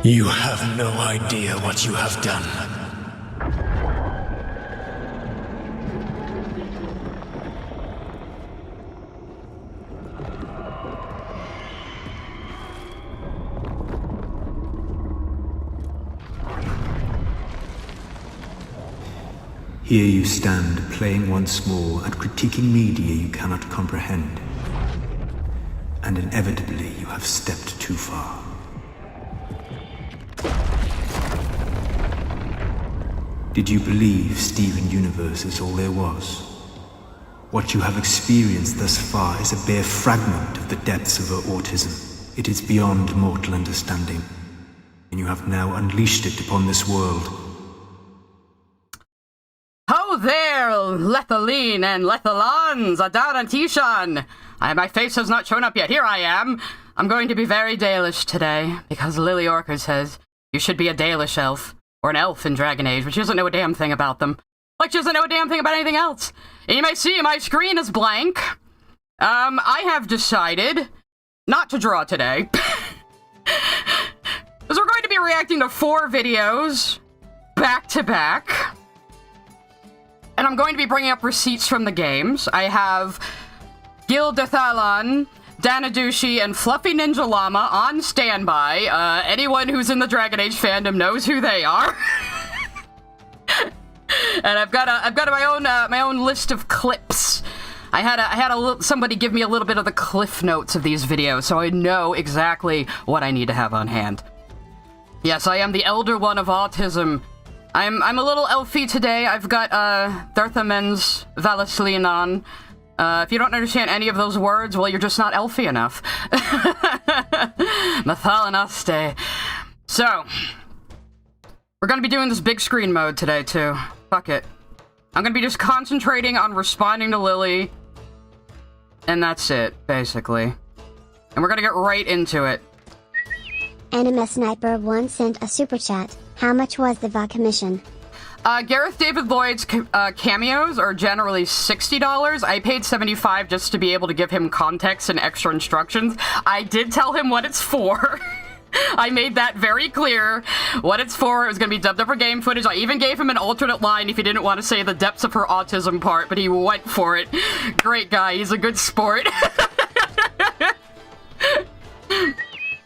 You have no idea what you have done. Here you stand, playing once more and critiquing media you cannot comprehend. And inevitably you have stepped too far. Did you believe Steven Universe is all there was? What you have experienced thus far is a bare fragment of the depths of her autism. It is beyond mortal understanding, and you have now unleashed it upon this world. Ho there, Lethaline and Lethalans, Adar and Tishan! My face has not shown up yet. Here I am! I'm going to be very Dalish today, because Lily Orker says you should be a Dalish elf. Or an elf in Dragon Age, but she doesn't know a damn thing about them. Like she doesn't know a damn thing about anything else. And you may see my screen is blank. I have decided not to draw today. Because we're going to be reacting to 4 videos back to back. And I'm going to be bringing up receipts from the games. I have Gil Dathalan, Danadushi, and Fluffy Ninja Llama on standby. Anyone who's in the Dragon Age fandom knows who they are. And I've got my own list of clips. I had somebody give me a little bit of the cliff notes of these videos, so I know exactly what I need to have on hand. Yes, I am the Elder One of Autism. I'm a little elfy today. I've got Darthamens Valisleen on. If you don't understand any of those words, well, you're just not elfy enough. Mathalanaste. So, we're gonna be doing this big screen mode today, too. Fuck it. I'm gonna be just concentrating on responding to Lily. And that's it, basically. And we're gonna get right into it. Anime Sniper 1 sent a super chat. How much was the VA commission? Gareth David-Lloyd's cameos are generally $60. I paid $75 just to be able to give him context and extra instructions. I did tell him what it's for. I made that very clear. What it's for, it was going to be dubbed up for game footage. I even gave him an alternate line if he didn't want to say the depths of her autism part, but he went for it. Great guy, he's a good sport.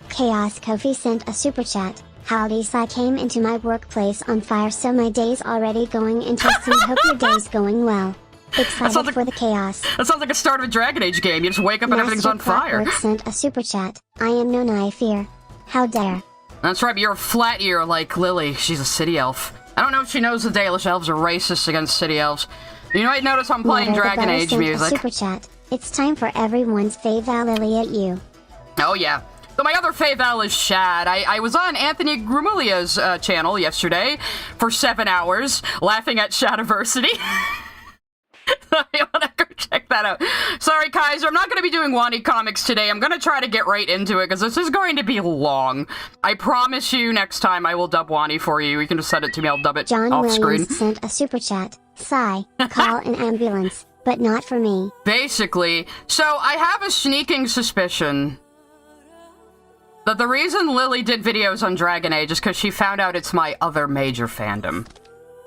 Chaos Kofi sent a super chat. Howdy, I came into my workplace on fire, so my day's already going interesting. Hope your day's going well. Excited for the chaos. That sounds like a start of a Dragon Age game. You just wake up and everything's on fire. Sent a super chat. I am no I fear. How dare. That's right, but you're a flat ear like Lily. She's a city elf. I don't know if she knows the Dalish elves are racist against city elves. You might notice I'm playing Dragon Age music. Super chat. It's time for everyone's fave Lily at you. Oh yeah. So my other fave is Shad. I was on Anthony Grumulia's channel yesterday for 7 hours, laughing at Shadiversity. You wanna go check that out. Sorry, Kaiser, I'm not gonna be doing Wani comics today. I'm gonna try to get right into it, because this is going to be long. I promise you next time I will dub Wani for you. You can just send it to me, I'll dub it John off Williams screen. Sent a super chat. Sigh, call an ambulance, but not for me. Basically, so I have a sneaking suspicion that the reason Lily did videos on Dragon Age is because she found out it's my other major fandom.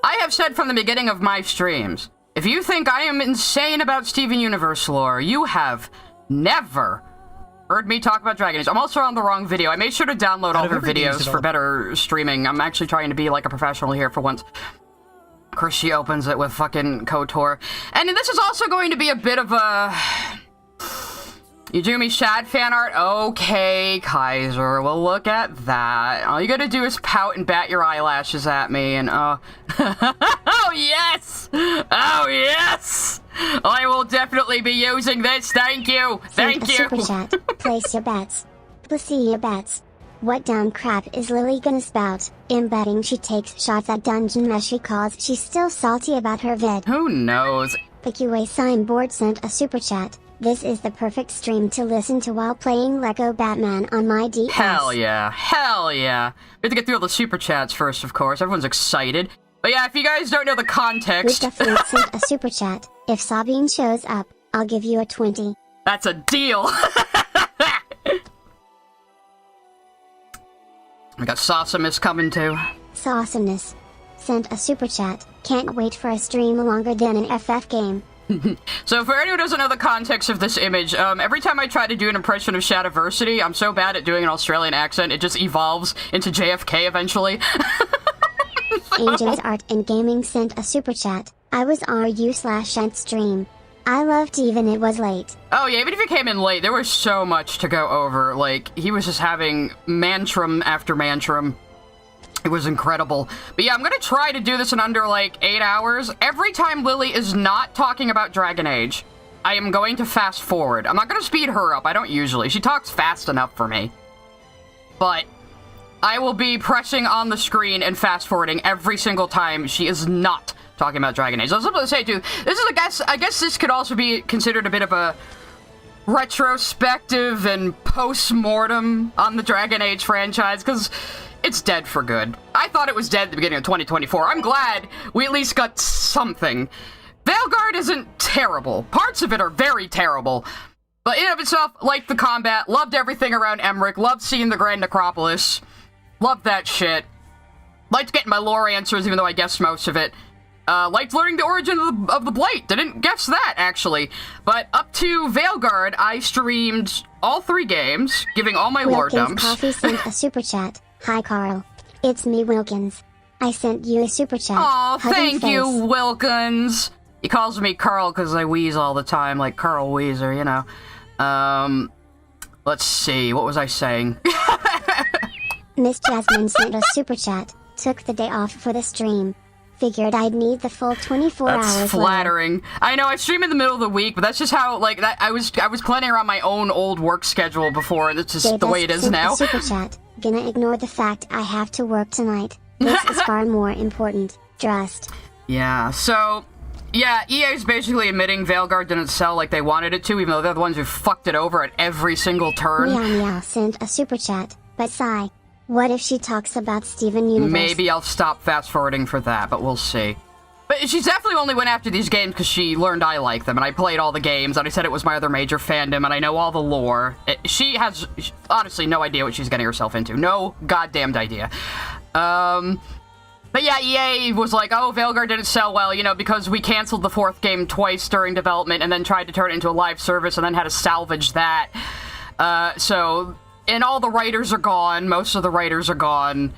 I have said from the beginning of my streams, if you think I am insane about Steven Universe lore, you have never heard me talk about Dragon Age. I'm also on the wrong video. I made sure to download all her videos for better streaming. I'm actually trying to be like a professional here for once. Of course, she opens it with fucking KOTOR. And this is also going to be a bit of a... You do me Shad fan art? Okay, Kaiser, well look at that. All you gotta do is pout and bat your eyelashes at me and, oh yes! Oh yes! I will definitely be using this, thank you! Thank you! Super chat. Place your bets. Let's see your bets. What dumb crap is Lily gonna spout? In betting she takes shots at Dungeon Mesh because she's still salty about her vid. Who knows? PQA Signboard sent a super chat. This is the perfect stream to listen to while playing Lego Batman on my DS. Hell yeah. Hell yeah. We have to get through all the super chats first, of course. Everyone's excited. But yeah, if you guys don't know the context... Rita Flute sent a super chat. If Sabine shows up, I'll give you a 20. That's a deal. I got Saucimus coming too. Saucimus sent a super chat. Can't wait for a stream longer than an FF game. So for anyone who doesn't know the context of this image, every time I try to do an impression of Shadiversity, I'm so bad at doing an Australian accent, it just evolves into JFK eventually. Agents Art and Gaming sent a super chat. I was RU/Ant stream. I loved even it was late. Oh yeah, even if you came in late, there was so much to go over. Like, he was just having mantrum after mantrum. It was incredible. But yeah, I'm gonna try to do this in under, like, 8 hours. Every time Lily is not talking about Dragon Age, I am going to fast forward. I'm not gonna speed her up, I don't usually. She talks fast enough for me. But I will be pressing on the screen and fast forwarding every single time she is not talking about Dragon Age. I was about to say, too, this is, I guess this could also be considered a bit of a retrospective and post-mortem on the Dragon Age franchise, because it's dead for good. I thought it was dead at the beginning of 2024. I'm glad we at least got something. Veilguard isn't terrible. Parts of it are very terrible. But in and of itself, liked the combat, loved everything around Emmerich, loved seeing the Grand Necropolis, loved that shit. Liked getting my lore answers, even though I guessed most of it. Liked learning the origin of the Blight. Didn't guess that, actually. But up to Veilguard, I streamed all 3 games, giving all my lore dumps. Coffee sent a super chat. Hi, Carl. It's me, Wilkins. I sent you a super chat. Aw, thank you, Wilkins. He calls me Carl because I wheeze all the time, like Carl Weezer, you know. Let's see, what was I saying? Miss Jasmine sent a super chat. Took the day off for the stream. Figured I'd need the full 24 hours. That's flattering. Later. I know I stream in the middle of the week, but that's just how, like, that I was planning around my own old work schedule before, and it's just the way it is now. Super chat. Gonna ignore the fact I have to work tonight. This is far more important. Trust. Yeah, so yeah, EA is basically admitting Veilguard didn't sell like they wanted it to, even though they're the ones who fucked it over at every single turn. Meow Meow sent a super chat, but sigh. What if she talks about Steven Universe? Maybe I'll stop fast-forwarding for that, but we'll see. But she's definitely only went after these games because she learned I like them, and I played all the games, and I said it was my other major fandom, and I know all the lore. She has, honestly, no idea what she's getting herself into. No goddamned idea. But yeah, EA was like, oh, Veilguard didn't sell well, you know, because we canceled the 4th game twice during development, and then tried to turn it into a live service, and then had to salvage that. And all the writers are gone. Most of the writers are gone.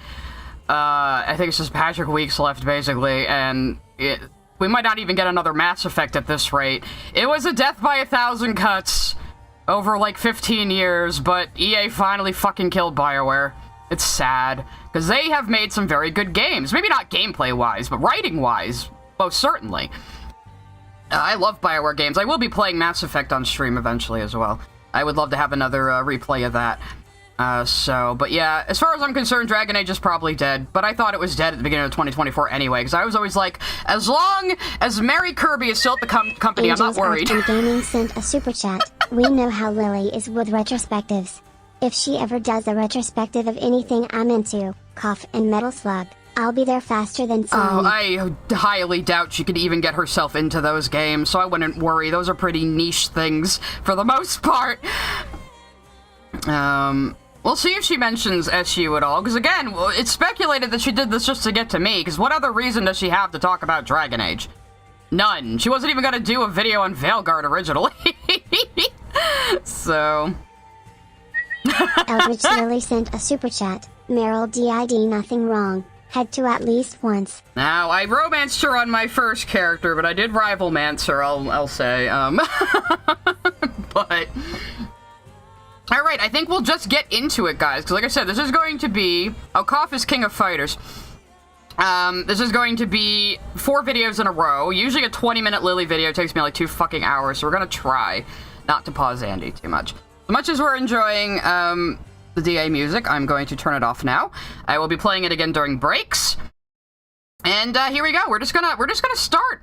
I think it's just Patrick Weeks left, basically, and we might not even get another Mass Effect at this rate. It was a death by 1,000 cuts over, like, 15 years, but EA finally fucking killed Bioware. It's sad, because they have made some very good games. Maybe not gameplay-wise, but writing-wise, most certainly. I love Bioware games. I will be playing Mass Effect on stream eventually as well. I would love to have another replay of that. But yeah, as far as I'm concerned, Dragon Age is probably dead, but I thought it was dead at the beginning of 2024 anyway, because I was always like, as long as Mary Kirby is still at the company, I'm not worried. Art and Gaming sent a super chat. We know how Lily is with retrospectives. If she ever does a retrospective of anything I'm into, cough and Metal Slug, I'll be there faster than sound. Oh, I highly doubt she could even get herself into those games, so I wouldn't worry. Those are pretty niche things, for the most part. We'll see if she mentions SU at all, because again, it's speculated that she did this just to get to me, because what other reason does she have to talk about Dragon Age? None. She wasn't even gonna do a video on Veilguard originally. So... Eldritch Lily sent a super chat. Meryl did nothing wrong. Had to at least once. Now, I romanced her on my first character, but I did rivalmance her, I'll say. But... Alright, I think we'll just get into it, guys, because like I said, this is going to be... Alkoff is King of Fighters. This is going to be 4 videos in a row. Usually a 20-minute Lily video takes me like 2 fucking hours, so we're gonna try not to pause Andy too much. As much as we're enjoying, the DA music, I'm going to turn it off now. I will be playing it again during breaks. And, here we go. We're just gonna start.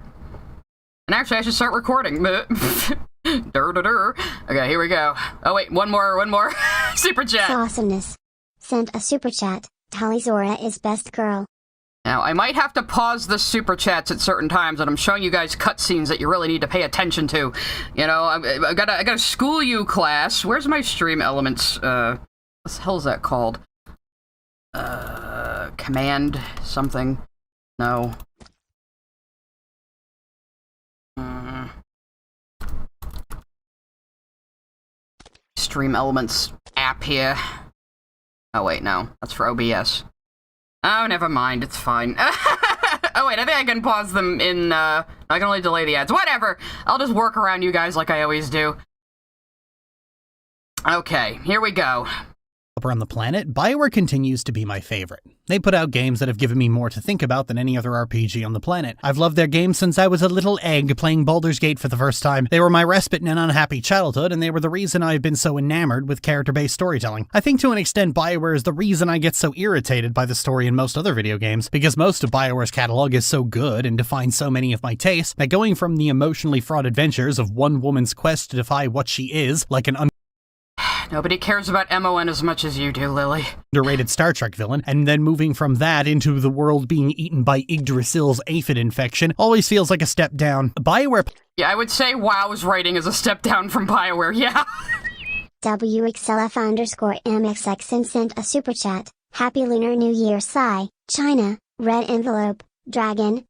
And actually, I should start recording. Okay, here we go. Oh, wait, one more. Super chat. Awesomeness. Sent a super chat. Talizora is best girl. Now, I might have to pause the super chats at certain times, and I'm showing you guys cutscenes that you really need to pay attention to. You know, I gotta school you, class. Where's my stream elements? What the hell is that called? Command something. No. Stream Elements app here. Oh wait, no. That's for OBS. Oh, never mind. It's fine. Oh wait, I think I can pause them in, I can only delay the ads. Whatever! I'll just work around you guys like I always do. Okay, here we go. Around the planet, Bioware continues to be my favorite. They put out games that have given me more to think about than any other RPG on the planet. I've loved their games since I was a little egg playing Baldur's Gate for the first time. They were my respite in an unhappy childhood, and they were the reason I've been so enamored with character-based storytelling. I think to an extent Bioware is the reason I get so irritated by the story in most other video games, because most of Bioware's catalog is so good and defines so many of my tastes, that going from the emotionally fraught adventures of one woman's quest to defy what she is, like an Nobody cares about MON as much as you do, Lily. underrated Star Trek villain, and then moving from that into the world being eaten by Yggdrasil's aphid infection, always feels like a step down. Bioware... Yeah, I would say WoW's writing is a step down from Bioware, yeah. WXLF_MXX sent a super chat. Happy Lunar New Year, Sigh, China, red envelope, dragon.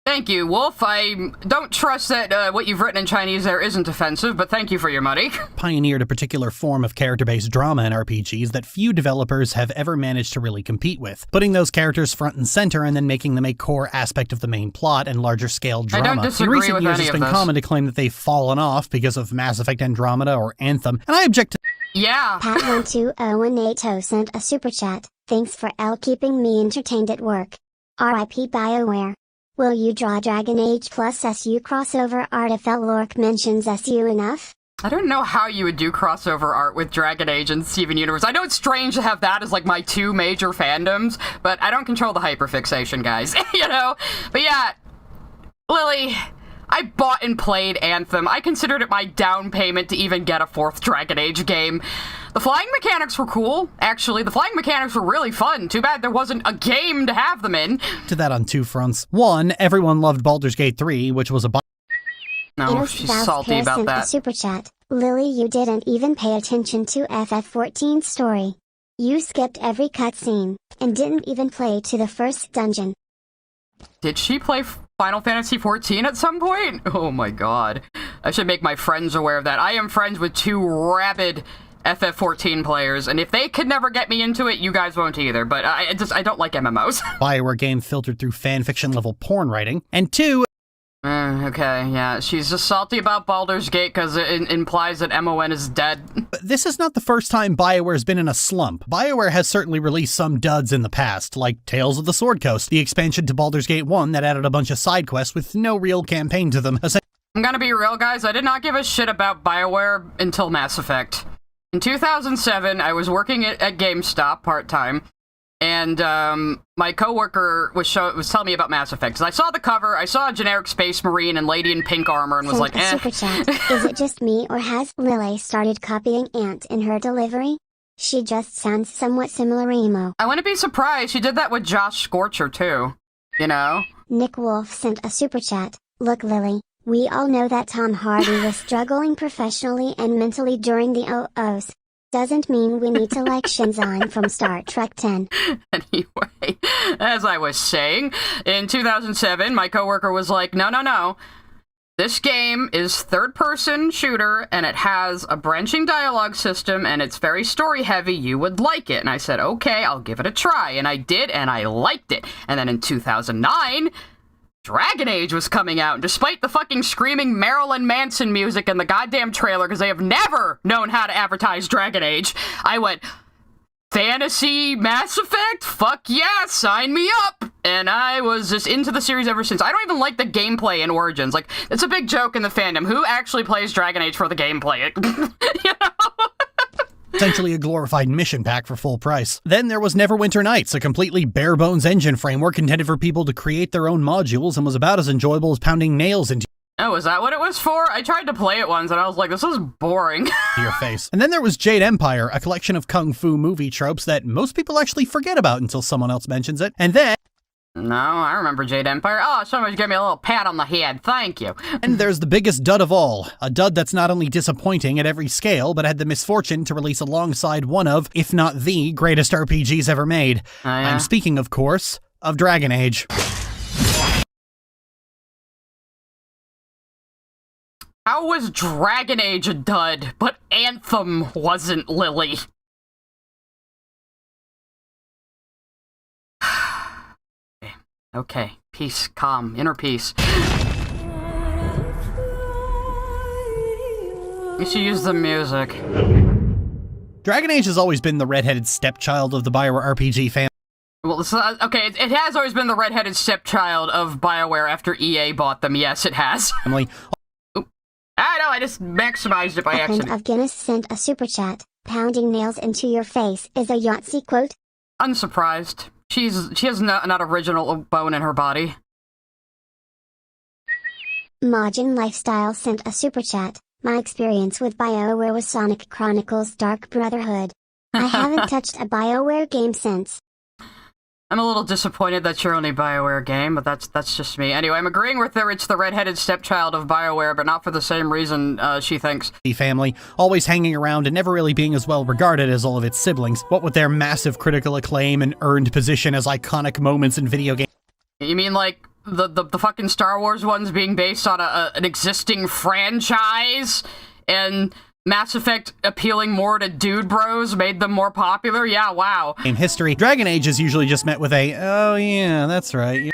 Thank you, Wolf. I don't trust that what you've written in Chinese there isn't offensive, but thank you for your money. Pioneered a particular form of character-based drama in RPGs that few developers have ever managed to really compete with, putting those characters front and center and then making them a core aspect of the main plot and larger-scale drama. I don't disagree in recent with years, any it's of been this. common to claim that they've fallen off because of Mass Effect Andromeda or Anthem, and I object to... Yeah. Pat12018 sent a super chat. Thanks for keeping me entertained at work. R.I.P. Bioware. Will you draw Dragon Age plus SU crossover art if Lork mentions SU enough? I don't know how you would do crossover art with Dragon Age and Steven Universe. I know it's strange to have that as like my two major fandoms, but I don't control the hyperfixation, guys. You know? But yeah, Lily, I bought and played Anthem. I considered it my down payment to even get a fourth Dragon Age game. The flying mechanics were cool, actually. The flying mechanics were really fun. Too bad there wasn't a game to have them in. To that on two fronts. One, everyone loved Baldur's Gate 3, which was a... No, she's salty about that. A super chat. Lily, you didn't even pay attention to FF14's story. You skipped every cutscene, and didn't even play to the first dungeon. Did she play Final Fantasy XIV at some point? Oh my god. I should make my friends aware of that. I am friends with two rabid FF14 players, and if they could never get me into it, you guys won't either, but I don't like MMOs. Bioware game filtered through fanfiction level porn writing. And two... Okay, yeah, she's just salty about Baldur's Gate because it implies that MON is dead. This is not the first time Bioware's been in a slump. Bioware has certainly released some duds in the past, like Tales of the Sword Coast, the expansion to Baldur's Gate 1 that added a bunch of side quests with no real campaign to them. I'm gonna be real, guys, I did not give a shit about Bioware until Mass Effect. In 2007, I was working at GameStop part-time, and my coworker was telling me about Mass Effect. 'Cause I saw the cover, I saw a generic Space Marine and lady in pink armor, and was like, eh. Super chat. Is it just me, or has Lily started copying Ant in her delivery? She just sounds somewhat similar emo. I wouldn't be surprised. She did that with Josh Scorcher, too. You know? Nick Wolf sent a super chat. Look, Lily, we all know that Tom Hardy was struggling professionally and mentally during the OOs. Doesn't mean we need to like Shinzan from Star Trek 10. Anyway, as I was saying, in 2007, my coworker was like, no. This game is third-person shooter, and it has a branching dialogue system, and it's very story-heavy. You would like it. And I said, okay, I'll give it a try. And I did, and I liked it. And then in 2009... Dragon Age was coming out, and despite the fucking screaming Marilyn Manson music in the goddamn trailer, because they have never known how to advertise Dragon Age, I went, Fantasy Mass Effect? Fuck yeah, sign me up! And I was just into the series ever since. I don't even like the gameplay in Origins. Like, it's a big joke in the fandom. Who actually plays Dragon Age for the gameplay? You know? Essentially a glorified mission pack for full price. Then there was Neverwinter Nights, a completely bare-bones engine framework intended for people to create their own modules and was about as enjoyable as pounding nails into Oh, is that what it was for? I tried to play it once and I was like, this is boring. your face. And then there was Jade Empire, a collection of kung fu movie tropes that most people actually forget about until someone else mentions it. And then... No, I remember Jade Empire. Oh, somebody gave me a little pat on the head. Thank you. And there's the biggest dud of all. A dud that's not only disappointing at every scale, but had the misfortune to release alongside one of, if not the, greatest RPGs ever made. Oh, yeah? I'm speaking, of course, of Dragon Age. How was Dragon Age a dud, but Anthem wasn't, Lily? Okay, peace, calm, inner peace. You should use the music. Dragon Age has always been the redheaded stepchild of the Bioware RPG family. Well, okay, it has always been the redheaded stepchild of Bioware after EA bought them. Yes, it has. I know, I just maximized it by A friend accident. of Guinness sent a super chat. Pounding nails into your face is a Yahtzee quote. Unsurprised. She has not original bone in her body. Majin Lifestyle sent a super chat. My experience with BioWare was Sonic Chronicles Dark Brotherhood. I haven't touched a BioWare game since. I'm a little disappointed that's your only BioWare game, but that's just me. Anyway, I'm agreeing with her. It's the redheaded stepchild of BioWare, but not for the same reason she thinks. Family, always hanging around and never really being as well regarded as all of its siblings. What with their massive critical acclaim and earned position as iconic moments in video games. You mean like the fucking Star Wars ones being based on an existing franchise, and Mass Effect appealing more to dude bros made them more popular? Yeah, wow. In history, Dragon Age is usually just met with a, oh yeah, that's right.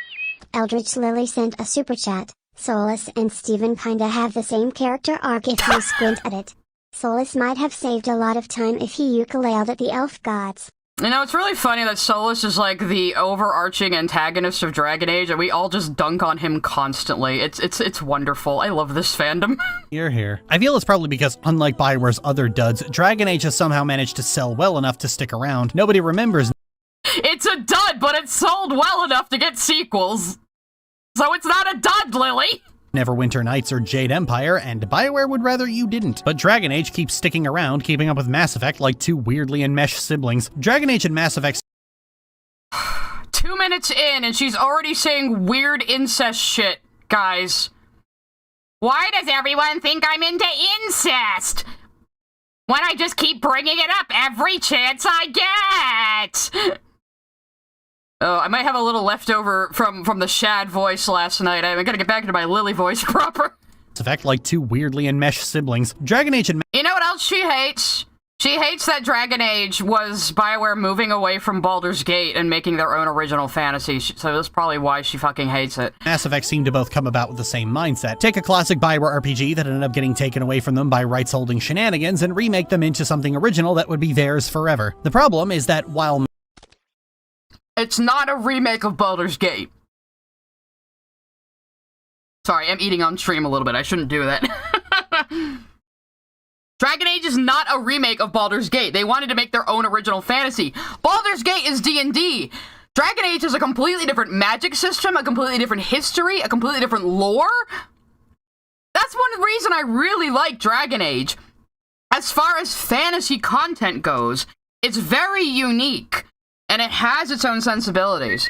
Eldritch Lily sent a super chat. Solas and Steven kinda have the same character arc if you squint at it. Solas might have saved a lot of time if he ukuleled at the elf gods. You know, it's really funny that Solas is like the overarching antagonist of Dragon Age, and we all just dunk on him constantly. It's wonderful. I love this fandom. You're here. I feel it's probably because, unlike Bioware's other duds, Dragon Age has somehow managed to sell well enough to stick around. Nobody remembers. It's a dud, but it sold well enough to get sequels. So it's not a dud, Lily! Neverwinter Nights or Jade Empire, and Bioware would rather you didn't. But Dragon Age keeps sticking around, keeping up with Mass Effect like two weirdly enmeshed siblings. Dragon Age and Mass Effect 2 minutes in, and she's already saying weird incest shit, guys. Why does everyone think I'm into incest? When I just keep bringing it up every chance I get! Oh, I might have a little leftover from the Shad voice last night. I gotta get back into my Lily voice proper. Effect like two weirdly enmeshed siblings. Dragon Age and You know what else she hates? She hates that Dragon Age was Bioware moving away from Baldur's Gate and making their own original fantasy, so that's probably why she fucking hates it. Mass Effect seem to both come about with the same mindset. Take a classic Bioware RPG that ended up getting taken away from them by rights-holding shenanigans and remake them into something original that would be theirs forever. The problem is that while it's not a remake of Baldur's Gate. Sorry, I'm eating on stream a little bit. I shouldn't do that. Dragon Age is not a remake of Baldur's Gate. They wanted to make their own original fantasy. Baldur's Gate is D&D. Dragon Age is a completely different magic system, a completely different history, a completely different lore. That's one reason I really like Dragon Age. As far as fantasy content goes, it's very unique. And it has its own sensibilities.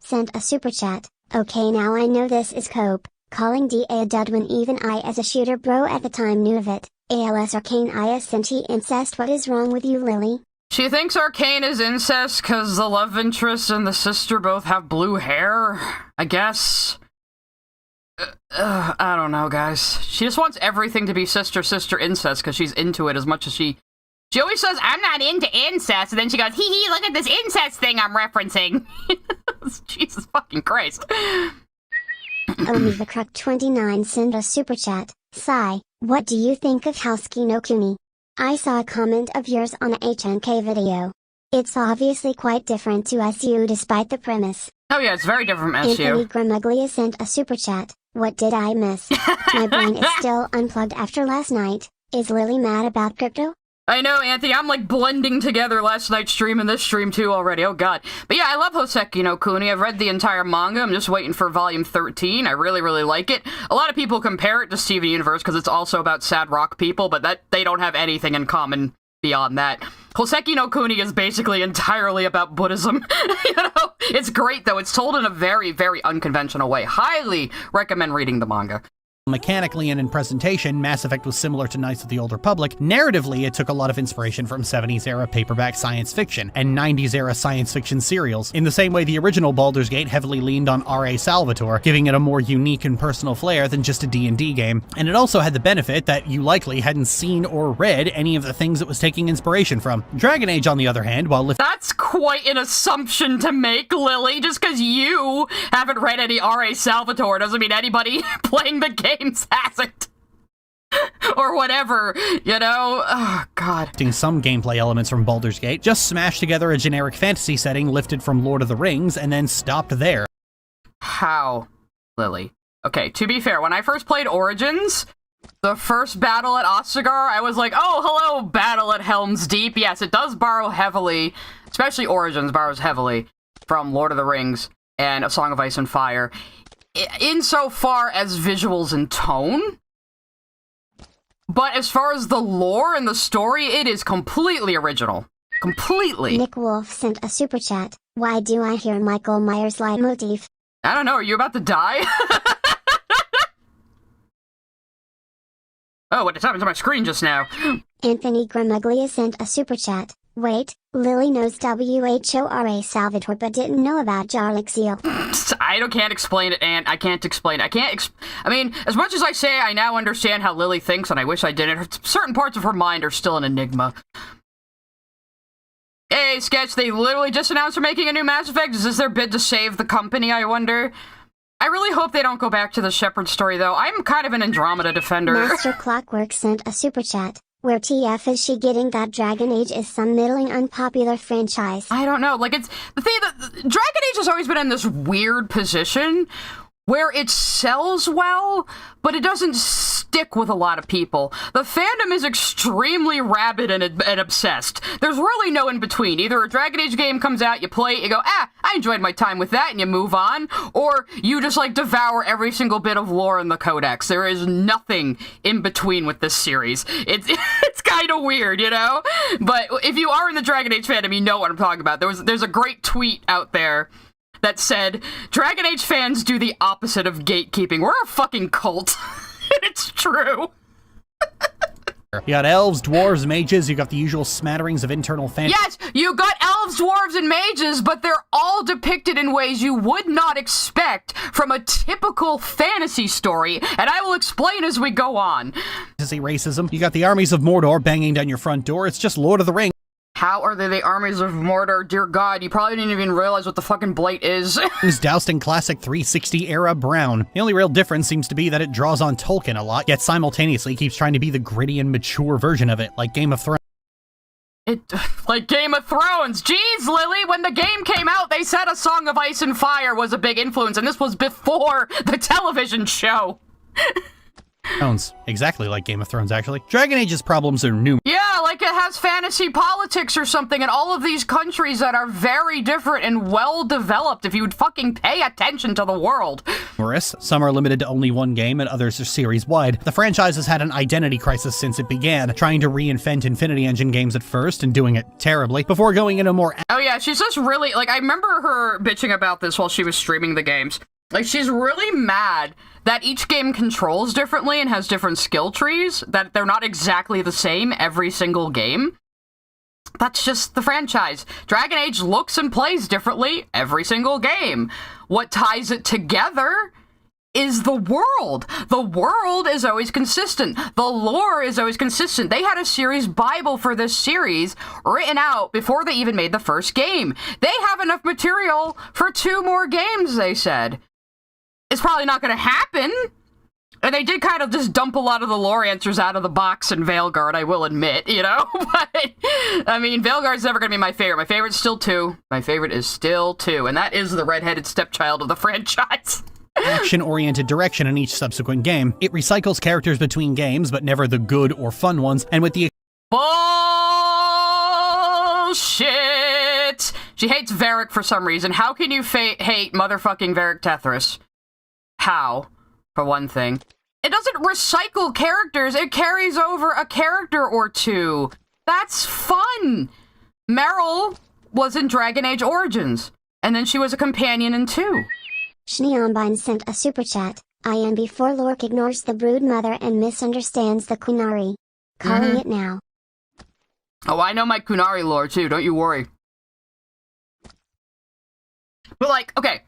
Sent a super chat. Okay, now I know this is cope. Calling DA a dud when even I as a shooter bro at the time knew of it. ALS Arcane ISNT incest. What is wrong with you, Lily? She thinks Arcane is incest because the love interest and the sister both have blue hair, I guess. I don't know, guys. She just wants everything to be sister incest because she's into it as much as she always says, I'm not into incest, and then she goes, hee hee, look at this incest thing I'm referencing. Jesus fucking Christ. Omega Croc 29 sent a super chat. Sigh, what do you think of Houseky no Kuni? I saw a comment of yours on a HNK video. It's obviously quite different to SU despite the premise. Oh yeah, it's very different from SU. Anthony Gramuglia sent a super chat. What did I miss? My brain is still unplugged after last night. Is Lily mad about crypto? I know, Anthony, I'm like blending together last night's stream and this stream too already, oh god. But yeah, I love Hoseki no Kuni. I've read the entire manga, I'm just waiting for volume 13. I really, really like it. A lot of people compare it to Steven Universe because it's also about sad rock people, but they don't have anything in common beyond that. Hoseki no Kuni is basically entirely about Buddhism. You know? It's great, though. It's told in a very, very unconventional way. Highly recommend reading the manga. Mechanically and in presentation, Mass Effect was similar to Knights of the Old Republic. Narratively, it took a lot of inspiration from 70s-era paperback science fiction and 90s-era science fiction serials, in the same way the original Baldur's Gate heavily leaned on R.A. Salvatore, giving it a more unique and personal flair than just a D&D game. And it also had the benefit that you likely hadn't seen or read any of the things it was taking inspiration from. Dragon Age, on the other hand, while That's quite an assumption to make, Lily. Just because you haven't read any R.A. Salvatore doesn't mean anybody playing the game hasn't. Or whatever, you know? Oh, God. Some gameplay elements from Baldur's Gate, just smashed together a generic fantasy setting lifted from Lord of the Rings and then stopped there. How, Lily? Okay, to be fair, when I first played Origins, the first battle at Ostagar, I was like, oh, hello, battle at Helm's Deep. Yes, it does borrow heavily, especially Origins borrows heavily from Lord of the Rings and A Song of Ice and Fire. Insofar as visuals and tone, but as far as the lore and the story, it is completely original. Completely. Nick Wolf sent a super chat. Why do I hear Michael Myers' leitmotif? I don't know, are you about to die? Oh, what happened to my screen just now? Anthony Gramaglia sent a super chat. Wait, Lily knows WHORA Salvatore but didn't know about Jarlaxle Seal. Can't explain it, Ant. I can't explain it. I mean, as much as I say I now understand how Lily thinks, and I wish I didn't, certain parts of her mind are still an enigma. Hey, Sketch, they literally just announced they're making a new Mass Effect. Is this their bid to save the company, I wonder? I really hope they don't go back to the Shepard story, though. I'm kind of an Andromeda defender. Master Clockwork sent a super chat. Where TF is she getting that Dragon Age is some middling unpopular franchise? I don't know. Like, it's the thing that Dragon Age has always been in this weird position where it sells well, but it doesn't stick with a lot of people. The fandom is extremely rabid and obsessed. There's really no in-between. Either a Dragon Age game comes out, you play it, you go, I enjoyed my time with that, and you move on, or you just, like, devour every single bit of lore in the Codex. There is nothing in between with this series. It's kind of weird, you know? But if you are in the Dragon Age fandom, you know what I'm talking about. There's a great tweet out there that said, Dragon Age fans do the opposite of gatekeeping. We're a fucking cult. It's true. You got elves, dwarves, mages, you got the usual smatterings of internal fantasy. Yes, you got elves, dwarves, and mages, but they're all depicted in ways you would not expect from a typical fantasy story, and I will explain as we go on. Racism. You got the armies of Mordor banging down your front door. It's just Lord of the Rings. How are they the armies of Mordor? Dear God, you probably didn't even realize what the fucking blight is. Is doused in classic 360-era brown. The only real difference seems to be that it draws on Tolkien a lot, yet simultaneously keeps trying to be the gritty and mature version of it, like Game of Thrones. Like Game of Thrones. Jeez, Lily, when the game came out, they said A Song of Ice and Fire was a big influence, and this was before the television show. Exactly like Game of Thrones, actually. Dragon Age's problems are numerous. Yeah, like it has fantasy politics or something, and all of these countries that are very different and well-developed if you would fucking pay attention to the world. Some are limited to only one game, and others are series-wide. The franchise has had an identity crisis since it began, trying to reinvent Infinity Engine games at first, and doing it terribly, before going into more... Oh yeah, she's just really... Like, I remember her bitching about this while she was streaming the games. Like, she's really mad that each game controls differently and has different skill trees, that they're not exactly the same every single game. That's just the franchise. Dragon Age looks and plays differently every single game. What ties it together is the world. The world is always consistent. The lore is always consistent. They had a series Bible for this series written out before they even made the first game. They have enough material for 2 more games, they said. It's probably not going to happen. And they did kind of just dump a lot of the lore answers out of the box in Veilguard, I will admit, you know? But, I mean, Veilguard's never going to be my favorite. My favorite's still 2. My favorite is still 2. And that is the redheaded stepchild of the franchise. Action-oriented direction in each subsequent game. It recycles characters between games, but never the good or fun ones. And with the... Bullshit! She hates Varric for some reason. How can you hate motherfucking Varric Tethris? How, for one thing. It doesn't recycle characters, it carries over a character or 2. That's fun! Meryl was in Dragon Age Origins, and then she was a companion in 2. Shneonbine sent a super chat. IMB4 Lork ignores the brood mother and misunderstands the Kunari. Calling it now. Oh, I know my Kunari lore too, don't you worry. But like, okay.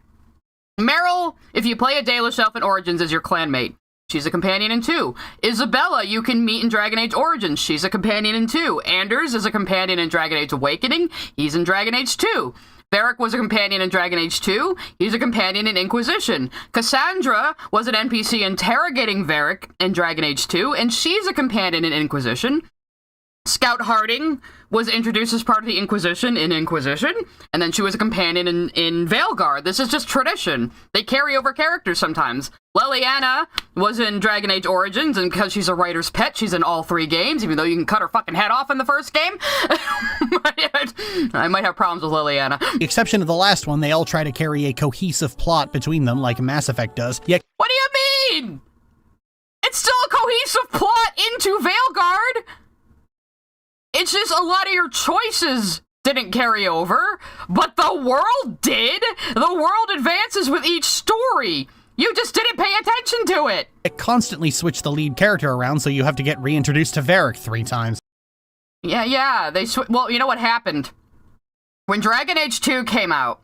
Meryl, if you play a Dalish Elf in Origins, is your clanmate. She's a companion in 2. Isabella, you can meet in Dragon Age Origins. She's a companion in 2. Anders is a companion in Dragon Age Awakening. He's in Dragon Age 2. Varric was a companion in Dragon Age 2. He's a companion in Inquisition. Cassandra was an NPC interrogating Varric in Dragon Age 2, and she's a companion in Inquisition. Scout Harding was introduced as part of the Inquisition in Inquisition, and then she was a companion in Veilguard. This is just tradition. They carry over characters sometimes. Leliana was in Dragon Age Origins, and because she's a writer's pet, she's in all 3 games, even though you can cut her fucking head off in the first game. I might have problems with Leliana. The exception of the last one, they all try to carry a cohesive plot between them like Mass Effect does, yet... What do you mean? It's still a cohesive plot into Veilguard! It's just a lot of your choices didn't carry over, but the world did! The world advances with each story! You just didn't pay attention to it! It constantly switch the lead character around, so you have to get reintroduced to Varric 3 times. Yeah, well, you know what happened? When Dragon Age 2 came out,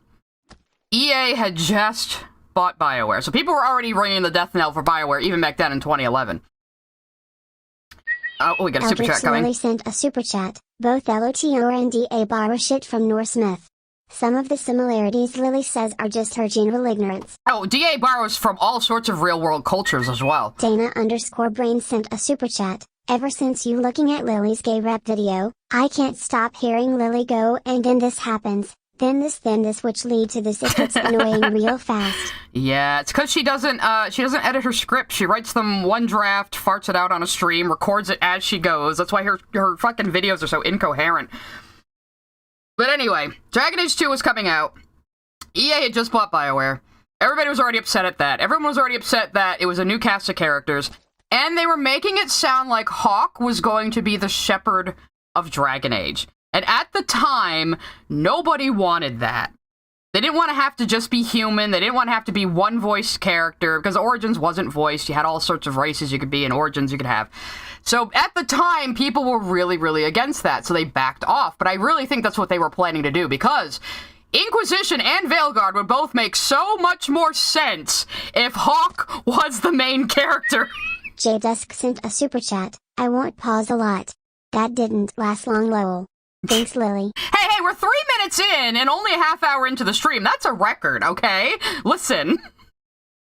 EA had just bought Bioware, so people were already ringing the death knell for Bioware even back then in 2011. Oh, we got a super chat coming. Lily sent a super chat. Both LOTR and DA borrow shit from Norse myth. Some of the similarities Lily says are just her general ignorance. Oh, DA borrows from all sorts of real-world cultures as well. Dana_Brain sent a super chat. Ever since you looking at Lily's gay rap video, I can't stop hearing Lily go and then this happens. Then this, which lead to this. It gets annoying real fast. Yeah, it's because she doesn't edit her script. She writes them one draft, farts it out on a stream, records it as she goes. That's why her fucking videos are so incoherent. But anyway, Dragon Age 2 was coming out. EA had just bought Bioware. Everybody was already upset at that. Everyone was already upset that it was a new cast of characters. And they were making it sound like Hawk was going to be the shepherd of Dragon Age. And at the time, nobody wanted that. They didn't want to have to just be human. They didn't want to have to be one voice character, because Origins wasn't voiced. You had all sorts of races you could be, and Origins you could have. So at the time, people were really, really against that, so they backed off. But I really think that's what they were planning to do, because Inquisition and Veilguard would both make so much more sense if Hawk was the main character. J-Dusk sent a super chat. I won't pause a lot. That didn't last long, lol. Thanks, Lily. Hey, we're 3 minutes in and only a half hour into the stream. That's a record, okay? Listen.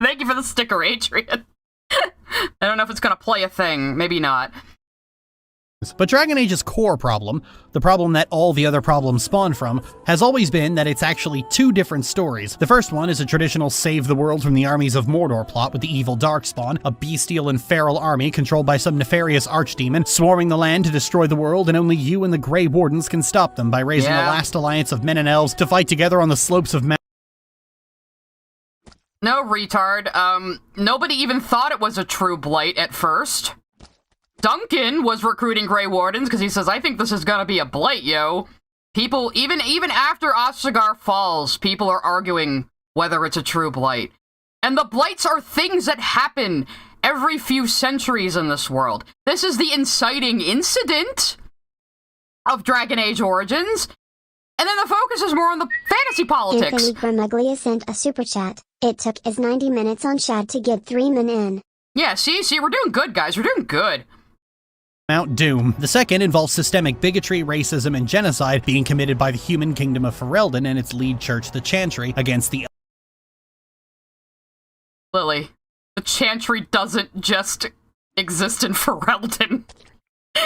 Thank you for the sticker, Adrian. I don't know if it's gonna play a thing. Maybe not. But Dragon Age's core problem, the problem that all the other problems spawn from, has always been that it's actually 2 different stories. The first one is a traditional save the world from the armies of Mordor plot with the evil Darkspawn, a bestial and feral army controlled by some nefarious archdemon, swarming the land to destroy the world, and only you and the Grey Wardens can stop them by raising a last alliance of men and elves to fight together on the slopes of Mount. No, retard. Nobody even thought it was a true blight at first. Duncan was recruiting Grey Wardens because he says, I think this is gonna be a blight, yo. People, even after Ostagar falls, people are arguing whether it's a true blight. And the blights are things that happen every few centuries in this world. This is the inciting incident of Dragon Age Origins. And then the focus is more on the fantasy politics. Anthony Gramuglia sent a super chat. It took us 90 minutes on Shad to get 3 men in. Yeah, see, we're doing good, guys. We're doing good. Mount Doom. The second involves systemic bigotry, racism, and genocide being committed by the human kingdom of Ferelden and its lead church, the Chantry, against the... Lily, the Chantry doesn't just exist in Ferelden.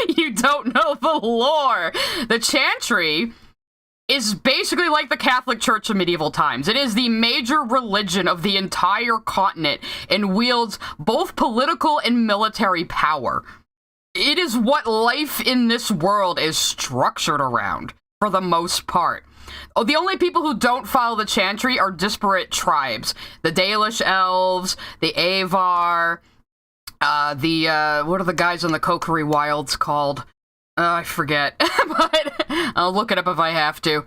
You don't know the lore. The Chantry is basically like the Catholic Church of medieval times. It is the major religion of the entire continent and wields both political and military power. It is what life in this world is structured around, for the most part. Oh, the only people who don't follow the Chantry are disparate tribes. The Dalish Elves, the Avar, what are the guys in the Kokiri Wilds called? I forget, but I'll look it up if I have to.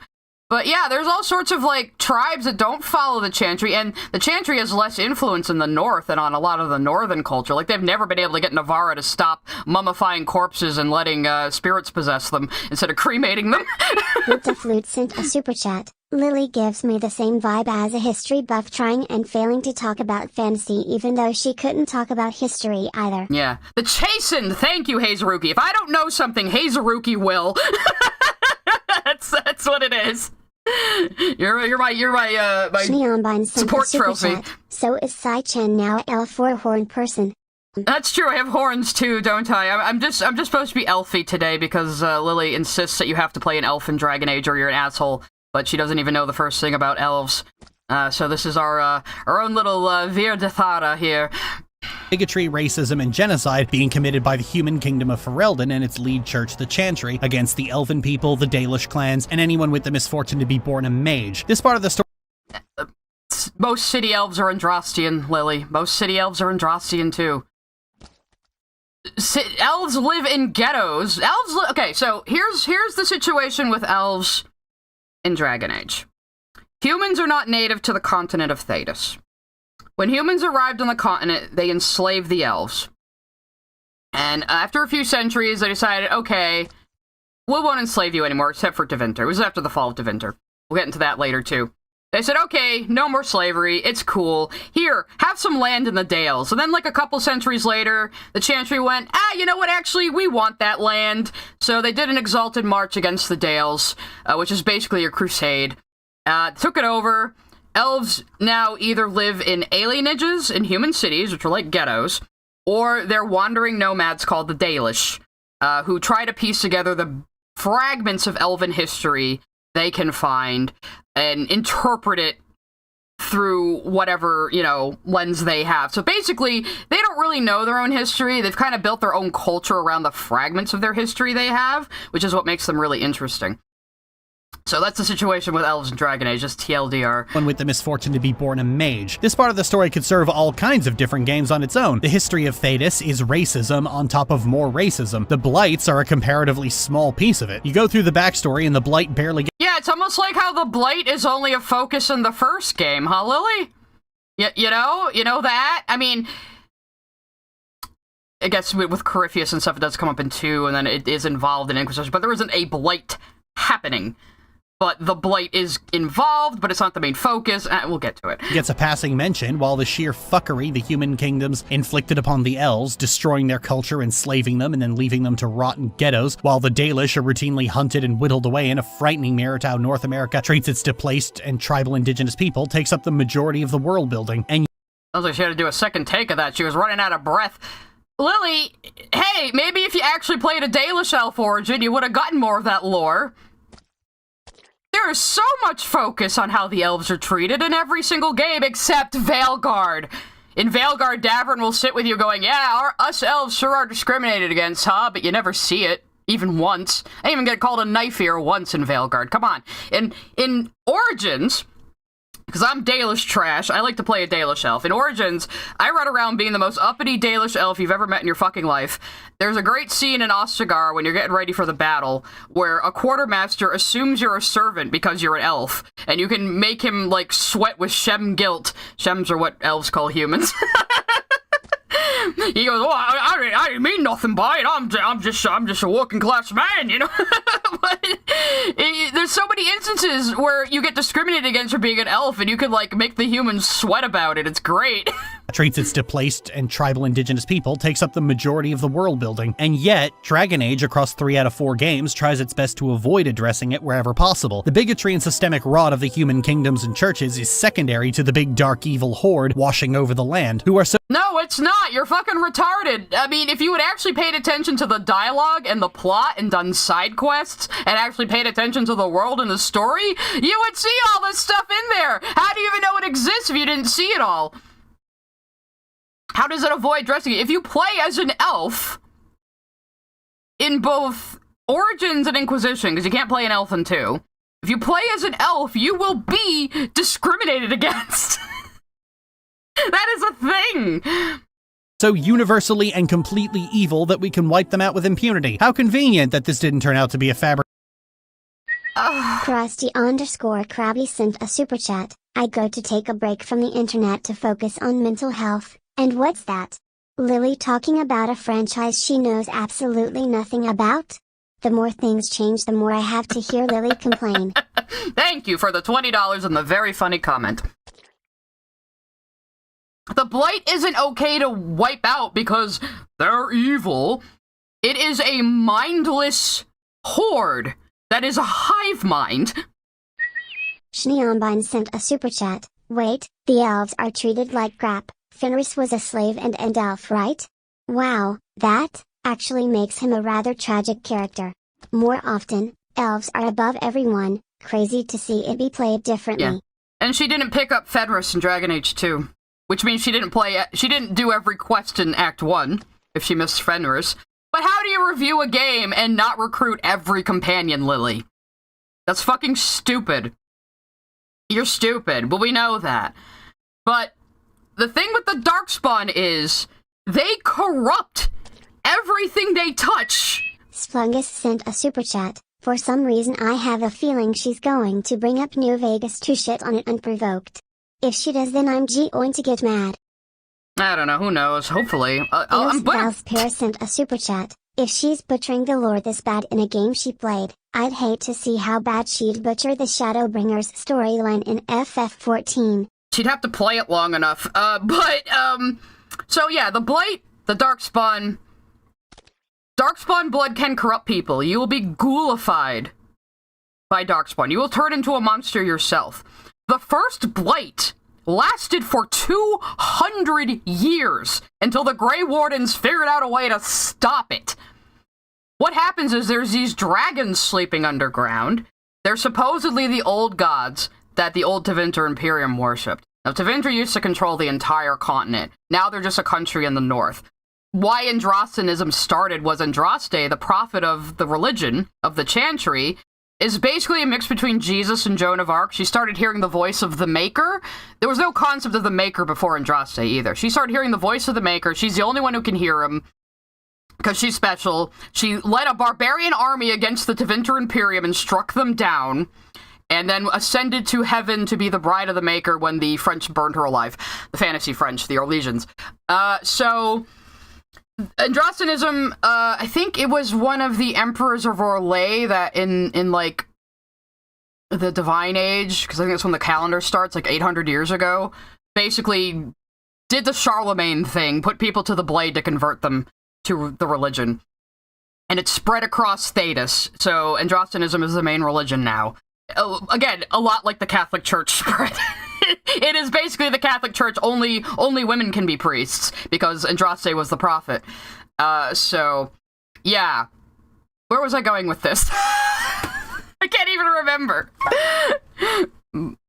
But yeah, there's all sorts of, like, tribes that don't follow the Chantry, and the Chantry has less influence in the north than on a lot of the northern culture. Like, they've never been able to get Navarra to stop mummifying corpses and letting spirits possess them instead of cremating them. Pizza Flute sent a super chat. Lily gives me the same vibe as a history buff trying and failing to talk about fantasy even though she couldn't talk about history either. Yeah. The Chastened! Thank you, Hazaruki. If I don't know something, Hazaruki will. That's what it is. You're my support trophy. Chat. So is Sai-Chen now a L4 horn person? That's true. I have horns too, don't I? I'm just supposed to be elfy today because Lily insists that you have to play an elf in Dragon Age or you're an asshole. But she doesn't even know the first thing about elves. So this is our own little Vir de Thara here. Bigotry, racism, and genocide being committed by the human kingdom of Ferelden and its lead church, the Chantry, against the Elven people, the Dalish clans, and anyone with the misfortune to be born a mage. This part of the story... Most city elves are Andrastian, Lily. Most city elves are Andrastian, too. Elves live in ghettos. Okay, so here's the situation with elves in Dragon Age. Humans are not native to the continent of Thedas. When humans arrived on the continent, they enslaved the elves. And after a few centuries, they decided, okay, we won't enslave you anymore, except for Tevinter. It was after the fall of Tevinter. We'll get into that later, too. They said, okay, no more slavery, it's cool. Here, have some land in the Dales. And then, like, a couple centuries later, the Chantry went, you know what, actually, we want that land. So they did an exalted march against the Dales, which is basically a crusade. Took it over. Elves now either live in alienages in human cities, which are like ghettos, or they're wandering nomads called the Dalish, who try to piece together the fragments of elven history they can find and interpret it through whatever, lens they have. So basically, they don't really know their own history. They've kind of built their own culture around the fragments of their history they have, which is what makes them really interesting. So that's the situation with elves in Dragon Age, just TLDR. One with the misfortune to be born a mage. This part of the story could serve all kinds of different games on its own. The history of Thedas is racism on top of more racism. The Blights are a comparatively small piece of it. You go through the backstory and the Blight barely Yeah, it's almost like how the Blight is only a focus in the first game, huh, Lily? You know that? I mean, I guess with Corypheus and stuff, it does come up in 2, and then it is involved in Inquisition, but there isn't a Blight happening. But the Blight is involved, but it's not the main focus. We'll get to it. Gets a passing mention, while the sheer fuckery the human kingdoms inflicted upon the elves, destroying their culture, enslaving them, and then leaving them to rot in ghettos, while the Dalish are routinely hunted and whittled away in a frightening mirror to how North America treats its displaced and tribal indigenous people, takes up the majority of the world building. And sounds like she had to do a second take of that. She was running out of breath. Lily, hey, maybe if you actually played a Dalish elf origin, you would have gotten more of that lore. There is so much focus on how the elves are treated in every single game except Veilguard. In Veilguard, Davern will sit with you going, yeah, us elves sure are discriminated against, huh? But you never see it, even once. I even get called a knife ear once in Veilguard. Come on. In Origins, because I'm Dalish trash, I like to play a Dalish elf. In Origins, I run around being the most uppity Dalish elf you've ever met in your fucking life. There's a great scene in Ostagar when you're getting ready for the battle, where a quartermaster assumes you're a servant because you're an elf, and you can make him, like, sweat with Shem guilt. Shems are what elves call humans. He goes, "Oh, I didn't mean nothing by it. I'm just a working class man, you know." But there's so many instances where you get discriminated against for being an elf, and you can like make the humans sweat about it. It's great. Treats its displaced and tribal indigenous people, takes up the majority of the world building, and yet, Dragon Age across 3 out of 4 games tries its best to avoid addressing it wherever possible. The bigotry and systemic rot of the human kingdoms and churches is secondary to the big dark evil horde washing over the land, who are so— No, it's not! You're fucking retarded! I mean, if you had actually paid attention to the dialogue and the plot and done side quests, and actually paid attention to the world and the story, you would see all this stuff in there! How do you even know it exists if you didn't see it all? How does it avoid dressing it? If you play as an elf in both Origins and Inquisition, because you can't play an elf in 2, if you play as an elf, you will be discriminated against. That is a thing. so universally and completely evil that we can wipe them out with impunity. How convenient that this didn't turn out to be a fabric. Krusty_Krabby sent a super chat. I go to take a break from the internet to focus on mental health. And what's that? Lily talking about a franchise she knows absolutely nothing about? The more things change, the more I have to hear Lily complain. Thank you for the $20 and the very funny comment. The Blight isn't okay to wipe out because they're evil. It is a mindless horde that is a hive mind. Shneonbine sent a super chat. Wait, the elves are treated like crap. Fenris was a slave and an elf, right? Wow, that actually makes him a rather tragic character. More often, elves are above everyone. Crazy to see it be played differently. Yeah. And she didn't pick up Fenris in Dragon Age 2, which means she didn't do every quest in Act 1 if she missed Fenris. But how do you review a game and not recruit every companion, Lily? That's fucking stupid. You're stupid, but we know that. But the thing with the Darkspawn is, they corrupt everything they touch. Splungus sent a super chat. For some reason I have a feeling she's going to bring up New Vegas to shit on it unprovoked. If she does, then I'm going to get mad. I don't know, who knows, hopefully. Valspire sent a super chat. If she's butchering the lore this bad in a game she played, I'd hate to see how bad she'd butcher the Shadowbringers storyline in FF14. She'd have to play it long enough. So yeah, the Blight, the Darkspawn blood can corrupt people. You will be ghoulified by Darkspawn. You will turn into a monster yourself. The first Blight lasted for 200 years until the Grey Wardens figured out a way to stop it. What happens is there's these dragons sleeping underground. They're supposedly the old gods that the old Tevinter Imperium worshipped. Now, Tevinter used to control the entire continent. Now they're just a country in the north. Why Andrastenism started was Andraste, the prophet of the religion, of the Chantry, is basically a mix between Jesus and Joan of Arc. She started hearing the voice of the Maker. There was no concept of the Maker before Andraste either. She started hearing the voice of the Maker. She's the only one who can hear him, because she's special. She led a barbarian army against the Tevinter Imperium and struck them down, and then ascended to heaven to be the bride of the Maker when the French burned her alive. The fantasy French, the Orlesians. So Andrastenism, I think it was one of the emperors of Orlais that in like, the Divine Age, because I think that's when the calendar starts, like 800 years ago, basically did the Charlemagne thing, put people to the blade to convert them to the religion. And it spread across Thedas, so Andrastenism is the main religion now. Again, a lot like the Catholic Church spread. It is basically the Catholic Church, only women can be priests, because Andraste was the prophet. So, yeah. Where was I going with this? I can't even remember.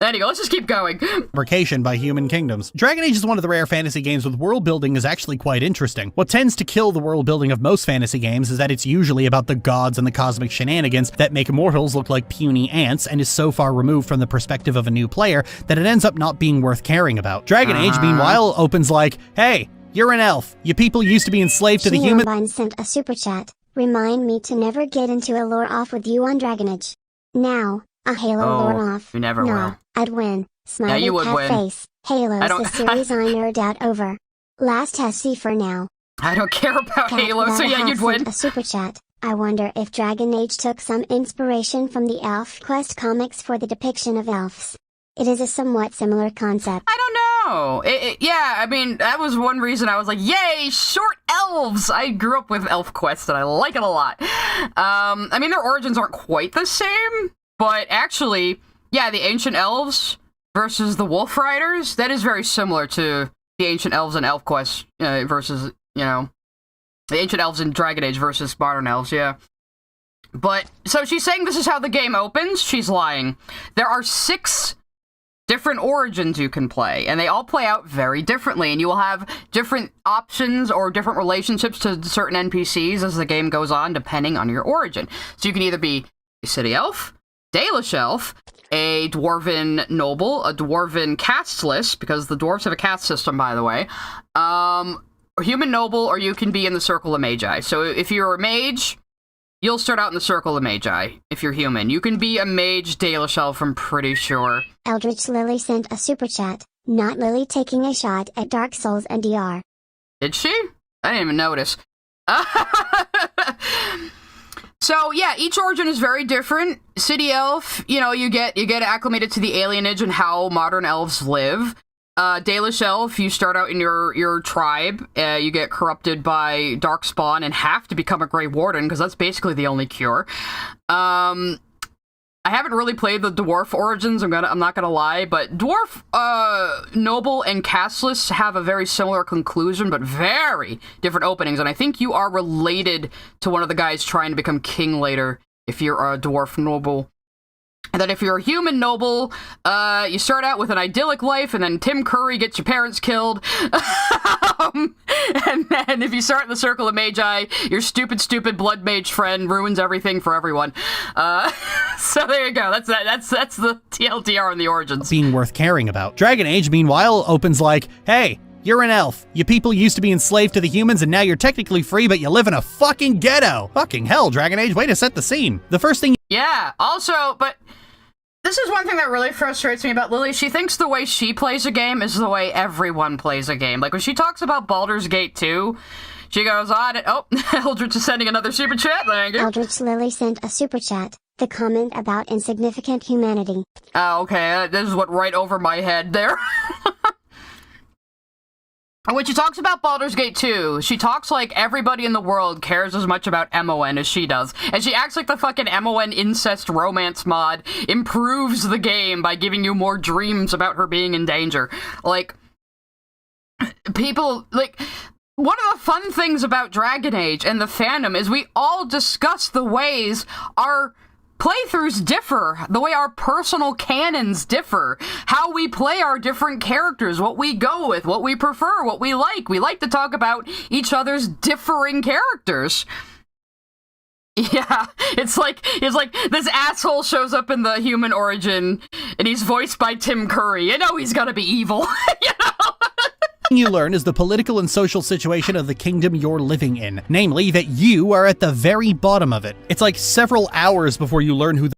Anyway, let's just keep going. Fabrication by human kingdoms. Dragon Age is one of the rare fantasy games with world building is actually quite interesting. What tends to kill the world building of most fantasy games is that it's usually about the gods and the cosmic shenanigans that make mortals look like puny ants, and is so far removed from the perspective of a new player that it ends up not being worth caring about. Dragon Age, meanwhile, opens like, hey, you're an elf. You people used to be enslaved to the human— Shneonbine sent a super chat. Remind me to never get into a lore off with you on Dragon Age. Now, a Halo lore off. You never will. I'd win. Smiley you would cat win. face. Halo's the series I nerd out over. Last SC for now. I don't care about Halo, so yeah, you'd win. A super chat. I wonder if Dragon Age took some inspiration from the ElfQuest comics for the depiction of elves. It is a somewhat similar concept. I don't know. Yeah, I mean, that was one reason I was like, yay, short elves! I grew up with ElfQuest, and I like it a lot. I mean, their origins aren't quite the same, but actually, yeah, the Ancient Elves versus the Wolf Riders, that is very similar to the Ancient Elves in ElfQuest versus, you know, the Ancient Elves in Dragon Age versus Modern Elves, yeah. But, so she's saying this is how the game opens? She's lying. There are 6 different origins you can play, and they all play out very differently, and you will have different options or different relationships to certain NPCs as the game goes on, depending on your origin. So you can either be a city elf, Dalish elf, a dwarven noble, a dwarven casteless, because the dwarves have a caste system, by the way, a human noble, or you can be in the Circle of Magi. So if you're a mage, you'll start out in the Circle of Magi. If you're human, you can be a mage Dalish elf, I'm pretty sure. Eldritch Lily sent a super chat. Not Lily taking a shot at Dark Souls and DR. Did she? I didn't even notice. So yeah, each origin is very different. City elf, you know, you get acclimated to the alienage and how modern elves live. Dalish elf, you start out in your tribe. You get corrupted by darkspawn and have to become a Grey Warden because that's basically the only cure. I haven't really played the dwarf origins, I'm not gonna lie, but dwarf, noble and casteless have a very similar conclusion, but very different openings, and I think you are related to one of the guys trying to become king later, if you're a dwarf noble. And then if you're a human noble, you start out with an idyllic life, and then Tim Curry gets your parents killed. And then if you start in the Circle of Magi, your stupid blood mage friend ruins everything for everyone. So there you go. That's the TLDR on the origins. Being worth caring about. Dragon Age, meanwhile, opens like, hey, you're an elf. You people used to be enslaved to the humans and now you're technically free, but you live in a fucking ghetto. Fucking hell, Dragon Age, way to set the scene. The first thing Yeah, also, but this is one thing that really frustrates me about Lily. She thinks the way she plays a game is the way everyone plays a game. Like, when she talks about Baldur's Gate 2, she goes on it. Oh, Eldritch is sending another super chat. Thank you. Eldritch Lily sent a super chat. The comment about insignificant humanity. Oh, okay. This is what right over my head there. When she talks about Baldur's Gate 2, she talks like everybody in the world cares as much about MON as she does. And she acts like the fucking MON incest romance mod improves the game by giving you more dreams about her being in danger. Like, people, like, one of the fun things about Dragon Age and the fandom is we all discuss the ways our playthroughs differ, the way our personal canons differ, how we play our different characters, what we go with, what we prefer, what we like. We like to talk about each other's differing characters. Yeah, it's like this asshole shows up in the human origin and he's voiced by Tim Curry. You know he's gonna be evil, you know? you learn is the political and social situation of the kingdom you're living in. Namely, that you are at the very bottom of it. It's like several hours before you learn who the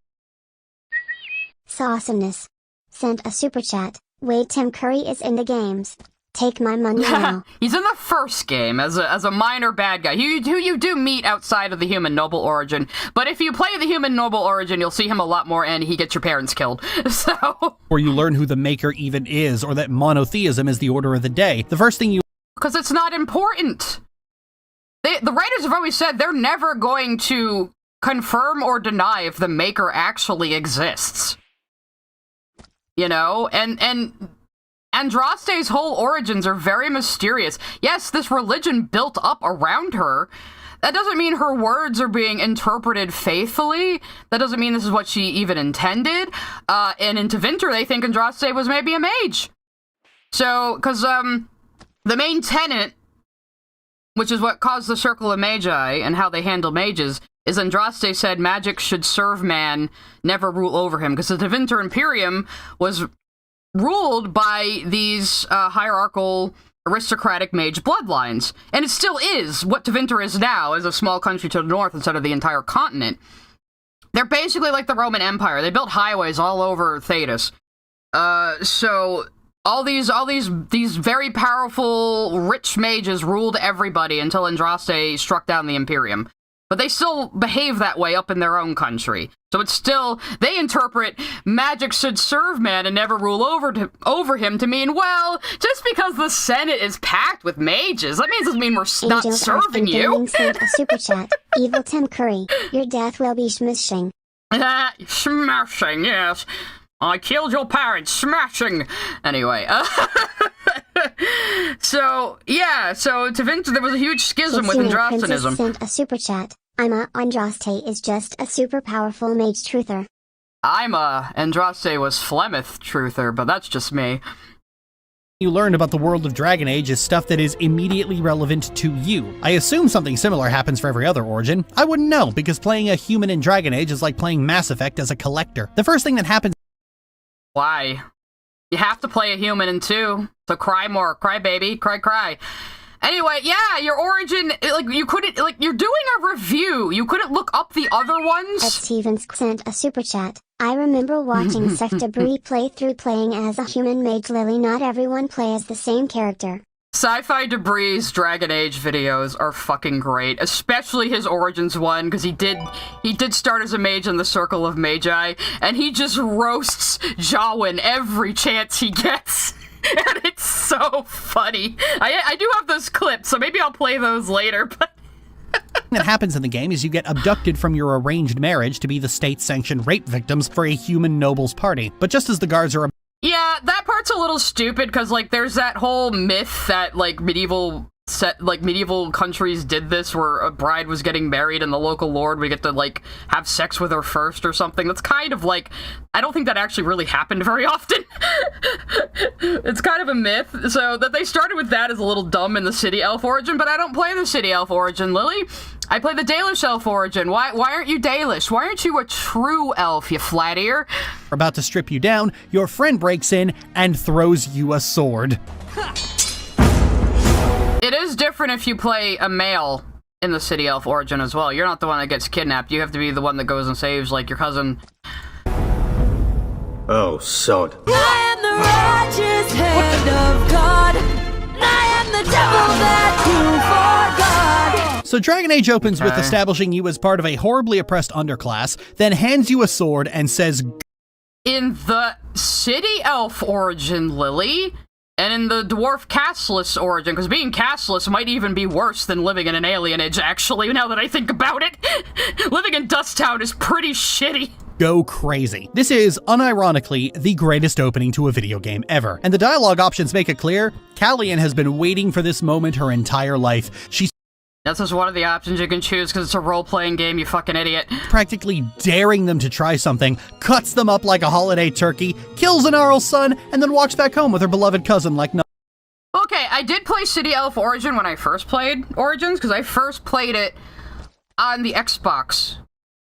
Sawesomeness sent a super chat. Wait, Tim Curry is in the games. Take my money now. He's in the first game as a minor bad guy, who you do meet outside of the human noble origin. But if you play the human noble origin, you'll see him a lot more, and he gets your parents killed. So, or you learn who the Maker even is, or that monotheism is the order of the day. The first thing you because it's not important. The writers have always said they're never going to confirm or deny if the Maker actually exists. You know, and Andraste's whole origins are very mysterious. Yes, this religion built up around her. That doesn't mean her words are being interpreted faithfully. That doesn't mean this is what she even intended. And in Tevinter, they think Andraste was maybe a mage. So, because the main tenet, which is what caused the Circle of Magi and how they handle mages, is Andraste said magic should serve man, never rule over him. Because the Tevinter Imperium was ruled by these hierarchical aristocratic mage bloodlines. And it still is what Tevinter is now, as a small country to the north instead of the entire continent. They're basically like the Roman Empire. They built highways all over Thedas. So all these very powerful, rich mages ruled everybody until Andraste struck down the Imperium. But they still behave that way up in their own country. So it's still, they interpret magic should serve man and never rule over him to mean, well, just because the Senate is packed with mages, that doesn't mean we're not serving you. Sent a super chat. Evil Tim Curry, your death will be smashing. Smashing, yes. I killed your parents, smashing. Anyway, so Tevinter, there was a huge schism with Andrastenism. Sent a super chat. Andraste is just a super powerful mage truther. Andraste was Flemeth truther, but that's just me. You learn about the world of Dragon Age is stuff that is immediately relevant to you. I assume something similar happens for every other origin. I wouldn't know, because playing a human in Dragon Age is like playing Mass Effect as a collector. The first thing that happens... Why? You have to play a human in 2. So cry more. Cry, baby. Cry, cry. Anyway, yeah, your origin, like, you couldn't, like, you're doing a review. You couldn't look up the other ones. Ed Stevens sent a super chat. I remember watching Sector Bree playthrough playing as a human mage Lily. Not everyone play as the same character. Sci-Fi Debris' Dragon Age videos are fucking great, especially his Origins one, because he did start as a mage in the Circle of Magi, and he just roasts Jawin every chance he gets. And it's so funny. I do have those clips, so maybe I'll play those later, but... that happens in the game is you get abducted from your arranged marriage to be the state-sanctioned rape victims for a human nobles party. But just as the guards are... Yeah, that part's a little stupid, because, like, there's that whole myth that, like, medieval countries did this, where a bride was getting married and the local lord would get to, like, have sex with her first or something. That's kind of, like, I don't think that actually really happened very often. It's kind of a myth, so that they started with that is a little dumb in the City Elf origin, but I don't play the City Elf origin, Lily. I play the Dalish Elf origin. Why aren't you Dalish? Why aren't you a true elf, you flat ear? About to strip you down, your friend breaks in and throws you a sword. It is different if you play a male in the City Elf origin as well. You're not the one that gets kidnapped. You have to be the one that goes and saves, like, your cousin. Oh, sod. I am the righteous hand of God. I am the devil that you forgot. So Dragon Age opens with establishing you as part of a horribly oppressed underclass, then hands you a sword and says... In the City Elf origin, Lily... And in the Dwarf Castless origin, because being castless might even be worse than living in an alienage, actually, now that I think about it. Living in Dust Town is pretty shitty. Go crazy. This is, unironically, the greatest opening to a video game ever. And the dialogue options make it clear, Callian has been waiting for this moment her entire life. She's That's just one of the options you can choose because it's a role-playing game, you fucking idiot. practically daring them to try something, cuts them up like a holiday turkey, kills an Arl's son, and then walks back home with her beloved cousin like no. Okay, I did play City Elf Origin when I first played Origins, because I first played it on the Xbox.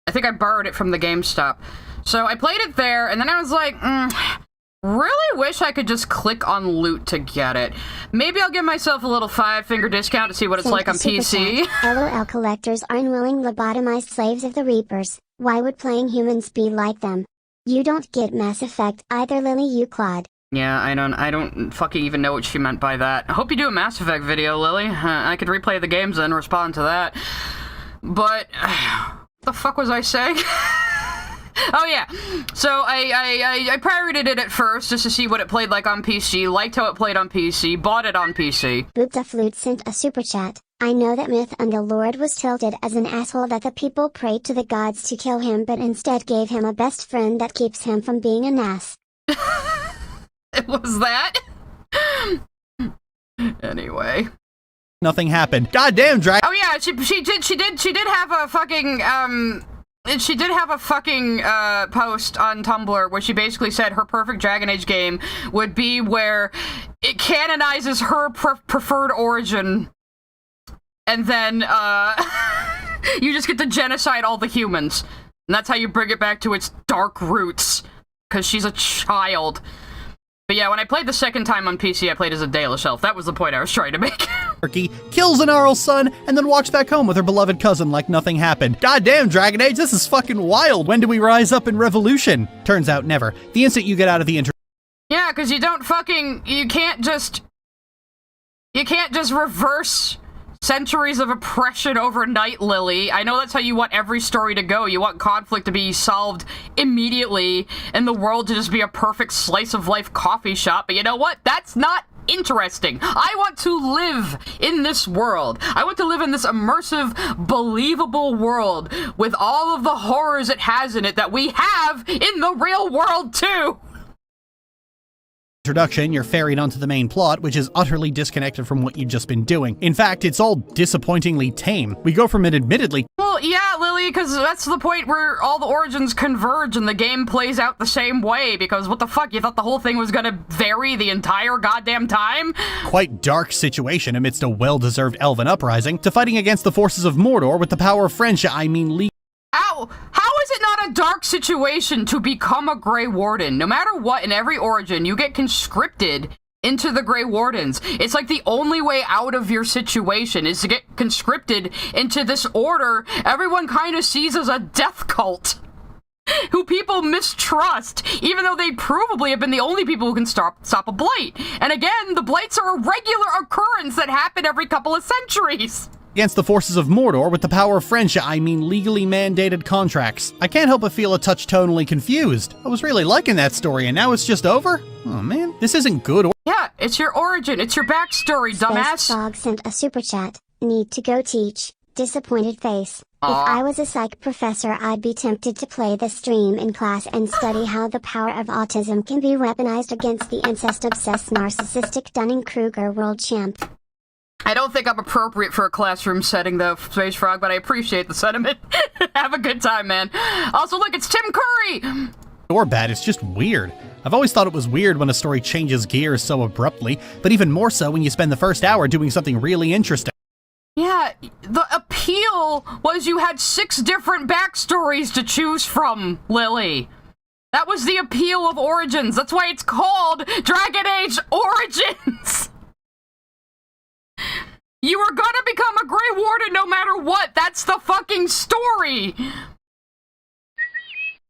I think I borrowed it from the GameStop. So I played it there, and then I was like, really wish I could just click on loot to get it. Maybe I'll give myself a little 5-finger discount to see what it's like on PC. LOL, collectors are unwilling lobotomized slaves of the Reapers. Why would playing humans be like them? You don't get Mass Effect either, Lily, you clod. Yeah, I don't fucking even know what she meant by that. I hope you do a Mass Effect video, Lily. I could replay the games and respond to that. But, what the fuck was I saying? Oh yeah, so I pirated it at first just to see what it played like on PC, liked how it played on PC, bought it on PC. Boopta Flute sent a super chat. I know that Myth and the Lord was tilted as an asshole that the people prayed to the gods to kill him but instead gave him a best friend that keeps him from being an ass. It was that? Anyway. Nothing happened. Goddamn, Dragon. Oh yeah, she did have a fucking, she did have a fucking post on Tumblr where she basically said her perfect Dragon Age game would be where it canonizes her preferred origin, and then you just get to genocide all the humans, and that's how you bring it back to its dark roots, because she's a child. But yeah, when I played the second time on PC, I played as a Dalish elf. That was the point I was trying to make. Turkey, kills an Arl's son, and then walks back home with her beloved cousin like nothing happened. Goddamn, Dragon Age, this is fucking wild. When do we rise up in revolution? Turns out never. The instant you get out of the Yeah, because you can't just reverse centuries of oppression overnight, Lily. I know that's how you want every story to go. You want conflict to be solved immediately and the world to just be a perfect slice of life coffee shop. But you know what? That's not interesting. I want to live in this world. I want to live in this immersive, believable world with all of the horrors it has in it that we have in the real world too. introduction, you're ferried onto the main plot, which is utterly disconnected from what you've just been doing. In fact, it's all disappointingly tame. We go from an admittedly... Well, yeah, Lily, because that's the point where all the origins converge and the game plays out the same way, because what the fuck, you thought the whole thing was gonna vary the entire goddamn time? Quite dark situation amidst a well-deserved elven uprising, to fighting against the forces of Mordor with the power of friendship, Ow! How is it not a dark situation to become a Grey Warden? No matter what, in every origin, you get conscripted into the Grey Wardens. It's like the only way out of your situation is to get conscripted into this order everyone kind of sees as a death cult, who people mistrust, even though they provably have been the only people who can stop a blight. And again, the blights are a regular occurrence that happen every couple of centuries. Against the forces of Mordor with the power of friendship, I mean legally mandated contracts. I can't help but feel a touch tonally confused. I was really liking that story, and now it's just over? Oh man, this isn't good. Yeah, it's your origin, it's your backstory, dumbass. Space Frog sent a super chat. Need to go teach. Disappointed face. If I was a psych professor, I'd be tempted to play this stream in class and study how the power of autism can be weaponized against the incest-obsessed narcissistic Dunning-Kruger world champ. I don't think I'm appropriate for a classroom setting, though, Space Frog, but I appreciate the sentiment. Have a good time, man. Also, look, it's Tim Curry! Or bad, it's just weird. I've always thought it was weird when a story changes gears so abruptly, but even more so when you spend the first hour doing something really interesting. Yeah, the appeal was you had 6 different backstories to choose from, Lily. That was the appeal of Origins. That's why it's called Dragon Age Origins. You were gonna become a Grey Warden no matter what. That's the fucking story.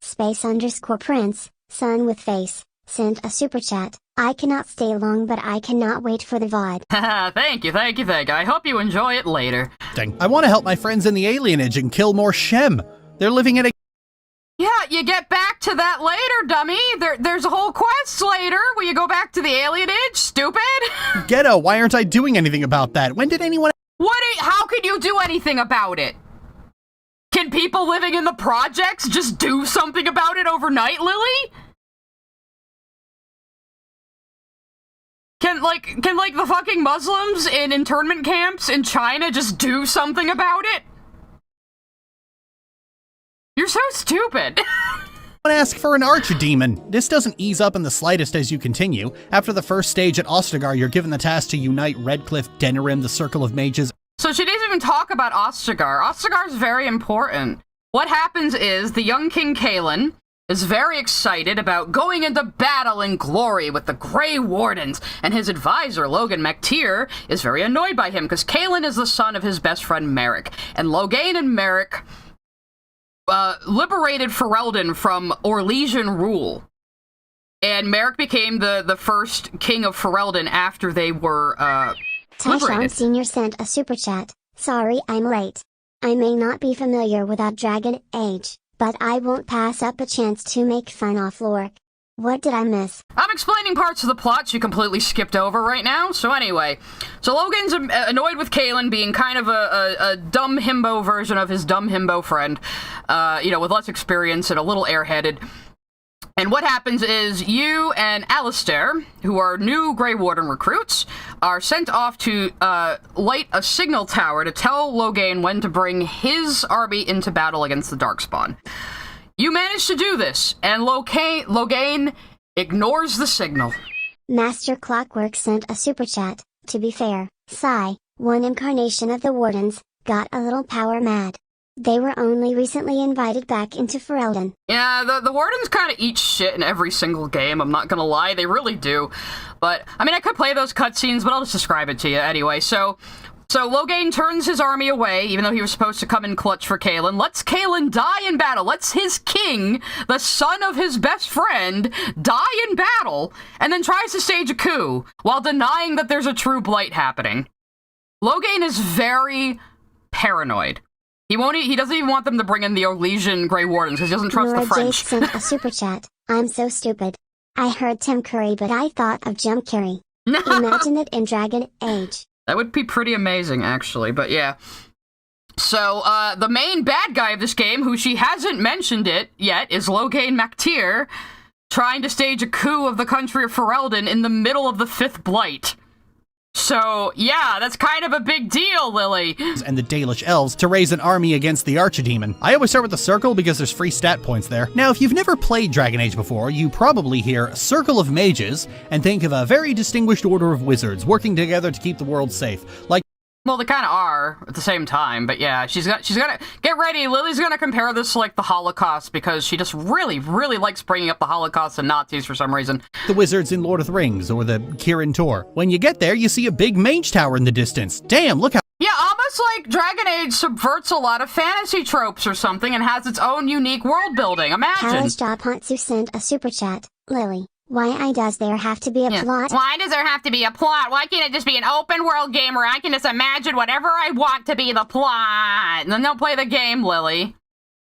Space_Prince, son with face, sent a super chat. I cannot stay long, but I cannot wait for the VOD. Thank you. I hope you enjoy it later. Dang. I want to help my friends in the alienage and kill more Shem. They're living in a... Yeah, you get back to that later, dummy. There's a whole quest later where you go back to the alienage, stupid. Ghetto, why aren't I doing anything about that? When did anyone... How can you do anything about it? Can people living in the projects just do something about it overnight, Lily? Can the fucking Muslims in internment camps in China just do something about it? You're so stupid. Ask for an archdemon. This doesn't ease up in the slightest as you continue. After the first stage at Ostagar, you're given the task to unite Redcliffe, Denerim, the Circle of Mages. So she didn't even talk about Ostagar. Ostagar is very important. What happens is the young King Kaelin is very excited about going into battle in glory with the Grey Wardens, and his advisor, Logan MacTier, is very annoyed by him because Kaelin is the son of his best friend Merrick, and Loghain and Merrick liberated Ferelden from Orlesian rule. And Merrick became the first king of Ferelden after they were Tyshawn liberated. Sr. sent a super chat. Sorry I'm late. I may not be familiar with that Dragon Age, but I won't pass up a chance to make fun off Lork. What did I miss? I'm explaining parts of the plot you completely skipped over right now. So anyway, Logan's annoyed with Kaelin being kind of a dumb himbo version of his dumb himbo friend, with less experience and a little airheaded. And what happens is you and Alistair, who are new Grey Warden recruits, are sent off to light a signal tower to tell Loghain when to bring his army into battle against the Darkspawn. You manage to do this, and Loghain ignores the signal. Master Clockwork sent a super chat. To be fair, one incarnation of the Wardens, got a little power mad. They were only recently invited back into Ferelden. Yeah, the Wardens kind of eat shit in every single game, I'm not gonna lie, they really do. But, I mean, I could play those cutscenes, but I'll just describe it to you anyway. So Loghain turns his army away, even though he was supposed to come in clutch for Kaelin, lets Kaelin die in battle, lets his king, the son of his best friend, die in battle, and then tries to stage a coup, while denying that there's a true blight happening. Loghain is very paranoid. He doesn't even want them to bring in the Orlesian Grey Wardens, because he doesn't trust Nora the French. Jake sent a super chat. I'm so stupid. I heard Tim Curry, but I thought of Jim Carrey. Imagine it in Dragon Age. That would be pretty amazing, actually, but yeah. So, the main bad guy of this game, who she hasn't mentioned it yet, is Loghain MacTier, trying to stage a coup of the country of Ferelden in the middle of the 5th Blight. So, yeah, that's kind of a big deal, Lily. And the Dalish elves to raise an army against the archdemon. I always start with the circle because there's free stat points there. Now, if you've never played Dragon Age before, you probably hear Circle of Mages and think of a very distinguished order of wizards working together to keep the world safe. Like Well, they kind of are at the same time, but yeah, she's gonna get ready. Lily's gonna compare this to like the Holocaust because she just really, really likes bringing up the Holocaust and Nazis for some reason. The wizards in Lord of the Rings or the Kirin Tor. When you get there, you see a big mage tower in the distance. Damn, look how. Yeah, almost like Dragon Age subverts a lot of fantasy tropes or something and has its own unique world building. Imagine. Palace Japantsu sent a super chat. Lily, why does there have to be a plot? Why does there have to be a plot? Why can't it just be an open world game where I can just imagine whatever I want to be the plot? And then don't play the game, Lily.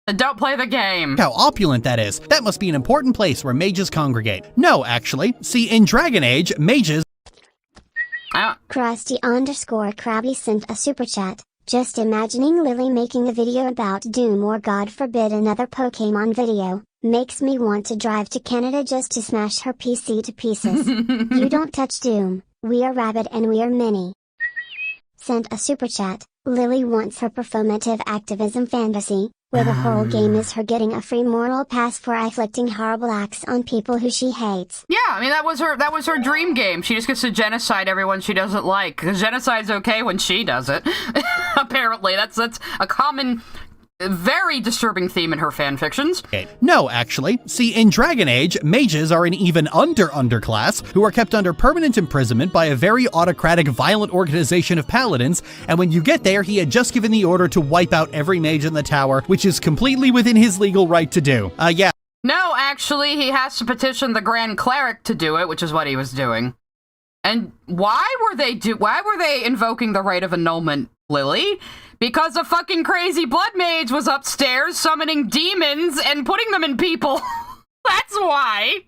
Then don't play the game. How opulent that is. That must be an important place where mages congregate. No, actually. See, in Dragon Age, mages... Krusty_Krabby sent a super chat. Just imagining Lily making a video about Doom or God forbid another Pokemon video. Makes me want to drive to Canada just to smash her PC to pieces. You don't touch Doom, we are rabid and we are mini. Sent a super chat. Lily wants her performative activism fantasy, where the whole game is her getting a free moral pass for inflicting horrible acts on people who she hates. Yeah, I mean that was her dream game. She just gets to genocide everyone she doesn't like. Because genocide's okay when she does it. Apparently, that's a common, very disturbing theme in her fanfictions. No, actually. See, in Dragon Age, mages are an even underclass who are kept under permanent imprisonment by a very autocratic, violent organization of paladins, and when you get there, he had just given the order to wipe out every mage in the tower, which is completely within his legal right to do. Yeah. No, actually, he has to petition the Grand Cleric to do it, which is what he was doing. And why were they invoking the right of annulment, Lily? Because a fucking crazy blood mage was upstairs summoning demons and putting them in people. That's why.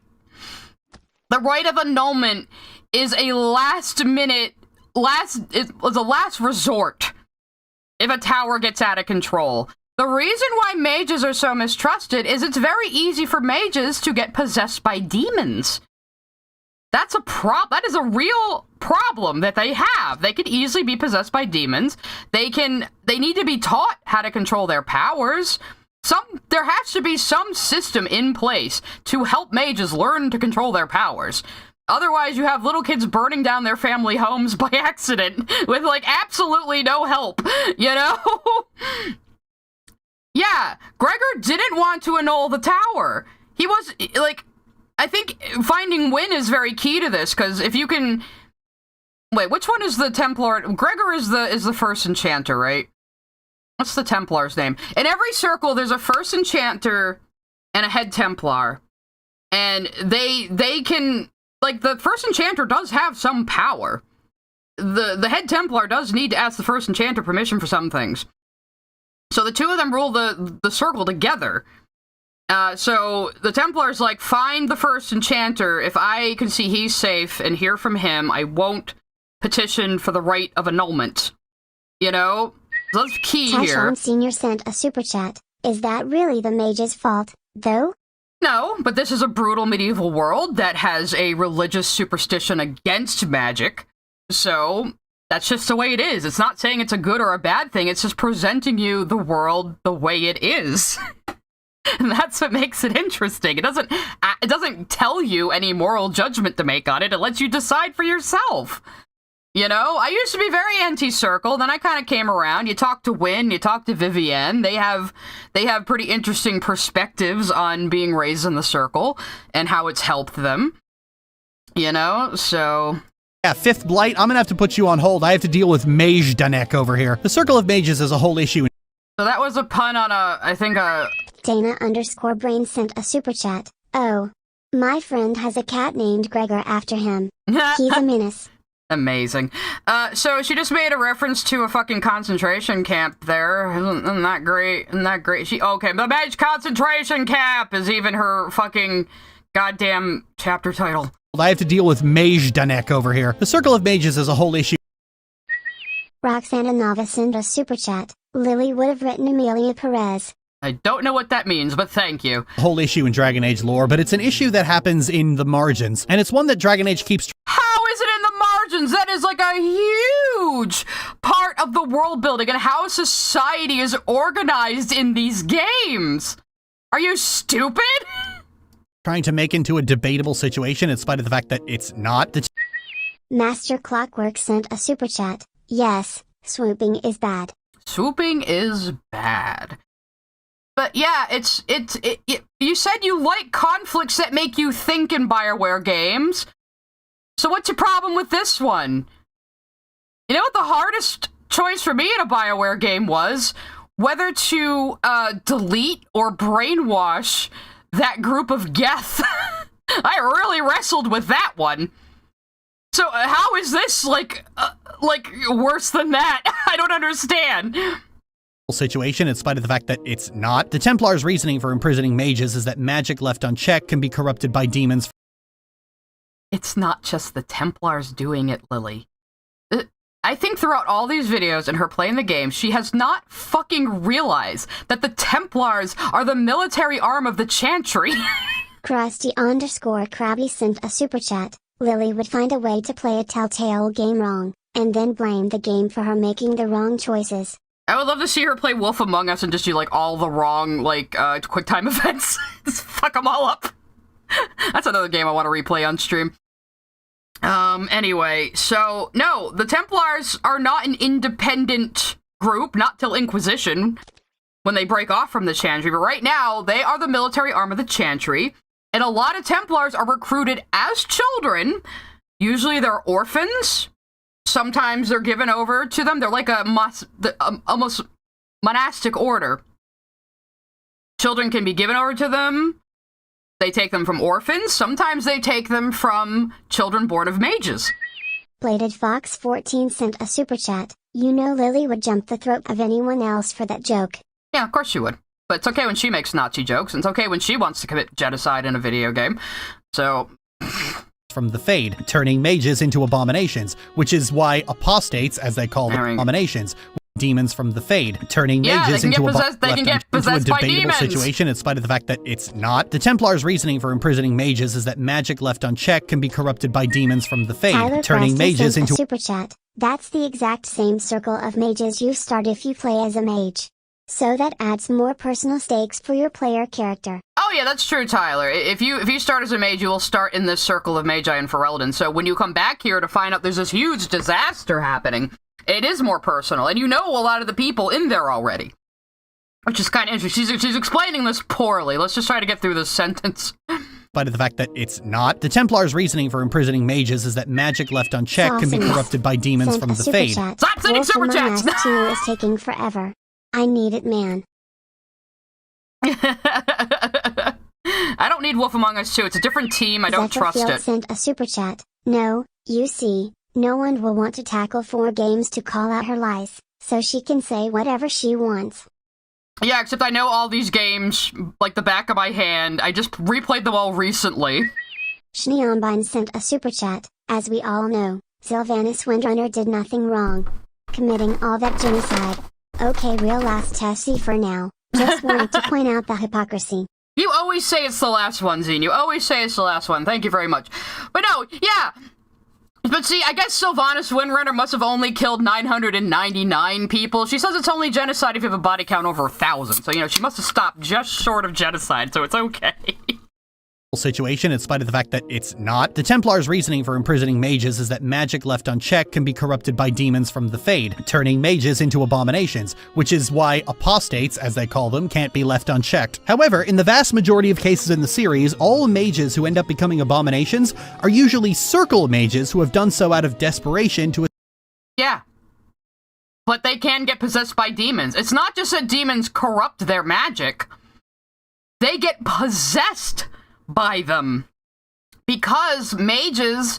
The right of annulment is a last resort if a tower gets out of control. The reason why mages are so mistrusted is it's very easy for mages to get possessed by demons. That is a real problem that they have. They could easily be possessed by demons. They need to be taught how to control their powers. There has to be some system in place to help mages learn to control their powers. Otherwise, you have little kids burning down their family homes by accident with, like, absolutely no help, you know? Yeah, Gregor didn't want to annul the tower. He was, like... I think finding Win is very key to this, because if you can... Wait, which one is the Templar? Gregor is the first enchanter, right? What's the Templar's name? In every circle, there's a first enchanter and a head Templar. And they can... Like, the first enchanter does have some power. The head Templar does need to ask the first enchanter permission for some things. So the two of them rule the circle together. So the Templar's like, find the first enchanter. If I can see he's safe and hear from him, I won't petition for the right of annulment. You know? So that's key here. Tashon Sr. sent a super chat. Is that really the mage's fault, though? No, but this is a brutal medieval world that has a religious superstition against magic. So that's just the way it is. It's not saying it's a good or a bad thing. It's just presenting you the world the way it is. And that's what makes it interesting. It doesn't tell you any moral judgment to make on it. It lets you decide for yourself. You know, I used to be very anti-circle, then I kind of came around. You talk to Wynn, you talk to Vivienne. They have pretty interesting perspectives on being raised in the circle and how it's helped them. You know, so... Yeah, Fifth Blight, I'm gonna have to put you on hold. I have to deal with Mage Danek over here. The Circle of Mages is a whole issue. So that was a pun on Dana_Brain sent a super chat. Oh. My friend has a cat named Gregor after him. He's a menace. Amazing. So she just made a reference to a fucking concentration camp there. Isn't that great? Isn't that great? Okay, the Mage Concentration Camp is even her fucking goddamn chapter title. I have to deal with Mage Danek over here. The Circle of Mages is a whole issue. Roxana Nava sent a super chat. Lily would have written Amelia Perez. I don't know what that means, but thank you. Whole issue in Dragon Age lore, but it's an issue that happens in the margins, and it's one that Dragon Age keeps... How is it in the margins? That is like a huge part of the world building and how society is organized in these games. Are you stupid? Trying to make into a debatable situation in spite of the fact that it's not. Master Clockwork sent a super chat. Yes, Swooping is bad. Swooping is bad. But yeah, you said you like conflicts that make you think in Bioware games. So what's your problem with this one? You know what the hardest choice for me in a Bioware game was? Whether to delete or brainwash that group of Geth. I really wrestled with that one. So how is this, like, worse than that? I don't understand. Situation, in spite of the fact that it's not. The Templars' reasoning for imprisoning mages is that magic left unchecked can be corrupted by demons. It's not just the Templars doing it, Lily. I think throughout all these videos and her playing the game, she has not fucking realized that the Templars are the military arm of the Chantry. Krusty_Krabby sent a super chat. Lily would find a way to play a Telltale game wrong, and then blame the game for her making the wrong choices. I would love to see her play Wolf Among Us and just do, like, all the wrong, like, quick time events. Just fuck them all up. That's another game I want to replay on stream. Anyway, so, no, the Templars are not an independent group, not till Inquisition, when they break off from the Chantry, but right now, they are the military arm of the Chantry, and a lot of Templars are recruited as children. Usually they're orphans. Sometimes they're given over to them. They're like almost monastic order. Children can be given over to them. They take them from orphans. Sometimes they take them from children born of mages. Bladed Fox 14 sent a super chat. You know Lily would jump the throat of anyone else for that joke. Yeah, of course she would. But it's okay when she makes Nazi jokes, and it's okay when she wants to commit genocide in a video game. So... from the Fade, turning mages into abominations, which is why apostates, as they call them, abominations, demons from the Fade, turning mages into a debatable situation in spite of the fact that it's not. The Templars' reasoning for imprisoning mages is that magic left unchecked can be corrupted by demons from the Fade, Tyler turning mages into a super chat. That's the exact same circle of mages you start if you play as a mage. So that adds more personal stakes for your player character. Oh yeah, that's true, Tyler. If you start as a mage, you will start in this circle of Magi and Ferelden. So when you come back here to find out there's this huge disaster happening, it is more personal, and you know a lot of the people in there already. Which is kind of interesting. She's explaining this poorly. Let's just try to get through this sentence. But the fact that it's not. The Templars' reasoning for imprisoning mages is that magic left unchecked can be corrupted by demons from the Fade. Stop sending super chats! Wolf Among Us 2 is taking forever. I need it, man. I don't need Wolf Among Us 2. It's a different team. I don't trust it. Sent a super chat. No, you see, no one will want to tackle 4 games to call out her lies, so she can say whatever she wants. Yeah, except I know all these games like the back of my hand. I just replayed them all recently. Schneonbein sent a super chat. As we all know, Sylvanas Windrunner did nothing wrong. Committing all that genocide. Okay, real last Tessie for now. Just wanted to point out the hypocrisy. You always say it's the last one, Zine. You always say it's the last one. Thank you very much. But no, yeah. But see, I guess Sylvanas Windrunner must have only killed 999 people. She says it's only genocide if you have a body count over 1,000. So, you know, she must have stopped just short of genocide, so it's okay. Situation in spite of the fact that it's not. The Templars' reasoning for imprisoning mages is that magic left unchecked can be corrupted by demons from the Fade, turning mages into abominations, which is why apostates, as they call them, can't be left unchecked. However, in the vast majority of cases in the series, all mages who end up becoming abominations are usually circle mages who have done so out of desperation to... Yeah. But they can get possessed by demons. It's not just that demons corrupt their magic. They get possessed by them, because mages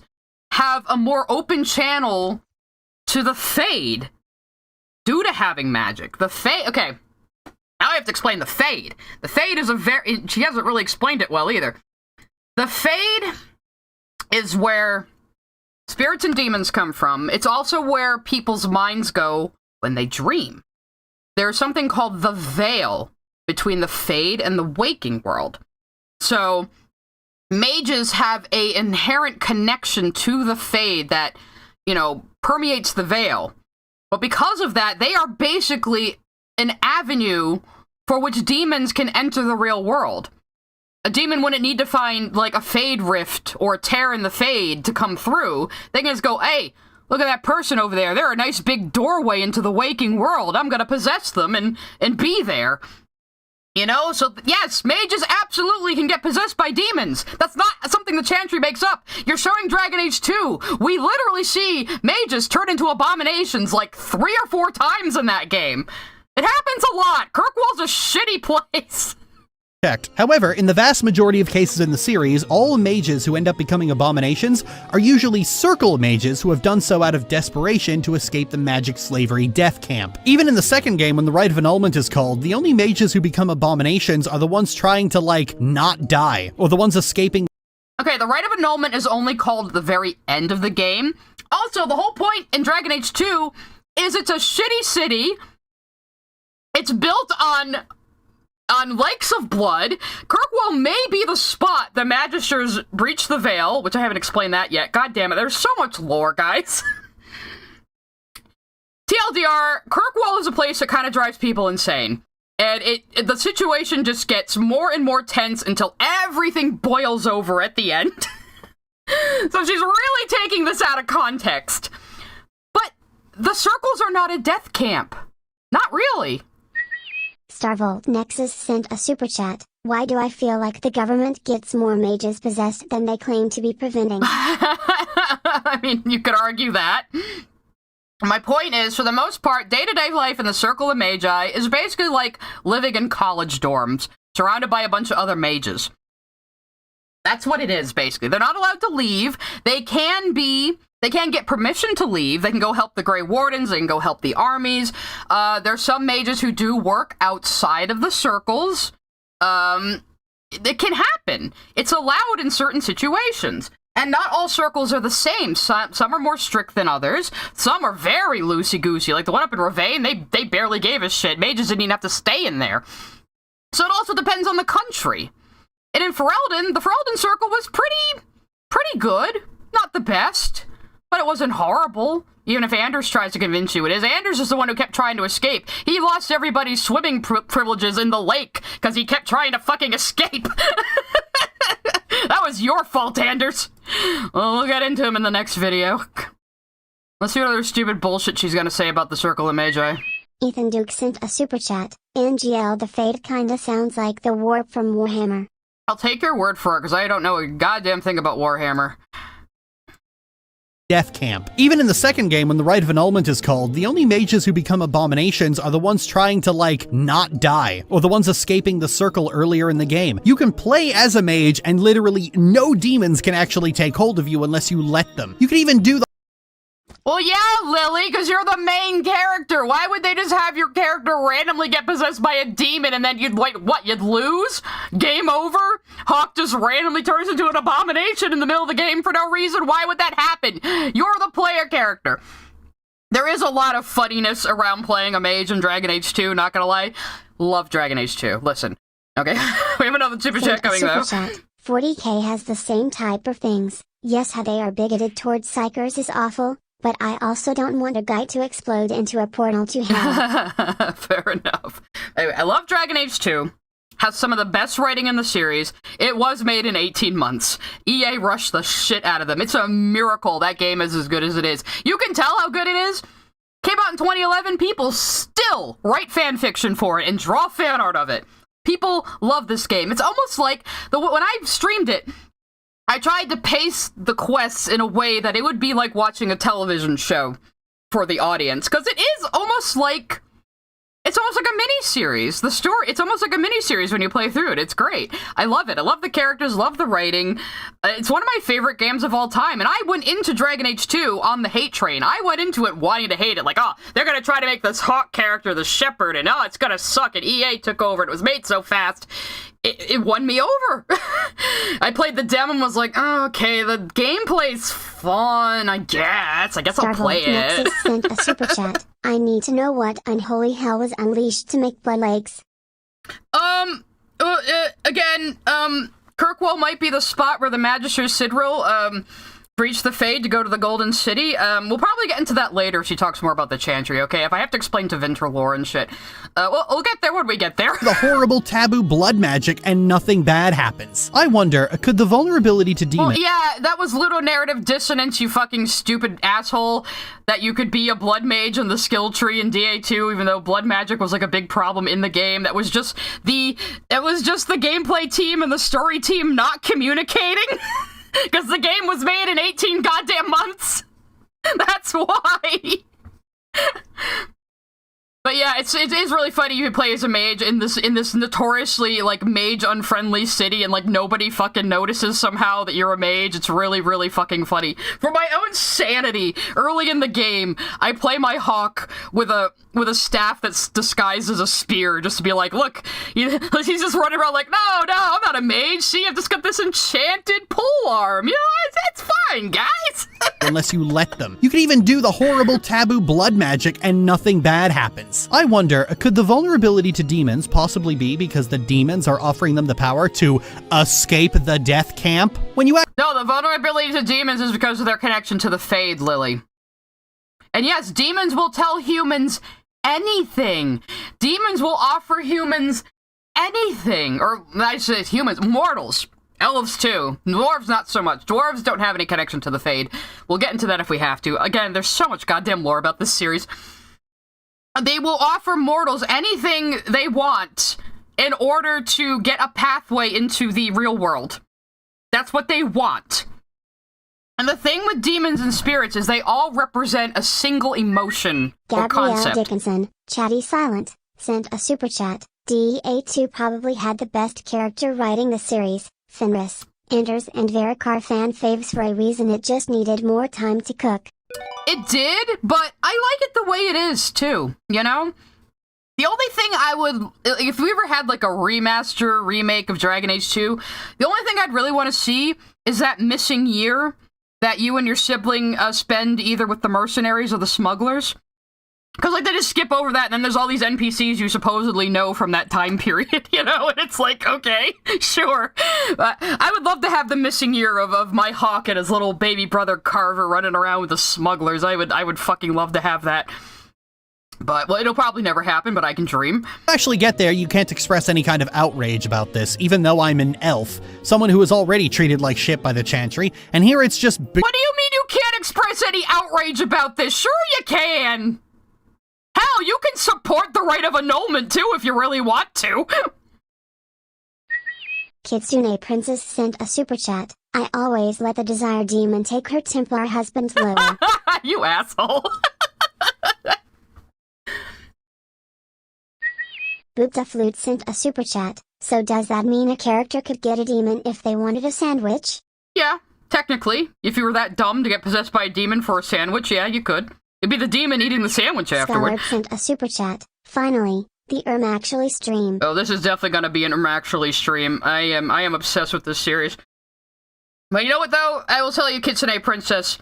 have a more open channel to the Fade due to having magic. The Fade, okay, now I have to explain the Fade. The Fade is she hasn't really explained it well either. The Fade is where spirits and demons come from. It's also where people's minds go when they dream. There's something called the veil between the Fade and the waking world. So, mages have an inherent connection to the Fade that, you know, permeates the veil. But because of that, they are basically an avenue for which demons can enter the real world. A demon wouldn't need to find, like, a Fade rift or a tear in the Fade to come through. They can just go, hey, look at that person over there. They're a nice big doorway into the waking world. I'm gonna possess them and be there. You know, so yes, mages absolutely can get possessed by demons. That's not something the Chantry makes up. You're showing Dragon Age 2. We literally see mages turn into abominations like 3 or 4 times in that game. It happens a lot. Kirkwall's a shitty place. However, in the vast majority of cases in the series, all mages who end up becoming abominations are usually circle mages who have done so out of desperation to escape the magic slavery death camp. Even in the second game, when the Rite of Annulment is called, the only mages who become abominations are the ones trying to, like, not die, or the ones escaping. Okay, the Rite of Annulment is only called at the very end of the game. Also, the whole point in Dragon Age 2 is it's a shitty city. It's built on lakes of blood. Kirkwall may be the spot the Magisters breach the veil, which I haven't explained that yet. God damn it, there's so much lore, guys. TLDR, Kirkwall is a place that kind of drives people insane. And the situation just gets more and more tense until everything boils over at the end. So she's really taking this out of context. But the circles are not a death camp. Not really. Starvolt Nexus sent a super chat. Why do I feel like the government gets more mages possessed than they claim to be preventing? I mean, you could argue that. My point is, for the most part, day-to-day life in the Circle of Magi is basically like living in college dorms, surrounded by a bunch of other mages. That's what it is, basically. They're not allowed to leave. They can get permission to leave. They can go help the Grey Wardens. They can go help the armies. There's some mages who do work outside of the circles. It can happen. It's allowed in certain situations. And not all circles are the same. Some are more strict than others. Some are very loosey-goosey. Like the one up in Ravane, they barely gave a shit. Mages didn't even have to stay in there. So it also depends on the country. And in Ferelden, the Ferelden Circle was pretty good. Not the best. But it wasn't horrible, even if Anders tries to convince you it is. Anders is the one who kept trying to escape. He lost everybody's swimming privileges in the lake because he kept trying to fucking escape. That was your fault, Anders. Well, we'll get into him in the next video. Let's see what other stupid bullshit she's gonna say about the Circle of Magi. Ethan Duke sent a super chat. NGL the Fate kinda sounds like the warp from Warhammer. I'll take your word for it, because I don't know a goddamn thing about Warhammer. Death camp. Even in the second game, when the Rite of Annulment is called, the only mages who become abominations are the ones trying to, like, not die, or the ones escaping the circle earlier in the game. You can play as a mage, and literally no demons can actually take hold of you unless you let them. You can even do the— Well, yeah, Lily, because you're the main character. Why would they just have your character randomly get possessed by a demon and then you'd, like, what, you'd lose? Game over? Hawk just randomly turns into an abomination in the middle of the game for no reason? Why would that happen? You're the player character. There is a lot of funniness around playing a mage in Dragon Age 2, not gonna lie. Love Dragon Age 2. Listen. Okay, we have another super chat coming, though. Super chat. 40k has the same type of things. Yes, how they are bigoted towards psychers is awful. But I also don't want a guy to explode into a portal to hell. Fair enough. Anyway, I love Dragon Age 2. Has some of the best writing in the series. It was made in 18 months. EA rushed the shit out of them. It's a miracle that game is as good as it is. You can tell how good it is. Came out in 2011. People still write fan fiction for it and draw fan art of it. People love this game. It's almost like when I streamed it, I tried to pace the quests in a way that it would be like watching a television show for the audience, because it is almost like, it's almost like a mini-series. The story, it's almost like a mini-series when you play through it. It's great. I love it. I love the characters, love the writing. It's one of my favorite games of all time, and I went into Dragon Age 2 on the hate train. I went into it wanting to hate it, like, oh, they're gonna try to make this Hawk character the shepherd, and oh, it's gonna suck, and EA took over. It was made so fast. It won me over. I played the demo and was like, oh, okay, the gameplay's fun, I guess. I'll play it. Nexus sent a super chat. I need to know what unholy hell was unleashed to make blood lakes. Again, Kirkwall might be the spot where the Magister Sidril, breach the Fade to go to the Golden City. We'll probably get into that later if she talks more about the Chantry, okay? If I have to explain to Vinter lore and shit. We'll get there when we get there. The horrible taboo blood magic and nothing bad happens. I wonder, could the vulnerability to demons... Well, yeah, that was ludonarrative dissonance, you fucking stupid asshole, that you could be a blood mage in the skill tree in DA2, even though blood magic was like a big problem in the game. That was just the gameplay team and the story team not communicating. Because the game was made in 18 goddamn months. That's why. But yeah, it is really funny you play as a mage in this notoriously, like, mage-unfriendly city and, like, nobody fucking notices somehow that you're a mage. It's really, really fucking funny. For my own sanity, early in the game, I play my hawk with a staff that's disguised as a spear, just to be like, look, he's just running around like, no, I'm not a mage. See, I've just got this enchanted pole arm. You know, it's fine, guys. Unless you let them. You can even do the horrible taboo blood magic and nothing bad happens. I wonder, could the vulnerability to demons possibly be because the demons are offering them the power to escape the death camp? No, the vulnerability to demons is because of their connection to the Fade, Lily. And yes, demons will tell humans anything. Demons will offer humans anything. Or, I should say humans, mortals. Elves, too. Dwarves, not so much. Dwarves don't have any connection to the Fade. We'll get into that if we have to. Again, there's so much goddamn lore about this series. They will offer mortals anything they want in order to get a pathway into the real world. That's what they want. And the thing with demons and spirits is they all represent a single emotion or concept. Gabrielle Dickinson, Chatty Silent, sent a super chat. DA2 probably had the best character writing the series. Fenris, Anders and Varricar fan faves for a reason. It just needed more time to cook. It did, but I like it the way it is, too, you know? The only thing I would... If we ever had, like, a remake of Dragon Age 2, the only thing I'd really want to see is that missing year that you and your sibling spend either with the mercenaries or the smugglers. Because, like, they just skip over that, and then there's all these NPCs you supposedly know from that time period, you know? And it's like, okay, sure. I would love to have the missing year of my hawk and his little baby brother Carver running around with the smugglers. I would fucking love to have that. But, well, it'll probably never happen, but I can dream. To actually get there, you can't express any kind of outrage about this, even though I'm an elf, someone who is already treated like shit by the Chantry, and here it's just... What do you mean you can't express any outrage about this? Sure you can! Hell, you can support the right of annulment, too, if you really want to. Kitsune Princess sent a super chat. I always let the Desire Demon take her Templar husband's lower. You asshole. Boopta Flute sent a super chat. So does that mean a character could get a demon if they wanted a sandwich? Yeah, technically. If you were that dumb to get possessed by a demon for a sandwich, yeah, you could. It'd be the demon eating the sandwich afterward. Scallard sent a super chat. Finally, the Actually stream. Oh, this is definitely gonna be an Actually stream. I am obsessed with this series. But you know what, though? I will tell you, Kitsune Princess.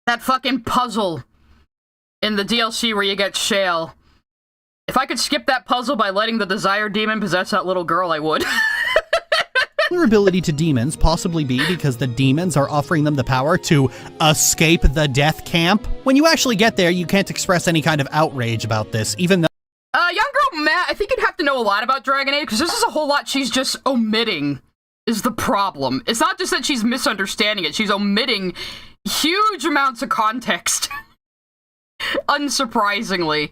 That fucking puzzle in the DLC where you get Shale. If I could skip that puzzle by letting the Desire Demon possess that little girl, I would. Vulnerability to demons possibly be because the demons are offering them the power to escape the death camp? When you actually get there, you can't express any kind of outrage about this, even though... Young girl Matt, I think you'd have to know a lot about Dragon Age, because this is a whole lot she's just omitting, is the problem. It's not just that she's misunderstanding it, she's omitting huge amounts of context. Unsurprisingly.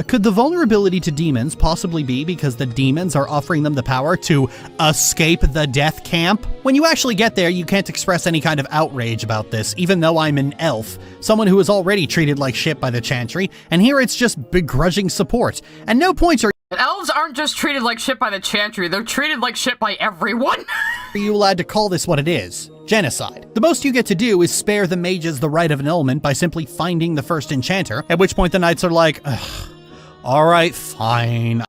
Could the vulnerability to demons possibly be because the demons are offering them the power to escape the death camp? When you actually get there, you can't express any kind of outrage about this, even though I'm an elf, someone who is already treated like shit by the Chantry, and here it's just begrudging support, and no points are... Elves aren't just treated like shit by the Chantry, they're treated like shit by everyone! Are you allowed to call this what it is? Genocide. The most you get to do is spare the mages the right of annulment by simply finding the first enchanter, at which point the knights are like, ugh, alright, fine.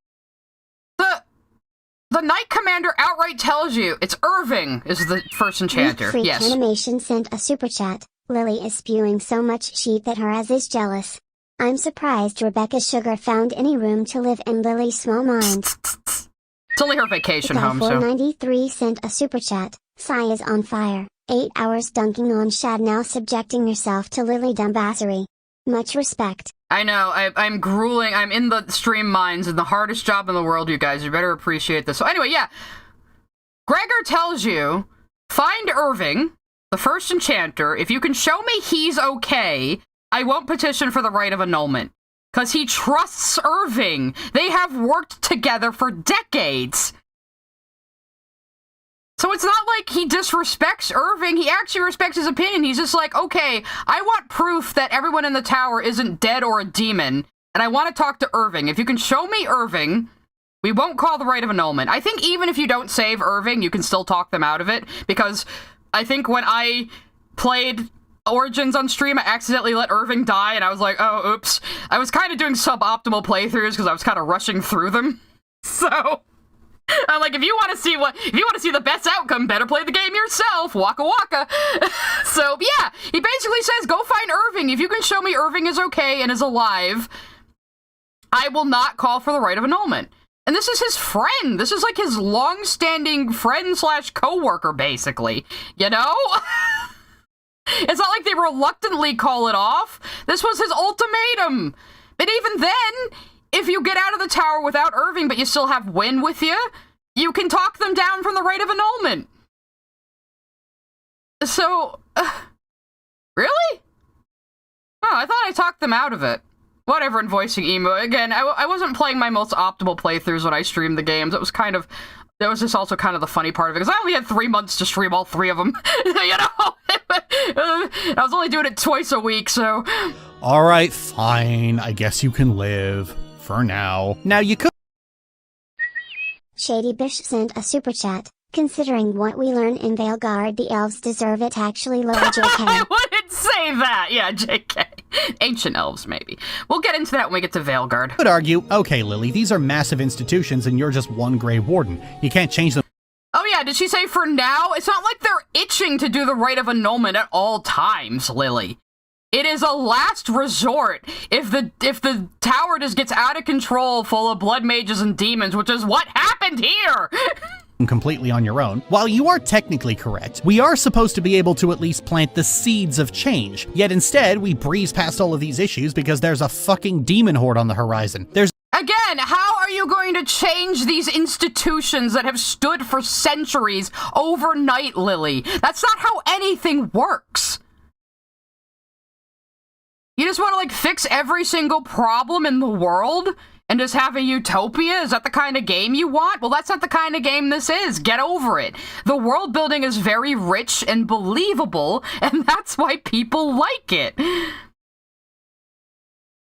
The Knight Commander outright tells you it's Irving is the first enchanter. Freak Yes. Animation sent a super chat. Lily is spewing so much shit that her ass is jealous. I'm surprised Rebecca Sugar found any room to live in Lily's small mind. It's only her vacation home, so... 493 sent a super chat. Sai is on fire. 8 hours dunking on Shad, now subjecting yourself to Lily dumbassery. Much respect. I know, I'm grueling, I'm in the stream mines and the hardest job in the world, you guys. You better appreciate this. So anyway, yeah. Gregor tells you, find Irving, the first enchanter. If you can show me he's okay, I won't petition for the right of annulment. Because he trusts Irving. They have worked together for decades. So it's not like he disrespects Irving, he actually respects his opinion. He's just like, okay, I want proof that everyone in the tower isn't dead or a demon, and I want to talk to Irving. If you can show me Irving, we won't call the right of annulment. I think even if you don't save Irving, you can still talk them out of it, because I think when I played Origins on stream, I accidentally let Irving die, and I was like, oh, oops. I was kind of doing suboptimal playthroughs because I was kind of rushing through them. So I'm like, if you want to see the best outcome, better play the game yourself. Waka waka. So yeah, he basically says, go find Irving. If you can show me Irving is okay and is alive, I will not call for the right of annulment. And this is his friend. This is like his long-standing friend slash co-worker, basically. You know? It's not like they reluctantly call it off. This was his ultimatum. But even then, if you get out of the tower without Irving, but you still have Wynn with you, you can talk them down from the right of annulment. So, really? Oh, I thought I talked them out of it. Whatever, in voicing emo. Again, I wasn't playing my most optimal playthroughs when I streamed the games. It was kind of... That was just also kind of the funny part of it, because I only had 3 months to stream all 3 of them, you know? I was only doing it twice a week, so... Alright, fine. I guess you can live. For now. Now you could... Shady Bish sent a super chat. Considering what we learn in Veilguard, the elves deserve it. Actually, lower JK. I wouldn't say that! Yeah, JK. Ancient elves, maybe. We'll get into that when we get to Veilguard. Could argue, okay, Lily, these are massive institutions and you're just one Grey Warden. You can't change them. Oh yeah, did she say for now? It's not like they're itching to do the right of annulment at all times, Lily. It is a last resort if the tower just gets out of control full of blood mages and demons, which is what happened here! Completely on your own. While you are technically correct, we are supposed to be able to at least plant the seeds of change. Yet instead, we breeze past all of these issues because there's a fucking demon horde on the horizon. Again, how are you going to change these institutions that have stood for centuries overnight, Lily? That's not how anything works. You just want to, like, fix every single problem in the world and just have a utopia? Is that the kind of game you want? Well, that's not the kind of game this is. Get over it. The world building is very rich and believable, and that's why people like it.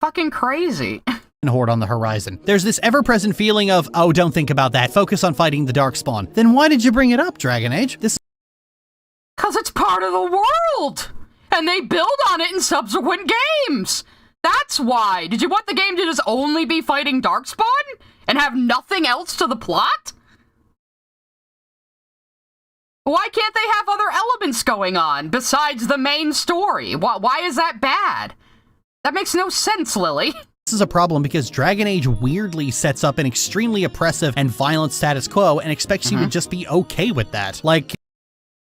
Fucking crazy. Horde on the horizon. There's this ever-present feeling of, oh, don't think about that. Focus on fighting the Darkspawn. Then why did you bring it up, Dragon Age? Because it's part of the world! And they build on it in subsequent games! That's why! Did you want the game to just only be fighting Darkspawn? And have nothing else to the plot? Why can't they have other elements going on besides the main story? Why is that bad? That makes no sense, Lily. This is a problem because Dragon Age weirdly sets up an extremely oppressive and violent status quo and expects you to just be okay with that. Like...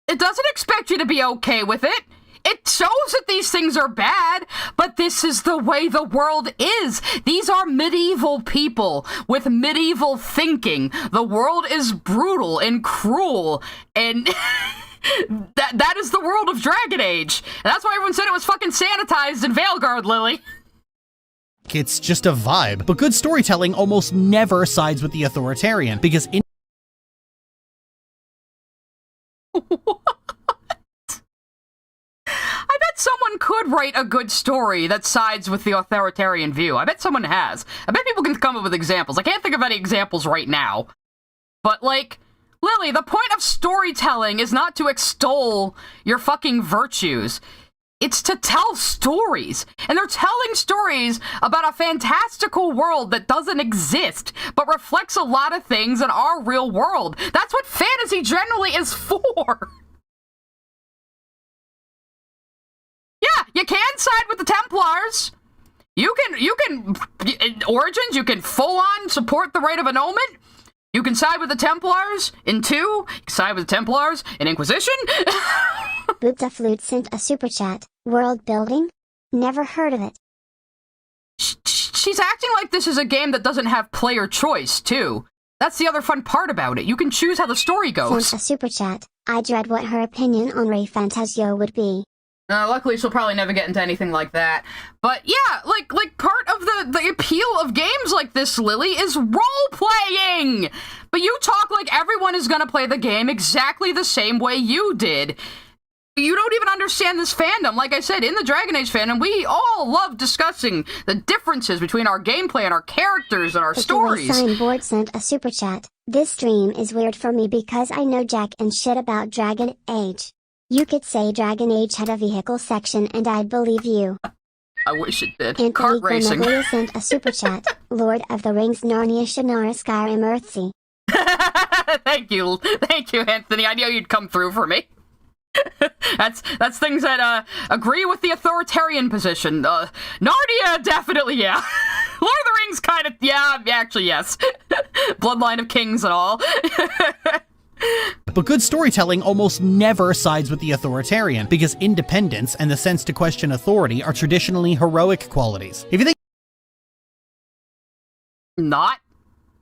It doesn't expect you to be okay with it. It shows that these things are bad, but this is the way the world is. These are medieval people with medieval thinking. The world is brutal and cruel, and that is the world of Dragon Age. And that's why everyone said it was fucking sanitized in Veilguard, Lily. It's just a vibe. But good storytelling almost never sides with the authoritarian, because in I bet someone could write a good story that sides with the authoritarian view. I bet someone has. I bet people can come up with examples. I can't think of any examples right now. But, like, Lily, the point of storytelling is not to extol your fucking virtues. It's to tell stories. And they're telling stories about a fantastical world that doesn't exist, but reflects a lot of things in our real world. That's what fantasy generally is for. Yeah, you can side with the Templars. You can, in Origins, you can full-on support the right of annulment. You can side with the Templars in 2. You can side with the Templars in Inquisition. Boopta Flute sent a super chat. World building? Never heard of it. She's acting like this is a game that doesn't have player choice, too. That's the other fun part about it. You can choose how the story goes. Sent a super chat. I dread what her opinion on Ray Fantasio would be. Luckily, she'll probably never get into anything like that. But yeah, like part of the appeal of games like this, Lily, is role-playing! But you talk like everyone is gonna play the game exactly the same way you did. You don't even understand this fandom. Like I said, in the Dragon Age fandom, we all love discussing the differences between our gameplay and our characters and our stories. Signboard sent a super chat. This stream is weird for me because I know jack and shit about Dragon Age. You could say Dragon Age had a vehicle section and I'd believe you. I wish it did. Anthony Kart racing. Gramaglia sent a super chat. Lord of the Rings, Narnia, Shannara, Skyrim, Earthsea. Thank you, Anthony. I knew you'd come through for me. That's things that agree with the authoritarian position. Narnia, definitely, yeah. Lord of the Rings, kind of, yeah, actually, yes. Bloodline of Kings and all. But good storytelling almost never sides with the authoritarian, because independence and the sense to question authority are traditionally heroic qualities. If you think Not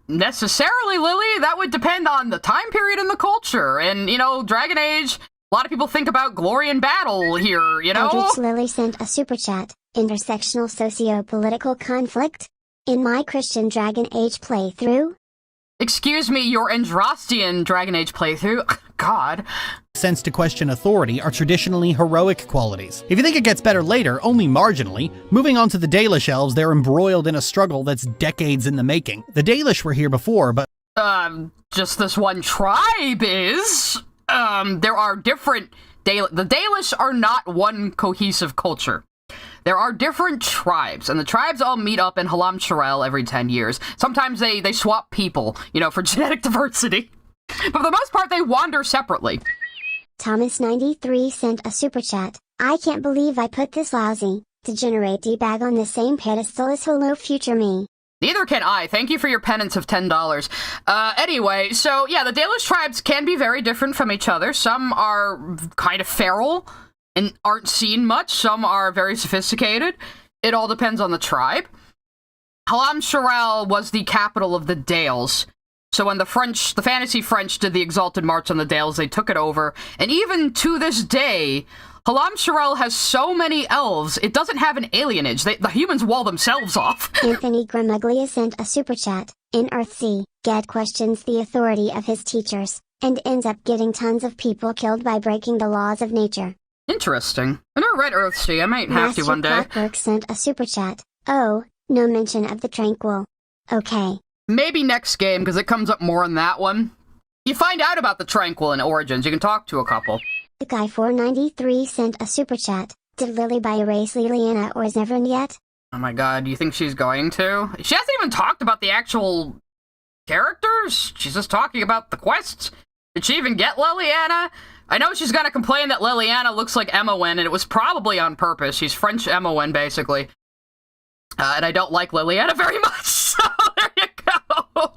necessarily, Lily. That would depend on the time period and the culture. And, you know, Dragon Age, a lot of people think about glory and battle here, you know? Eldritch Lily sent a super chat. Intersectional socio-political conflict? In my Christian Dragon Age playthrough? Excuse me, your Andrastian Dragon Age playthrough? God. sense to question authority are traditionally heroic qualities. If you think it gets better later, only marginally. Moving on to the Dalish elves, they're embroiled in a struggle that's decades in the making. The Dalish were here before, but just this one tribe is. There are different the Dalish are not one cohesive culture. There are different tribes, and the tribes all meet up in Halam Shirel every 10 years. Sometimes they swap people, you know, for genetic diversity. But for the most part, they wander separately. Thomas93 sent a super chat. I can't believe I put this lousy, degenerate D-bag on the same pedestal as Hello Future Me. Neither can I. Thank you for your penance of $10. Anyway, so yeah, the Dalish tribes can be very different from each other. Some are kind of feral and aren't seen much. Some are very sophisticated. It all depends on the tribe. Halam Shirel was the capital of the Dales. So when the fantasy French did the Exalted March on the Dales, they took it over. And even to this day, Halam Shirel has so many elves, it doesn't have an alienage. The humans wall themselves off. Anthony Gramaglia sent a super chat. In Earthsea, Ged questions the authority of his teachers, and ends up getting tons of people killed by breaking the laws of nature. Interesting. I never read Earthsea. I might have to one day. Master Clockwork sent a super chat. Oh, no mention of the Tranquil. Okay. Maybe next game, because it comes up more in that one. You find out about the Tranquil in Origins. You can talk to a couple. The guy 493 sent a super chat. Did Lily buy erase Liliana or Zevran yet? Oh my god, do you think she's going to? She hasn't even talked about the actual characters. She's just talking about the quests. Did she even get Liliana? I know she's gonna complain that Liliana looks like Emma-Wen, and it was probably on purpose. She's French Emma-Wen, basically. And I don't like Liliana very much, so there you go.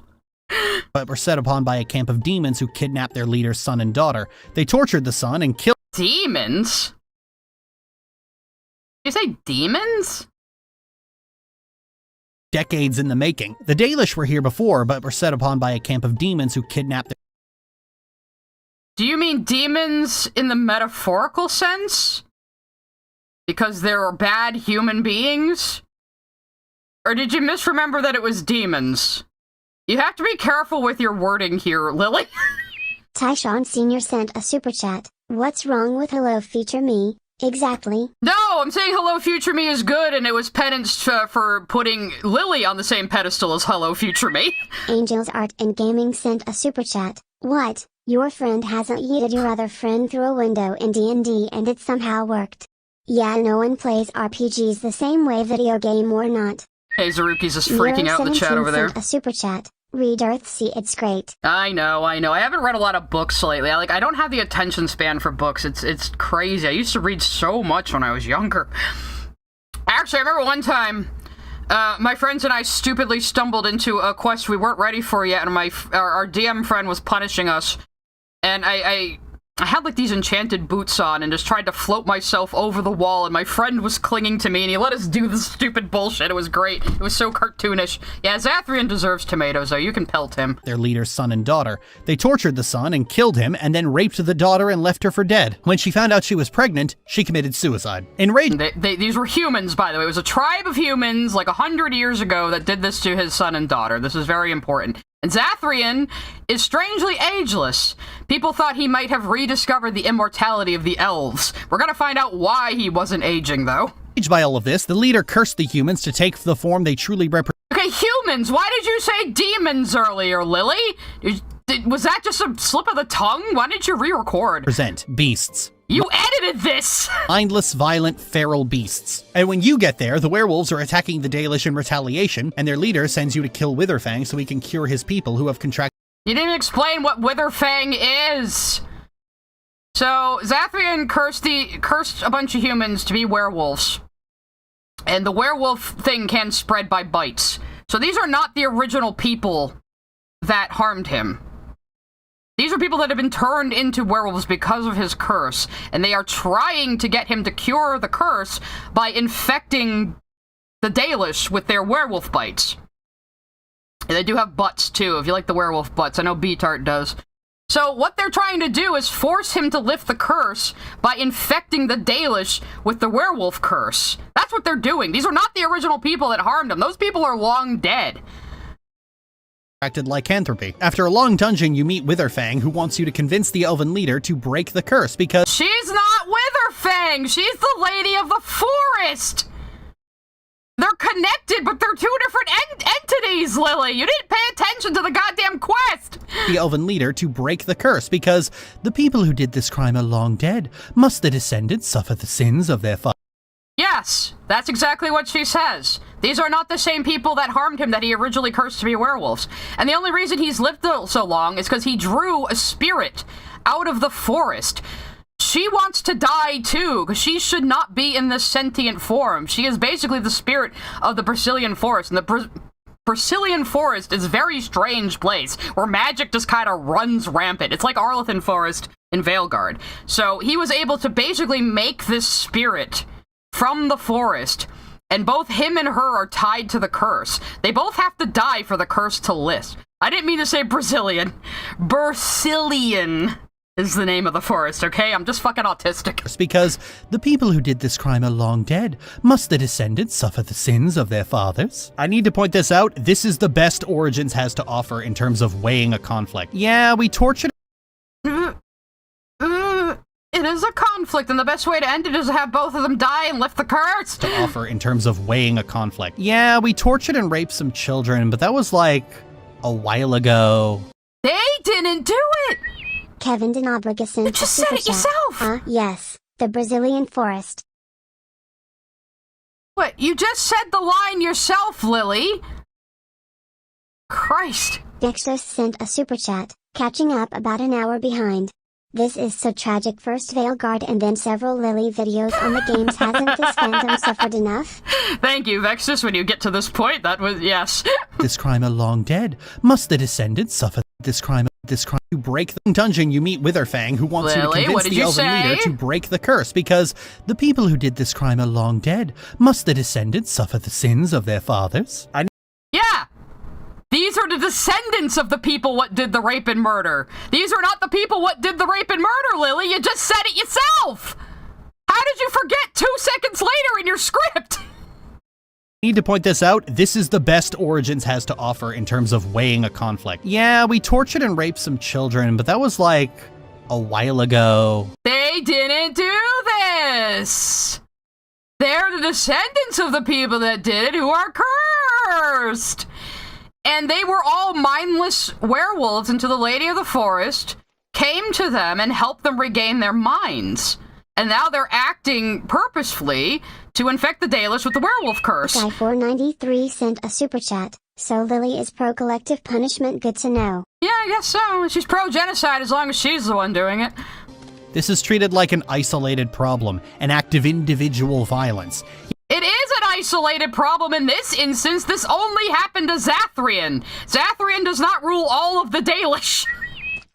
But were set upon by a camp of demons who kidnapped their leader's son and daughter. They tortured the son and killed— Demons? Did you say demons? Decades in the making. The Dalish were here before, but were set upon by a camp of demons who kidnapped their— Do you mean demons in the metaphorical sense? Because they're bad human beings? Or did you misremember that it was demons? You have to be careful with your wording here, Lily. Tyshawn Sr. sent a super chat. What's wrong with Hello Future Me? Exactly. No, I'm saying Hello Future Me is good, and it was penance for putting Lily on the same pedestal as Hello Future Me. Angels Art and Gaming sent a super chat. What? Your friend hasn't yeeted your other friend through a window in D&D and it somehow worked. Yeah, no one plays RPGs the same way, video game or not. Hey, Zaruki's just freaking out in the chat over there. Sent a super chat. Read Earthsea, it's great. I know. I haven't read a lot of books lately. I don't have the attention span for books. It's crazy. I used to read so much when I was younger. Actually, I remember one time, my friends and I stupidly stumbled into a quest we weren't ready for yet, and our DM friend was punishing us. And I I had like these enchanted boots on and just tried to float myself over the wall, and my friend was clinging to me and he let us do this stupid bullshit. It was great. It was so cartoonish. Yeah, Zathrian deserves tomatoes though. You can pelt him. Their leader's son and daughter. They tortured the son and killed him and then raped the daughter and left her for dead. When she found out she was pregnant, she committed suicide. Enraged, These were humans, by the way. It was a tribe of humans like 100 years ago that did this to his son and daughter. This is very important. And Zathrian is strangely ageless. People thought he might have rediscovered the immortality of the elves. We're gonna find out why he wasn't aging, though. by all of this, the leader cursed the humans to take the form they truly represent. Okay, humans! Why did you say demons earlier, Lily? Was that just a slip of the tongue? Why didn't you re-record? Beasts. You edited this! Mindless, violent, feral beasts. And when you get there, the werewolves are attacking the Dalish in retaliation, and their leader sends you to kill Witherfang so he can cure his people who have contracted— You didn't explain what Witherfang is! So, Zathrian cursed a bunch of humans to be werewolves. And the werewolf thing can spread by bites. So these are not the original people that harmed him. These are people that have been turned into werewolves because of his curse, and they are trying to get him to cure the curse by infecting the Dalish with their werewolf bites. And they do have butts, too, if you like the werewolf butts. I know B-Tart does. So what they're trying to do is force him to lift the curse by infecting the Dalish with the werewolf curse. That's what they're doing. These are not the original people that harmed him. Those people are long dead. Lycanthropy. After a long dungeon, you meet Witherfang, who wants you to convince the elven leader to break the curse because— She's not Witherfang! She's the Lady of the Forest! They're connected, but they're two different entities, Lily! You didn't pay attention to the goddamn quest! The elven leader to break the curse because the people who did this crime are long dead. Must the descendants suffer the sins of their father? Yes, that's exactly what she says. These are not the same people that harmed him that he originally cursed to be werewolves. And the only reason he's lived so long is because he drew a spirit out of the forest. She wants to die too, because she should not be in this sentient form. She is basically the spirit of the Brazilian forest, and the Brazilian forest is a very strange place, where magic just kind of runs rampant. It's like Arlethan Forest in Veilguard. So he was able to basically make this spirit from the forest, and both him and her are tied to the curse. They both have to die for the curse to lift. I didn't mean to say Brazilian. Brazilian is the name of the forest, okay? I'm just fucking autistic. Because the people who did this crime are long dead. Must the descendants suffer the sins of their fathers? I need to point this out. This is the best Origins has to offer in terms of weighing a conflict. Yeah, we tortured— It is a conflict, and the best way to end it is to have both of them die and lift the curse. To offer in terms of weighing a conflict. Yeah, we tortured and raped some children, but that was like a while ago. They didn't do it! Kevin Denobriga sent You just said it yourself! Yes, the Brazilian forest. What, you just said the line yourself, Lily! Christ. Dexter sent a super chat, catching up about an hour behind. This is so tragic. First Veilguard and then several Lily videos on the games. Hasn't this fandom suffered enough? Thank you, Vexus. When you get to this point, that was— yes. This crime are long dead. Must the descendants suffer this crime to break the dungeon? You meet Witherfang, who wants you to convince the elven leader to break the curse because the people who did this crime are long dead. Must the descendants suffer the sins of their fathers? Yeah! These are the descendants of the people what did the rape and murder. These are not the people what did the rape and murder, Lily. You just said it yourself. How did you forget 2 seconds later in your script? Need to point this out. This is the best Origins has to offer in terms of weighing a conflict. Yeah, we tortured and raped some children, but that was like a while ago. They didn't do this. They're the descendants of the people that did it who are cursed. And they were all mindless werewolves until the Lady of the Forest came to them and helped them regain their minds. And now they're acting purposefully to infect the Dalish with the werewolf curse. Guy493 sent a super chat. So Lily is pro-collective punishment, good to know. Yeah, I guess so. She's pro-genocide as long as she's the one doing it. This is treated like an isolated problem, an act of individual violence. It is an isolated problem in this instance. This only happened to Zathrian. Zathrian does not rule all of the Dalish.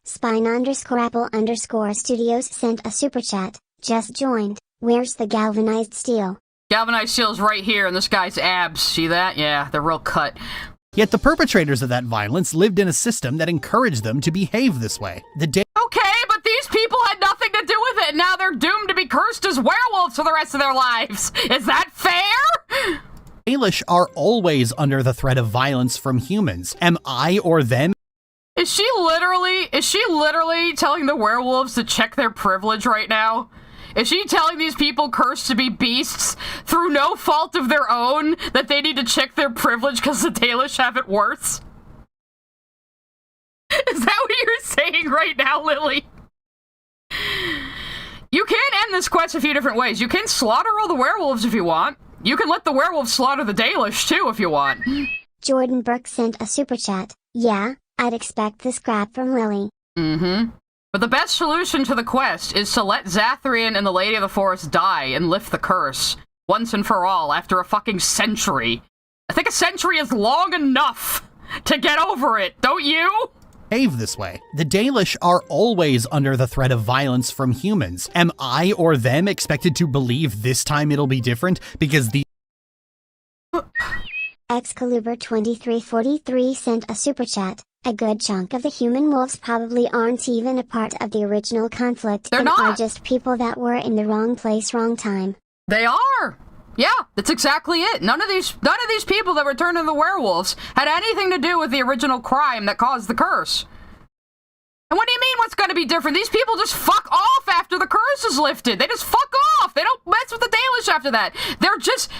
Spine_Apple_Studios sent a super chat. Just joined. Where's the galvanized steel? Galvanized steel's right here in this guy's abs. See that? Yeah, they're real cut. Yet the perpetrators of that violence lived in a system that encouraged them to behave this way. Okay, but these people had nothing to do with it, and now they're doomed to be cursed as werewolves for the rest of their lives. Is that fair? Dalish are always under the threat of violence from humans. Am I or them? Is she literally telling the werewolves to check their privilege right now? Is she telling these people cursed to be beasts through no fault of their own that they need to check their privilege because the Dalish have it worse? Is that what you're saying right now, Lily? You can end this quest a few different ways. You can slaughter all the werewolves if you want. You can let the werewolves slaughter the Dalish too if you want. Jordan Burke sent a super chat. Yeah, I'd expect this crap from Lily. Mm-hmm. But the best solution to the quest is to let Zathrian and the Lady of the Forest die and lift the curse. Once and for all, after a fucking century. I think a century is long enough to get over it, don't you? Behave this way. The Dalish are always under the threat of violence from humans. Am I or them expected to believe this time it'll be different because the Excalibur2343 sent a super chat. A good chunk of the human wolves probably aren't even a part of the original conflict. They're not. Are just people that were in the wrong place, wrong time. They are. Yeah, that's exactly it. None of these people that returned to the werewolves had anything to do with the original crime that caused the curse. And what do you mean what's going to be different? These people just fuck off after the curse is lifted. They just fuck off. They don't mess with the Dalish after that. They're just...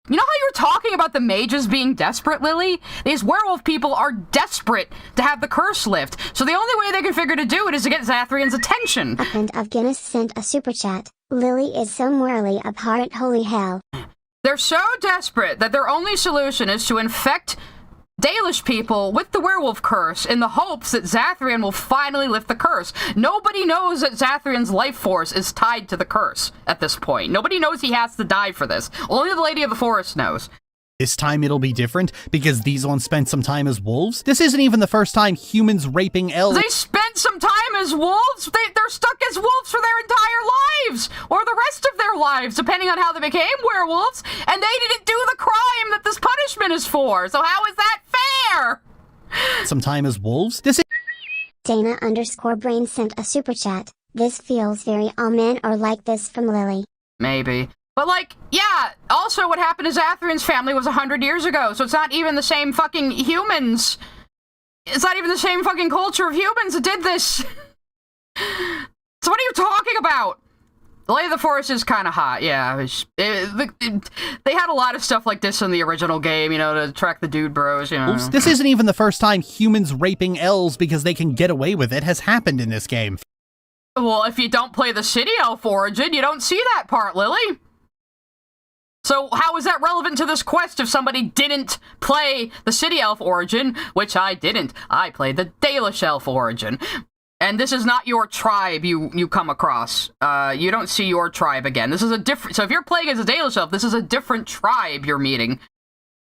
You know how you were talking about the mages being desperate, Lily? These werewolf people are desperate to have the curse lift, so the only way they can figure to do it is to get Zathrian's attention. A pint of Guinness sent a super chat. Lily is so morally abhorrent, holy hell. They're so desperate that their only solution is to infect Dalish people with the werewolf curse in the hopes that Zathrian will finally lift the curse. Nobody knows that Zathrian's life force is tied to the curse at this point. Nobody knows he has to die for this. Only the Lady of the Forest knows. This time it'll be different because these ones spent some time as wolves? This isn't even the first time humans raping elves. They spent some time as wolves? They're stuck as wolves for their entire lives! Or the rest of their lives, depending on how they became werewolves, and they didn't do the crime that this punishment is for, so how is that fair? Some time as wolves? This is... Dana_Brain sent a super chat. This feels very all men are like this from Lily. Maybe. But, like, yeah, also what happened to Zathrian's family was 100 years ago, so it's not even the same fucking humans. It's not even the same fucking culture of humans that did this. So what are you talking about? The Lady of the Forest is kind of hot, yeah. They had a lot of stuff like this in the original game, you know, to attract the dude bros, you know. This isn't even the first time humans raping elves because they can get away with it has happened in this game. Well, if you don't play the City Elf origin, you don't see that part, Lily. So how is that relevant to this quest if somebody didn't play the City Elf origin, which I didn't. I played the Dalish Elf origin. And this is not your tribe you come across. You don't see your tribe again. This is a different... So if you're playing as a Dalish Elf, this is a different tribe you're meeting.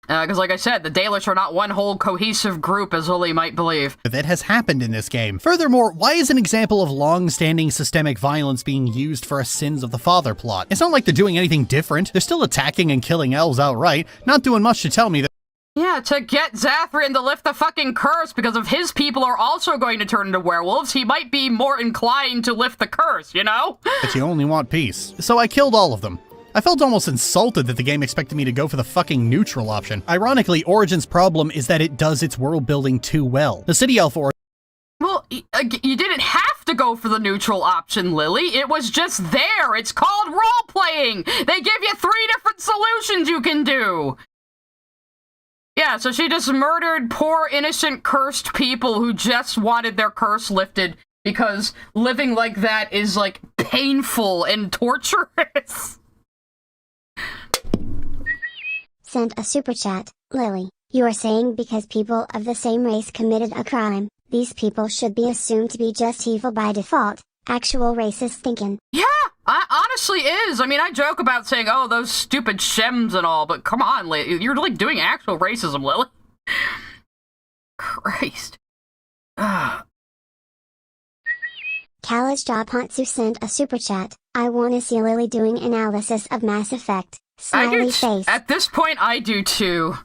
Because like I said, the Dalish are not one whole cohesive group, as Lily might believe. That has happened in this game. Furthermore, why is an example of long-standing systemic violence being used for a Sins of the Father plot? It's not like they're doing anything different. They're still attacking and killing elves outright, not doing much to tell me that... Yeah, to get Zathrian to lift the fucking curse, because if his people are also going to turn into werewolves, he might be more inclined to lift the curse, you know? But you only want peace. So I killed all of them. I felt almost insulted that the game expected me to go for the fucking neutral option. Ironically, Origin's problem is that it does its world building too well. The City Elf Origin... Well, you didn't have to go for the neutral option, Lily. It was just there. It's called role-playing. They give you 3 different solutions you can do. Yeah, so she just murdered poor, innocent, cursed people who just wanted their curse lifted because living like that is, like, painful and torturous. Sent a super chat. Lily, you are saying because people of the same race committed a crime, these people should be assumed to be just evil by default. Actual racist thinking. Yeah, honestly is. I mean, I joke about saying, oh, those stupid shems and all, but come on, you're like doing actual racism, Lily. Christ. Khalej Japantsu sent a super chat. I wanna see Lily doing analysis of Mass Effect. Smiley face. At this point, I do too.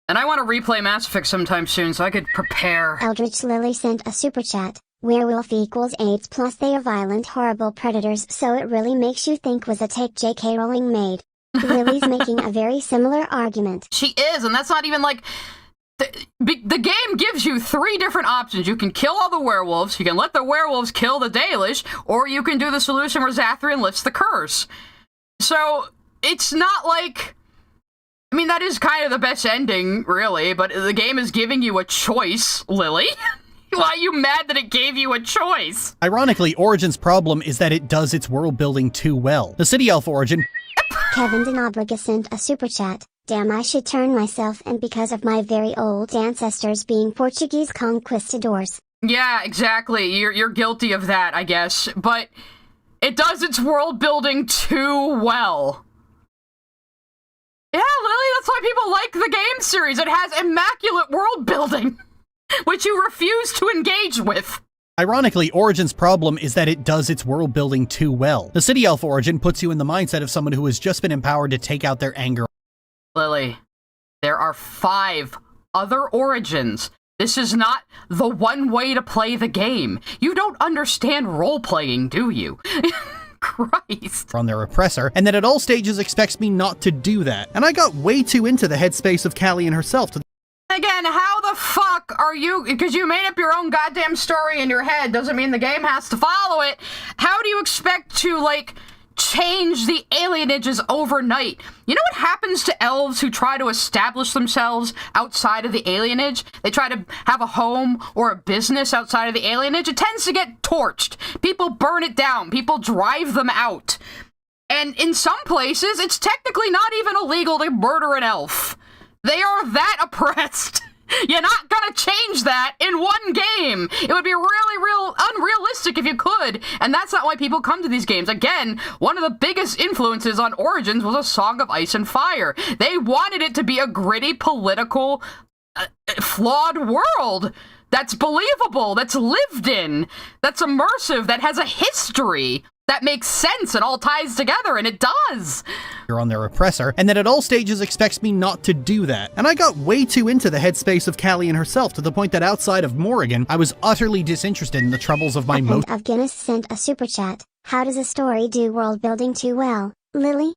And I want to replay Mass Effect sometime soon so I could prepare. Eldritch Lily sent a super chat. Werewolf equals AIDS plus they are violent horrible predators, so it really makes you think was a take J.K. Rowling made. Lily's making a very similar argument. She is, and that's not even like... The game gives you 3 different options. You can kill all the werewolves, you can let the werewolves kill the Dalish, or you can do the solution where Zathrian lifts the curse. So, it's not like... I mean, that is kind of the best ending, really, but the game is giving you a choice, Lily. Why are you mad that it gave you a choice? Ironically, Origin's problem is that it does its world building too well. The City Elf Origin... Kevin Denobriga sent a super chat. Damn, I should turn myself in because of my very old ancestors being Portuguese conquistadors. Yeah, exactly. You're guilty of that, I guess. But it does its world building too well. Yeah, Lily, that's why people like the game series. It has immaculate world building, which you refuse to engage with. Ironically, Origin's problem is that it does its world building too well. The City Elf Origin puts you in the mindset of someone who has just been empowered to take out their anger. Lily, there are 5 other Origins. This is not the one way to play the game. You don't understand role-playing, do you? Christ. From their oppressor, and that at all stages expects me not to do that. And I got way too into the headspace of Callian herself to... Again, how the fuck are you... Because you made up your own goddamn story in your head doesn't mean the game has to follow it. How do you expect to, like, change the alienages overnight? You know what happens to elves who try to establish themselves outside of the alienage? They try to have a home or a business outside of the alienage. It tends to get torched. People burn it down. People drive them out. And in some places, it's technically not even illegal to murder an elf. They are that oppressed. You're not gonna change that in one game. It would be really unrealistic if you could, and that's not why people come to these games. Again, one of the biggest influences on Origins was A Song of Ice and Fire. They wanted it to be a gritty, political, flawed world that's believable, that's lived in, that's immersive, that has a history, that makes sense and all ties together, and it does. You're on their oppressor, and that at all stages expects me not to do that. And I got way too into the headspace of Callian herself to the point that outside of Morrigan, I was utterly disinterested in the troubles of my most... of Guinness sent a super chat. How does a story do world building too well, Lily?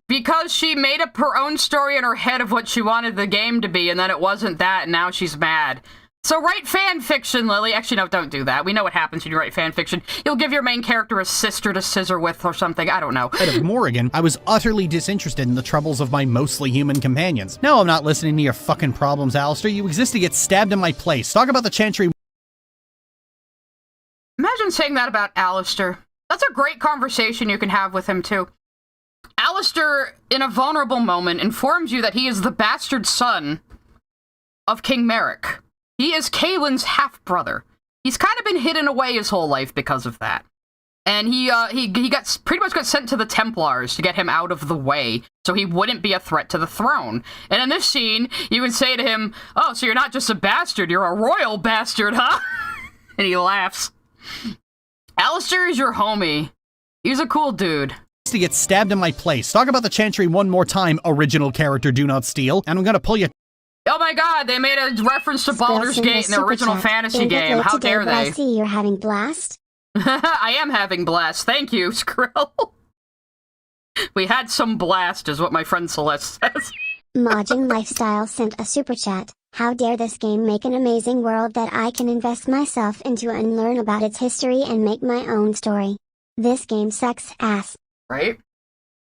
Because she made up her own story in her head of what she wanted the game to be, and then it wasn't that, and now she's mad. So write fan fiction, Lily. Actually, no, don't do that. We know what happens when you write fan fiction. You'll give your main character a sister to scissor with or something. I don't know. Outside of Morrigan, I was utterly disinterested in the troubles of my mostly human companions. No, I'm not listening to your fucking problems, Alistair. You exist to get stabbed in my place. Talk about the Chantry... Imagine saying that about Alistair. That's a great conversation you can have with him, too. Alistair, in a vulnerable moment, informs you that he is the bastard son of King Merrick. He is Kaylin's half-brother. He's kind of been hidden away his whole life because of that. And he got pretty much got sent to the Templars to get him out of the way, so he wouldn't be a threat to the throne. And in this scene, you would say to him, "Oh, so you're not just a bastard, you're a royal bastard, huh?" And he laughs. Alistair is your homie. He's a cool dude. To get stabbed in my place. Talk about the Chantry one more time, original character Do Not Steal, and I'm gonna pull you... Oh my god, they made a reference to Baldur's Gate in the original fantasy game. How dare they? I see you're having blast. I am having blast. Thank you, Skrill. We had some blast, is what my friend Celeste says. Modging Lifestyle sent a super chat. How dare this game make an amazing world that I can invest myself into and learn about its history and make my own story. This game sucks ass. Right?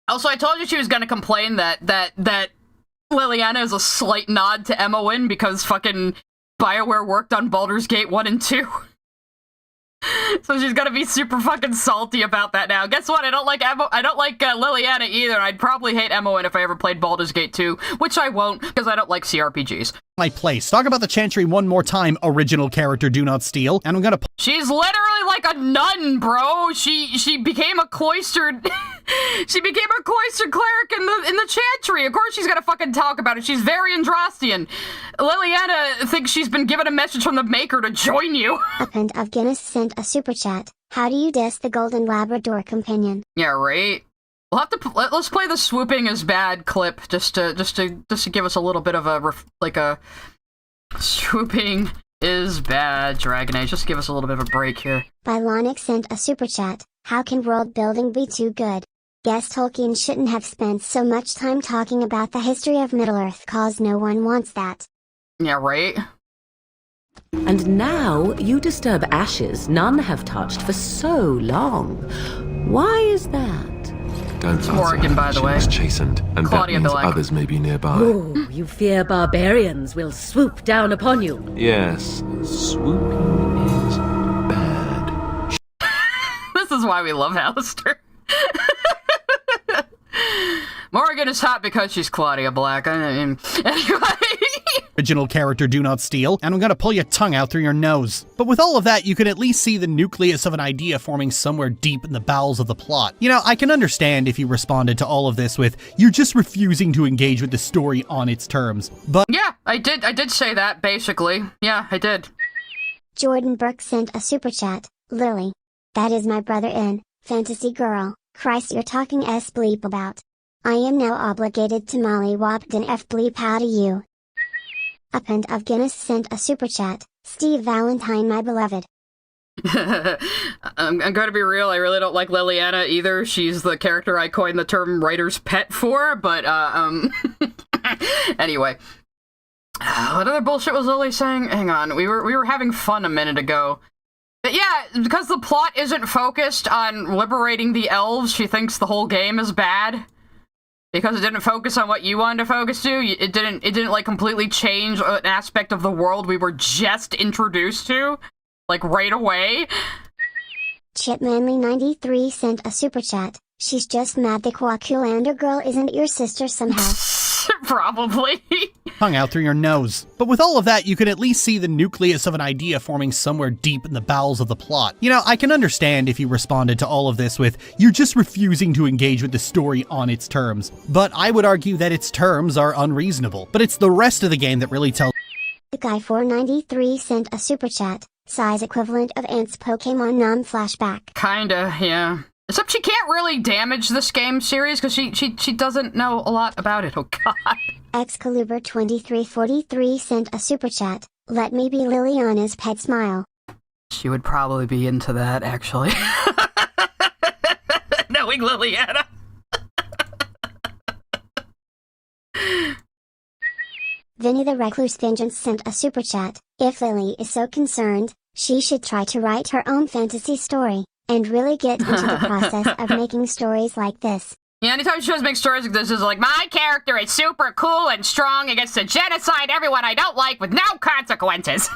Also, I told you she was gonna complain that Liliana is a slight nod to Emma because fucking Bioware worked on Baldur's Gate 1 and 2. So she's gonna be super fucking salty about that now. Guess what? I don't like Liliana either. I'd probably hate Emma if I ever played Baldur's Gate 2, which I won't, because I don't like CRPGs. My place. Talk about the Chantry one more time, original character Do Not Steal, and I'm gonna... She's literally like a nun, bro. She became a cloistered... She became a cloistered cleric in the Chantry. Of course she's gonna fucking talk about it. She's very Andrastian. Liliana thinks she's been given a message from the Maker to join you. A friend of Guinness sent a super chat. How do you diss the golden Labrador companion? Yeah, right. We'll have to let's play the swooping is bad clip just to give us a little bit of a swooping is bad Dragon Age. Just give us a little bit of a break here. Bylonic sent a super chat. How can world building be too good? Guess Tolkien shouldn't have spent so much time talking about the history of Middle-earth cause no one wants that. Yeah, right. And now you disturb ashes none have touched for so long. Why is that? Don't answer Morrigan, her. by the She way. was chastened, and Claudia that means Bilek. others may be nearby. Oh, you fear barbarians will swoop down upon you. Yes, swooping is bad. This is why we love Alistair. Morrigan is hot because she's Claudia Black. I mean, anyway. Original character do not steal, and I'm gonna pull your tongue out through your nose. But with all of that, you can at least see the nucleus of an idea forming somewhere deep in the bowels of the plot. You know, I can understand if you responded to all of this with, you're just refusing to engage with the story on its terms. But Yeah, I did say that, basically. Yeah, I did. Jordan Burke sent a super chat. Lily. That is my brother in Fantasy Girl. Christ, you're talking bleep about. I am now obligated to mollywop an bleep out of you. Append of Guinness sent a super chat. Steve Valentine, my beloved. I'm gonna be real, I really don't like Liliana either. She's the character I coined the term writer's pet for, but, anyway. What other bullshit was Lily saying? Hang on, we were having fun a minute ago. But yeah, because the plot isn't focused on liberating the elves, she thinks the whole game is bad. Because it didn't focus on what you wanted to focus to, it didn't like completely change an aspect of the world we were just introduced to, like right away. Chipmanly93 sent a super chat. She's just mad the Quackulander girl isn't your sister somehow. Probably. tongue out through your nose. But with all of that, you can at least see the nucleus of an idea forming somewhere deep in the bowels of the plot. You know, I can understand if you responded to all of this with, you're just refusing to engage with the story on its terms. But I would argue that its terms are unreasonable. But it's the rest of the game that really tells. The guy 493 sent a super chat. Size equivalent of Ant's Pokemon Nom flashback. Kinda, yeah. Except she can't really damage this game series because she doesn't know a lot about it. Oh god. Excalibur 2343 sent a super chat. Let me be Liliana's pet smile. She would probably be into that, actually. Knowing Liliana. Vinny the Recluse Vengeance sent a super chat. If Lily is so concerned, she should try to write her own fantasy story, and really get into the process of making stories like this. Yeah, anytime she does make stories like this, is like, my character is super cool and strong against to genocide everyone I don't like with no consequences.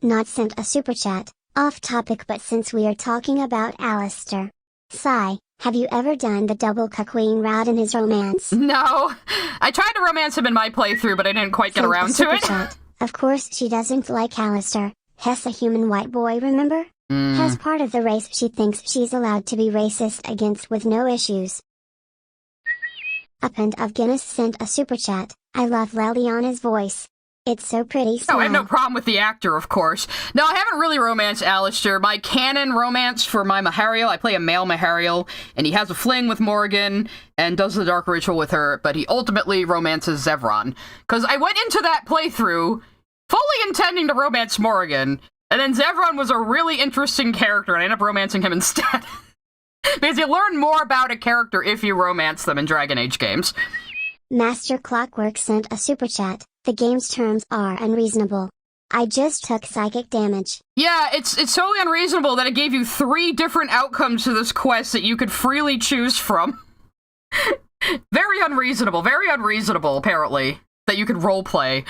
Not sent a super chat. Off topic, but since we are talking about Alistair. Sigh, have you ever done the double cuckwing route in his romance? No. I tried to romance him in my playthrough, but I didn't quite get Sent a around to super it. chat. Of course she doesn't like Alistair. Hess a human white boy, remember? As part of the race she thinks she's allowed to be racist against with no issues. Append of Guinness sent a super chat. I love Liliana's voice. It's so pretty. Oh, I have no Smile. problem with the actor, of course. No, I haven't really romanced Alistair. My canon romance for my Mahariel, I play a male Mahariel, and he has a fling with Morrigan, and does the dark ritual with her, but he ultimately romances Zevran. Because I went into that playthrough fully intending to romance Morrigan, and then Zevran was a really interesting character, and I ended up romancing him instead. Because you learn more about a character if you romance them in Dragon Age games. Master Clockwork sent a super chat. The game's terms are unreasonable. I just took psychic damage. Yeah, it's totally unreasonable that it gave you 3 different outcomes to this quest that you could freely choose from. Very unreasonable, apparently, that you could roleplay.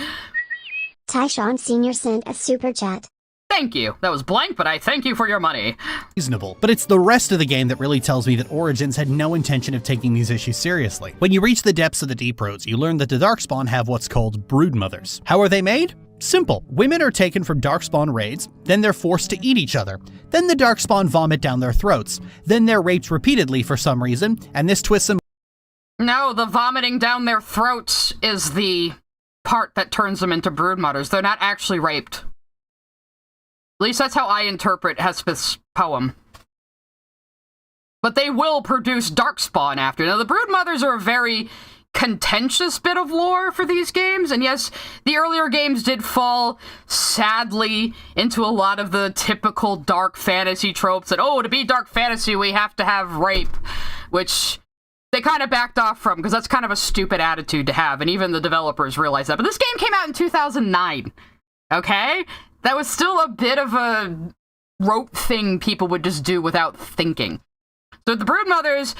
Tyshawn Sr. sent a super chat. Thank you. That was blank, but I thank you for your money. Reasonable. But it's the rest of the game that really tells me that Origins had no intention of taking these issues seriously. When you reach the depths of the Deep Roads, you learn that the Darkspawn have what's called broodmothers. How are they made? Simple. Women are taken from Darkspawn raids, then they're forced to eat each other. Then the Darkspawn vomit down their throats. Then they're raped repeatedly for some reason, and this twists them. No, the vomiting down their throats is the part that turns them into broodmothers. They're not actually raped. At least that's how I interpret Hespeth's poem. But they will produce Darkspawn after. Now, the Broodmothers are a very contentious bit of lore for these games, and yes, the earlier games did fall, sadly, into a lot of the typical dark fantasy tropes that, oh, to be dark fantasy, we have to have rape, which they kind of backed off from, because that's kind of a stupid attitude to have, and even the developers realized that. But this game came out in 2009, okay? That was still a bit of a rote thing people would just do without thinking. So the Broodmothers,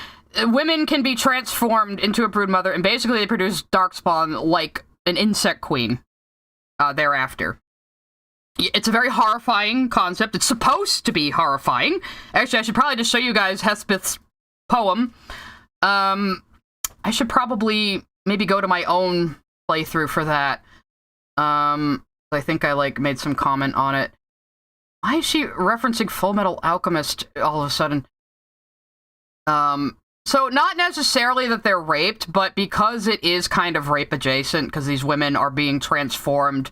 women can be transformed into a Broodmother, and basically they produce Darkspawn like an insect queen thereafter. It's a very horrifying concept. It's supposed to be horrifying. Actually, I should probably just show you guys Hespeth's poem. I should probably maybe go to my own playthrough for that. I think I, like, made some comment on it. Why is she referencing Full Metal Alchemist all of a sudden? So not necessarily that they're raped, but because it is kind of rape adjacent, because these women are being transformed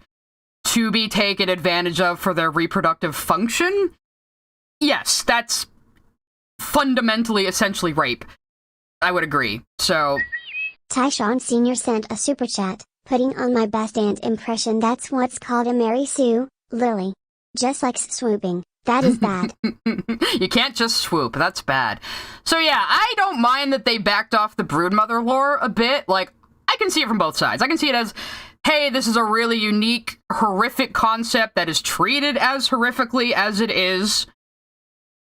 to be taken advantage of for their reproductive function, yes, that's fundamentally, essentially rape. I would agree, so... Tyshawn Sr. sent a super chat, putting on my best aunt impression. That's what's called a Mary Sue, Lily. Just like swooping. That is bad. You can't just swoop. That's bad. So yeah, I don't mind that they backed off the Broodmother lore a bit. Like, I can see it from both sides. I can see it as, hey, this is a really unique, horrific concept that is treated as horrifically as it is.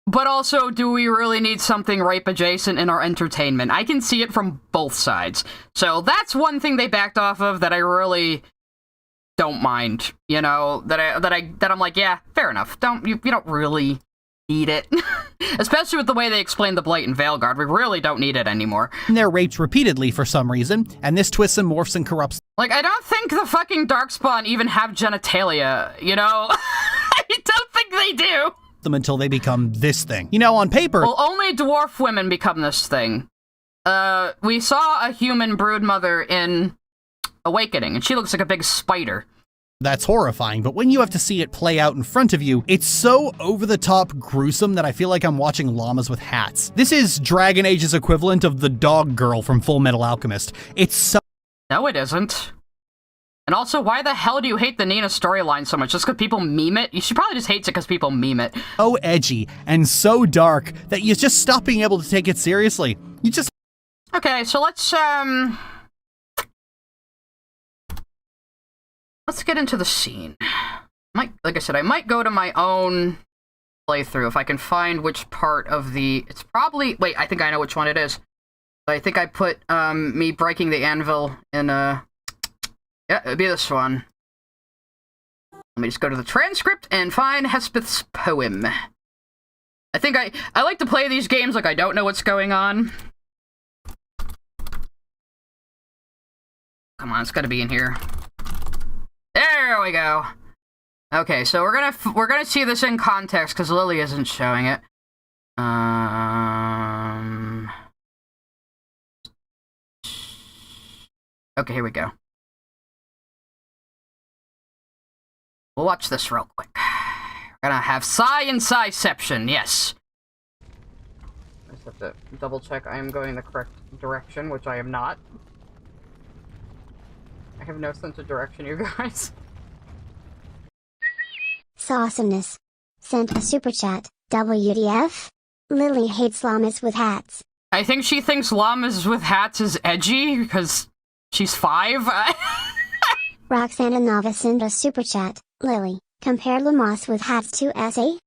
But also, do we really need something rape adjacent in our entertainment? I can see it from both sides. So that's one thing they backed off of that I really don't mind, you know, that I'm like, yeah, fair enough. You don't really need it. Especially with the way they explain the Blight and Veilguard. We really don't need it anymore. They're raped repeatedly for some reason, and this twists and morphs and corrupts Like, I don't think the fucking Darkspawn even have genitalia, you know? I don't think they do. them until they become this thing. You know, on paper... Well, only dwarf women become this thing. We saw a human broodmother in Awakening, and she looks like a big spider. That's horrifying, but when you have to see it play out in front of you, it's so over-the-top gruesome that I feel like I'm watching llamas with hats. This is Dragon Age's equivalent of the dog girl from Full Metal Alchemist. It's so... No, it isn't. And also, why the hell do you hate the Nina storyline so much? Just because people meme it? She probably just hates it because people meme it. So edgy and so dark that you just stop being able to take it seriously. You just... Okay, so let's get into the scene. Like I said, I might go to my own playthrough if I can find which part of the... It's probably... Wait, I think I know which one it is. I think I put me breaking the anvil in yeah, it'd be this one. Let me just go to the transcript and find Hespeth's poem. I think I like to play these games like I don't know what's going on. Come on, it's gotta be in here. There we go. Okay, so we're gonna see this in context because Lily isn't showing it. Okay, here we go. We'll watch this real quick. We're gonna have Psy and Psyception, yes. I just have to double check I am going the correct direction, which I am not. I have no sense of direction, you guys. Sawesomeness. Sent a super chat. WTF? Lily hates llamas with hats. I think she thinks llamas with hats is edgy, because she's 5. Roxana Nava sent a super chat. Lily, compare llamas with hats to SA?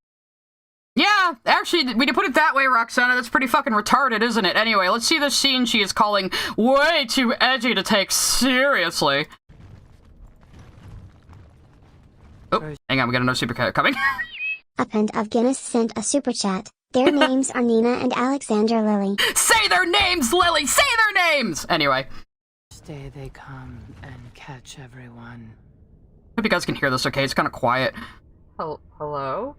Yeah, actually, when you put it that way, Roxana, that's pretty fucking retarded, isn't it? Anyway, let's see the scene she is calling way too edgy to take seriously. Oh, hang on, we got another super cat coming. Append of Guinness sent a super chat. Their names are Nina and Alexander Lily. Say their names, Lily! Say their names! Anyway. Stay they come and catch everyone. Hope you guys can hear this okay, it's kind of quiet. Hello?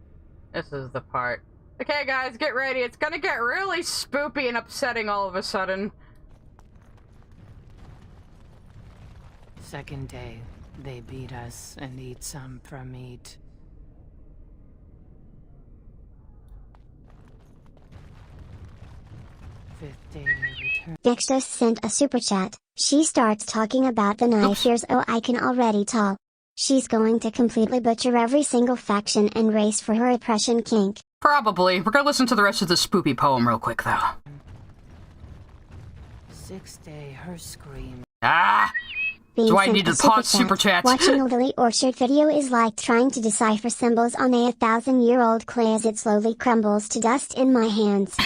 This is the part. Okay guys, get ready, it's gonna get really spoopy and upsetting all of a sudden. Second day, they beat us and eat some from meat. Nextos sent a super chat. She starts talking about the knife years. Oh, I can already tell. She's going to completely butcher every single faction and race for her oppression kink. Probably. We're gonna listen to the rest of this spoopy poem real quick, though. 6th day, her scream. Ah! Being So I sent need a to pause super chats. Watching a Lily Orchard video is like trying to decipher symbols on a 1,000-year-old clay as it slowly crumbles to dust in my hands.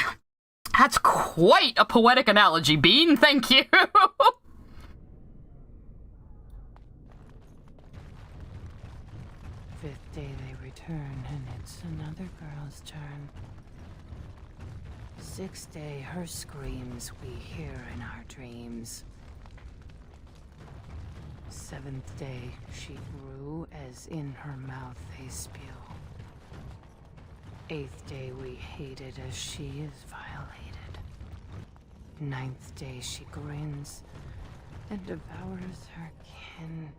That's quite a poetic analogy, Bean. Thank you. 5th day they return, and it's another girl's turn. 6th day, her screams we hear in our dreams. 7th day, she grew as in her mouth they spew. 8th day, we hated as she is violated. 9th day, she grins and devours her kin.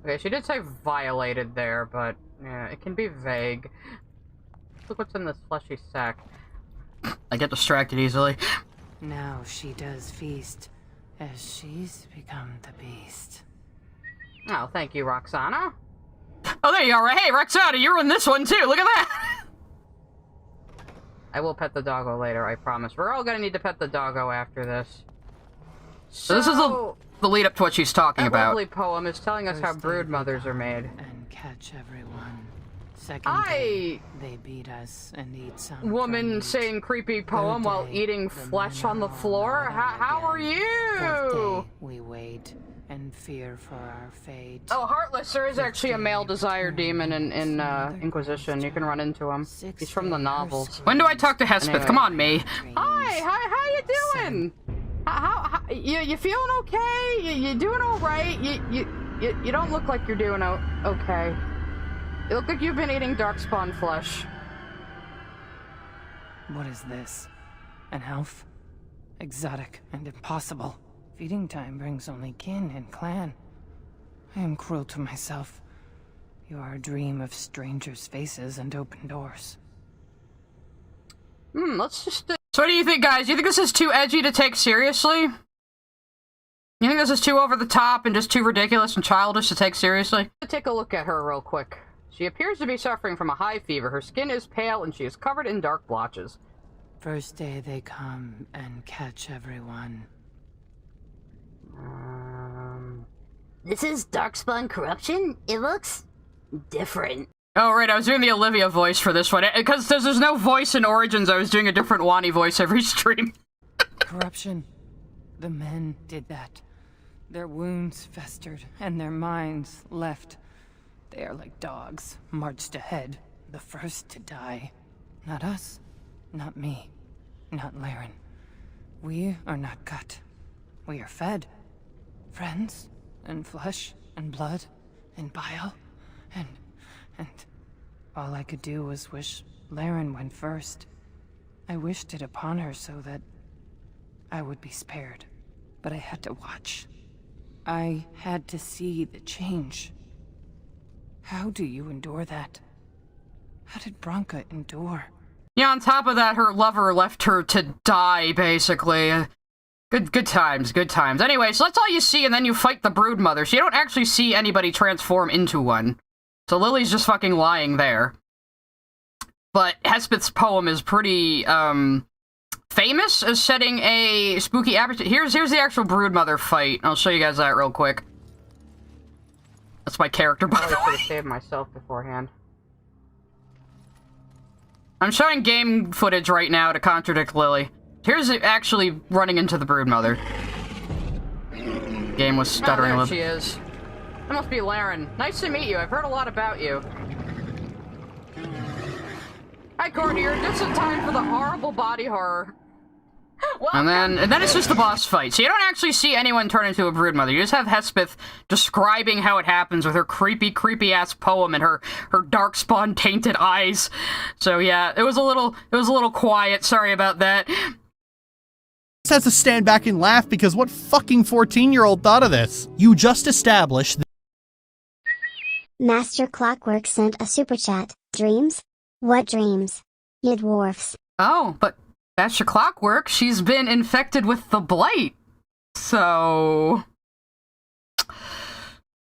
Okay, she did say violated there, but yeah, it can be vague. Look what's in this fleshy sack. I get distracted easily. Now she does feast, as she's become the beast. Oh, thank you, Roxana. Oh, there you are. Hey, Roxana, you're in this one too. Look at that. I will pet the doggo later, I promise. We're all gonna need to pet the doggo after this. So this is the lead up to what she's talking about. That lovely poem is telling us how brood mothers are made. And catch everyone. 2nd day, they beat us and eat some woman saying creepy poem while eating flesh on the floor? How are you? 4th day, we wait and fear for our fate. Oh, Heartless, there is actually a male desire demon in Inquisition. You can run into him. He's from the novels. When do I talk to Hespeth? Anyway. Come on, me. Hi, how you doing? How you feeling okay? You doing all right? You don't look like you're doing okay. You look like you've been eating darkspawn flesh. What is this? An elf? Exotic and impossible. Feeding time brings only kin and clan. I am cruel to myself. You are a dream of strangers' faces and open doors. Let's just... So what do you think, guys? Do you think this is too edgy to take seriously? You think this is too over the top and just too ridiculous and childish to take seriously? Take a look at her real quick. She appears to be suffering from a high fever. Her skin is pale and she is covered in dark blotches. 1st day they come and catch everyone. This is Darkspawn Corruption? It looks different. Oh, right, I was doing the Olivia voice for this one. Because there's no voice in Origins, I was doing a different Wani voice every stream. Corruption. The men did that. Their wounds festered, and their minds left. They are like dogs, marched ahead, the first to die. Not us, not me, not Laren. We are not cut. We are fed. Friends, and flesh, and blood, and bile, and all I could do was wish Laren went first. I wished it upon her so that I would be spared. But I had to watch. I had to see the change. How do you endure that? How did Branka endure? Yeah, on top of that, her lover left her to die, basically. Good times, good times. Anyway, so that's all you see, and then you fight the brood mother. So you don't actually see anybody transform into one. So Lily's just fucking lying there. But Hespeth's poem is pretty, famous as setting a spooky atmosphere. Here's the actual broodmother fight. I'll show you guys that real quick. That's my character, by the way. I should have saved myself beforehand. I'm showing game footage right now to contradict Lily. Here's it actually running into the broodmother. Game was stuttering a little. There she is. That must be Laren. Nice to meet you. I've heard a lot about you. Hi, Courtier. Just in time for the horrible body horror. And then it's just the boss fight. So you don't actually see anyone turn into a broodmother. You just have Hespeth describing how it happens with her creepy ass poem and her darkspawn tainted eyes. So yeah, it was a little quiet. Sorry about that. Just has to stand back and laugh because what fucking 14-year-old thought of this? You just established that Master Clockwork sent a super chat. Dreams? What dreams? You dwarfs. Oh, but That's your clockwork. She's been infected with the blight. So...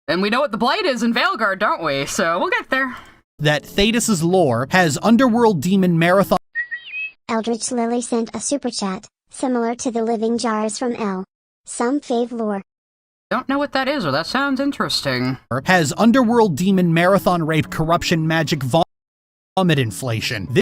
And we know what the blight is in Veilguard, don't we? So we'll get there. That Thetis' lore has underworld demon marathon... Eldritch Lily sent a super chat, similar to the living jars from L. Some fave lore. Don't know what that is, or that sounds interesting. Has underworld demon marathon rape corruption magic vomit inflation.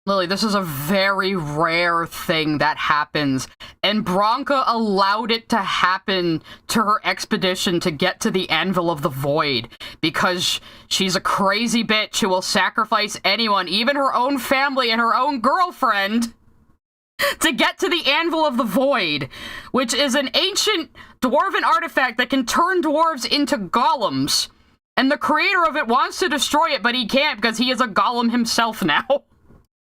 Lily, this is a very rare thing that happens, and Bronca allowed it to happen to her expedition to get to the Anvil of the Void, because she's a crazy bitch who will sacrifice anyone, even her own family and her own girlfriend, to get to the Anvil of the Void, which is an ancient dwarven artifact that can turn dwarves into golems, and the creator of it wants to destroy it, but he can't because he is a golem himself now.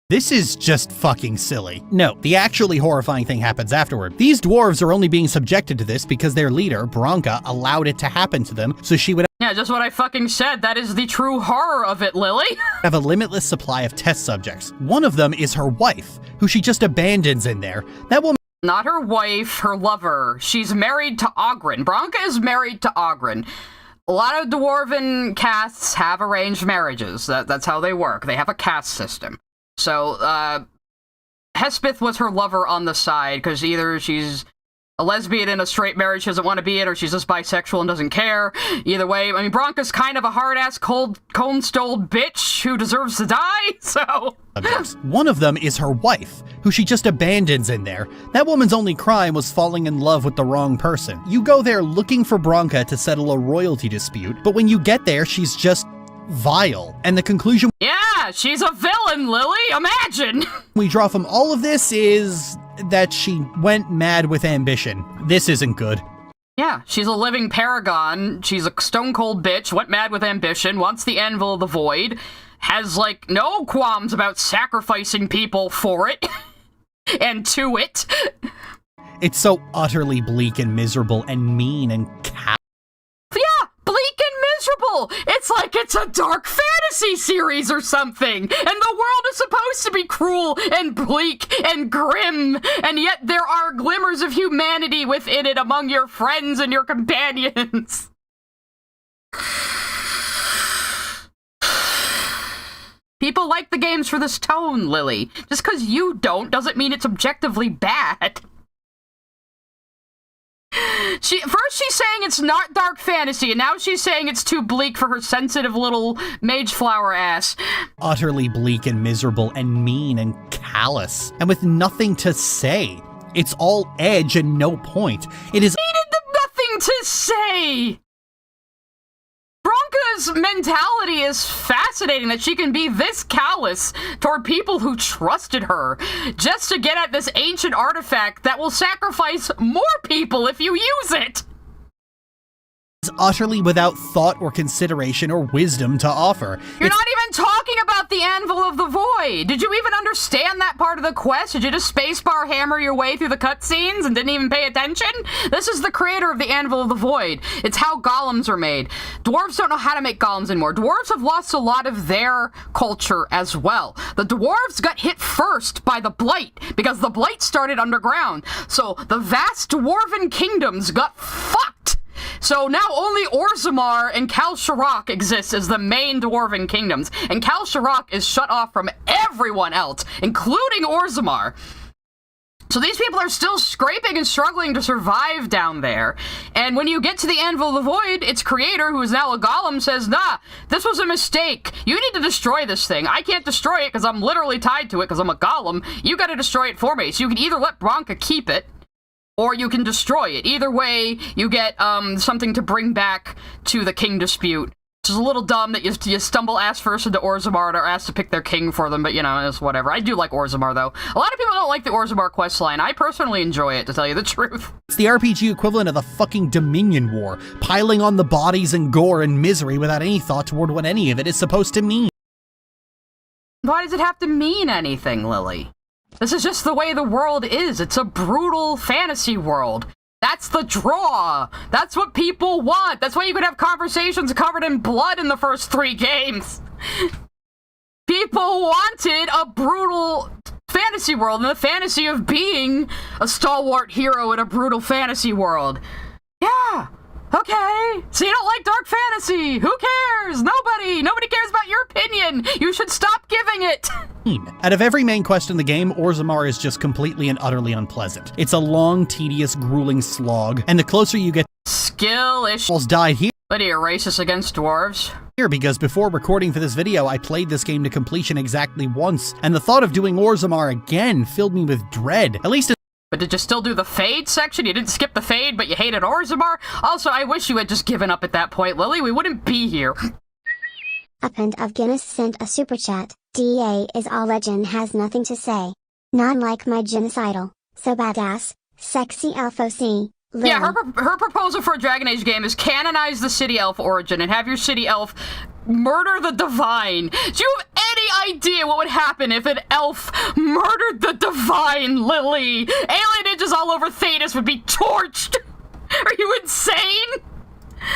This is just fucking silly. No, the actually horrifying thing happens afterward. These dwarves are only being subjected to this because their leader, Bronca, allowed it to happen to them, so she would Yeah, just what I fucking said. That is the true horror of it, Lily. have a limitless supply of test subjects. One of them is her wife, who she just abandons in there. That woman... Not her wife, her lover. She's married to Oghren. Bronca is married to Oghren. A lot of dwarven castes have arranged marriages. That's how they work. They have a caste system. So, Hespith was her lover on the side, because either she's a lesbian in a straight marriage she doesn't want to be in, or she's just bisexual and doesn't care. Either way, I mean, Bronca's kind of a hard-ass, cone-stoled bitch who deserves to die, so... One of them is her wife, who she just abandons in there. That woman's only crime was falling in love with the wrong person. You go there looking for Bronca to settle a royalty dispute, but when you get there, she's just vile. And the conclusion... Yeah, she's a villain, Lily! Imagine! we draw from all of this is that she went mad with ambition. This isn't good. Yeah, she's a living paragon. She's a stone-cold bitch, went mad with ambition, wants the Anvil of the Void, has, like, no qualms about sacrificing people for it. And to it. It's so utterly bleak and miserable and mean and Yeah, bleak and miserable! It's like it's a dark fantasy series or something! And the world is supposed to be cruel and bleak and grim, and yet there are glimmers of humanity within it among your friends and your companions. People like the games for this tone, Lily. Just because you don't doesn't mean it's objectively bad. First she's saying it's not dark fantasy, and now she's saying it's too bleak for her sensitive little mage flower ass. Utterly bleak and miserable and mean and callous, and with nothing to say. It's all edge and no point. It is needed the nothing to say! Bronca's mentality is fascinating, that she can be this callous toward people who trusted her just to get at this ancient artifact that will sacrifice more people if you use it. It's utterly without thought or consideration or wisdom to offer. You're not even talking about the Anvil of the Void. Did you even understand that part of the quest? Did you just spacebar hammer your way through the cutscenes and didn't even pay attention? This is the creator of the Anvil of the Void. It's how golems are made. Dwarves don't know how to make golems anymore. Dwarves have lost a lot of their culture as well. The dwarves got hit first by the Blight, because the Blight started underground. So the vast dwarven kingdoms got fucked. So now only Orzammar and Kal Sharok exist as the main dwarven kingdoms, and Kal Sharok is shut off from everyone else, including Orzammar. So these people are still scraping and struggling to survive down there, and when you get to the Anvil of the Void, its creator, who is now a golem, says, nah, this was a mistake. You need to destroy this thing. I can't destroy it because I'm literally tied to it because I'm a golem. You gotta destroy it for me. So you can either let Bronca keep it, or you can destroy it. Either way, you get something to bring back to the king dispute. Which is a little dumb that you stumble ass first into Orzammar and are asked to pick their king for them, but you know, it's whatever. I do like Orzammar, though. A lot of people don't like the Orzammar questline. I personally enjoy it, to tell you the truth. It's the RPG equivalent of the fucking Dominion War, piling on the bodies and gore and misery without any thought toward what any of it is supposed to mean. Why does it have to mean anything, Lily? This is just the way the world is. It's a brutal fantasy world. That's the draw. That's what people want. That's why you could have conversations covered in blood in the first 3 games. People wanted a brutal fantasy world and the fantasy of being a stalwart hero in a brutal fantasy world. Yeah, okay. So you don't like dark fantasy. Who cares? Nobody cares about your opinion. You should stop giving it. Out of every main quest in the game, Orzammar is just completely and utterly unpleasant. It's a long, tedious, grueling slog, and the closer you get, Skill issue. almost died here. What are you, racist against dwarves? Because before recording for this video, I played this game to completion exactly once, and the thought of doing Orzammar again filled me with dread. At least But did you still do the fade section? You didn't skip the fade, but you hated Orzammar? Also, I wish you had just given up at that point, Lily. We wouldn't be here. Append of Guinness sent a super chat. DA is all legend, has nothing to say. Not like my genocidal. So badass. Sexy elf OC. Lily. Yeah, her proposal for a Dragon Age game is canonize the city elf origin and have your city elf murder the divine. Do you have any idea what would happen if an elf murdered the divine, Lily? Alien ninjas all over Thetis would be torched. Are you insane?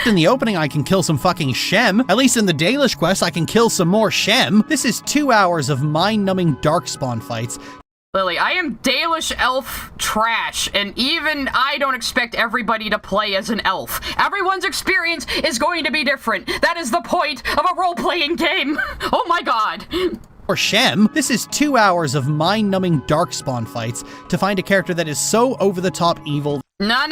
in the opening I can kill some fucking Shem. At least in the Dalish quest I can kill some more Shem. This is 2 hours of mind-numbing darkspawn fights. Lily, I am Dalish elf trash, and even I don't expect everybody to play as an elf. Everyone's experience is going to be different. That is the point of a role-playing game. Oh my god. Or Shem. This is 2 hours of mind-numbing darkspawn fights to find a character that is so over-the-top evil. No.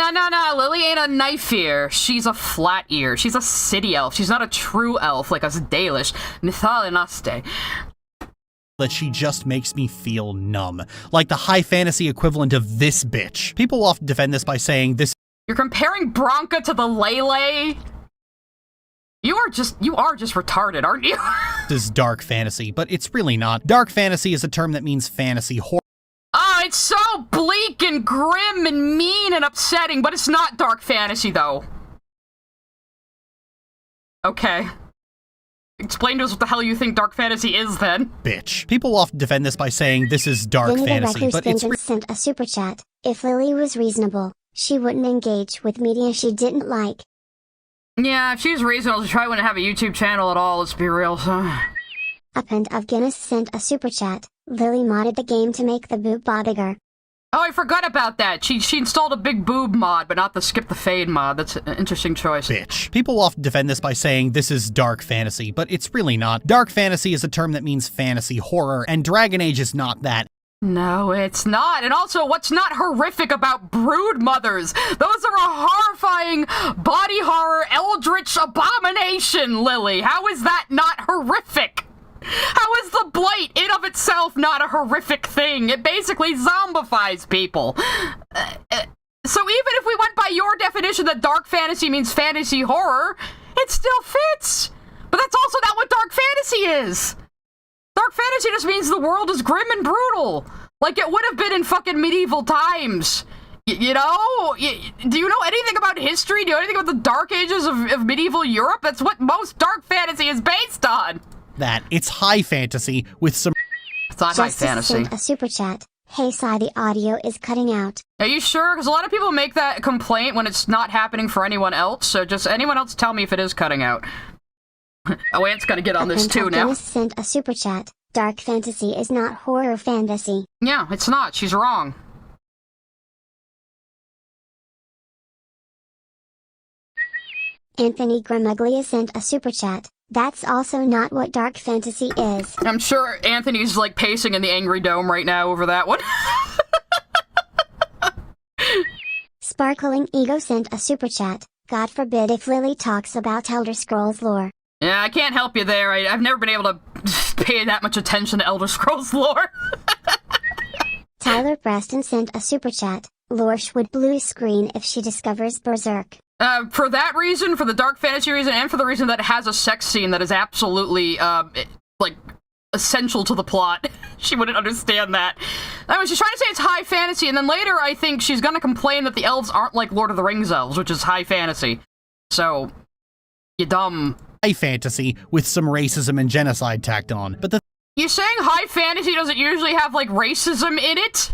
Lily ain't a knife ear. She's a flat ear. She's a city elf. She's not a true elf like us Dalish. Nithalinaste. That she just makes me feel numb. Like the high fantasy equivalent of this bitch. People often defend this by saying this— You're comparing Bronca to the Lele? You are just retarded, aren't you? This is dark fantasy, but it's really not. Dark fantasy is a term that means fantasy horror. Oh, it's so bleak and grim and mean and upsetting, but it's not dark fantasy, though. Okay. Explain to us what the hell you think dark fantasy is, then. Bitch. People often defend this by saying this is dark fantasy, but it's— sent a super chat. If Lily was reasonable, she wouldn't engage with media she didn't like. Yeah, if she's reasonable, she probably wouldn't have a YouTube channel at all, let's be real, so... Append of Guinness sent a super chat. Lily modded the game to make the boob bigger. Oh, I forgot about that. She installed a big boob mod, but not the skip the fade mod. That's an interesting choice. Bitch. People often defend this by saying this is dark fantasy, but it's really not. Dark fantasy is a term that means fantasy horror, and Dragon Age is not that. No, it's not. And also, what's not horrific about brood mothers? Those are a horrifying body horror eldritch abomination, Lily. How is that not horrific? How is the blight in of itself not a horrific thing? It basically zombifies people. So even if we went by your definition that dark fantasy means fantasy horror, it still fits. But that's also not what dark fantasy is. Dark fantasy just means the world is grim and brutal. Like it would have been in fucking medieval times. You know? Do you know anything about history? Do you know anything about the dark ages of medieval Europe? That's what most dark fantasy is based on. That. It's high fantasy with some— It's not high fantasy. Sent a super chat. Hey, Sai, the audio is cutting out. Are you sure? Because a lot of people make that complaint when it's not happening for anyone else, so just anyone else tell me if it is cutting out. Oh, Ant's gonna get on this too now. Dennis sent a super chat. Dark fantasy is not horror fantasy. Yeah, it's not. She's wrong. Anthony Gramaglia sent a super chat. That's also not what dark fantasy is. I'm sure Anthony's like pacing in the Angry Dome right now over that one. Sparkling Ego sent a super chat. God forbid if Lily talks about Elder Scrolls lore. Yeah, I can't help you there. I've never been able to pay that much attention to Elder Scrolls lore. Tyler Preston sent a super chat. Lorsh would blue screen if she discovers Berserk. For that reason, for the dark fantasy reason, and for the reason that it has a sex scene that is absolutely, like, essential to the plot. She wouldn't understand that. I mean, she's trying to say it's high fantasy, and then later I think she's gonna complain that the elves aren't like Lord of the Rings elves, which is high fantasy. So, you dumb. High fantasy with some racism and genocide tacked on. But You saying high fantasy doesn't usually have, like, racism in it?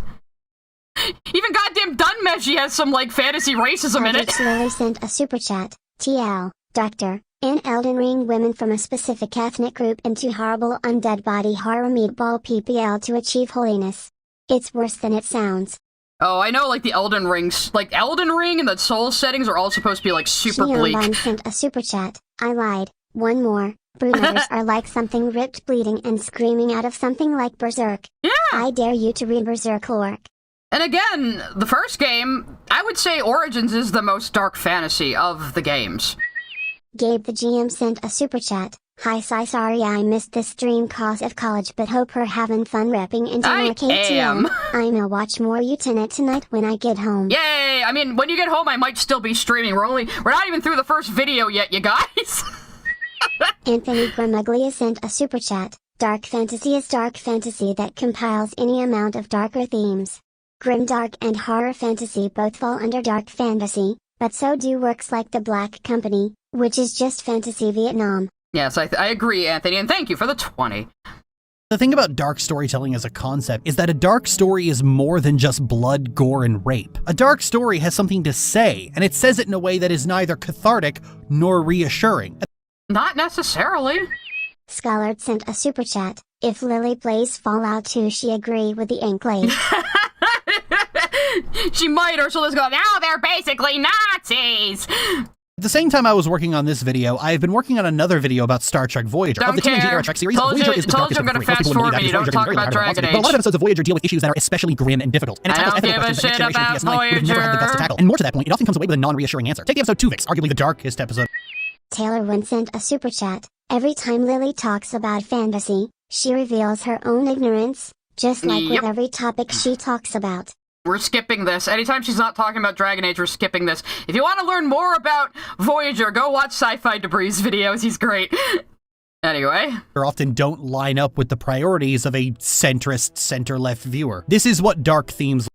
Even goddamn Dunmeshi has some, like, fantasy racism in it. Slowly sent a super chat. TL, Doctor, in Elden Ring women from a specific ethnic group into horrible undead body horror meatball PPL to achieve holiness. It's worse than it sounds. Oh, I know, like, the Elden Rings, like, Elden Ring and the Soul settings are all supposed to be, like, super bleak. Shion sent a super chat. I lied. One more. Brumaters are like something ripped, bleeding, and screaming out of something like Berserk. Yeah! I dare you to read Berserk lore. And again, the first game, I would say Origins is the most dark fantasy of the games. Gabe the GM sent a super chat. Hi Sai, sorry I missed this stream cause of college, but hope her having fun repping into more KTM. I'ma watch more Utenet tonight when I get home. Yay! I mean, when you get home, I might still be streaming. We're not even through the first video yet, you guys! Anthony Grimuglia sent a super chat. Dark fantasy is dark fantasy that compiles any amount of darker themes. Grimdark and horror fantasy both fall under dark fantasy, but so do works like The Black Company, which is just fantasy Vietnam. Yes, I agree, Anthony, and thank you for the 20. The thing about dark storytelling as a concept is that a dark story is more than just blood, gore, and rape. A dark story has something to say, and it says it in a way that is neither cathartic nor reassuring. Not necessarily. Scholar sent a super chat. If Lily plays Fallout 2, she agree with the Enclave. She might, or she'll just go, now they're basically Nazis! At the same time I was working on this video, I have been working on another video about Star Trek Voyager. Don't of the TNG care. era Trek series, Told Voyager you- is the told darkest you of I'm the gonna three. Most fast people forward wouldn't me, believe that don't because Voyager talk is very about hard to Dragon watch. But a lot of Age. episodes of Voyager deal with issues that are especially grim and difficult. And it I tackles don't ethical give a questions that shit the next generation of about DS9 would have never had the guts to Voyager. tackle. And more to that point, it often comes away with a non-reassuring answer. Take the episode 2 Vix, arguably the darkest episode. Taylor Wynn sent a super chat. Every time Lily talks about fantasy, she reveals her own ignorance, just like Yep. with every topic she talks about. We're skipping this. Anytime she's not talking about Dragon Age, we're skipping this. If you want to learn more about Voyager, go watch Sci-Fi Debris' videos. He's great. Anyway. Often don't line up with the priorities of a centrist, center-left viewer. This is what dark themes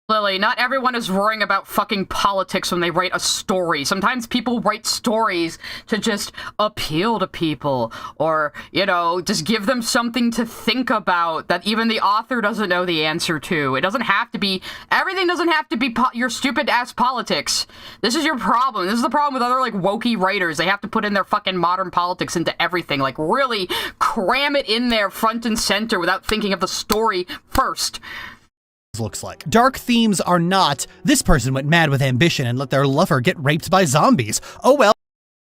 Lily, not everyone is worrying about fucking politics when they write a story. Sometimes people write stories to just appeal to people, or, you know, just give them something to think about that even the author doesn't know the answer to. It doesn't have to be, everything doesn't have to be your stupid-ass politics. This is your problem. This is the problem with other, like, wokey writers. They have to put in their fucking modern politics into everything. Like, really cram it in there front and center without thinking of the story first. looks like. Dark themes are not, this person went mad with ambition and let their lover get raped by zombies. Oh well.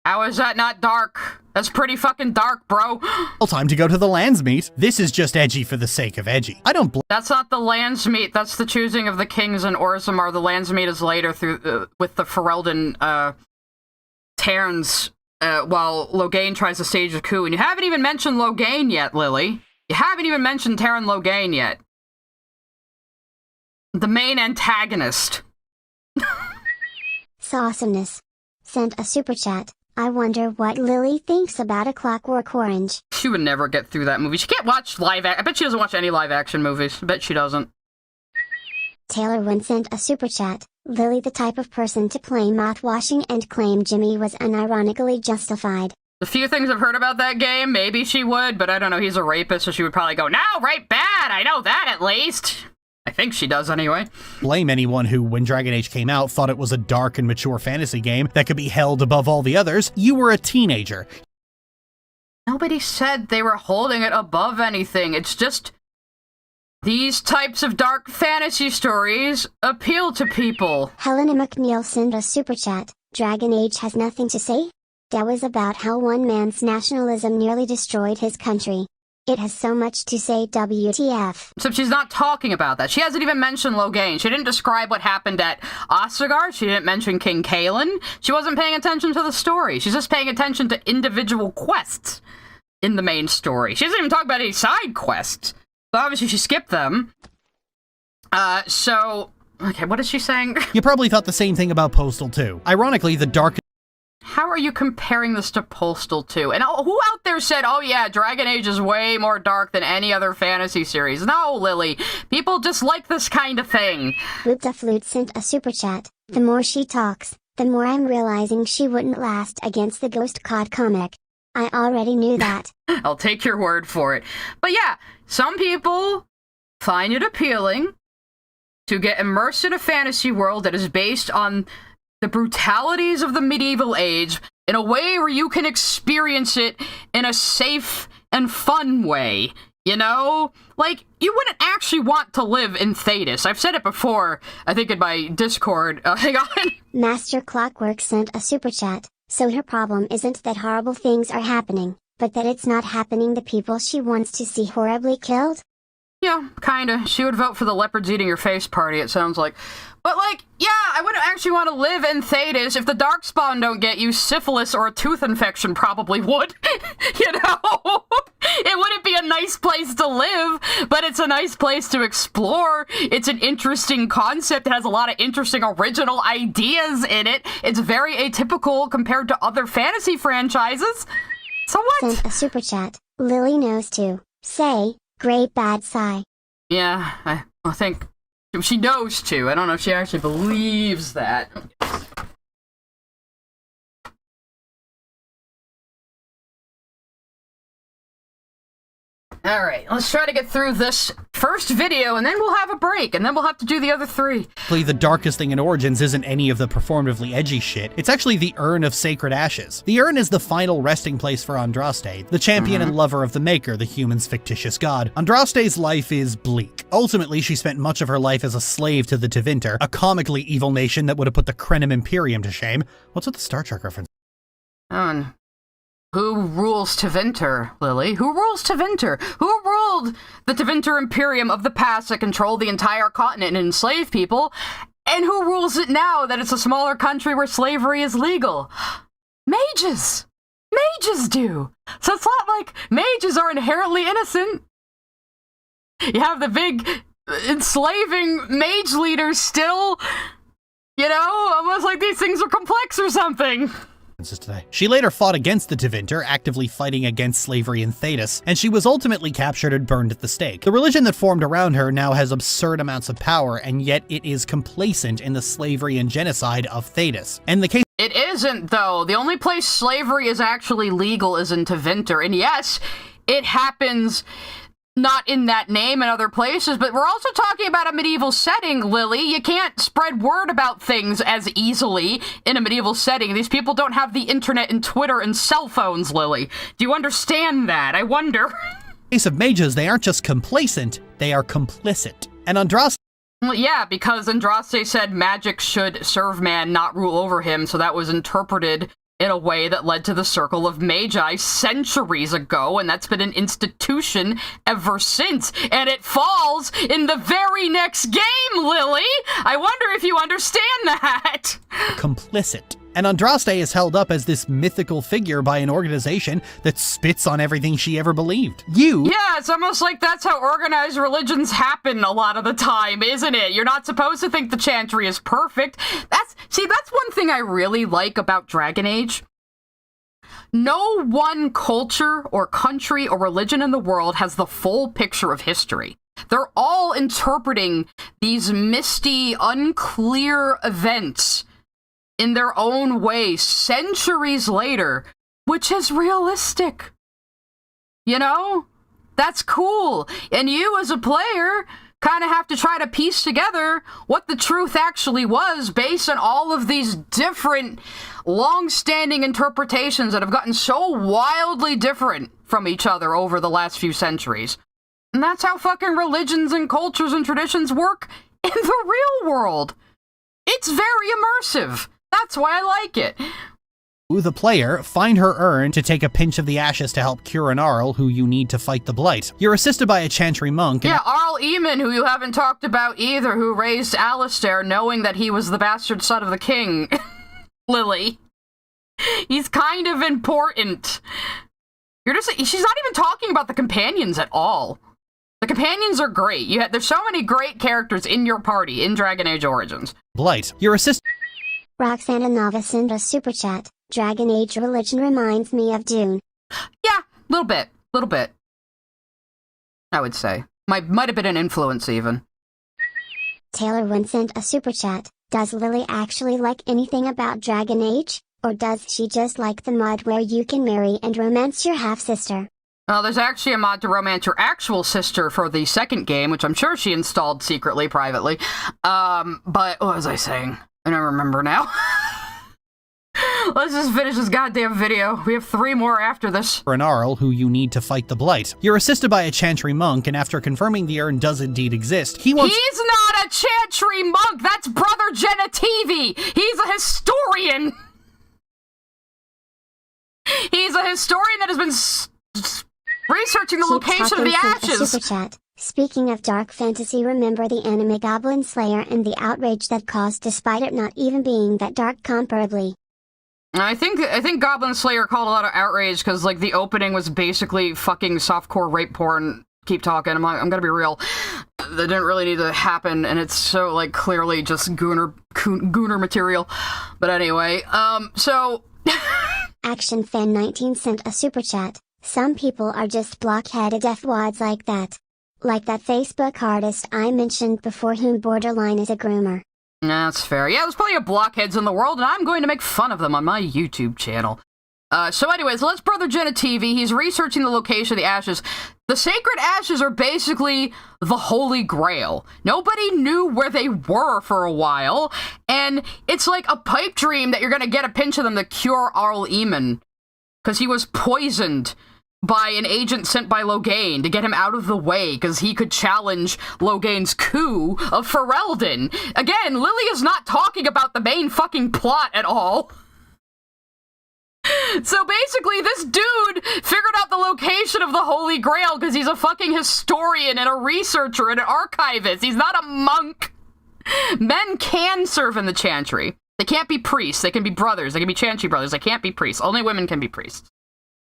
How is that not dark? That's pretty fucking dark, bro. Time to go to the lands meet. This is just edgy for the sake of edgy. I don't That's not the lands meet. That's the choosing of the kings in Orzammar. The lands meet is later through with the Ferelden Terns while Loghain tries to stage a coup. And you haven't even mentioned Loghain yet, Lily. You haven't even mentioned Terran Loghain yet. The main antagonist. Sawesomeness sent a super chat. I wonder what Lily thinks about A Clockwork Orange. She would never get through that movie. She can't watch I bet she doesn't watch any live action movies. I bet she doesn't. Taylor Wynn sent a super chat. Lily the type of person to play mouthwashing and claim Jimmy was unironically justified. The few things I've heard about that game, maybe she would, but I don't know. He's a rapist, so she would probably go, no, rape bad! I know that at least! I think she does anyway. blame anyone who, when Dragon Age came out, thought it was a dark and mature fantasy game that could be held above all the others. You were a teenager. Nobody said they were holding it above anything. It's just these types of dark fantasy stories appeal to people. Helena McNeil sent a super chat. Dragon Age has nothing to say? That was about how one man's nationalism nearly destroyed his country. It has so much to say, WTF. Except she's not talking about that. She hasn't even mentioned Loghain. She didn't describe what happened at Ostagar. She didn't mention King Kaelin. She wasn't paying attention to the story. She's just paying attention to individual quests in the main story. She doesn't even talk about any side quests. But obviously she skipped them. Okay, what is she saying? You probably thought the same thing about Postal 2. Ironically, the dark... How are you comparing this to Postal 2? And who out there said, oh yeah, Dragon Age is way more dark than any other fantasy series? No, Lily. People just like this kind of thing. Flute Flute sent a super chat. The more she talks, the more I'm realizing she wouldn't last against the Ghost COD comic. I already knew that. I'll take your word for it. But yeah, some people find it appealing to get immersed in a fantasy world that is based on the brutalities of the medieval age in a way where you can experience it in a safe and fun way. You know? Like, you wouldn't actually want to live in Thetis. I've said it before, I think in my Discord. Hang on. Master Clockwork sent a super chat. So her problem isn't that horrible things are happening, but that it's not happening the people she wants to see horribly killed? Yeah, kinda. She would vote for the leopards eating your face party, it sounds like. But, like, yeah, I wouldn't actually want to live in Thetis. If the Darkspawn don't get you, syphilis or a tooth infection probably would. You know? It wouldn't be a nice place to live, but it's a nice place to explore. It's an interesting concept. It has a lot of interesting original ideas in it. It's very atypical compared to other fantasy franchises. So what? Sent a super chat. Lily knows to say, great bad sigh. Yeah, I think she knows to. I don't know if she actually believes that. Alright, let's try to get through this first video, and then we'll have a break, and then we'll have to do the other three. The darkest thing in Origins isn't any of the performatively edgy shit. It's actually the Urn of Sacred Ashes. The urn is the final resting place for Andraste, the champion and lover of the Maker, the human's fictitious god. Andraste's life is bleak. Ultimately, she spent much of her life as a slave to the Tevinter, a comically evil nation that would have put the Krenim Imperium to shame. What's with the Star Trek reference? Who rules Tevinter, Lily? Who rules Tevinter? Who ruled the Tevinter Imperium of the past that controlled the entire continent and enslaved people? And who rules it now that it's a smaller country where slavery is legal? Mages! Mages do! So it's not like mages are inherently innocent. You have the big enslaving mage leaders still, you know, almost like these things are complex or something. Today. She later fought against the Tevinter, actively fighting against slavery in Thetis, and she was ultimately captured and burned at the stake. The religion that formed around her now has absurd amounts of power, and yet it is complacent in the slavery and genocide of Thetis. And the case— It isn't, though. The only place slavery is actually legal is in Tevinter, and yes, it happens not in that name in other places, but we're also talking about a medieval setting, Lily. You can't spread word about things as easily in a medieval setting. These people don't have the internet and Twitter and cell phones, Lily. Do you understand that? I wonder. In the case of mages, they aren't just complacent, they are complicit. And Andraste— Well, yeah, because Andraste said magic should serve man, not rule over him, so that was interpreted in a way that led to the Circle of Magi centuries ago, and that's been an institution ever since. And it falls in the very next game, Lily! I wonder if you understand that! complicit. And Andraste is held up as this mythical figure by an organization that spits on everything she ever believed. Yeah, it's almost like that's how organized religions happen a lot of the time, isn't it? You're not supposed to think the Chantry is perfect. That's one thing I really like about Dragon Age. No one culture or country or religion in the world has the full picture of history. They're all interpreting these misty, unclear events in their own way centuries later, which is realistic. You know? That's cool. And you as a player kind of have to try to piece together what the truth actually was based on all of these different long-standing interpretations that have gotten so wildly different from each other over the last few centuries. And that's how fucking religions and cultures and traditions work in the real world. It's very immersive. That's why I like it. The player, find her urn to take a pinch of the ashes to help cure an Arl who you need to fight the Blight. You're assisted by a Chantry monk. Yeah, Arl Eamon, who you haven't talked about either, who raised Alistair knowing that he was the bastard son of the king. Lily. He's kind of important. She's not even talking about the companions at all. The companions are great. There's so many great characters in your party in Dragon Age Origins. Blight. You're assisted— Roxana Nava sent a super chat. Dragon Age religion reminds me of Dune. Yeah, little bit. I would say. Might have been an influence, even. Taylor Wynn sent a super chat. Does Lily actually like anything about Dragon Age? Or does she just like the mod where you can marry and romance your half-sister? Well, there's actually a mod to romance your actual sister for the second game, which I'm sure she installed secretly, privately. But what was I saying? I don't remember now. Let's just finish this goddamn video. We have 3 more after this. For an Arl who you need to fight the Blight. You're assisted by a Chantry monk, and after confirming the urn does indeed exist, he wants— He's not a Chantry monk! That's Brother Genetivi! He's a historian! He's a historian that has been researching the location of the ashes! Super chat. Speaking of dark fantasy, remember the anime Goblin Slayer and the outrage that caused despite it not even being that dark comparably. I think Goblin Slayer called a lot of outrage because, like, the opening was basically fucking softcore rape porn. Keep talking. I'm gonna be real. That didn't really need to happen, and it's so, like, clearly just gooner material. But anyway, so... Action Fan 19 sent a super chat. Some people are just blockheaded F-wads like that. Like that Facebook artist I mentioned before whom borderline is a groomer. That's fair. Yeah, there's plenty of blockheads in the world, and I'm going to make fun of them on my YouTube channel. So anyways, let's Brother Genetivi. He's researching the location of the ashes. The sacred ashes are basically the Holy Grail. Nobody knew where they were for a while, and it's like a pipe dream that you're gonna get a pinch of them to cure Arl Eamon. Because he was poisoned by an agent sent by Loghain to get him out of the way because he could challenge Loghain's coup of Ferelden. Again, Lily is not talking about the main fucking plot at all. So basically, this dude figured out the location of the Holy Grail because he's a fucking historian and a researcher and an archivist. He's not a monk. Men can serve in the Chantry. They can't be priests. They can be brothers. They can be Chantry brothers. They can't be priests. Only women can be priests.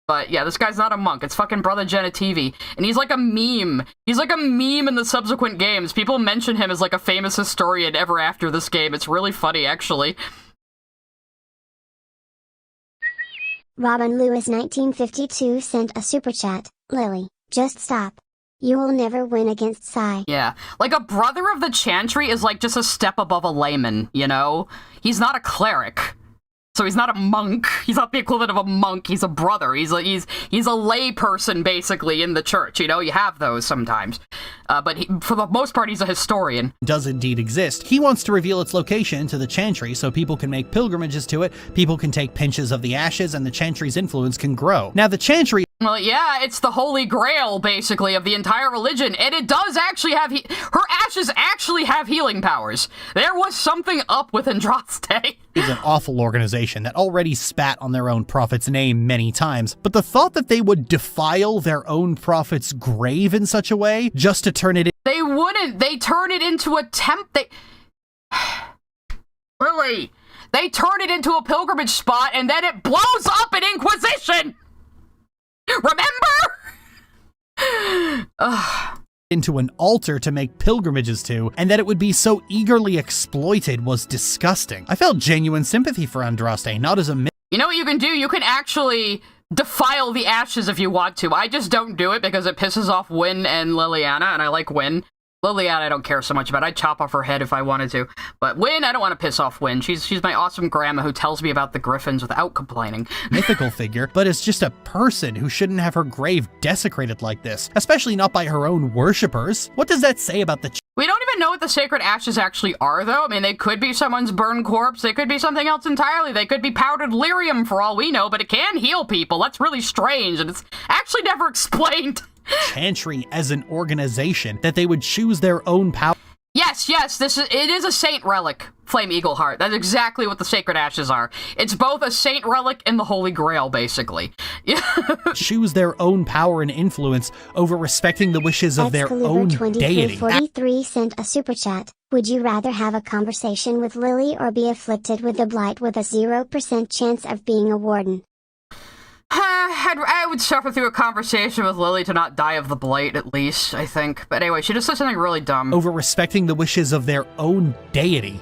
But yeah, this guy's not a monk. It's fucking Brother Genetivi. And he's like a meme. He's like a meme in the subsequent games. People mention him as like a famous historian ever after this game. It's really funny, actually. Robin Lewis 1952 sent a super chat. Lily, just stop. You will never win against Sai. Yeah. Like, a brother of the Chantry is like just a step above a layman, you know? He's not a cleric. So he's not a monk. He's not the equivalent of a monk. He's a brother. He's a lay person, basically, in the church. You know, you have those sometimes. But for the most part, he's a historian. Does indeed exist. He wants to reveal its location to the Chantry so people can make pilgrimages to it, people can take pinches of the ashes, and the Chantry's influence can grow. Now, the Chantry— Well, yeah, it's the Holy Grail, basically, of the entire religion, and it does actually have her ashes actually have healing powers. There was something up with Andraste. is an awful organization that already spat on their own prophet's name many times, but the thought that they would defile their own prophet's grave in such a way just to turn it— They wouldn't. They turn it into a Lily, they turn it into a pilgrimage spot, and then it blows up an Inquisition! Remember? into an altar to make pilgrimages to, and that it would be so eagerly exploited was disgusting. I felt genuine sympathy for Andraste, not as a— You know what you can do? You can actually defile the ashes if you want to. I just don't do it because it pisses off Wynn and Liliana, and I like Wynn. Liliana, I don't care so much about. I'd chop off her head if I wanted to. But Wynn, I don't want to piss off Wynn. She's my awesome grandma who tells me about the Griffins without complaining. mythical figure, but is just a person who shouldn't have her grave desecrated like this, especially not by her own worshippers. What does that say about the— We don't even know what the sacred ashes actually are, though. I mean, they could be someone's burned corpse. They could be something else entirely. They could be powdered lyrium for all we know, but it can heal people. That's really strange, and it's actually never explained. Chantry as an organization, that they would choose their own power. Yes, it is a saint relic, Flame Eagleheart. That's exactly what the sacred ashes are. It's both a saint relic and the Holy Grail, basically. Choose their own power and influence over respecting the wishes of their own deity. 43 sent a super chat. Would you rather have a conversation with Lily or be afflicted with the blight with a 0% chance of being a warden? I would suffer through a conversation with Lily to not die of the blight, at least, I think. But anyway, she just said something really dumb. Over respecting the wishes of their own deity.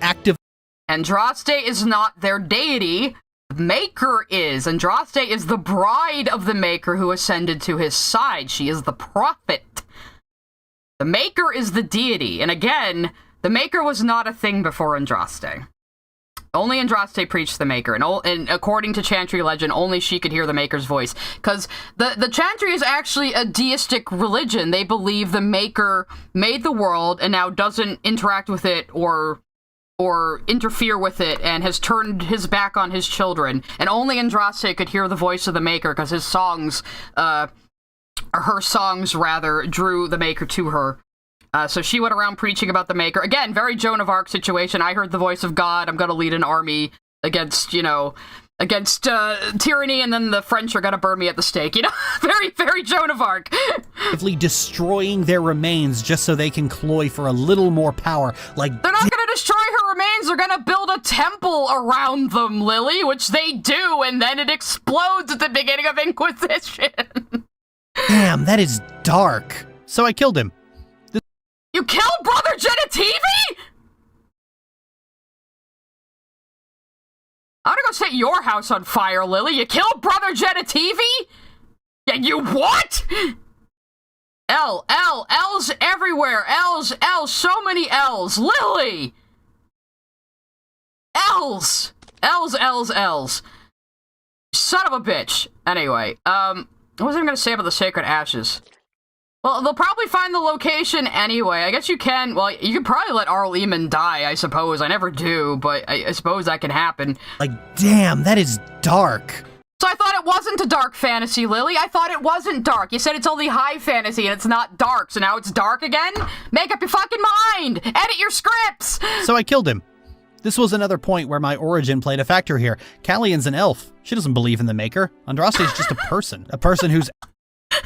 Andraste is not their deity. The Maker is. Andraste is the bride of the Maker who ascended to his side. She is the prophet. The Maker is the deity. And again, the Maker was not a thing before Andraste. Only Andraste preached the Maker, and according to Chantry legend, only she could hear the Maker's voice. Because the Chantry is actually a deistic religion. They believe the Maker made the world and now doesn't interact with it or or interfere with it and has turned his back on his children. And only Andraste could hear the voice of the Maker because his songs, or her songs rather, drew the Maker to her. So she went around preaching about the Maker. Again, very Joan of Arc situation. I heard the voice of God. I'm going to lead an army against, against tyranny, and then the French are going to burn me at the stake. Very, very Joan of Arc. Destroying their remains just so they can cloy for a little more power. Like, they're not going to destroy her remains. They're going to build a temple around them, Lily, which they do, and then it explodes at the beginning of Inquisition. Damn, that is dark. So I killed him. You killed Brother Genitivi? I'm gonna go set your house on fire, Lily. You killed Brother Genitivi? Yeah, you what? L's everywhere. L's, so many L's. Lily! L's. Son of a bitch. Anyway, what was I gonna say about the Sacred Ashes? Well, they'll probably find the location anyway. I guess you can, well, you can probably let Arl Eamon die, I suppose. I never do, but I suppose that can happen. Like, damn, that is dark. So I thought it wasn't a dark fantasy, Lily. I thought it wasn't dark. You said it's only high fantasy and it's not dark, so now it's dark again? Make up your fucking mind! Edit your scripts! So I killed him. This was another point where my origin played a factor here. Callion's an elf. She doesn't believe in the Maker. Andraste's just a person who's...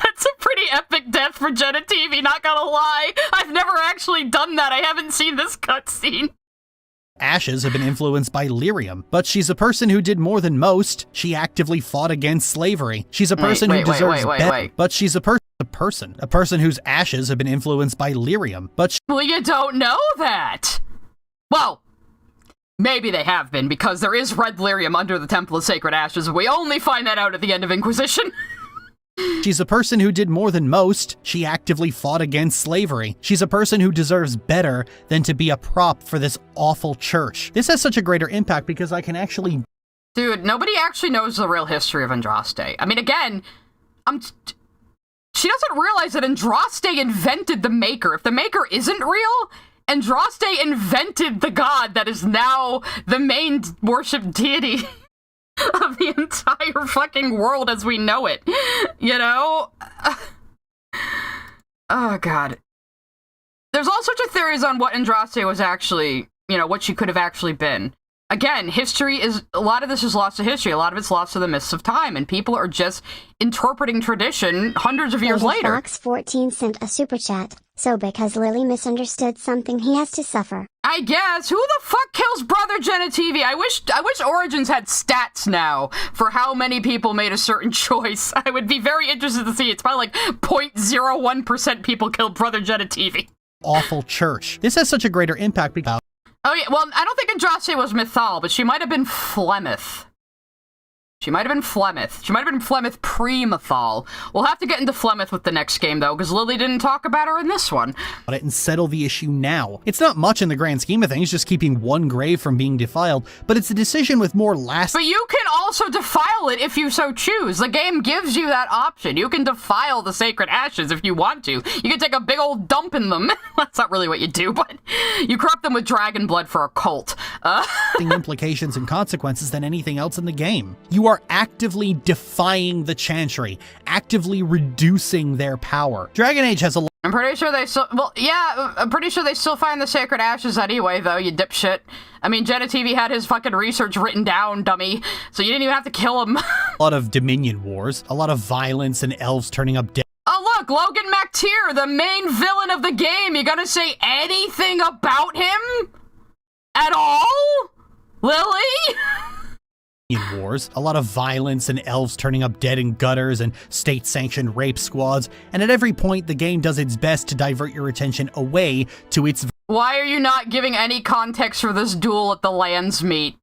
That's a pretty epic death for Genitivi, not gonna lie. I've never actually done that. I haven't seen this cutscene. Ashes have been influenced by lyrium, but she's a person who did more than most. She actively fought against slavery. She's a person who deserves better, but she's a person whose ashes have been influenced by lyrium, but well, you don't know that. Well, maybe they have been, because there is red lyrium under the Temple of Sacred Ashes. We only find that out at the end of Inquisition. She's a person who did more than most. She actively fought against slavery. She's a person who deserves better than to be a prop for this awful church. This has such a greater impact because I can actually... Dude, nobody actually knows the real history of Andraste. I mean, again, she doesn't realize that Andraste invented the Maker. If the Maker isn't real, Andraste invented the god that is now the main worshipped deity of the entire fucking world as we know it. Oh, God. There's all sorts of theories on what Andraste was actually, what she could have actually been. Again, a lot of this is lost to history. A lot of it's lost to the mists of time, and people are just interpreting tradition hundreds of years later. Fox 14 sent a super chat. So because Lily misunderstood something, he has to suffer. I guess. Who the fuck kills Brother Genitivi? I wish Origins had stats now for how many people made a certain choice. I would be very interested to see. It's probably like 0.01% people killed Brother Genitivi. Awful church. This has such a greater impact because... Oh yeah, well, I don't think Andraste was Mythal, but she might have been Flemeth. She might have been Flemeth pre-Mythal. We'll have to get into Flemeth with the next game, though, because Lily didn't talk about her in this one. And settle the issue now. It's not much in the grand scheme of things, just keeping one grave from being defiled, but it's a decision with more But you can also defile it if you so choose. The game gives you that option. You can defile the Sacred Ashes if you want to. You can take a big old dump in them. That's not really what you do, but you corrupt them with dragon blood for a cult. Implications and consequences than anything else in the game. You are actively defying the Chantry, actively reducing their power. Dragon Age has a lot. I'm pretty sure they still, I'm pretty sure they still find the Sacred Ashes anyway, though, you dipshit. I mean, Genitivi had his fucking research written down, dummy, so you didn't even have to kill him. A lot of Dominion wars, a lot of violence and elves turning up dead. Oh look, Logan MacTier, the main villain of the game. You gonna say anything about him? At all? Lily? Wars, a lot of violence and elves turning up dead in gutters and state-sanctioned rape squads, and at every point the game does its best to divert your attention away to its... Why are you not giving any context for this duel at the Lands meet?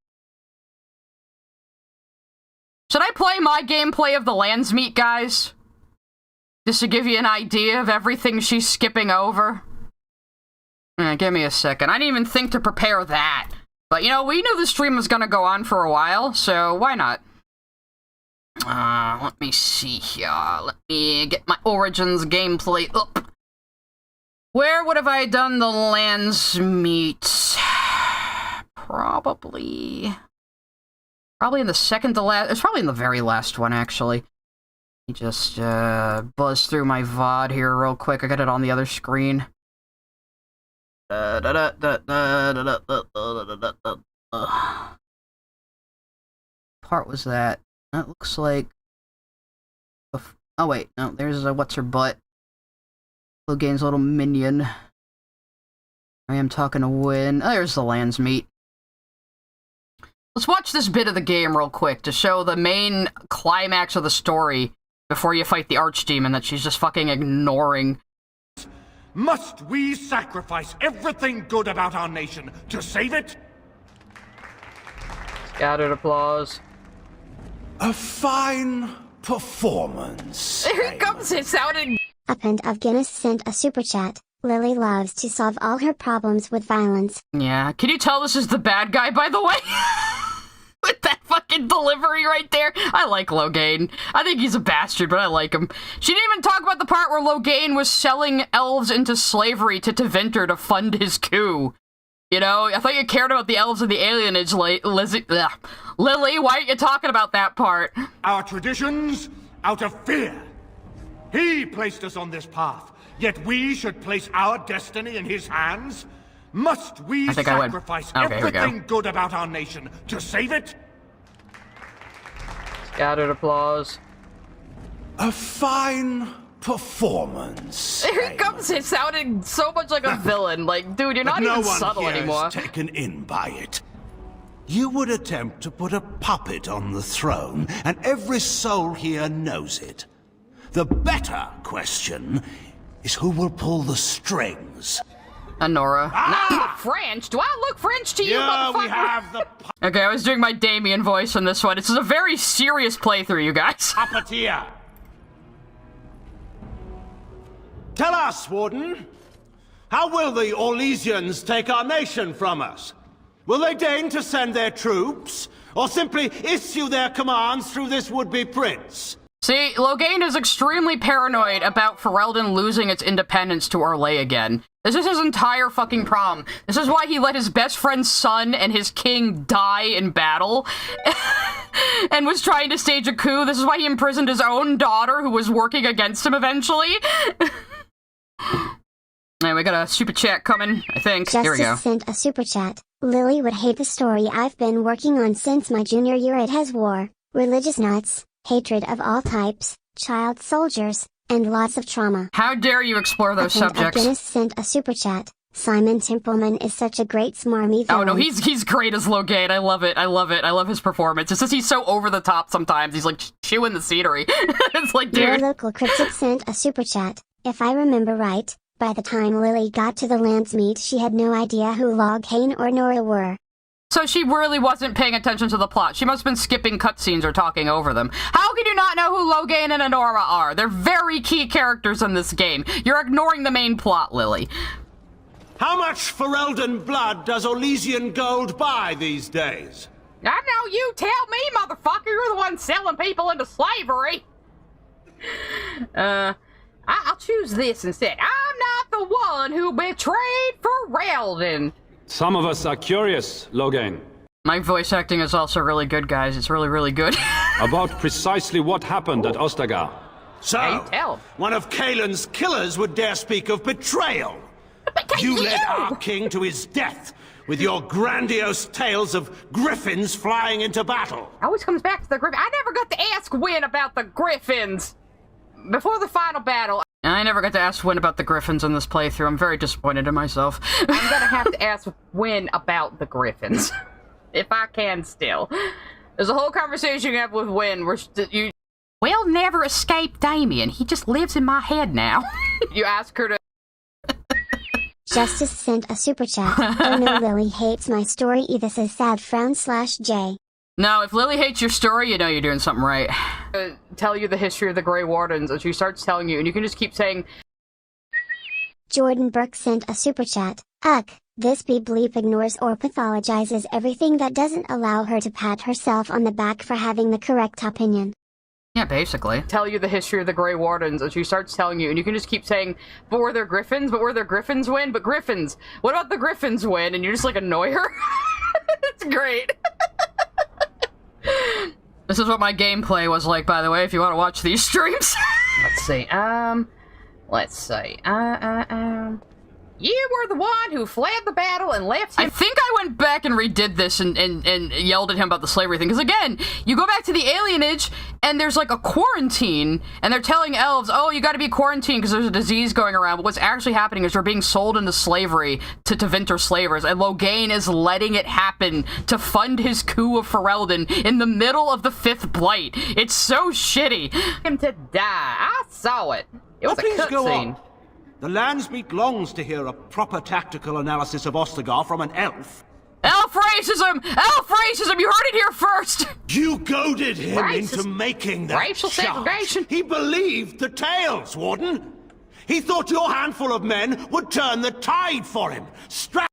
Should I play my gameplay of the Lands meet, guys? Just to give you an idea of everything she's skipping over? Give me a second. I didn't even think to prepare that. But, we knew the stream was gonna go on for a while, so why not? Let me see here. Let me get my Origins gameplay up. Where would have I done the Lands meet? probably in the second to last. It's probably in the very last one, actually. Let me just buzz through my VOD here real quick. I got it on the other screen. Part was that? That looks like. Oh wait, no. There's what's her butt. Logain's little minion. I am talking to Win. Oh, there's the Lands meet. Let's watch this bit of the game real quick to show the main climax of the story before you fight the Archdemon that she's just fucking ignoring. Must we sacrifice everything good about our nation to save it? Scattered applause. A fine performance. Here he comes, it sounded... Append of Guinness sent a super chat. Lily loves to solve all her problems with violence. Yeah, can you tell this is the bad guy, by the way? With that fucking delivery right there. I like Logain. I think he's a bastard, but I like him. She didn't even talk about the part where Logain was selling elves into slavery to Tevinter to fund his coup. You know, I thought you cared about the elves and the alienage, Lily, why aren't you talking about that part? Our traditions out of fear. He placed us on this path, yet we should place our destiny in his hands? Must we sacrifice everything good about our nation to save it? Scattered applause. A fine performance. Here he comes, it sounded so much like a villain. Like, dude, you're not even subtle anymore. Taken in by it. You would attempt to put a puppet on the throne, and every soul here knows it. The better question is who will pull the strings. Honora. Not French? Do I look French to you, motherfucker? We have the okay, I was doing my Damien voice on this one. This is a very serious playthrough, you guys. puppeteer. Tell us, Warden. How will the Orlesians take our nation from us? Will they deign to send their troops, or simply issue their commands through this would-be prince? See, Logain is extremely paranoid about Ferelden losing its independence to Orlais again. This is his entire fucking problem. This is why he let his best friend's son and his king die in battle and was trying to stage a coup. This is why he imprisoned his own daughter who was working against him eventually. Alright, we got a super chat coming, I think. Here we go. Justice sent a super chat. Lily would hate the story I've been working on since my junior year. It has war, religious nuts, hatred of all types, child soldiers, and lots of trauma. How dare you explore those subjects? Guinness sent a super chat. Simon Templeman is such a great smarmy villain. Oh no, he's great as Logain. I love it. I love it. I love his performance. It's just he's so over the top sometimes. He's like chewing the scenery. It's like, dude. Your local cryptid sent a super chat. If I remember right, by the time Lily got to the Landsmeet, she had no idea who Logain or Nora were. So she really wasn't paying attention to the plot. She must have been skipping cutscenes or talking over them. How can you not know who Logain and Honora are? They're very key characters in this game. You're ignoring the main plot, Lily. How much Ferelden blood does Orlesian gold buy these days? I know, you tell me, motherfucker. You're the one selling people into slavery. I'll choose this instead. I'm not the one who betrayed Ferelden. Some of us are curious, Logain. My voice acting is also really good, guys. It's really, really good. About precisely what happened at Ostagar. So, one of Kaelin's killers would dare speak of betrayal. You led our king to his death with your grandiose tales of griffins flying into battle. Always comes back to the griffin. I never got to ask Win about the griffins. Before the final battle, I never got to ask Win about the griffins in this playthrough. I'm very disappointed in myself. I'm gonna have to ask Win about the griffins. If I can still. There's a whole conversation you have with Win where you... We'll never escape Damien. He just lives in my head now. You ask her to... Justice sent a super chat. Oh no, Lily hates my story. This is sad frown/J. No, if Lily hates your story, you know you're doing something right. Tell you the history of the Grey Wardens, and she starts telling you, and you can just keep saying... Jordan Burke sent a super chat. This bleep ignores or pathologizes everything that doesn't allow her to pat herself on the back for having the correct opinion. Yeah, basically. Tell you the history of the Grey Wardens, and she starts telling you, and you can just keep saying, but were there griffins? But were there griffins, Win? But griffins! What about the griffins, Win? And you just, like, annoy her? It's great. This is what my gameplay was like, by the way, if you want to watch these streams. Let's see, you were the one who fled the battle and left him. I think I went back and redid this and yelled at him about the slavery thing. Because again, you go back to the alienage and there's like a quarantine and they're telling elves, oh, you gotta be quarantined because there's a disease going around. But what's actually happening is they're being sold into slavery to Tevinter slavers. And Loghain is letting it happen to fund his coup of Ferelden in the middle of the 5th Blight. It's so shitty. Him to die. I saw it. It was a cutscene. The Landsmeet longs to hear a proper tactical analysis of Ostagar from an elf. Elf racism! Elf racism! You heard it here first! You goaded him into making that racial segregation. He believed the tales, Warden. He thought your handful of men would turn the tide for him.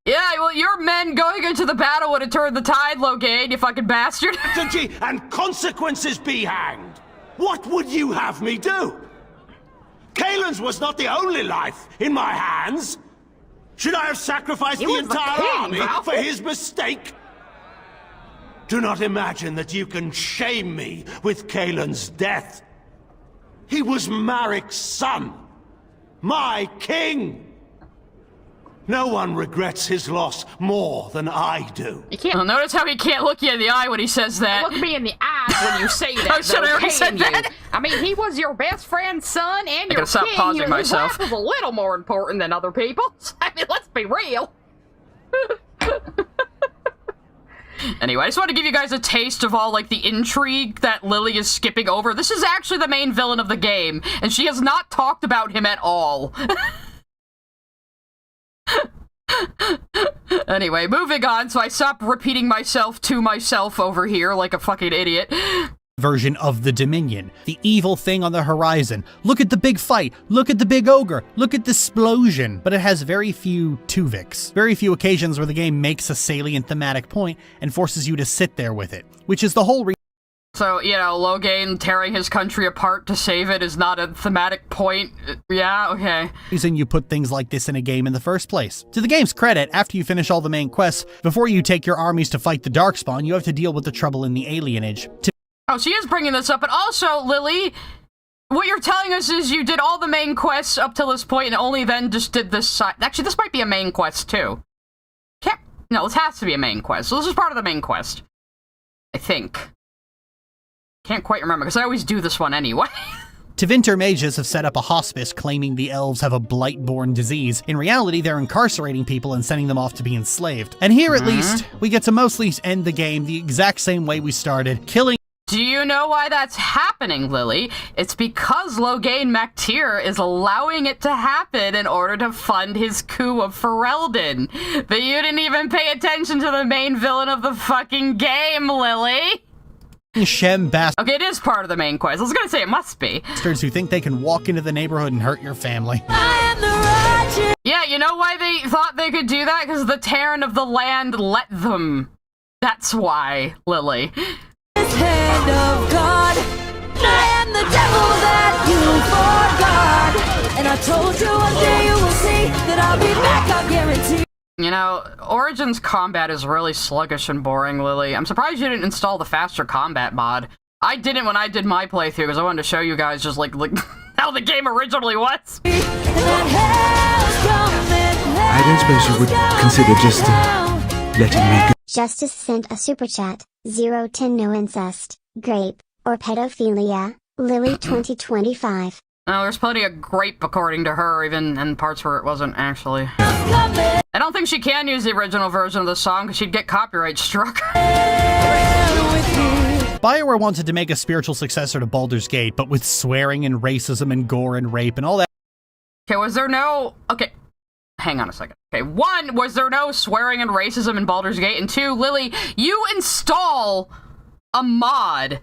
Yeah, well, your men going into the battle would have turned the tide, Loghain, you fucking bastard. Strategy and consequences be hanged. What would you have me do? Kaelin's was not the only life in my hands. Should I have sacrificed the entire army for his mistake? Do not imagine that you can shame me with Kaelin's death. He was Marik's son, my king. No one regrets his loss more than I do. You can't notice how he can't look you in the eye when he says that. Look me in the eye when you say that. Oh, should I already said that? I mean, he was your best friend's son and your stop king. pausing myself. His life was a little more important than other people's. I mean, let's be real. Anyway, I just want to give you guys a taste of all, like, the intrigue that Lily is skipping over. This is actually the main villain of the game, and she has not talked about him at all. Anyway, moving on, so I stopped repeating myself to myself over here like a fucking idiot. Version of the Dominion. The evil thing on the horizon. Look at the big fight. Look at the big ogre. Look at the explosion. But it has very few Tuviks. Very few occasions where the game makes a salient thematic point and forces you to sit there with it. Which is the whole reason. So, you know, Loghain tearing his country apart to save it is not a thematic point. Yeah, okay. Reason you put things like this in a game in the first place. To the game's credit, after you finish all the main quests, before you take your armies to fight the Darkspawn, you have to deal with the trouble in the alienage. Oh, she is bringing this up, but also, Lily, what you're telling us is you did all the main quests up till this point and only then just did this side. Actually, this might be a main quest, too. No, this has to be a main quest. So this is part of the main quest. I think. Can't quite remember, because I always do this one anyway. Tevinter mages have set up a hospice claiming the elves have a blight-borne disease. In reality, they're incarcerating people and sending them off to be enslaved. And here, at least, we get to mostly end the game the exact same way we started, killing. Do you know why that's happening, Lily? It's because Loghain MacTyr is allowing it to happen in order to fund his coup of Ferelden. But you didn't even pay attention to the main villain of the fucking game, Lily! Shem bastards. Okay, it is part of the main quest. I was gonna say it must be. Bastards who think they can walk into the neighborhood and hurt your family. Yeah, you know why they thought they could do that? Because the Terran of the land let them. That's why, Lily. Hand of God, I am the devil that you forgot. And I told you one day you will see that I'll be back, I guarantee. You know, Origins combat is really sluggish and boring, Lily. I'm surprised you didn't install the faster combat mod. I didn't when I did my playthrough because I wanted to show you guys just like how the game originally was. I don't suppose you would consider just letting me go. Justice sent a super chat. 010 no incest, grape, or pedophilia. Lily 2025. Oh, there's plenty of grape according to her, even in parts where it wasn't actually. I don't think she can use the original version of the song because she'd get copyright struck. Bioware wanted to make a spiritual successor to Baldur's Gate, but with swearing and racism and gore and rape and all that. Okay, was there no... Okay, hang on a second. Okay, 1, was there no swearing and racism in Baldur's Gate? And 2, Lily, you install a mod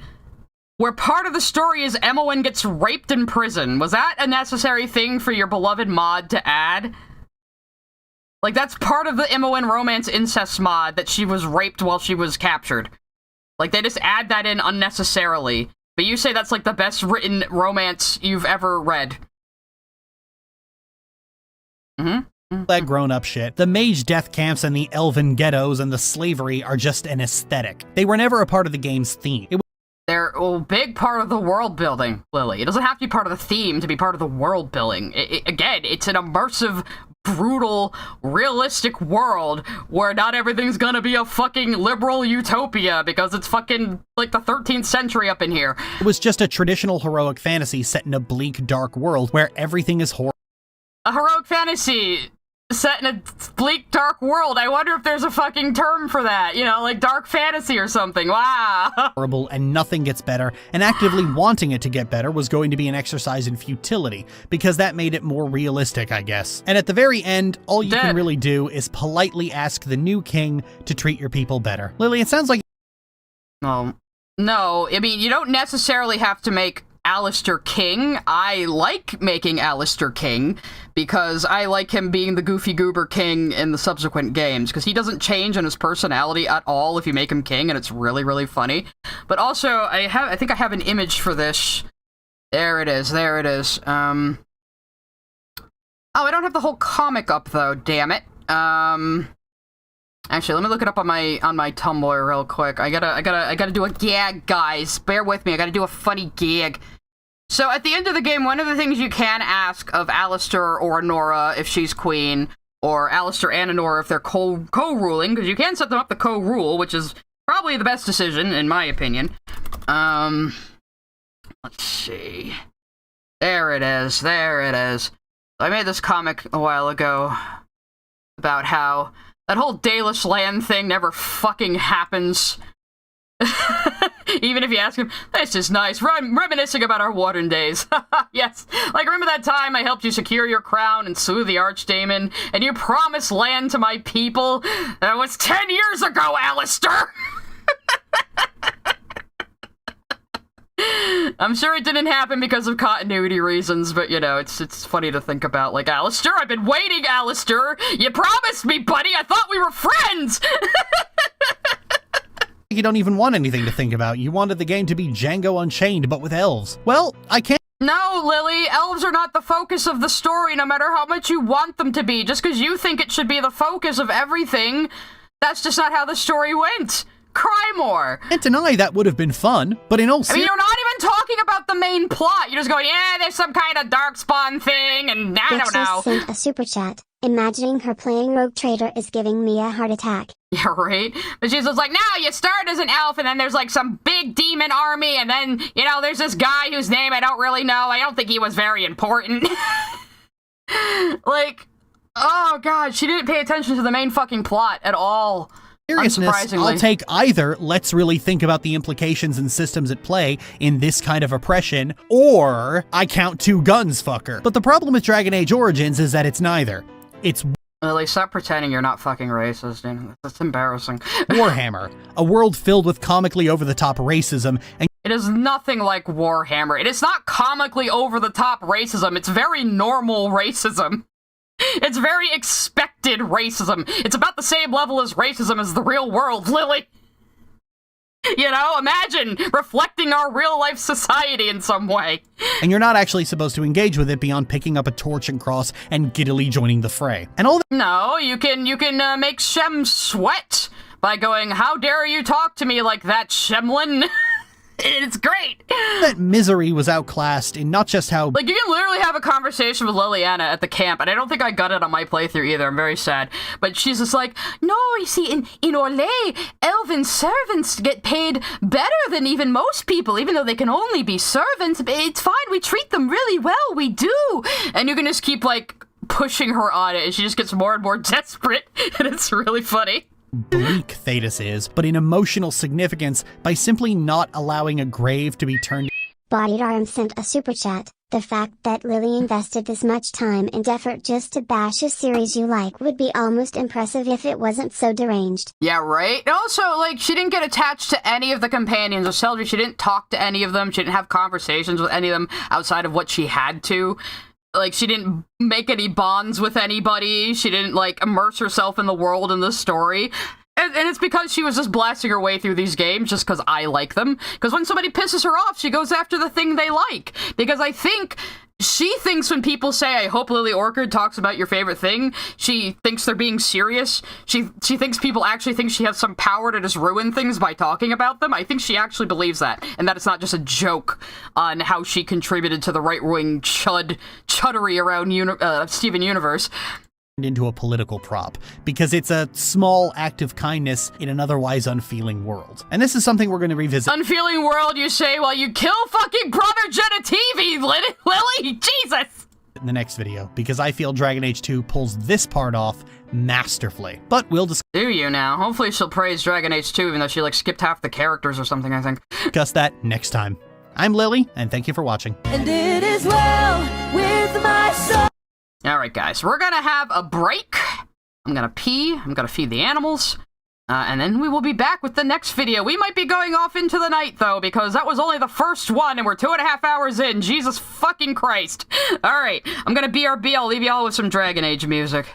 where part of the story is Emmowen gets raped in prison. Was that a necessary thing for your beloved mod to add? Like, that's part of the Emmowen romance incest mod, that she was raped while she was captured. Like, they just add that in unnecessarily. But you say that's, like, the best written romance you've ever read. That grown-up shit. The mage death camps and the elven ghettos and the slavery are just an aesthetic. They were never a part of the game's theme. They're a big part of the world building, Lily. It doesn't have to be part of the theme to be part of the world building. Again, it's an immersive, brutal, realistic world where not everything's gonna be a fucking liberal utopia because it's fucking like the 13th century up in here. It was just a traditional heroic fantasy set in a bleak, dark world where everything is horrible. A heroic fantasy set in a bleak, dark world. I wonder if there's a fucking term for that. You know, like dark fantasy or something. Wow. Horrible, and nothing gets better, and actively wanting it to get better was going to be an exercise in futility, because that made it more realistic, I guess. And at the very end, all you can really do is politely ask the new king to treat your people better. Lily, it sounds like... No, I mean, you don't necessarily have to make Alistair king. I like making Alistair king because I like him being the goofy goober king in the subsequent games because he doesn't change in his personality at all if you make him king, and it's really, really funny. But also, I think I have an image for this. There it is. Oh, I don't have the whole comic up though, damn it. Actually, let me look it up on my Tumblr real quick. I gotta do a gag, guys. Bear with me. I gotta do a funny gag. So at the end of the game, one of the things you can ask of Alistair or Nora if she's queen, or Alistair and Nora if they're co-ruling, because you can set them up to co-rule, which is probably the best decision in my opinion. Let's see. There it is. I made this comic a while ago about how that whole Dalish land thing never fucking happens. Even if you ask him, that's just nice. Reminiscing about our Warden days. Yes. Like, remember that time I helped you secure your crown and slew the Archdemon, and you promised land to my people? That was 10 years ago, Alistair! I'm sure it didn't happen because of continuity reasons, but, you know, it's funny to think about. Like, Alistair, I've been waiting, Alistair! You promised me, buddy! I thought we were friends! You don't even want anything to think about. You wanted the game to be Django Unchained, but with elves. Well, I can't... No, Lily, elves are not the focus of the story, no matter how much you want them to be. Just because you think it should be the focus of everything, that's just not how the story went. Cry more. Can't deny that would have been fun, but in all I mean, you're not even talking about the main plot. You're just going, yeah, there's some kind of darkspawn thing, and I don't know. Sent a super chat. Imagining her playing Rogue Trader is giving me a heart attack. Yeah, right? But she's just like, now you start as an elf, and then there's like some big demon army, and then, you know, there's this guy whose name I don't really know. I don't think he was very important. Like, oh god, she didn't pay attention to the main fucking plot at all. Seriousness, I'll take either let's really think about the implications and systems at play in this kind of oppression, or I count two guns, fucker. But the problem with Dragon Age Origins is that it's neither. It's Lily, stop pretending you're not fucking racist, dude. That's embarrassing. Warhammer, a world filled with comically over-the-top racism, and it is nothing like Warhammer. It is not comically over-the-top racism. It's very normal racism. It's very expected racism. It's about the same level as racism as the real world, Lily. You know, imagine reflecting our real-life society in some way. And you're not actually supposed to engage with it beyond picking up a torch and cross and giddily joining the fray. And all that— No, you can make Shem sweat by going, how dare you talk to me like that, Shemlin? It's great. That misery was outclassed in not just how— Like, you can literally have a conversation with Liliana at the camp, and I don't think I got it on my playthrough either. I'm very sad. But she's just like, no, you see, in Orlais, elven servants get paid better than even most people, even though they can only be servants. It's fine, we treat them really well, we do. And you can just keep, like, pushing her on it, and she just gets more and more desperate, and it's really funny. Bleak Thetis is, but in emotional significance by simply not allowing a grave to be turned— Bodied Arm sent a super chat. The fact that Lily invested this much time and effort just to bash a series you like would be almost impressive if it wasn't so deranged. Yeah, right? And also, like, she didn't get attached to any of the companions of Seldry. She didn't talk to any of them. She didn't have conversations with any of them outside of what she had to. Like, she didn't make any bonds with anybody. She didn't, like, immerse herself in the world and the story. And it's because she was just blasting her way through these games just because I like them. Because when somebody pisses her off, she goes after the thing they like. Because I think she thinks when people say, I hope Lily Orchard talks about your favorite thing, she thinks they're being serious. She thinks people actually think she has some power to just ruin things by talking about them. I think she actually believes that, and that it's not just a joke on how she contributed to the right-wing chuddery around Steven Universe. Into a political prop, because it's a small act of kindness in an otherwise unfeeling world. And this is something we're going to revisit. Unfeeling world, you say, while you kill fucking Brother Genitivi, Lily? Jesus! In the next video, because I feel Dragon Age 2 pulls this part off masterfully. But we'll Do you now? Hopefully she'll praise Dragon Age 2, even though she, like, skipped half the characters or something, I think. discuss that next time. I'm Lily, and thank you for watching. And it is well with my soul. Alright guys, we're gonna have a break. I'm gonna pee, I'm gonna feed the animals, and then we will be back with the next video. We might be going off into the night though, because that was only the first one and we're 2.5 hours in. Jesus fucking Christ. Alright, I'm gonna BRB, I'll leave y'all with some Dragon Age music.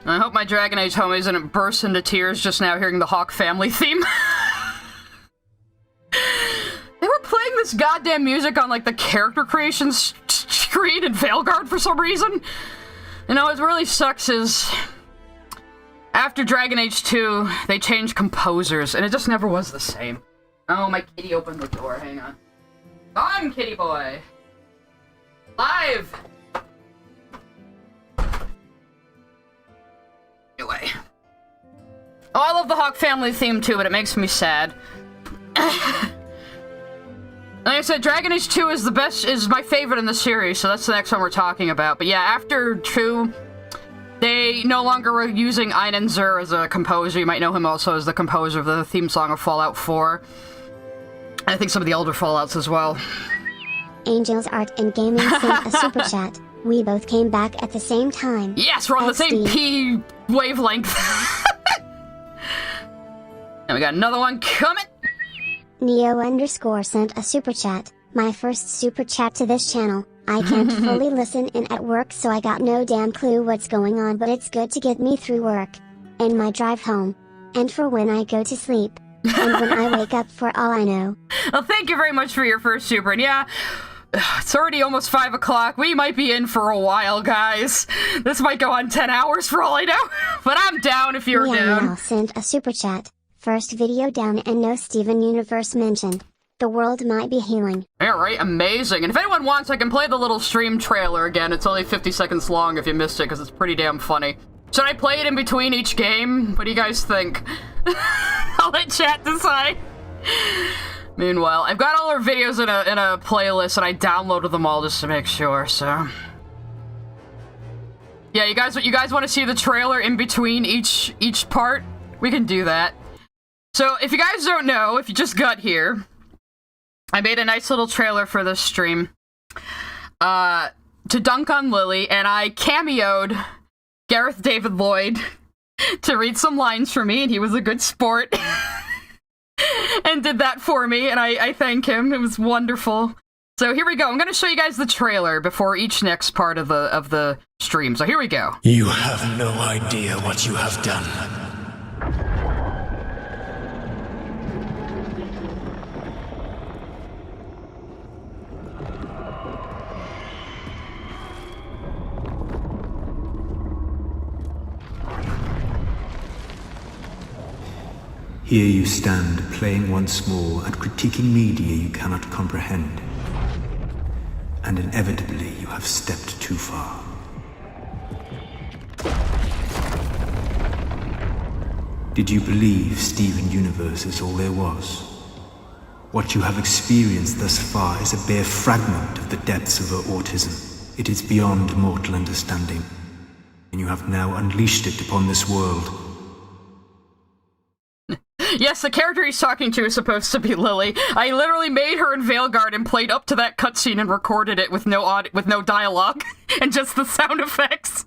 I hope my Dragon Age homies didn't burst into tears just now hearing the Hawk family theme. They were playing this goddamn music on, like, the character creation screen in Veilguard for some reason. You know, what really sucks is... after Dragon Age 2, they changed composers, and it just never was the same. Oh, my kitty opened the door. Hang on. On, kitty boy! Live! Anyway. Oh, I love the Hawk family theme too, but it makes me sad. Like I said, Dragon Age 2 is my favorite in the series, so that's the next one we're talking about. But yeah, after 2, they no longer were using Einen Zur as a composer. You might know him also as the composer of the theme song of Fallout 4. I think some of the older Fallouts as well. Angel's Art and Gaming sent a super chat. We both came back at the same time. Yes, we're on the same P wavelength. And we got another one coming. Neo_ sent a super chat. My first super chat to this channel. I can't fully listen in at work, so I got no damn clue what's going on, but it's good to get me through work, and my drive home, and for when I go to sleep, and when I wake up, for all I know. Well, thank you very much for your first super, and yeah, it's already almost 5 o'clock. We might be in for a while, guys. This might go on 10 hours for all I know, but I'm down if you're down. Sent a super chat. First video down and no Steven Universe mentioned. The world might be healing. Yeah, right? Amazing. And if anyone wants, I can play the little stream trailer again. It's only 50 seconds long if you missed it, because it's pretty damn funny. Should I play it in between each game? What do you guys think? I'll let chat decide. Meanwhile, I've got all our videos in a playlist, and I downloaded them all just to make sure, so... Yeah, you guys want to see the trailer in between each part? We can do that. So, if you guys don't know, if you just got here, I made a nice little trailer for this stream to dunk on Lily, and I cameoed Gareth David-Lloyd to read some lines for me, and he was a good sport and did that for me, and I thank him. It was wonderful. So here we go. I'm going to show you guys the trailer before each next part of the stream. So here we go. You have no idea what you have done. Here you stand, playing once more and critiquing media you cannot comprehend. And inevitably you have stepped too far. Did you believe Steven Universe is all there was? What you have experienced thus far is a bare fragment of the depths of her autism. It is beyond mortal understanding, and you have now unleashed it upon this world. Yes, the character he's talking to is supposed to be Lily. I literally made her in Veilguard and played up to that cutscene and recorded it with no dialogue and just the sound effects.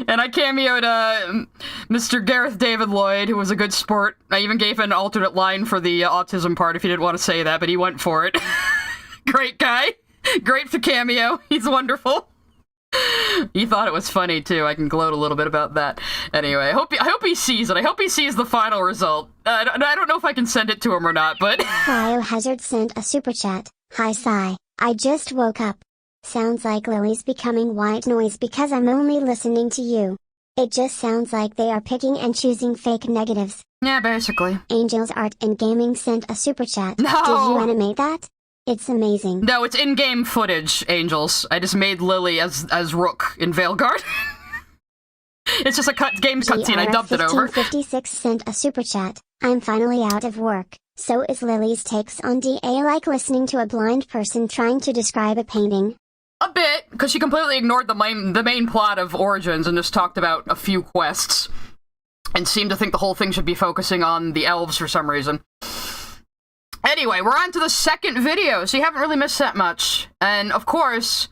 And I cameoed Mr. Gareth David-Lloyd, who was a good sport. I even gave an alternate line for the autism part if he didn't want to say that, but he went for it. Great guy. Great for cameo. He's wonderful. He thought it was funny too. I can gloat a little bit about that. Anyway, I hope he sees it. I hope he sees the final result. I don't know if I can send it to him or not, but... Biohazard sent a super chat. Hi Sai, I just woke up. Sounds like Lily's becoming white noise because I'm only listening to you. It just sounds like they are picking and choosing fake negatives. Yeah, basically. Angel's Art and Gaming sent a super chat. No! Did you animate that? It's amazing. No, it's in-game footage, Angels. I just made Lily as Rook in Veilguard. It's just a game cutscene, I dubbed it over. 1556 sent a super chat. I'm finally out of work. So is Lily's takes on DA like listening to a blind person trying to describe a painting? A bit, because she completely ignored the main plot of Origins and just talked about a few quests. And seemed to think the whole thing should be focusing on the elves for some reason. Anyway, we're on to the second video, so you haven't really missed that much. And, of course,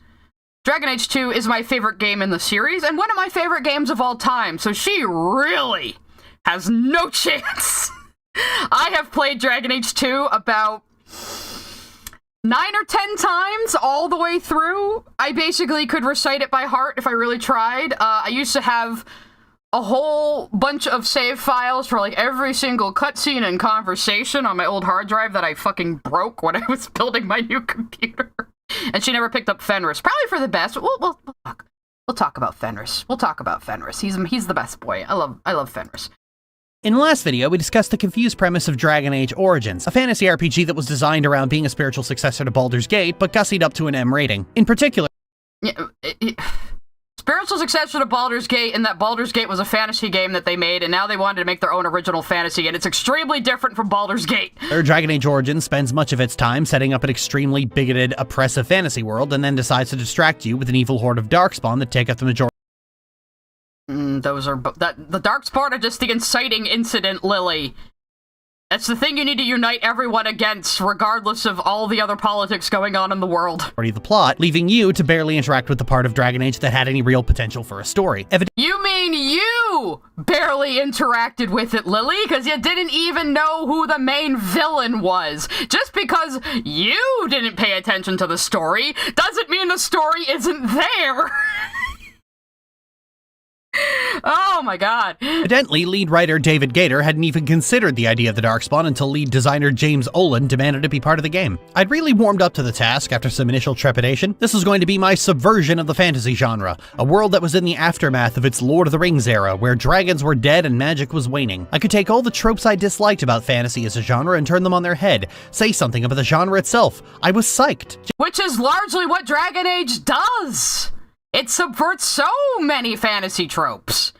Dragon Age 2 is my favorite game in the series, and one of my favorite games of all time, so she really has no chance. I have played Dragon Age 2 about 9 or 10 times all the way through. I basically could recite it by heart if I really tried. I used to have a whole bunch of save files for like every single cutscene and conversation on my old hard drive that I fucking broke when I was building my new computer. And she never picked up Fenris. Probably for the best. We'll talk about Fenris. We'll talk about Fenris. He's the best boy. I love Fenris. In the last video, we discussed the confused premise of Dragon Age Origins, a fantasy RPG that was designed around being a spiritual successor to Baldur's Gate, but gussied up to an M rating. In particular... Yeah, spiritual successor to Baldur's Gate, in that Baldur's Gate was a fantasy game that they made, and now they wanted to make their own original fantasy, and it's extremely different from Baldur's Gate. Their Dragon Age Origins spends much of its time setting up an extremely bigoted, oppressive fantasy world, and then decides to distract you with an evil horde of Darkspawn that take up the majority. The Darkspawn are just the inciting incident, Lily. That's the thing you need to unite everyone against, regardless of all the other politics going on in the world. The plot, leaving you to barely interact with the part of Dragon Age that had any real potential for a story. You mean you barely interacted with it, Lily? Because you didn't even know who the main villain was. Just because you didn't pay attention to the story doesn't mean the story isn't there. Oh my god. Evidently, lead writer David Gator hadn't even considered the idea of the Darkspawn until lead designer James Olin demanded it be part of the game. I'd really warmed up to the task after some initial trepidation. This was going to be my subversion of the fantasy genre, a world that was in the aftermath of its Lord of the Rings era, where dragons were dead and magic was waning. I could take all the tropes I disliked about fantasy as a genre and turn them on their head, say something about the genre itself. I was psyched. Which is largely what Dragon Age does! It subverts so many fantasy tropes.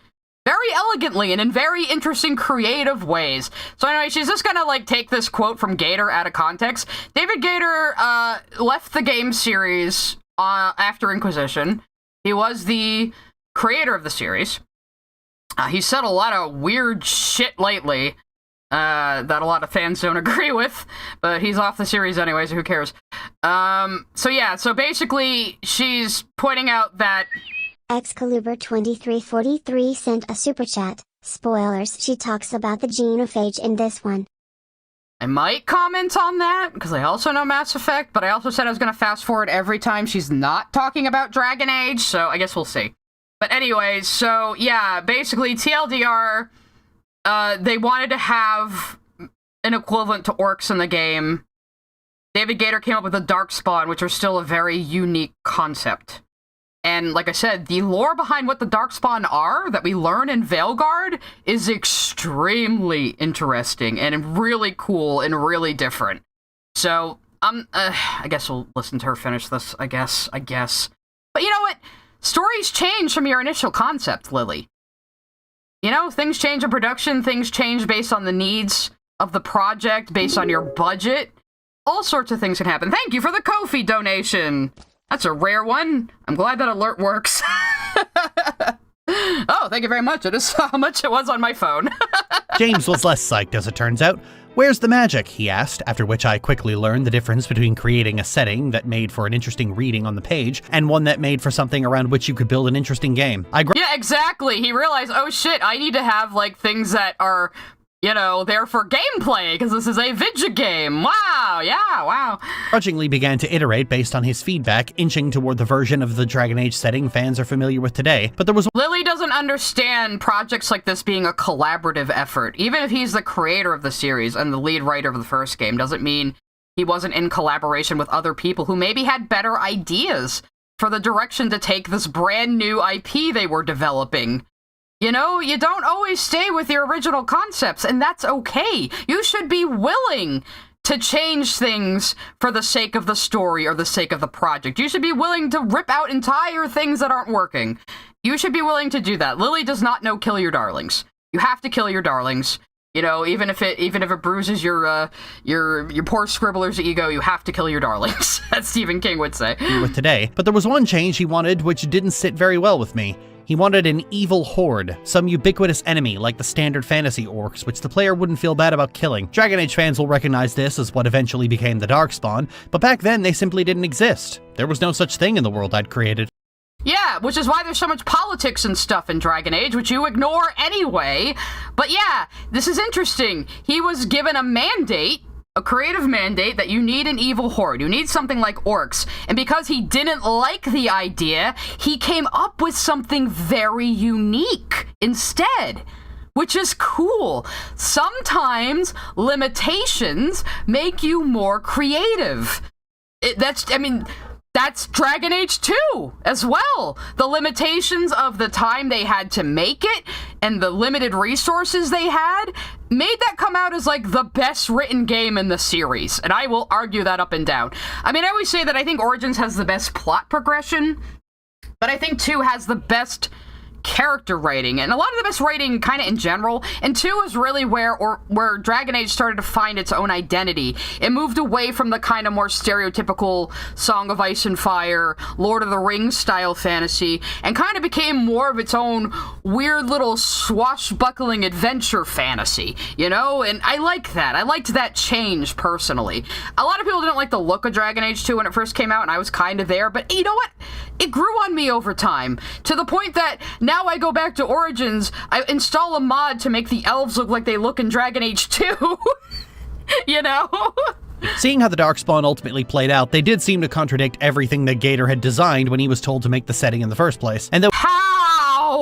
Very elegantly and in very interesting, creative ways. So anyway, she's just gonna, like, take this quote from Gator out of context. David Gator, left the game series, after Inquisition. He was the creator of the series. He's said a lot of weird shit lately, that a lot of fans don't agree with, but he's off the series anyway, so who cares? So basically, she's pointing out that Excalibur2343 sent a super chat. Spoilers, she talks about the genophage in this one. I might comment on that, because I also know Mass Effect, but I also said I was going to fast forward every time she's not talking about Dragon Age, so I guess we'll see. But anyway, so yeah, basically, TLDR, they wanted to have an equivalent to orcs in the game. David Gator came up with the Darkspawn, which are still a very unique concept. And like I said, the lore behind what the Darkspawn are that we learn in Veilguard is extremely interesting and really cool and really different. So, I guess we'll listen to her finish this, I guess. But you know what? Stories change from your initial concept, Lily. You know, things change in production, things change based on the needs of the project, based on your budget. All sorts of things can happen. Thank you for the Ko-fi donation! That's a rare one. I'm glad that alert works. Oh, thank you very much. I just saw how much it was on my phone. James was less psyched, as it turns out. Where's the magic? He asked, after which I quickly learned the difference between creating a setting that made for an interesting reading on the page and one that made for something around which you could build an interesting game. Yeah, exactly. He realized, oh shit, I need to have, like, things that are, you know, there for gameplay, because this is a video game. Wow, yeah, wow. Grudgingly began to iterate based on his feedback, inching toward the version of the Dragon Age setting fans are familiar with today, but there was... Lily doesn't understand projects like this being a collaborative effort. Even if he's the creator of the series and the lead writer of the first game, doesn't mean he wasn't in collaboration with other people who maybe had better ideas for the direction to take this brand new IP they were developing. You know, you don't always stay with your original concepts, and that's okay. You should be willing to change things for the sake of the story or the sake of the project. You should be willing to rip out entire things that aren't working. You should be willing to do that. Lily does not know kill your darlings. You have to kill your darlings. You know, even if it bruises your poor scribbler's ego, you have to kill your darlings, as Stephen King would say. With today, but there was one change he wanted which didn't sit very well with me. He wanted an evil horde, some ubiquitous enemy like the standard fantasy orcs, which the player wouldn't feel bad about killing. Dragon Age fans will recognize this as what eventually became the Darkspawn, but back then they simply didn't exist. There was no such thing in the world I'd created. Yeah, which is why there's so much politics and stuff in Dragon Age, which you ignore anyway. But yeah, this is interesting. He was given a mandate, a creative mandate, that you need an evil horde. You need something like orcs. And because he didn't like the idea, he came up with something very unique instead, which is cool. Sometimes limitations make you more creative. That's Dragon Age 2 as well. The limitations of the time they had to make it and the limited resources they had made that come out as, like, the best written game in the series. And I will argue that up and down. I mean, I always say that I think Origins has the best plot progression. But I think 2 has the best character writing, and a lot of the best writing kind of in general, and 2 is really where Dragon Age started to find its own identity. It moved away from the kind of more stereotypical Song of Ice and Fire, Lord of the Rings style fantasy, and kind of became more of its own weird little swashbuckling adventure fantasy, you know? And I like that. I liked that change, personally. A lot of people didn't like the look of Dragon Age 2 when it first came out, and I was kind of there, but you know what? It grew on me over time, to the point that now I go back to Origins, I install a mod to make the elves look like they look in Dragon Age 2. You know? Seeing how the Darkspawn ultimately played out, they did seem to contradict everything that Gator had designed when he was told to make the setting in the first place. And though— How?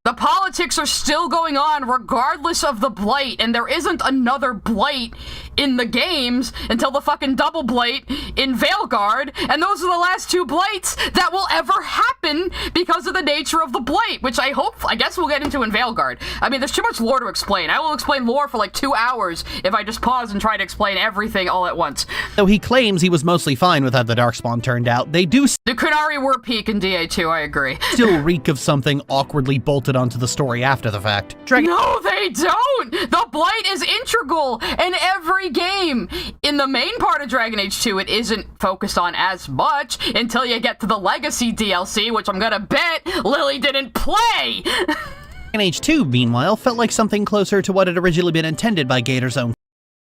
The politics are still going on regardless of the Blight, and there isn't another Blight in the games until the fucking double Blight in Veilguard, and those are the last 2 Blights that will ever happen because of the nature of the Blight, which I guess we'll get into in Veilguard. I mean, there's too much lore to explain. I will explain lore for like 2 hours if I just pause and try to explain everything all at once. Though he claims he was mostly fine with how the Darkspawn turned out, they do— The Kunari were peak in DA2, I agree. still reek of something awkwardly bolted onto the story after the fact. No, they don't! The Blight is integral in every game! In the main part of Dragon Age 2, it isn't focused on as much until you get to the Legacy DLC, which I'm gonna bet Lily didn't play! Dragon Age 2, meanwhile, felt like something closer to what had originally been intended by Gator's own.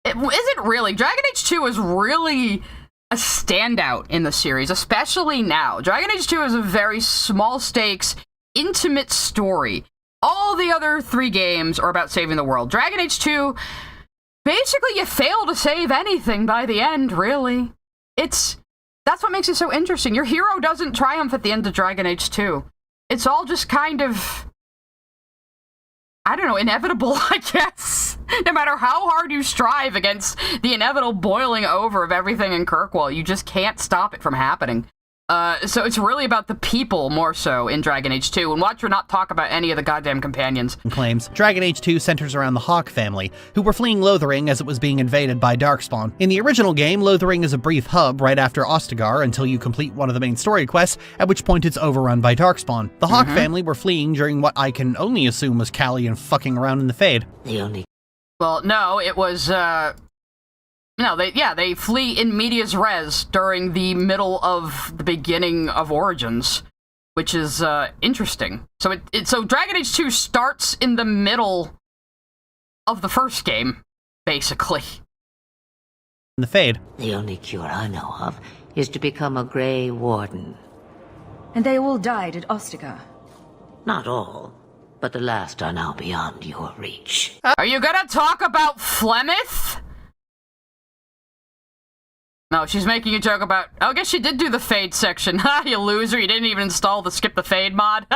It isn't really. Dragon Age 2 is really a standout in the series, especially now. Dragon Age 2 is a very small stakes, intimate story. All the other 3 games are about saving the world. Dragon Age 2, basically you fail to save anything by the end, really. That's what makes it so interesting. Your hero doesn't triumph at the end of Dragon Age 2. It's all just kind of, I don't know, inevitable, I guess. No matter how hard you strive against the inevitable boiling over of everything in Kirkwall, you just can't stop it from happening. So it's really about the people more so in Dragon Age 2, and watch her not talk about any of the goddamn companions. Claims Dragon Age 2 centers around the Hawk family, who were fleeing Lothering as it was being invaded by Darkspawn. In the original game, Lothering is a brief hub right after Ostagar until you complete one of the main story quests, at which point it's overrun by Darkspawn. The Hawk family were fleeing during what I can only assume was Callie and fucking around in the Fade. Well, no, it was, no, they flee in medias res during the middle of the beginning of Origins, which is interesting. So so Dragon Age 2 starts in the middle of the first game, basically. In the Fade. The only cure I know of is to become a Grey Warden. And they all died at Ostagar? Not all, but the last are now beyond your reach. Are you gonna talk about Flemeth? No, she's making a joke about, I guess she did do the Fade section. Ha, you loser, you didn't even install the Skip the Fade mod.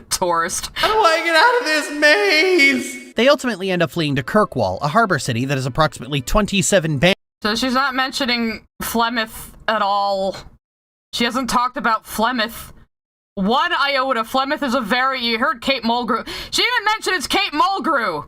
Tourist. How do I get out of this maze? They ultimately end up fleeing to Kirkwall, a harbor city that is approximately 27 bands. So she's not mentioning Flemeth at all. She hasn't talked about Flemeth. 1 iota. Flemeth is a very, you heard Kate Mulgrew. She didn't mention it's Kate Mulgrew.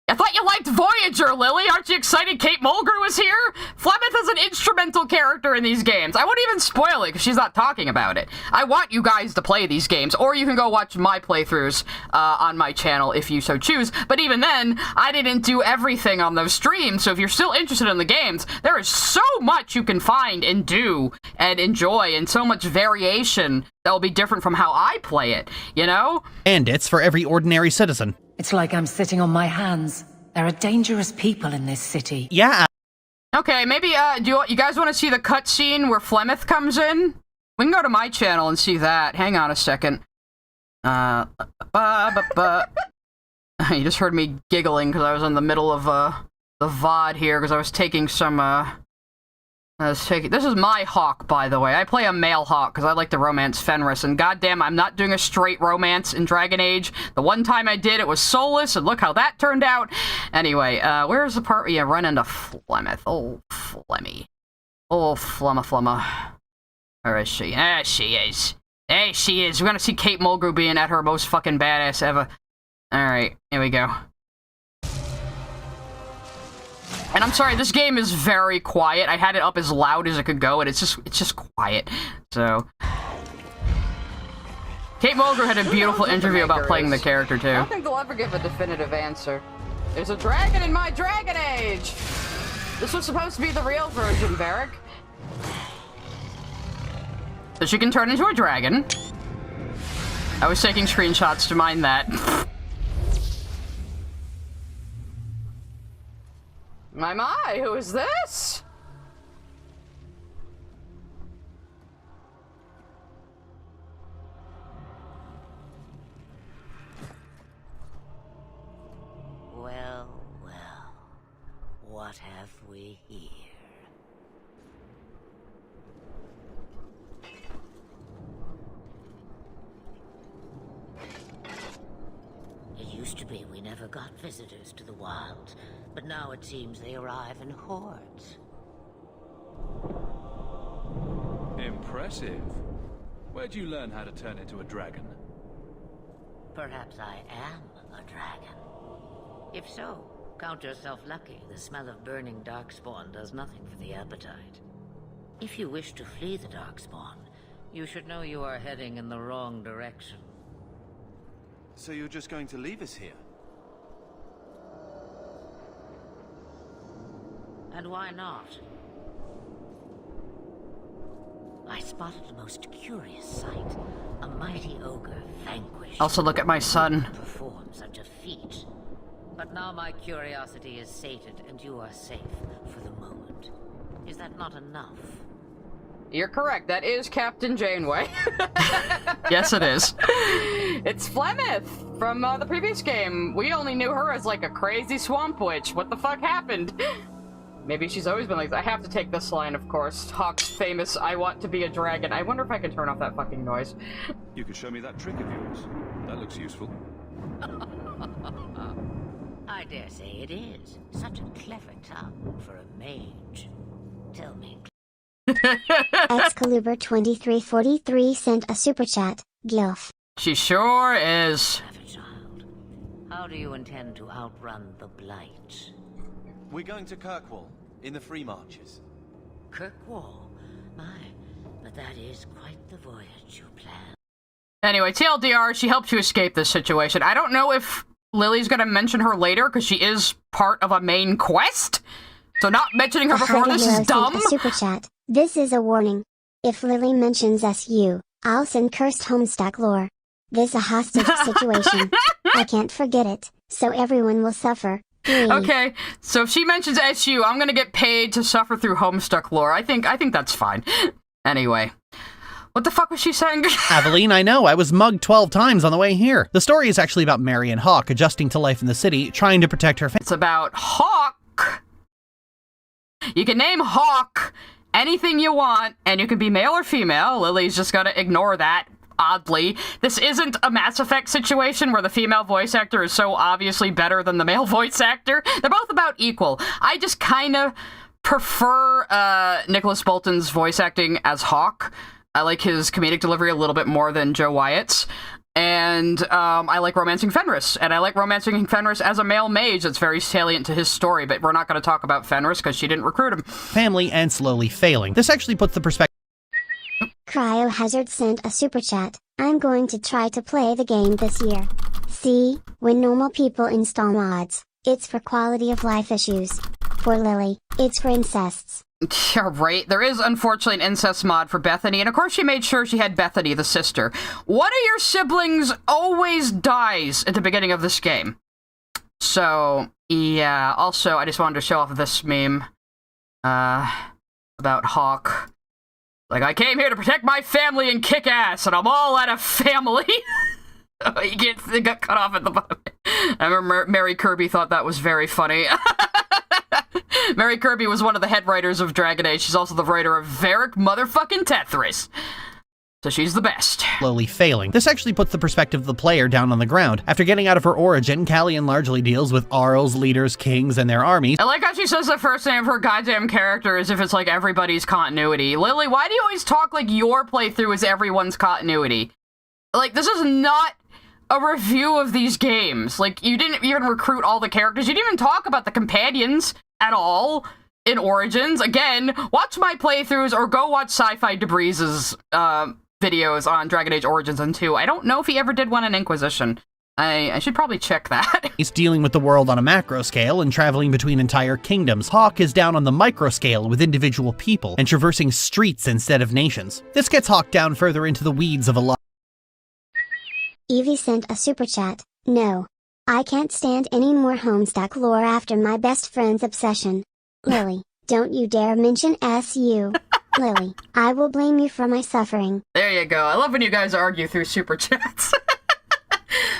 I thought you liked Voyager, Lily. Aren't you excited Kate Mulgrew is here? Flemeth is an instrumental character in these games. I wouldn't even spoil it because she's not talking about it. I want you guys to play these games, or you can go watch my playthroughs on my channel if you so choose. But even then, I didn't do everything on those streams, so if you're still interested in the games, there is so much you can find and do and enjoy, and so much variation that will be different from how I play it, you know? Bandits for every ordinary citizen. It's like I'm sitting on my hands. There are dangerous people in this city. Yeah. Okay, maybe, do you guys want to see the cutscene where Flemeth comes in? We can go to my channel and see that. Hang on a second. You just heard me giggling because I was in the middle of, the VOD here because I was taking some, this is my Hawk, by the way. I play a male Hawk because I like to romance Fenris, and goddamn, I'm not doing a straight romance in Dragon Age. The one time I did, it was Solas, and look how that turned out. Anyway, where's the part where you run into Flemeth? Oh, Flemmy. Oh, Flemma. Where is she? There she is. There she is. We're gonna see Kate Mulgrew being at her most fucking badass ever. Alright, here we go. And I'm sorry, this game is very quiet. I had it up as loud as it could go, and it's just quiet. So... Kate Mulgrew had a beautiful interview about playing the character, too. I don't think they'll ever give a definitive answer. There's a dragon in my Dragon Age! This was supposed to be the real version, Varric. So she can turn into a dragon. I was taking screenshots to mind that. My, who is this? Well, what have we here? It used to be we never got visitors to the wilds, but now it seems they arrive in hordes. Impressive. Where'd you learn how to turn into a dragon? Perhaps I am a dragon. If so, count yourself lucky. The smell of burning darkspawn does nothing for the appetite. If you wish to flee the darkspawn, you should know you are heading in the wrong direction. So you're just going to leave us here? And why not? I spotted a most curious sight. A mighty ogre vanquished. Also, look at my son. Perform such a feat. But now my curiosity is sated, and you are safe for the moment. Is that not enough? You're correct. That is Captain Janeway. Yes, it is. It's Flemeth from the previous game. We only knew her as like a crazy swamp witch. What the fuck happened? Maybe she's always been like this. I have to take this line, of course. Hawk's famous, I want to be a dragon. I wonder if I can turn off that fucking noise. You could show me that trick of yours. That looks useful. I dare say it is. Such a clever tongue for a mage. Tell me. Excalibur 2343 sent a super chat. Gilf. She sure is. Child, how do you intend to outrun the blight? We're going to Kirkwall, in the Free Marches. Kirkwall? My, but that is quite the voyage you plan. Anyway, TLDR, she helped you escape this situation. I don't know if Lily's gonna mention her later, because she is part of a main quest. So not mentioning her before this is dumb. Super chat. This is a warning. If Lily mentions SU, I'll send cursed Homestuck lore. This a hostage situation. I can't forget it, so everyone will suffer. Okay, so if she mentions SU, I'm gonna get paid to suffer through Homestuck lore. I think that's fine. Anyway. What the fuck was she saying? Aveline, I know. I was mugged 12 times on the way here. The story is actually about Mary and Hawk adjusting to life in the city, trying to protect her family. It's about Hawk. You can name Hawk anything you want, and you can be male or female. Lily's just gonna ignore that, oddly. This isn't a Mass Effect situation where the female voice actor is so obviously better than the male voice actor. They're both about equal. I just kind of prefer Nicholas Bolton's voice acting as Hawk. I like his comedic delivery a little bit more than Joe Wyatt's. And I like Romancing Fenris. And I like Romancing Fenris as a male mage that's very salient to his story. But we're not going to talk about Fenris because she didn't recruit him. Family and slowly failing. This actually puts the perspective... Cryohazard sent a super chat. I'm going to try to play the game this year. See, when normal people install mods, it's for quality of life issues. For Lily, it's for incests. Yeah, right. There is, unfortunately, an incest mod for Bethany, and of course she made sure she had Bethany, the sister. One of your siblings always dies at the beginning of this game. So, yeah. Also, I just wanted to show off this meme about Hawk. Like, I came here to protect my family and kick ass, and I'm all out of family. It got cut off at the bottom. I remember Mary Kirby thought that was very funny. Mary Kirby was one of the head writers of Dragon Age. She's also the writer of Varric motherfucking Tethris. So she's the best. Slowly failing. This actually puts the perspective of the player down on the ground. After getting out of her origin, Callian largely deals with Arls, leaders, kings, and their armies. I like how she says the first name of her goddamn character as if it's like everybody's continuity. Lily, why do you always talk like your playthrough is everyone's continuity? Like, this is not a review of these games. Like, you didn't even recruit all the characters. You didn't even talk about the companions at all in Origins. Again, watch my playthroughs or go watch Sci-Fi Debris's videos on Dragon Age Origins and 2. I don't know if he ever did one in Inquisition. I should probably check that. He's dealing with the world on a macro scale and traveling between entire kingdoms. Hawke is down on the micro scale with individual people and traversing streets instead of nations. This gets Hawke down further into the weeds of a lot. Evie sent a super chat. No. I can't stand any more Homestuck lore after my best friend's obsession. Lily, don't you dare mention SU. Lily, I will blame you for my suffering. There you go. I love when you guys argue through super chats.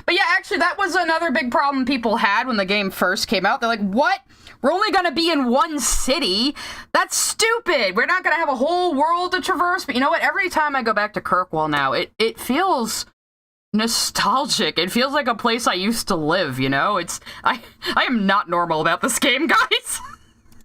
But yeah, actually, that was another big problem people had when the game first came out. They're like, what? We're only going to be in one city? That's stupid. We're not going to have a whole world to traverse. But you know what? Every time I go back to Kirkwall now, it feels nostalgic. It feels like a place I used to live, you know? I am not normal about this game, guys.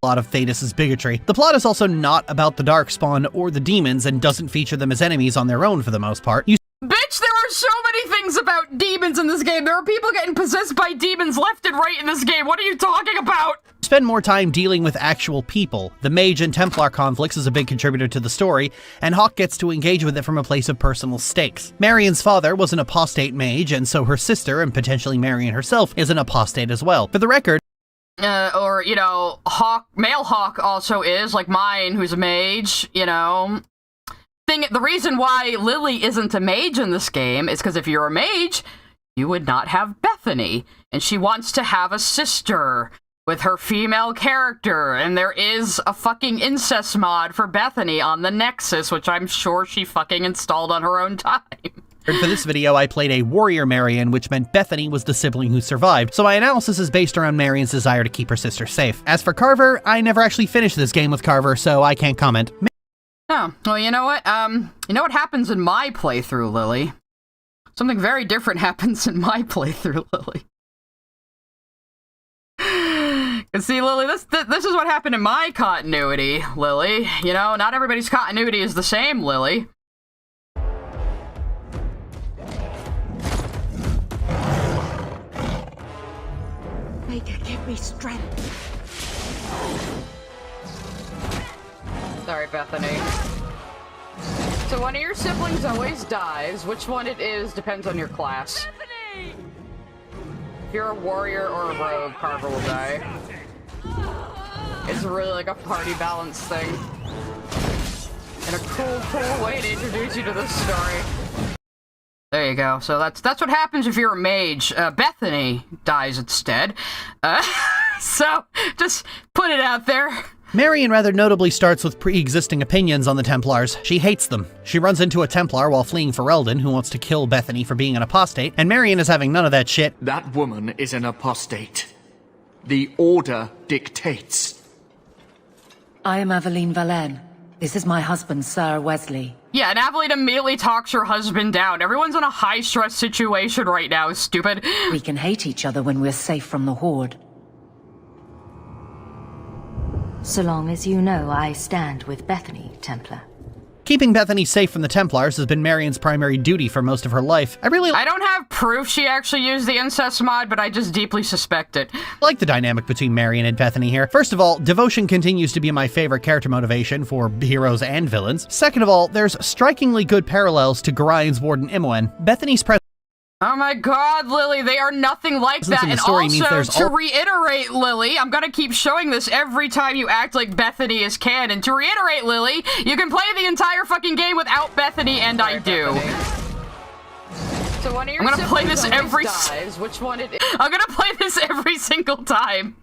A lot of Thetis' bigotry. The plot is also not about the Darkspawn or the demons and doesn't feature them as enemies on their own for the most part. Bitch, there are so many things about demons in this game. There are people getting possessed by demons left and right in this game. What are you talking about? Spend more time dealing with actual people. The Mage and Templar conflicts is a big contributor to the story, and Hawke gets to engage with it from a place of personal stakes. Marion's father was an apostate mage, and so her sister, and potentially Marion herself, is an apostate as well. For the record, or, you know, male Hawke also is, like mine, who's a mage, you know. The reason why Lily isn't a mage in this game is because if you're a mage, you would not have Bethany. And she wants to have a sister with her female character. And there is a fucking incest mod for Bethany on the Nexus, which I'm sure she fucking installed on her own time. For this video, I played a warrior Marion, which meant Bethany was the sibling who survived, so my analysis is based around Marion's desire to keep her sister safe. As for Carver, I never actually finished this game with Carver, so I can't comment. Oh, well, you know what? You know what happens in my playthrough, Lily? Something very different happens in my playthrough, Lily. And see, Lily, this is what happened in my continuity, Lily. You know, not everybody's continuity is the same, Lily. Make her give me strength. Sorry, Bethany. So one of your siblings always dies. Which one it is depends on your class. Bethany! If you're a warrior or a rogue, Carver will die. It's really like a party balance thing. And a cool way to introduce you to this story. There you go. So that's what happens if you're a mage. Bethany dies instead. So just put it out there. Marion rather notably starts with pre-existing opinions on the Templars. She hates them. She runs into a Templar while fleeing Ferelden who wants to kill Bethany for being an apostate, and Marion is having none of that shit. That woman is an apostate. The Order dictates. I am Aveline Valenne. This is my husband, Sir Wesley. Yeah, and Aveline immediately talks her husband down. Everyone's in a high-stress situation right now, stupid. We can hate each other when we're safe from the Horde. So long as you know I stand with Bethany, Templar. Keeping Bethany safe from the Templars has been Marion's primary duty for most of her life. I don't have proof she actually used the incest mod, but I just deeply suspect it. I like the dynamic between Marion and Bethany here. First of all, devotion continues to be my favorite character motivation for heroes and villains. Second of all, there's strikingly good parallels to Gorian's Warden Imoen. Bethany's presence. Oh my god, Lily, they are nothing like that. And also, to reiterate, Lily, I'm gonna keep showing this every time you act like Bethany is canon. To reiterate, Lily, you can play the entire fucking game without Bethany, and I do. So one of your I'm gonna play this every which one it is? I'm gonna play this every single time.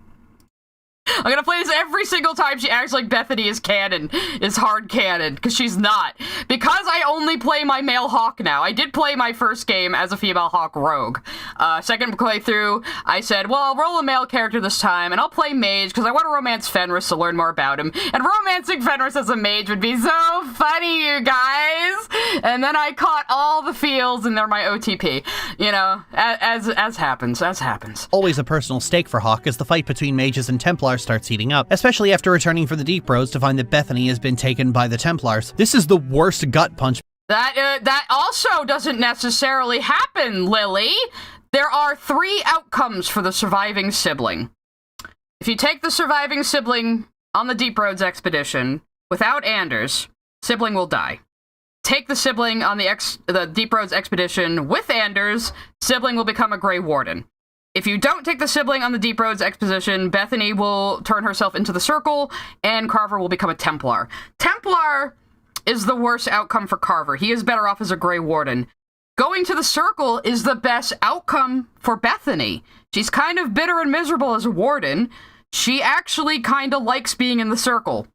I'm gonna play this every single time she acts like Bethany is canon, is hard canon, because she's not. Because I only play my male Hawke now. I did play my first game as a female Hawke rogue. Second playthrough, I said, well, I'll roll a male character this time, and I'll play mage, because I want to romance Fenris to learn more about him. And romancing Fenris as a mage would be so funny, you guys! And then I caught all the feels, and they're my OTP. You know, as happens, as happens. Always a personal stake for Hawke as the fight between mages and Templars starts heating up, especially after returning for the Deep Rose to find that Bethany has been taken by the Templars. This is the worst gut punch. That also doesn't necessarily happen, Lily. There are 3 outcomes for the surviving sibling. If you take the surviving sibling on the Deep Roads expedition without Anders, sibling will die. Take the sibling on the Deep Roads expedition with Anders, sibling will become a Grey Warden. If you don't take the sibling on the Deep Roads expedition, Bethany will turn herself into the Circle, and Carver will become a Templar. Templar is the worst outcome for Carver. He is better off as a Grey Warden. Going to the Circle is the best outcome for Bethany. She's kind of bitter and miserable as a Warden. She actually kind of likes being in the Circle.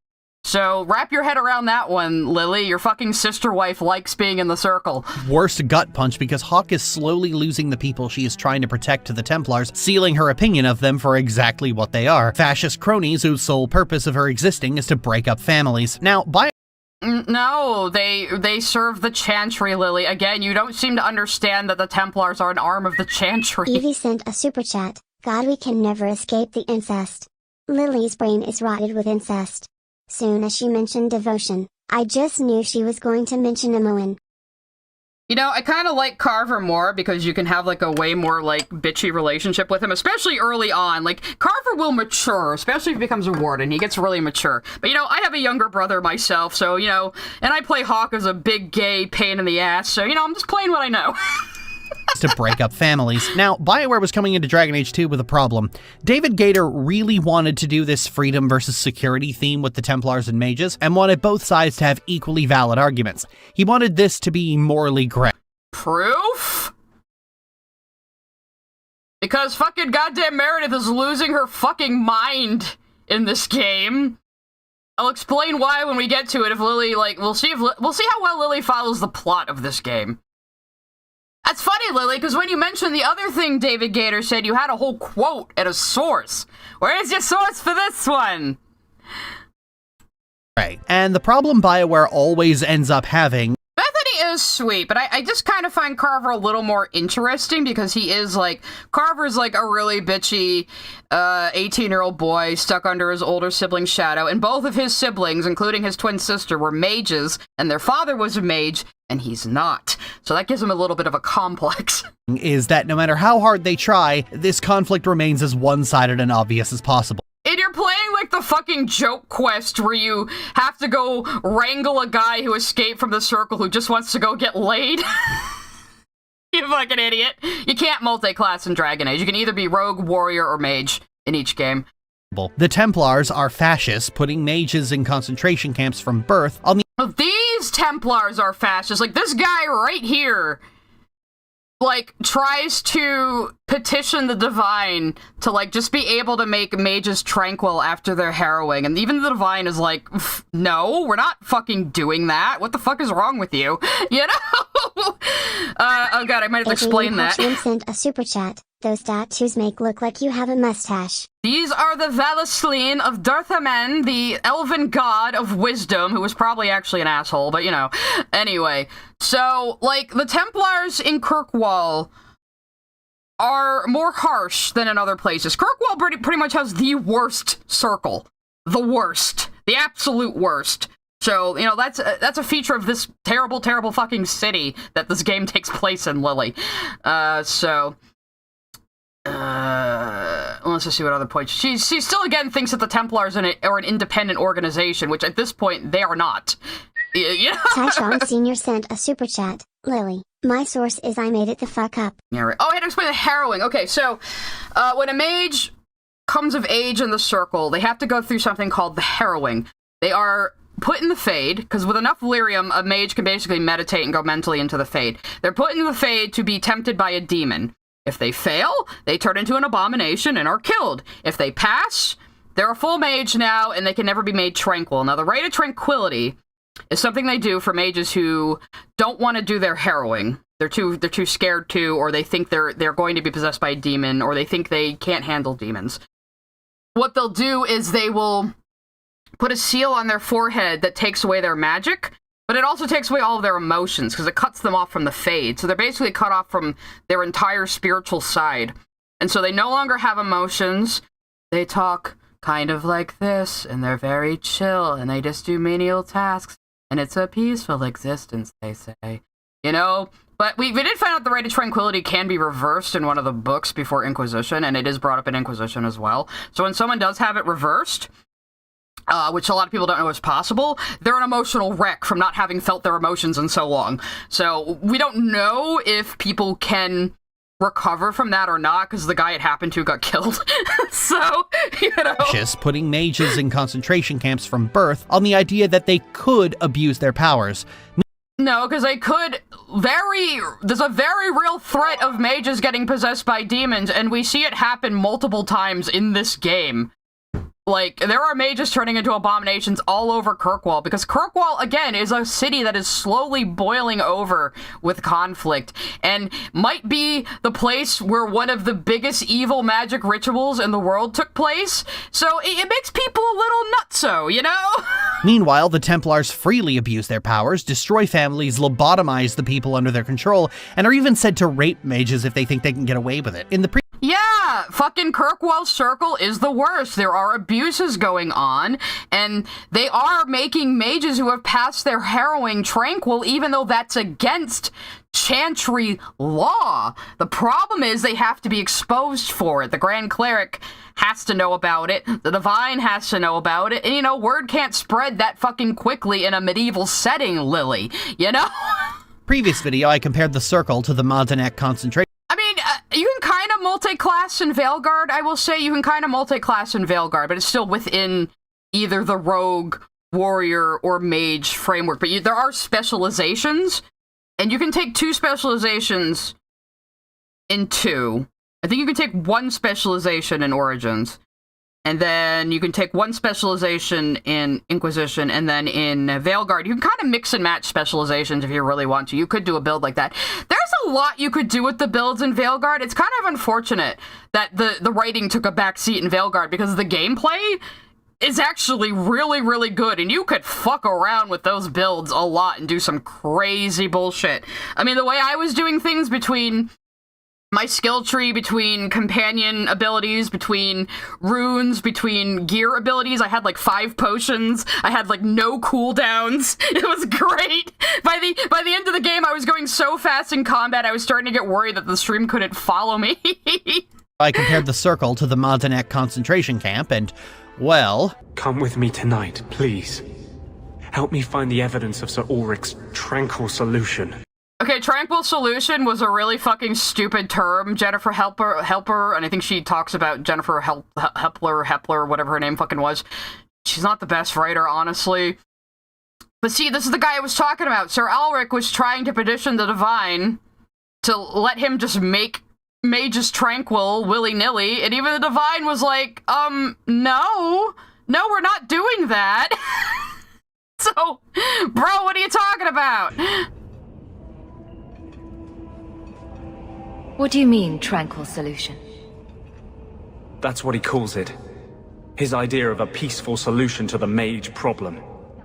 So wrap your head around that one, Lily. Your fucking sister wife likes being in the Circle. Worst gut punch because Hawke is slowly losing the people she is trying to protect to the Templars, sealing her opinion of them for exactly what they are. Fascist cronies whose sole purpose of her existing is to break up families. Now, No, they serve the Chantry, Lily. Again, you don't seem to understand that the Templars are an arm of the Chantry. Evie sent a super chat. God, we can never escape the incest. Lily's brain is rotted with incest. Soon as she mentioned devotion, I just knew she was going to mention Imoen. You know, I kind of like Carver more because you can have, like, a way more, like, bitchy relationship with him, especially early on. Like, Carver will mature, especially if he becomes a warden. He gets really mature. But, you know, I have a younger brother myself, so, you know, and I play Hawke as a big gay pain in the ass, so, you know, I'm just playing what I know. to break up families. Now, Bioware was coming into Dragon Age 2 with a problem. David Gator really wanted to do this freedom versus security theme with the Templars and Mages, and wanted both sides to have equally valid arguments. He wanted this to be morally correct. Proof? Because fucking goddamn Meredith is losing her fucking mind in this game. I'll explain why when we get to it. If Lily, like, we'll see how well Lily follows the plot of this game. That's funny, Lily, because when you mentioned the other thing David Gator said, you had a whole quote and a source. Where's your source for this one? Right. And the problem BioWare always ends up having... Bethany is sweet, but I just kind of find Carver a little more interesting because he is, like... Carver's, like, a really bitchy 18-year-old boy stuck under his older sibling's shadow, and both of his siblings, including his twin sister, were mages, and their father was a mage, and he's not. So that gives him a little bit of a complex. Is that no matter how hard they try, this conflict remains as one-sided and obvious as possible. And you're playing like the fucking joke quest where you have to go wrangle a guy who escaped from the circle who just wants to go get laid. You fucking idiot. You can't multi-class in Dragon Age. You can either be rogue, warrior, or mage in each game. The Templars are fascists, putting mages in concentration camps from birth. These Templars are fascists. Like, this guy right here, like, tries to petition the Divine to, like, just be able to make mages tranquil after their harrowing. And even the Divine is like, no, we're not fucking doing that. What the fuck is wrong with you? You know? Oh god, I might have to explain that. Sent a super chat. Those tattoos make look like you have a mustache. These are the Valasleen of Durthamen, the elven god of wisdom, who was probably actually an asshole, but you know. Anyway, so, like, the Templars in Kirkwall are more harsh than in other places. Kirkwall pretty much has the worst circle. The worst. The absolute worst. So, you know, that's a feature of this terrible, terrible fucking city that this game takes place in, Lily. Let's just see what other points. She still, again, thinks that the Templars are an independent organization, which at this point, they are not. Yeah. Tyshawn Sr. sent a super chat. Lily, my source is I made it the fuck up. Yeah, right. Oh, I had to explain the harrowing. Okay, so, when a mage comes of age in the circle, they have to go through something called the harrowing. They are put in the Fade, because with enough lyrium, a mage can basically meditate and go mentally into the Fade. They're put into the Fade to be tempted by a demon. If they fail, they turn into an abomination and are killed. If they pass, they're a full mage now, and they can never be made tranquil. Now, the Rite of Tranquility is something they do for mages who don't want to do their harrowing. They're too scared to, or they think they're going to be possessed by a demon, or they think they can't handle demons. What they'll do is they will put a seal on their forehead that takes away their magic, but it also takes away all of their emotions, because it cuts them off from the Fade. So they're basically cut off from their entire spiritual side. And so they no longer have emotions. They talk kind of like this, and they're very chill, and they just do menial tasks, and it's a peaceful existence, they say. You know? But we did find out the Rite of Tranquility can be reversed in one of the books before Inquisition, and it is brought up in Inquisition as well. So when someone does have it reversed, which a lot of people don't know is possible, they're an emotional wreck from not having felt their emotions in so long. So we don't know if people can recover from that or not, because the guy it happened to got killed. So, you know. Just putting mages in concentration camps from birth on the idea that they could abuse their powers. No, because they could there's a very real threat of mages getting possessed by demons, and we see it happen multiple times in this game. Like, there are mages turning into abominations all over Kirkwall, because Kirkwall, again, is a city that is slowly boiling over with conflict, and might be the place where one of the biggest evil magic rituals in the world took place, so it makes people a little nutso, you know? Meanwhile, the Templars freely abuse their powers, destroy families, lobotomize the people under their control, and are even said to rape mages if they think they can get away with it. In the Yeah, fucking Kirkwall Circle is the worst. There are abuses going on, and they are making mages who have passed their harrowing tranquil, even though that's against Chantry law. The problem is they have to be exposed for it. The Grand Cleric has to know about it. The Divine has to know about it. And, you know, word can't spread that fucking quickly in a medieval setting, Lily. You know? Previous video, I compared the Circle to the Maligned concentration. I mean, you can kind of multi-class in Veilguard, I will say. You can kind of multi-class in Veilguard, but it's still within either the Rogue, Warrior, or Mage framework. But there are specializations, and you can take 2 specializations in 2. I think you can take 1 specialization in Origins, and then you can take 1 specialization in Inquisition, and then in Veilguard, you can kind of mix and match specializations if you really want to. You could do a build like that. There's a lot you could do with the builds in Veilguard. It's kind of unfortunate that the writing took a backseat in Veilguard, because the gameplay is actually really, really good, and you could fuck around with those builds a lot and do some crazy bullshit. I mean, the way I was doing things between my skill tree, between companion abilities, between runes, between gear abilities, I had like 5 potions. I had like no cooldowns. It was great. By the end of the game, I was going so fast in combat, I was starting to get worried that the stream couldn't follow me. I compared the Circle to the Madanek concentration camp, and, well... Come with me tonight, please. Help me find the evidence of Sir Ulrich's tranquil solution. Okay, Tranquil Solution was a really fucking stupid term. Jennifer Helper, and I think she talks about Jennifer Hepler, whatever her name fucking was. She's not the best writer, honestly. But see, this is the guy I was talking about. Sir Ulrich was trying to petition the Divine to let him just make Mages Tranquil willy-nilly, and even the Divine was like, no, we're not doing that. So, bro, what are you talking about? What do you mean, tranquil solution? That's what he calls it. His idea of a peaceful solution to the mage problem.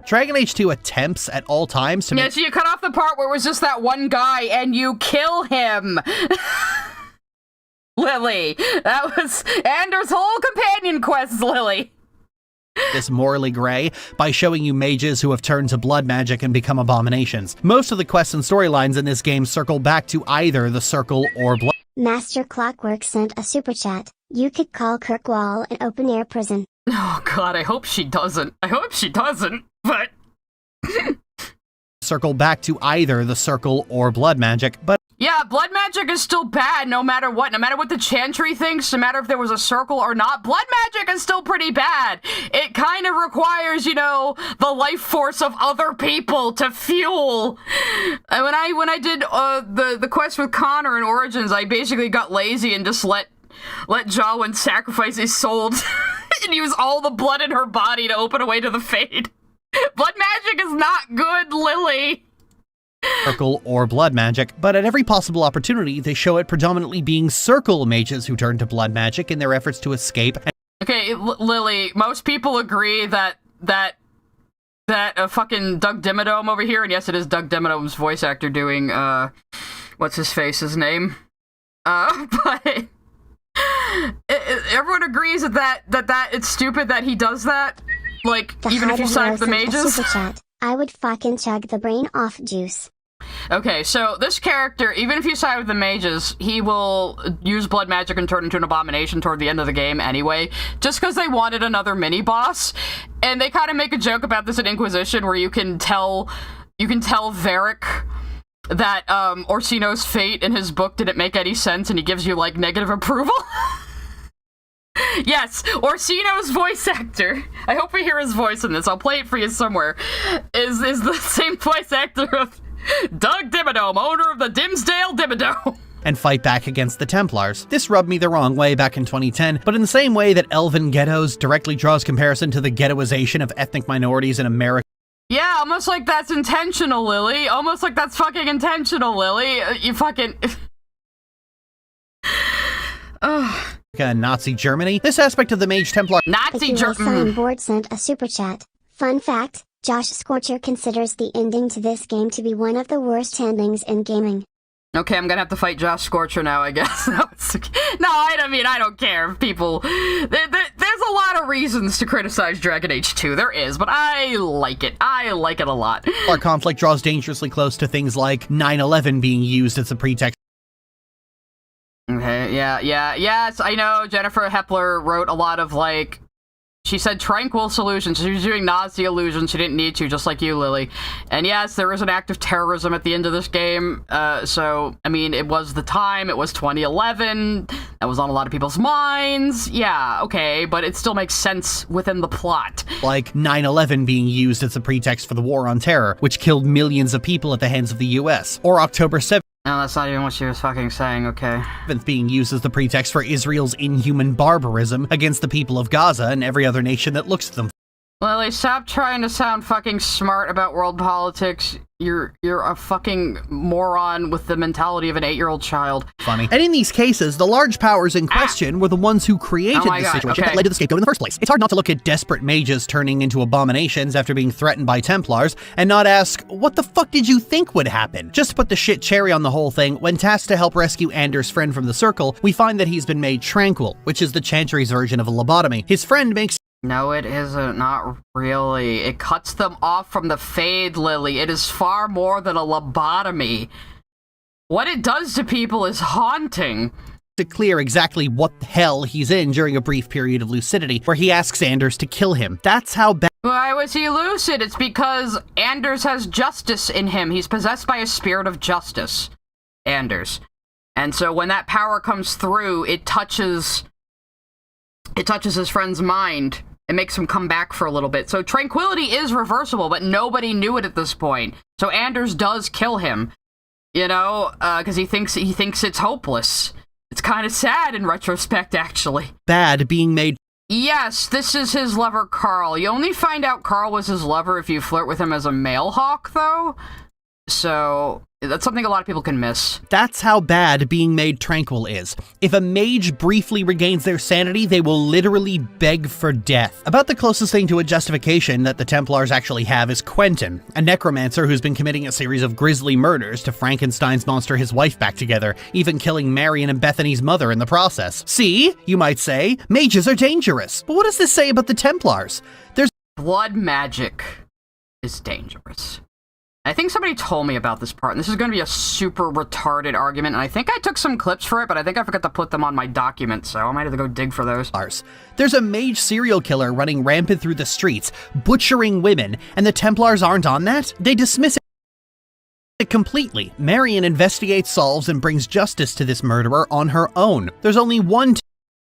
Dragon Age 2 attempts at all times to make... Yeah, so you cut off the part where it was just that one guy and you kill him. Lily. That was Anders' whole companion quest, Lily. This morally gray by showing you mages who have turned to blood magic and become abominations. Most of the quests and storylines in this game circle back to either the Circle or blood. Master Clockwork sent a super chat. You could call Kirkwall an open-air prison. Oh god, I hope she doesn't. But... circle back to either the Circle or blood magic, but... Yeah, blood magic is still bad no matter what. No matter what the Chantry thinks, no matter if there was a circle or not, blood magic is still pretty bad. It kind of requires, you know, the life force of other people to fuel. And when I did the quest with Connor in Origins, I basically got lazy and just let Jawin sacrifice his soul and use all the blood in her body to open a way to the Fade. Blood magic is not good, Lily. Circle or blood magic, but at every possible opportunity, they show it predominantly being Circle mages who turn to blood magic in their efforts to escape. Okay, Lily, most people agree that fucking Doug Dimmadome over here, and yes, it is Doug Dimmadome's voice actor doing, what's his face's name? But everyone agrees that it's stupid that he does that. Like, even if you side with the mages. I would fucking chug the brain off juice. Okay, so this character, even if you side with the mages, he will use blood magic and turn into an abomination toward the end of the game anyway, just because they wanted another mini-boss. And they kind of make a joke about this in Inquisition, where you can tell Varric that Orsino's fate in his book didn't make any sense, and he gives you, like, negative approval. Yes, Orsino's voice actor, I hope we hear his voice in this, I'll play it for you somewhere, is the same voice actor of Doug Dimmadome, owner of the Dimsdale Dimmadome. And fight back against the Templars. This rubbed me the wrong way back in 2010, but in the same way that Elven Ghettos directly draws comparison to the ghettoization of ethnic minorities in America. Yeah, almost like that's intentional, Lily. Almost like that's fucking intentional, Lily. You fucking... Ugh. Nazi Germany. This aspect of the Mage Templar Nazi Germany board sent a super chat. Fun fact, Josh Scorcher considers the ending to this game to be one of the worst endings in gaming. Okay, I'm gonna have to fight Josh Scorcher now, I guess. No, I don't care if people... There's a lot of reasons to criticize Dragon Age 2. There is, but I like it. I like it a lot. Our conflict draws dangerously close to things like 9/11 being used as a pretext. Okay, yes, I know Jennifer Hepler wrote a lot of, like, she said tranquil solutions. She was doing Nazi illusions. She didn't need to, just like you, Lily. And yes, there is an act of terrorism at the end of this game. So, I mean, it was the time. It was 2011. That was on a lot of people's minds. Yeah, okay, but it still makes sense within the plot. Like 9/11 being used as a pretext for the War on Terror, which killed millions of people at the hands of the US. Or October 7th. No, that's not even what she was fucking saying, okay. Being used as the pretext for Israel's inhuman barbarism against the people of Gaza and every other nation that looks to them. Lily, stop trying to sound fucking smart about world politics. You're a fucking moron with the mentality of an 8-year-old child. Funny. And in these cases, the large powers in question were the ones who created the situation that led to the scapegoat in the first place. It's hard not to look at desperate mages turning into abominations after being threatened by Templars, and not ask, what the fuck did you think would happen? Just to put the shit cherry on the whole thing, when tasked to help rescue Anders' friend from the Circle, we find that he's been made tranquil, which is the Chantry's version of a lobotomy. His friend makes... No, it isn't. Not really. It cuts them off from the Fade, Lily. It is far more than a lobotomy. What it does to people is haunting. To clear exactly what the hell he's in during a brief period of lucidity, where he asks Anders to kill him. That's how bad... Why was he lucid? It's because Anders has justice in him. He's possessed by a spirit of justice. Anders. And so when that power comes through, it touches his friend's mind. It makes him come back for a little bit. So tranquility is reversible, but nobody knew it at this point. So Anders does kill him, you know, because he thinks it's hopeless. It's kind of sad in retrospect, actually. Bad being made... Yes, this is his lover, Carl. You only find out Carl was his lover if you flirt with him as a male hawk, though. So... that's something a lot of people can miss. That's how bad being made tranquil is. If a mage briefly regains their sanity, they will literally beg for death. About the closest thing to a justification that the Templars actually have is Quentin, a necromancer who's been committing a series of grisly murders to Frankenstein's monster his wife back together, even killing Marion and Bethany's mother in the process. See, you might say, mages are dangerous. But what does this say about the Templars? There's blood magic is dangerous. I think somebody told me about this part, and this is going to be a super retarded argument, and I think I took some clips for it, but I think I forgot to put them on my document, so I might have to go dig for those. There's a mage serial killer running rampant through the streets, butchering women, and the Templars aren't on that? They dismiss it completely. Marion investigates, solves, and brings justice to this murderer on her own. There's only one...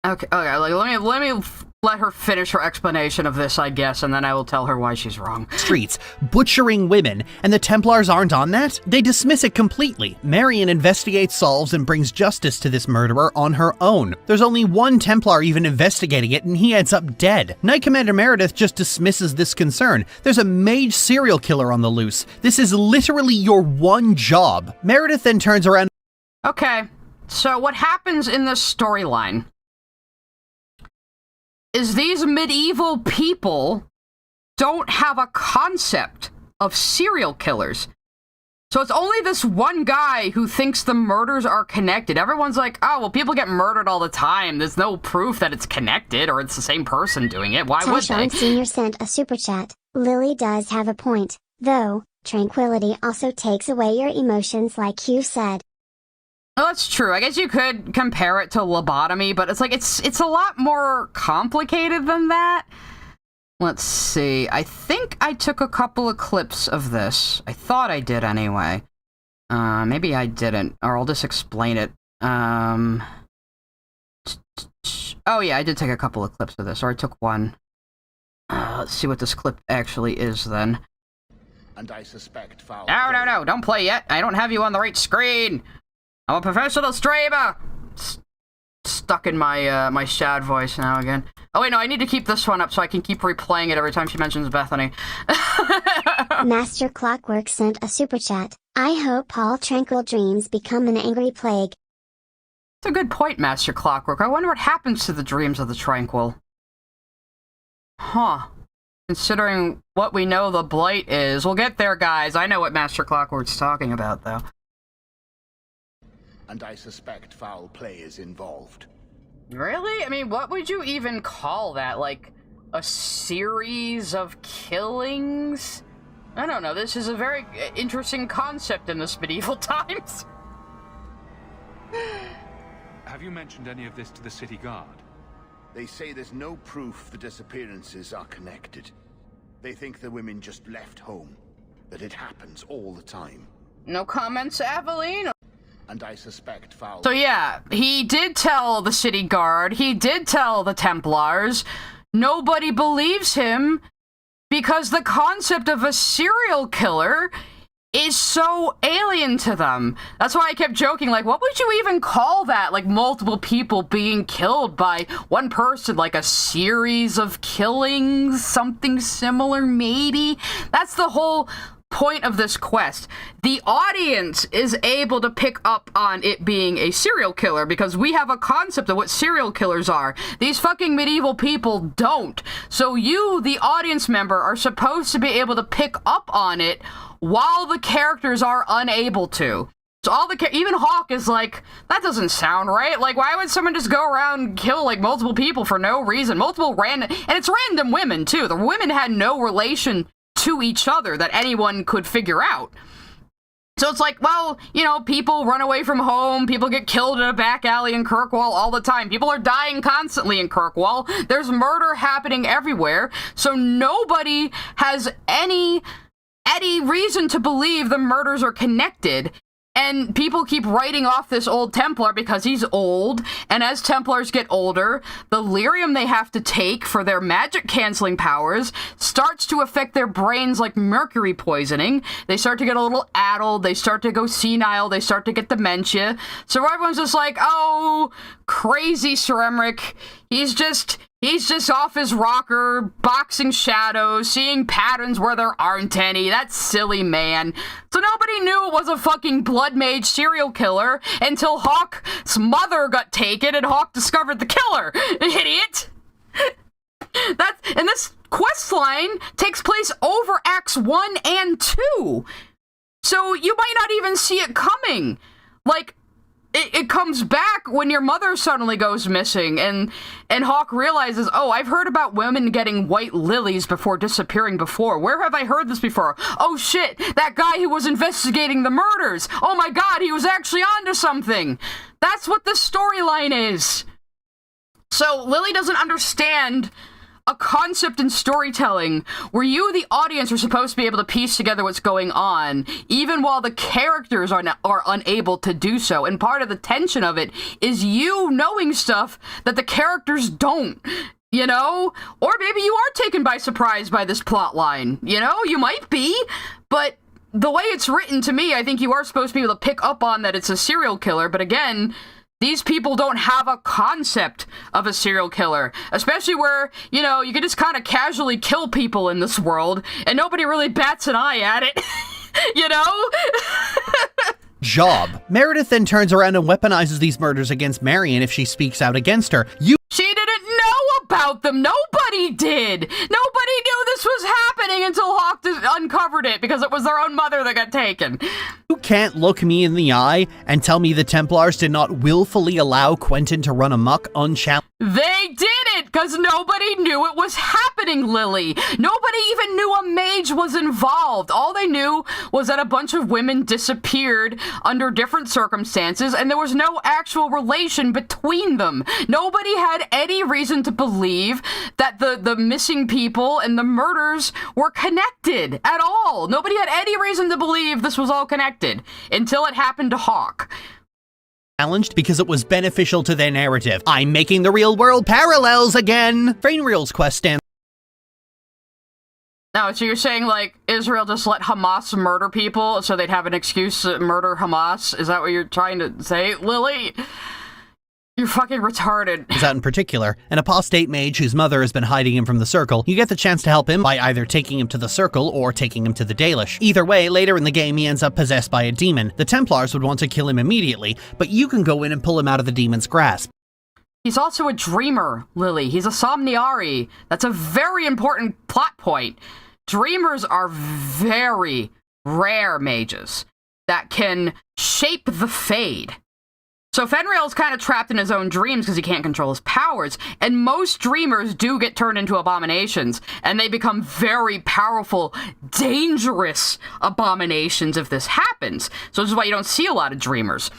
Okay, let me let her finish her explanation of this, I guess, and then I will tell her why she's wrong. Streets, butchering women, and the Templars aren't on that? They dismiss it completely. Marion investigates, solves, and brings justice to this murderer on her own. There's only one Templar even investigating it, and he ends up dead. Knight Commander Meredith just dismisses this concern. There's a mage serial killer on the loose. This is literally your one job. Meredith then turns around... Okay, so what happens in this storyline is these medieval people don't have a concept of serial killers. So it's only this one guy who thinks the murders are connected. Everyone's like, oh, well, people get murdered all the time. There's no proof that it's connected or it's the same person doing it. Why would they? Senior sent a super chat. Lily does have a point, though. Tranquility also takes away your emotions like you said. Well, that's true. I guess you could compare it to lobotomy, but it's like, it's a lot more complicated than that. Let's see. I think I took a couple of clips of this. I thought I did anyway. Maybe I didn't, or I'll just explain it. Oh yeah, I did take a couple of clips of this, or I took one. Let's see what this clip actually is then. And I suspect foul. No, don't play yet. I don't have you on the right screen. I'm a professional streamer. Stuck in my my shad voice now again. Oh wait, no, I need to keep this one up so I can keep replaying it every time she mentions Bethany. Master Clockwork sent a super chat. I hope all tranquil dreams become an angry plague. That's a good point, Master Clockwork. I wonder what happens to the dreams of the tranquil. Huh. Considering what we know the blight is. We'll get there, guys. I know what Master Clockwork's talking about, though. And I suspect foul play is involved. Really? I mean, what would you even call that? Like, a series of killings? I don't know. This is a very interesting concept in this medieval times. Have you mentioned any of this to the city guard? They say there's no proof the disappearances are connected. They think the women just left home, that it happens all the time. No comments, Aveline? And I suspect foul. So yeah, he did tell the city guard, he did tell the Templars. Nobody believes him because the concept of a serial killer is so alien to them. That's why I kept joking, like, what would you even call that? Like, multiple people being killed by one person, like a series of killings, something similar, maybe? That's the whole point of this quest. The audience is able to pick up on it being a serial killer because we have a concept of what serial killers are. These fucking medieval people don't. So you, the audience member, are supposed to be able to pick up on it while the characters are unable to. So even Hawk is like, that doesn't sound right. Like, why would someone just go around and kill, like, multiple people for no reason? Multiple random, and it's random women, too. The women had no relation to each other that anyone could figure out. So it's like, well, you know, people run away from home, people get killed in a back alley in Kirkwall all the time, people are dying constantly in Kirkwall, there's murder happening everywhere, so nobody has any reason to believe the murders are connected. And people keep writing off this old Templar because he's old, and as Templars get older, the lyrium they have to take for their magic-canceling powers starts to affect their brains like mercury poisoning. They start to get a little addled, they start to go senile, they start to get dementia. So everyone's just like, oh, crazy Sir Emmerich, he's just off his rocker, boxing shadows, seeing patterns where there aren't any. That silly man. So nobody knew it was a fucking blood mage serial killer until Hawk's mother got taken and Hawk discovered the killer. Idiot! And this quest line takes place over Acts 1 and 2. So you might not even see it coming. Like, it comes back when your mother suddenly goes missing, and Hawk realizes, oh, I've heard about women getting white lilies before disappearing before. Where have I heard this before? Oh shit, that guy who was investigating the murders. Oh my god, he was actually onto something. That's what this storyline is. So Lily doesn't understand a concept in storytelling where you, the audience, are supposed to be able to piece together what's going on, even while the characters are unable to do so. And part of the tension of it is you knowing stuff that the characters don't, you know? Or maybe you are taken by surprise by this plot line, you know? You might be, but the way it's written to me, I think you are supposed to be able to pick up on that it's a serial killer, but again, these people don't have a concept of a serial killer, especially where, you know, you can just kind of casually kill people in this world, and nobody really bats an eye at it, you know? Job. Meredith then turns around and weaponizes these murders against Marion if she speaks out against her. She didn't know about them. Nobody did. Nobody knew this was happening until Hawk uncovered it because it was their own mother that got taken. You can't look me in the eye and tell me the Templars did not willfully allow Quentin to run amok unchallenged. They did it because nobody knew it was happening, Lily. Nobody even knew a mage was involved. All they knew was that a bunch of women disappeared under different circumstances and there was no actual relation between them. Nobody had any reason to believe that the missing people and the murders were connected at all. Nobody had any reason to believe this was all connected until it happened to Hawke. Challenged because it was beneficial to their narrative. I'm making the real world parallels again! Fainreal's quest stands. No, so you're saying, like, Israel just let Hamas murder people so they'd have an excuse to murder Hamas? Is that what you're trying to say, Lily? You're fucking retarded. Out in particular, an apostate mage whose mother has been hiding him from the Circle. You get the chance to help him by either taking him to the Circle or taking him to the Dalish. Either way, later in the game he ends up possessed by a demon. The Templars would want to kill him immediately, but you can go in and pull him out of the demon's grasp. He's also a dreamer, Lily. He's a Somniari. That's a very important plot point. Dreamers are very rare mages that can shape the Fade. So Fenrir's kind of trapped in his own dreams because he can't control his powers, and most dreamers do get turned into abominations, and they become very powerful, dangerous abominations if this happens. So this is why you don't see a lot of dreamers.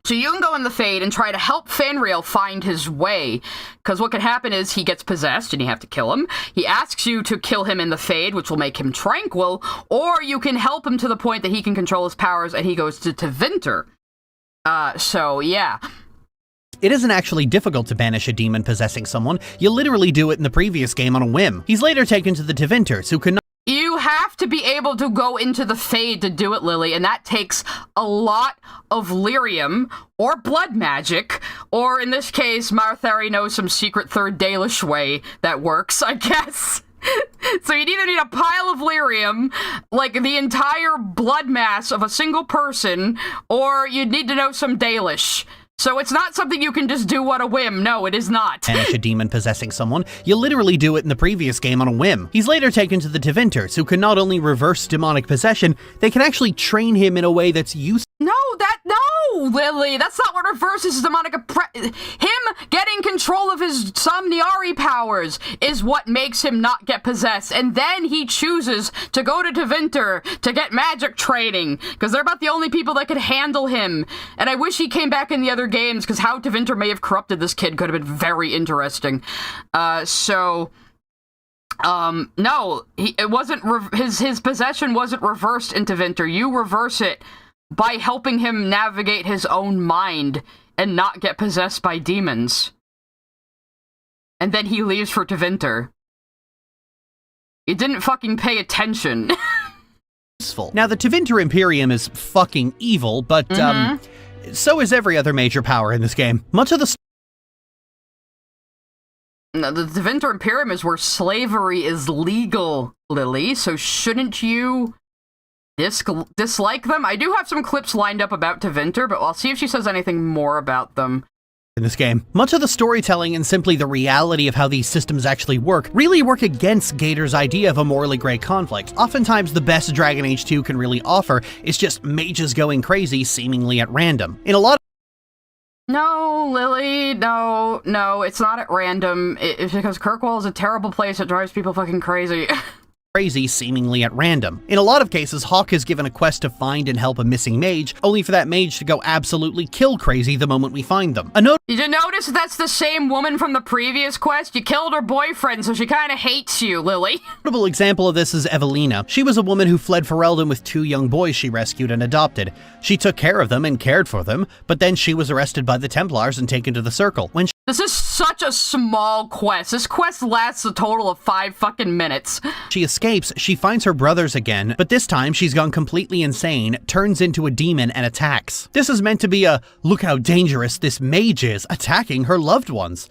So you can go in the Fade and try to help Fenrir find his way, because what can happen is he gets possessed and you have to kill him. He asks you to kill him in the Fade, which will make him tranquil, or you can help him to the point that he can control his powers and he goes to Tevinter. So, yeah. It isn't actually difficult to banish a demon possessing someone. You literally do it in the previous game on a whim. He's later taken to the Tevinters, who can... You have to be able to go into the Fade to do it, Lily, and that takes a lot of lyrium, or blood magic, or in this case, Marthari knows some secret third Dalish way that works, I guess. So you'd either need a pile of lyrium, like the entire blood mass of a single person, or you'd need to know some Dalish. So it's not something you can just do on a whim. No, it is not. Banish a demon possessing someone. You literally do it in the previous game on a whim. He's later taken to the Tevinters, who can not only reverse demonic possession, they can actually train him in a way that's useful. No, Lily, that's not what reverses demonic him getting control of his Somniari powers is what makes him not get possessed, and then he chooses to go to Tevinter to get magic training, because they're about the only people that could handle him, and I wish he came back in the other games, because how Tevinter may have corrupted this kid could have been very interesting. No, it wasn't, his possession wasn't reversed in Tevinter. You reverse it by helping him navigate his own mind and not get possessed by demons. And then he leaves for Tevinter. You didn't fucking pay attention. Now, the Tevinter Imperium is fucking evil, but, so is every other major power in this game. Much of the... No, the Tevinter Imperium is where slavery is legal, Lily, so shouldn't you dislike them? I do have some clips lined up about Tevinter, but I'll see if she says anything more about them. In this game, much of the storytelling and simply the reality of how these systems actually work really work against Gator's idea of a morally grey conflict. Oftentimes, the best Dragon Age 2 can really offer is just mages going crazy seemingly at random. In a lot of... No, Lily, no, it's not at random. It's because Kirkwall is a terrible place that drives people fucking crazy. Seemingly at random. In a lot of cases, Hawke is given a quest to find and help a missing mage, only for that mage to go absolutely kill crazy the moment we find them. Did you notice that's the same woman from the previous quest? You killed her boyfriend, so she kinda hates you, Lily. A notable example of this is Evelina. She was a woman who fled Ferelden with 2 young boys she rescued and adopted. She took care of them and cared for them, but then she was arrested by the Templars and taken to the Circle. This is such a small quest. This quest lasts a total of 5 fucking minutes. She escapes, she finds her brothers again, but this time she's gone completely insane, turns into a demon and attacks. This is meant to be a, look how dangerous this mage is, attacking her loved ones.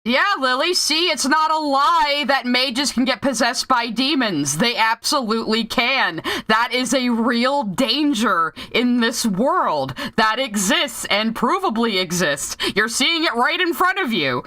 Yeah, Lily, see, it's not a lie that mages can get possessed by demons. They absolutely can. That is a real danger in this world that exists and provably exists. You're seeing it right in front of you.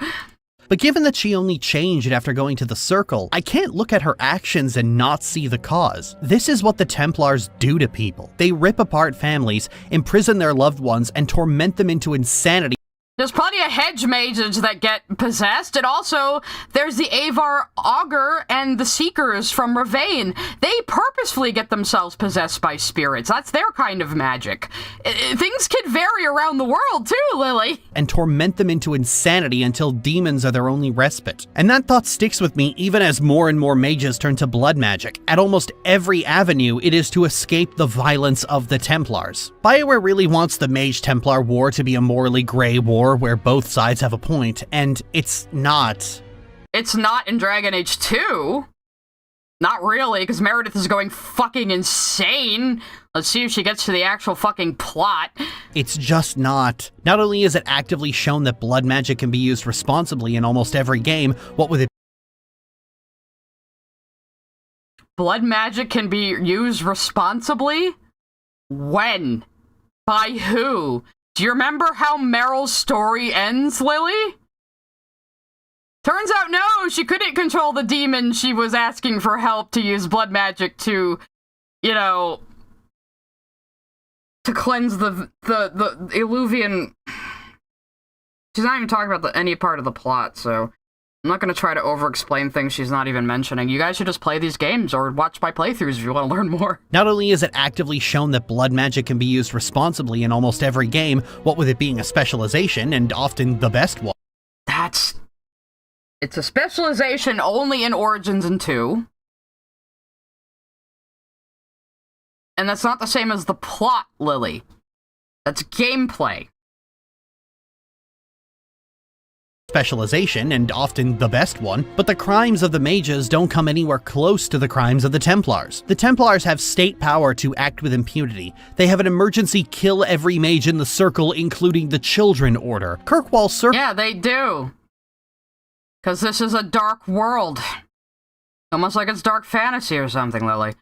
But given that she only changed after going to the Circle, I can't look at her actions and not see the cause. This is what the Templars do to people. They rip apart families, imprison their loved ones, and torment them into insanity. There's plenty of hedge mages that get possessed, and also there's the Avar Augur and the Seekers from Ravane. They purposefully get themselves possessed by spirits. That's their kind of magic. Things can vary around the world too, Lily. And torment them into insanity until demons are their only respite. And that thought sticks with me even as more and more mages turn to blood magic. At almost every avenue, it is to escape the violence of the Templars. Bioware really wants the Mage-Templar War to be a morally grey war where both sides have a point, and it's not. It's not in Dragon Age 2. Not really, because Meredith is going fucking insane. Let's see if she gets to the actual fucking plot. It's just not. Not only is it actively shown that blood magic can be used responsibly in almost every game, what with it? Blood magic can be used responsibly? When? By who? Do you remember how Meryl's story ends, Lily? Turns out no, she couldn't control the demon she was asking for help to use blood magic to, you know, to cleanse the Illuvian. She's not even talking about any part of the plot, so I'm not going to try to over-explain things she's not even mentioning. You guys should just play these games or watch my playthroughs if you want to learn more. Not only is it actively shown that blood magic can be used responsibly in almost every game, what with it being a specialization, and often the best one. It's a specialization only in Origins and 2. And that's not the same as the plot, Lily. That's gameplay. Specialization, and often the best one, but the crimes of the mages don't come anywhere close to the crimes of the Templars. The Templars have state power to act with impunity. They have an emergency kill every mage in the Circle, including the Children Order. Kirkwall Circle— Yeah, they do. Because this is a dark world. Almost like it's dark fantasy or something, Lily.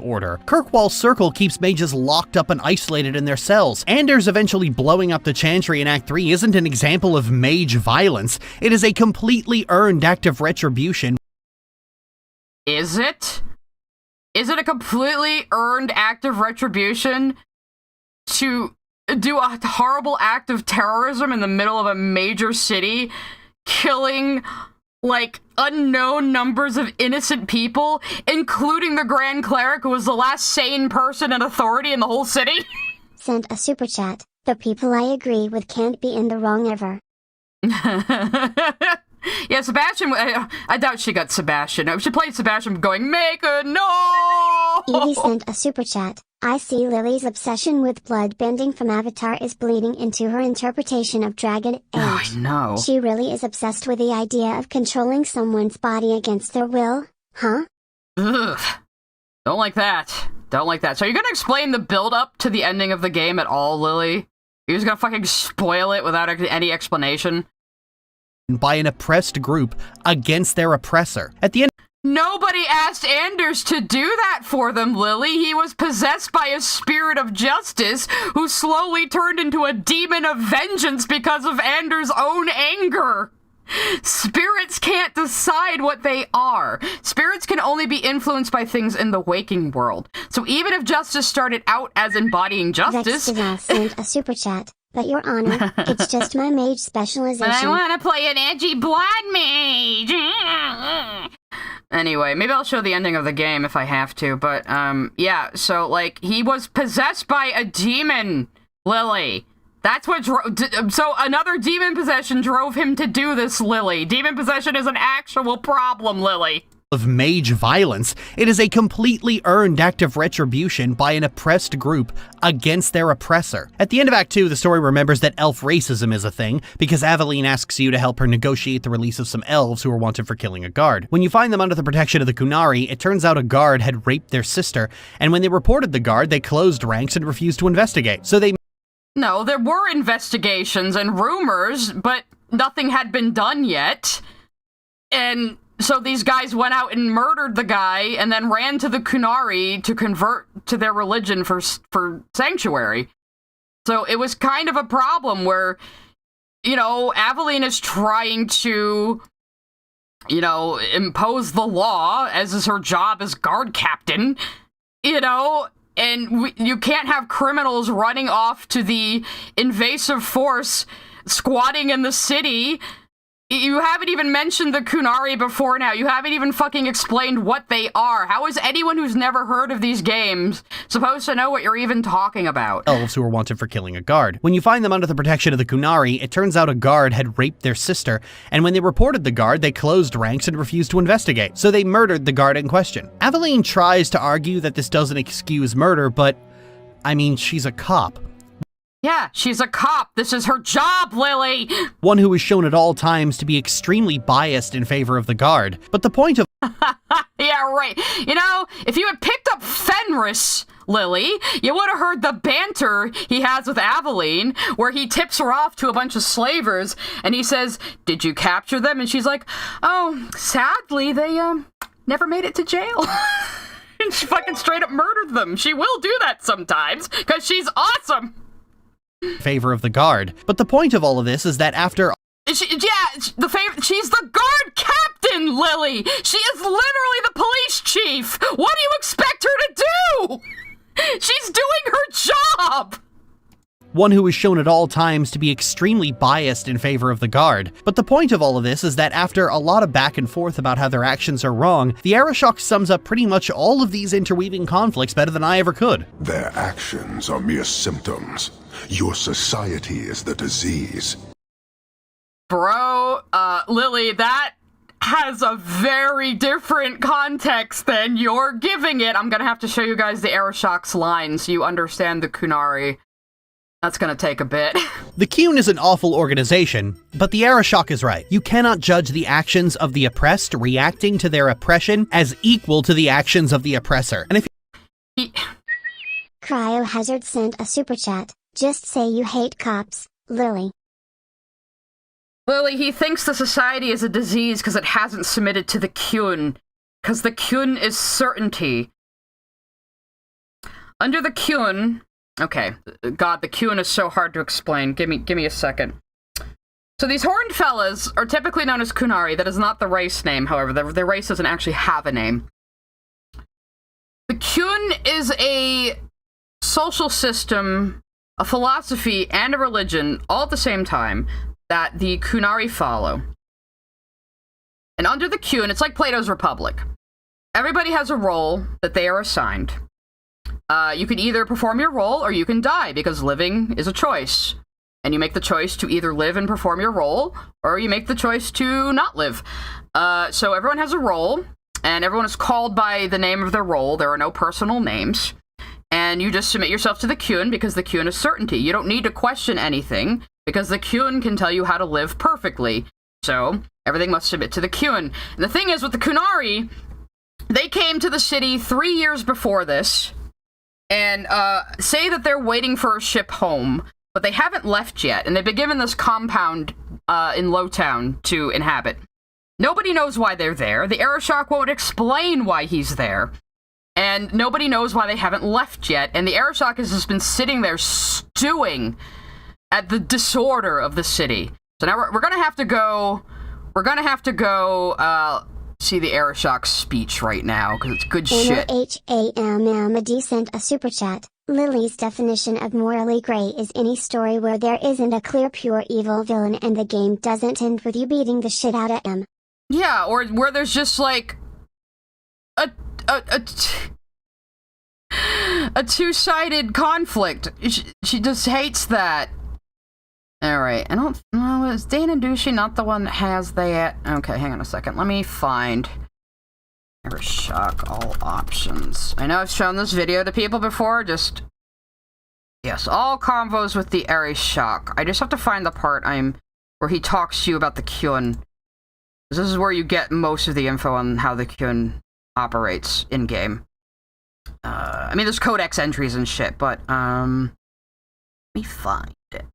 Order. Kirkwall Circle keeps mages locked up and isolated in their cells. Anders eventually blowing up the Chantry in Act 3 isn't an example of mage violence. It is a completely earned act of retribution. Is it? Is it a completely earned act of retribution to do a horrible act of terrorism in the middle of a major city, killing like unknown numbers of innocent people, including the Grand Cleric, who was the last sane person in authority in the whole city? Sent a super chat. The people I agree with can't be in the wrong ever. Yeah, Sebastian, I doubt she got Sebastian. She played Sebastian going, make a no! Evie sent a super chat. I see Lily's obsession with blood bending from Avatar is bleeding into her interpretation of Dragon Age. Oh, I know. She really is obsessed with the idea of controlling someone's body against their will, huh? Ugh. Don't like that. Don't like that. So you're gonna explain the build-up to the ending of the game at all, Lily? You're just gonna fucking spoil it without any explanation? By an oppressed group against their oppressor. At the end— Nobody asked Anders to do that for them, Lily. He was possessed by a spirit of justice who slowly turned into a demon of vengeance because of Anders' own anger. Spirits can't decide what they are. Spirits can only be influenced by things in the waking world. So even if justice started out as embodying justice— Vextival sent a super chat. But Your Honor, it's just my mage specialization. But I want to play an edgy blood mage. Anyway, maybe I'll show the ending of the game if I have to, but, yeah, so, like, he was possessed by a demon, Lily. That's what so another demon possession drove him to do this, Lily. Demon possession is an actual problem, Lily. Of mage violence, it is a completely earned act of retribution by an oppressed group against their oppressor. At the end of Act 2, the story remembers that elf racism is a thing, because Aveline asks you to help her negotiate the release of some elves who are wanted for killing a guard. When you find them under the protection of the Kunari, it turns out a guard had raped their sister, and when they reported the guard, they closed ranks and refused to investigate. So they— No, there were investigations and rumors, but nothing had been done yet. And so these guys went out and murdered the guy and then ran to the Kunari to convert to their religion for sanctuary. So it was kind of a problem where you know, Aveline is trying to, you know, impose the law, as is her job as guard captain, you know, and you can't have criminals running off to the invasive force squatting in the city. You haven't even mentioned the Kunari before now. You haven't even fucking explained what they are. How is anyone who's never heard of these games supposed to know what you're even talking about? Elves who were wanted for killing a guard. When you find them under the protection of the Kunari, it turns out a guard had raped their sister, and when they reported the guard, they closed ranks and refused to investigate, so they murdered the guard in question. Aveline tries to argue that this doesn't excuse murder, but, I mean, she's a cop. Yeah, she's a cop. This is her job, Lily! One who is shown at all times to be extremely biased in favor of the guard. But the point of— Yeah, right. You know, if you had picked up Fenris, Lily, you would have heard the banter he has with Aveline, where he tips her off to a bunch of slavers, and he says, "Did you capture them?" And she's like, "Oh, sadly, they, never made it to jail." And she fucking straight up murdered them. She will do that sometimes, because she's awesome! Favor of the guard. But the point of all of this is that after— she's the guard captain, Lily! She is literally the police chief! What do you expect her to do? She's doing her job! One who is shown at all times to be extremely biased in favor of the guard. But the point of all of this is that after a lot of back and forth about how their actions are wrong, the Arishok sums up pretty much all of these interweaving conflicts better than I ever could. Their actions are mere symptoms. Your society is the disease. Bro, Lily, that has a very different context than you're giving it. I'm gonna have to show you guys the Arishok's line so you understand the Kunari. That's gonna take a bit. The Kyun is an awful organization, but the Arishok is right. You cannot judge the actions of the oppressed reacting to their oppression as equal to the actions of the oppressor. And if Cryohazard sent a super chat. Just say you hate cops, Lily. Lily, he thinks the society is a disease because it hasn't submitted to the Kyun. Because the Kyun is certainty. Under the Kyun... Okay, God, the Kyun is so hard to explain. Give me a second. So these horned fellas are typically known as Kunari. That is not the race name, however. Their race doesn't actually have a name. The Kyun is a social system, a philosophy, and a religion all at the same time that the Kunari follow. And under the Kyun, it's like Plato's Republic. Everybody has a role that they are assigned. You can either perform your role or you can die, because living is a choice. And you make the choice to either live and perform your role, or you make the choice to not live. So everyone has a role, and everyone is called by the name of their role. There are no personal names. And you just submit yourself to the Kyun, because the Kyun is certainty. You don't need to question anything, because the Kyun can tell you how to live perfectly. So everything must submit to the Kyun. And the thing is, with the Kunari, they came to the city 3 years before this, and say that they're waiting for a ship home, but they haven't left yet, and they've been given this compound in Lowtown to inhabit. Nobody knows why they're there. The Arishok won't explain why he's there. And nobody knows why they haven't left yet, and the Arishok has just been sitting there stewing at the disorder of the city. So now we're gonna have to go... see the Arishok's speech right now, because it's good shit. HAMMD sent a super chat. Lily's definition of morally gray is any story where there isn't a clear pure evil villain and the game doesn't end with you beating the shit out of him. Yeah, or where there's just like a two-sided conflict. She just hates that. Alright, I don't know, is Dana Dushi not the one that has that? Okay, hang on a second. Let me find Arishok all options. I know I've shown this video to people before, just... Yes, all convos with the Arishok. I just have to find the part where he talks to you about the Kyun. This is where you get most of the info on how the Kyun operates in-game. I mean, there's codex entries and shit, but, let me find it.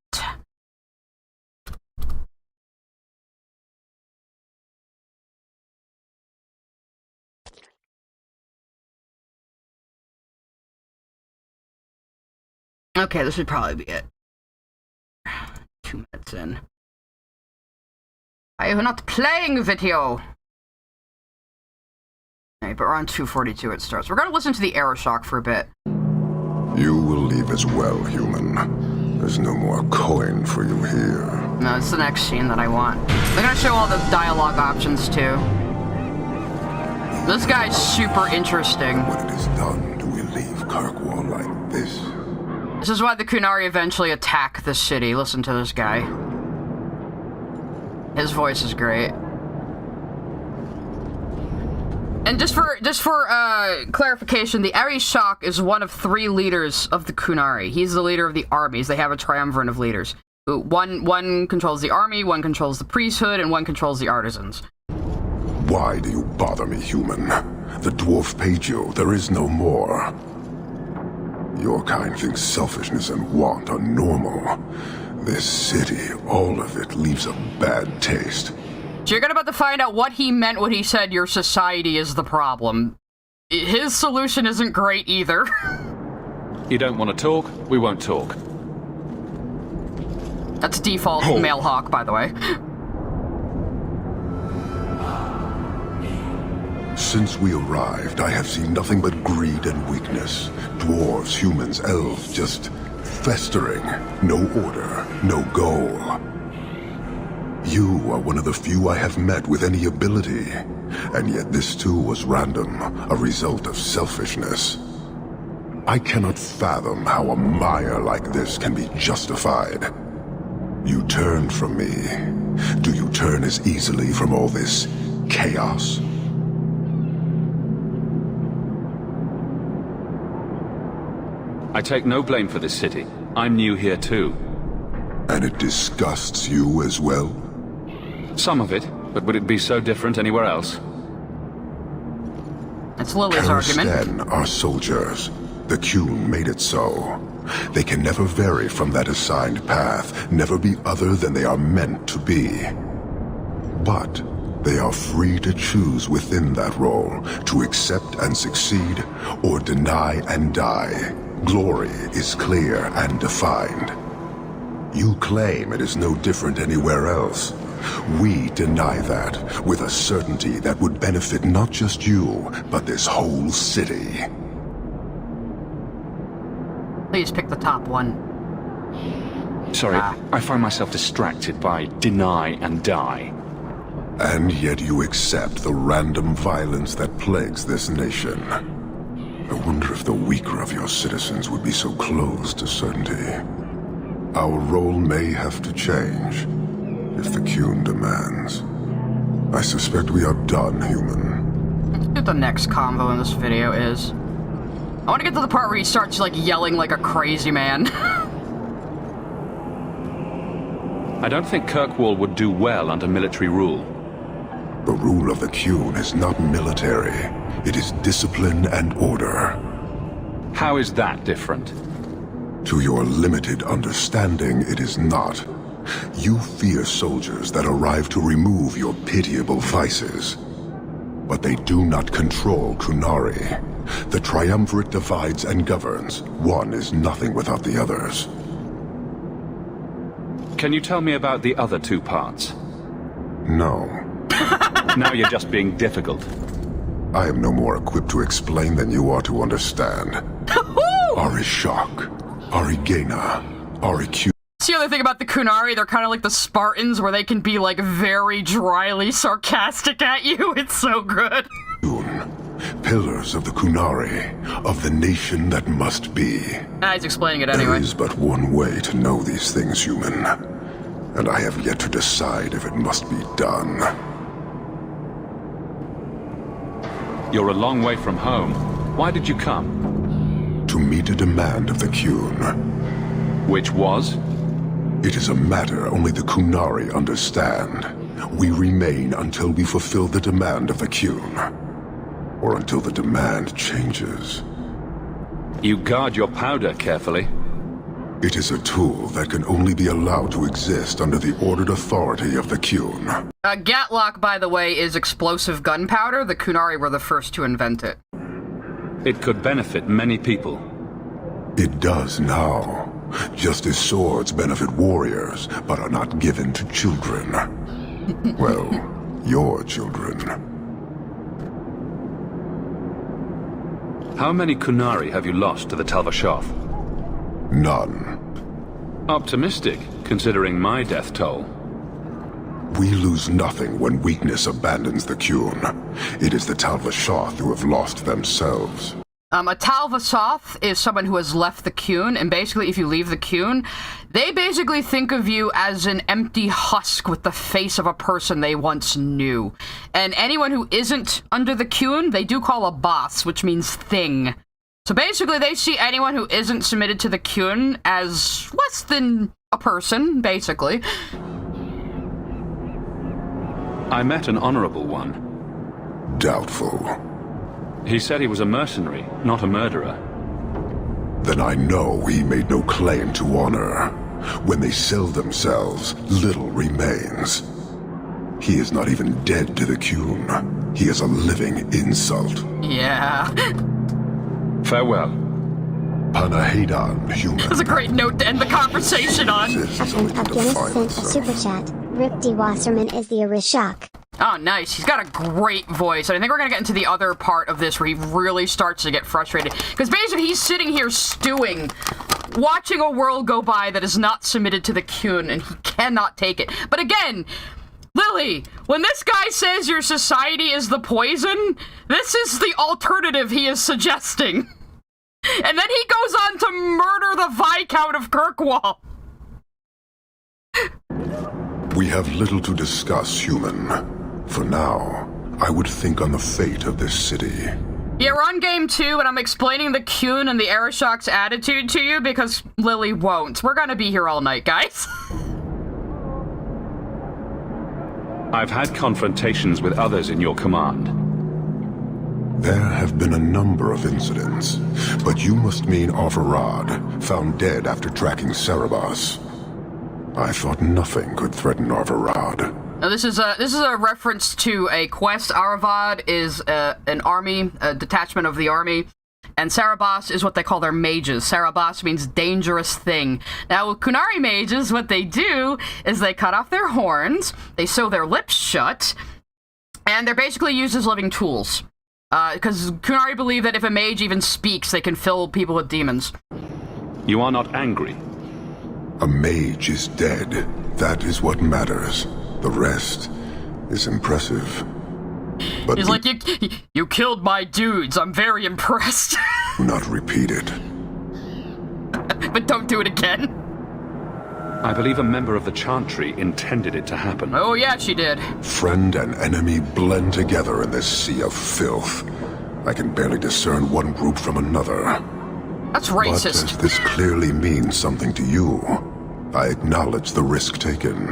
Okay, this should probably be it. 2 minutes in. I am not playing video. Okay, but we're on 242 it starts. We're gonna listen to the arrow shock for a bit. You will leave as well, human. There's no more coin for you here. No, it's the next scene that I want. They're gonna show all the dialogue options too. This guy's super interesting. When it is done, do we leave Kirkwall like this? This is why the Kunari eventually attack the city. Listen to this guy. His voice is great. And just for clarification, the Arishok is one of 3 leaders of the Kunari. He's the leader of the armies. They have a triumvirate of leaders. One controls the army, one controls the priesthood, and one controls the artisans. Why do you bother me, human? The dwarf paid you. There is no more. Your kind thinks selfishness and want are normal. This city, all of it, leaves a bad taste. So you're about to find out what he meant when he said your society is the problem. His solution isn't great either. You don't want to talk? We won't talk. That's default male hawk, by the way. Since we arrived, I have seen nothing but greed and weakness. Dwarves, humans, elves, just festering. No order, no goal. You are one of the few I have met with any ability, and yet this too was random, a result of selfishness. I cannot fathom how a mire like this can be justified. You turned from me. Do you turn as easily from all this chaos? I take no blame for this city. I'm new here too. And it disgusts you as well? Some of it, but would it be so different anywhere else? That's Lily's argument. Karistan are soldiers. The Qun made it so. They can never vary from that assigned path, never be other than they are meant to be. But they are free to choose within that role, to accept and succeed, or deny and die. Glory is clear and defined. You claim it is no different anywhere else. We deny that, with a certainty that would benefit not just you, but this whole city. Please pick the top one. Sorry, I find myself distracted by deny and die. And yet you accept the random violence that plagues this nation. I wonder if the weaker of your citizens would be so close to certainty. Our role may have to change, if the Qun demands. I suspect we are done, human. Let's see what the next convo in this video is. I want to get to the part where he starts, like, yelling like a crazy man. I don't think Kirkwall would do well under military rule. The rule of the Qun is not military. It is discipline and order. How is that different? To your limited understanding, it is not. You fear soldiers that arrive to remove your pitiable vices. But they do not control Kunari. The Triumvirate divides and governs. One is nothing without the others. Can you tell me about the other 2 parts? No. Now you're just being difficult. I am no more equipped to explain than you are to understand. Arishok, Arigena, Ariq. That's the other thing about the Kunari, they're kind of like the Spartans, where they can be, like, very dryly sarcastic at you. It's so good. Pillars of the Kunari, of the nation that must be. He's explaining it anyway. There is but one way to know these things, human. And I have yet to decide if it must be done. You're a long way from home. Why did you come? To meet a demand of the Qun. Which was? It is a matter only the Kunari understand. We remain until we fulfill the demand of the Qun. Or until the demand changes. You guard your powder carefully. It is a tool that can only be allowed to exist under the ordered authority of the Qun. Gatlock, by the way, is explosive gunpowder. The Kunari were the first to invent it. It could benefit many people. It does now. Just as swords benefit warriors, but are not given to children. Well, your children. How many Kunari have you lost to the Talvashoth? None. Optimistic, considering my death toll. We lose nothing when weakness abandons the Qun. It is the Talvashoth who have lost themselves. A Talvashoth is someone who has left the Qun, and basically if you leave the Qun, they basically think of you as an empty husk with the face of a person they once knew. And anyone who isn't under the Qun, they do call a boss, which means thing. So basically they see anyone who isn't submitted to the Qun as less than a person, basically. I met an honorable one. Doubtful. He said he was a mercenary, not a murderer. Then I know he made no claim to honor. When they sell themselves, little remains. He is not even dead to the Qun. He is a living insult. Yeah. Farewell. Panahedan, human. That's a great note to end the conversation on. And Afghanistan sent a super chat. Rick D. Wasserman is the Arishok. Oh, nice. He's got a great voice. And I think we're going to get into the other part of this where he really starts to get frustrated. Because basically he's sitting here stewing, watching a world go by that is not submitted to the Qun, and he cannot take it. But again, Lily, when this guy says your society is the poison, this is the alternative he is suggesting. And then he goes on to murder the Viscount of Kirkwall. We have little to discuss, human. For now, I would think on the fate of this city. Yeah, we're on game 2, and I'm explaining the Qun and the Arishok's attitude to you because Lily won't. We're gonna be here all night, guys. I've had confrontations with others in your command. There have been a number of incidents, but you must mean Arvarad, found dead after tracking Cerebos. I thought nothing could threaten Arvarad. Now this is a reference to a quest. Aravad is an army, a detachment of the army, and Cerebos is what they call their mages. Cerebos means dangerous thing. Now with Kunari mages, what they do is they cut off their horns, they sew their lips shut, and they're basically used as living tools. Because Kunari believe that if a mage even speaks, they can fill people with demons. You are not angry. A mage is dead. That is what matters. The rest is impressive. But he's like, you killed my dudes. I'm very impressed. Do not repeat it. But don't do it again. I believe a member of the Chantry intended it to happen. Oh yeah, she did. Friend and enemy blend together in this sea of filth. I can barely discern one group from another. That's racist. But as this clearly means something to you, I acknowledge the risk taken.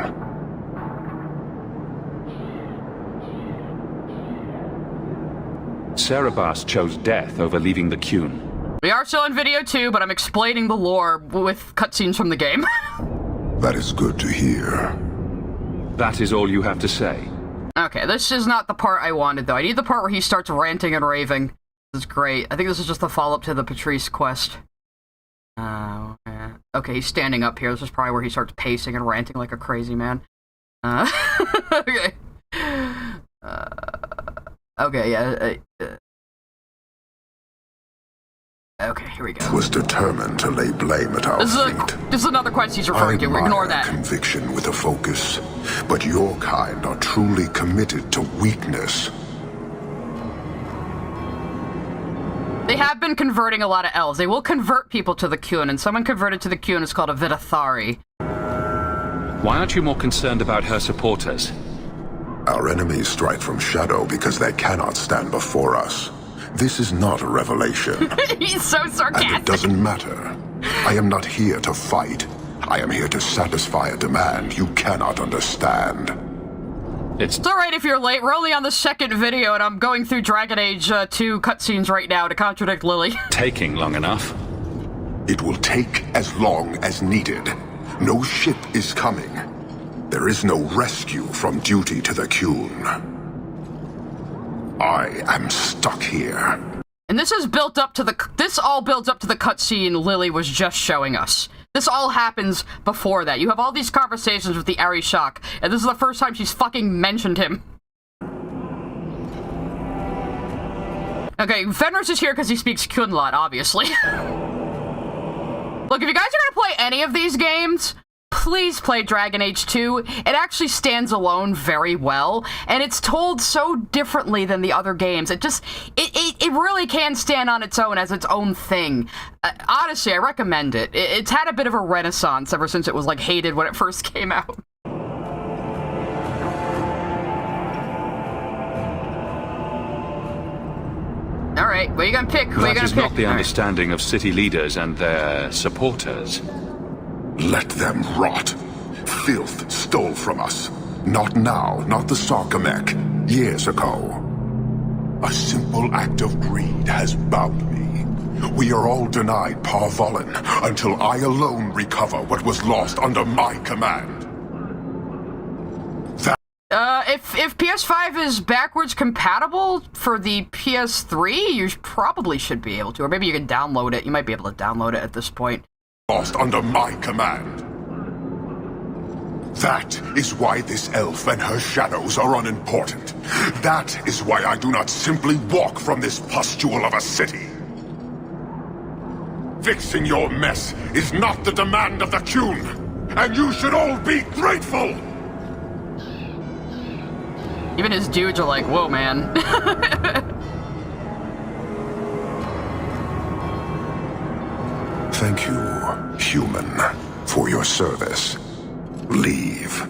Cerebos chose death over leaving the Qun. We are still in video 2, but I'm explaining the lore with cutscenes from the game. That is good to hear. That is all you have to say. Okay, this is not the part I wanted, though. I need the part where he starts ranting and raving. This is great. I think this is just the follow-up to the Patrice quest. Okay, he's standing up here. This is probably where he starts pacing and ranting like a crazy man. Okay. Okay, yeah. Okay, here we go. Was determined to lay blame at our feet. This is another quest he's referring to. Ignore that. Conviction with a focus, but your kind are truly committed to weakness. They have been converting a lot of elves. They will convert people to the Qun, and someone converted to the Qun is called a Vidathari. Why aren't you more concerned about her supporters? Our enemies strike from shadow because they cannot stand before us. This is not a revelation. He's so sarcastic. And it doesn't matter. I am not here to fight. I am here to satisfy a demand you cannot understand. It's alright if you're late. We're only on the second video, and I'm going through Dragon Age 2 cutscenes right now to contradict Lily. Taking long enough. It will take as long as needed. No ship is coming. There is no rescue from duty to the Qun. I am stuck here. And this is built up to this all builds up to the cutscene Lily was just showing us. This all happens before that. You have all these conversations with the Arishok, and this is the first time she's fucking mentioned him. Okay, Fenris is here because he speaks Kunlat, obviously. Look, if you guys are gonna play any of these games, please play Dragon Age 2. It actually stands alone very well, and it's told so differently than the other games. It really can stand on its own as its own thing. Honestly, I recommend it. It's had a bit of a renaissance ever since it was, like, hated when it first came out. Alright, what are you gonna pick? That is not the understanding of city leaders and their supporters. Let them rot. Filth stole from us. Not now, not the Sarkamek. Years ago. A simple act of greed has bound me. We are all denied Parvolin until I alone recover what was lost under my command. If PS5 is backwards compatible for the PS3, you probably should be able to. Or maybe you can download it. You might be able to download it at this point. Lost under my command. That is why this elf and her shadows are unimportant. That is why I do not simply walk from this pustule of a city. Fixing your mess is not the demand of the Qun, and you should all be grateful! Even his dudes are like, whoa, man. Thank you, human, for your service. Leave.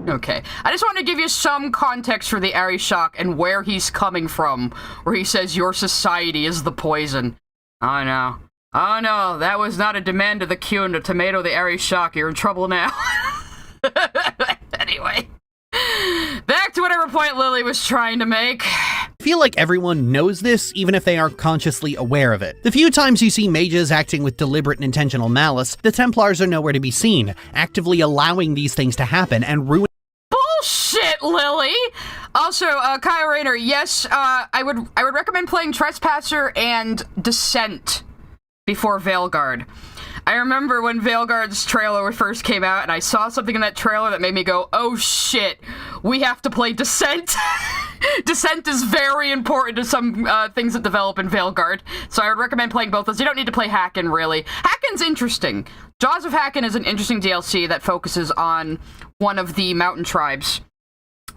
Okay. I just want to give you some context for the Arishok and where he's coming from, where he says your society is the poison. Oh, no. Oh, no. That was not a demand of the Qun to tomato the Arishok. You're in trouble now. Anyway. Back to whatever point Lily was trying to make. I feel like everyone knows this, even if they aren't consciously aware of it. The few times you see mages acting with deliberate and intentional malice, the Templars are nowhere to be seen, actively allowing these things to happen and ruin— Bullshit, Lily! Also, Kyle Rayner, yes, I would recommend playing Trespasser and Descent before Veilguard. I remember when Veilguard's trailer first came out, and I saw something in that trailer that made me go, oh shit, we have to play Descent. Descent is very important to some things that develop in Veilguard, so I would recommend playing both those. You don't need to play Hacken, really. Hacken's interesting. Jaws of Hacken is an interesting DLC that focuses on one of the mountain tribes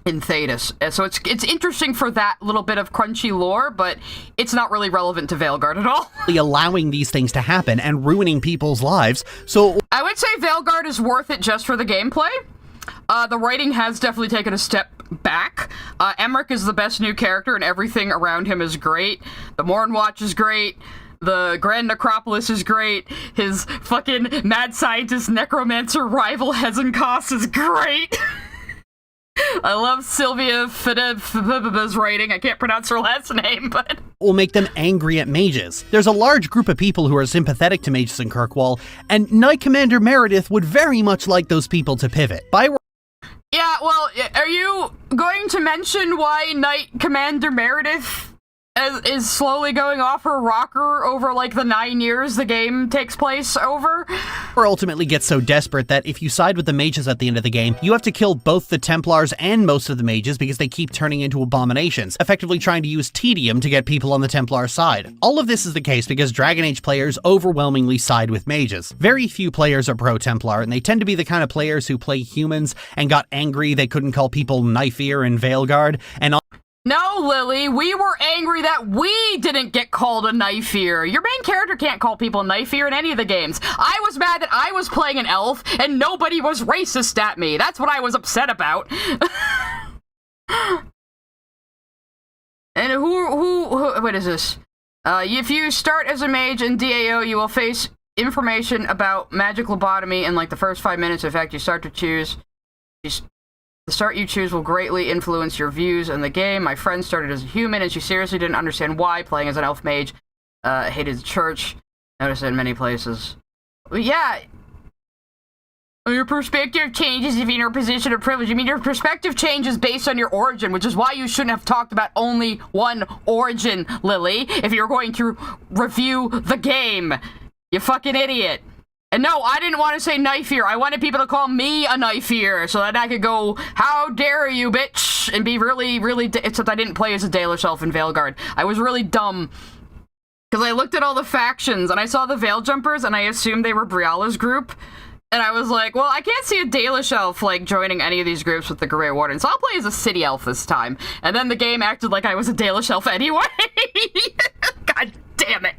in Thedas. So it's interesting for that little bit of crunchy lore, but it's not really relevant to Veilguard at all. Allowing these things to happen and ruining people's lives, so— I would say Veilguard is worth it just for the gameplay. The writing has definitely taken a step back. Emmerich is the best new character, and everything around him is great. The Mornwatch is great. The Grand Necropolis is great. His fucking mad scientist necromancer rival Hezenkos is great. I love Sylvia Fideba's writing. I can't pronounce her last name, but— will make them angry at mages. There's a large group of people who are sympathetic to mages in Kirkwall, and Knight Commander Meredith would very much like those people to pivot. Bioware— Yeah, well, are you going to mention why Knight Commander Meredith is slowly going off her rocker over, like, the 9 years the game takes place over? Or ultimately gets so desperate that if you side with the mages at the end of the game, you have to kill both the Templars and most of the mages because they keep turning into abominations, effectively trying to use tedium to get people on the Templar side. All of this is the case because Dragon Age players overwhelmingly side with mages. Very few players are pro-Templar, and they tend to be the kind of players who play humans and got angry they couldn't call people Knife-Ear and Veilguard, and No, Lily, we were angry that we didn't get called a Knife-Ear. Your main character can't call people Knife-Ear in any of the games. I was mad that I was playing an elf and nobody was racist at me. That's what I was upset about. And what is this? If you start as a mage in DAO, you will face information about magic lobotomy in like the first 5 minutes. In fact, you start to choose. The start you choose will greatly influence your views in the game. My friend started as a human, and she seriously didn't understand why, playing as an elf mage. Hated the church. Noticed it in many places. But yeah. Your perspective changes if you're in a position of privilege. I mean, your perspective changes based on your origin, which is why you shouldn't have talked about only one origin, Lily, if you're going to review the game. You fucking idiot. And no, I didn't want to say knife ear. I wanted people to call me a knife ear so that I could go, how dare you, bitch, and be really, really, except I didn't play as a Dalish elf in Veilguard. I was really dumb. Because I looked at all the factions, and I saw the Veil Jumpers, and I assumed they were Briala's group. And I was like, well, I can't see a Dalish elf, like, joining any of these groups with the Grey Warden, so I'll play as a city elf this time. And then the game acted like I was a Dalish elf anyway. God damn it.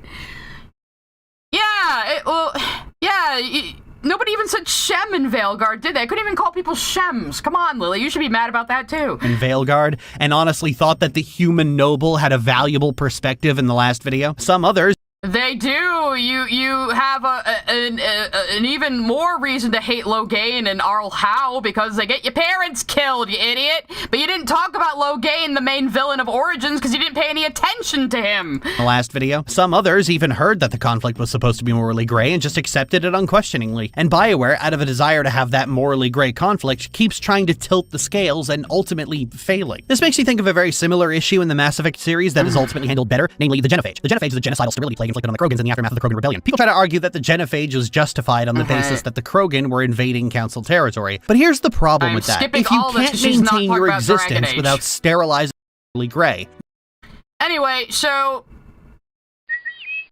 Nobody even said Shem in Veilguard, did they? I couldn't even call people Shems. Come on, Lily, you should be mad about that, too. In Veilguard, and honestly thought that the human noble had a valuable perspective in the last video. Some others... They do. You have an even more reason to hate Loghain and Arl Howe because they get your parents killed, you idiot. But you didn't talk about Loghain, the main villain of Origins, because you didn't pay any attention to him. The last video. Some others even heard that the conflict was supposed to be morally gray and just accepted it unquestioningly. And Bioware, out of a desire to have that morally gray conflict, keeps trying to tilt the scales and ultimately failing. This makes me think of a very similar issue in the Mass Effect series that is ultimately handled better, namely the genophage. The genophage is a genocidal sterility plague inflicted on the Krogans in the aftermath of the Krogan Rebellion. People try to argue that the genophage was justified on the basis that the Krogan were invading Council territory. But here's the problem with that. If you can't maintain your existence without sterilizing gray. Anyway, so...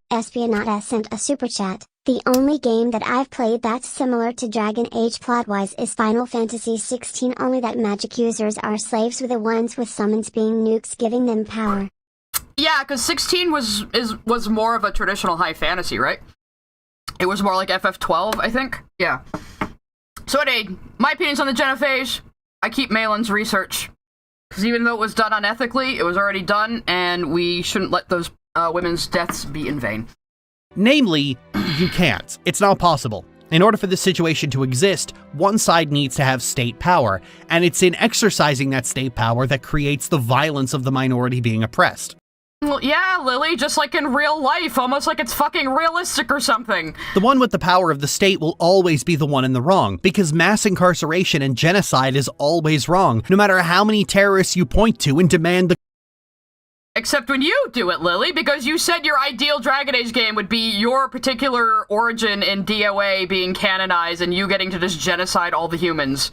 Espionata sent a super chat. The only game that I've played that's similar to Dragon Age plot-wise is Final Fantasy XVI, only that magic users are slaves with the ones with summons being nukes giving them power. Yeah, because 16 was more of a traditional high fantasy, right? It was more like FF12, I think. Yeah. So anyway, my opinions on the genophage, I keep Malin's research. Because even though it was done unethically, it was already done, and we shouldn't let those women's deaths be in vain. Namely, you can't. It's not possible. In order for this situation to exist, one side needs to have state power, and it's in exercising that state power that creates the violence of the minority being oppressed. Well, yeah, Lily, just like in real life, almost like it's fucking realistic or something. The one with the power of the state will always be the one in the wrong, because mass incarceration and genocide is always wrong, no matter how many terrorists you point to and demand the... Except when you do it, Lily, because you said your ideal Dragon Age game would be your particular origin in DOA being canonized and you getting to just genocide all the humans.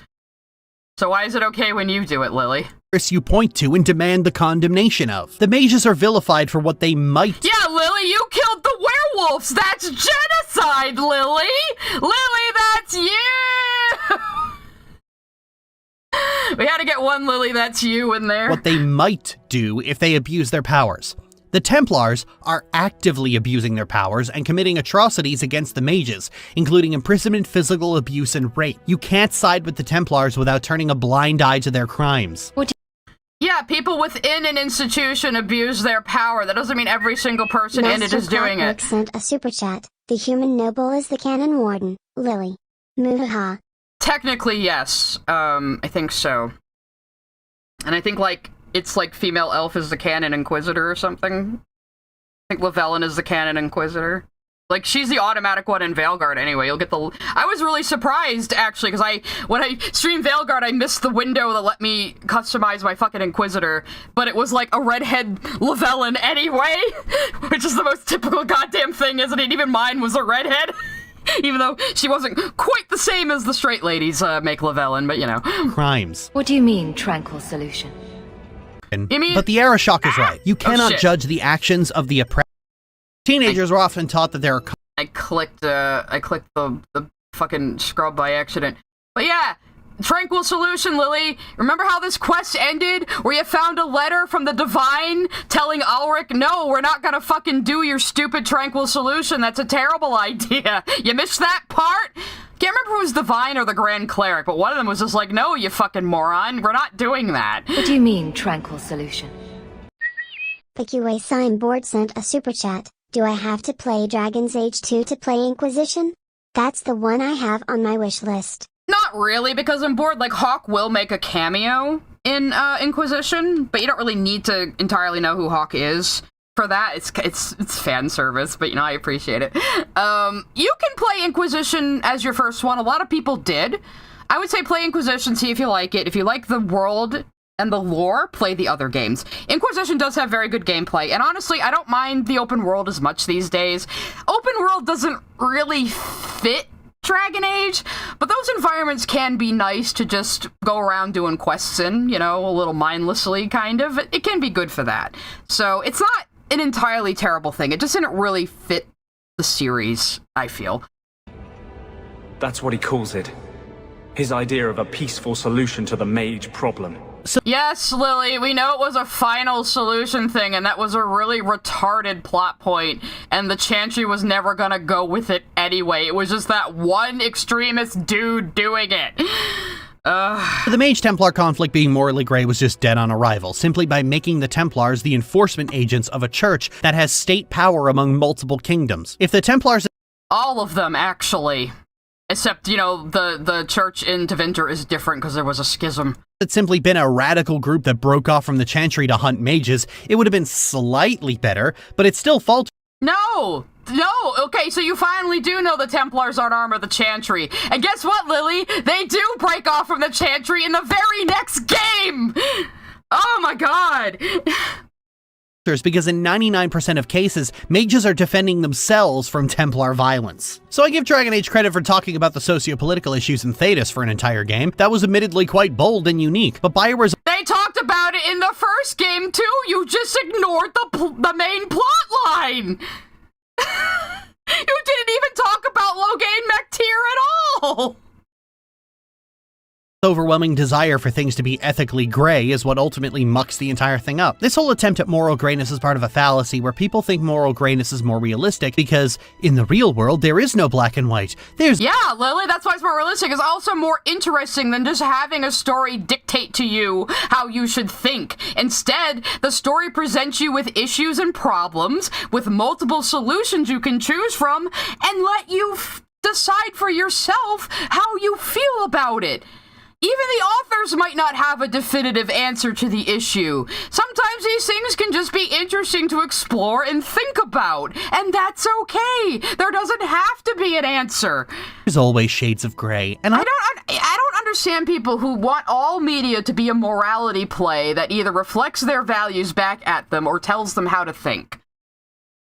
So why is it okay when you do it, Lily? You point to and demand the condemnation of. The mages are vilified for what they might. Yeah, Lily, you killed the werewolves! That's genocide, Lily! Lily, that's you! We had to get one Lily, that's you in there. What they might do if they abuse their powers. The Templars are actively abusing their powers and committing atrocities against the mages, including imprisonment, physical abuse, and rape. You can't side with the Templars without turning a blind eye to their crimes. Yeah, people within an institution abuse their power. That doesn't mean every single person in it is doing it. Sent a super chat. The human noble is the canon warden, Lily. Muhaha. Technically, yes. I think so. And I think, like, it's like female elf is the canon inquisitor or something. I think Lavellan is the canon inquisitor. Like, she's the automatic one in Veilguard anyway. You'll get the... I was really surprised, actually, because when I streamed Veilguard, I missed the window that let me customize my fucking inquisitor. But it was like a redhead Lavellan anyway, which is the most typical goddamn thing, isn't it? Even mine was a redhead. Even though she wasn't quite the same as the straight ladies make Lavellan, but you know. Crimes. What do you mean, tranquil solution? But the error shock is right. You cannot judge the actions of the oppressed. Teenagers were often taught that there are... I clicked the fucking scrub by accident. But yeah, tranquil solution, Lily. Remember how this quest ended? Where you found a letter from the Divine telling Ulrich, no, we're not gonna fucking do your stupid tranquil solution. That's a terrible idea. You missed that part? Can't remember if it was Divine or the Grand Cleric, but one of them was just like, no, you fucking moron. We're not doing that. What do you mean, tranquil solution? The QA signboard sent a super chat. Do I have to play Dragon's Age 2 to play Inquisition? That's the one I have on my wish list. Not really, because I'm bored. Like, Hawk will make a cameo in Inquisition, but you don't really need to entirely know who Hawk is. for that. It's fan service, but I appreciate it. You can play Inquisition as your first one. A lot of people did. I would say play Inquisition, see if you like it. If you like the world and the lore, play the other games. Inquisition does have very good gameplay, and honestly, I don't mind the open world as much these days. Open world doesn't really fit Dragon Age, but those environments can be nice to just go around doing quests in, a little mindlessly, kind of. It can be good for that. So it's not an entirely terrible thing. It just didn't really fit the series, I feel. That's what he calls it. His idea of a peaceful solution to the mage problem. Yes, Lily, we know it was a final solution thing, and that was a really retarded plot point, and the Chantry was never gonna go with it anyway. It was just that one extremist dude doing it. The Mage-Templar conflict being morally gray was just dead on arrival, simply by making the Templars the enforcement agents of a church that has state power among multiple kingdoms. If the Templars... All of them, actually. Except, the church in Tevinter is different because there was a schism. Had simply been a radical group that broke off from the Chantry to hunt mages, it would have been slightly better, but it still faltered. No! Okay, so you finally do know the Templars aren't arm of the Chantry. And guess what, Lily? They do break off from the Chantry in the very next game! Oh my god! Because in 99% of cases, mages are defending themselves from Templar violence. So I give Dragon Age credit for talking about the socio-political issues in Thedas for an entire game. That was admittedly quite bold and unique, but Bioware's... They talked about it in the first game too! You just ignored the main plot line! You didn't even talk about Loghain Mektir at all! Overwhelming desire for things to be ethically gray is what ultimately mucks the entire thing up. This whole attempt at moral grayness is part of a fallacy where people think moral grayness is more realistic because in the real world there is no black and white. Yeah, Lily, that's why it's more realistic. It's also more interesting than just having a story dictate to you how you should think. Instead, the story presents you with issues and problems, with multiple solutions you can choose from, and let you decide for yourself how you feel about it. Even the authors might not have a definitive answer to the issue. Sometimes these things can just be interesting to explore and think about, and that's okay. There doesn't have to be an answer. There's always shades of gray, and I don't understand people who want all media to be a morality play that either reflects their values back at them or tells them how to think.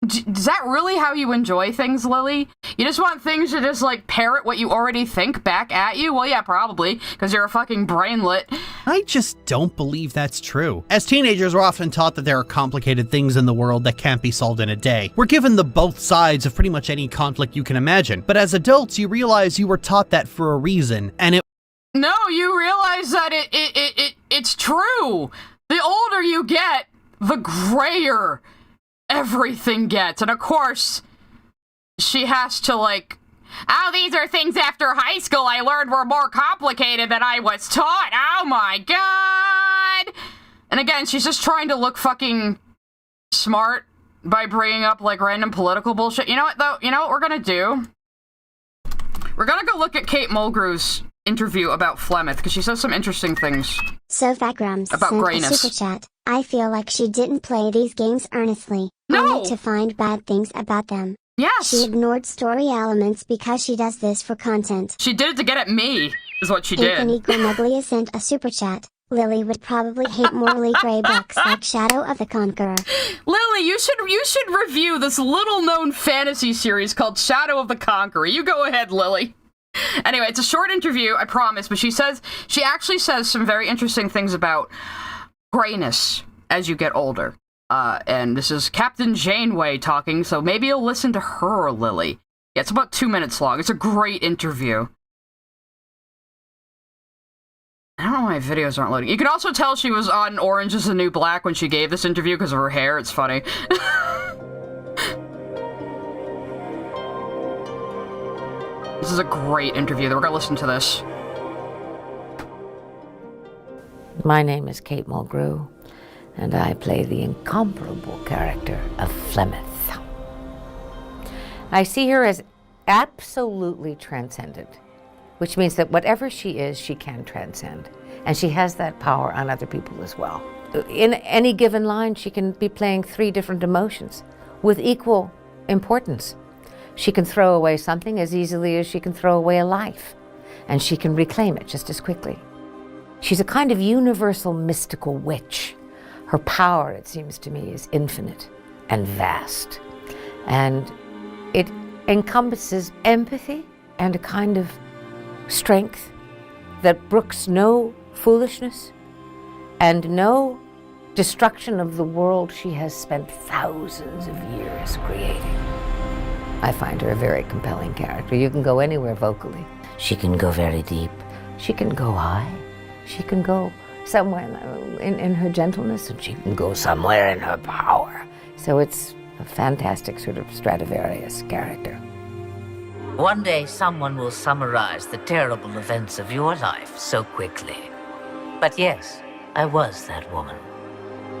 Is that really how you enjoy things, Lily? You just want things to just, parrot what you already think back at you? Well, yeah, probably, because you're a fucking brainlet. I just don't believe that's true. As teenagers, we're often taught that there are complicated things in the world that can't be solved in a day. We're given the both sides of pretty much any conflict you can imagine. But as adults, you realize you were taught that for a reason, and it... No, you realize that it's true. The older you get, the grayer everything gets. And of course, she has to oh, these are things after high school I learned were more complicated than I was taught. Oh my god! And again, she's just trying to look fucking smart by bringing up random political bullshit. You know what though? You know what we're gonna do? We're gonna go look at Kate Mulgrew's interview about Flemeth, because she says some interesting things. Sofagrams about sent grayness. a super chat. I feel like she didn't play these games earnestly. No! Only to find bad things about them. Yes! She ignored story elements because she does this for content. She did it to get at me, is what she did. Anthony Grimuglia sent a super chat. Lily would probably hate morally gray books like Shadow of the Conqueror. Lily, you should review this little-known fantasy series called Shadow of the Conqueror. You go ahead, Lily. Anyway, it's a short interview, I promise, but she actually says some very interesting things about grayness as you get older. And this is Captain Janeway talking, so maybe you'll listen to her, Lily. Yeah, it's about 2 minutes long. It's a great interview. I don't know why videos aren't loading. You can also tell she was on Orange is the New Black when she gave this interview because of her hair. It's funny. This is a great interview. We're gonna listen to this. My name is Kate Mulgrew, and I play the incomparable character of Flemeth. I see her as absolutely transcendent, which means that whatever she is, she can transcend. And she has that power on other people as well. in any given line, she can be playing 3 different emotions with equal importance. She can throw away something as easily as she can throw away a life, and she can reclaim it just as quickly. She's a kind of universal mystical witch. Her power, it seems to me, is infinite and vast, and it encompasses empathy and a kind of strength that brooks no foolishness and no destruction of the world she has spent thousands of years creating. I find her a very compelling character. You can go anywhere vocally. She can go very deep. She can go high. She can go somewhere in her gentleness, and she can go somewhere in her power. So it's a fantastic sort of Stradivarius character. One day someone will summarize the terrible events of your life so quickly. But yes, I was that woman.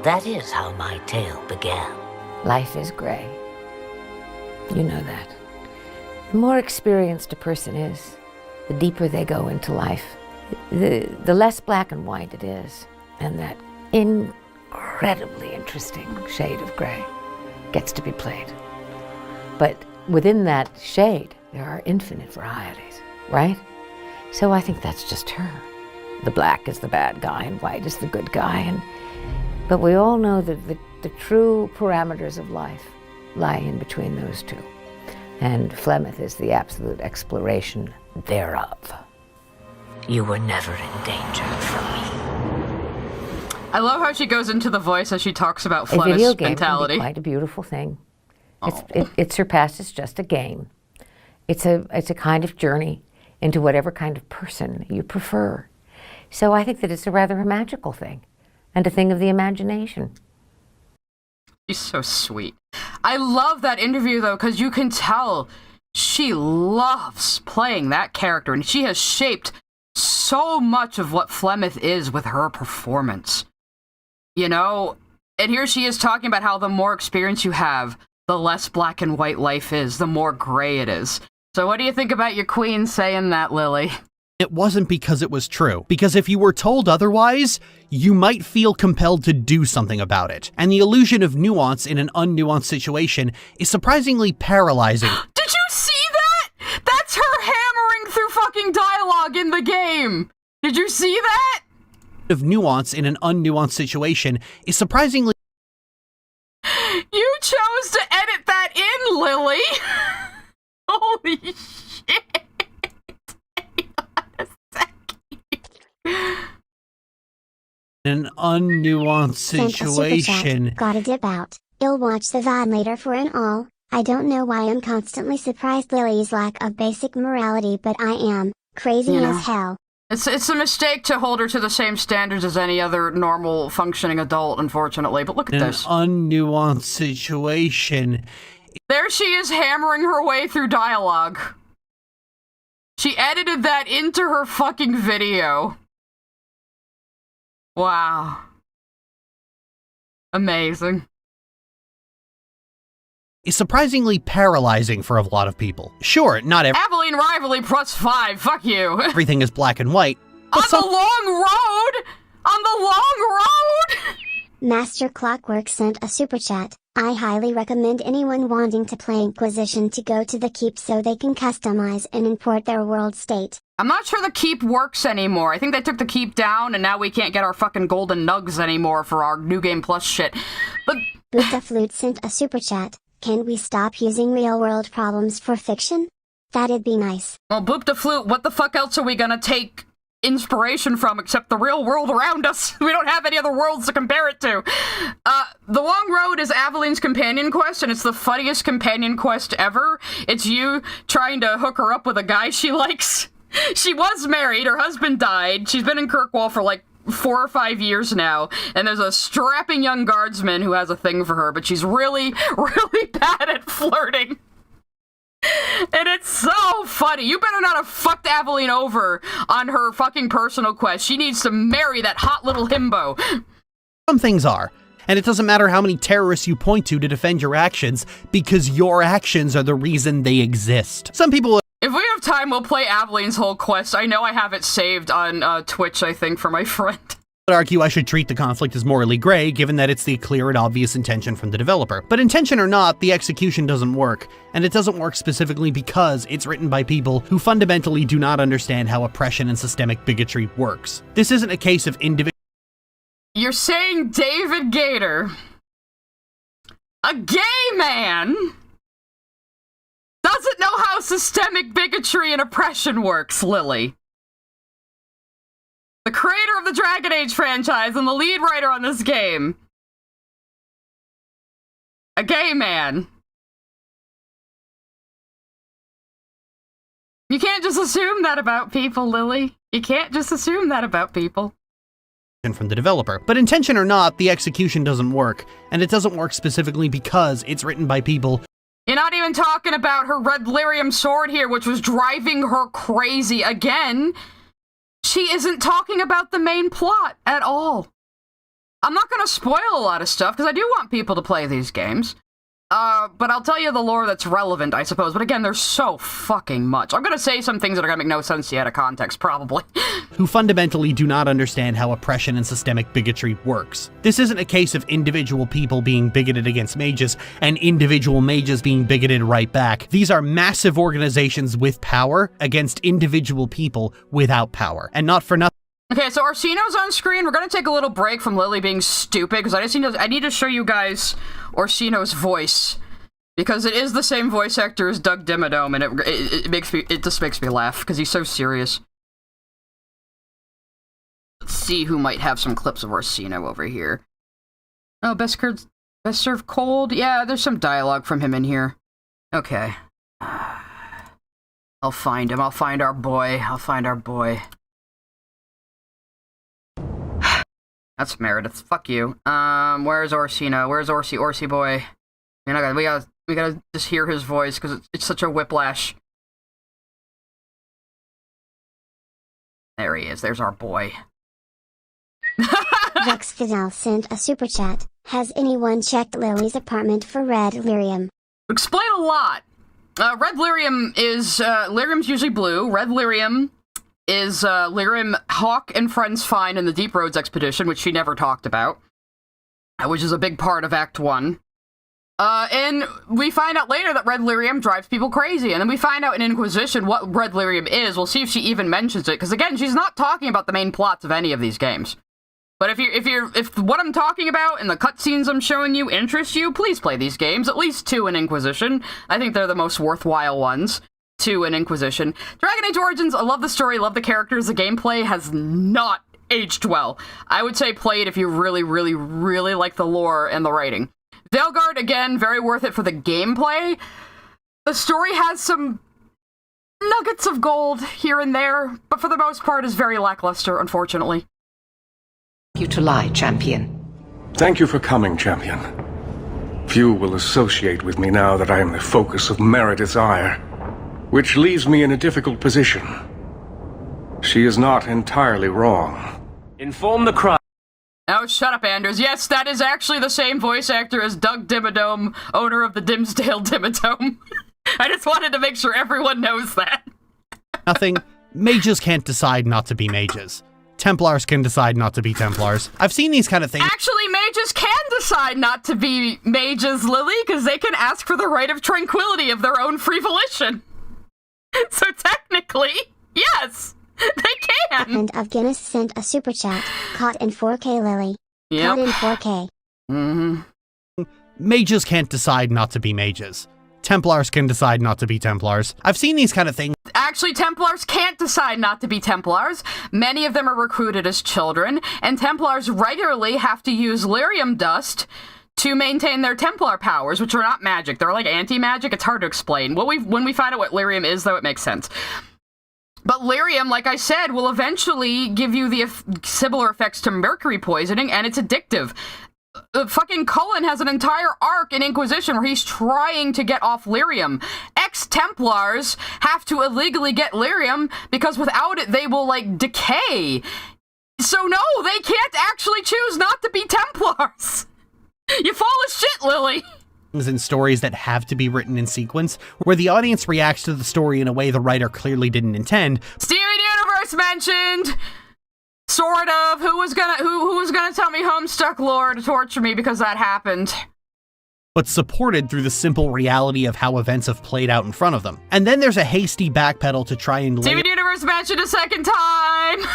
That is how my tale began. Life is gray. You know that. The more experienced a person is, the deeper they go into life, the less black and white it is, and that incredibly interesting shade of gray gets to be played. But within that shade, there are infinite varieties, right? So I think that's just her. The black is the bad guy and white is the good guy, but we all know that the true parameters of life lie in between those two. And Flemeth is the absolute exploration thereof. You were never in danger from me. I love how she goes into the voice as she talks about A video Flemeth's game mentality. can be quite a beautiful thing. It surpasses just a game. It's a kind of journey into whatever kind of person you prefer. So I think that it's a rather magical thing, and a thing of the imagination. She's so sweet. I love that interview, though, because you can tell she loves playing that character, and she has shaped so much of what Flemeth is with her performance. You know? And here she is talking about how the more experience you have, the less black and white life is, the more gray it is. So what do you think about your queen saying that, Lily? It wasn't because it was true. Because if you were told otherwise, you might feel compelled to do something about it. And the illusion of nuance in an unnuanced situation is surprisingly paralyzing. Did you see that? That's her hammering through fucking dialogue in the game. Did you see that? Of nuance in an unnuanced situation is surprisingly... You chose to edit that in, Lily. Holy shit. An unnuanced situation. Gotta dip out. You'll watch the VOD later for an all. I don't know why I'm constantly surprised Lily's lack of basic morality, but I am. Crazy as hell. It's a mistake to hold her to the same standards as any other normal functioning adult, unfortunately. But look at this. An unnuanced situation. There she is hammering her way through dialogue. She edited that into her fucking video. Wow. Amazing. Is surprisingly paralyzing for a lot of people. Sure, not Aveline Rivalry +5, fuck you. Everything is black and white. On the long road! On the long road! Master Clockwork sent a super chat. I highly recommend anyone wanting to play Inquisition to go to the Keep so they can customize and import their world state. I'm not sure the Keep works anymore. I think they took the Keep down and now we can't get our fucking golden nugs anymore for our New Game Plus shit. But... Buddha Flute sent a super chat. Can we stop using real-world problems for fiction? That'd be nice. Well, Boop the Flute, what the fuck else are we gonna take inspiration from except the real world around us? We don't have any other worlds to compare it to. The Long Road is Aveline's companion quest, and it's the funniest companion quest ever. It's you trying to hook her up with a guy she likes. She was married, her husband died, she's been in Kirkwall for like 4 or 5 years now, and there's a strapping young guardsman who has a thing for her, but she's really, really bad at flirting. And it's so funny. You better not have fucked Aveline over on her fucking personal quest. She needs to marry that hot little himbo. Some things are. And it doesn't matter how many terrorists you point to defend your actions, because your actions are the reason they exist. Some people... If we have time, we'll play Aveline's whole quest. I know I have it saved on Twitch, I think, for my friend. would argue I should treat the conflict as morally gray, given that it's the clear and obvious intention from the developer. But intention or not, the execution doesn't work, and it doesn't work specifically because it's written by people who fundamentally do not understand how oppression and systemic bigotry works. This isn't a case of individual. You're saying David Gator, a gay man, doesn't know how systemic bigotry and oppression works, Lily. The creator of the Dragon Age franchise and the lead writer on this game. A gay man. You can't just assume that about people, Lily. You can't just assume that about people. From the developer. But intention or not, the execution doesn't work, and it doesn't work specifically because it's written by people. You're not even talking about her red lyrium sword here, which was driving her crazy again. She isn't talking about the main plot at all. I'm not going to spoil a lot of stuff, because I do want people to play these games. But I'll tell you the lore that's relevant, I suppose. But again, there's so fucking much. I'm going to say some things that are going to make no sense to you out of context, probably. Who fundamentally do not understand how oppression and systemic bigotry works. This isn't a case of individual people being bigoted against mages and individual mages being bigoted right back. These are massive organizations with power against individual people without power. And not for nothing. Okay, so Orsino's on screen. We're going to take a little break from Lily being stupid, because I need to show you guys Orsino's voice, because it is the same voice actor as Doug Dimmadome, and it just makes me laugh, because he's so serious. Let's see who might have some clips of Orsino over here. Oh, best served cold? Yeah, there's some dialogue from him in here. Okay. I'll find him. I'll find our boy. That's Meredith. Fuck you. Where's Orsino? Where's Orsi boy? We gotta just hear his voice, because it's such a whiplash. There he is. There's our boy. Vex Fidel sent a super chat. Has anyone checked Lily's apartment for red lyrium? Explain a lot. Red lyrium is, lyrium's usually blue. Red lyrium is lyrium Hawk and friends find in the Deep Roads expedition, which she never talked about, which is a big part of Act 1. And we find out later that red lyrium drives people crazy, and then we find out in Inquisition what red lyrium is. We'll see if she even mentions it, because again, she's not talking about the main plots of any of these games. But if what I'm talking about and the cutscenes I'm showing you interest you, please play these games, at least 2 in Inquisition. I think they're the most worthwhile ones. 2 in Inquisition. Dragon Age Origins, I love the story, love the characters, the gameplay has not aged well. I would say play it if you really, really, really like the lore and the writing. Veilguard, again, very worth it for the gameplay. The story has some nuggets of gold here and there, but for the most part is very lackluster, unfortunately. You to lie, champion. Thank you for coming, champion. Few will associate with me now that I am the focus of Meredith's ire, which leaves me in a difficult position. She is not entirely wrong. Inform the crowd. Oh, shut up, Anders. Yes, that is actually the same voice actor as Doug Dimmadome, owner of the Dimsdale Dimmadome. I just wanted to make sure everyone knows that. Nothing. Mages can't decide not to be mages. Templars can decide not to be Templars. I've seen these kind of things. Actually, mages can decide not to be mages, Lily, because they can ask for the right of tranquility of their own free volition. So technically, yes, they can. And of Guinness sent a super chat. Caught in 4K, Lily. Yep. Caught in 4K. Mm-hmm. Mages can't decide not to be mages. Templars can decide not to be Templars. I've seen these kind of things. Actually, Templars can't decide not to be Templars. Many of them are recruited as children, and Templars regularly have to use lyrium dust to maintain their Templar powers, which are not magic. They're like anti-magic. It's hard to explain. When we find out what lyrium is, though, it makes sense. But lyrium, like I said, will eventually give you the similar effects to mercury poisoning, and it's addictive. Fucking Cullen has an entire arc in Inquisition where he's trying to get off lyrium. Ex-Templars have to illegally get lyrium because without it they will, like, decay. So no, they can't actually choose not to be Templars. You full of shit, Lily. In stories that have to be written in sequence, where the audience reacts to the story in a way the writer clearly didn't intend. Steven Universe mentioned! Sort of. Who was gonna tell me Homestuck lore to torture me because that happened? But supported through the simple reality of how events have played out in front of them. And then there's a hasty backpedal to try and Steven Universe mentioned a second time!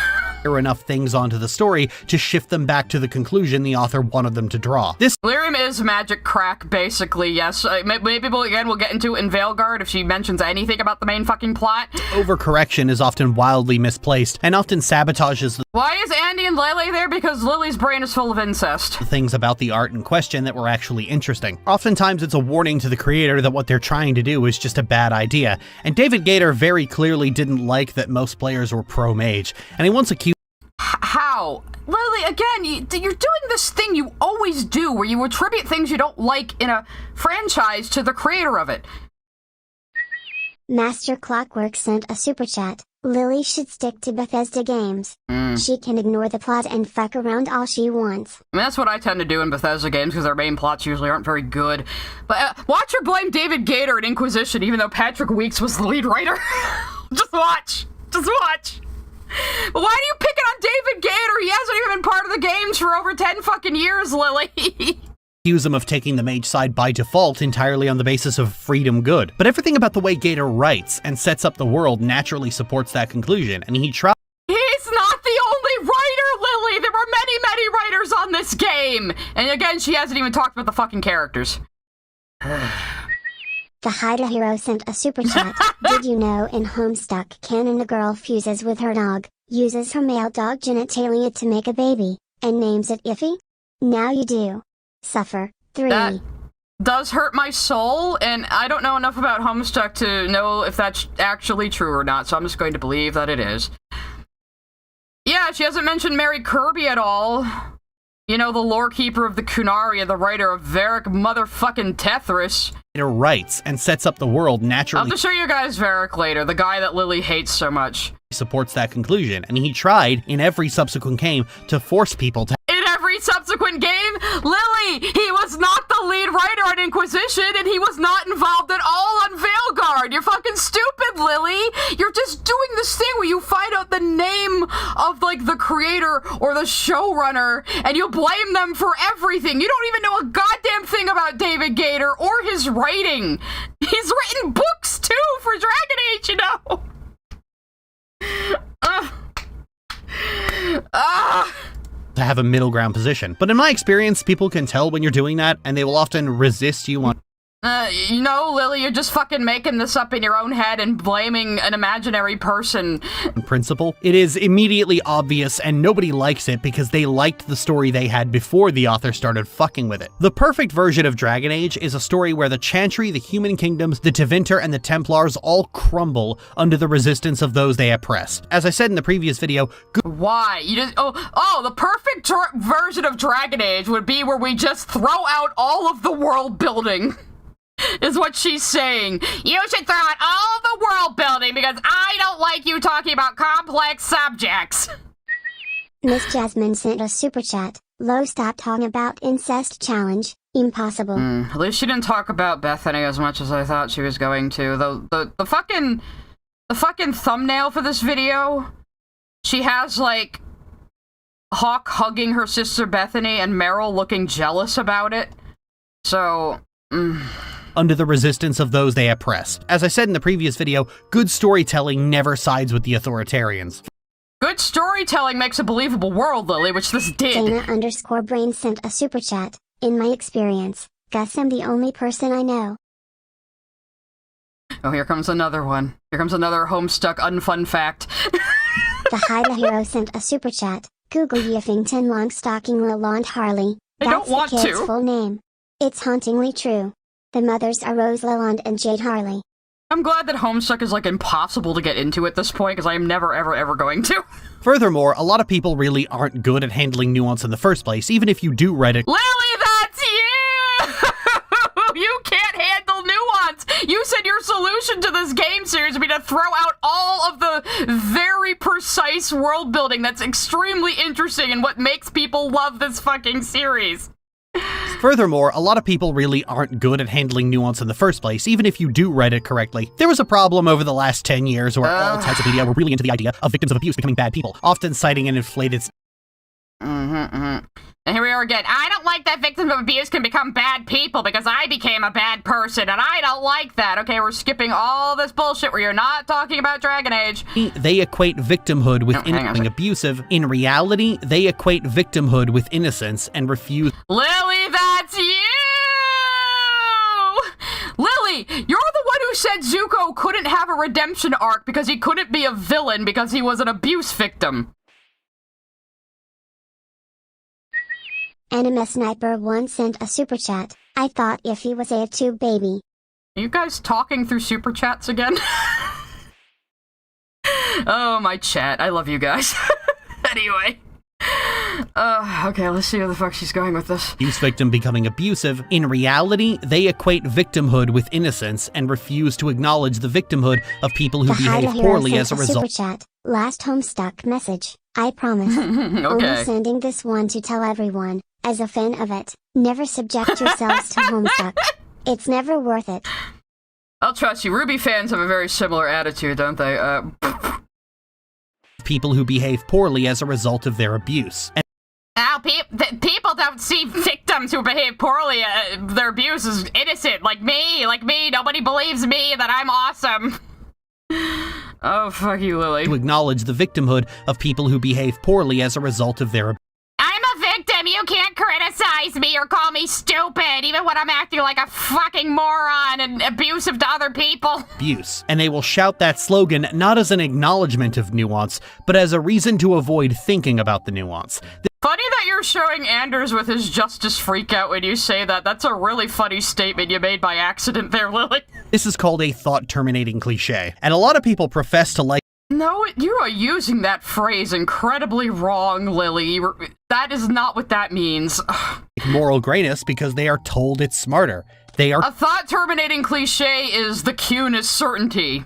enough things onto the story to shift them back to the conclusion the author wanted them to draw. This Lyrium is magic crack, basically, yes. Maybe we'll get into it in Veilguard if she mentions anything about the main fucking plot. Overcorrection is often wildly misplaced, and often sabotages the Why is Andy and Lele there? Because Lily's brain is full of incest. things about the art in question that were actually interesting. Oftentimes it's a warning to the creator that what they're trying to do is just a bad idea, and David Gator very clearly didn't like that most players were pro-mage, and he once accused How? Lily, again, you're doing this thing you always do, where you attribute things you don't like in a franchise to the creator of it. Master Clockwork sent a super chat. Lily should stick to Bethesda games. She can ignore the plot and fuck around all she wants. I mean, that's what I tend to do in Bethesda games, because their main plots usually aren't very good. But watch her blame David Gator at Inquisition, even though Patrick Weeks was the lead writer. Just watch. Just watch. But why do you pick it on David Gator? He hasn't even been part of the games for over 10 fucking years, Lily. accuse him of taking the mage side by default entirely on the basis of freedom good. But everything about the way Gator writes and sets up the world naturally supports that conclusion, and he tried. He's not the only writer, Lily! There were many, many writers on this game! And again, she hasn't even talked about the fucking characters. The Haida Hero sent a super chat. Did you know in Homestuck canon the girl fuses with her dog, uses her male dog genitalia to make a baby, and names it Iffy? Now you do. Suffer. 3. That does hurt my soul, and I don't know enough about Homestuck to know if that's actually true or not, so I'm just going to believe that it is. Yeah, she hasn't mentioned Mary Kirby at all. You know, the lore keeper of the Kunaria, the writer of Varric motherfucking Tethris. Gator writes and sets up the world naturally. I'll have to show you guys Varric later, the guy that Lily hates so much. Supports that conclusion, and he tried in every subsequent game to force people to. In every subsequent game, Lily, he was not the lead writer on Inquisition, and he was not involved at all on Veilguard. You're fucking stupid, Lily. You're just doing this thing where you find out the name of, like, the creator or the showrunner, and you blame them for everything. You don't even know a goddamn thing about David Gator or his writing. He's written books, too, for Dragon Age, you know. To have a middle ground position. But in my experience, people can tell when you're doing that, and they will often resist you on. You know, Lily, you're just fucking making this up in your own head and blaming an imaginary person. Principle. It is immediately obvious, and nobody likes it because they liked the story they had before the author started fucking with it. The perfect version of Dragon Age is a story where the Chantry, the Human Kingdoms, the Tevinter, and the Templars all crumble under the resistance of those they oppress. As I said in the previous video, why? You just the perfect version of Dragon Age would be where we just throw out all of the world building. Is what she's saying. You should throw out all the world building because I don't like you talking about complex subjects. Miss Jasmine sent a super chat. Low, stop talking about incest challenge. Impossible. At least she didn't talk about Bethany as much as I thought she was going to. The fucking thumbnail for this video, she has, like, Hawk hugging her sister Bethany and Meryl looking jealous about it. So, under the resistance of those they oppress. As I said in the previous video, good storytelling never sides with the authoritarians. Good storytelling makes a believable world, Lily, which this did. Dana_Brain sent a super chat. In my experience, Gus, I'm the only person I know. Oh, here comes another one. Here comes another Homestuck unfun fact. The Haida Hero sent a super chat. Google Yeffington Longstocking Lalonde Harley. I don't want the kid's to. Full name. It's hauntingly true. The mothers are Rose Lalonde and Jade Harley. I'm glad that Homestuck is, like, impossible to get into at this point, because I am never, ever, ever going to. Furthermore, a lot of people really aren't good at handling nuance in the first place, even if you do write it. Lily, that's you! You can't handle nuance! You said your solution to this game series would be to throw out all of the very precise world building that's extremely interesting and what makes people love this fucking series. Furthermore, a lot of people really aren't good at handling nuance in the first place, even if you do write it correctly. There was a problem over the last 10 years where all types of media were really into the idea of victims of abuse becoming bad people, often citing an inflated... And here we are again. I don't like that victims of abuse can become bad people because I became a bad person, and I don't like that. Okay, we're skipping all this bullshit where you're not talking about Dragon Age. They equate victimhood with being abusive. In reality, they equate victimhood with innocence and refuse... Lily, that's you! Lily, you're the one who said Zuko couldn't have a redemption arc because he couldn't be a villain because he was an abuse victim. Anime Sniper 1 sent a super chat. I thought if he was a tube baby. Are you guys talking through super chats again? Oh, my chat. I love you guys. Anyway. Okay, let's see where the fuck she's going with this. Abuse victim becoming abusive. In reality, they equate victimhood with innocence and refuse to acknowledge the victimhood of people who behave poorly as a result. Super chat. Last Homestuck message. I promise. Okay. Only sending this one to tell everyone. As a fan of it, never subject yourselves to Homestuck. It's never worth it. I'll trust you. Ruby fans have a very similar attitude, don't they? People who behave poorly as a result of their abuse. People don't see victims who behave poorly, their abuse is innocent, like me. Nobody believes me that I'm awesome. Oh, fuck you, Lily. To acknowledge the victimhood of people who behave poorly as a result of their abuse. I'm a victim! You can't criticize me or call me stupid, even when I'm acting like a fucking moron and abusive to other people. Abuse. And they will shout that slogan not as an acknowledgement of nuance, but as a reason to avoid thinking about the nuance. Funny that you're showing Anders with his justice freakout when you say that. That's a really funny statement you made by accident there, Lily. This is called a thought-terminating cliche, and a lot of people profess to like... No, you are using that phrase incredibly wrong, Lily. That is not what that means. Moral grayness because they are told it's smarter. They are... A thought-terminating cliche is the Qun is certainty.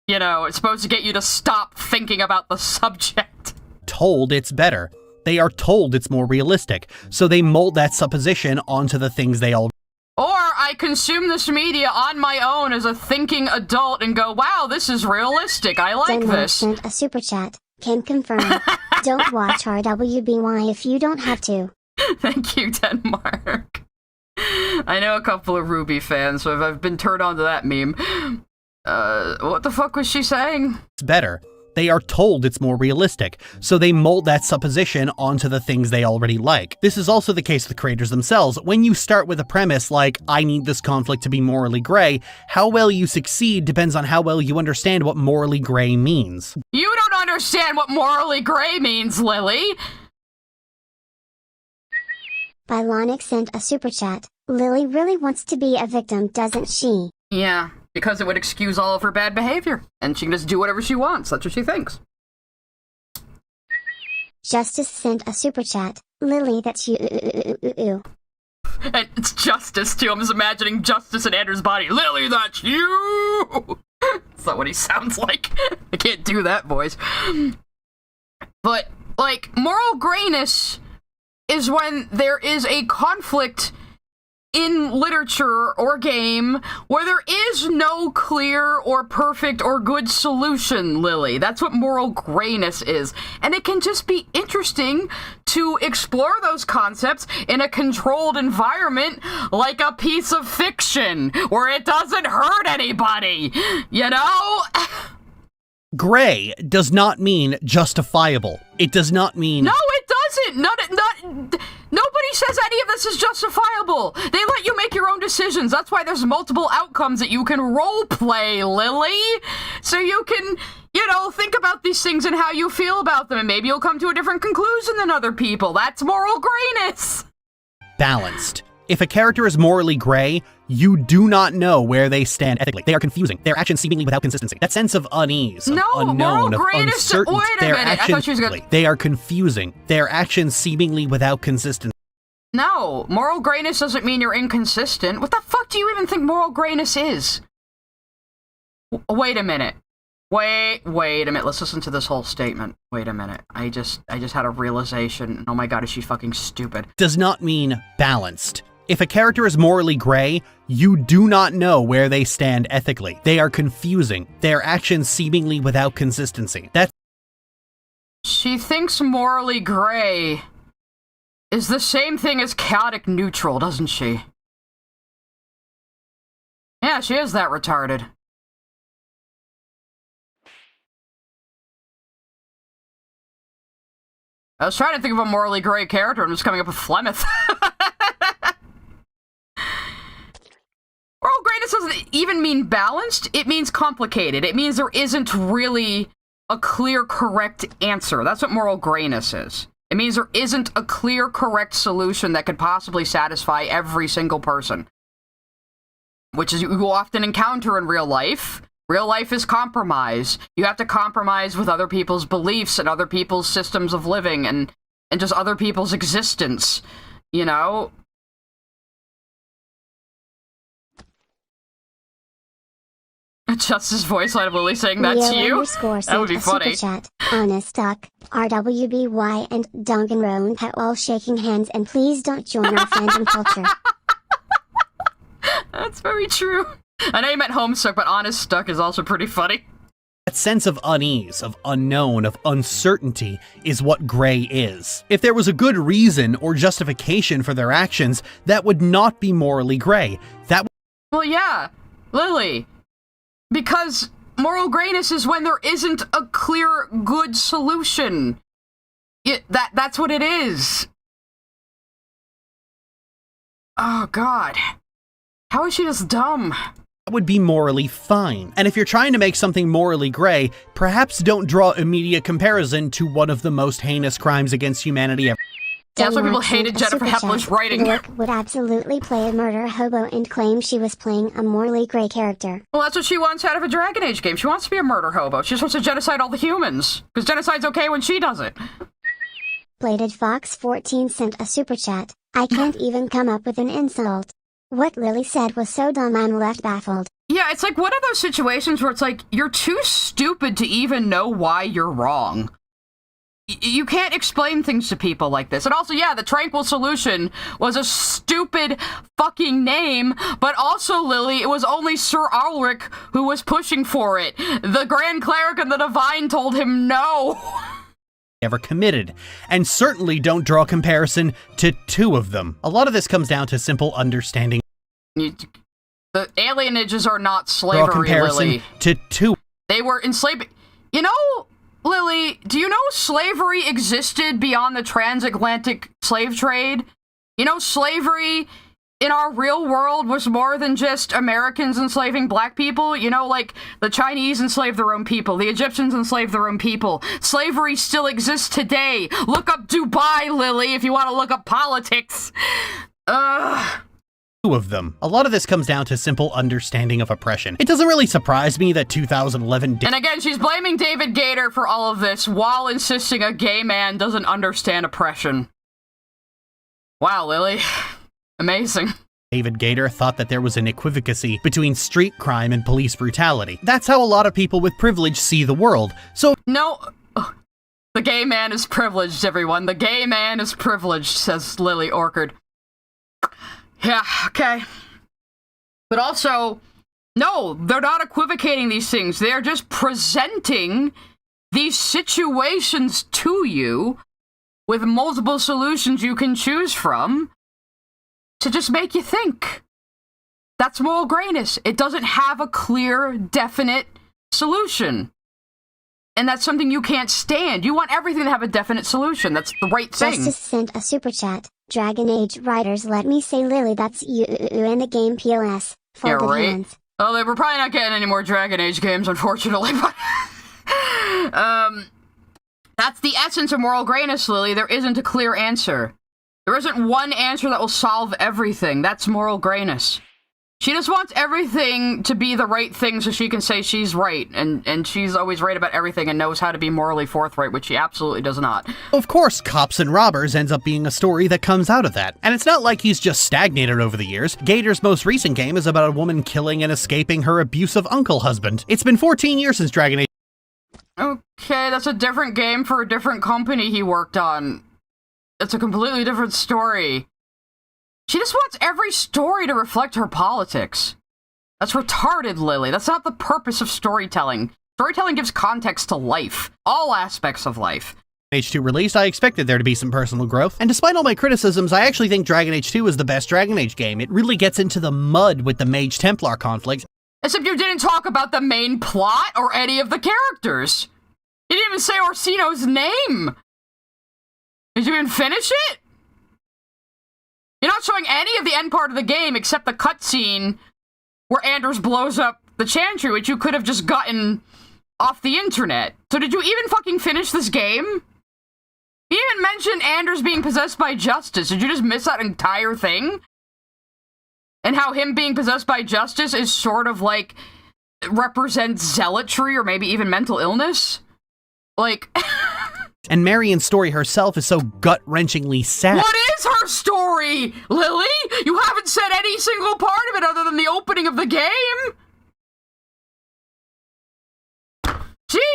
You know, it's supposed to get you to stop thinking about the subject. Told it's better. They are told it's more realistic, so they mold that supposition onto the things they all... Or I consume this media on my own as a thinking adult and go, wow, this is realistic. I like Denmark this. Sent a super chat. Can confirm. Don't watch RWBY if you don't have to. Thank you, Denmark. I know a couple of Ruby fans, so I've been turned on to that meme. What the fuck was she saying? It's better. They are told it's more realistic, so they mold that supposition onto the things they already like. This is also the case with the creators themselves. When you start with a premise like, I need this conflict to be morally gray, how well you succeed depends on how well you understand what morally gray means. You don't understand what morally gray means, Lily! Bylonic sent a super chat. Lily really wants to be a victim, doesn't she? Yeah. Because it would excuse all of her bad behavior. And she can just do whatever she wants. That's what she thinks. Justice sent a super chat. Lily, that's you. And it's Justice, too. I'm just imagining Justice in Andrew's body. Lily, that's you! That's not what he sounds like. I can't do that voice. But, like, moral grayness is when there is a conflict in literature or game where there is no clear or perfect or good solution, Lily. That's what moral grayness is. And it can just be interesting to explore those concepts in a controlled environment like a piece of fiction where it doesn't hurt anybody, you know? Gray does not mean justifiable. It does not mean... No, it doesn't! Nobody says any of this is justifiable. They let you make your own decisions. That's why there's multiple outcomes that you can role-play, Lily. So you can, you know, think about these things and how you feel about them, and maybe you'll come to a different conclusion than other people. That's moral grayness. Balanced. If a character is morally gray, you do not know where they stand ethically. They are confusing. Their actions seemingly without consistency. That sense of unease, of unknown, of uncertainty. Wait a minute. I thought she was gonna... They are confusing. Their actions seemingly without consistency. No, moral grayness doesn't mean you're inconsistent. What the fuck do you even think moral grayness is? Wait a minute. Wait a minute. Let's listen to this whole statement. Wait a minute. I just had a realization. Oh my god, is she fucking stupid? Does not mean balanced. If a character is morally gray, you do not know where they stand ethically. They are confusing, their actions seemingly without consistency. She thinks morally gray is the same thing as chaotic neutral, doesn't she? Yeah, she is that retarded. I was trying to think of a morally gray character, I'm just coming up with Flemeth. Moral grayness doesn't even mean balanced, it means complicated. It means there isn't really a clear, correct answer. That's what moral grayness is. It means there isn't a clear, correct solution that could possibly satisfy every single person. Which is you will often encounter in real life. Real life is compromise. You have to compromise with other people's beliefs and other people's systems of living and just other people's existence, you know? Justice voice line of Lily saying that's you? That would be funny. Chat. Honest Duck, RWBY, and Danganronpa Pet all shaking hands, and please don't join our fandom culture. That's very true. I know you meant Homestuck, but Honest Duck is also pretty funny. That sense of unease, of unknown, of uncertainty is what gray is. If there was a good reason or justification for their actions, that would not be morally gray. Well, yeah, Lily. Because moral grayness is when there isn't a clear, good solution. That's what it is. Oh, God. How is she just dumb? That would be morally fine. And if you're trying to make something morally gray, perhaps don't draw immediate comparison to one of the most heinous crimes against humanity ever. Yeah, that's why people hated Jennifer Hepler's writing. Lork would absolutely play a murder hobo and claim she was playing a morally gray character. Well, that's what she wants out of a Dragon Age game. She wants to be a murder hobo. She just wants to genocide all the humans. Because genocide's okay when she does it. Bladed Fox 14 sent a super chat. I can't even come up with an insult. What Lily said was so dumb I'm left baffled. Yeah, it's like one of those situations where it's like, you're too stupid to even know why you're wrong. You can't explain things to people like this. And also, yeah, the Tranquil Solution was a stupid fucking name, but also, Lily, it was only Sir Ulrich who was pushing for it. The Grand Cleric and the Divine told him no. Ever committed, and certainly don't draw comparison to two of them. A lot of this comes down to simple understanding. The alienages are not slavery, draw comparison Lily. To two. They were enslaved. You know, Lily, do you know slavery existed beyond the transatlantic slave trade? You know, slavery in our real world was more than just Americans enslaving black people. You know, like, the Chinese enslaved their own people. The Egyptians enslaved their own people. Slavery still exists today. Look up Dubai, Lily, if you want to look up politics. Two of them. A lot of this comes down to simple understanding of oppression. It doesn't really surprise me that 2011 And again, she's blaming David Gator for all of this while insisting a gay man doesn't understand oppression. Wow, Lily. Amazing. David Gator thought that there was an equivocacy between street crime and police brutality. That's how a lot of people with privilege see the world. So no, the gay man is privileged, everyone. The gay man is privileged, says Lily Orchard. Yeah, okay. But also, no, they're not equivocating these things. They're just presenting these situations to you with multiple solutions you can choose from to just make you think. That's moral grayness. It doesn't have a clear, definite solution. And that's something you can't stand. You want everything to have a definite solution. That's the right thing. Justice sent a super chat. Dragon Age writers, let me say, Lily, that's you in the game POS. Folded hands. Oh, we're probably not getting any more Dragon Age games, unfortunately. But that's the essence of moral grayness, Lily. There isn't a clear answer. There isn't one answer that will solve everything. That's moral grayness. She just wants everything to be the right thing so she can say she's right, and she's always right about everything and knows how to be morally forthright, which she absolutely does not. Of course, Cops and Robbers ends up being a story that comes out of that. And it's not like he's just stagnated over the years. Gator's most recent game is about a woman killing and escaping her abusive uncle husband. It's been 14 years since Dragon Age. Okay, that's a different game for a different company he worked on. It's a completely different story. She just wants every story to reflect her politics. That's retarded, Lily. That's not the purpose of storytelling. Storytelling gives context to life. All aspects of life. Age 2 released, I expected there to be some personal growth, and despite all my criticisms, I actually think Dragon Age 2 is the best Dragon Age game. It really gets into the mud with the Mage-Templar conflict. Except you didn't talk about the main plot or any of the characters. You didn't even say Orsino's name. Did you even finish it? You're not showing any of the end part of the game except the cutscene where Anders blows up the Chantry, which you could have just gotten off the internet. So did you even fucking finish this game? You even mentioned Anders being possessed by Justice. Did you just miss that entire thing? And how him being possessed by Justice is sort of like represents zealotry or maybe even mental illness? Like... And Marion's story herself is so gut-wrenchingly sad. What is her story, Lily? You haven't said any single part of it other than the opening of the game.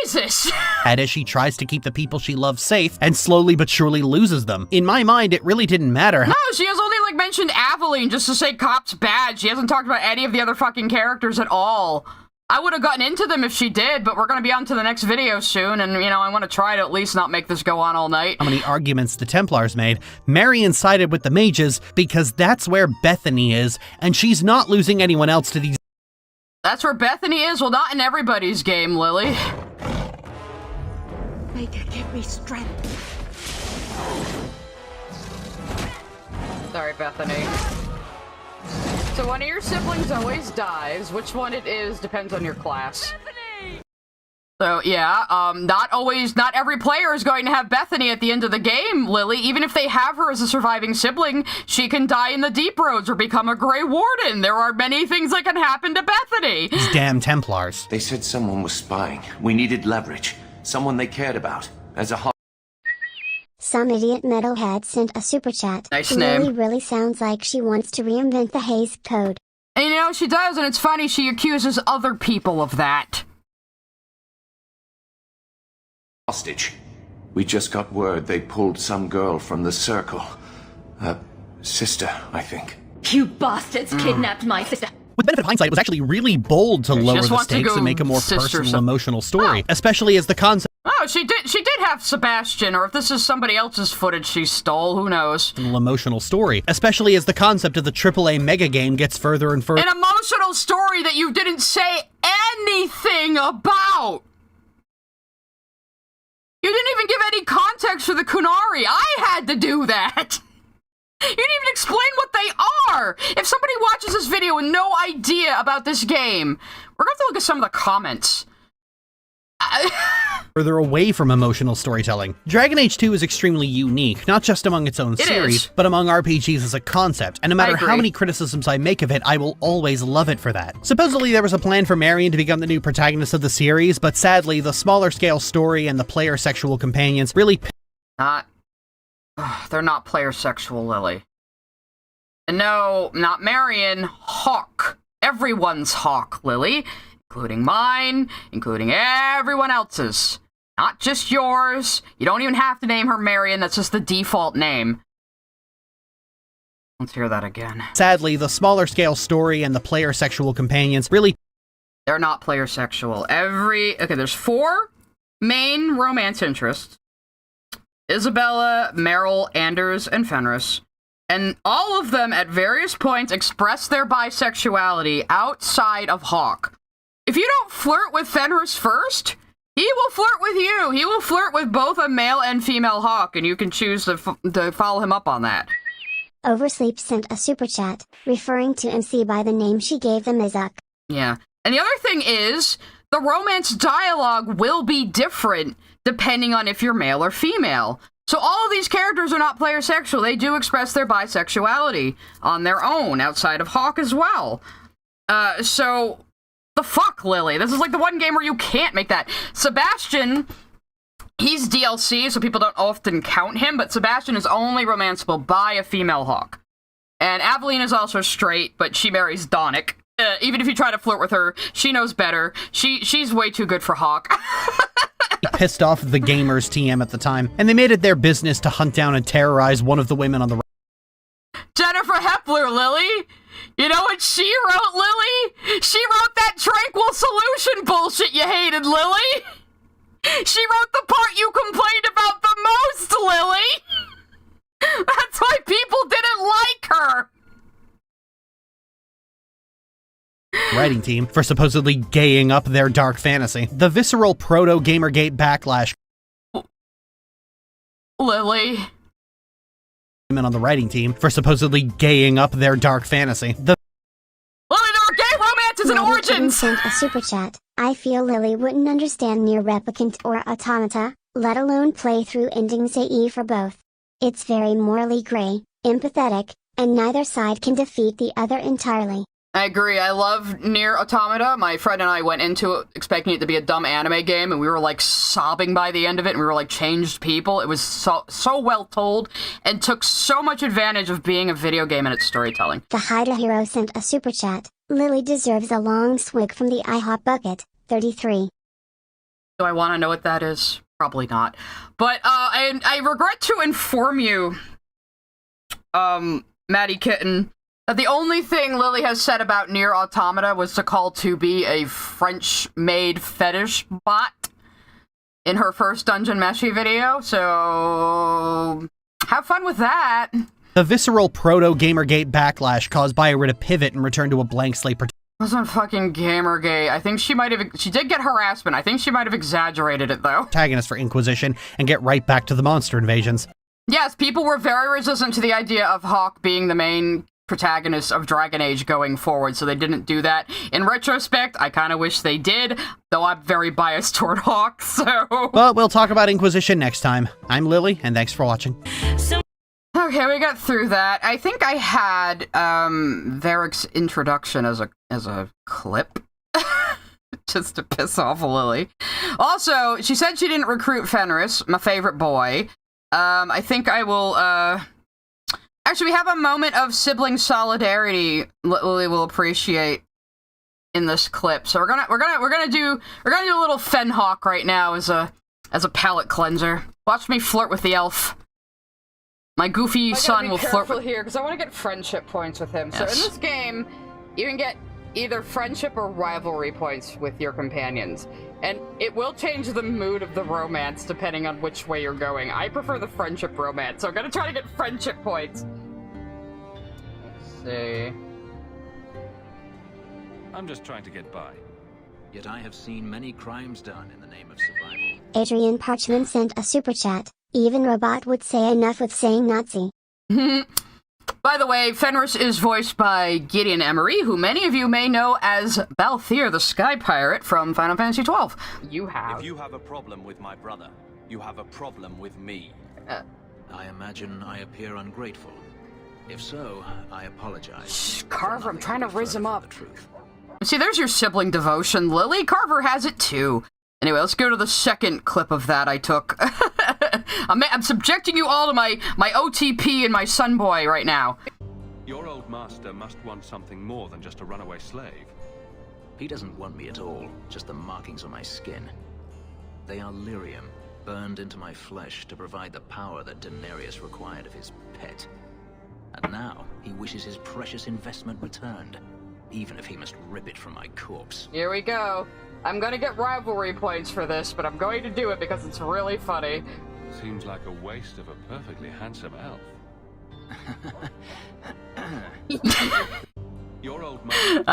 Jesus! As she tries to keep the people she loves safe, and slowly but surely loses them. In my mind, it really didn't matter. No, she has only, like, mentioned Aveline just to say Cop's bad. She hasn't talked about any of the other fucking characters at all. I would have gotten into them if she did, but we're gonna be on to the next video soon, and, you know, I want to try to at least not make this go on all night. How many arguments the Templars made. Marion sided with the mages because that's where Bethany is, and she's not losing anyone else to these. That's where Bethany is? Well, not in everybody's game, Lily. Make her give me strength. Sorry, Bethany. So one of your siblings always dies. Which one it is depends on your class. Bethany! So yeah, not every player is going to have Bethany at the end of the game, Lily. Even if they have her as a surviving sibling, she can die in the Deep Roads or become a Grey Warden. There are many things that can happen to Bethany. These damn Templars. They said someone was spying. We needed leverage. Someone they cared about. As a Some idiot metalhead sent a super chat. Nice Lily name. really sounds like she wants to reinvent the Haze Code. And you know, she does, and it's funny, she accuses other people of that. hostage. We just got word they pulled some girl from the circle. Sister, I think. You bastards kidnapped my sister. With the benefit of hindsight, it was actually really bold to lower the stakes and make a more personal, emotional story, especially as the concept. Oh, she did have Sebastian, or if this is somebody else's footage she stole, who knows? Emotional story, especially as the concept of the AAA mega game gets further and further. An emotional story that you didn't say anything about! You didn't even give any context for the Kunari. I had to do that! You didn't even explain what they are! If somebody watches this video with no idea about this game, we're going to have to look at some of the comments. Further away from emotional storytelling. Dragon Age 2 is extremely unique, not just among its own series, but among RPGs as a concept, and no matter how many criticisms I make of it, I will always love it for that. Supposedly there was a plan for Marion to become the new protagonist of the series, but sadly, the smaller scale story and the player sexual companions really... They're not player sexual, Lily. And no, not Marion, Hawk. Everyone's Hawk, Lily. Including mine, including everyone else's. Not just yours. You don't even have to name her Marion, that's just the default name. Let's hear that again. Sadly, the smaller scale story and the player sexual companions really... They're not player sexual. Okay, there's 4 main romance interests. Isabella, Meryl, Anders, and Fenris. And all of them at various points express their bisexuality outside of Hawk. If you don't flirt with Fenris first, he will flirt with you. He will flirt with both a male and female Hawk, and you can choose to follow him up on that. Oversleep sent a super chat, referring to MC by the name she gave them Izuk. Yeah. And the other thing is, the romance dialogue will be different depending on if you're male or female. So all of these characters are not player sexual. They do express their bisexuality on their own, outside of Hawk as well. So... The fuck, Lily? This is like the one game where you can't make that. Sebastian, he's DLC, so people don't often count him, but Sebastian is only romanceable by a female Hawk. And Aveline is also straight, but she marries Donick. Even if you try to flirt with her, she knows better. She's way too good for Hawk. Pissed off the gamers TM at the time, and they made it their business to hunt down and terrorize one of the women on the... Jennifer Hepburn! grappler, Lily. You know what she wrote, Lily? She wrote that tranquil solution bullshit you hated, Lily. She wrote the part you complained about the most, Lily. That's why people didn't like her. Writing team for supposedly gaying up their dark fantasy. The visceral proto-Gamergate backlash. Lily. On the writing team for supposedly gaying up their dark fantasy. Lily, there were gay romances and origins! Sent a super chat. I feel Lily wouldn't understand Nier Replicant or Automata, let alone play through endings AE for both. It's very morally gray, empathetic, and neither side can defeat the other entirely. I agree. I love Nier Automata. My friend and I went into it expecting it to be a dumb anime game, and we were like sobbing by the end of it, and we were like changed people. It was so well told, and took so much advantage of being a video game and its storytelling. The Hydra Hero sent a super chat. Lily deserves a long swig from the IHOP bucket. 33. Do I want to know what that is? Probably not. But I regret to inform you, Maddie Kitten, that the only thing Lily has said about Nier Automata was to call 2B a French-made fetish bot in her first Dungeon Meshi video, so have fun with that. The visceral proto-Gamergate backlash caused Bioware to pivot and return to a blank slate. It wasn't fucking Gamergate. I think she did get harassment. I think she might have exaggerated it, though. Protagonist for Inquisition and get right back to the monster invasions. Yes, people were very resistant to the idea of Hawk being the main protagonist of Dragon Age going forward, so they didn't do that. In retrospect, I kind of wish they did, though I'm very biased toward Hawk, so... But we'll talk about Inquisition next time. I'm Lily, and thanks for watching. Okay, we got through that. I think I had Varric's introduction as a clip. Just to piss off Lily. Also, she said she didn't recruit Fenris, my favorite boy. I think I will, actually, we have a moment of sibling solidarity Lily will appreciate in this clip. So we're gonna do a little Fenhawk right now as a palate cleanser. Watch me flirt with the elf. My goofy son will flirt with here because I want to get friendship points with him. Yes. So in this game, you can get either friendship or rivalry points with your companions. And it will change the mood of the romance depending on which way you're going. I prefer the friendship romance, so I'm gonna try to get friendship points. Let's see. I'm just trying to get by. Yet I have seen many crimes done in the name of survival. Adrian Parchman sent a super chat. Even Robot would say enough with saying Nazi. By the way, Fenris is voiced by Gideon Emery, who many of you may know as Balthier the Sky Pirate from Final Fantasy XII. If you have a problem with my brother, you have a problem with me. I imagine I appear ungrateful. If so, I apologize. Shh, Carver, I'm trying to riz him up. See, there's your sibling devotion, Lily. Carver has it too. Anyway, let's go to the second clip of that I took. I'm subjecting you all to my OTP and my sunboy right now. Your old master must want something more than just a runaway slave. He doesn't want me at all, just the markings on my skin. They are lyrium, burned into my flesh to provide the power that Daenerys required of his pet. And now, he wishes his precious investment returned, even if he must rip it from my corpse. Here we go. I'm gonna get rivalry points for this, but I'm going to do it because it's really funny. Seems like a waste of a perfectly handsome elf. Your old man.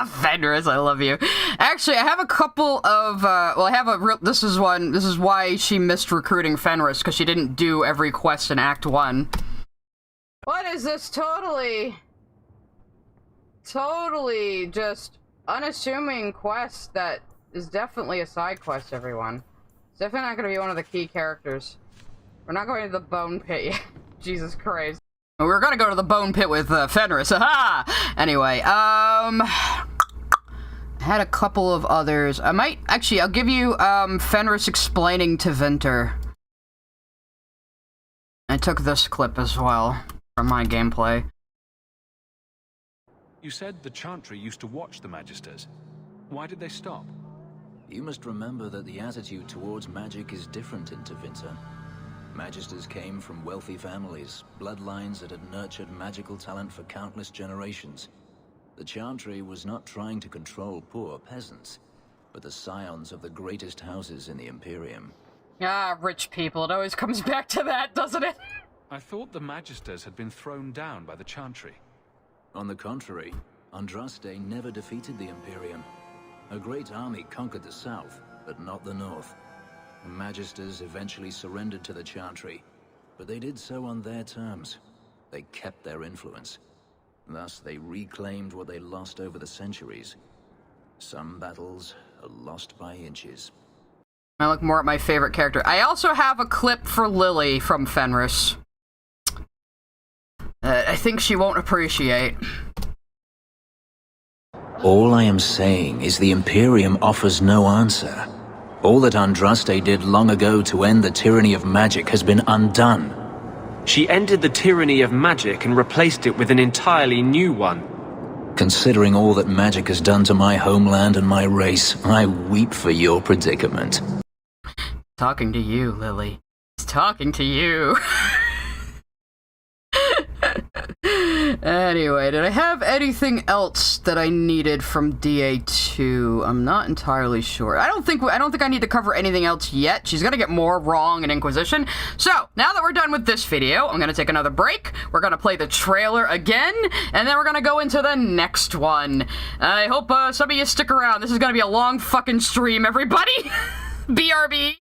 Fenris, I love you. Actually, I have a couple of, this is why she missed recruiting Fenris, because she didn't do every quest in Act 1. What is this totally just unassuming quest that is definitely a side quest, everyone. It's definitely not going to be one of the key characters. We're not going to the bone pit yet. Jesus Christ. We're going to go to the bone pit with Fenris. Aha! Anyway, I had a couple of others. I'll give you Fenris explaining to Vinter. I took this clip as well from my gameplay. You said the Chantry used to watch the Magisters. Why did they stop? You must remember that the attitude towards magic is different in Tevinter. Magisters came from wealthy families, bloodlines that had nurtured magical talent for countless generations. The Chantry was not trying to control poor peasants, but the scions of the greatest houses in the Imperium. Ah, rich people. It always comes back to that, doesn't it? I thought the Magisters had been thrown down by the Chantry. On the contrary, Andraste never defeated the Imperium. A great army conquered the south, but not the north. The Magisters eventually surrendered to the Chantry, but they did so on their terms. They kept their influence. Thus, they reclaimed what they lost over the centuries. Some battles are lost by inches. I look more at my favorite character. I also have a clip for Lily from Fenris. I think she won't appreciate. All I am saying is the Imperium offers no answer. All that Andraste did long ago to end the tyranny of magic has been undone. She ended the tyranny of magic and replaced it with an entirely new one. Considering all that magic has done to my homeland and my race, I weep for your predicament. Talking to you, Lily. It's talking to you. Anyway, did I have anything else that I needed from DA2? I'm not entirely sure. I don't think I need to cover anything else yet. She's gonna get more wrong in Inquisition. So, now that we're done with this video, I'm gonna take another break. We're gonna play the trailer again, and then we're gonna go into the next one. I hope some of you stick around. This is gonna be a long fucking stream, everybody. BRB.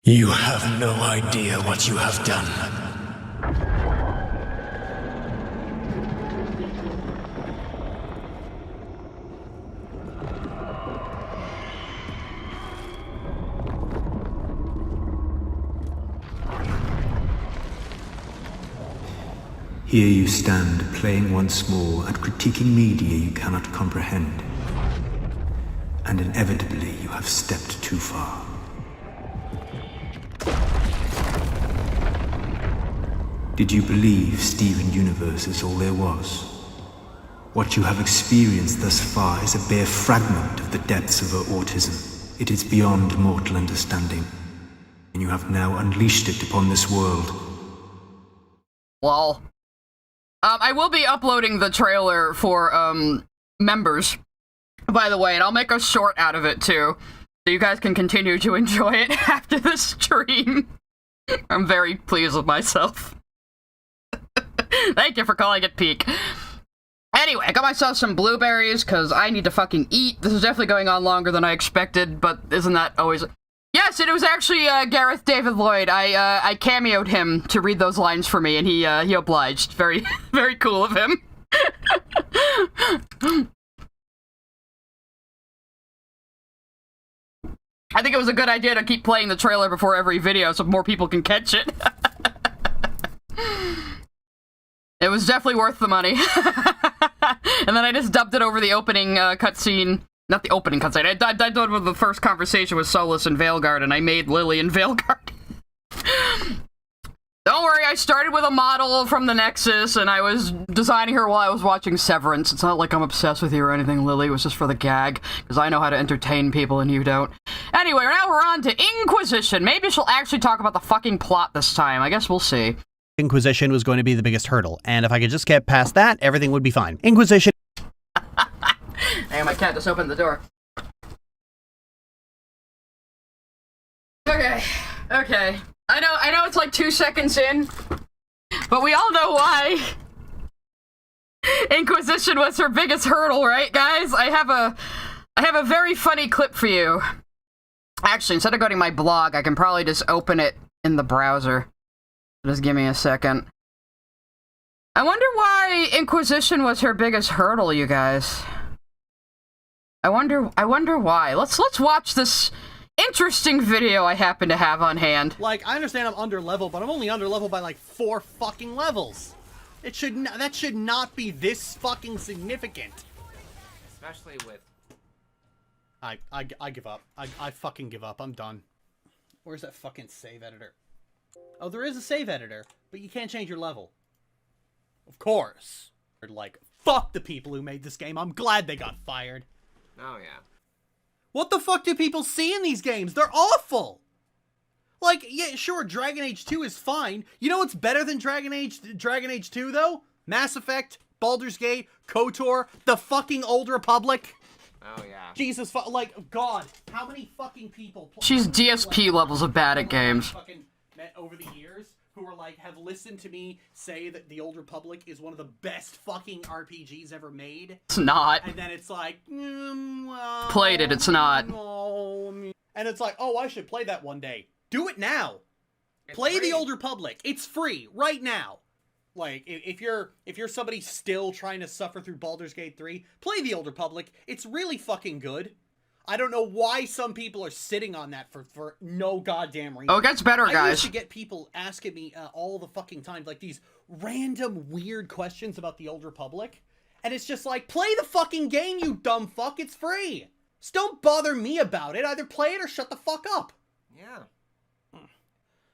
You have no idea what you have done. Here you stand, playing once more and critiquing media you cannot comprehend. And inevitably you have stepped too far. Did you believe Steven Universe is all there was? What you have experienced thus far is a bare fragment of the depths of her autism. It is beyond mortal understanding, and you have now unleashed it upon this world. Lol. I will be uploading the trailer for, members, by the way, and I'll make a short out of it, too, so you guys can continue to enjoy it after the stream. I'm very pleased with myself. Thank you for calling it peak. Anyway, I got myself some blueberries, because I need to fucking eat. This is definitely going on longer than I expected, but isn't that always... Yes, it was actually Gareth David-Lloyd. I cameoed him to read those lines for me, and he obliged. Very, very cool of him. I think it was a good idea to keep playing the trailer before every video so more people can catch it. It was definitely worth the money. And then I just dubbed it over the opening cutscene. Not the opening cutscene. I done with the first conversation with Solas and Veilguard, and I made Lily and Veilguard. Don't worry, I started with a model from the Nexus, and I was designing her while I was watching Severance. It's not like I'm obsessed with you or anything, Lily. It was just for the gag, because I know how to entertain people and you don't. Anyway, now we're on to Inquisition. Maybe she'll actually talk about the fucking plot this time. I guess we'll see. Inquisition was going to be the biggest hurdle, and if I could just get past that, everything would be fine. Inquisition... Hey, my cat just opened the door. Okay. I know it's like 2 seconds in, but we all know why Inquisition was her biggest hurdle, right, guys? I have a very funny clip for you. Actually, instead of going to my blog, I can probably just open it in the browser. Just give me a second. I wonder why Inquisition was her biggest hurdle, you guys. I wonder why. Let's watch this interesting video I happen to have on hand. Like, I understand I'm under level, but I'm only under level by like 4 fucking levels. That should not be this fucking significant. Especially with... I give up. I fucking give up. I'm done. Where's that fucking save editor? Oh, there is a save editor, but you can't change your level. Of course. Like, fuck the people who made this game. I'm glad they got fired. Oh, yeah. What the fuck do people see in these games? They're awful! Like, yeah, sure, Dragon Age 2 is fine. You know what's better than Dragon Age 2, though? Mass Effect, Baldur's Gate, KOTOR, the fucking Old Republic. Oh, yeah. Jesus, like, God, how many fucking people... She's DSP levels of bad at games. Fucking met over the years who are like, have listened to me say that the Old Republic is one of the best fucking RPGs ever made. It's not. And then it's like, well... Played it, it's not. And it's like, oh, I should play that one day. Do it now. Play the Old Republic. It's free right now. Like, if you're somebody still trying to suffer through Baldur's Gate 3, play the Old Republic. It's really fucking good. I don't know why some people are sitting on that for no goddamn reason. Oh, it gets better, guys. I used to get people asking me all the fucking time, like, these random weird questions about the Old Republic. And it's just like, play the fucking game, you dumb fuck. It's free. Just don't bother me about it. Either play it or shut the fuck up. Yeah.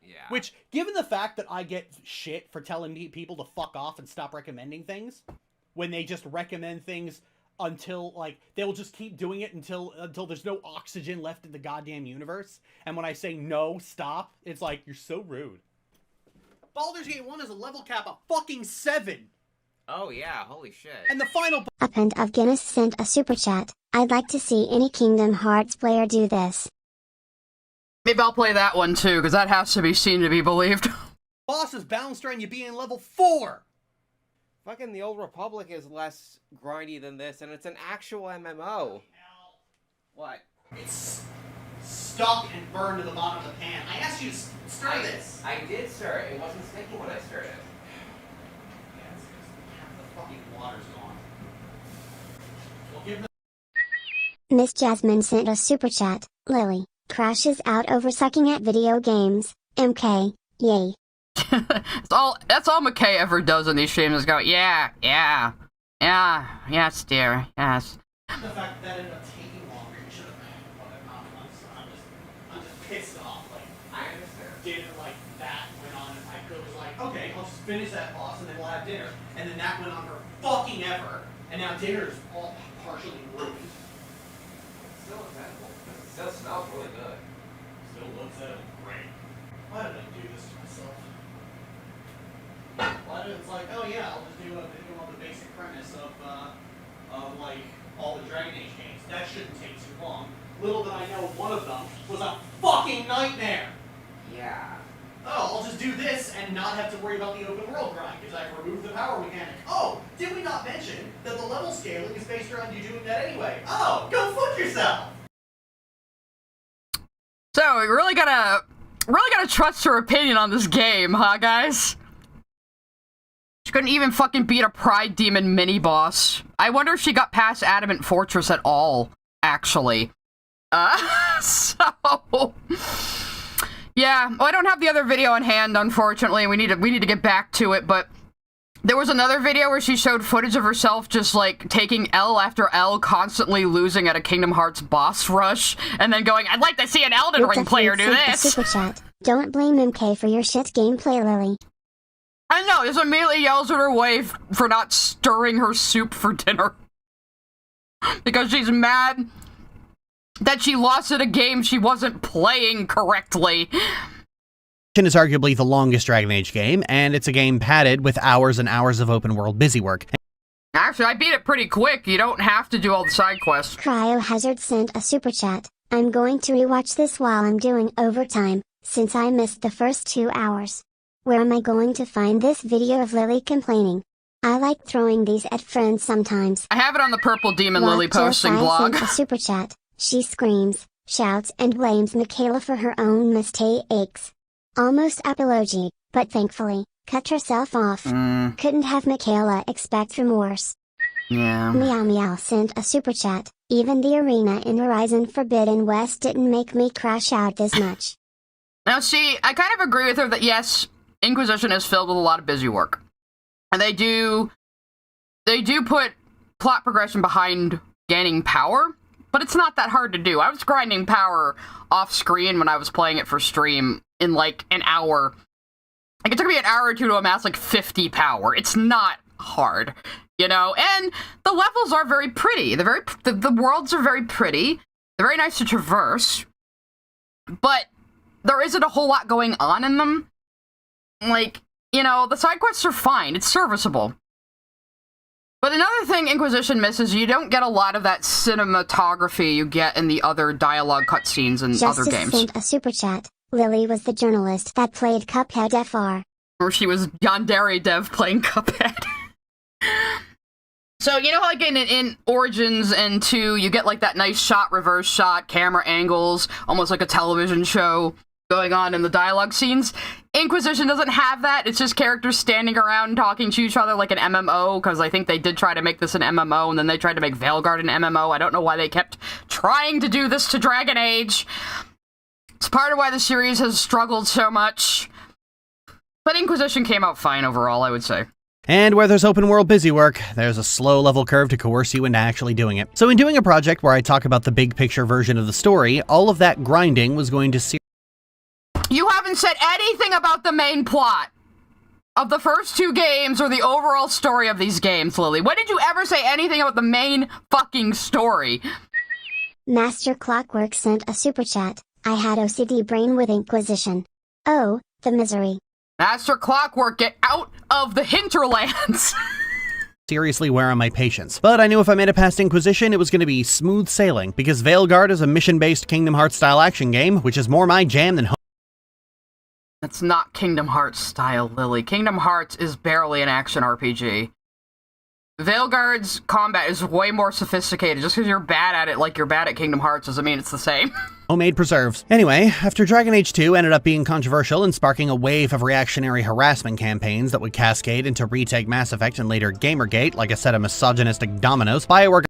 Yeah. Which, given the fact that I get shit for telling people to fuck off and stop recommending things, when they just recommend things until, like, they'll just keep doing it until there's no oxygen left in the goddamn universe. And when I say no, stop, it's like, you're so rude. Baldur's Gate 1 is a level cap of fucking 7. Oh, yeah, holy shit. And the final... Append of Guinness sent a super chat. I'd like to see any Kingdom Hearts player do this. Maybe I'll play that one too, because that has to be seen to be believed. Boss is balanced around you being level 4! Fucking the Old Republic is less grindy than this, and it's an actual MMO. What? It's stuck and burned to the bottom of the pan. I asked you to stir this. I did stir it. It wasn't sticky when I stirred it. Yeah, it's just half the fucking water's gone. We'll give them... Miss Jasmine sent a super chat. Lily crashes out over sucking at video games. MK, yay. That's all McKay ever does in these streams is go, yeah, yes, dear, yes. The fact that ended up taking longer, you should have. I'm just pissed off. Like, I understand. Dinner like that went on, and my girl was like, okay, I'll just finish that boss, and then we'll have dinner. And then that went on for fucking ever, and now dinner's all partially ruined. It's still incredible. It still smells really good. Still looks at it great. Why did I do this to myself? Why did it's like, oh yeah, I'll just do a video on the basic premise of like all the Dragon Age games. That shouldn't take too long. Little did I know one of them was a fucking nightmare. Yeah. oh, I'll just do this and not have to worry about the open world grind, because I've removed the power mechanic. Oh, did we not mention that the level scaling is based around you doing that anyway? Oh, go fuck yourself! So, we really gotta trust her opinion on this game, huh, guys? She couldn't even fucking beat a Pride Demon mini-boss. I wonder if she got past Adamant Fortress at all, actually. So... Yeah, well, I don't have the other video on hand, unfortunately. We need to get back to it, but there was another video where she showed footage of herself just, like, taking L after L, constantly losing at a Kingdom Hearts boss rush, and then going, I'd like to see an Elden Ring player do this! Super chat. Don't blame MK for your shit gameplay, Lily. I know, just immediately yells at her wife for not stirring her soup for dinner. Because she's mad that she lost at a game she wasn't playing correctly. Is arguably the longest Dragon Age game, and it's a game padded with hours and hours of open world busy work. Actually, I beat it pretty quick. You don't have to do all the side quests. Cryohazard sent a super chat. I'm going to rewatch this while I'm doing overtime, since I missed the first 2 hours. Where am I going to find this video of Lily complaining? I like throwing these at friends sometimes. I have it on the Purple Demon Lily posting blog. Sent a super chat. She screams, shouts, and blames Michaela for her own mistakes. Almost apology, but thankfully, cut herself off. Couldn't have Michaela expect remorse. Yeah. Meow Meow sent a super chat. Even the arena in Horizon Forbidden West didn't make me crash out this much. Now see, I kind of agree with her that yes, Inquisition is filled with a lot of busy work. And they do put plot progression behind gaining power, but it's not that hard to do. I was grinding power off screen when I was playing it for stream in like an hour. Like it took me an hour or two to amass like 50 power. It's not hard, you know? And the levels are very pretty. The worlds are very pretty. They're very nice to traverse. But there isn't a whole lot going on in them. Like, you know, the side quests are fine. It's serviceable. But another thing Inquisition misses, you don't get a lot of that cinematography you get in the other dialogue cutscenes in other games. Sent a super chat. Lily was the journalist that played Cuphead FR. Or she was Yandere Dev playing Cuphead. So, you know how like in Origins and 2, you get like that nice shot, reverse shot, camera angles, almost like a television show going on in the dialogue scenes? Inquisition doesn't have that. It's just characters standing around talking to each other like an MMO, because I think they did try to make this an MMO, and then they tried to make Veilguard an MMO. I don't know why they kept trying to do this to Dragon Age. It's part of why the series has struggled so much. But Inquisition came out fine overall, I would say. And where there's open world busy work, there's a slow level curve to coerce you into actually doing it. So in doing a project where I talk about the big picture version of the story, all of that grinding was going to You haven't said anything about the main plot of the first 2 games or the overall story of these games, Lily. When did you ever say anything about the main fucking story? Master Clockwork sent a super chat. I had OCD brain with Inquisition. Oh, the misery. Master Clockwork, get out of the hinterlands! seriously wear on my patience. But I knew if I made it past Inquisition, it was going to be smooth sailing, because Veilguard is a mission-based Kingdom Hearts-style action game, which is more my jam than That's not Kingdom Hearts style, Lily. Kingdom Hearts is barely an action RPG. Veilguard's combat is way more sophisticated. Just because you're bad at it like you're bad at Kingdom Hearts doesn't mean it's the same. homemade preserves. Anyway, after Dragon Age 2 ended up being controversial and sparking a wave of reactionary harassment campaigns that would cascade into retake Mass Effect and later Gamergate like a set of misogynistic dominoes, Bioware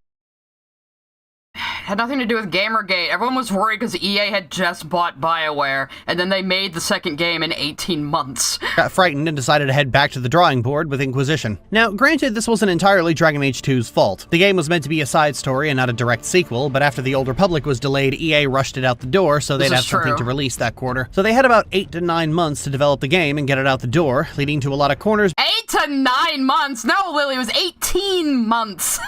Had nothing to do with Gamergate. Everyone was worried because EA had just bought Bioware, and then they made the second game in 18 months. got frightened and decided to head back to the drawing board with Inquisition. Now, granted, this wasn't entirely Dragon Age 2's fault. The game was meant to be a side story and not a direct sequel, but after the Old Republic was delayed, EA rushed it out the door so they'd have something to release that quarter. So they had about 8 to 9 months to develop the game and get it out the door, leading to a lot of corners. 8 to 9 months? No, Lily, it was 18 months.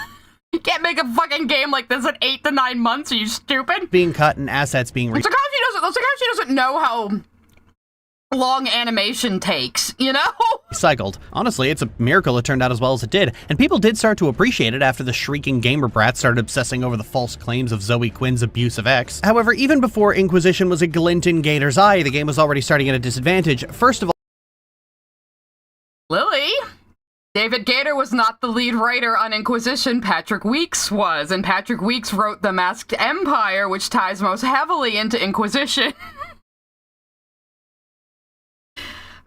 You can't make a fucking game like this in 8 to 9 months, are you stupid? Being cut and assets being That's like how she doesn't know how long animation takes, you know? Cycled. Honestly, it's a miracle it turned out as well as it did, and people did start to appreciate it after the shrieking gamer brats started obsessing over the false claims of Zoe Quinn's abusive ex. However, even before Inquisition was a glint in Gator's eye, the game was already starting at a disadvantage. First of all, Lily? David Gator was not the lead writer on Inquisition, Patrick Weeks was, and Patrick Weeks wrote The Masked Empire, which ties most heavily into Inquisition.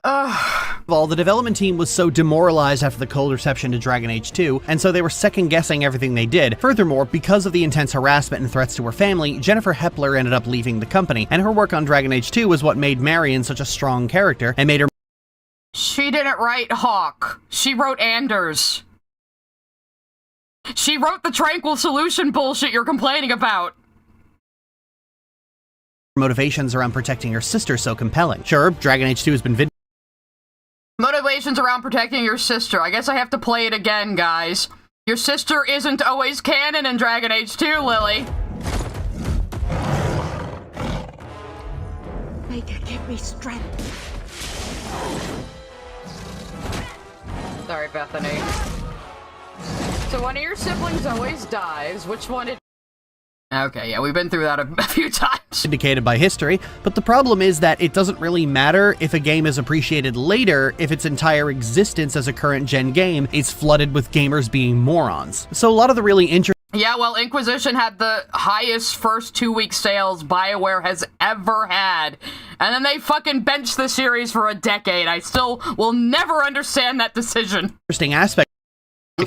Well, the development team was so demoralized after the cold reception to Dragon Age 2, and so they were second-guessing everything they did. Furthermore, because of the intense harassment and threats to her family, Jennifer Hepler ended up leaving the company, and her work on Dragon Age 2 was what made Marion such a strong character, and made her— She didn't write Hawk. She wrote Anders. She wrote the Tranquil Solution bullshit you're complaining about. motivations around protecting her sister so compelling. Sure, Dragon Age 2 has been motivations around protecting your sister. I guess I have to play it again, guys. Your sister isn't always canon in Dragon Age 2, Lily. Make her give me strength. Sorry, Bethany. So one of your siblings always dies. Which one did... Okay, yeah, we've been through that a few times. Indicated by history, but the problem is that it doesn't really matter if a game is appreciated later if its entire existence as a current-gen game is flooded with gamers being morons. So a lot of the really interesting— Yeah, well, Inquisition had the highest first 2-week sales Bioware has ever had. And then they fucking benched the series for a decade. I still will never understand that decision. Interesting aspects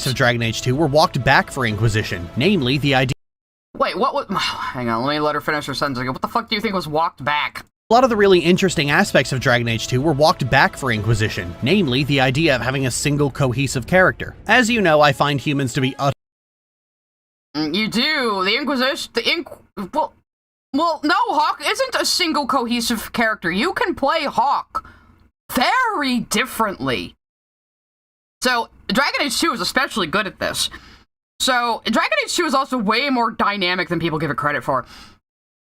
of Dragon Age 2 were walked back for Inquisition, namely the idea— Wait, what was... Hang on, let me let her finish her sentence again. What the fuck do you think was walked back? A lot of the really interesting aspects of Dragon Age 2 were walked back for Inquisition, namely the idea of having a single cohesive character. As you know, I find humans to be You do. The Inquisition... Well, no, Hawk isn't a single cohesive character. You can play Hawk very differently. So, Dragon Age 2 is especially good at this. So, Dragon Age 2 is also way more dynamic than people give it credit for.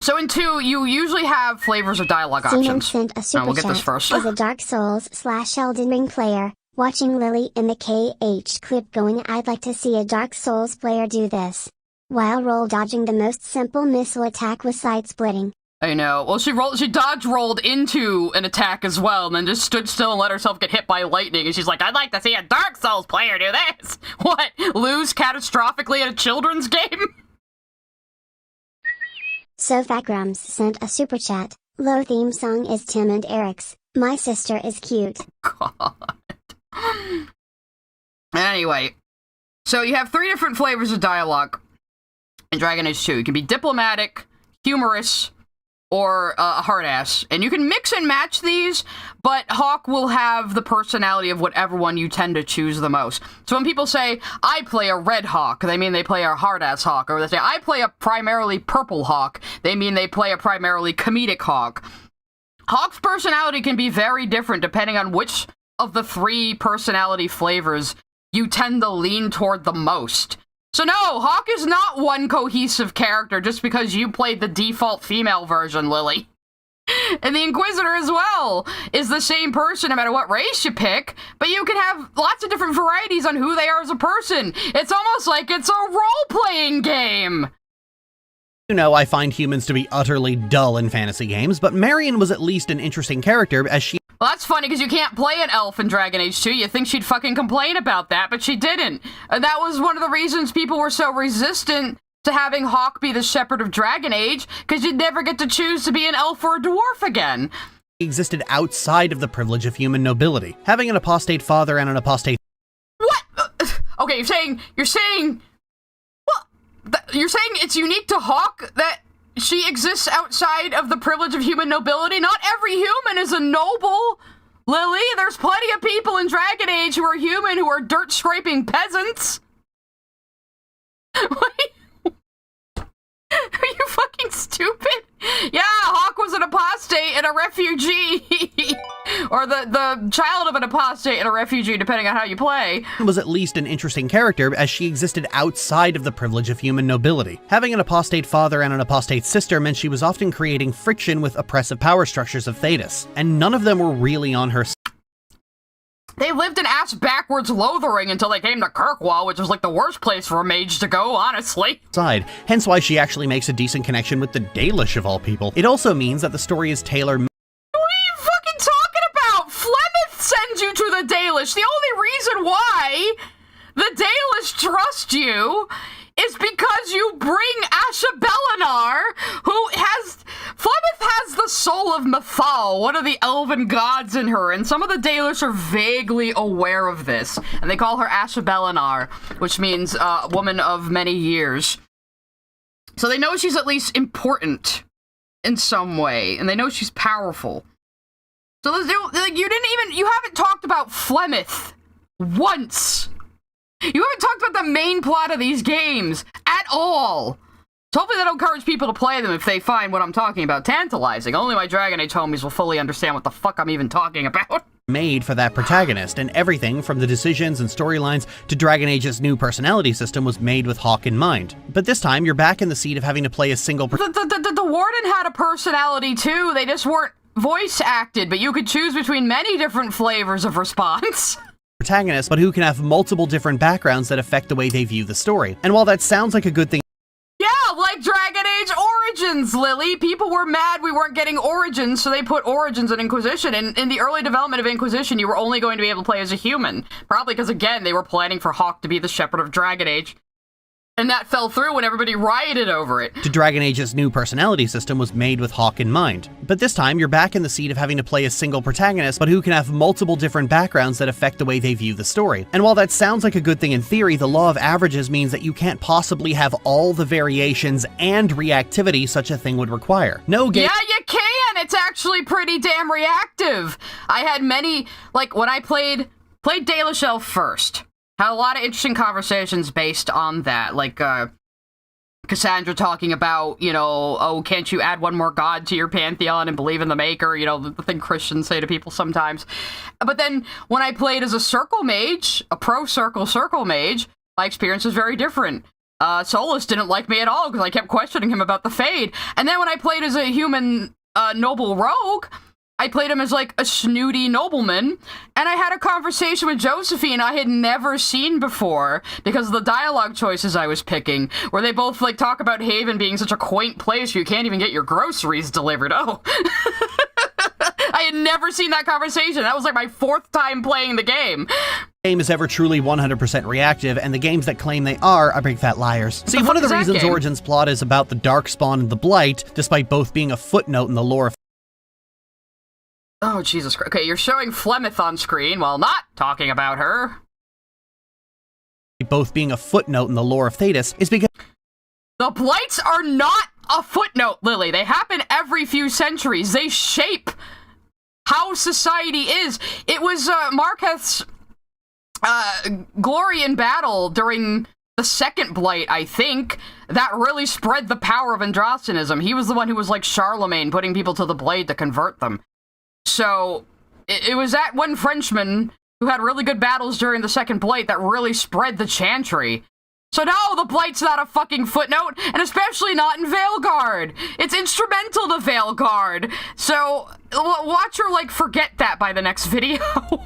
So in 2, you usually have flavors of dialogue Seaman options. sent a super we'll get this chat. first. As a Dark Souls / Elden Ring player, watching Lily in the KH clip going, I'd like to see a Dark Souls player do this. While roll dodging the most simple missile attack with side-splitting. I know. Well, she dodge rolled into an attack as well, and then just stood still and let herself get hit by lightning, and she's like, I'd like to see a Dark Souls player do this! What? Lose catastrophically at a children's game? Sofagrams sent a super chat. Low theme song is Tim and Eric's. My sister is cute. God. Anyway, so you have 3 different flavors of dialogue in Dragon Age 2. You can be diplomatic, humorous, or a hard-ass. And you can mix and match these, but Hawk will have the personality of whatever one you tend to choose the most. So when people say, I play a red Hawk, they mean they play a hard-ass Hawk. Or they say, I play a primarily purple Hawk, they mean they play a primarily comedic Hawk. Hawk's personality can be very different depending on which of the 3 personality flavors you tend to lean toward the most. So no, Hawk is not one cohesive character just because you played the default female version, Lily. And the Inquisitor as well is the same person no matter what race you pick, but you can have lots of different varieties on who they are as a person. It's almost like it's a role-playing game. You know, I find humans to be utterly dull in fantasy games, but Marion was at least an interesting character as she— Well, that's funny because you can't play an elf in Dragon Age 2. You think she'd fucking complain about that, but she didn't. And that was one of the reasons people were so resistant to having Hawk be the shepherd of Dragon Age, because you'd never get to choose to be an elf or a dwarf again. Existed outside of the privilege of human nobility. Having an apostate father and an apostate— What? Okay, you're saying it's unique to Hawk that she exists outside of the privilege of human nobility? Not every human is a noble, Lily. There's plenty of people in Dragon Age who are human who are dirt-scraping peasants. Are you fucking stupid? Yeah, Hawk was an apostate and a refugee. or the child of an apostate and a refugee, depending on how you play. Was at least an interesting character, as she existed outside of the privilege of human nobility. Having an apostate father and an apostate sister meant she was often creating friction with oppressive power structures of Thetis, and none of them were really on her side. They lived in ass-backwards Lothering until they came to Kirkwall, which was like the worst place for a mage to go, honestly. Hence why she actually makes a decent connection with the Dalish of all people. It also means that the story is tailor-made. What are you fucking talking about? Flemeth sends you to the Dalish. The only reason why the Dalish trust you is because you bring Asha Belinar, who has... Flemeth has the soul of Mythal, one of the elven gods in her, and some of the Dalish are vaguely aware of this, and they call her Asha Belinar, which means woman of many years. So they know she's at least important in some way, and they know she's powerful. So like, you haven't talked about Flemeth once. You haven't talked about the main plot of these games at all. So hopefully that'll encourage people to play them if they find what I'm talking about tantalizing. Only my Dragon Age homies will fully understand what the fuck I'm even talking about. Made for that protagonist, and everything from the decisions and storylines to Dragon Age's new personality system was made with Hawke in mind. But this time, you're back in the seat of having to play a single The Warden had a personality too. They just weren't voice acted, but you could choose between many different flavors of response. Protagonist, but who can have multiple different backgrounds that affect the way they view the story. And while that sounds like a good thing, yeah, like Dragon Age Origins, Lily. People were mad we weren't getting Origins, so they put Origins in Inquisition. And in the early development of Inquisition, you were only going to be able to play as a human. Probably because, again, they were planning for Hawke to be the Shepherd of Dragon Age. And that fell through when everybody rioted over it. Dragon Age's new personality system was made with Hawke in mind. But this time, you're back in the seat of having to play a single protagonist, but who can have multiple different backgrounds that affect the way they view the story. And while that sounds like a good thing in theory, the law of averages means that you can't possibly have all the variations and reactivity such a thing would require. No game- Yeah, you can! It's actually pretty damn reactive! I had many, like, when I played Dalish Elf first. Had a lot of interesting conversations based on that, like, Cassandra talking about, you know, oh, can't you add one more god to your pantheon and believe in the Maker, you know, the thing Christians say to people sometimes. But then, when I played as a circle mage, a pro-circle mage, my experience was very different. Solas didn't like me at all, because I kept questioning him about the Fade. And then when I played as a human, noble rogue, I played him as, like, a snooty nobleman, and I had a conversation with Josephine I had never seen before because of the dialogue choices I was picking, where they both, like, talk about Haven being such a quaint place you can't even get your groceries delivered. Oh. I had never seen that conversation. That was, like, my 4th time playing the game. Game is ever truly 100% reactive, and the games that claim they are big fat liars. See, one of the reasons Origin's plot is about the Darkspawn and the Blight, despite both being a footnote in the lore of... Oh, Jesus Christ. Okay, you're showing Flemeth on screen while not talking about her. Both being a footnote in the lore of Thetis is because... The Blights are not a footnote, Lily. They happen every few centuries. They shape how society is. It was Marketh's glory in battle during the second Blight, I think, that really spread the power of Androstanism. He was the one who was like Charlemagne, putting people to the blade to convert them. So, it was that one Frenchman who had really good battles during the second Blight that really spread the Chantry. So no, the Blight's not a fucking footnote, and especially not in Veilguard. It's instrumental to Veilguard. So, watch her, like, forget that by the next video.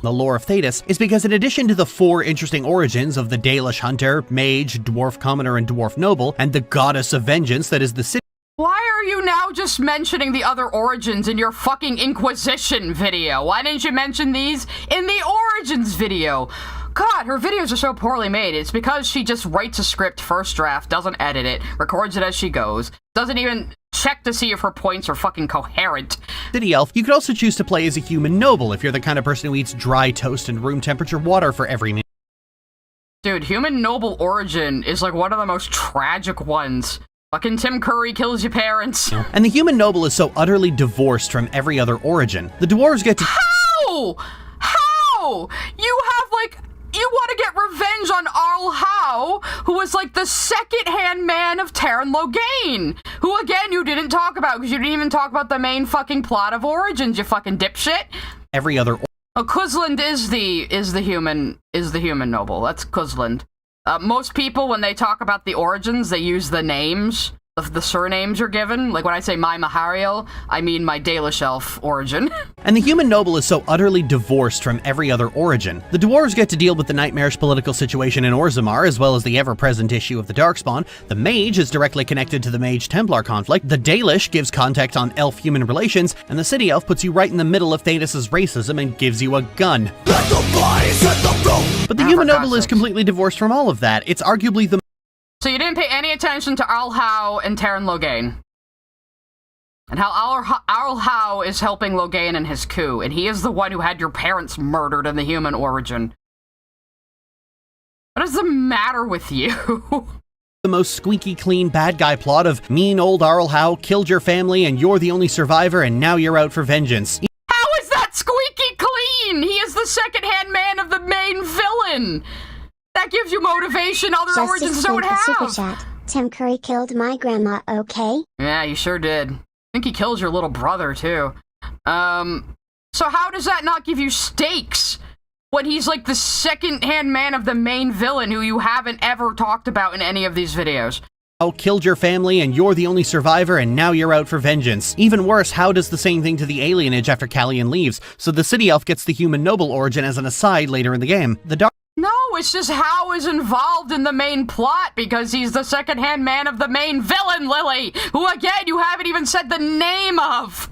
The lore of Thetis is because in addition to the 4 interesting origins of the Dalish Hunter, Mage, Dwarf Commoner, and Dwarf Noble, and the Goddess of Vengeance that is the city... Why are you now just mentioning the other origins in your fucking Inquisition video? Why didn't you mention these in the Origins video? God, her videos are so poorly made. It's because she just writes a script first draft, doesn't edit it, records it as she goes, doesn't even check to see if her points are fucking coherent. City Elf, you could also choose to play as a human noble if you're the kind of person who eats dry toast and room temperature water for every meal. Dude, human noble origin is like one of the most tragic ones. Fucking Tim Curry kills your parents. And the human noble is so utterly divorced from every other origin. The dwarves get to- How? How? You have, like, you want to get revenge on Arl Howe, who was like the second-hand man of Terran Loghain, who again you didn't talk about because you didn't even talk about the main fucking plot of Origins, you fucking dipshit. Every other. Kuzland is the human noble. That's Kuzland. Most people, when they talk about the Origins, they use the names of the surnames you're given. Like when I say my Mahariel, I mean my Dalish elf origin. And the human noble is so utterly divorced from every other origin. The dwarves get to deal with the nightmarish political situation in Orzammar, as well as the ever-present issue of the Darkspawn. The mage is directly connected to the Mage-Templar conflict. The Dalish gives context on elf-human relations, and the city elf puts you right in the middle of Thetis' racism and gives you a gun. But the human noble is completely divorced from all of that. It's arguably the... So you didn't pay any attention to Arl Howe and Terran Loghain. And how Arl Howe is helping Loghain in his coup, and he is the one who had your parents murdered in the human origin. What does the matter with you? The most squeaky clean bad guy plot of mean old Arl Howe killed your family and you're the only survivor and now you're out for vengeance. How is that squeaky clean? He is the second-hand man of the main villain. That gives you motivation other origins don't have. Super chat. Tim Curry killed my grandma, okay? Yeah, you sure did. I think he kills your little brother, too. So how does that not give you stakes when he's like the second-hand man of the main villain who you haven't ever talked about in any of these videos? Oh, killed your family and you're the only survivor and now you're out for vengeance. Even worse, How does the same thing to the alienage after Callian leaves, so the city elf gets the human noble origin as an aside later in the game. No, it's just Howe is involved in the main plot because he's the second-hand man of the main villain, Lily, who again you haven't even said the name of.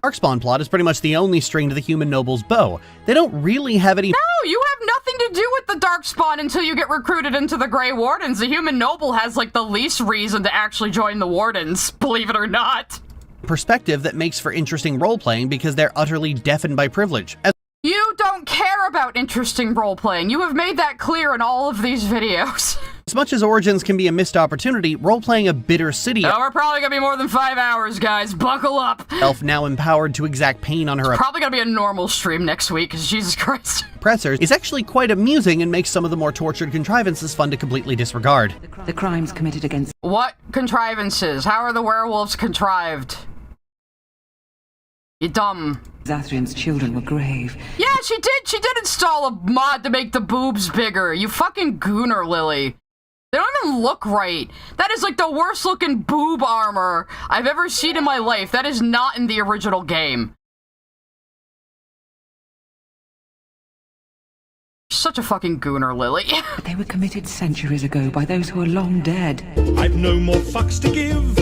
Darkspawn plot is pretty much the only string to the human noble's bow. They don't really have any— No, you have nothing to do with the Darkspawn until you get recruited into the Grey Wardens. The human noble has like the least reason to actually join the Wardens, believe it or not. Perspective that makes for interesting role-playing because they're utterly deafened by privilege. You don't care about interesting role-playing. You have made that clear in all of these videos. As much as Origins can be a missed opportunity, role-playing a bitter city— Oh, we're probably gonna be more than 5 hours, guys. Buckle up. Elf now empowered to exact pain on her— It's probably gonna be a normal stream next week, because Jesus Christ. Oppressors is actually quite amusing and makes some of the more tortured contrivances fun to completely disregard. The crimes committed against— What contrivances? How are the werewolves contrived? You dumb. Zathrian's children were grave. Yeah, she did install a mod to make the boobs bigger. You fucking gooner, Lily. They don't even look right. That is like the worst looking boob armor I've ever seen in my life. That is not in the original game. Such a fucking gooner, Lily. They were committed centuries ago by those who are long dead. I've no more fucks to give.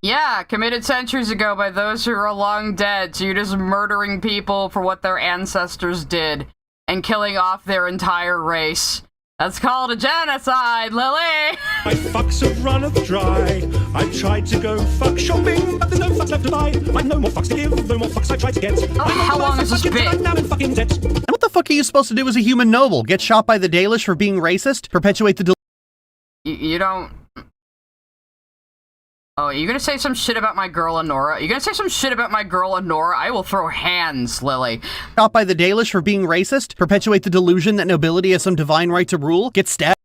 Yeah, committed centuries ago by those who are long dead, so you're just murdering people for what their ancestors did and killing off their entire race. That's called a genocide, Lily! My fucks have runneth dry. I've tried to go fuck shopping, but there's no fucks left to buy. I've no more fucks to give, no more fucks I try to get. How long has this been? I'm now in fucking debt. And what the fuck are you supposed to do as a human noble? Get shot by the Dalish for being racist? Perpetuate the— You don't... Oh, are you gonna say some shit about my girl Honora? You gonna say some shit about my girl Honora? I will throw hands, Lily. Shot by the Dalish for being racist? Perpetuate the delusion that nobility has some divine right to rule? Get stabbed?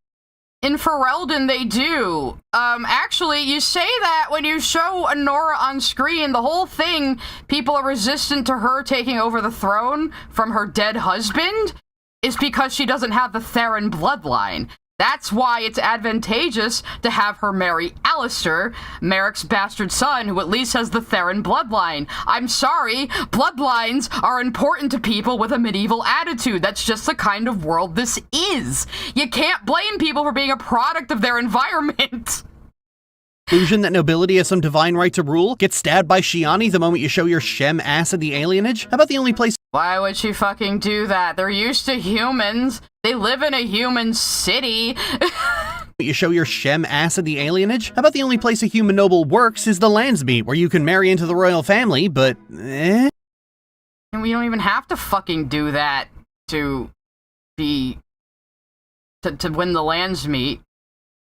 In Ferelden, they do. Actually, you say that when you show Honora on screen, the whole thing, people are resistant to her taking over the throne from her dead husband, is because she doesn't have the Theron bloodline. That's why it's advantageous to have her marry Alistair, Merrick's bastard son, who at least has the Theron bloodline. I'm sorry, bloodlines are important to people with a medieval attitude. That's just the kind of world this is. You can't blame people for being a product of their environment. Illusion that nobility has some divine right to rule? Get stabbed by Shiani the moment you show your Shem ass at the alienage? How about the only place— Why would she fucking do that? They're used to humans. They live in a human city. You show your Shem ass at the alienage? How about the only place a human noble works is the Landsmeet, where you can marry into the royal family, but And we don't even have to fucking do that to be... to win the Landsmeet.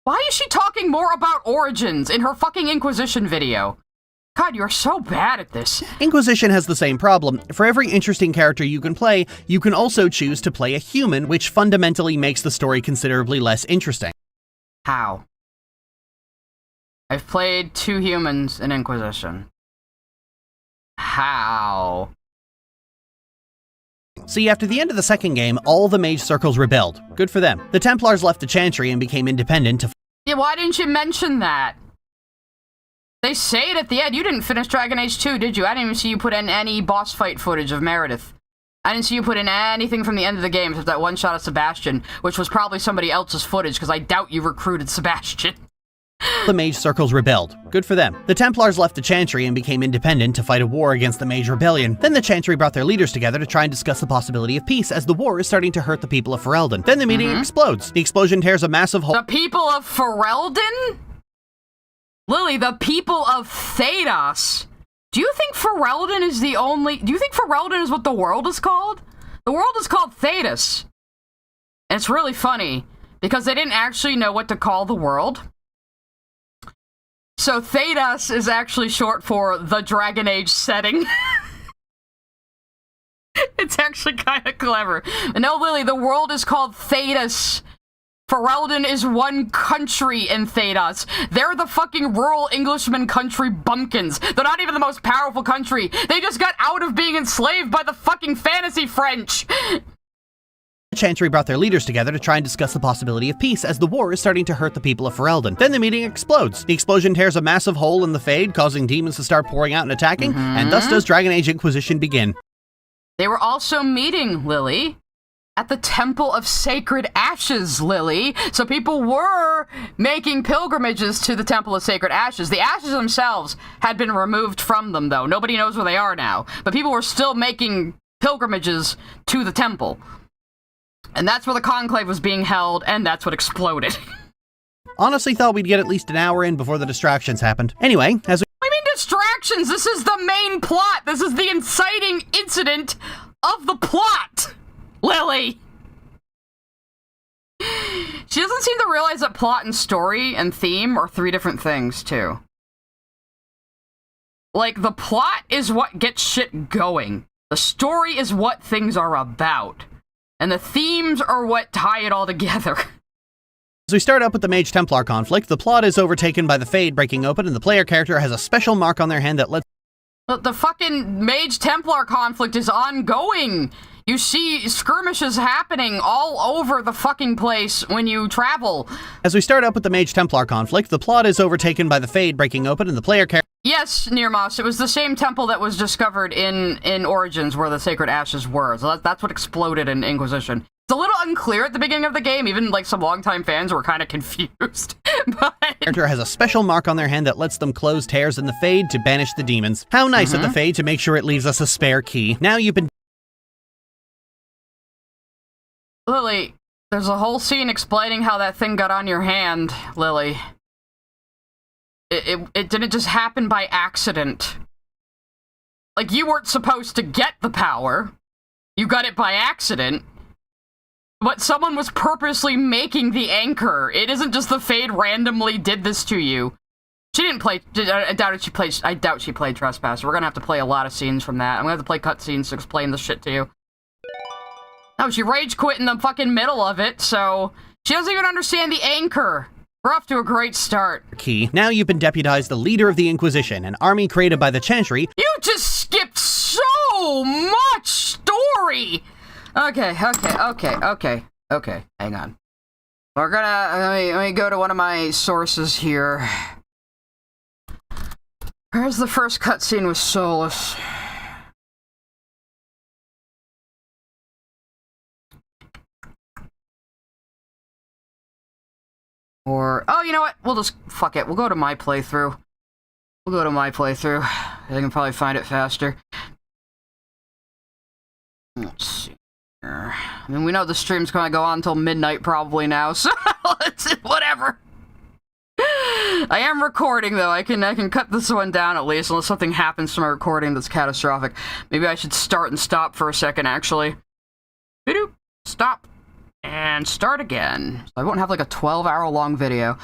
Why is she talking more about Origins in her fucking Inquisition video? God, you're so bad at this. Inquisition has the same problem. For every interesting character you can play, you can also choose to play a human, which fundamentally makes the story considerably less interesting. How? I've played 2 humans in Inquisition. How? See, after the end of the second game, all the mage circles rebelled. Good for them. The Templars left the Chantry and became independent to Yeah, why didn't you mention that? They say it at the end. You didn't finish Dragon Age 2, did you? I didn't even see you put in any boss fight footage of Meredith. I didn't see you put in anything from the end of the game except that one shot of Sebastian, which was probably somebody else's footage, because I doubt you recruited Sebastian. The mage circles rebelled. Good for them. The Templars left the Chantry and became independent to fight a war against the Mage Rebellion. Then the Chantry brought their leaders together to try and discuss the possibility of peace, as the war is starting to hurt the people of Ferelden. Then the meeting explodes. The explosion tears a massive hole. The people of Ferelden? Lily, the people of Tapas. Do you think Ferelden is the only... Do you think Ferelden is what the world is called? The world is called Tapas. And it's really funny, because they didn't actually know what to call the world. So Tapas is actually short for the Dragon Age setting. It's actually kind of clever. No, Lily, the world is called Tapas. Ferelden is one country in Tapas. They're the fucking rural Englishman country bumpkins. They're not even the most powerful country. They just got out of being enslaved by the fucking fantasy French. The Chantry brought their leaders together to try and discuss the possibility of peace, as the war is starting to hurt the people of Ferelden. Then the meeting explodes. The explosion tears a massive hole in the Fade, causing demons to start pouring out and attacking, and thus does Dragon Age Inquisition begin. They were also meeting, Lily, at the Temple of Sacred Ashes, Lily. So people were making pilgrimages to the Temple of Sacred Ashes. The ashes themselves had been removed from them, though. Nobody knows where they are now. But people were still making pilgrimages to the temple. And that's where the conclave was being held, and that's what exploded. Honestly thought we'd get at least an hour in before the distractions happened. Anyway, as we... What do you mean distractions? This is the main plot. This is the inciting incident of the plot. Lily! She doesn't seem to realize that plot and story and theme are 3 different things, too. Like, the plot is what gets shit going. The story is what things are about. And the themes are what tie it all together. As we start up with the Mage Templar conflict, the plot is overtaken by the Fade breaking open, and the player character has a special mark on their hand that lets... The fucking Mage Templar conflict is ongoing! You see skirmishes happening all over the fucking place when you travel. As we start up with the Mage Templar conflict, the plot is overtaken by the Fade breaking open, and the player character... Yes, Nirmas, it was the same temple that was discovered in Origins where the Sacred Ashes were. So that's what exploded in Inquisition. It's a little unclear at the beginning of the game. Even, like, some longtime fans were kind of confused. But... character has a special mark on their hand that lets them close tears in the Fade to banish the demons. How nice of the Fade to make sure it leaves us a spare key. Now you've been... Lily, there's a whole scene explaining how that thing got on your hand, Lily. It didn't just happen by accident. Like, you weren't supposed to get the power. You got it by accident. But someone was purposely making the anchor. It isn't just the Fade randomly did this to you. She didn't play... I doubt she played Trespasser. We're gonna have to play a lot of scenes from that. I'm gonna have to play cutscenes to explain this shit to you. No, she rage quit in the fucking middle of it, so... She doesn't even understand the anchor. We're off to a great start. Key. Now you've been deputized the leader of the Inquisition, an army created by the Chantry. You just skipped so much story! Okay, hang on. We're gonna... Let me go to one of my sources here. Where's the first cutscene with Solas? Or, oh, you know what? We'll just, fuck it. We'll go to my playthrough. I can probably find it faster. Let's see here. I mean, we know the stream's gonna go on until midnight probably now, so whatever. I am recording, though. I can cut this one down at least, unless something happens to my recording that's catastrophic. Maybe I should start and stop for a second, actually. Stop. And start again. So I won't have like a 12-hour long video.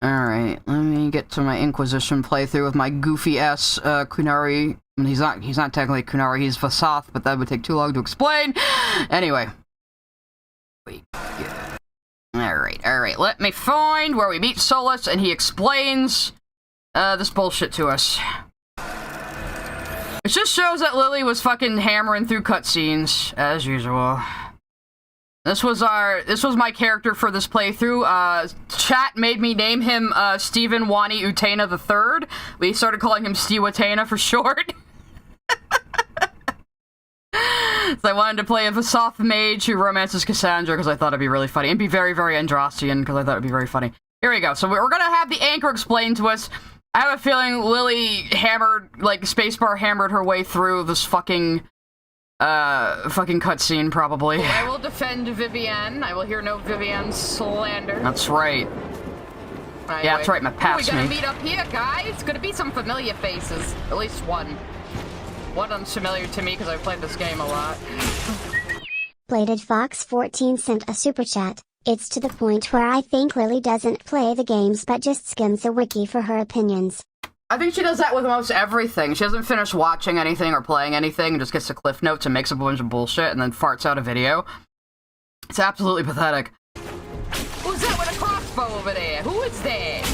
Alright, let me get to my Inquisition playthrough with my goofy-ass Kunari. I mean, he's not technically Kunari, he's Vasath, but that would take too long to explain. Anyway. Wait, yeah. Alright, let me find where we meet Solas and he explains this bullshit to us. It just shows that Lily was fucking hammering through cutscenes, as usual. This was my character for this playthrough. Chat made me name him Stephen Wani Utena III. We started calling him Stewatena for short. So I wanted to play a Vasath mage who romances Cassandra because I thought it'd be really funny. And be very, very Andrastian because I thought it'd be very funny. Here we go. So we're gonna have the anchor explained to us. I have a feeling Lily spacebar hammered her way through this fucking cutscene, probably. I will defend Vivienne. I will hear no Vivienne slander. That's right. Anyway. Yeah, that's right, my pass me. We gotta meet up here, guys. It's gonna be some familiar faces. At least one. One unfamiliar to me because I've played this game a lot. Bladed Fox 14 sent a super chat. It's to the point where I think Lily doesn't play the games but just skims the wiki for her opinions. I think she does that with most everything. She doesn't finish watching anything or playing anything and just gets the cliff notes and makes a bunch of bullshit and then farts out a video. It's absolutely pathetic. Who's that with a crossbow over there? Who is that?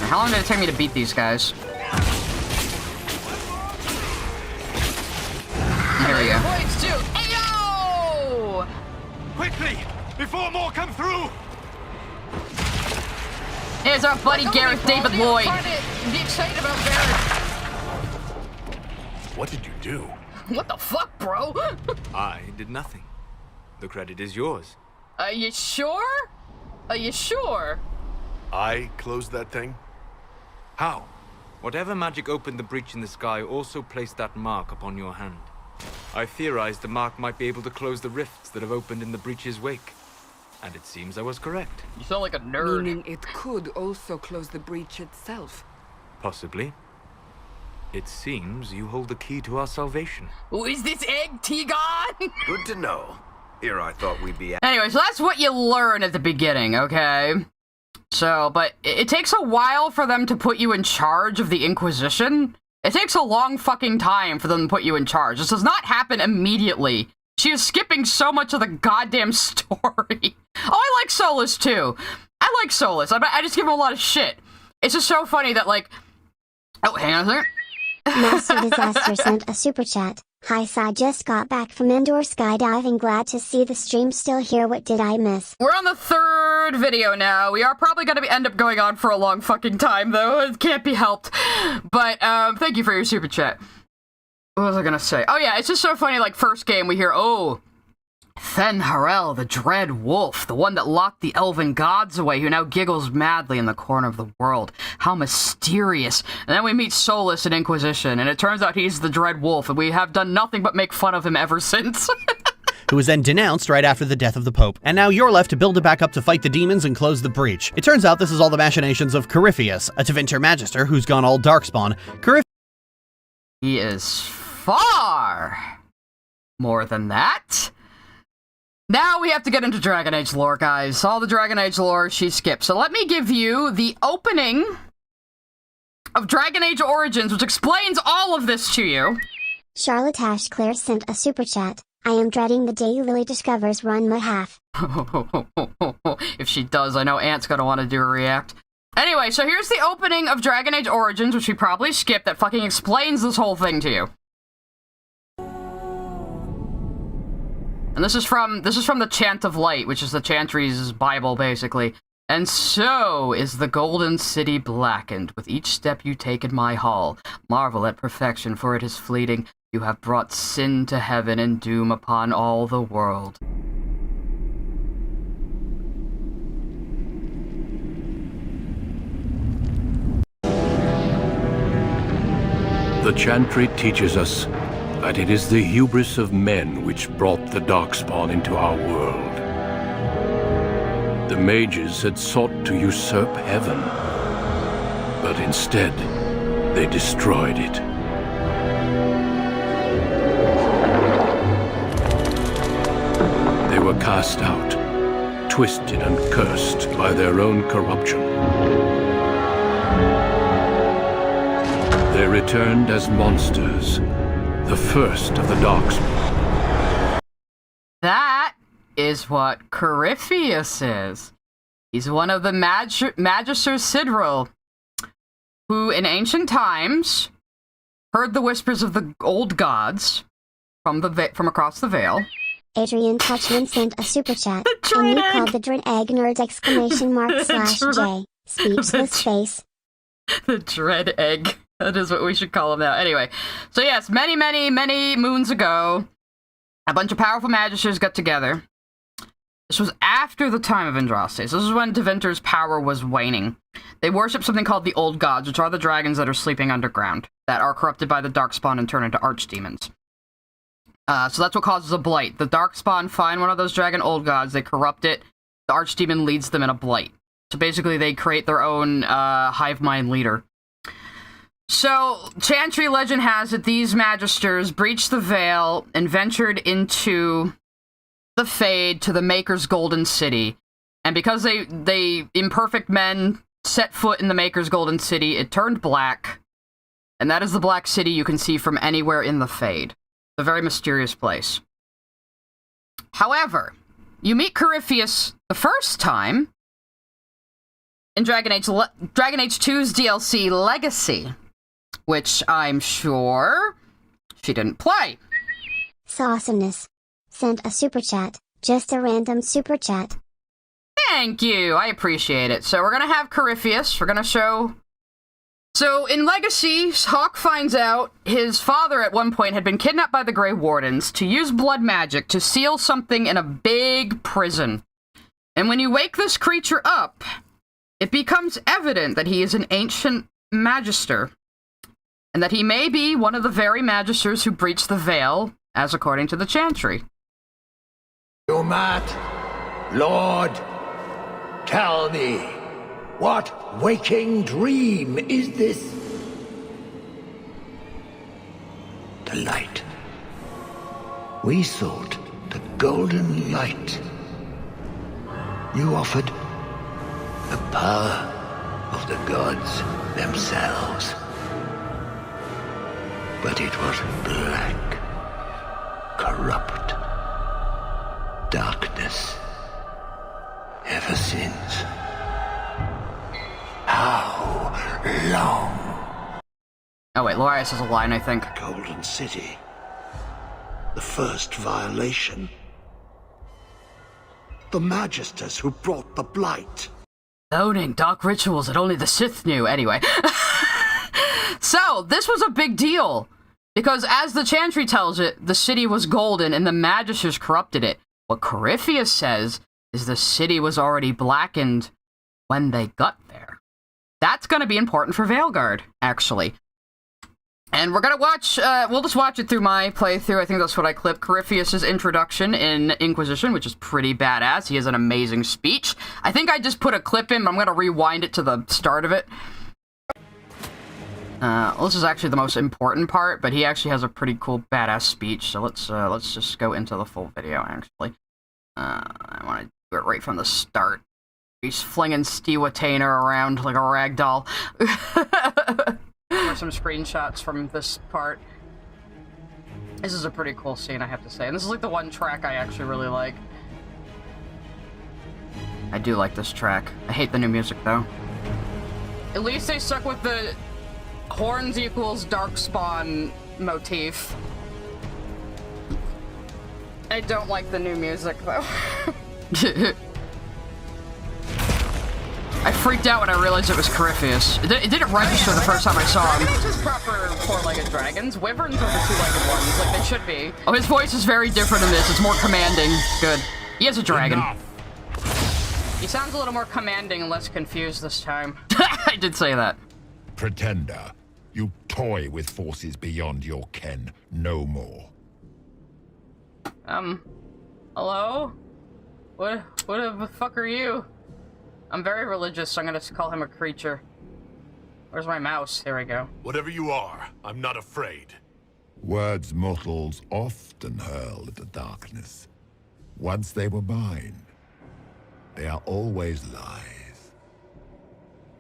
How long did it take me to beat these guys? Here we go. Ayo! Quickly! Before more come through! Here's our buddy Gareth David-Lloyd. Be excited about Gareth. What did you do? What the fuck, bro? I did nothing. The credit is yours. Are you sure? Are you sure? I closed that thing? How? Whatever magic opened the breach in the sky also placed that mark upon your hand. I theorized the mark might be able to close the rifts that have opened in the breach's wake. And it seems I was correct. You sound like a nerd. Meaning it could also close the breach itself. Possibly. It seems you hold the key to our salvation. Who is this egg, T-God? Good to know. Here I thought we'd be... Anyway, so that's what you learn at the beginning, okay? So, but it takes a while for them to put you in charge of the Inquisition. It takes a long fucking time for them to put you in charge. This does not happen immediately. She is skipping so much of the goddamn story. Oh, I like Solas, too. I like Solas. I just give him a lot of shit. It's just so funny that, like... Oh, hang on a second. Master Disaster sent a super chat. Hi, I just got back from indoor skydiving. Glad to see the stream still here. What did I miss? We're on the third video now. We are probably going to end up going on for a long fucking time, though. It can't be helped. But, thank you for your super chat. What was I gonna say? Oh yeah, it's just so funny, like, first game we hear, oh, Fen Harel, the Dread Wolf, the one that locked the elven gods away, who now giggles madly in the corner of the world. How mysterious. And then we meet Solas in Inquisition, and it turns out he's the Dread Wolf, and we have done nothing but make fun of him ever since. Who was then denounced right after the death of the Pope. And now you're left to build it back up to fight the demons and close the breach. It turns out this is all the machinations of Corypheus, a Tevinter Magister who's gone all Darkspawn. He is far more than that. Now we have to get into Dragon Age lore, guys. All the Dragon Age lore she skipped. So let me give you the opening of Dragon Age Origins, which explains all of this to you. Charlotte Ashclair sent a super chat. I am dreading the day Lily discovers Run Mahath. If she does, I know Ant's gonna want to do a react. Anyway, so here's the opening of Dragon Age Origins, which we probably skipped, that fucking explains this whole thing to you. And this is from the Chant of Light, which is the Chantry's Bible, basically. And so is the golden city blackened with each step you take in my hall. Marvel at perfection, for it is fleeting. You have brought sin to heaven and doom upon all the world. The Chantry teaches us that it is the hubris of men which brought the Darkspawn into our world. The mages had sought to usurp heaven, but instead, they destroyed it. They were cast out twisted and cursed by their own corruption. They returned as monsters, the first of the Darkspawn. That is what Corypheus is. He's one of the Magisters Sidril, who in ancient times heard the whispers of the old gods from across the veil. Adrian Touchman sent a super chat, and you called the Dread Egg Nerds !J. Speechless face. The Dread Egg. That is what we should call him now. Anyway, so yes, many, many, many moons ago, a bunch of powerful magisters got together. This was after the time of Andraste. This is when Tevinter's power was waning. They worship something called the Old Gods, which are the dragons that are sleeping underground, that are corrupted by the Darkspawn and turn into archdemons. So that's what causes a blight. The Darkspawn find one of those dragon Old Gods, they corrupt it, the archdemon leads them in a blight. So basically they create their own hive mind leader. So, Chantry legend has it these magisters breached the veil and ventured into the Fade to the Maker's Golden City. And because they imperfect men set foot in the Maker's Golden City, it turned black. And that is the Black City you can see from anywhere in the Fade. A very mysterious place. However, you meet Corypheus the first time in Dragon Age 2's DLC Legacy, which I'm sure she didn't play. Sawesomeness sent a super chat, just a random super chat. Thank you, I appreciate it. So we're gonna have Corypheus, we're gonna show... So, in Legacy, Hawk finds out his father at one point had been kidnapped by the Grey Wardens to use blood magic to seal something in a big prison. And when you wake this creature up, it becomes evident that he is an ancient magister, and that he may be one of the very magisters who breached the veil, as according to the Chantry. Umat, Lord, tell me, what waking dream is this? The light. We sought the golden light. You offered the power of the gods themselves. But it was black, corrupt, darkness, ever since. How long? Oh wait, Lorias has a line, I think. Golden City. The first violation. The Magisters who brought the blight. Owning dark rituals that only the Sith knew. Anyway. So, this was a big deal. Because as the Chantry tells it, the city was golden and the Magisters corrupted it. What Corypheus says is the city was already blackened when they got there. That's going to be important for Veilguard, actually. And we're going to watch, we'll just watch it through my playthrough. I think that's what I clipped. Corypheus' introduction in Inquisition, which is pretty badass. He has an amazing speech. I think I just put a clip in, but I'm going to rewind it to the start of it. This is actually the most important part, but he actually has a pretty cool, badass speech. So let's just go into the full video, actually. I want to do it right from the start. He's flinging Stiwatainer around like a rag doll. There's some screenshots from this part. This is a pretty cool scene, I have to say. And this is like the one track I actually really like. I do like this track. I hate the new music, though. At least they stuck with the horns equals Darkspawn motif. I don't like the new music, though. I freaked out when I realized it was Corypheus. It didn't register the first time I saw him. They're just proper four-legged dragons. Wyverns are the two-legged ones, like they should be. Oh, his voice is very different in this. It's more commanding. Good. He is a dragon. Enough. He sounds a little more commanding and less confused this time. I did say that. Pretender, you toy with forces beyond your ken. No more. Hello? What the fuck are you? I'm very religious, so I'm gonna call him a creature. Where's my mouse? There we go. Whatever you are, I'm not afraid. Words mortals often hurl at the darkness. Once they were mine. They are always lies.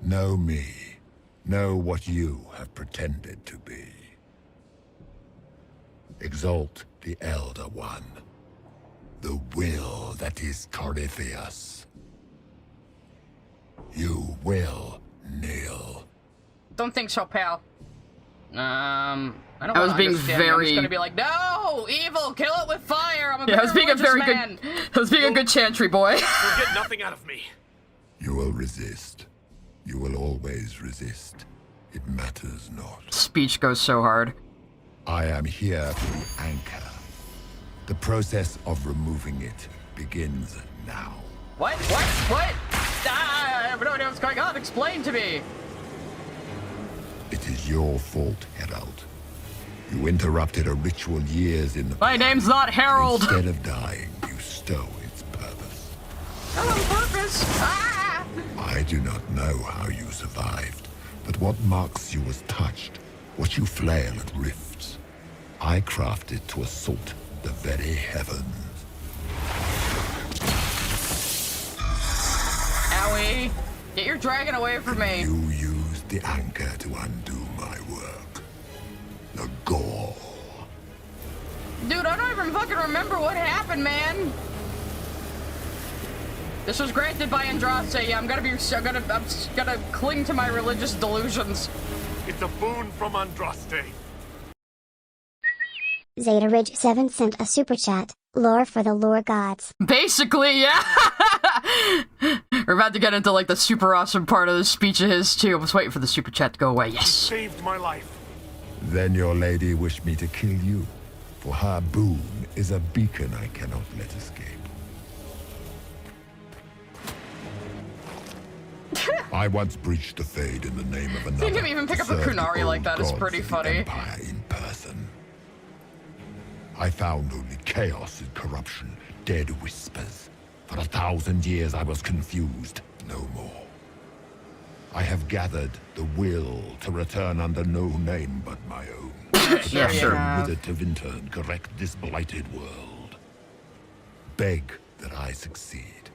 Know me. Know what you have pretended to be. Exalt the Elder One. The will that is Corypheus. You will kneel. Don't think so, pal. I don't I was being understand. very- I'm just gonna be like, no, evil, kill it with fire. I'm a Yeah, I was being a religious very man. good. I was being a good chantry boy. You'll get nothing out of me. You will resist. You will always resist. It matters not. Speech goes so hard. I am here for the anchor. The process of removing it begins now. What? Ah, I have no idea what's going on. Explain to me. It is your fault, Herald. You interrupted a ritual years in the My name's not Harold. Instead of dying, you stole its purpose. Not on purpose. Ah! I do not know how you survived, but what marks you as touched, what you flail at rifts, I crafted to assault the very heavens. Owie. Get your dragon away from me. You used the anchor to undo my work. The gore. Dude, I don't even fucking remember what happened, man. This was granted by Andraste. Yeah, I'm gonna cling to my religious delusions. It's a boon from Andraste. Zeta Ridge 7 sent a super chat. Lore for the lore gods. Basically, yeah. We're about to get into like the super awesome part of the speech of his too. I was waiting for the super chat to go away. Yes. Saved my life. Then your lady wished me to kill you, for her boon is a beacon I cannot let escape. I once breached the Fade in the name of another. Seeing him even pick up a to serve the Kunari like old that is gods pretty of the funny. Empire in person. I found only chaos and corruption, dead whispers. For 1,000 years I was confused, no more. I have gathered the will to return under no name but my own. Sure, Withered to Vinter and correct this blighted world. Beg that I succeed,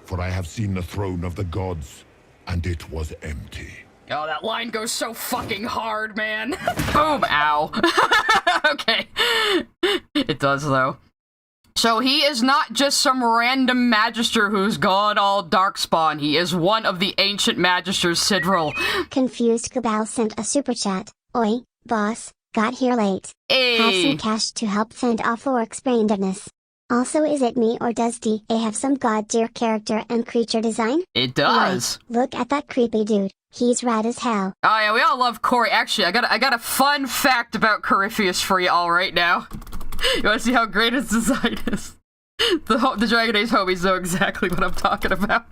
for I have seen the throne of the gods, and it was empty. Oh, that line goes so fucking hard, man. Boom, ow. Okay. It does, though. So he is not just some random magister who's gone all darkspawn. He is one of the ancient magisters, Sidril. Confused Cabal sent a super chat. Oi, boss, got here late. Hey. Have some cash to help fend off orcs' brain deadness. Also, is it me or does DA have some god tier character and creature design? It does. Right. Look at that creepy dude. He's rad as hell. Oh yeah, we all love Corey. Actually, I got a fun fact about Corypheus for you all right now. You wanna see how great his design is? The Dragon Age homies know exactly what I'm talking about.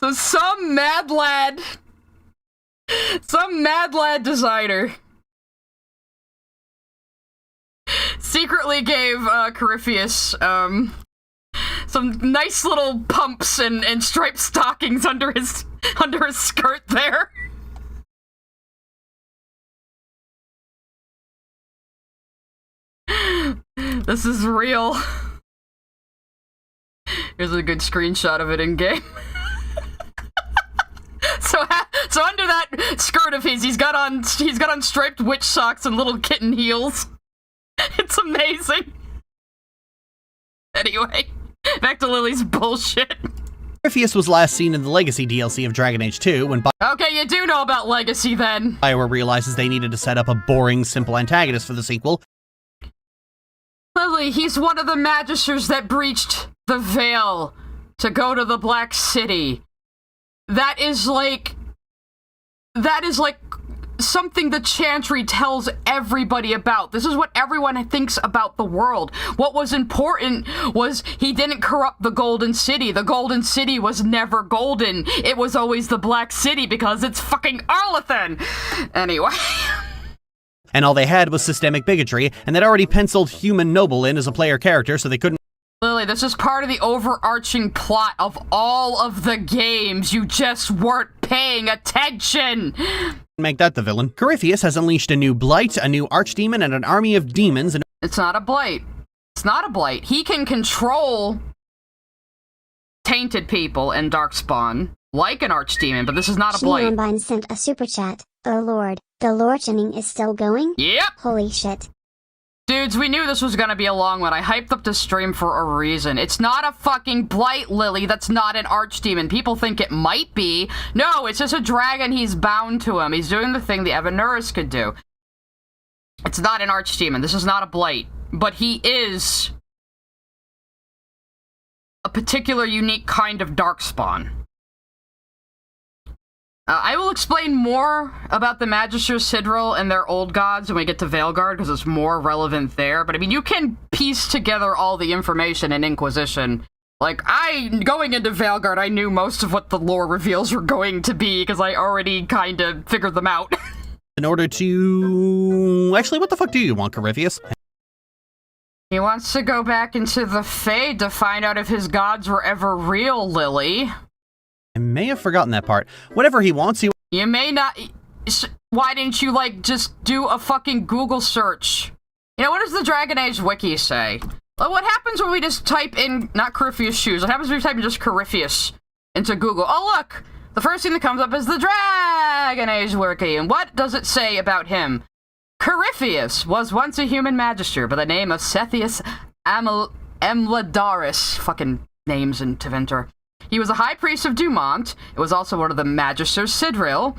So some mad lad designer secretly gave Corypheus some nice little pumps and striped stockings under his skirt there. This is real. Here's a good screenshot of it in game. So under that skirt of his, he's got on striped witch socks and little kitten heels. It's amazing. Anyway, back to Lily's bullshit. Corypheus was last seen in the Legacy DLC of Dragon Age 2 when Okay, you do know about Legacy then. Bioware realizes they needed to set up a boring, simple antagonist for the sequel. Lily, he's one of the magisters that breached the veil to go to the Black City. That is like something the Chantry tells everybody about. This is what everyone thinks about the world. What was important was he didn't corrupt the Golden City. The Golden City was never golden. It was always the Black City because it's fucking Arlathan. Anyway. And all they had was systemic bigotry, and they'd already penciled Human Noble in as a player character, so they couldn't. Lily, this is part of the overarching plot of all of the games. You just weren't paying attention. Make that the villain. Corypheus has unleashed a new blight, a new archdemon, and an army of demons. And it's not a blight. It's not a blight. He can control tainted people and darkspawn, like an archdemon, but this is not a blight. Shneonbine sent a super chat. Oh lord, the lorchening is still going? Yep! Holy shit. Dudes, we knew this was gonna be a long one. I hyped up this stream for a reason. It's not a fucking blight, Lily. That's not an archdemon. People think it might be. No, it's just a dragon. He's bound to him. He's doing the thing the Evanurus could do. It's not an archdemon. This is not a blight. But he is a particular unique kind of darkspawn. I will explain more about the Magister Sidril and their old gods when we get to Veilguard, because it's more relevant there. But I mean, you can piece together all the information in Inquisition. Like, going into Veilguard, I knew most of what the lore reveals were going to be, because I already kind of figured them out. In order to... Actually, what the fuck do you want, Corypheus? He wants to go back into the Fade to find out if his gods were ever real, Lily. I may have forgotten that part. Whatever he wants, You may not... Why didn't you, like, just do a fucking Google search? You know, what does the Dragon Age wiki say? Well, what happens when we just type in, not Corypheus shoes, what happens when we type in just Corypheus into Google? Oh, look! The first thing that comes up is the Dragon Age wiki, and what does it say about him? Corypheus was once a human magister by the name of Sethius Emladaris. Fucking names in Tevinter. He was a high priest of Dumont. It was also one of the Magisters Sidril,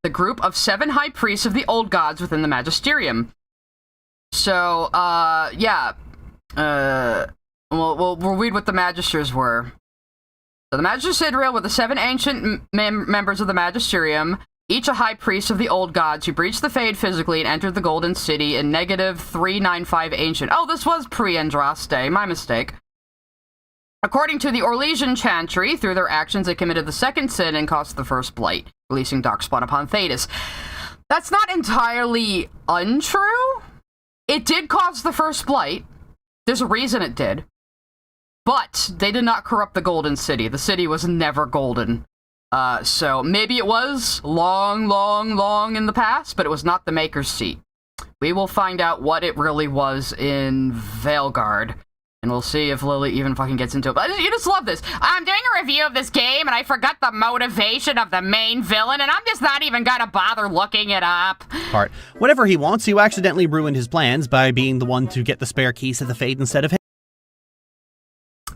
the group of 7 high priests of the old gods within the Magisterium. So, yeah. We'll read what the Magisters were. So the Magister Sidril were the 7 ancient members of the Magisterium, each a high priest of the old gods who breached the Fade physically and entered the Golden City in negative 395 ancient. Oh, this was pre-Andraste. My mistake. According to the Orlesian Chantry, through their actions they committed the second sin and caused the first blight, releasing darkspawn upon Thetis. That's not entirely untrue. It did cause the first blight. There's a reason it did. But they did not corrupt the Golden City. The city was never golden. So maybe it was long in the past, but it was not the Maker's Seat. We will find out what it really was in Veilguard. And we'll see if Lily even fucking gets into it. But you just love this. I'm doing a review of this game, and I forgot the motivation of the main villain, and I'm just not even gonna bother looking it up. Part. Whatever he wants, you accidentally ruined his plans by being the one to get the spare keys to the Fade instead of him.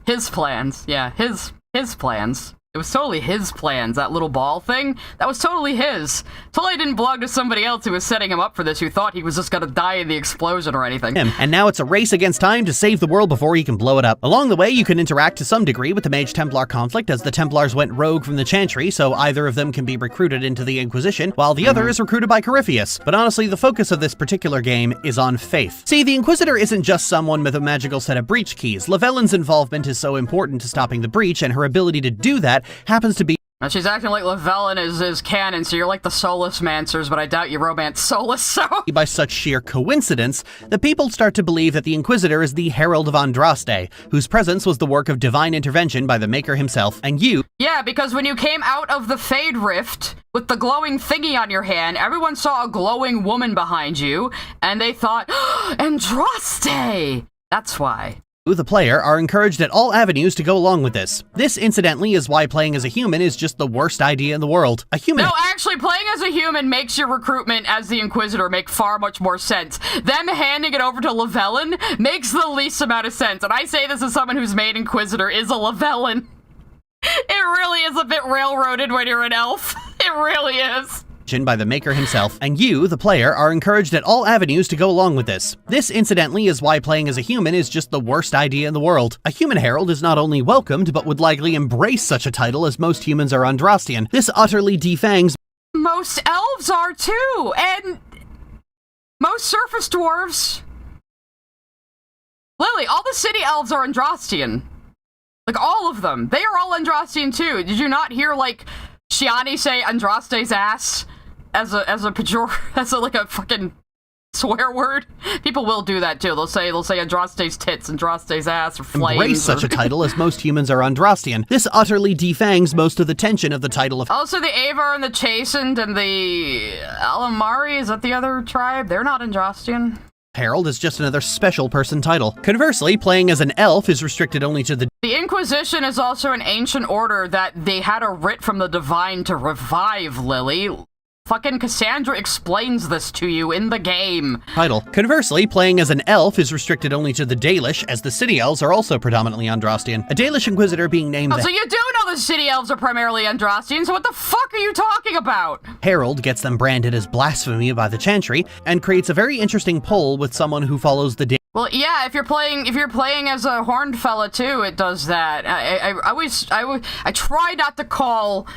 His plans. Yeah, his plans. It was totally his plans, that little ball thing. That was totally his. Totally didn't belong to somebody else who was setting him up for this, who thought he was just gonna die in the explosion or anything. And now it's a race against time to save the world before he can blow it up. Along the way, you can interact to some degree with the Mage-Templar conflict, as the Templars went rogue from the Chantry, so either of them can be recruited into the Inquisition, while the other is recruited by Corypheus. But honestly, the focus of this particular game is on faith. See, the Inquisitor isn't just someone with a magical set of breach keys. Lavellin's involvement is so important to stopping the breach, and her ability to do that happens to be... Now she's acting like Lavellin is canon, so you're like the Solas mancers, but I doubt you romance Solas, so... By such sheer coincidence, the people start to believe that the Inquisitor is the Herald of Andraste, whose presence was the work of divine intervention by the Maker himself, and you... Yeah, because when you came out of the Fade Rift with the glowing thingy on your hand, everyone saw a glowing woman behind you, and they thought, oh, Andraste! That's why. The player are encouraged at all avenues to go along with this. This, incidentally, is why playing as a human is just the worst idea in the world. A human... No, actually, playing as a human makes your recruitment as the Inquisitor make far much more sense. Them handing it over to Lavellin makes the least amount of sense, and I say this as someone whose main Inquisitor is a Lavellin. It really is a bit railroaded when you're an elf. It really is. By the Maker himself, and you, the player, are encouraged at all avenues to go along with this. This, incidentally, is why playing as a human is just the worst idea in the world. A human herald is not only welcomed, but would likely embrace such a title, as most humans are Andrastian. This utterly defangs... Most elves are too, and most surface dwarves. Lily, all the city elves are Andrastian. Like, all of them. They are all Andrastian too. Did you not hear, like, Shiani say Andraste's ass as a like a fucking swear word? People will do that too. They'll say Andraste's tits, Andraste's ass, or flames. Embrace such a title, as most humans are Andrastian. This utterly defangs most of the tension of the title of... Also, the Avar and the Chastened and the Alamari, is that the other tribe? They're not Andrastian. Herald is just another special person title. Conversely, playing as an elf is restricted only to the Inquisition is also an ancient order that they had a writ from the divine to revive Lily. Fucking Cassandra explains this to you in the game. Title. Conversely, playing as an elf is restricted only to the Dalish, as the City Elves are also predominantly Andrastian. A Dalish Inquisitor being named so you do know the City Elves are primarily Andrastian, so what the fuck are you talking about? Herald gets them branded as blasphemy by the Chantry, and creates a very interesting pull with someone who follows the Well, yeah, if you're playing as a horned fella too, it does that. I try not to call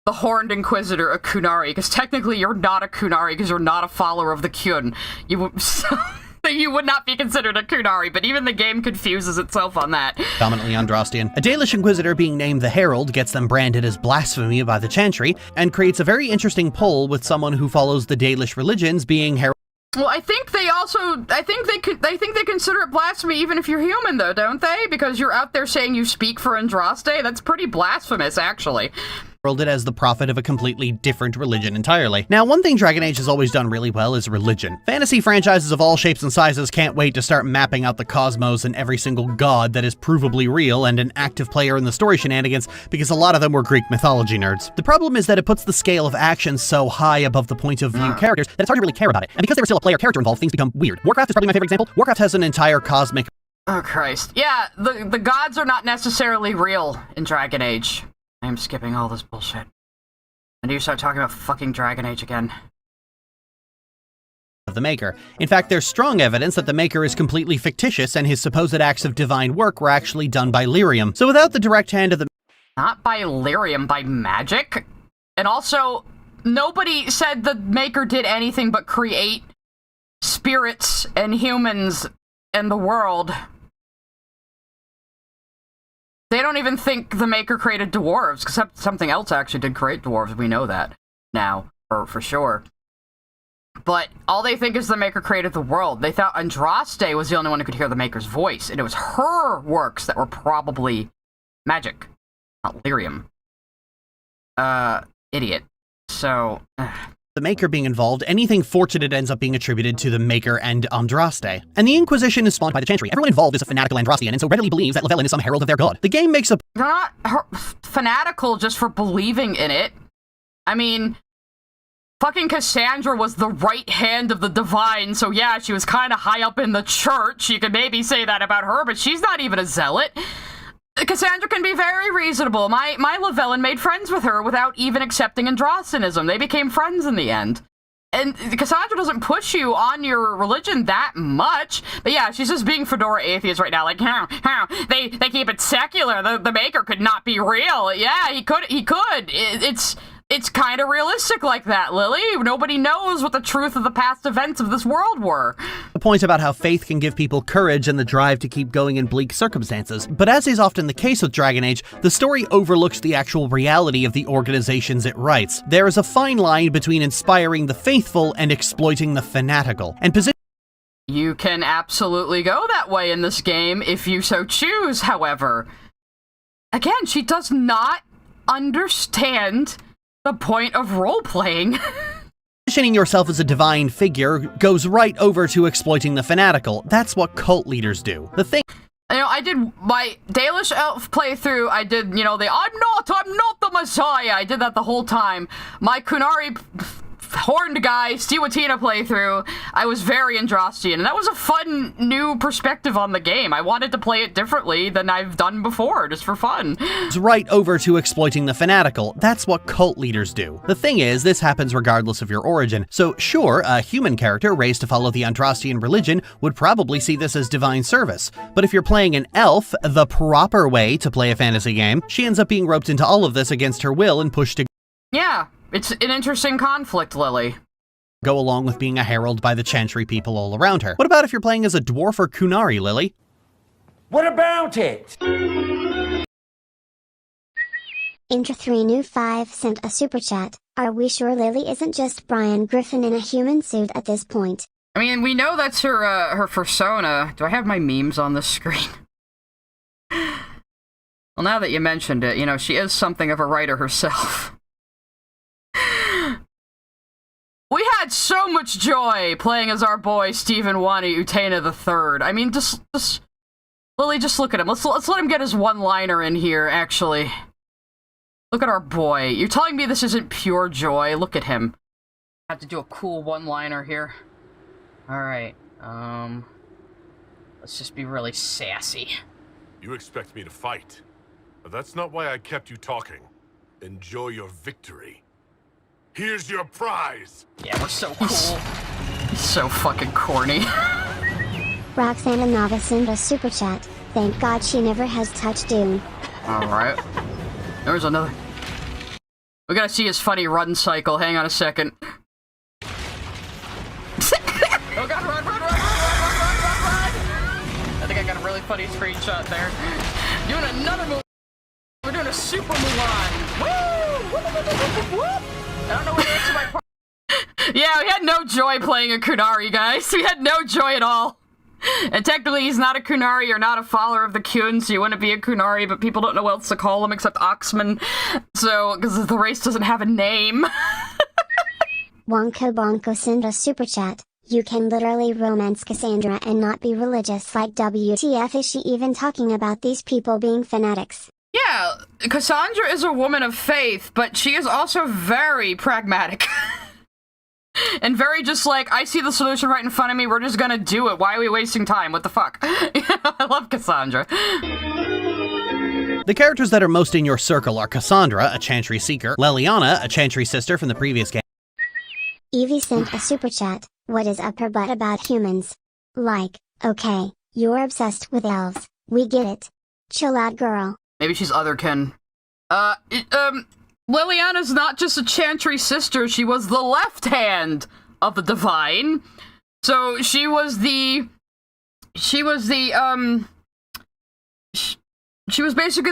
the Horned Inquisitor a Kunari, because technically you're not a Kunari because you're not a follower of the Kyun. You would not be considered a Kunari, but even the game confuses itself on that. Dominantly Andrastian. A Dalish Inquisitor being named the Herald gets them branded as blasphemy by the Chantry, and creates a very interesting pull with someone who follows the Dalish religions being Herald. Well, I think they consider it blasphemy even if you're human, though, don't they? Because you're out there saying you speak for Andraste. That's pretty blasphemous, actually. Heralded as the prophet of a completely different religion entirely. Now, one thing Dragon Age has always done really well is religion. Fantasy franchises of all shapes and sizes can't wait to start mapping out the cosmos and every single god that is provably real and an active player in the story shenanigans, because a lot of them were Greek mythology nerds. The problem is that it puts the scale of action so high above the point of view characters that it's hard to really care about it. And because there was still a player character involved, things become weird. Warcraft is probably my favorite example. Warcraft has an entire cosmic... Oh, Christ. Yeah, the gods are not necessarily real in Dragon Age. I'm skipping all this bullshit. When do you start talking about fucking Dragon Age again? Of the Maker. In fact, there's strong evidence that the Maker is completely fictitious and his supposed acts of divine work were actually done by Lyrium. So without the direct hand of the... Not by Lyrium, by magic? And also, nobody said the Maker did anything but create spirits and humans and the world. They don't even think the Maker created dwarves, except something else actually did create dwarves. We know that now, for sure. But all they think is the Maker created the world. They thought Andraste was the only one who could hear the Maker's voice, and it was her works that were probably magic, not Lyrium. Idiot. So... the Maker being involved, anything fortunate ends up being attributed to the Maker and Andraste. And the Inquisition is spawned by the Chantry. Everyone involved is a fanatical Andrastian, and so readily believes that Llewellyn is some herald of their god. The game makes a... They're not fanatical just for believing in it. I mean, fucking Cassandra was the right hand of the divine, so yeah, she was kind of high up in the church. You could maybe say that about her, but she's not even a zealot. Cassandra can be very reasonable. My Llewellyn made friends with her without even accepting Andrastianism. They became friends in the end. And Cassandra doesn't push you on your religion that much. But yeah, she's just being Fedora atheist right now. Like, they keep it secular. The Maker could not be real. Yeah, he could. It's kind of realistic like that, Lily. Nobody knows what the truth of the past events of this world were. The point about how faith can give people courage and the drive to keep going in bleak circumstances. But as is often the case with Dragon Age, the story overlooks the actual reality of the organizations it writes. There is a fine line between inspiring the faithful and exploiting the fanatical. And you can absolutely go that way in this game if you so choose, however. Again, she does not understand the point of role-playing. Positioning yourself as a divine figure goes right over to exploiting the fanatical. That's what cult leaders do. The thing... You know, I did my Dalish Elf playthrough. I did, you know, I'm not the Messiah. I did that the whole time. My Kunari horned guy, Stiwatina playthrough, I was very Andrastian, and that was a fun new perspective on the game. I wanted to play it differently than I've done before, just for fun. It's right over to exploiting the fanatical. That's what cult leaders do. The thing is, this happens regardless of your origin. So sure, a human character raised to follow the Andrastian religion would probably see this as divine service. But if you're playing an elf, the proper way to play a fantasy game, she ends up being roped into all of this against her will and pushed to... Yeah. It's an interesting conflict, Lily. Go along with being a herald by the Chantry people all around her. What about if you're playing as a dwarf or Kunari, Lily? What about it? Intra3New5 sent a super chat. Are we sure Lily isn't just Brian Griffin in a human suit at this point? I mean, we know that's her persona. Do I have my memes on the screen? Well, now that you mentioned it, you know, she is something of a writer herself. We had had so much joy playing as our boy Stephen Wani Utena III. I mean, just Lily, just look at him. Let's let him get his one-liner in here, actually. Look at our boy. You're telling me this isn't pure joy? Look at him. I have to do a cool one-liner here. Alright, let's just be really sassy. You expect me to fight, but that's not why I kept you talking. Enjoy your victory. Here's your prize! Yeah, we're so cool. He's so fucking corny. Roxana Nava sent a super chat. Thank God she never has touched Doom. Alright. There's another. We gotta see his funny run cycle. Hang on a second. Oh god, run! I think I got a really funny screenshot there. Doing another move. We're doing a super Mulan. Woo! I don't know where to answer my part. Yeah, we had no joy playing a Kunari, guys. We had no joy at all. And technically, he's not a Kunari, you're not a follower of the Kyun, so you wouldn't be a Kunari, but people don't know what else to call him except Oxman. So, because the race doesn't have a name. Wonko Bonko sent a super chat. You can literally romance Cassandra and not be religious, like WTF is she even talking about these people being fanatics? Yeah, Cassandra is a woman of faith, but she is also very pragmatic. And very just like, I see the solution right in front of me, we're just gonna do it. Why are we wasting time? What the fuck? I love Cassandra. The characters that are most in your circle are Cassandra, a Chantry Seeker, Leliana, a Chantry Sister from the previous game. Evie sent a super chat. What is up her butt about humans? Like, okay, you're obsessed with elves. We get it. Chill out, girl. Maybe she's otherkin. Liliana's not just a Chantry Sister, she was the left hand of the Divine. So she was basically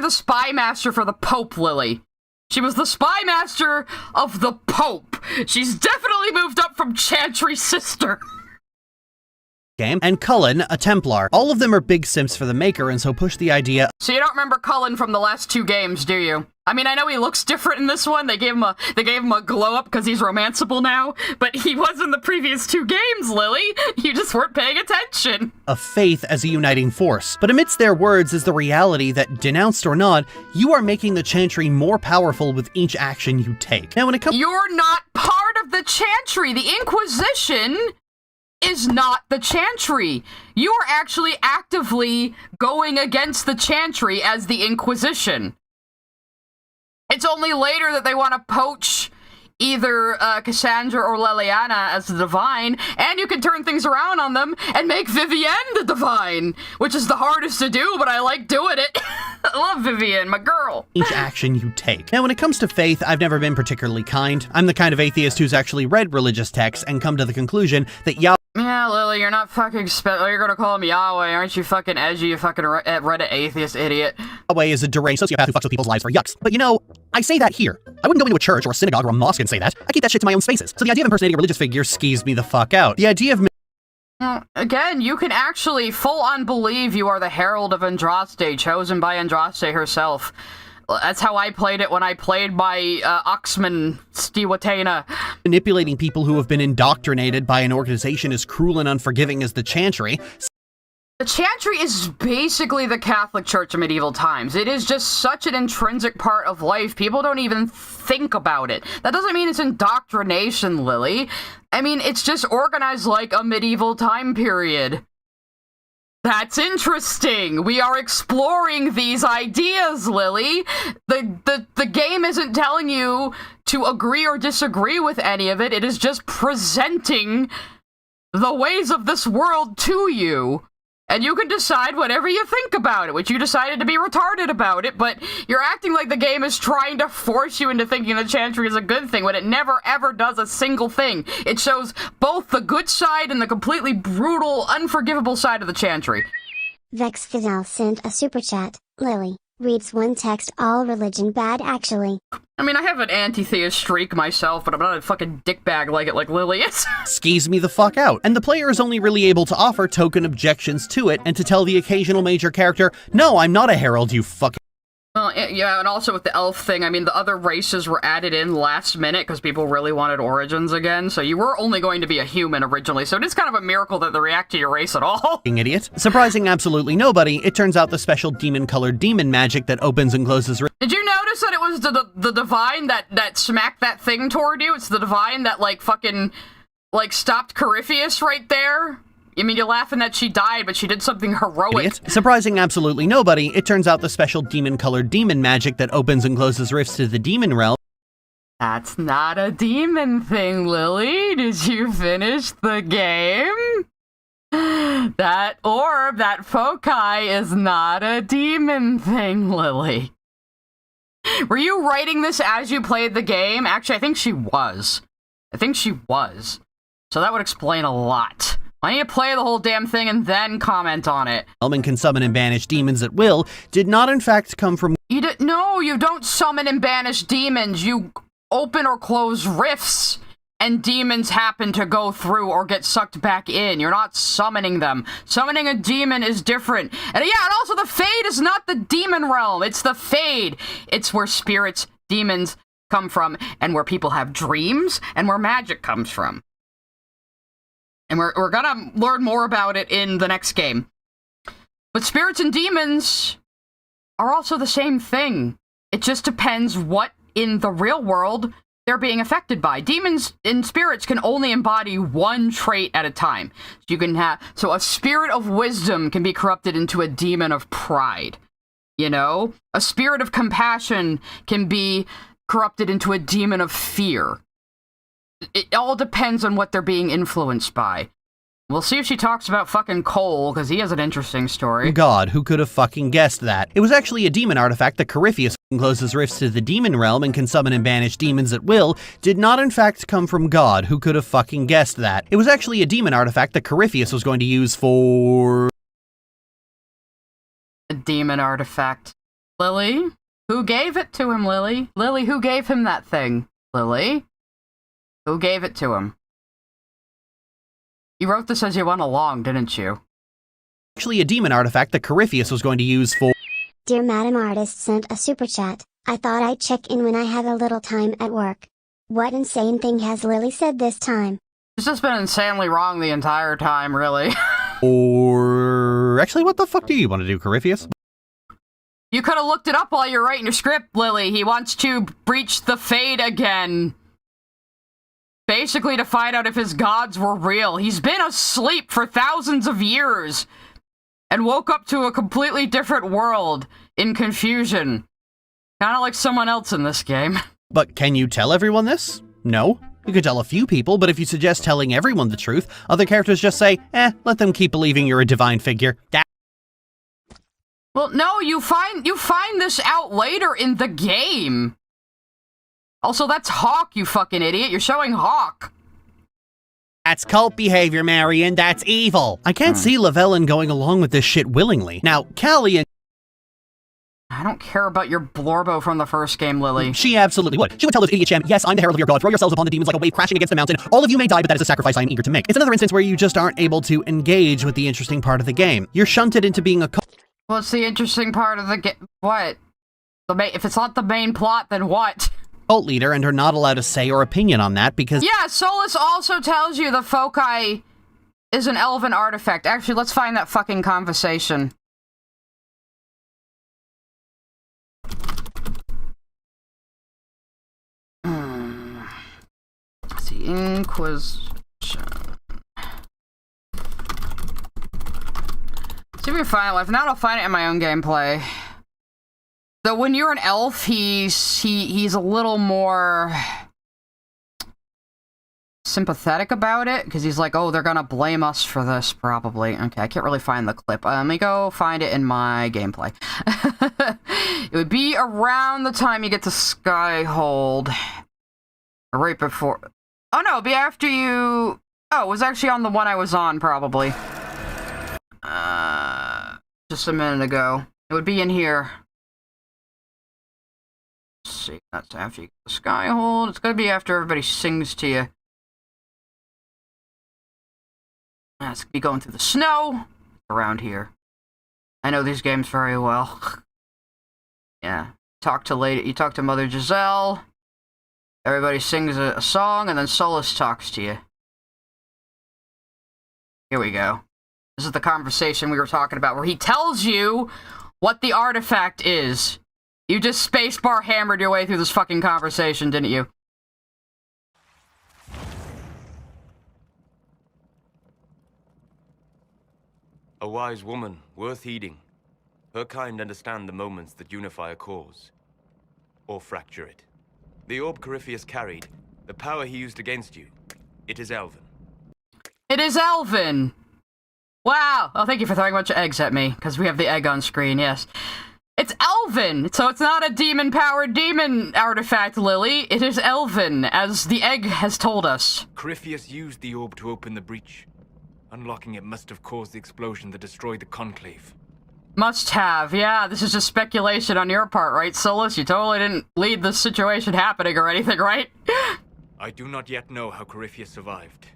the spy master for the Pope, Lily. She was the spy master of the Pope. She's definitely moved up from Chantry Sister. Game, and Cullen, a Templar. All of them are big simps for the maker, and so push the idea. So you don't remember Cullen from the last two games, do you? I mean, I know he looks different in this one. They gave him a glow up because he's romanceable now, but he was in the previous two games, Lily. You just weren't paying attention. Of faith as a uniting force. But amidst their words is the reality that, denounced or not, you are making the Chantry more powerful with each action you take. Now, when it comes— You're not part of the Chantry. The Inquisition is not the Chantry. You are actually actively going against the Chantry as the Inquisition. It's only later that they want to poach either Cassandra or Leliana as the Divine, and you can turn things around on them and make Vivienne the Divine, which is the hardest to do, but I like doing it. I love Vivienne, my girl. Each action you take. Now, when it comes to faith, I've never been particularly kind. I'm the kind of atheist who's actually read religious texts and come to the conclusion that Yahweh— Yeah, Lily, you're not fucking you're gonna call him Yahweh, aren't you fucking edgy, you fucking Reddit atheist idiot. Yahweh is a deranged sociopath who fucks with people's lives for yucks. But you know, I say that here. I wouldn't go into a church or a synagogue or a mosque and say that. I keep that shit to my own spaces. So the idea of impersonating a religious figure skeeves me the fuck out. The idea of— Again, you can actually full-on believe you are the Herald of Andraste, chosen by Andraste herself. That's how I played it when I played my Oxman Stiwatena. Manipulating people who have been indoctrinated by an organization as cruel and unforgiving as the Chantry. The Chantry is basically the Catholic Church of medieval times. It is just such an intrinsic part of life, people don't even think about it. That doesn't mean it's indoctrination, Lily. I mean, it's just organized like a medieval time period. That's interesting. We are exploring these ideas, Lily. The game isn't telling you to agree or disagree with any of it. It is just presenting the ways of this world to you. And you can decide whatever you think about it, which you decided to be retarded about it, but you're acting like the game is trying to force you into thinking the Chantry is a good thing when it never ever does a single thing. It shows both the good side and the completely brutal, unforgivable side of the Chantry. Vex Fidel sent a super chat. Lily, reads one text, all religion bad actually. I mean, I have an anti-theist streak myself, but I'm not a fucking dickbag like Lily is. Skis me the fuck out, and the player is only really able to offer token objections to it and to tell the occasional major character, no, I'm not a herald, you fucking— Well, yeah, and also with the elf thing, I mean, the other races were added in last minute because people really wanted Origins again, so you were only going to be a human originally, so it is kind of a miracle that they react to your race at all. Idiot. Surprising absolutely nobody, it turns out the special demon-colored demon magic that opens and closes... Did you notice that it was the Divine that smacked that thing toward you? It's the Divine that, like, fucking, like, stopped Corypheus right there? I mean, you're laughing that she died, but she did something heroic. Idiot. Surprising absolutely nobody, it turns out the special demon-colored demon magic that opens and closes rifts to the demon realm... That's not a demon thing, Lily. Did you finish the game? That orb, that foci, is not a demon thing, Lily. Were you writing this as you played the game? Actually, I think she was. So that would explain a lot. I need to play the whole damn thing and then comment on it. Elman can summon and banish demons at will, did not in fact come from... No, you don't summon and banish demons. You open or close rifts, and demons happen to go through or get sucked back in. You're not summoning them. Summoning a demon is different. And yeah, and also the Fade is not the demon realm. It's the Fade. It's where spirits, demons come from, and where people have dreams, and where magic comes from. And we're gonna learn more about it in the next game. But spirits and demons are also the same thing. It just depends what in the real world they're being affected by. Demons and spirits can only embody one trait at a time. So a spirit of wisdom can be corrupted into a demon of pride. You know? A spirit of compassion can be corrupted into a demon of fear. It all depends on what they're being influenced by. We'll see if she talks about fucking Cole, because he has an interesting story. God, who could have fucking guessed that? It was actually a demon artifact that Corypheus closes rifts to the demon realm and can summon and banish demons at will, did not in fact come from God, who could have fucking guessed that? It was actually a demon artifact that Corypheus was going to use for... A demon artifact. Lily? Who gave it to him, Lily? Lily, who gave him that thing? Lily? Who gave it to him? You wrote this as you went along, didn't you? Actually a demon artifact that Corypheus was going to use for... Dear Madam Artist sent a super chat. I thought I'd check in when I have a little time at work. What insane thing has Lily said this time? She's just been insanely wrong the entire time, really. Or... Actually, what the fuck do you want to do, Corypheus? You could have looked it up while you're writing your script, Lily. He wants to breach the Fade again. Basically to find out if his gods were real. He's been asleep for thousands of years and woke up to a completely different world in confusion. Kind of like someone else in this game. But can you tell everyone this? No. You could tell a few people, but if you suggest telling everyone the truth, other characters just say, let them keep believing you're a divine figure. Well, no, you find this out later in the game. Also, that's Hawk, you fucking idiot. You're showing Hawk. That's cult behavior, Marion. That's evil. I can't see Lavellin going along with this shit willingly. Now, Callie and... I don't care about your Blorbo from the first game, Lily. She absolutely would. She would tell those idiot Shem, yes, I'm the herald of your god. Throw yourselves upon the demons like a wave crashing against the mountain. All of you may die, but that is a sacrifice I am eager to make. It's another instance where you just aren't able to engage with the interesting part of the game. You're shunted into being a cult. What's the interesting part of the game? What? If it's not the main plot, then what? Cult leader and are not allowed to say or opinion on that because... Yeah, Solas also tells you the foci is an elven artifact. Actually, let's find that fucking conversation. Let's see, Inquisition. See if we can find it. If not, I'll find it in my own gameplay. So when you're an elf, he's a little more sympathetic about it, because he's like, oh, they're gonna blame us for this, probably. Okay, I can't really find the clip. Let me go find it in my gameplay. It would be around the time you get to Skyhold. Right before... Oh, no, it'd be after you... Oh, it was actually on the one I was on, probably. Just a minute ago. It would be in here. Let's see, that's after you get the Skyhold. It's gonna be after everybody sings to you. It's gonna be going through the snow around here. I know these games very well. Yeah. You talk to Mother Giselle. Everybody sings a song, and then Solas talks to you. Here we go. This is the conversation we were talking about, where he tells you what the artifact is. You just spacebar hammered your way through this fucking conversation, didn't you? A wise woman, worth heeding. Her kind understand the moments that unify a cause. Or fracture it. The orb Corypheus carried, the power he used against you, it is Elven. It is Elven! Wow! Oh, thank you for throwing a bunch of eggs at me, because we have the egg on screen, yes. It's Elven! So it's not a demon-powered demon artifact, Lily. It is Elven, as the egg has told us. Corypheus used the orb to open the breach. Unlocking it must have caused the explosion that destroyed the Conclave. Must have, yeah. This is just speculation on your part, right, Solas? You totally didn't lead this situation happening or anything, right? I do not yet know how Corypheus survived.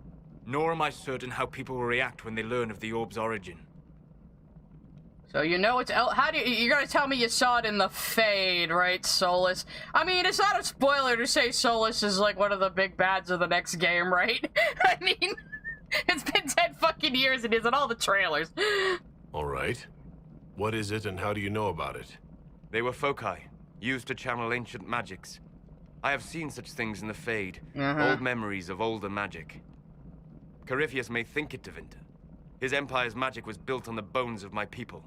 Nor am I certain how people will react when they learn of the orb's origin. So you know it's you're gonna tell me you saw it in the Fade, right, Solas? I mean, it's not a spoiler to say Solas is like one of the big bads of the next game, right? I mean, it's been 10 fucking years and it's in all the trailers. Alright. What is it and how do you know about it? They were foci, used to channel ancient magics. I have seen such things in the Fade, old memories of older magic. Corypheus may think it Tevinter. His empire's magic was built on the bones of my people.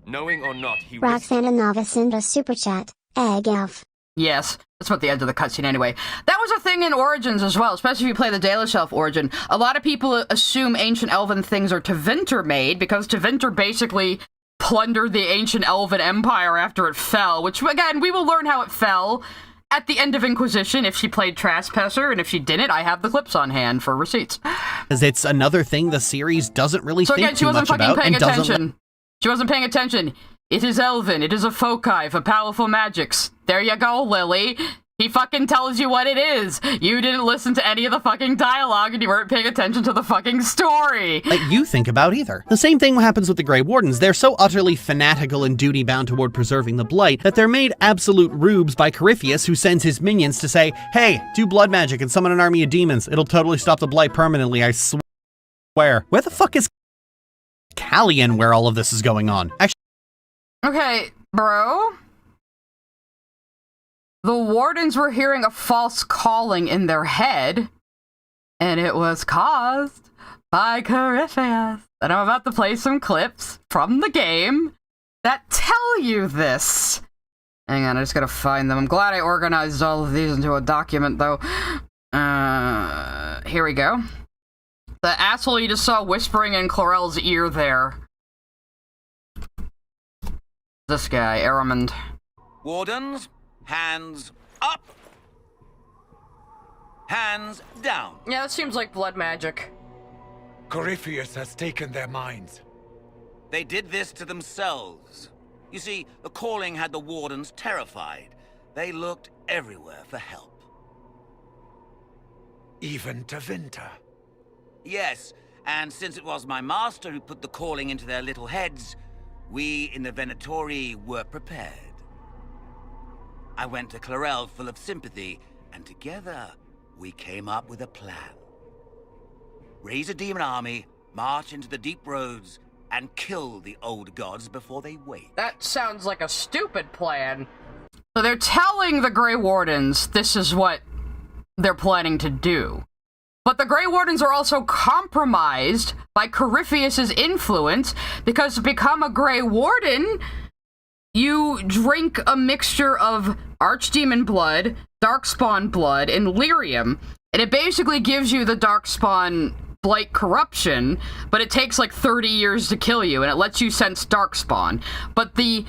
Knowing or not, he Roxana Navasindra Super Chat, Egg Elf. Yes, that's what the end of the cutscene anyway. That was a thing in Origins as well, especially if you play the Daily Shelf Origin. A lot of people assume ancient elven things are Tevinter made, because Tevinter basically plundered the ancient elven empire after it fell, which, again, we will learn how it fell at the end of Inquisition if she played Trespasser, and if she didn't, I have the clips on hand for receipts. Because it's another thing the series doesn't really think too much about, and doesn't... She wasn't paying attention. It is Elven. It is a foci for powerful magics. There you go, Lily. He fucking tells you what it is. You didn't listen to any of the fucking dialogue and you weren't paying attention to the fucking story. Like you think about either. The same thing happens with the Grey Wardens. They're so utterly fanatical and duty-bound toward preserving the Blight that they're made absolute rubes by Corypheus, who sends his minions to say, hey, do blood magic and summon an army of demons. It'll totally stop the Blight permanently, I swear. Where the fuck is Callian where all of this is going on? Actually, okay, bro. The Wardens were hearing a false calling in their head, and it was caused by Corypheus. And I'm about to play some clips from the game that tell you this. Hang on, I just gotta find them. I'm glad I organized all of these into a document, though. Here we go. The asshole you just saw whispering in Chlorel's ear there. This guy, Aramond. Wardens, hands up. Hands down. Yeah, that seems like blood magic. Corypheus has taken their minds. They did this to themselves. You see, the calling had the Wardens terrified. They looked everywhere for help. Even Tevinter. Yes, and since it was my master who put the calling into their little heads, we in the Venatori were prepared. I went to Chlorel full of sympathy, and together we came up with a plan. Raise a demon army, march into the deep roads, and kill the old gods before they wake. That sounds like a stupid plan. So they're telling the Grey Wardens this is what they're planning to do. But the Grey Wardens are also compromised by Corypheus's influence, because to become a Grey Warden, you drink a mixture of Archdemon blood, Darkspawn blood, and lyrium, and it basically gives you the Darkspawn Blight corruption, but it takes like 30 years to kill you, and it lets you sense Darkspawn. But the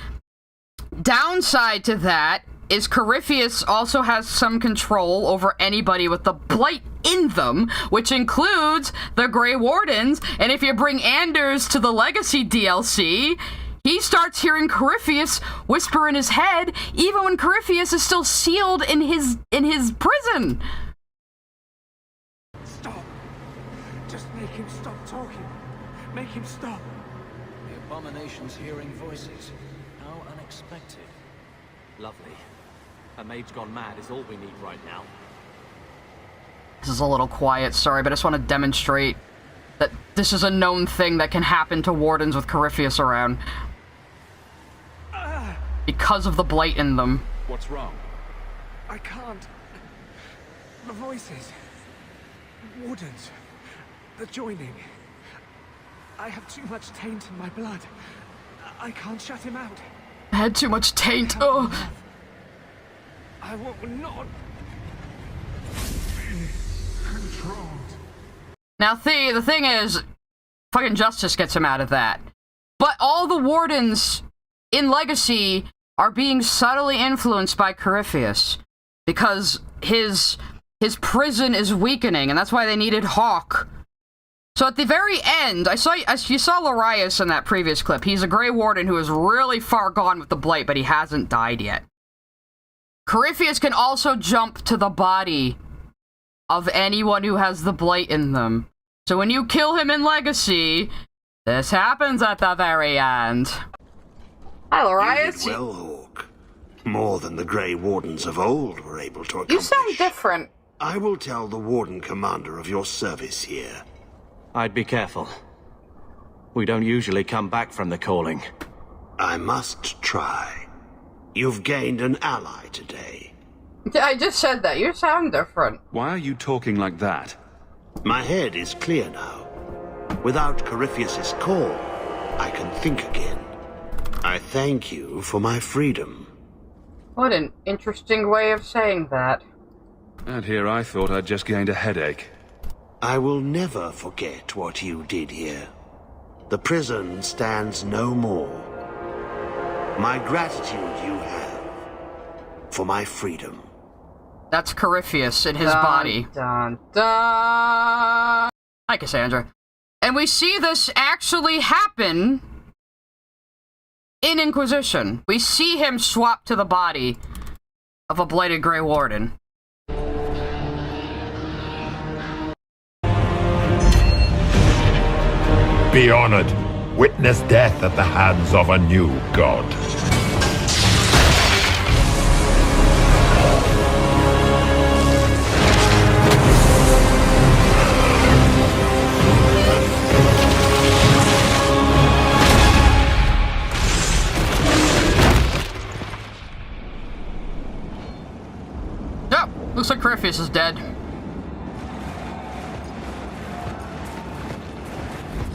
downside to that is Corypheus also has some control over anybody with the Blight in them, which includes the Grey Wardens, and if you bring Anders to the Legacy DLC, he starts hearing Corypheus whisper in his head, even when Corypheus is still sealed in his prison. Stop. Just make him stop talking. Make him stop. The abomination's hearing voices. How unexpected. Lovely. A mage gone mad is all we need right now. This is a little quiet, sorry, but I just want to demonstrate that this is a known thing that can happen to wardens with Corypheus around. Because of the blight in them. What's wrong? I can't. The voices. Wardens. They're joining. I have too much taint in my blood. I can't shut him out. I had too much taint. Oh. I will not be controlled. Now, the thing is, fucking Justice gets him out of that. But all the wardens in Legacy are being subtly influenced by Corypheus because his prison is weakening, and that's why they needed Hawk. So at the very end, you saw Larius in that previous clip. He's a Grey Warden who is really far gone with the blight, but he hasn't died yet. Corypheus can also jump to the body of anyone who has the blight in them. So when you kill him in Legacy, this happens at the very end. Hi, Larius. You did well, Hawk. More than the Grey Wardens of old were able to accomplish. You sound different. I will tell the Warden Commander of your service here. I'd be careful. We don't usually come back from the calling. I must try. You've gained an ally today. I just said that. You sound different. Why are you talking like that? My head is clear now. Without Corypheus's call, I can think again. I thank you for my freedom. What an interesting way of saying that. And here I thought I'd just gained a headache. I will never forget what you did here. The prison stands no more. My gratitude you have for my freedom. That's Corypheus in his body. Dun, dun. Hi, Cassandra. And we see this actually happen in Inquisition. We see him swap to the body of a blighted Grey Warden. Be honored. Witness death at the hands of a new god. Yep, looks like Corypheus is dead.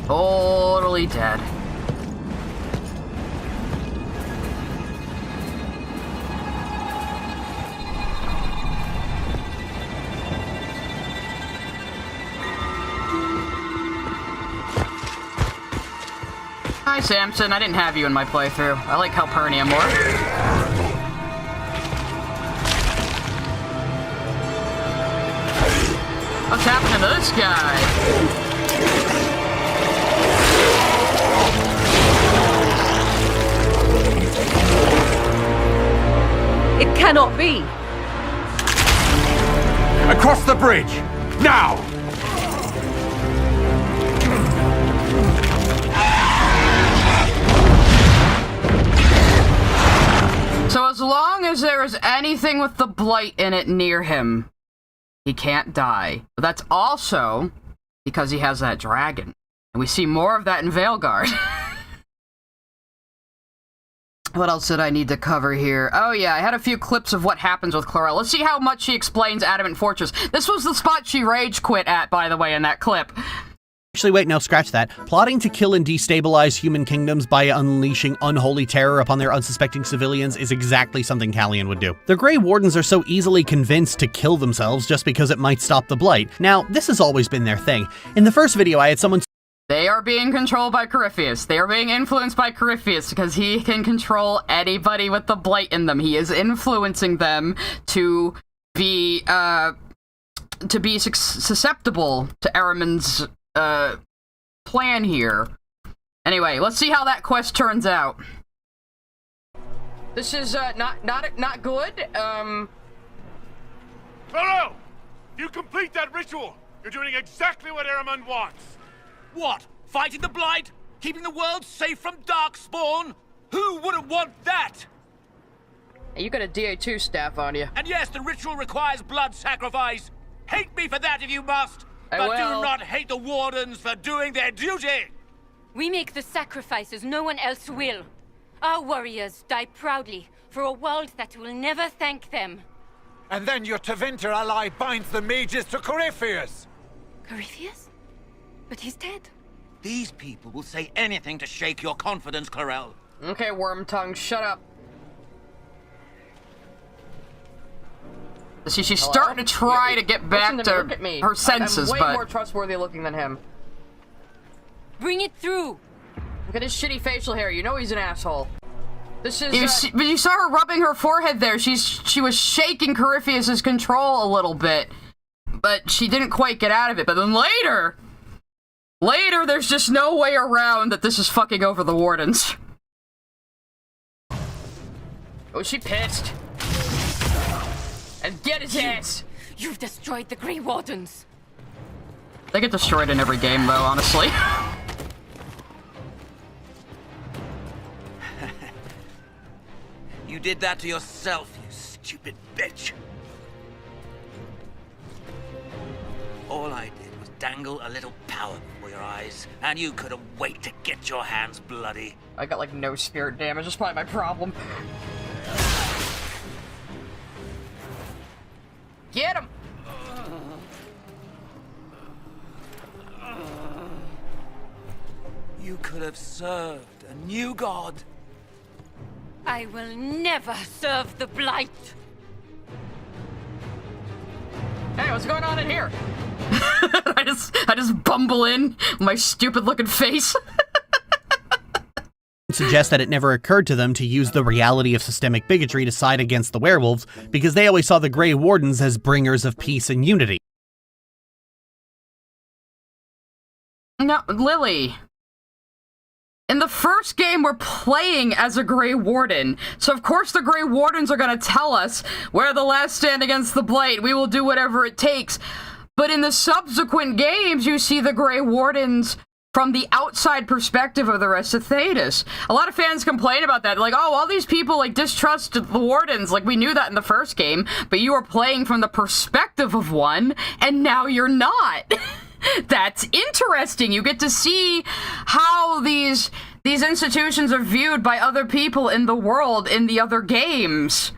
Totally dead. Hi, Samson. I didn't have you in my playthrough. I like Calpurnia more. What's happening to this guy? It cannot be! Across the bridge! Now! So as long as there is anything with the blight in it near him, he can't die. But that's also because he has that dragon. And we see more of that in Veilguard. What else did I need to cover here? Oh yeah, I had a few clips of what happens with Chlorel. Let's see how much she explains Adamant Fortress. This was the spot she rage quit at, by the way, in that clip. Actually, wait, no, scratch that. Plotting to kill and destabilize human kingdoms by unleashing unholy terror upon their unsuspecting civilians is exactly something Callian would do. The Grey Wardens are so easily convinced to kill themselves just because it might stop the blight. Now, this has always been their thing. In the first video, I had someone... They are being controlled by Corypheus. They are being influenced by Corypheus because he can control anybody with the blight in them. He is influencing them to be susceptible to Eraman's plan here. Anyway, let's see how that quest turns out. This is not good. No! If you complete that ritual, you're doing exactly what Eraman wants. What? Fighting the blight? Keeping the world safe from Darkspawn? Who wouldn't want that? Hey, you got a DA2 staff on you. And yes, the ritual requires blood sacrifice. Hate me for that if you must. I But will. do not hate the Wardens for doing their duty. We make the sacrifices no one else will. Our warriors die proudly for a world that will never thank them. And then your Tevinter ally binds the mages to Corypheus. Corypheus? But he's dead. These people will say anything to shake your confidence, Clarel. Okay, Worm Tongue, shut up. See, she's starting to try to get back Listen to look at me. her senses, I'm way but... more trustworthy looking than him. Bring it through. Look at his shitty facial hair. You know he's an asshole. This is. But you saw her rubbing her forehead there. She was shaking Corypheus's control a little bit, but she didn't quite get out of it. But then later, there's just no way around that this is fucking over the Wardens. Oh, she pissed. And get his ass! You've destroyed the Grey Wardens. They get destroyed in every game, though, honestly. You did that to yourself, you stupid bitch. All I did was dangle a little power before your eyes, and you couldn't wait to get your hands bloody. I got like no spirit damage. That's probably my problem. Get him! You could have served a new god. I will never serve the Blight. Hey, what's going on in here? I just bumble in my stupid looking face. Suggests that it never occurred to them to use the reality of systemic bigotry to side against the werewolves, because they always saw the Grey Wardens as bringers of peace and unity. No, Lily. In the first game, we're playing as a Grey Warden, so of course the Grey Wardens are gonna tell us, we're the last stand against the Blight, we will do whatever it takes. But in the subsequent games, you see the Grey Wardens from the outside perspective of the rest of Thedas. A lot of fans complain about that, like, oh, all these people, like, distrust the Wardens, like, we knew that in the first game, but you were playing from the perspective of one, and now you're not. That's interesting. You get to see how these institutions are viewed by other people in the world in the other games.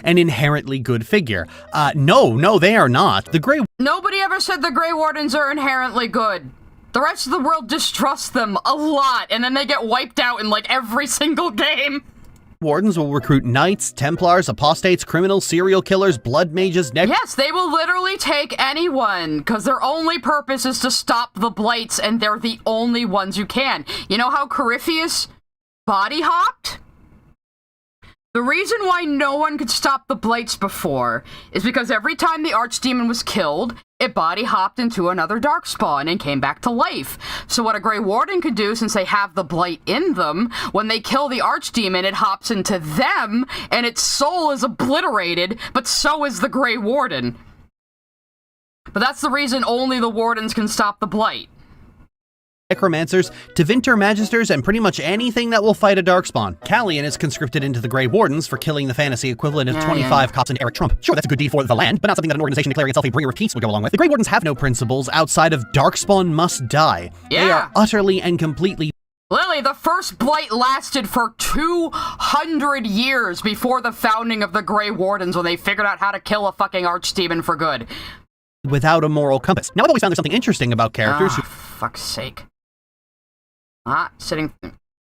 An inherently good figure. No, they are not. The Grey... Nobody ever said the Grey Wardens are inherently good. The rest of the world distrusts them a lot, and then they get wiped out in, like, every single game. Wardens will recruit knights, templars, apostates, criminals, serial killers, blood mages, Yes, they will literally take anyone, because their only purpose is to stop the Blights, and they're the only ones who can. You know how Corypheus body hopped? The reason why no one could stop the Blights before is because every time the Archdemon was killed, it body hopped into another Darkspawn and came back to life. So what a Grey Warden could do, since they have the Blight in them, when they kill the Archdemon, it hops into them, and its soul is obliterated, but so is the Grey Warden. But that's the reason only the Wardens can stop the Blight. necromancers, Tevinter magisters, and pretty much anything that will fight a Darkspawn. Callian is conscripted into the Grey Wardens for killing the fantasy equivalent of 25 cops and Eric Trump. Sure, that's a good deed for the land, but not something that an organization declaring itself a bringer of peace would go along with. The Grey Wardens have no principles outside of Darkspawn must die. They are utterly and completely... Lily, the first Blight lasted for 200 years before the founding of the Grey Wardens, when they figured out how to kill a fucking Archdemon for good. Without a moral compass. Now, I've always found there's something interesting about characters fuck's sake.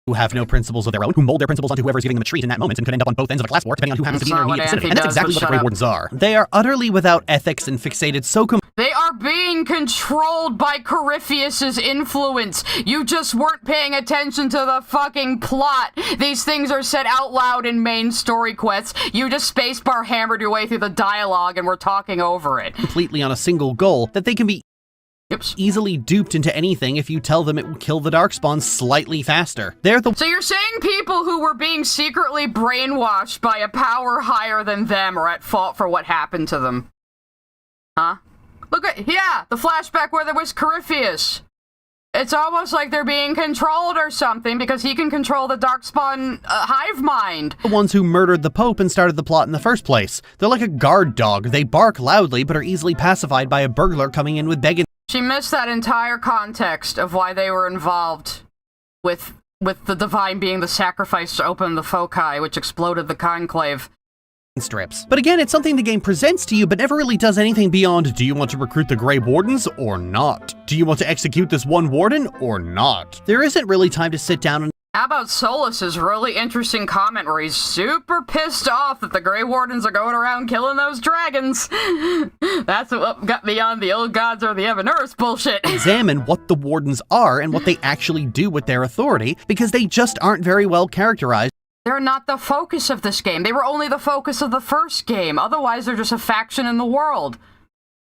who have no principles of their own, who mold their principles onto whoever's giving them a treat in that moment, and could end up on both ends of a class war, depending on who happens to be in their immediate vicinity. And that's exactly what the Grey Wardens are. They are utterly without ethics and fixated so They are being controlled by Corypheus's influence. You just weren't paying attention to the fucking plot. These things are said out loud in main story quests. You just spacebar hammered your way through the dialogue and we're talking over it. Completely on a single goal, that they can be easily duped into anything if you tell them it will kill the Darkspawn slightly faster. So you're saying people who were being secretly brainwashed by a power higher than them are at fault for what happened to them? Huh? Look at, the flashback where there was Corypheus. It's almost like they're being controlled or something, because he can control the Darkspawn hive mind. The ones who murdered the Pope and started the plot in the first place. They're like a guard dog. They bark loudly, but are easily pacified by a burglar coming in with begging. She missed that entire context of why they were involved with the Divine being the sacrifice to open the foci, which exploded the Conclave. Strips. But again, it's something the game presents to you, but never really does anything beyond, do you want to recruit the Grey Wardens or not? Do you want to execute this one Warden or not? There isn't really time to sit down and... How about Solas' really interesting comment where he's super pissed off that the Grey Wardens are going around killing those dragons? That's what got me on the old gods or the Evanurus bullshit. Examine what the Wardens are and what they actually do with their authority, because they just aren't very well characterized. They're not the focus of this game. They were only the focus of the first game. Otherwise, they're just a faction in the world.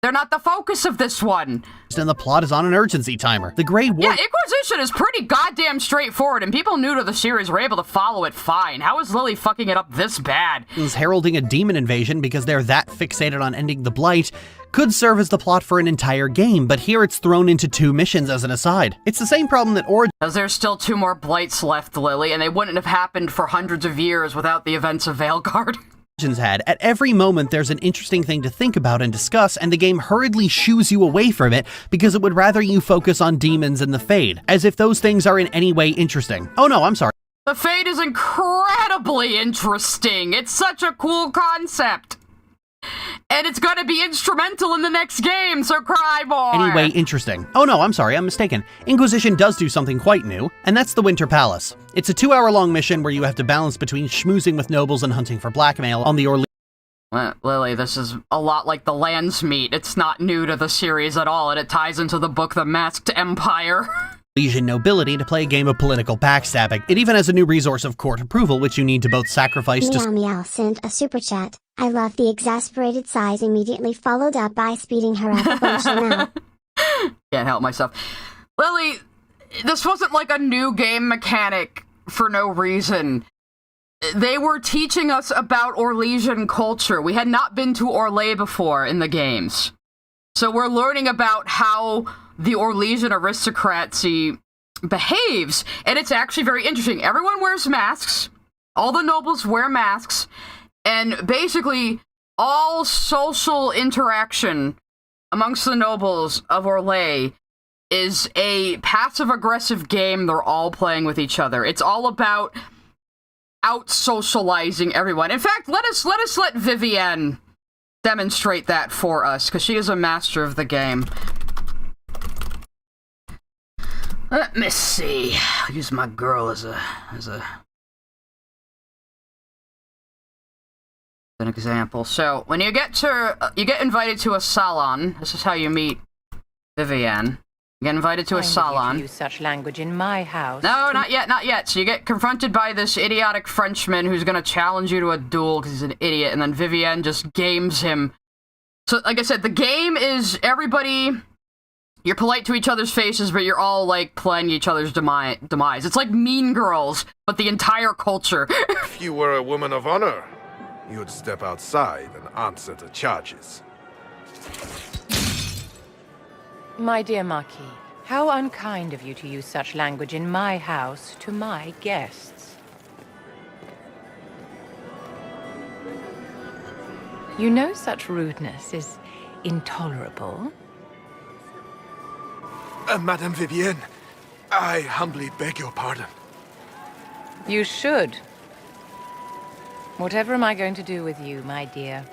They're not the focus of this one. And the plot is on an urgency timer. The Grey Wardens... Yeah, Inquisition is pretty goddamn straightforward, and people new to the series were able to follow it fine. How is Lily fucking it up this bad? Heralding a demon invasion because they're that fixated on ending the Blight could serve as the plot for an entire game, but here it's thrown into 2 missions as an aside. It's the same problem that Origins... Because there's still 2 more Blights left, Lily, and they wouldn't have happened for hundreds of years without the events of Veilguard. Had. At every moment, there's an interesting thing to think about and discuss, and the game hurriedly shoos you away from it because it would rather you focus on demons and the Fade, as if those things are in any way interesting. Oh no, I'm sorry. The Fade is incredibly interesting. It's such a cool concept. And it's gonna be instrumental in the next game, so cry more! Anyway, interesting. Oh no, I'm sorry, I'm mistaken. Inquisition does do something quite new, and that's the Winter Palace. It's a 2-hour-long mission where you have to balance between schmoozing with nobles and hunting for blackmail on the Lily, this is a lot like the Landsmeet. It's not new to the series at all, and it ties into the book The Masked Empire. Orlesian nobility to play a game of political backstabbing. It even has a new resource of court approval, which you need to both sacrifice to... Meow Meow sent a super chat. I love the exasperated sighs immediately followed up by speeding her up a bunch now. Can't help myself. Lily, this wasn't like a new game mechanic for no reason. They were teaching us about Orlesian culture. We had not been to Orlais before in the games. So we're learning about how the Orlesian aristocracy behaves, and it's actually very interesting. Everyone wears masks. All the nobles wear masks. And basically, all social interaction amongst the nobles of Orlais is a passive-aggressive game they're all playing with each other. It's all about out-socializing everyone. In fact, let Vivienne demonstrate that for us, because she is a master of the game. Let me see. I'll use my girl as an example. So, when you get invited to a salon, this is how you meet Vivienne. You get invited to a salon. Use such language in my house. No, not yet. So you get confronted by this idiotic Frenchman who's gonna challenge you to a duel because he's an idiot, and then Vivienne just games him. So, like I said, the game is everybody... You're polite to each other's faces, but you're all, like, playing each other's demise. It's like Mean Girls, but the entire culture. If you were a woman of honor, you'd step outside and answer the charges. My dear Marquis, how unkind of you to use such language in my house to my guests. You know such rudeness is intolerable. Madame Vivienne, I humbly beg your pardon. You should. Whatever am I going to do with you, my dear?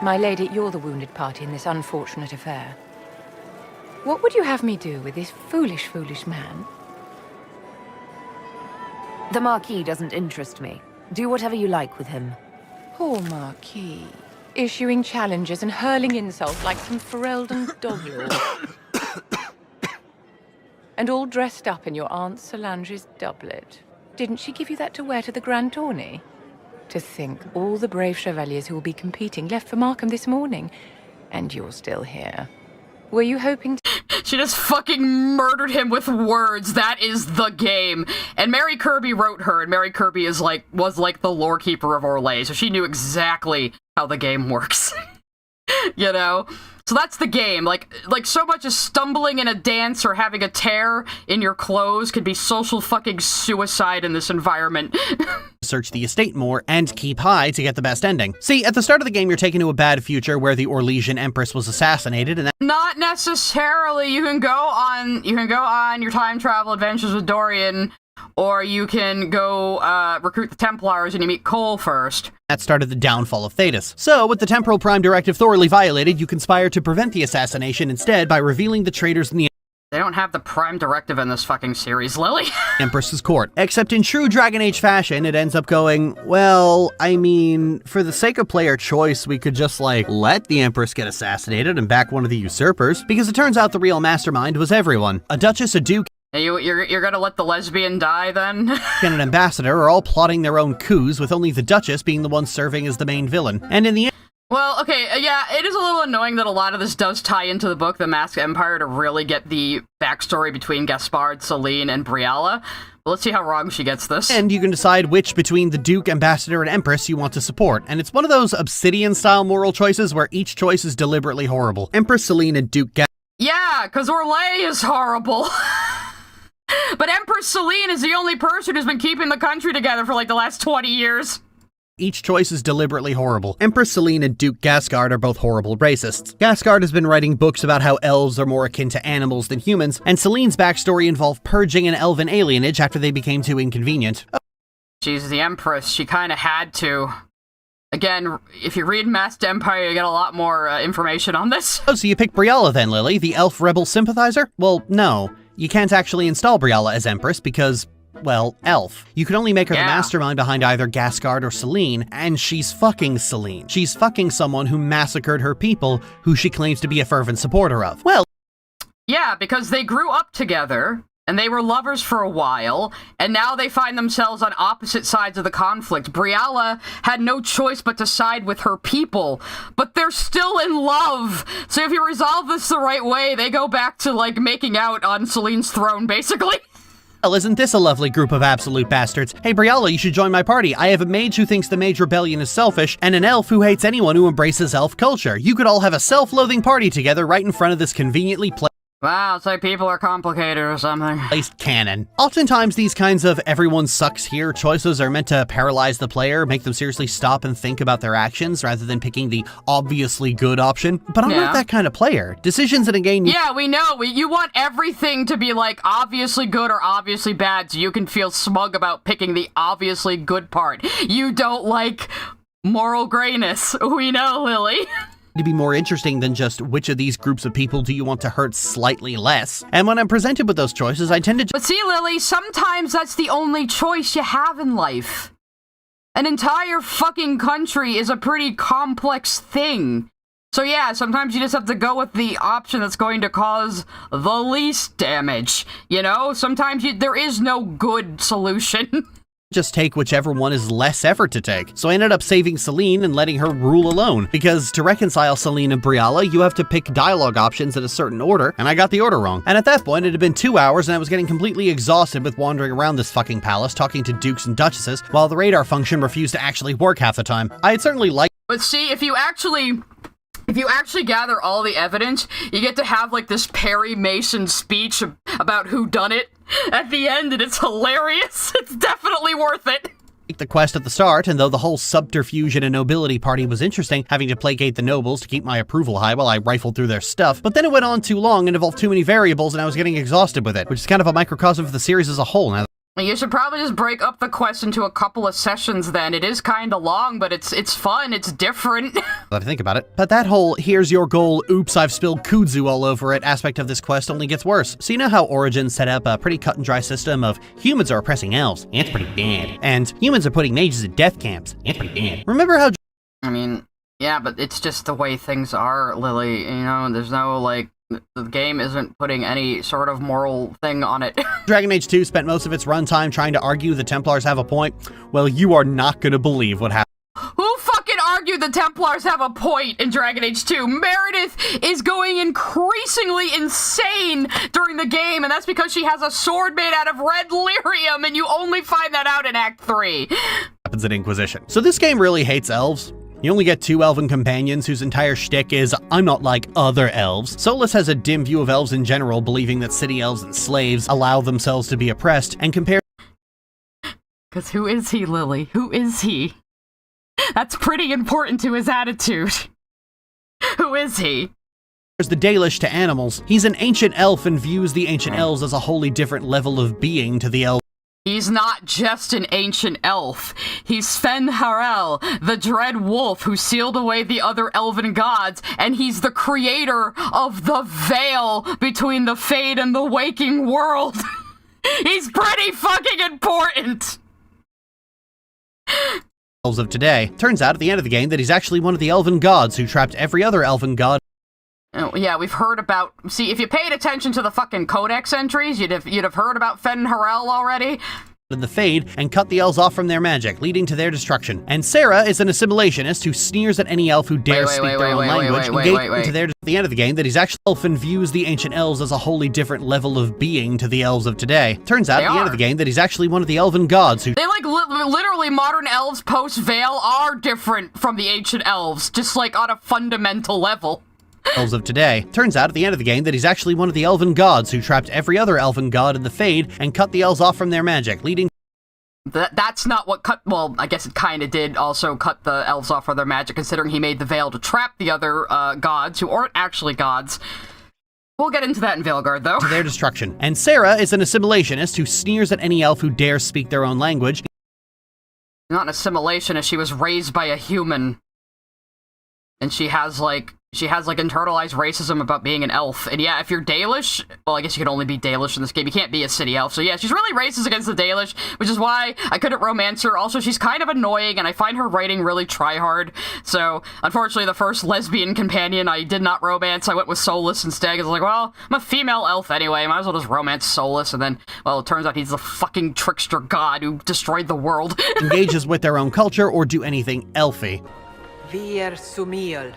My lady, you're the wounded party in this unfortunate affair. What would you have me do with this foolish, foolish man? The Marquis doesn't interest me. Do whatever you like with him. Poor Marquis. Issuing challenges and hurling insults like some Ferelden doglord. And all dressed up in your Aunt Solange's doublet. Didn't she give you that to wear to the Grand Tourney? To think all the brave chevaliers who will be competing left for Markham this morning, and you're still here. Were you hoping to... She just fucking murdered him with words. That is the game. And Mary Kirby wrote her, and Mary Kirby was like the lore keeper of Orlais, so she knew exactly how the game works. You know? So that's the game. Like so much as stumbling in a dance or having a tear in your clothes could be social fucking suicide in this environment. Search the estate more and keep high to get the best ending. See, at the start of the game, you're taken to a bad future where the Orlesian Empress was assassinated, and not necessarily. You can go on your time travel adventures with Dorian, or you can go recruit the Templars and you meet Cole first. That started the downfall of Thetis. So, with the Temporal Prime Directive thoroughly violated, you conspire to prevent the assassination instead by revealing the traitors in the They don't have the Prime Directive in this fucking series, Lily. Empress's court. Except in true Dragon Age fashion, it ends up going, well, I mean, for the sake of player choice, we could just, let the Empress get assassinated and back one of the usurpers, because it turns out the real mastermind was everyone. A Duchess, a Duke, You're gonna let the lesbian die, then? and an ambassador are all plotting their own coups, with only the Duchess being the one serving as the main villain. And in the end, well, okay, yeah, it is a little annoying that a lot of this does tie into the book, The Masked Empire, to really get the backstory between Gaspard, Celine, and Brialla. But let's see how wrong she gets this. And you can decide which between the Duke, Ambassador, and Empress you want to support. And it's one of those Obsidian-style moral choices where each choice is deliberately horrible. Empress, Celine, and Duke Yeah, because Orlais is horrible. But Empress Celine is the only person who's been keeping the country together for the last 20 years. Each choice is deliberately horrible. Empress Celine and Duke Gasgard are both horrible racists. Gasgard has been writing books about how elves are more akin to animals than humans, and Celine's backstory involved purging an elven alienage after they became too inconvenient. She's the Empress. She kind of had to. Again, if you read Masked Empire, you get a lot more information on this. Oh, so you pick Brialla then, Lily, the elf rebel sympathizer? Well, no. You can't actually install Brialla as Empress because, well, elf. You can only make her the mastermind behind either Gasgard or Celine, and she's fucking Celine. She's fucking someone who massacred her people, who she claims to be a fervent supporter of. Well, yeah, because they grew up together, and they were lovers for a while, and now they find themselves on opposite sides of the conflict. Brialla had no choice but to side with her people, but they're still in love. So if you resolve this the right way, they go back to, making out on Celine's throne, basically. Well, isn't this a lovely group of absolute bastards? Hey, Brialla, you should join my party. I have a mage who thinks the Mage Rebellion is selfish, and an elf who hates anyone who embraces elf culture. You could all have a self-loathing party together right in front of this conveniently placed Wow, it's like people are complicated or something. Canon. Oftentimes, these kinds of everyone sucks here choices are meant to paralyze the player, make them seriously stop and think about their actions rather than picking the obviously good option. But I'm not that kind of player. Decisions in a game... Yeah, we know. You want everything to be, obviously good or obviously bad so you can feel smug about picking the obviously good part. You don't like moral grayness. We know, Lily. To be more interesting than just which of these groups of people do you want to hurt slightly less. And when I'm presented with those choices, I tend to But see, Lily, sometimes that's the only choice you have in life. An entire fucking country is a pretty complex thing. So yeah, sometimes you just have to go with the option that's going to cause the least damage. You know, sometimes there is no good solution. Just take whichever one is less effort to take. So I ended up saving Celine and letting her rule alone, because to reconcile Celine and Brialla, you have to pick dialogue options in a certain order, and I got the order wrong. And at that point, it had been 2 hours, and I was getting completely exhausted with wandering around this fucking palace, talking to dukes and duchesses, while the radar function refused to actually work half the time. I had certainly liked— But see, if you actually gather all the evidence, you get to have, this Perry Mason speech about who done it at the end, and it's hilarious. It's definitely worth it. The quest at the start, and though the whole subterfuge in a nobility party was interesting, having to placate the nobles to keep my approval high while I rifled through their stuff, but then it went on too long and involved too many variables, and I was getting exhausted with it, which is kind of a microcosm for the series as a whole. Now, you should probably just break up the quest into a couple of sessions then. It is kind of long, but it's fun, it's different. Let me think about it. But that whole, here's your goal, oops, I've spilled kudzu all over it aspect of this quest only gets worse. So you know how Origins set up a pretty cut and dry system of humans are oppressing elves, it's pretty bad. And humans are putting mages in death camps, it's pretty bad. Remember how— I mean, yeah, but it's just the way things are, Lily. You know, there's no, the game isn't putting any sort of moral thing on it. Dragon Age 2 spent most of its runtime trying to argue the Templars have a point. Well, you are not gonna believe what happened. Who fucking argued the Templars have a point in Dragon Age 2? Meredith is going increasingly insane during the game, and that's because she has a sword made out of red lyrium, and you only find that out in Act 3. Happens in Inquisition. So this game really hates elves. You only get 2 elven companions whose entire shtick is, I'm not like other elves. Solas has a dim view of elves in general, believing that city elves and slaves allow themselves to be oppressed, and compares— Because who is he, Lily? Who is he? That's pretty important to his attitude. Who is he? the Dalish to animals. He's an ancient elf and views the ancient elves as a wholly different level of being to the elves. He's not just an ancient elf. He's Sven Harel, the dread wolf who sealed away the other elven gods, and he's the creator of the veil between the fade and the waking world. He's pretty fucking important! Elves of today. Turns out at the end of the game that he's actually one of the elven gods who trapped every other elven god. Oh, yeah, we've heard about— see, if you paid attention to the fucking codex entries, you'd have heard about Fen Harel already. In the Fade, and cut the elves off from their magic, leading to their destruction. And Sarah is an assimilationist who sneers at any elf who dares speak their own language, engaging to their— at the end of the game that he's actually elf and views the ancient elves as a wholly different level of being to the elves of today. Turns out at the end of the game that he's actually one of the elven gods who— they like literally modern elves post-Veil are different from the ancient elves, just like on a fundamental level. Elves of today. Turns out at the end of the game that he's actually one of the elven gods who trapped every other elven god in the Fade and cut the elves off from their magic, leading— that's not what cut— well, I guess it kinda did also cut the elves off from their magic, considering he made the Veil to trap the other gods who aren't actually gods. We'll get into that in Veilguard, though. To their destruction. And Sarah is an assimilationist who sneers at any elf who dares speak their own language. Not an assimilationist, she was raised by a human. And she has internalized racism about being an elf. And yeah, if you're Dalish, well, I guess you can only be Dalish in this game. You can't be a city elf. So yeah, she's really racist against the Dalish, which is why I couldn't romance her. Also, she's kind of annoying, and I find her writing really try-hard. So, unfortunately, the first lesbian companion I did not romance. I went with Solas instead, because I was like, well, I'm a female elf anyway. Might as well just romance Solas. And then, well, it turns out he's the fucking trickster god who destroyed the world. Engages with their own culture or do anything elfy. Vir sumil.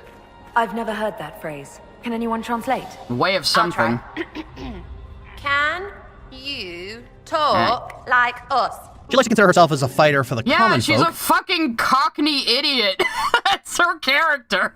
I've never heard that phrase. Can anyone translate? Way of something. Can you talk like us? She likes to consider herself as a fighter for the common folk. Yeah, she's a fucking cockney idiot. That's her character.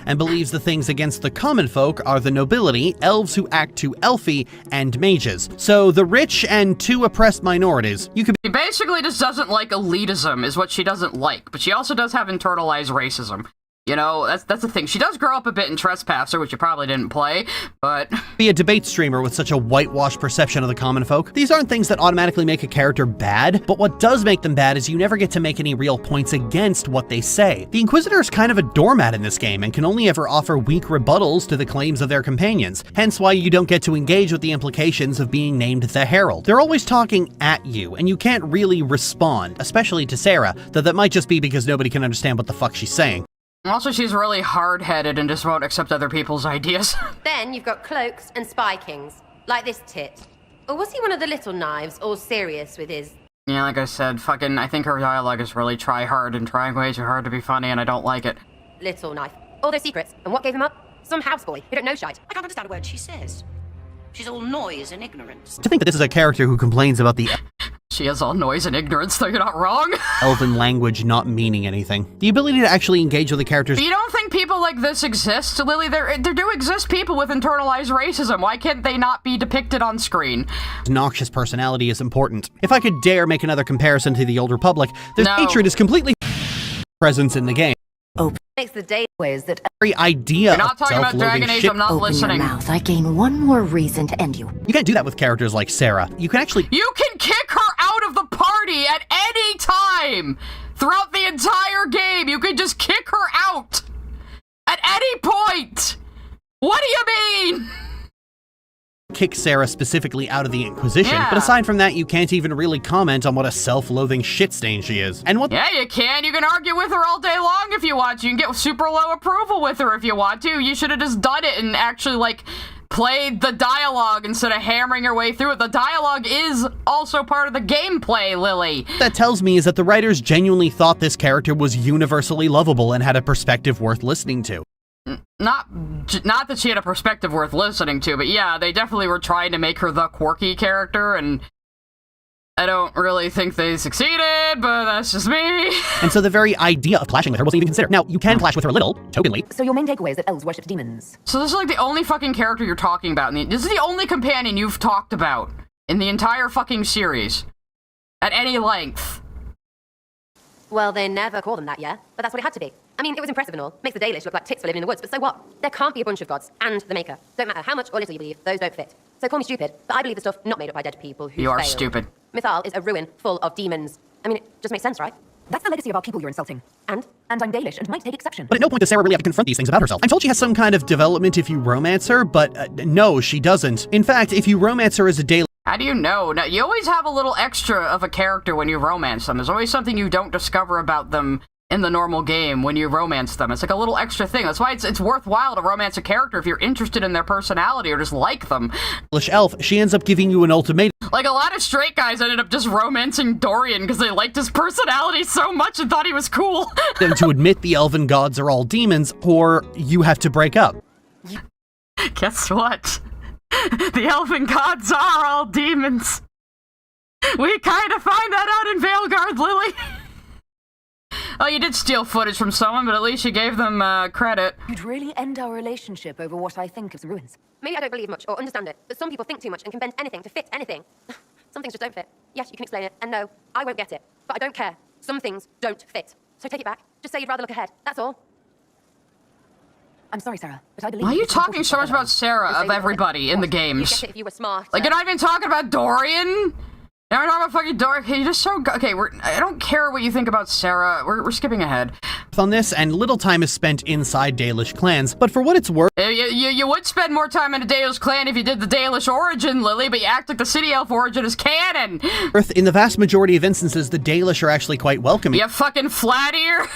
And believes the things against the common folk are the nobility, elves who act too elfy, and mages. So the rich and too oppressed minorities. You could— she basically just doesn't like elitism is what she doesn't like, but she also does have internalized racism. You know, that's the thing. She does grow up a bit in Trespasser, which you probably didn't play, but— be a debate streamer with such a whitewashed perception of the common folk. These aren't things that automatically make a character bad, but what does make them bad is you never get to make any real points against what they say. The Inquisitor is kind of a doormat in this game and can only ever offer weak rebuttals to the claims of their companions, hence why you don't get to engage with the implications of being named the Herald. They're always talking at you, and you can't really respond, especially to Sarah, though that might just be because nobody can understand what the fuck she's saying. Also, she's really hard-headed and just won't accept other people's ideas. Then you've got cloaks and spy kings, like this tit. Or was he one of the little knives, all serious with his— yeah, like I said, fucking, I think her dialogue is really try-hard and trying way too hard to be funny, and I don't like it. little knife. All those secrets, and what gave him up? Some houseboy who don't know shite. I can't understand a word she says. She's all noise and ignorance. To think that this is a character who complains about the— she is all noise and ignorance, though you're not wrong. Elven language not meaning anything. The ability to actually engage with the characters— you don't think people like this exist, Lily? There do exist people with internalized racism. Why can't they not be depicted on screen? Noxious personality is important. If I could dare make another comparison to the Old Republic, this hatred is completely presence in the game. Makes the day ways that very idea you're not talking about Dragon Age, I'm not listening. Open your mouth. I gain one more reason to end you. You can't do that with characters like Sarah. You can actually— you can kick her out of the party at any time! Throughout the entire game, you can just kick her out! At any point! What do you mean? Kick Sarah specifically out of the Inquisition, but aside from that, you can't even really comment on what a self-loathing shit stain she is. And what— yeah, you can. You can argue with her all day long if you want to. You can get super low approval with her if you want to. You should have just done it and actually, like, played the dialogue instead of hammering your way through it. The dialogue is also part of the gameplay, Lily. What that tells me is that the writers genuinely thought this character was universally lovable and had a perspective worth listening to. Not that she had a perspective worth listening to, but yeah, they definitely were trying to make her the quirky character, and I don't really think they succeeded, stupid, but that's just me. And so the very idea of clashing with her wasn't even considered. Now, you can clash with her a little, tokenly. So your main takeaway is that elves worship demons. So this is like the only fucking character you're talking about. This is the only companion you've talked about in the entire fucking series. At any length. Well, they never call them that, yeah? But that's what it had to be. I mean, it was impressive and all. Makes the Dalish look like tits for living in the woods, but so what? There can't be a bunch of gods, and the Maker. Don't matter how much or little you believe, those don't fit. So call me stupid, but I believe the stuff not made up by dead people who You are failed. stupid. Mythal is a ruin full of demons. I mean, it just makes sense, right? That's the legacy of our people you're insulting. And? And I'm Dalish and might take exception. But at no point does Sarah really have to confront these things about herself. I'm told she has some kind of development if you romance her, but no, she doesn't. In fact, if you romance her as a Dalish... How do you know? Now, you always have a little extra of a character when you romance them. There's always something you don't discover about them in the normal game when you romance them. It's like a little extra thing. That's why it's worthwhile to romance a character if you're interested in their personality or just like them. Elf, she ends up giving you an ultimatum. Like, a lot of straight guys ended up just romancing Dorian because they liked his personality so much and thought he was cool. Them to admit the elven gods are all demons, or you have to break up. Guess what? The elven gods are all demons. We kind of find that out in Veilguard, Lily. Oh, you did steal footage from someone, but at least you gave them credit. You'd really end our relationship over what I think of the ruins. Maybe I don't believe much or understand it, but some people think too much and can bend anything to fit anything. Some things just don't fit. Yes, you can explain it, and no, I won't get it. But I don't care. Some things don't fit. So take it back. Just say you'd rather look ahead. That's all. I'm sorry, Sarah, but I believe... Why are you talking so much about Sarah of everybody in the games? You get it if you were smart. Like, you're not even talking about Dorian? Now we're talking about fucking Dorian. You're just so... Okay, I don't care what you think about Sarah. We're skipping ahead. On this, and little time is spent inside Dalish clans, but for what it's worth... You would spend more time in a Dalish clan if you did the Dalish origin, Lily, but you act like the City Elf origin is canon! In the vast majority of instances, the Dalish are actually quite welcoming. You fucking flat ear!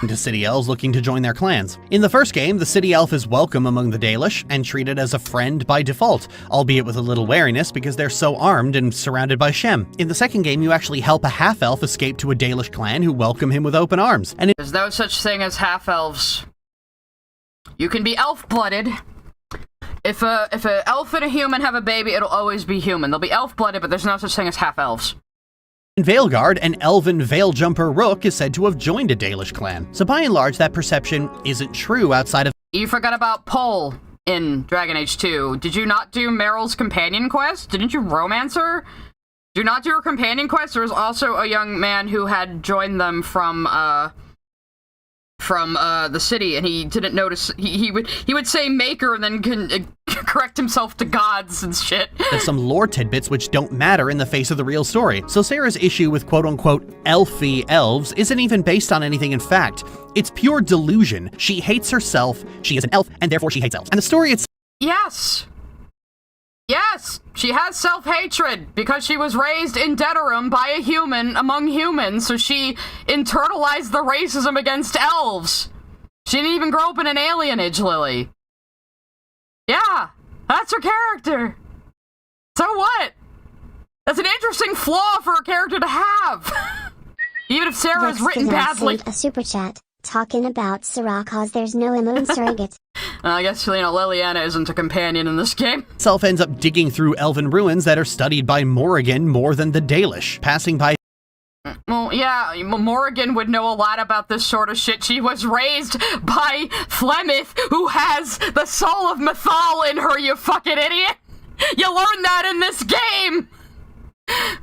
To City Elves looking to join their clans. In the first game, the City Elf is welcome among the Dalish, and treated as a friend by default, albeit with a little wariness because they're so armed and surrounded by Shem. In the second game, you actually help a half-elf escape to a Dalish clan who welcome him with open arms. And there's no such thing as half-elves. You can be elf-blooded. If a elf and a human have a baby, it'll always be human. They'll be elf-blooded, but there's no such thing as half-elves. In Veilguard, an elven veil jumper Rook is said to have joined a Dalish clan. So by and large, that perception isn't true outside of... You forgot about Pole in Dragon Age 2. Did you not do Meryl's companion quest? Didn't you romance her? Did you not do her companion quest? There was also a young man who had joined them from the city, and he didn't notice. He would say maker and then correct himself to gods and shit. There's some lore tidbits which don't matter in the face of the real story. So Sarah's issue with quote-unquote elfy elves isn't even based on anything in fact. It's pure delusion. She hates herself, she is an elf, and therefore she hates elves. And the story itself... Yes! Yes! She has self-hatred because she was raised in Denerim by a human among humans, so she internalized the racism against elves. She didn't even grow up in an alienage, Lily. Yeah, that's her character. So what? That's an interesting flaw for a character to have. Even if Sarah's written badly. A super chat talking about Sarah cause there's no immune surrogate. I guess, Liliana isn't a companion in this game. Self ends up digging through elven ruins that are studied by Morrigan more than the Dalish, passing by... Well, yeah, Morrigan would know a lot about this sort of shit. She was raised by Flemeth, who has the soul of Mythal in her, you fucking idiot! You learned that in this game!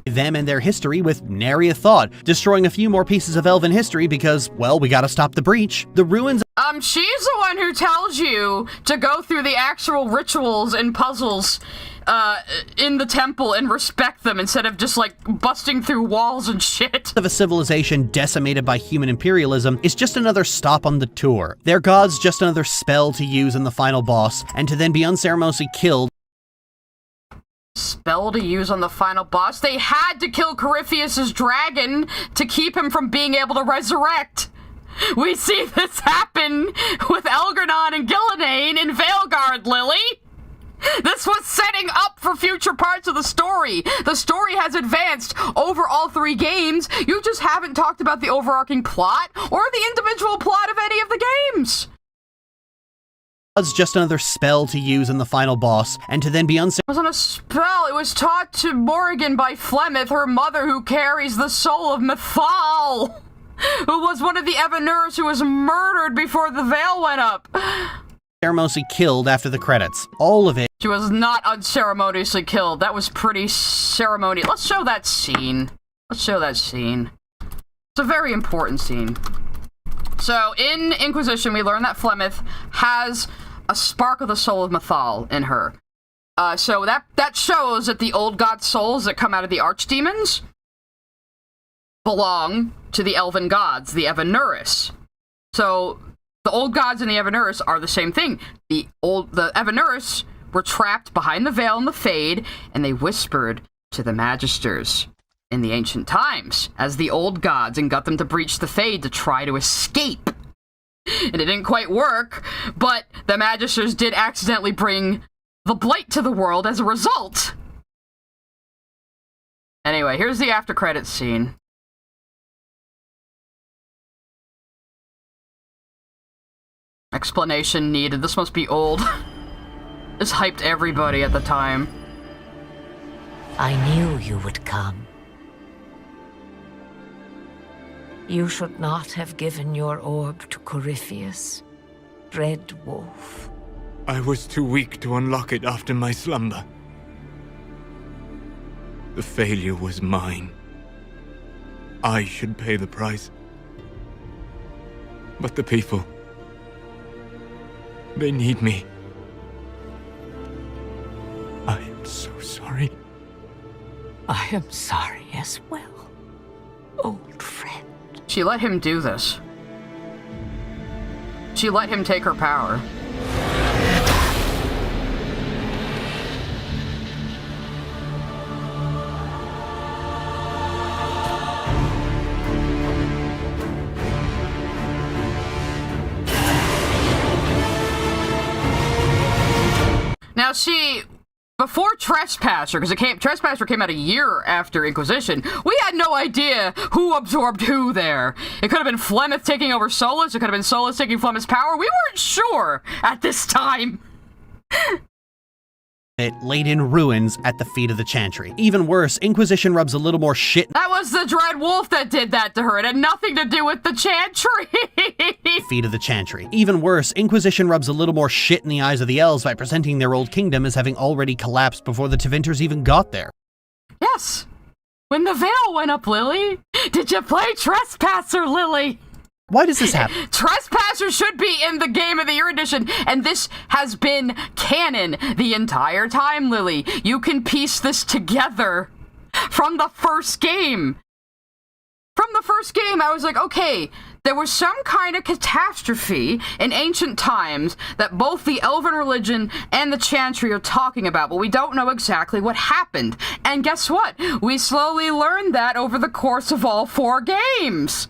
Them and their history with nary a thought, destroying a few more pieces of elven history because, well, we gotta stop the breach. The ruins... She's the one who tells you to go through the actual rituals and puzzles, in the temple and respect them instead of just, like, busting through walls and shit. Of a civilization decimated by human imperialism is just another stop on the tour. Their god's just another spell to use in the final boss, and to then be unceremoniously killed. Spell to use on the final boss? They had to kill Corypheus's dragon to keep him from being able to resurrect. We see this happen with Elgranon and Gillenane in Veilguard, Lily. This was setting up for future parts of the story. The story has advanced over all three games. You just haven't talked about the overarching plot or the individual plot of any of the games. was just another spell to use in the final boss, and to then be It wasn't a spell, it was taught to Morrigan by Flemeth, her mother who carries the soul of Mythal, who was one of the Evanurs who was murdered before the veil went up. Unceremoniously killed after the credits. All of it. She was not unceremoniously killed. That was pretty ceremonious. Let's show that scene. Let's show that scene. It's a very important scene. So, in Inquisition, we learn that Flemeth has a spark of the soul of Mythal in her. So that shows that the old god souls that come out of the archdemons belong to the elven gods, the Evanuris. So, the old gods and the Evanuris are the same thing. The Evanuris were trapped behind the veil in the Fade, and they whispered to the Magisters in the ancient times as the old gods and got them to breach the Fade to try to escape. And it didn't quite work, but the Magisters did accidentally bring the Blight to the world as a result. Anyway, here's the after credits scene. Explanation needed. This must be old. This hyped everybody at the time. I knew you would come. You should not have given your orb to Corypheus, Red Wolf. I was too weak to unlock it after my slumber. The failure was mine. I should pay the price. But the people... they need me. I am so sorry. I am sorry as well, old friend. She let him do this. She let him take her power. Now, see, before Trespasser, because Trespasser came out a year after Inquisition, we had no idea who absorbed who there. It could have been Flemeth taking over Solas, it could have been Solas taking Flemeth's power. We weren't sure at this time. It laid in ruins at the feet of the Chantry. Even worse, Inquisition rubs a little more shit. That was the Dread Wolf that did that to her. It had nothing to do with the Chantry. Feet of the Chantry. Even worse, Inquisition rubs a little more shit in the eyes of the elves by presenting their old kingdom as having already collapsed before the Tevinters even got there. Yes. When the veil went up, Lily. Did you play Trespasser, Lily? Why does this happen? Trespasser should be in the Game of the Year edition, and this has been canon the entire time, Lily. You can piece this together from the first game. From the first game, I was like, okay, there was some kind of catastrophe in ancient times that both the Elven religion and the Chantry are talking about, but we don't know exactly what happened. And guess what? We slowly learned that over the course of all 4 games.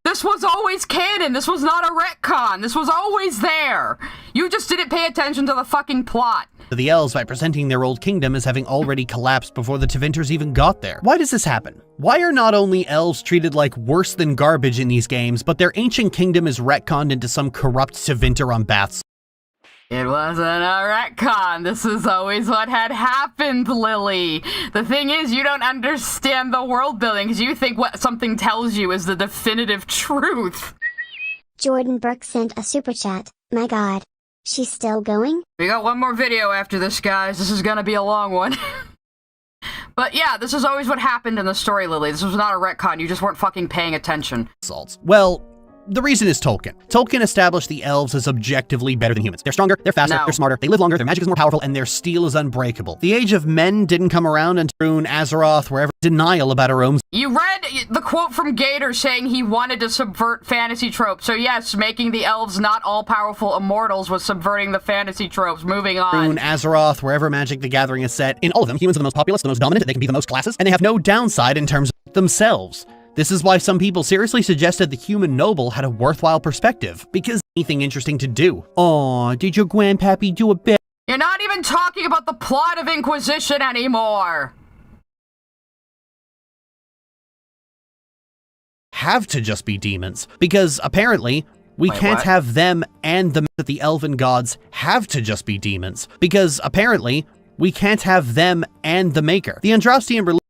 This was always canon. This was not a retcon. This was always there. You just didn't pay attention to the fucking plot. The elves by presenting their old kingdom as having already collapsed before the Tevinters even got there. Why does this happen? Why are not only elves treated like worse than garbage in these games, but their ancient kingdom is retconned into some corrupt Tevinter on baths? It wasn't a retcon. This is always what had happened, Lily. The thing is, you don't understand the world building because you think what something tells you is the definitive truth. Jordan Burke sent a super chat. My god. She's still going? We got one more video after this, guys. This is gonna be a long one. But yeah, this is always what happened in the story, Lily. This was not a retcon. You just weren't fucking paying attention. Well, the reason is Tolkien. Tolkien established the elves as objectively better than humans. They're stronger, they're faster, they're smarter, they live longer, their magic is more powerful, and their steel is unbreakable. The Age of Men didn't come around until Rune, Azeroth, wherever. Denial about our own. You read the quote from Gator saying he wanted to subvert fantasy tropes. So yes, making the elves not all-powerful immortals was subverting the fantasy tropes. Moving on. Rune, Azeroth, wherever Magic the Gathering is set. In all of them, humans are the most populous, the most dominant, they can be the most classes, and they have no downside in terms of themselves. This is why some people seriously suggested the human noble had a worthwhile perspective, because anything interesting to do. Aw, did your grandpappy do a bit? You're not even talking about the plot of Inquisition anymore! Have to just be demons, because apparently, We Wait, can't what? have them and the elven gods have to just be demons, because apparently we can't have them and the Maker. The Andrastian religion.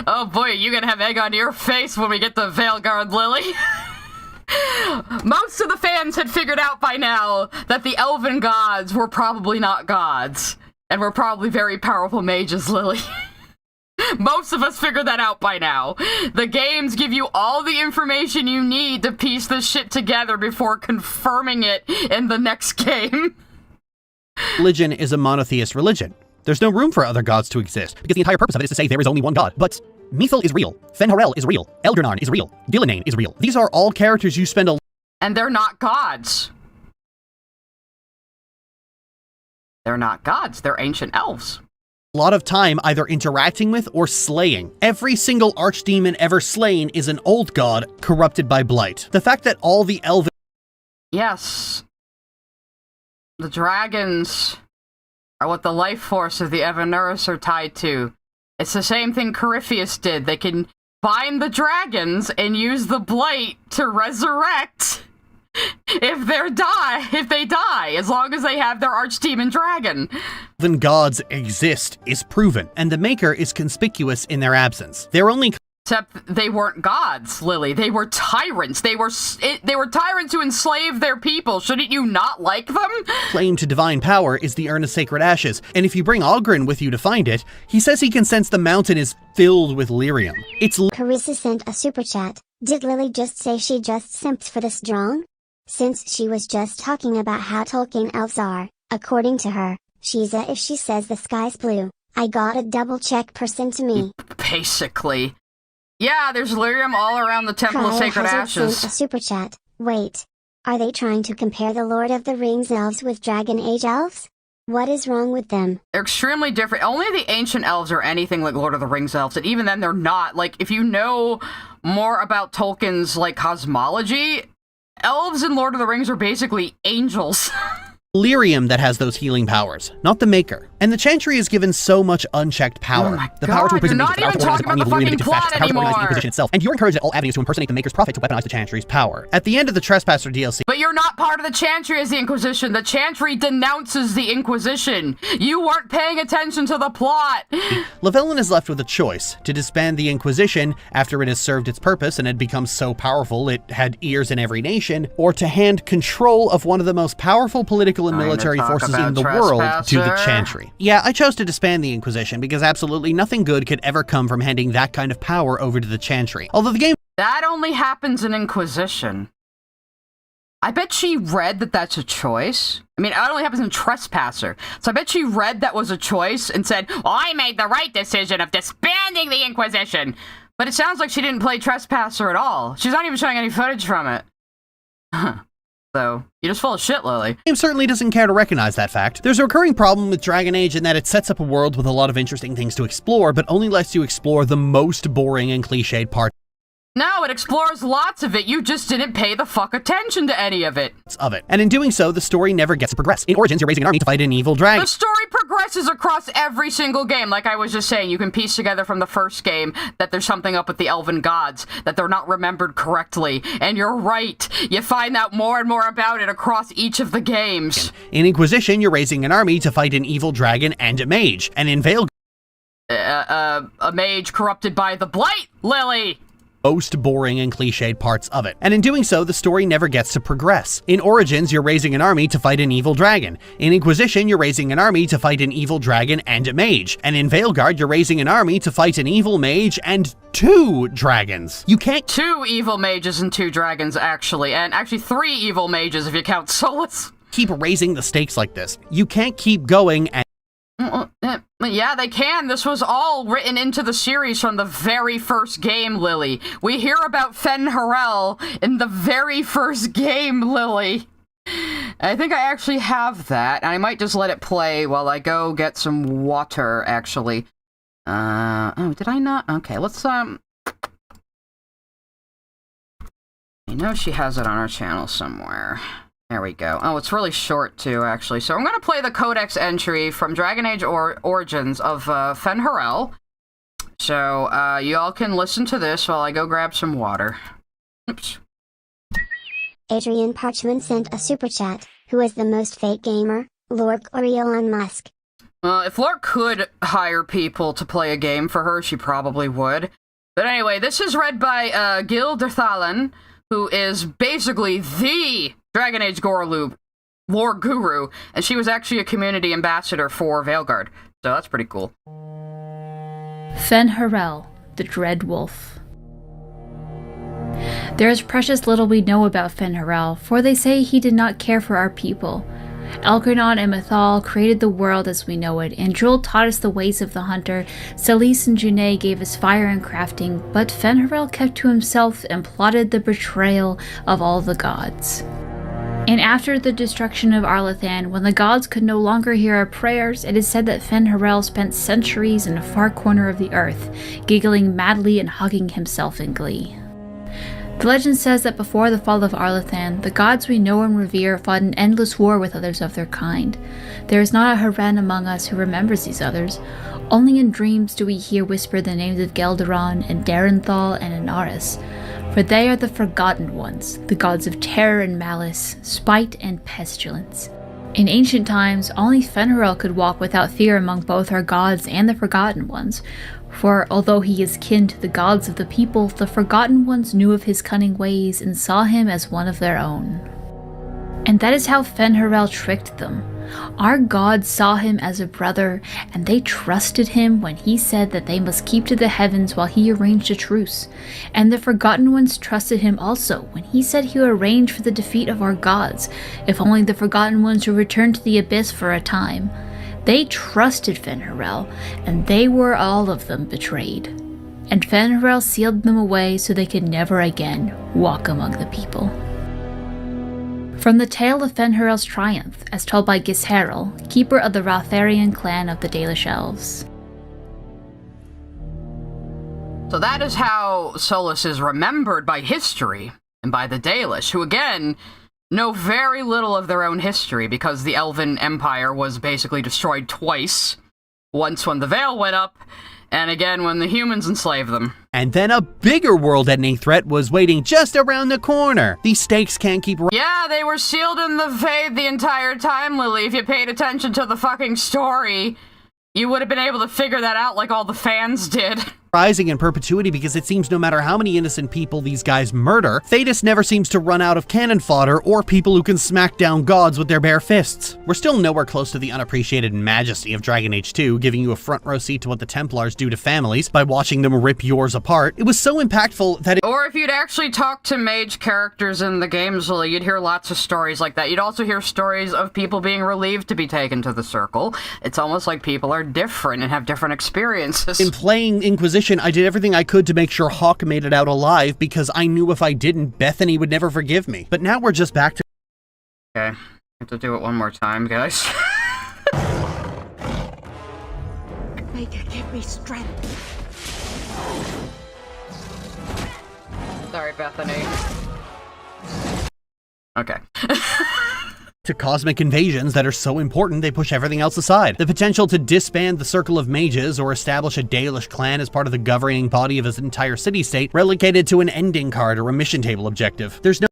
Oh boy, you gonna have egg on your face when we get the Veilguard, Lily. Most of the fans had figured out by now that the elven gods were probably not gods, and were probably very powerful mages, Lily. Most of us figured that out by now. The games give you all the information you need to piece this shit together before confirming it in the next game. Religion is a monotheist religion. There's no room for other gods to exist, because the entire purpose of it is to say there is only one god. But Mithil is real, Fenharel is real, Elgernarn is real, Dillinane is real. These are all characters you spend a— And they're not gods. They're not gods, they're ancient elves. lot of time either interacting with or slaying. Every single archdemon ever slain is an old god corrupted by blight. The fact that all the elven— Yes. The dragons are what the life force of the Evanuris are tied to. It's the same thing Corypheus did. They can bind the dragons and use the blight to resurrect if they die, as long as they have their archdemon dragon. Elven gods exist is proven, and the Maker is conspicuous in their absence. They're only— Except they weren't gods, Lily. They were tyrants. They were tyrants who enslaved their people. Shouldn't you not like them? claim to divine power is the Urn of Sacred Ashes, and if you bring Oghren with you to find it, he says he can sense the mountain is filled with lyrium. It's— Carissa sent a super chat. Did Lily just say she just simped for this drone? Since she was just talking about how Tolkien elves are, according to her, she's a if she says the sky's blue. I gotta double check person to me. Basically. Yeah, there's lyrium all around the Temple of Sacred Ashes. Sent a super chat. Wait. Are they trying to compare the Lord of the Rings elves with Dragon Age elves? What is wrong with them? They're extremely different. Only the ancient elves are anything like Lord of the Rings elves, and even then they're not. Like, if you know more about Tolkien's, like, cosmology, elves in Lord of the Rings are basically angels. lyrium that has those healing powers, not the Maker. And the Chantry is given so much unchecked power. Oh my the power to God, imprison you're mages, not the power even to organize an talking army about of the illuminated fucking dispatch, the plot power to organize the anymore. Inquisition itself. And you're encouraged at all avenues to impersonate the Maker's profit to weaponize the Chantry's power. At the end of the Trespasser DLC, But you're not part of the Chantry as the Inquisition. The Chantry denounces the Inquisition. You weren't paying attention to the plot. Llewellyn is left with a choice: to disband the Inquisition after it has served its purpose and had become so powerful it had ears in every nation, or to hand control of one of the most powerful political and military forces in the world to the Chantry. Yeah, I chose to disband the Inquisition because absolutely nothing good could ever come from handing that kind of power over to the Chantry. Although the game— That only happens in Inquisition. I bet she read that that's a choice. I mean, it only happens in Trespasser. So I bet she read that was a choice and said, well, I made the right decision of disbanding the Inquisition. But it sounds like she didn't play Trespasser at all. She's not even showing any footage from it. So, you're just full of shit, Lily. The game certainly doesn't care to recognize that fact. There's a recurring problem with Dragon Age in that it sets up a world with a lot of interesting things to explore, but only lets you explore the most boring and cliched parts No, it explores lots of it. You just didn't pay the fuck attention to any of it. of it. And in doing so, the story never gets to progress. In Origins, you're raising an army to fight an evil dragon. The story progresses across every single game. Like I was just saying, you can piece together from the first game that there's something up with the elven gods, that they're not remembered correctly. And you're right. You find out more and more about it across each of the games. In Inquisition, you're raising an army to fight an evil dragon and a mage. And in Veilguard, a mage corrupted by the blight, Lily! most boring and cliched parts of it. And in doing so, the story never gets to progress. In Origins, you're raising an army to fight an evil dragon. In Inquisition, you're raising an army to fight an evil dragon and a mage. And in Veilguard, you're raising an army to fight an evil mage and 2 dragons. You can't— 2 evil mages and 2 dragons, actually. And actually 3 evil mages if you count Solas. keep raising the stakes like this. You can't keep going and— Yeah, they can. This was all written into the series from the very first game, Lily. We hear about Fenharel in the very first game, Lily. I think I actually have that, and I might just let it play while I go get some water, actually. Oh, did I not? Okay, let's, I know she has it on our channel somewhere. There we go. Oh, it's really short, too, actually. So I'm going to play the Codex entry from Dragon Age Origins of Fenharel. So, you all can listen to this while I go grab some water. Oops. Adrian Parchman sent a super chat. Who is the most fake gamer, Lork or Elon Musk? If Lork could hire people to play a game for her, she probably would. But anyway, this is read by Gil Derthalen, who is basically the Dragon Age lore guru, and she was actually a community ambassador for Veilguard, so that's pretty cool. Fen Harel, the Dread Wolf. There is precious little we know about Fen Harel, for they say he did not care for our people. Elkernon and Mythal created the world as we know it, and Drul taught us the ways of the hunter, Solis and Junet gave us fire and crafting, but Fen Harel kept to himself and plotted the betrayal of all the gods. And after the destruction of Arlathan, when the gods could no longer hear our prayers, it is said that Fen Harel spent centuries in a far corner of the earth, giggling madly and hugging himself in glee. The legend says that before the fall of Arlathan, the gods we know and revere fought an endless war with others of their kind. There is not a Haren among us who remembers these others. Only in dreams do we hear whisper the names of Gelderon and Darenthal and Inaris, for they are the Forgotten Ones, the gods of terror and malice, spite and pestilence. In ancient times, only Fen Harel could walk without fear among both our gods and the Forgotten Ones, for although he is kin to the gods of the people, the Forgotten Ones knew of his cunning ways and saw him as one of their own. And that is how Fen Harel tricked them. Our gods saw him as a brother, and they trusted him when he said that they must keep to the heavens while he arranged a truce. And the Forgotten Ones trusted him also when he said he would arrange for the defeat of our gods, if only the Forgotten Ones would return to the abyss for a time. They trusted Fen Harel, and they were all of them betrayed. And Fen Harel sealed them away so they could never again walk among the people. From the tale of Fen Harel's triumph, as told by Gisheril, keeper of the Rotharian clan of the Dalish Elves. So that is how Solas is remembered by history, and by the Dalish, who again know very little of their own history because the Elven Empire was basically destroyed twice. Once when the Veil went up, and again when the humans enslaved them. And then a bigger world-ending threat was waiting just around the corner. These stakes can't keep... Yeah, they were sealed in the Fade the entire time, Lily. If you paid attention to the fucking story, you would have been able to figure that out like all the fans did. Rising in perpetuity because it seems no matter how many innocent people these guys murder, Thedas never seems to run out of cannon fodder or people who can smack down gods with their bare fists. We're still nowhere close to the unappreciated majesty of Dragon Age 2, giving you a front row seat to what the Templars do to families by watching them rip yours apart. It was so impactful that Or if you'd actually talk to mage characters in the games, Lily, you'd hear lots of stories like that. You'd also hear stories of people being relieved to be taken to the Circle. It's almost like people are different and have different experiences. In playing Inquisition, I did everything I could to make sure Hawk made it out alive because I knew if I didn't, Bethany would never forgive me. But now we're just back to... Okay, I have to do it one more time, guys. Make her give me strength. Sorry, Bethany. Okay. to cosmic invasions that are so important they push everything else aside. The potential to disband the Circle of Mages or establish a Dalish clan as part of the governing body of his entire city-state relegated to an ending card or a mission table objective. There's no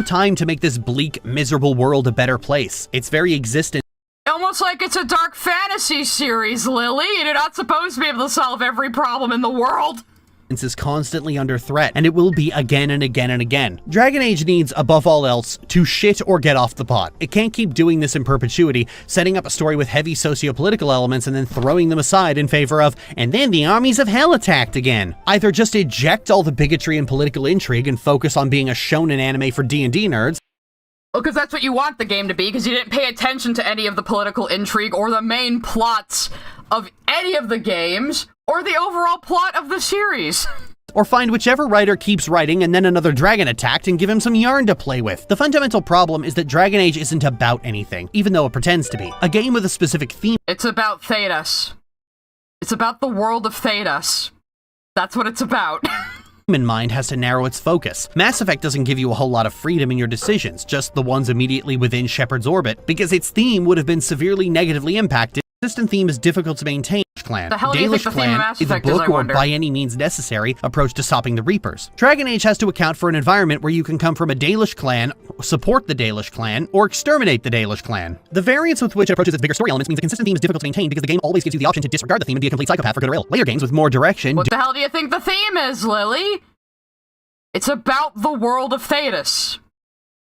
time to make this bleak, miserable world a better place. Its very existence Almost like it's a dark fantasy series, Lily. You're not supposed to be able to solve every problem in the world. Is constantly under threat, and it will be again and again and again. Dragon Age needs, above all else, to shit or get off the pot. It can't keep doing this in perpetuity, setting up a story with heavy socio-political elements and then throwing them aside in favor of, and then the armies of hell attacked again. Either just eject all the bigotry and political intrigue and focus on being a shonen anime for D&D nerds. Well, because that's what you want the game to be, because you didn't pay attention to any of the political intrigue or the main plots of any of the games, or the overall plot of the series. Or find whichever writer keeps writing and then another dragon attacked and give him some yarn to play with. The fundamental problem is that Dragon Age isn't about anything, even though it pretends to be. A game with a specific theme. It's about Thedas. It's about the world of Thedas. That's what it's about. In mind has to narrow its focus. Mass Effect doesn't give you a whole lot of freedom in your decisions, just the ones immediately within Shepard's orbit, because its theme would have been severely negatively impacted. The consistent theme is difficult to maintain. clan. The hell do you think Dalish the theme of clan Mass is a Effect is, book I or wonder? by any means necessary approach to stopping the Reapers. Dragon Age has to account for an environment where you can come from a Dalish clan, support the Dalish clan, or exterminate the Dalish clan. The variance with which it approaches its bigger story elements means a consistent theme is difficult to maintain because the game always gives you the option to disregard the theme and be a complete psychopath for good or ill. Later games with more direction. What the hell do you think the theme is, Lily? It's about the world of Thetis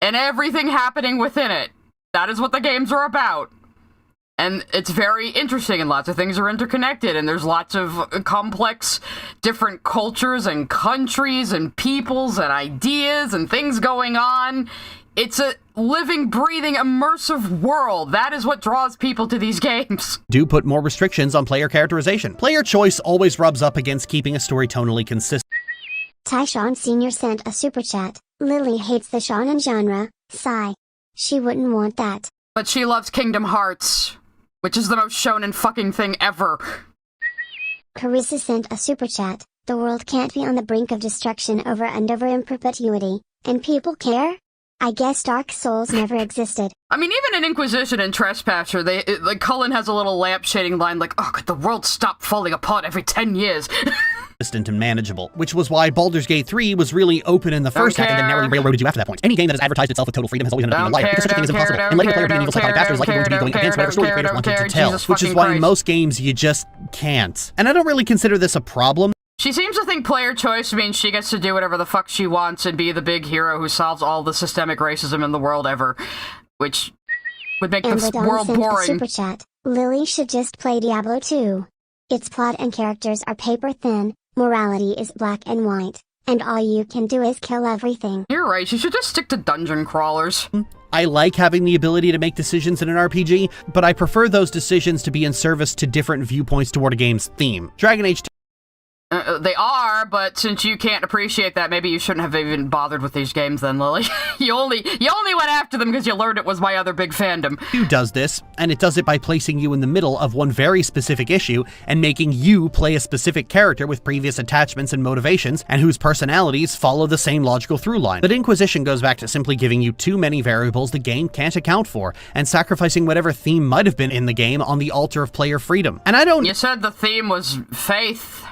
and everything happening within it. That is what the games are about. And it's very interesting, and lots of things are interconnected, and there's lots of complex different cultures and countries and peoples and ideas and things going on. It's a living, breathing, immersive world. That is what draws people to these games. Do put more restrictions on player characterization. Player choice always rubs up against keeping a story tonally consistent. Tyshawn Sr. sent a super chat. Lily hates the shonen genre. Sigh. She wouldn't want that. But she loves Kingdom Hearts, which is the most shonen fucking thing ever. Carissa sent a super chat. The world can't be on the brink of destruction over and over in perpetuity, and people care? I guess Dark Souls never existed. I mean, even in Inquisition and Trespasser, Cullen has a little lamp shading line like, oh, could the world stop falling apart every 10 years? And manageable, which was why Baldur's Gate 3 was really open in the first half and then narrowly railroaded you after that point. Any game that has advertised itself with total freedom has always ended up being a liar, because such a thing is impossible. And letting a player be an evil psychotic bastard is likely going to be going against whatever story creators wanted to tell, which is why in most games you just can't. And I don't really consider this a problem. She seems to think player choice means she gets to do whatever the fuck she wants and be the big hero who solves all the systemic racism in the world ever, which would make the world boring. Super chat. Lily should just play Diablo 2. Its plot and characters are paper thin, morality is black and white, and all you can do is kill everything. You're right, she should just stick to dungeon crawlers. I like having the ability to make decisions in an RPG, but I prefer those decisions to be in service to different viewpoints toward a game's theme. Dragon Age 2. They are, but since you can't appreciate that, maybe you shouldn't have even bothered with these games then, Lily. you only went after them because you learned it was my other big fandom. Who does this, and it does it by placing you in the middle of one very specific issue and making you play a specific character with previous attachments and motivations and whose personalities follow the same logical through line. But Inquisition goes back to simply giving you too many variables the game can't account for and sacrificing whatever theme might have been in the game on the altar of player freedom. And I don't— You said the theme was faith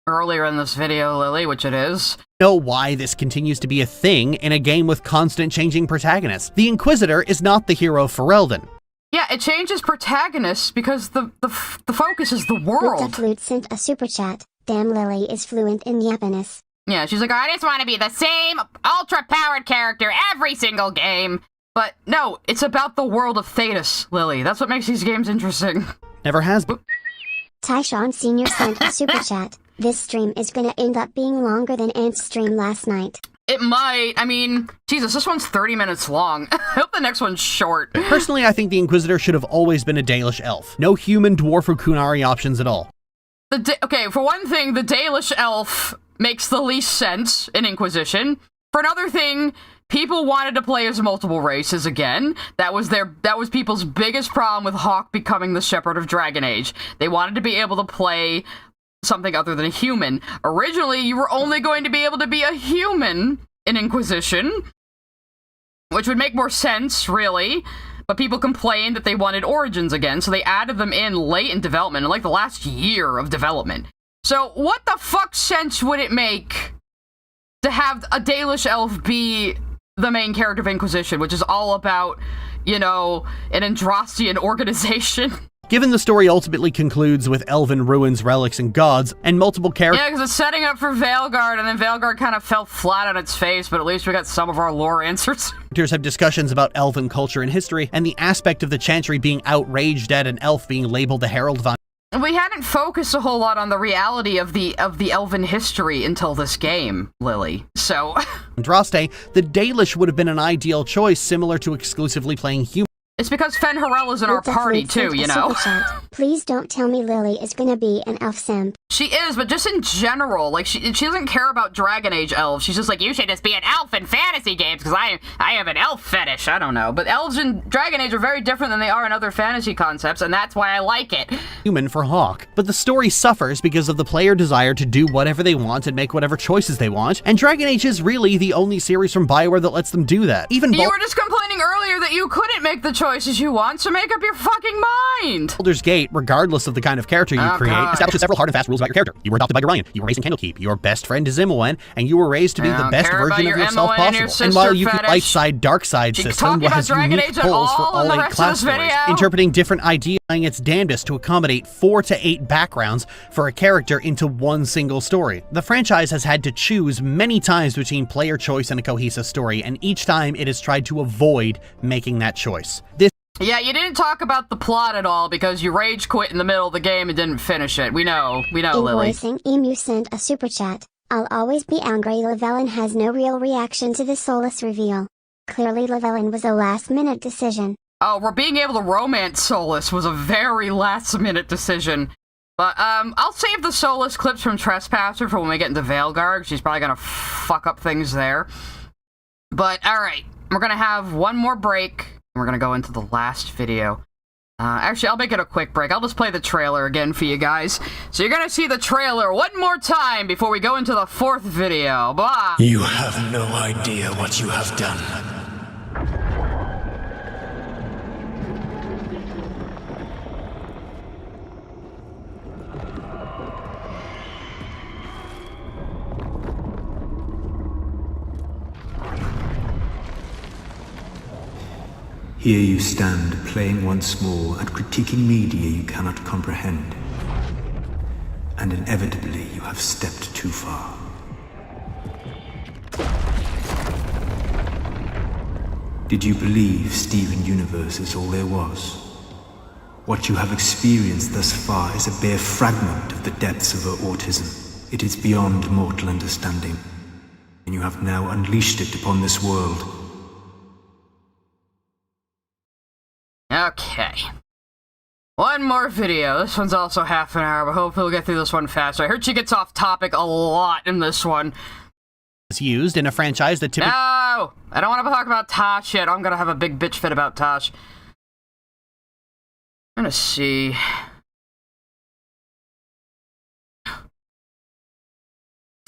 earlier in this video, Lily, which it is. Know why this continues to be a thing in a game with constant changing protagonists. The Inquisitor is not the hero for Elden. Yeah, it changes protagonists because the focus is the world. The Flute sent a super chat. Damn, Lily is fluent in Japanese. Yeah, she's like, I just want to be the same ultra-powered character every single game. But no, it's about the world of Thetis, Lily. That's what makes these games interesting. Never has been. Tyshawn Sr. sent a super chat. This stream is gonna end up being longer than Ant's stream last night. It might. I mean, Jesus, this one's 30 minutes long. I hope the next one's short. Personally, I think the Inquisitor should have always been a Dalish elf. No human, dwarf, or Kunari options at all. Okay, for one thing, the Dalish elf makes the least sense in Inquisition. For another thing, people wanted to play as multiple races again. That was people's biggest problem with Hawke becoming the Shepherd of Dragon Age. They wanted to be able to play something other than a human. Originally, you were only going to be able to be a human in Inquisition, which would make more sense, really. But people complained that they wanted origins again, so they added them in late in development, in like the last year of development. So what the fuck sense would it make to have a Dalish elf be the main character of Inquisition, which is all about, you know, an Andrastian organization? Given the story ultimately concludes with elven ruins, relics, and gods, and multiple characters— Yeah, because it's setting up for Veilguard, and then Veilguard kind of fell flat on its face, but at least we got some of our lore answers. Have discussions about elven culture and history, and the aspect of the Chantry being outraged at an elf being labeled the Herald von— We hadn't focused a whole lot on the reality of the elven history until this game, Lily, so— Andraste, the Dalish would have been an ideal choice, similar to exclusively playing human. It's because Fen'Harel is in our party, too, you know? Please don't tell me Lily is gonna be an elf simp. She is, but just in general, like, she doesn't care about Dragon Age elves. She's just like, you should just be an elf in fantasy games, because I have an elf fetish. I don't know. But elves in Dragon Age are very different than they are in other fantasy concepts, and that's why I like it. Human for Hawk. But the story suffers because of the player desire to do whatever they want and make whatever choices they want, and Dragon Age is really the only series from Bioware that lets them do that. Even you were just complaining earlier that you couldn't make the choices you want, so make up your fucking mind! Baldur's Gate, regardless of the kind of character you create, establishes several hard and fast rules about your character. You were adopted by Orion, you were raised in Candlekeep, your best friend is Imoen, and you were raised to be the best version of yourself possible. And while you can light side, dark side system has unique holes for all 8 class stories, interpreting different ideas, trying its damnedest to accommodate 4 to 8 backgrounds for a character into one single story. The franchise has had to choose many times between player choice and a cohesive story, and each time it has tried to avoid making that choice. Yeah, you didn't talk about the plot at all because you rage quit in the middle of the game and didn't finish it. We know, Lily. Invoicing Emu sent a super chat. I'll always be angry Llewellyn has no real reaction to the Solas reveal. Clearly Llewellyn was a last-minute decision. Oh, we're being able to romance Solas was a very last-minute decision. But, I'll save the Solas clips from Trespasser for when we get into Veilguard. She's probably gonna fuck up things there. But, alright, we're gonna have one more break. We're gonna go into the last video. Actually, I'll make it a quick break. I'll just play the trailer again for you guys. So you're gonna see the trailer one more time before we go into the 4th video. Blah! You have no idea what you have done. Here you stand, playing once more and critiquing media you cannot comprehend. And inevitably you have stepped too far. Did you believe Steven Universe is all there was? What you have experienced thus far is a bare fragment of the depths of her autism. It is beyond mortal understanding, and you have now unleashed it upon this world. Okay. One more video. This one's also half an hour, but hopefully we'll get through this one faster. I heard she gets off topic a lot in this one. It's used in a franchise that typically— No! I don't want to talk about Tosh yet. I'm gonna have a big bitch fit about Tosh. I'm gonna see.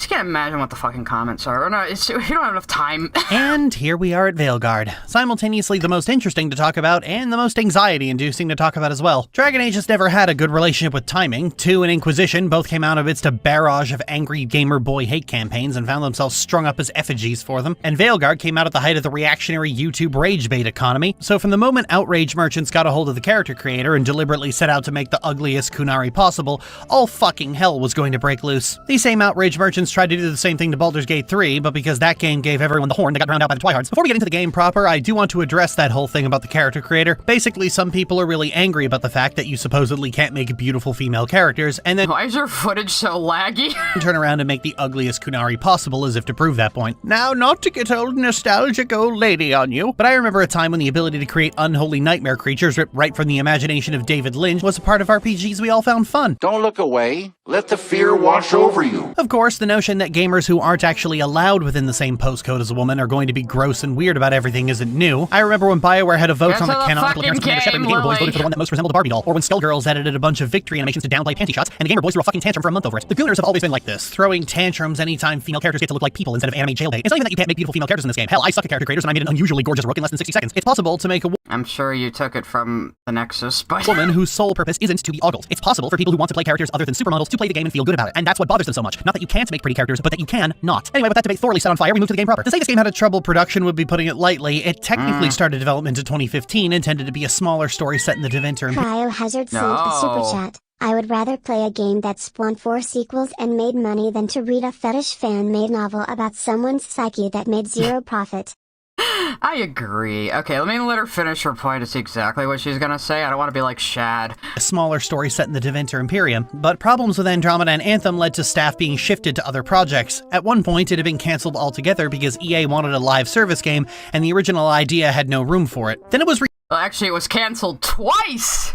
I just can't imagine what the fucking comments are. Or no, we don't have enough time. And here we are at Veilguard. Simultaneously the most interesting to talk about and the most anxiety-inducing to talk about as well. Dragon Age has never had a good relationship with timing. 2 and Inquisition both came out amidst a barrage of angry gamer boy hate campaigns and found themselves strung up as effigies for them. And Veilguard came out at the height of the reactionary YouTube rage bait economy. So from the moment outrage merchants got a hold of the character creator and deliberately set out to make the ugliest Kunari possible, all fucking hell was going to break loose. These same outrage merchants tried to do the same thing to Baldur's Gate 3, but because that game gave everyone the horn, they got drowned out by the Twihards. Before we get into the game proper, I do want to address that whole thing about the character creator. Basically, some people are really angry about the fact that you supposedly can't make beautiful female characters, and then— Why is your footage so laggy? turn around and make the ugliest Kunari possible as if to prove that point. Now, not to get old nostalgic old lady on you, but I remember a time when the ability to create unholy nightmare creatures ripped right from the imagination of David Lynch was a part of RPGs we all found fun. Don't look away. Let the fear wash over you. Of course, the notion that gamers who aren't actually allowed within the same postcode as a woman are going to be gross and weird about everything isn't new. I remember when Bioware had a vote on the canonical appearance of Commander Shepard and the Gamer Boys voted for the one that most resembled a Barbie doll, or when Skullgirls edited a bunch of victory animations to downplay panty shots, and the Gamer Boys threw a fucking tantrum for a month over it. The Gooners have always been like this, throwing tantrums anytime female characters get to look like people instead of anime jailbait. It's not even that you can't make beautiful female characters in this game. Hell, I suck at character creators and I made an unusually gorgeous Rook in less than 60 seconds. It's possible to make a— I'm sure you took it from the Nexus, but— woman whose sole purpose isn't to be ogled. It's possible for people who want to play characters other than supermodels to play the game and feel good about it, and that's what bothers them so much. Not that you can't make pretty characters, but that you can not. Anyway, with that debate thoroughly set on fire, we move to the game proper. To say this game had a troubled production would be putting it lightly. It technically started development in 2015, intended to be a smaller story set in the Devinter. Cryohazard sent a super chat. I would rather play a game that spawned 4 sequels and made money than to read a fetish fan-made novel about someone's psyche that made 0 profit. I agree. Okay, let me let her finish her point to see exactly what she's gonna say. I don't want to be like Shad. A smaller story set in the Devinter Imperium, but problems with Andromeda and Anthem led to staff being shifted to other projects. At one point, it had been cancelled altogether because EA wanted a live service game, and the original idea had no room for it. Then it was well, actually, it was cancelled twice!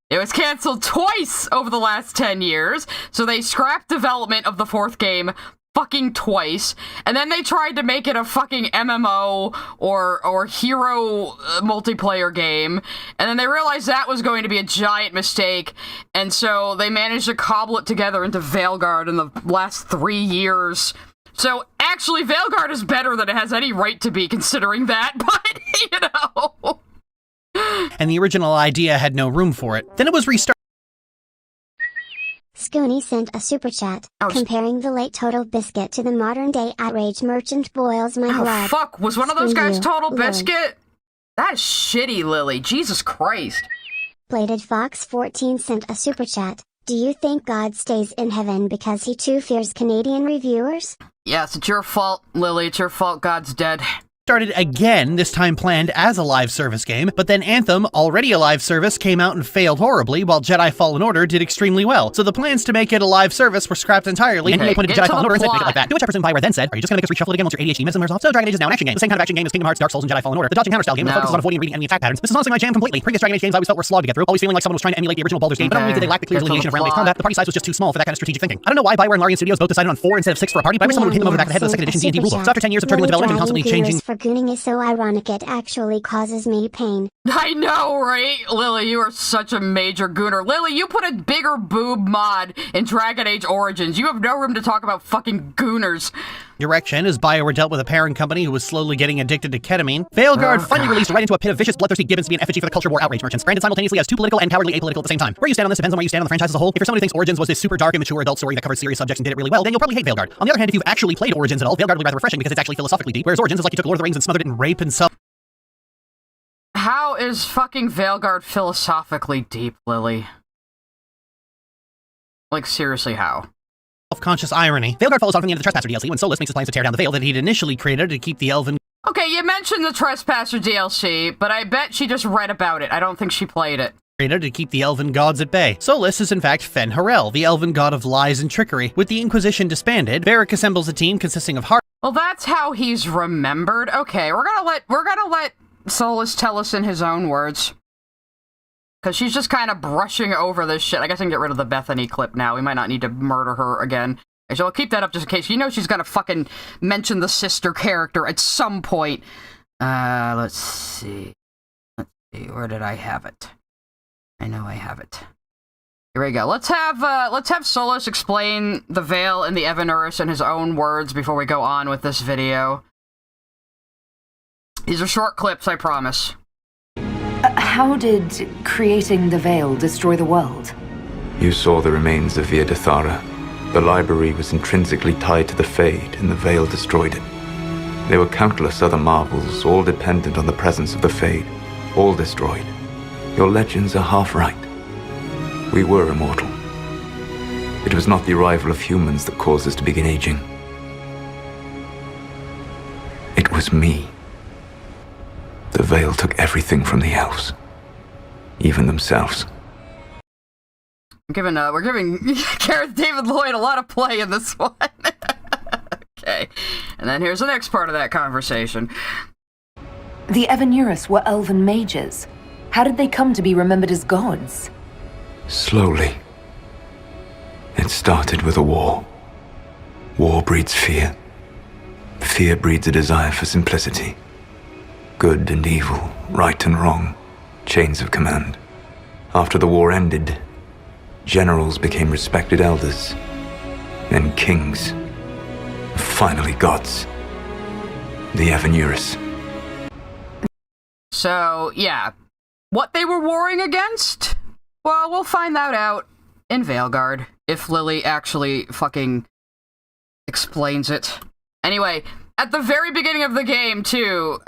It was canceled twice over the last 10 years, so they scrapped development of the 4th game fucking twice, and then they tried to make it a fucking MMO or hero multiplayer game, and then they realized that was going to be a giant mistake, and so they managed to cobble it together into Veilguard in the last 3 years. So actually, Veilguard is better than it has any right to be, considering that, but, you know. And the original idea had no room for it. Then it was restarted. Scooney sent a super chat, comparing the late Total Biscuit to the modern-day outrage merchant boils my blood. Oh, fuck. Was one of those guys Total Lily. Biscuit? That is shitty, Lily. Jesus Christ. Bladed Fox 14 sent a super chat. Do you think God stays in heaven because he too fears Canadian reviewers? Yes, it's your fault, Lily. It's your fault God's dead. Started again, this time planned as a live service game, but then Anthem, already a live service, came out and failed horribly, while Jedi Fallen Order did extremely well. So the plans to make it a live service were scrapped entirely, and he pointed to Jedi Fallen Order and said, make it like that. To which I presume Bioware then said, are you just gonna make us reshuffle it again once your ADHD medicine wears off? So Dragon Age is now an action game. The same kind of action game as Kingdom Hearts, Dark Souls, and Jedi Fallen Order. The dodging counter style game that focuses on avoiding and reading enemy attack patterns. This is honestly my jam completely. Previous Dragon Age games I always felt were slog to get through, always feeling like someone was trying to emulate the original Baldur's Gate, but not only did they lack the clear delineation of round-based combat, the party size was just too small for that kind of strategic thinking. I don't know why Bioware and Larian Studios both decided on 4 instead of 6 for a party, but I wish someone would hit them over the back of the head with the 2nd edition D&D rulebook. So after 10 years of turbulent development and constantly changing... For gooning is so ironic it actually causes me pain. I know, right? Lily, you are such a major gooner. Lily, you put a bigger boob mod in Dragon Age Origins. You have no room to talk about fucking gooners. Direction, as Bioware dealt with a parent company who was slowly getting addicted to ketamine. Veilguard finally released right into a pit of vicious, bloodthirsty gibbons to be an effigy for the culture war outrage merchants, branded simultaneously as too political and cowardly apolitical at the same time. Where you stand on this depends on where you stand on the franchise as a whole. If you're someone who thinks Origins was this super dark and mature adult story that covered serious subjects and did it really well, then you'll probably hate Veilguard. On the other hand, if you've actually played Origins at all, Veilguard will be rather refreshing because it's actually philosophically deep, whereas Origins is like you took Lord of the Rings and smothered it in rape and self. How is fucking Veilguard philosophically deep, Lily? Like, seriously, how? Self-conscious irony. Veilguard follows on from the end of the Trespasser DLC when Solas makes his plans to tear down the veil that he'd initially created to keep the elven... Okay, you mentioned the Trespasser DLC, but I bet she just read about it. I don't think she played it. Created to keep the elven gods at bay. Solas is in fact Fen Harel, the elven god of lies and trickery. With the Inquisition disbanded, Varric assembles a team consisting of Well, that's how he's remembered. Okay, we're gonna let Solas tell us in his own words. Because she's just kind of brushing over this shit. I guess I can get rid of the Bethany clip now. We might not need to murder her again. Actually, I'll keep that up just in case. You know she's gonna fucking mention the sister character at some point. Let's see. Where did I have it? I know I have it. Here we go. Let's have Solas explain the Veil and the Evanuris in his own words before we go on with this video. These are short clips, I promise. How did creating the Veil destroy the world? You saw the remains of Via de Thara. The library was intrinsically tied to the Fade, and the Veil destroyed it. There were countless other marvels, all dependent on the presence of the Fade, all destroyed. Your legends are half right. We were immortal. It was not the arrival of humans that caused us to begin aging. It was me. The Veil took everything from the elves. Even themselves. We're giving Gareth David-Lloyd a lot of play in this one. Okay. And then here's the next part of that conversation. The Evanuris were elven mages. How did they come to be remembered as gods? Slowly. It started with a war. War breeds fear. Fear breeds a desire for simplicity. Good and evil, right and wrong, chains of command. After the war ended, generals became respected elders, then kings, finally gods. The Evanuris. So, yeah. What they were warring against? Well, we'll find that out in Veilguard, if Lily actually fucking explains it. Anyway, at the very beginning of the game, too,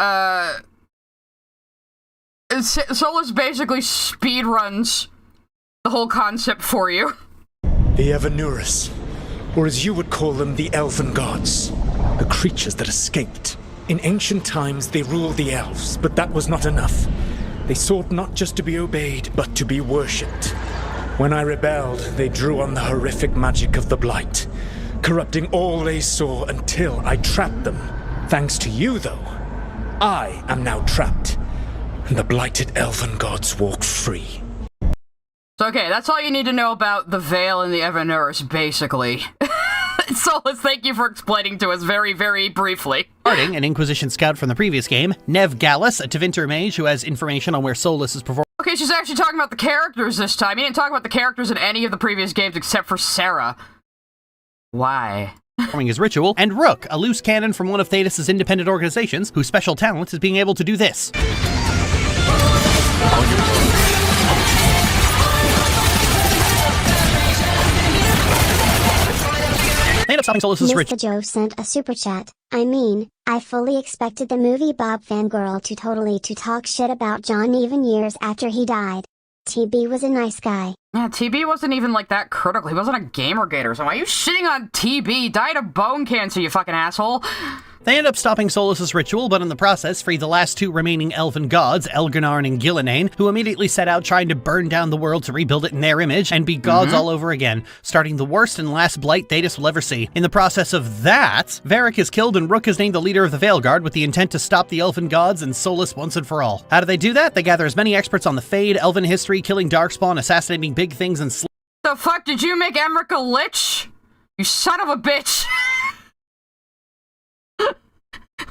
Solas basically speedruns the whole concept for you. The Evanuris, or as you would call them, the Elven Gods, the creatures that escaped. In ancient times, they ruled the elves, but that was not enough. They sought not just to be obeyed, but to be worshipped. When I rebelled, they drew on the horrific magic of the Blight, corrupting all they saw until I trapped them. Thanks to you, though, I am now trapped, and the blighted elven gods walk free. So, okay, that's all you need to know about the Veil and the Evanurus, basically. Solas, thank you for explaining to us very, very briefly. Starting an Inquisition scout from the previous game, Nev Gallus, a Tevinter mage who has information on where Solas is performing. Okay, she's actually talking about the characters this time. You didn't talk about the characters in any of the previous games except for Sarah. Why? Performing his ritual, and Rook, a loose cannon from one of Thetis' independent organizations, whose special talent is being able to do this. Mr. Joe sent a super chat. I mean, I fully expected the movie Bob Fangirl to talk shit about John even years after he died. TB was a nice guy. Yeah, TB wasn't even like that critical. He wasn't a Gamergate or something. Why are you shitting on TB? Died of bone cancer, you fucking asshole. They end up stopping Solas' ritual, but in the process free the last two remaining elven gods, Elginarn and Gillinane, who immediately set out trying to burn down the world to rebuild it in their image and be gods all over again, starting the worst and last blight Thetis will ever see. In the process of that, Varric is killed and Rook is named the leader of the Veilguard with the intent to stop the elven gods and Solas once and for all. How do they do that? They gather as many experts on the Fade, elven history, killing Darkspawn, assassinating big things, and the fuck did you make Emmerich a lich? You son of a bitch!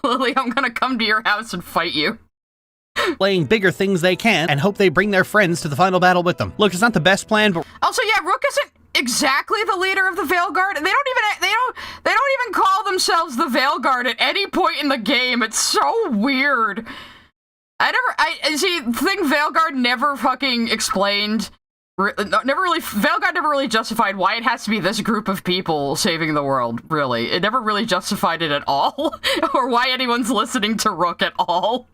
Lily, I'm gonna come to your house and fight you. Playing bigger things they can and hope they bring their friends to the final battle with them. Look, it's not the best plan, but also, yeah, Rook isn't exactly the leader of the Veilguard. They don't even call themselves the Veilguard at any point in the game. It's so weird. The thing Veilguard never fucking explained. Veilguard never really justified why it has to be this group of people saving the world, really. It never really justified it at all, or why anyone's listening to Rook at all,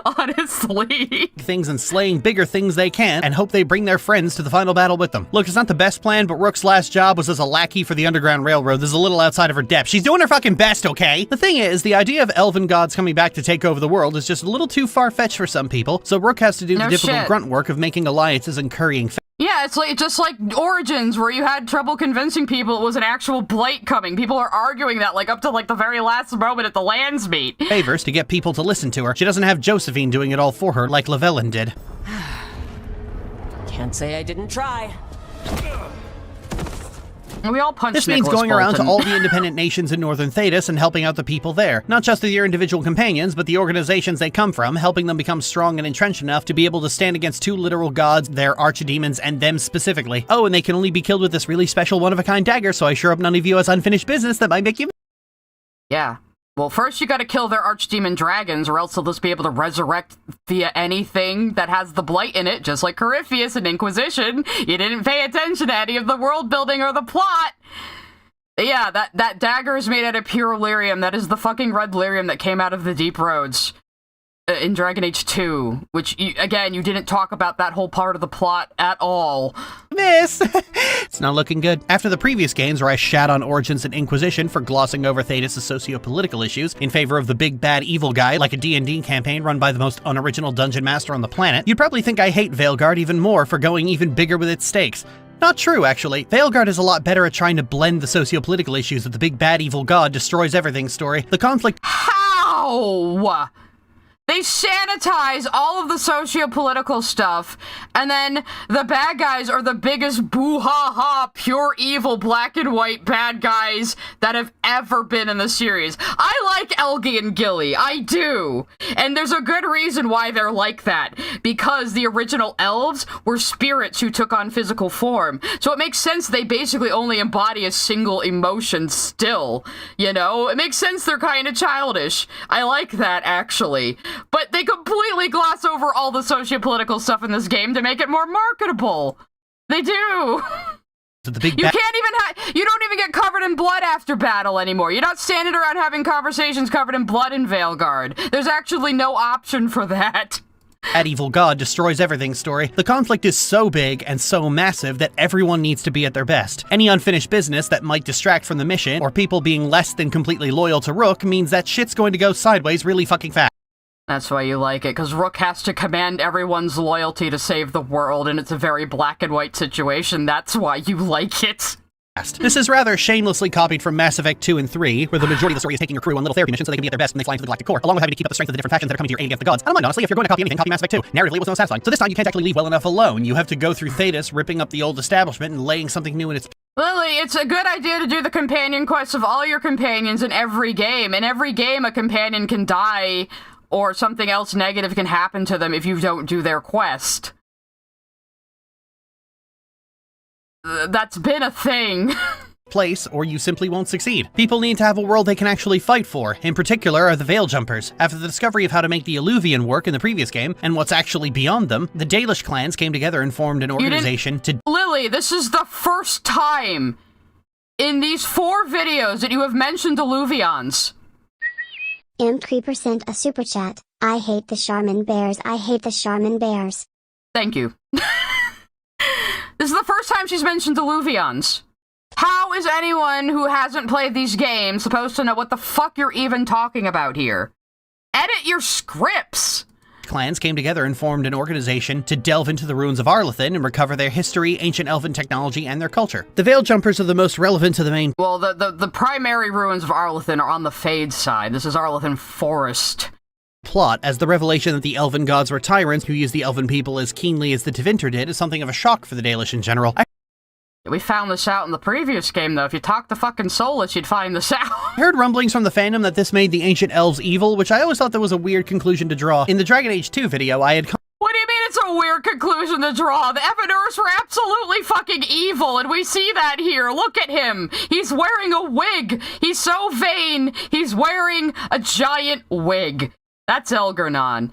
honestly. Things and slaying bigger things they can and hope they bring their friends to the final battle with them. Look, it's not the best plan, but Rook's last job was as a lackey for the Underground Railroad. This is a little outside of her depth. She's doing her fucking best, okay? The thing is, the idea of elven gods coming back to take over the world is just a little too far-fetched for some people, so Rook has to do the difficult grunt work of making alliances and currying yeah, it's like just like Origins, where you had trouble convincing people it was an actual blight coming. People are arguing that like up to like the very last moment at the lands meet. Favors to get people to listen to her. She doesn't have Josephine doing it all for her like Llewellyn did. Can't say I didn't try. We all punched This means Nicholas going around to Bolton. all the independent nations in Northern Thetis and helping out the people there. Not just their individual companions, but the organizations they come from, helping them become strong and entrenched enough to be able to stand against two literal gods, their archdemons, and them specifically. Oh, and they can only be killed with this really special one-of-a-kind dagger, so I sure hope none of you has unfinished business that might make you... Yeah. Well, first you gotta kill their archdemon dragons, or else they'll just be able to resurrect via anything that has the blight in it, just like Corypheus and Inquisition. You didn't pay attention to any of the world building or the plot. Yeah, that dagger is made out of pure lyrium. That is the fucking red lyrium that came out of the Deep Roads in Dragon Age 2, which, again, you didn't talk about that whole part of the plot at all. Miss! It's not looking good. After the previous games where I shat on Origins and Inquisition for glossing over Thetis' socio-political issues in favor of the big bad evil guy like a D&D campaign run by the most unoriginal dungeon master on the planet, you'd probably think I hate Veilguard even more for going even bigger with its stakes. Not true, actually. Veilguard is a lot better at trying to blend the socio-political issues of the big bad evil god destroys everything story. The conflict— How? They sanitize all of the socio-political stuff, and then the bad guys are the biggest boo-ha-ha, pure evil, black and white bad guys that have ever been in the series. I like Elgi and Gilly, I do. And there's a good reason why they're like that. Because the original elves were spirits who took on physical form. So it makes sense they basically only embody a single emotion still. You know? It makes sense they're kind of childish. I like that, actually. But they completely gloss over all the socio-political stuff in this game to make it more marketable. They do. You can't even you don't even get covered in blood after battle anymore. You're not standing around having conversations covered in blood in Veilguard. There's actually no option for that. That evil god destroys everything story. The conflict is so big and so massive that everyone needs to be at their best. Any unfinished business that might distract from the mission, or people being less than completely loyal to Rook, means that shit's going to go sideways really fucking fast. That's why you like it, because Rook has to command everyone's loyalty to save the world, and it's a very black and white situation. That's why you like it. This is rather shamelessly copied from Mass Effect 2 and 3, where the majority of the story is taking your crew on little therapy missions so they can be at their best when they fly into the Galactic Core, along with having to keep up the strength of the different factions that are coming to your aid against the gods. I don't mind, honestly, if you're going to copy anything, copy Mass Effect 2. Narratively, it was no satisfying. So this time, you can't actually leave well enough alone. You have to go through Thetis, ripping up the old establishment and laying something new in its... Lily, it's a good idea to do the companion quests of all your companions in every game. In every game, a companion can die, or something else negative can happen to them if you don't do their quest. That's been a thing. place, or you simply won't succeed. People need to have a world they can actually fight for. In particular are the Veil Jumpers. After the discovery of how to make the Illuvian work in the previous game, and what's actually beyond them, the Dalish clans came together and formed an organization to— Lily, this is the first time in these 4 videos that you have mentioned Illuvians. M3 sent a super chat. I hate the Charmin Bears. I hate the Charmin Bears. Thank you. This is the first time she's mentioned Illuvians. How is anyone who hasn't played these games supposed to know what the fuck you're even talking about here? Edit your scripts! Clans came together and formed an organization to delve into the ruins of Arlathan and recover their history, ancient elven technology, and their culture. The Veil Jumpers are the most relevant to the main— Well, the primary ruins of Arlathan are on the Fade side. This is Arlathan Forest. Plot, as the revelation that the elven gods were tyrants who used the elven people as keenly as the Tevinter did is something of a shock for the Dalish in general. We found this out in the previous game, though. If you talk to fucking Solas, you'd find this out. I heard rumblings from the fandom that this made the ancient elves evil, which I always thought that was a weird conclusion to draw. In the Dragon Age 2 video, I had— What do you mean it's a weird conclusion to draw? The Evanurs were absolutely fucking evil, and we see that here. Look at him. He's wearing a wig. He's so vain. He's wearing a giant wig. That's Elgernon.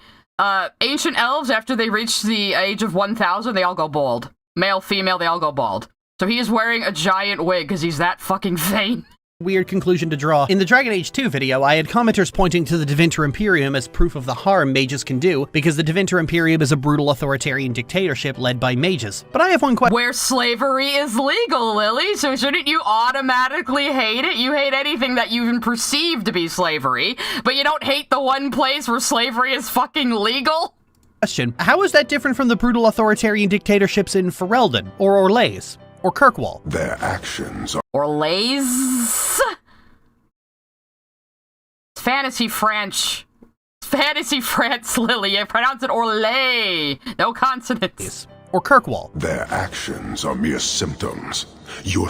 Ancient elves, after they reach the age of 1,000, they all go bald. Male, female, they all go bald. So he is wearing a giant wig because he's that fucking vain. Weird conclusion to draw. In the Dragon Age 2 video, I had commenters pointing to the Tevinter Imperium as proof of the harm mages can do, because the Tevinter Imperium is a brutal authoritarian dictatorship led by mages. But I have one question— Where slavery is legal, Lily, so shouldn't you automatically hate it? You hate anything that you even perceive to be slavery, but you don't hate the one place where slavery is fucking legal? Question: how is that different from the brutal authoritarian dictatorships in Ferelden, or Orlais, or Kirkwall? Their actions are— Orlais? Fantasy French. Fantasy France, Lily. I pronounce it Orlais. No consonants. Or Kirkwall. Their actions are mere symptoms. You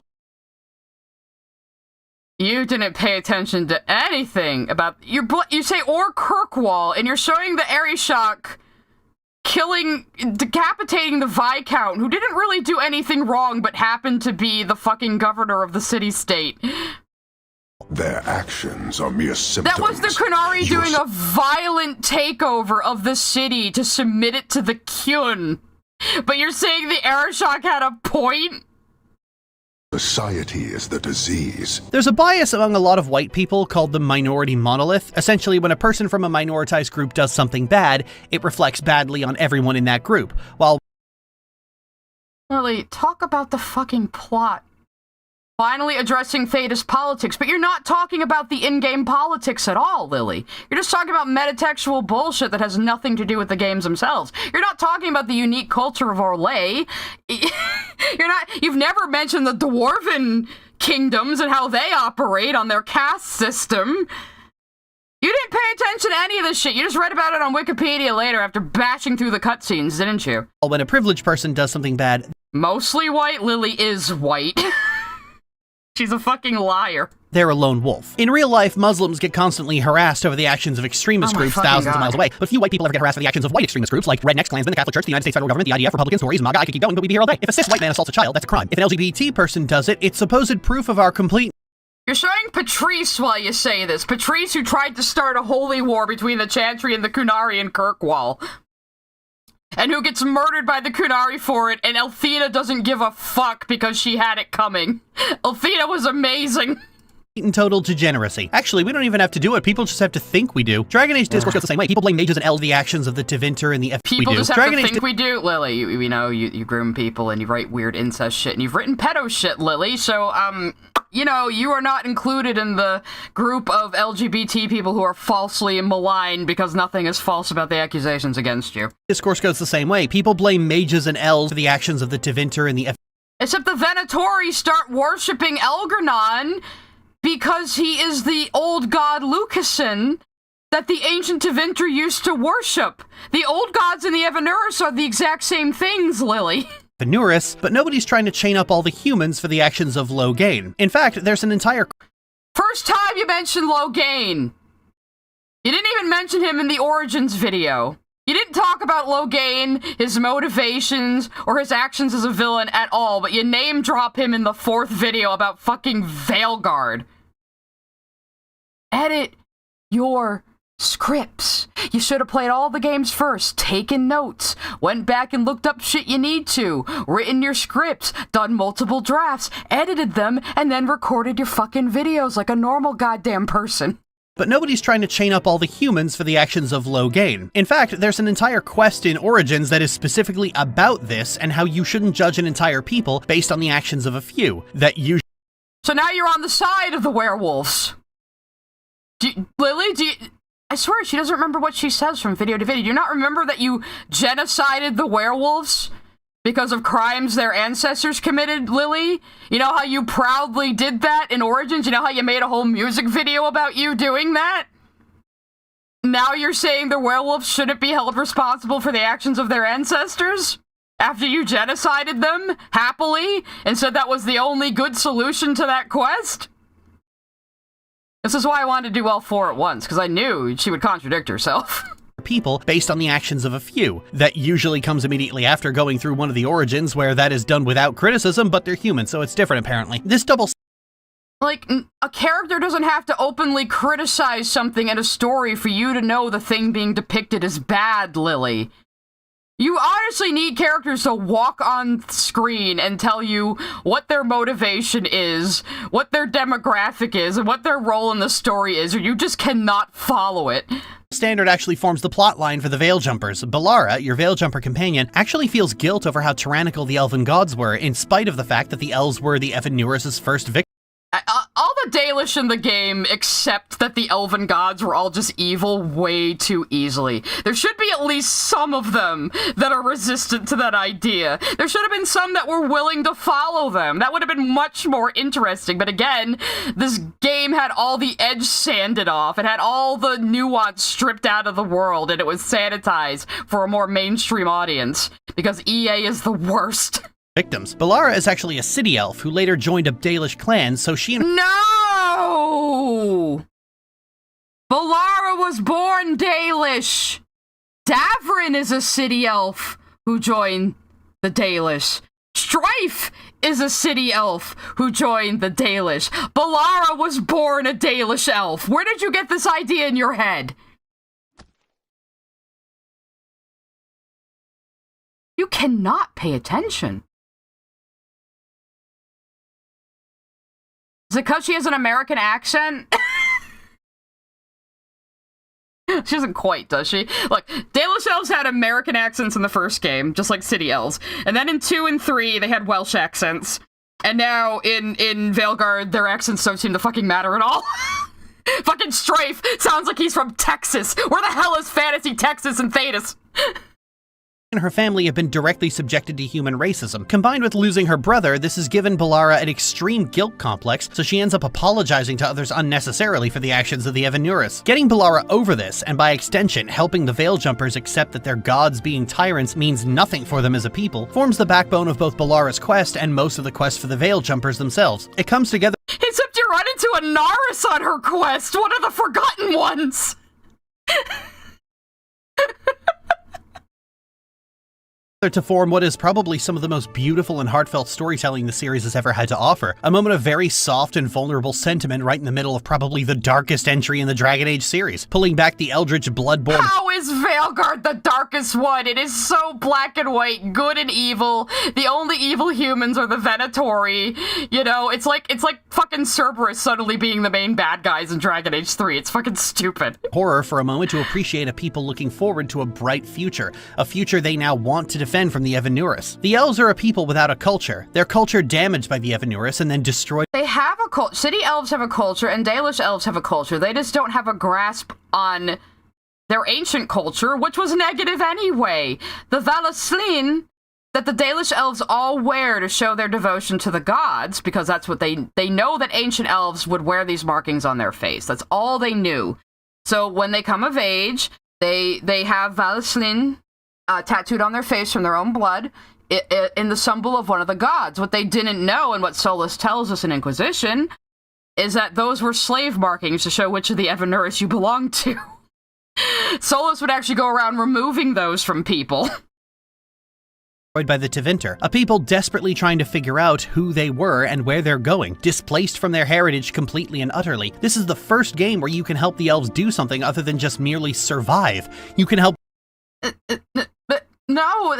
didn't pay attention to anything about— You say or Kirkwall, and you're showing the Arishok decapitating the Viscount, who didn't really do anything wrong, but happened to be the fucking governor of the city-state. Their actions are mere symptoms. That was the Kunari doing a violent takeover of the city to submit it to the Kyun. But you're saying the Arishok had a point? Society is the disease. There's a bias among a lot of white people called the minority monolith. Essentially, when a person from a minoritized group does something bad, it reflects badly on everyone in that group. While— Lily, talk about the fucking plot. Finally addressing Thetis politics, but you're not talking about the in-game politics at all, Lily. You're just talking about metatextual bullshit that has nothing to do with the games themselves. You're not talking about the unique culture of Orlais. You've never mentioned the Dwarven kingdoms and how they operate on their caste system. You didn't pay attention to any of this shit. You just read about it on Wikipedia later after bashing through the cutscenes, didn't you? When a privileged person does something bad— Mostly white? Lily is white. She's a fucking liar. They're a lone wolf. In real life, Muslims get constantly harassed over the actions of extremist groups thousands of miles away, but few white people ever get harassed for the actions of white extremist groups like Rednecks, Klansmen, the Catholic Church, the United States federal government, the IDF, Republicans, Tories, MAGA. I could keep going, but we'd be here all day. If a cis white man assaults a child, that's a crime. If an LGBT person does it, it's supposed proof of our complete— You're showing Patrice while you say this. Patrice, who tried to start a holy war between the Chantry and the Kunari in Kirkwall. And who gets murdered by the Kunari for it, and Elthina doesn't give a fuck because she had it coming. Elthina was amazing. In total degeneracy. Actually, we don't even have to do it. People just have to think we do. Dragon Age discourse goes the same way. People blame mages and elves the actions of the Tevinter and the People we do. just have Dragon to Age think we do, Lily. You groom people and you write weird incest shit and you've written pedo shit, Lily. So, you are not included in the group of LGBT people who are falsely maligned because nothing is false about the accusations against you. Discourse goes the same way. People blame mages and elves for the actions of the Tevinter and the Except the Venatori start worshipping Elgernon because he is the old god Lucasen that the ancient Tevinter used to worship. The old gods and the Evanurus are the exact same things, Lily. Venuris, but nobody's trying to chain up all the humans for the actions of Loghain. In fact, there's an entire... First time you mentioned Loghain. You didn't even mention him in the Origins video. You didn't talk about Loghain, his motivations, or his actions as a villain at all, but you name drop him in the 4th video about fucking Veilguard. Edit your scripts. You should have played all the games first, taken notes, went back and looked up shit you need to, written your scripts, done multiple drafts, edited them, and then recorded your fucking videos like a normal goddamn person. But nobody's trying to chain up all the humans for the actions of Loghain. In fact, there's an entire quest in Origins that is specifically about this and how you shouldn't judge an entire people based on the actions of a few. So now you're on the side of the werewolves. Lily, I swear she doesn't remember what she says from video to video. Do you not remember that you genocided the werewolves because of crimes their ancestors committed, Lily? You know how you proudly did that in Origins? You know how you made a whole music video about you doing that? Now you're saying the werewolves shouldn't be held responsible for the actions of their ancestors? After you genocided them, happily, and said that was the only good solution to that quest? This is why I wanted to do all 4 at once, because I knew she would contradict herself. People based on the actions of a few. That usually comes immediately after going through one of the Origins where that is done without criticism, but they're human, so it's different apparently. This double... Like, a character doesn't have to openly criticize something in a story for you to know the thing being depicted is bad, Lily. You honestly need characters to walk on screen and tell you what their motivation is, what their demographic is, and what their role in the story is, or you just cannot follow it. Standard actually forms the plotline for the Veiljumpers. Balara, your Veiljumper companion, actually feels guilt over how tyrannical the Elven gods were, in spite of the fact that the elves were the Evanurus' first victim. All the Dalish in the game accept that the Elven gods were all just evil way too easily. There should be at least some of them that are resistant to that idea. There should have been some that were willing to follow them. That would have been much more interesting. But again, this game had all the edge sanded off. It had all the nuance stripped out of the world, and it was sanitized for a more mainstream audience. Because EA is the worst. Victims. Balara is actually a city elf who later joined a Dalish clan, so she and— No! Balara was born Dalish! Davrin is a city elf who joined the Dalish. Strife is a city elf who joined the Dalish. Balara was born a Dalish elf. Where did you get this idea in your head? You cannot pay attention. Is it because she has an American accent? She doesn't quite, does she? Look, Dalish elves had American accents in the first game, just like city elves. And then in 2 and 3, they had Welsh accents. And now in Veilguard, their accents don't seem to fucking matter at all. Fucking Strife sounds like he's from Texas. Where the hell is Fantasy Texas and Thetis? and her family have been directly subjected to human racism. Combined with losing her brother, this has given Balara an extreme guilt complex, so she ends up apologizing to others unnecessarily for the actions of the Evanurus. Getting Balara over this, and by extension helping the Veiljumpers accept that their gods being tyrants means nothing for them as a people, forms the backbone of both Balara's quest and most of the quest for the Veiljumpers themselves. It comes together— Except you run into a Naris on her quest, one of the forgotten ones! to form what is probably some of the most beautiful and heartfelt storytelling the series has ever had to offer. A moment of very soft and vulnerable sentiment right in the middle of probably the darkest entry in the Dragon Age series, pulling back the eldritch bloodborne— How is Veilguard the darkest one? It is so black and white, good and evil. The only evil humans are the Venatori. You know, it's like fucking Cerberus suddenly being the main bad guys in Dragon Age 3. It's fucking stupid. Horror for a moment to appreciate a people looking forward to a bright future, a future they now want to defend from the Evanurus. The elves are a people without a culture, their culture damaged by the Evanurus and then destroyed. They have a culture. City elves have a culture and Dalish elves have a culture. They just don't have a grasp on their ancient culture, which was negative anyway. The Valaslin that the Dalish elves all wear to show their devotion to the gods, because that's what they know that ancient elves would wear these markings on their face. That's all they knew. So when they come of age, they have Valislin tattooed on their face from their own blood in the symbol of one of the gods. What they didn't know, and what Solas tells us in Inquisition, is that those were slave markings to show which of the Evanuris you belonged to. Solas would actually go around removing those from people. By the Tevinter, a people desperately trying to figure out who they were and where they're going, displaced from their heritage completely and utterly. This is the first game where you can help the elves do something other than just merely survive. You can help... No,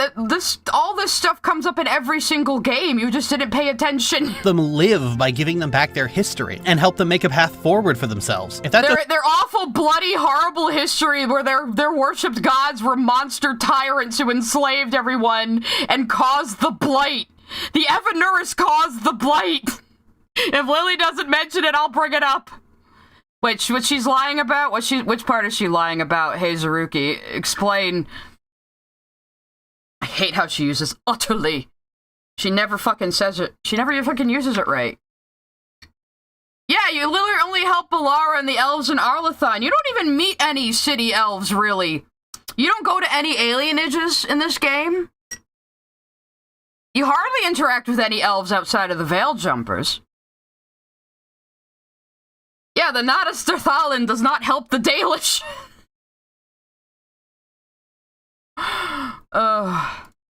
all this stuff comes up in every single game. You just didn't pay attention. them live by giving them back their history and help them make a path forward for themselves. If that their awful, bloody, horrible history where their worshipped gods were monster tyrants who enslaved everyone and caused the Blight. The Evanuris caused the Blight. If Lily doesn't mention it, I'll bring it up. What she's lying about? Which part is she lying about? Hey, Zaruki, explain. I hate how she uses utterly. She never fucking says it. She never even fucking uses it right. Yeah, you literally only help Balara and the elves in Arlathon. You don't even meet any city elves, really. You don't go to any alienages in this game. You hardly interact with any elves outside of the Veil Jumpers. Yeah, the Nadas Thalin does not help the Dalish.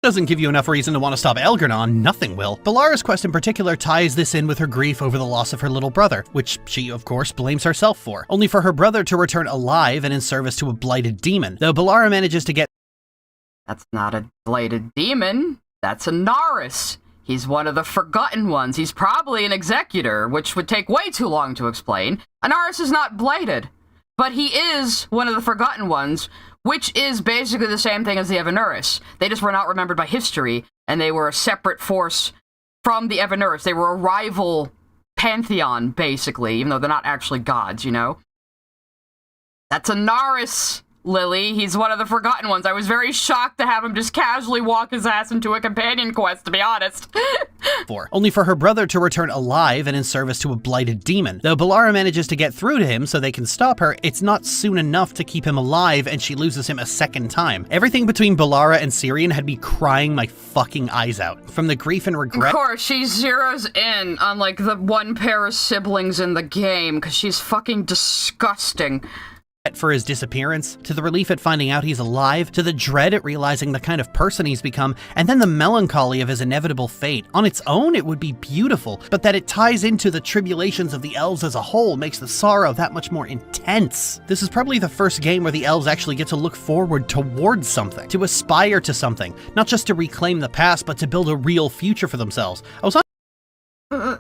Doesn't give you enough reason to want to stop Elgernon, nothing will. Balara's quest in particular ties this in with her grief over the loss of her little brother, which she, of course, blames herself for, only for her brother to return alive and in service to a blighted demon, though Balara manages to get... That's not a blighted demon, that's a Naris. He's one of the Forgotten Ones. He's probably an executor, which would take way too long to explain. A Naris is not blighted, but he is one of the Forgotten Ones, which is basically the same thing as the Evanuris. They just were not remembered by history, and they were a separate force from the Evanuris. They were a rival pantheon, basically, even though they're not actually gods, you know? That's a Naris, Lily. He's one of the Forgotten Ones. I was very shocked to have him just casually walk his ass into a companion quest, to be honest. Only for her brother to return alive and in service to a blighted demon. Though Balara manages to get through to him so they can stop her, it's not soon enough to keep him alive, and she loses him a second time. Everything between Balara and Syrian had me crying my fucking eyes out. From the grief and regret... Of course, she zeroes in on, like, the one pair of siblings in the game, because she's fucking disgusting. For his disappearance, to the relief at finding out he's alive, to the dread at realizing the kind of person he's become, and then the melancholy of his inevitable fate. On its own, it would be beautiful, but that it ties into the tribulations of the elves as a whole makes the sorrow that much more intense. This is probably the first game where the elves actually get to look forward towards something, to aspire to something, not just to reclaim the past, but to build a real future for themselves.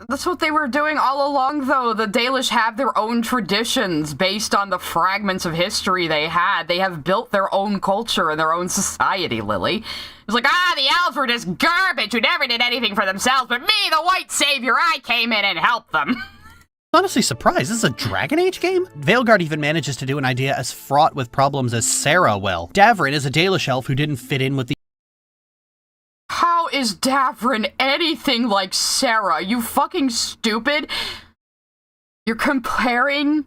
That's what they were doing all along, though. The Dalish have their own traditions based on the fragments of history they had. They have built their own culture and their own society, Lily. It's like, the elves were just garbage who never did anything for themselves, but me, the white savior, I came in and helped them. Honestly surprised, this is a Dragon Age game? Veilguard even manages to do an idea as fraught with problems as Sarah well. Davrin is a Dalish elf who didn't fit in with the... How is Davrin anything like Sarah? You fucking stupid. You're comparing...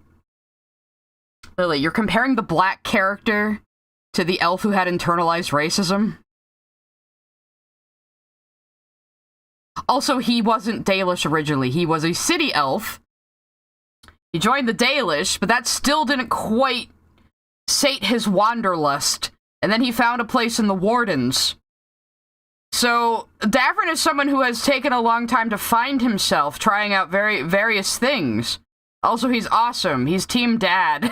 Lily, you're comparing the black character to the elf who had internalized racism? Also, he wasn't Dalish originally. He was a city elf. He joined the Dalish, but that still didn't quite sate his wanderlust. And then he found a place in the Wardens. So, Davrin is someone who has taken a long time to find himself, trying out various things. Also, he's awesome. He's Team Dad.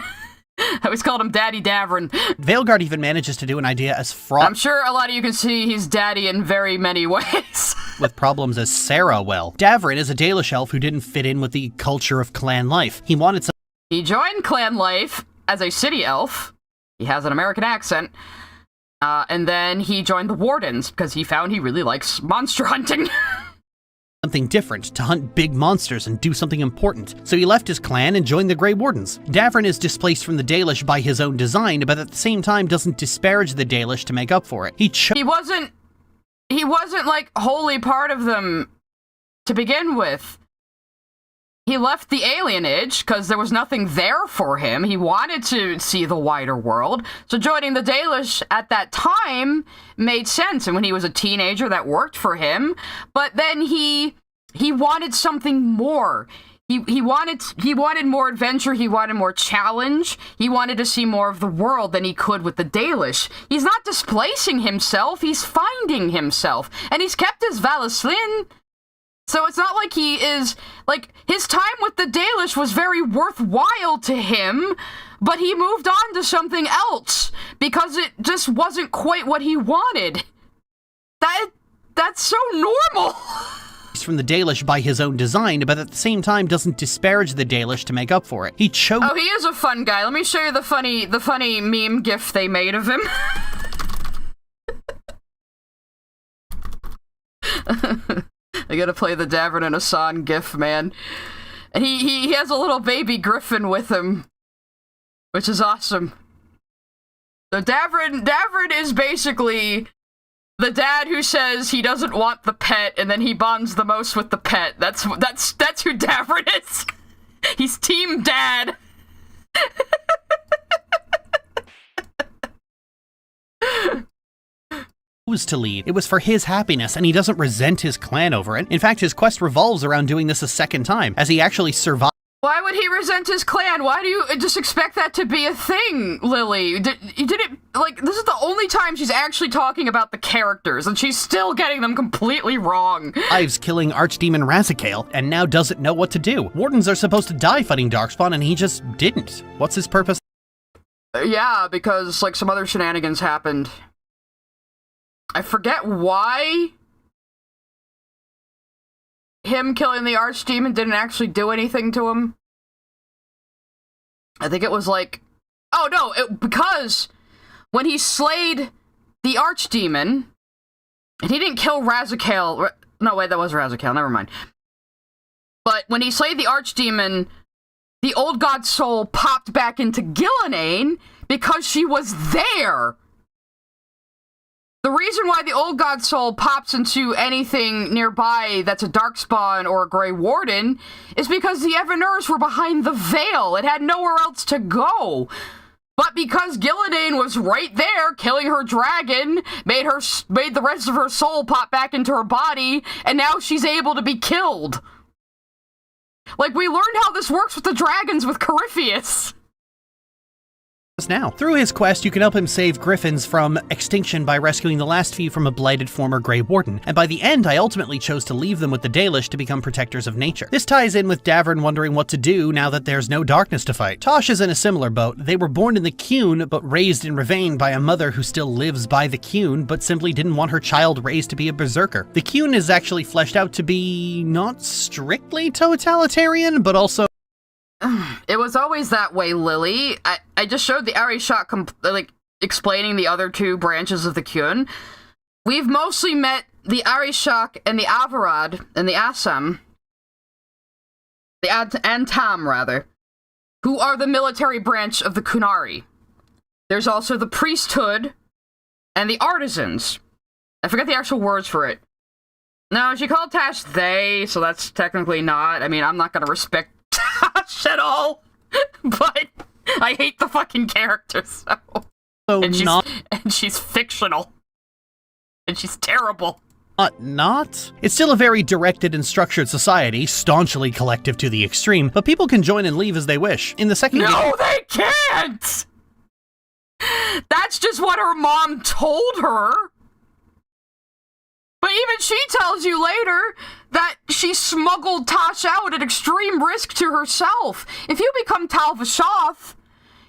I always called him Daddy Davrin. Veilguard even manages to do an idea as fraught... I'm sure a lot of you can see he's daddy in very many ways. ...with problems as Sarah well. Davrin is a Dalish elf who didn't fit in with the culture of clan life. He wanted some... He joined clan life as a city elf. He has an American accent. And then he joined the Wardens because he found he really likes monster hunting. Something different, to hunt big monsters and do something important. So he left his clan and joined the Grey Wardens. Davrin is displaced from the Dalish by his own design, but at the same time doesn't disparage the Dalish to make up for it. He he wasn't, like, wholly part of them to begin with. He left the alienage because there was nothing there for him. He wanted to see the wider world. So joining the Dalish at that time made sense. And when he was a teenager, that worked for him. But then he wanted something more. He wanted more adventure. He wanted more challenge. He wanted to see more of the world than he could with the Dalish. He's not displacing himself. He's finding himself. And he's kept his Valaslin. So it's not like he is, like, his time with the Dalish was very worthwhile to him, but he moved on to something else because it just wasn't quite what he wanted. That's so normal. He's from the Dalish by his own design, but at the same time doesn't disparage the Dalish to make up for it. He chose— Oh, he is a fun guy. Let me show you the funny meme gif they made of him. I gotta play the Davrin and Asan gif, man. And he has a little baby griffin with him, which is awesome. So Davrin is basically the dad who says he doesn't want the pet, and then he bonds the most with the pet. That's who Davrin is. He's team dad. To lead. It was for his happiness, and he doesn't resent his clan over it. In fact, his quest revolves around doing this a second time, as he actually survived. Why would he resent his clan? Why do you just expect that to be a thing, Lily? Did it, like, this is the only time she's actually talking about the characters, and she's still getting them completely wrong. Ives killing Archdemon Razikale, and now doesn't know what to do. Wardens are supposed to die fighting Darkspawn, and he just didn't. What's his purpose? Yeah, because, like, some other shenanigans happened. I forget why him killing the Archdemon didn't actually do anything to him. I think it was like... Oh, no, because when he slayed the Archdemon, and he didn't kill Razikale... No, wait, that was Razikale, never mind. But when he slayed the Archdemon, the Old God's soul popped back into Gillenane because she was there. The reason why the Old God's soul pops into anything nearby that's a Darkspawn or a Grey Warden is because the Evanurs were behind the veil. It had nowhere else to go. But because Gillenane was right there, killing her dragon, made the rest of her soul pop back into her body, and now she's able to be killed. Like, we learned how this works with the dragons with Corypheus. Now. Through his quest, you can help him save griffins from extinction by rescuing the last few from a blighted former Grey Warden, and by the end I ultimately chose to leave them with the Dalish to become protectors of nature. This ties in with Davrin wondering what to do now that there's no darkness to fight. Tosh is in a similar boat. They were born in the Qun, but raised in Ravain by a mother who still lives by the Qun, but simply didn't want her child raised to be a berserker. The Qun is actually fleshed out to be not strictly totalitarian, but also... It was always that way, Lily. I just showed the Arishok, like, explaining the other two branches of the Qun. We've mostly met the Arishok and the Avarad and the Assam. The Antam, rather. Who are the military branch of the Kunari. There's also the priesthood and the artisans. I forget the actual words for it. No, she called Tash they, so that's technically not. I mean, I'm not gonna respect Tash at all, but I hate the fucking character, so and she's fictional. And she's terrible. Not. It's still a very directed and structured society, staunchly collective to the extreme, but people can join and leave as they wish. In the second game... No, they can't! That's just what her mom told her. But even she tells you later that she smuggled Tash out at extreme risk to herself. If you become Tal Vashoth,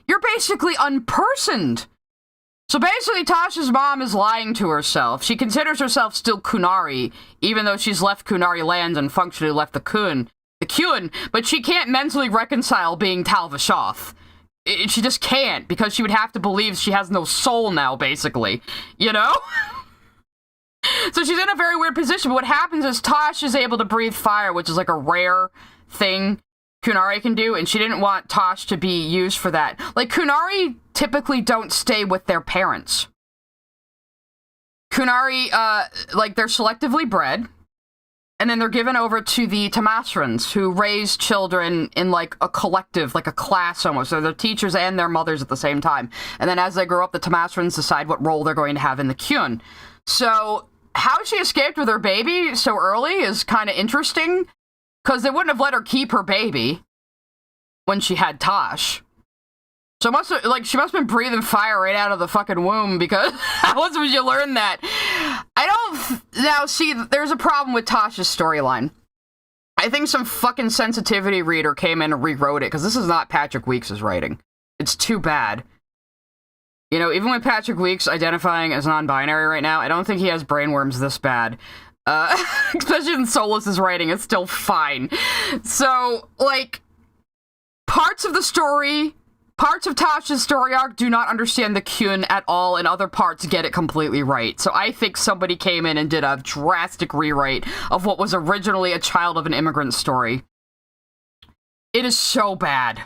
you're basically unpersoned. So basically, Tash's mom is lying to herself. She considers herself still Kunari, even though she's left Kunari lands and functionally left the Qun, but she can't mentally reconcile being Tal Vashoth. She just can't, because she would have to believe she has no soul now, basically. You know? So she's in a very weird position, but what happens is Tash is able to breathe fire, which is like a rare thing Kunari can do, and she didn't want Tash to be used for that. Like, Kunari typically don't stay with their parents. Kunari, like, they're selectively bred, and then they're given over to the Tamasrans, who raise children in, like, a collective, like a class almost. So they're teachers and their mothers at the same time. And then as they grow up, the Tamasrans decide what role they're going to have in the Kyun. So how she escaped with her baby so early is kind of interesting, because they wouldn't have let her keep her baby when she had Tosh. So she must have been breathing fire right out of the fucking womb, because how else would you learn that? Now, see, there's a problem with Tosh's storyline. I think some fucking sensitivity reader came in and rewrote it, because this is not Patrick Weeks' writing. It's too bad. You know, even with Patrick Weeks identifying as non-binary right now, I don't think he has brainworms this bad. Especially in Solas' writing, it's still fine. So, like, parts of the story... Parts of Tasha's story arc do not understand the Kyun at all, and other parts get it completely right. So I think somebody came in and did a drastic rewrite of what was originally a child of an immigrant story. It is so bad.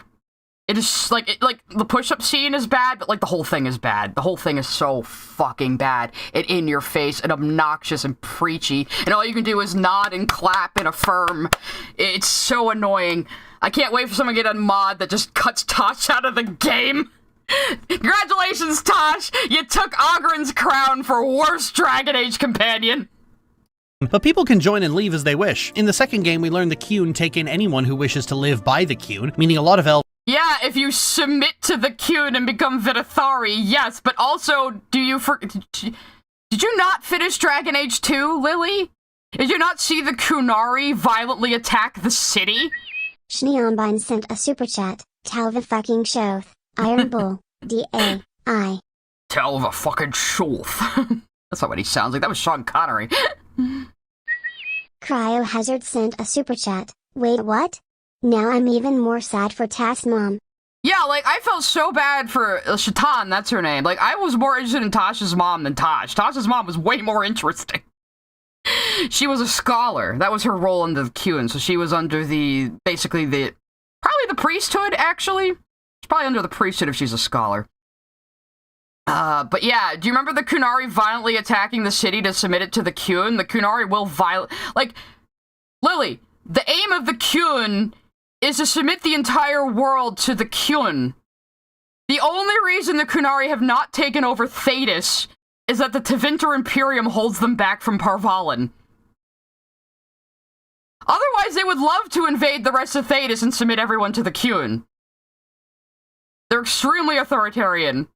It is, like, the push-up scene is bad, but, like, the whole thing is bad. The whole thing is so fucking bad and in your face and obnoxious and preachy, and all you can do is nod and clap and affirm. It's so annoying. I can't wait for someone to get a mod that just cuts Tosh out of the game. Congratulations, Tosh! You took Ogren's crown for worst Dragon Age companion. But people can join and leave as they wish. In the second game, we learn the Kyun take in anyone who wishes to live by the Kyun, meaning a lot of elves. Yeah, if you submit to the Kyun and become Vitathari, yes, but also, did you not finish Dragon Age 2, Lily? Did you not see the Kunari violently attack the city? Shneonbine sent a super chat. Tell the fucking shoth. Iron Bull. D-A-I. Tell the fucking shoth. That's not what he sounds like. That was Sean Connery. Cryohazard sent a super chat. Wait, what? Now I'm even more sad for Tass' mom. Yeah, like, I felt so bad for Shatan, that's her name. Like, I was more interested in Tasha's mom than Tosh. Tasha's mom was way more interesting. She was a scholar. That was her role in the Kyun, so she was under probably the priesthood, actually. She's probably under the priesthood if she's a scholar. But yeah, do you remember the Kunari violently attacking the city to submit it to the Kyun? The Kunari will like, Lily, the aim of the Kyun is to submit the entire world to the Kyun. The only reason the Kunari have not taken over Thetis is that the Tevinter Imperium holds them back from Parvalan. Otherwise, they would love to invade the rest of Thetis and submit everyone to the Kyun. They're extremely authoritarian.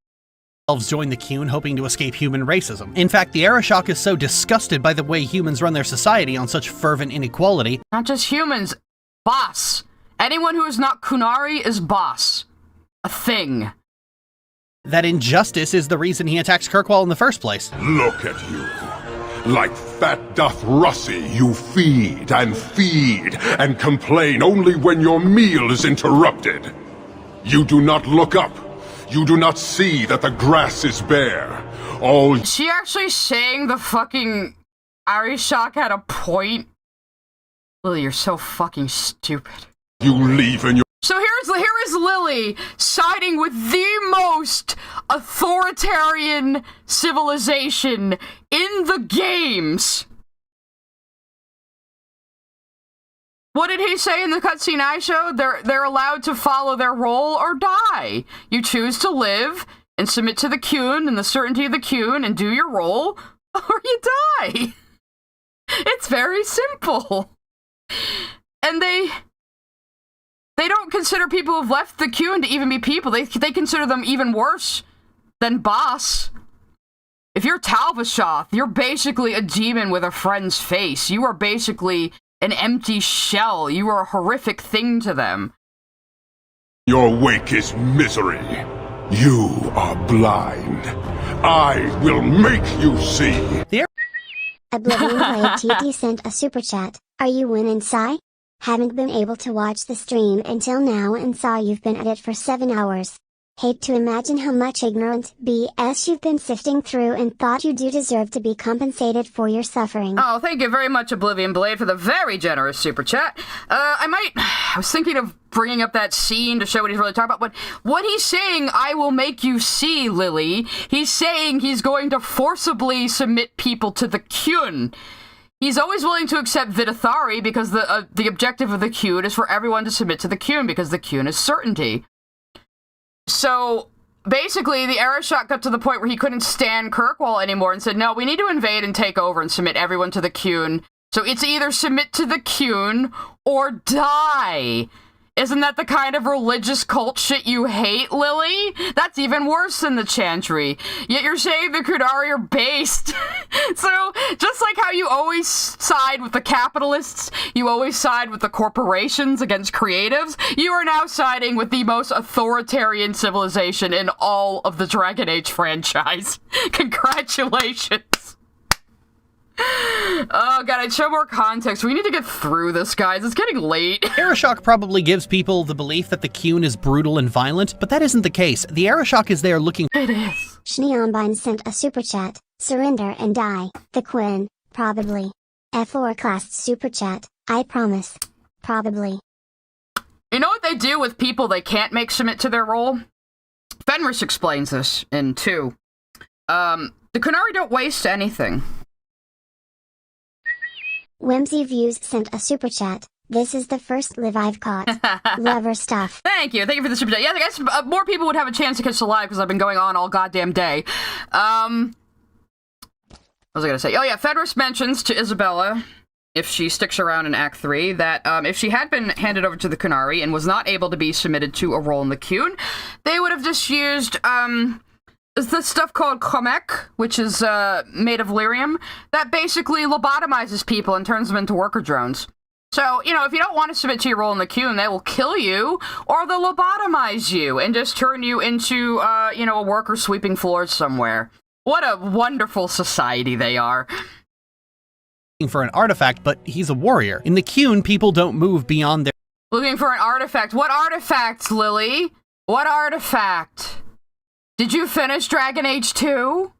Elves join the Kyun hoping to escape human racism. In fact, the Arashok is so disgusted by the way humans run their society on such fervent inequality. Not just humans, boss. Anyone who is not Kunari is boss. A thing. That injustice is the reason he attacks Kirkwall in the first place. Look at you. Like fat doth Russie, you feed and complain only when your meal is interrupted. You do not look up. You do not see that the grass is bare. Is she actually saying the fucking Arishok had a point? Lily, you're so fucking stupid. You leave in your... So here is Lily siding with the most authoritarian civilization in the games. What did he say in the cutscene I showed? They're allowed to follow their role or die. You choose to live and submit to the Kyun and the certainty of the Kyun and do your role, or you die. It's very simple. And they don't consider people who've left the Kyun to even be people. They consider them even worse than boss. If you're Talvashoth, you're basically a demon with a friend's face. You are basically an empty shell. You are a horrific thing to them. Your wake is misery. You are blind. I will make you see. Oblivion Play TT sent a super chat. Are you winning, Sai? Haven't been able to watch the stream until now and saw you've been at it for 7 hours. Hate to imagine how much ignorant BS you've been sifting through and thought you do deserve to be compensated for your suffering. Oh, thank you very much, Oblivion Blade, for the very generous super chat. I was thinking of bringing up that scene to show what he's really talking about, but what he's saying, I will make you see, Lily. He's saying he's going to forcibly submit people to the Kyun. He's always willing to accept Vidithari because the objective of the Kyun is for everyone to submit to the Kyun because the Kyun is certainty. So, basically, the Arishok got to the point where he couldn't stand Kirkwall anymore and said, no, we need to invade and take over and submit everyone to the Kyun. So it's either submit to the Kyun or die. Isn't that the kind of religious cult shit you hate, Lily? That's even worse than the Chantry. Yet you're saying the Kunari are based. So, just like how you always side with the capitalists, you always side with the corporations against creatives, you are now siding with the most authoritarian civilization in all of the Dragon Age franchise. Congratulations. Oh god, I'd show more context. We need to get through this, guys. It's getting late. Arishok probably gives people the belief that the Kyun is brutal and violent, but that isn't the case. The Arishok is there looking— It is. Shneonbine sent a super chat. Surrender and die. The Quinn, probably. F4 classed super chat. I promise. Probably. You know what they do with people they can't make submit to their role? Fenris explains this in 2. The Kunari don't waste anything. Whimsy Views sent a super chat. This is the first live I've caught. Lover stuff. Thank you for the super chat. Yeah, I guess more people would have a chance to catch the live because I've been going on all goddamn day. What was I gonna say? Oh yeah, Fenris mentions to Isabella, if she sticks around in Act 3, that if she had been handed over to the Kunari and was not able to be submitted to a role in the Kyun, they would have just used, this stuff called Komek, which is made of lyrium, that basically lobotomizes people and turns them into worker drones. So, you know, if you don't want to submit to your role in the Kyun, they will kill you, or they'll lobotomize you and just turn you into, you know, a worker sweeping floors somewhere. What a wonderful society they are. For an artifact, but he's a warrior. In the Kyun, people don't move beyond their— Looking for an artifact. What artifact, Lily? What artifact? Did you finish Dragon Age 2?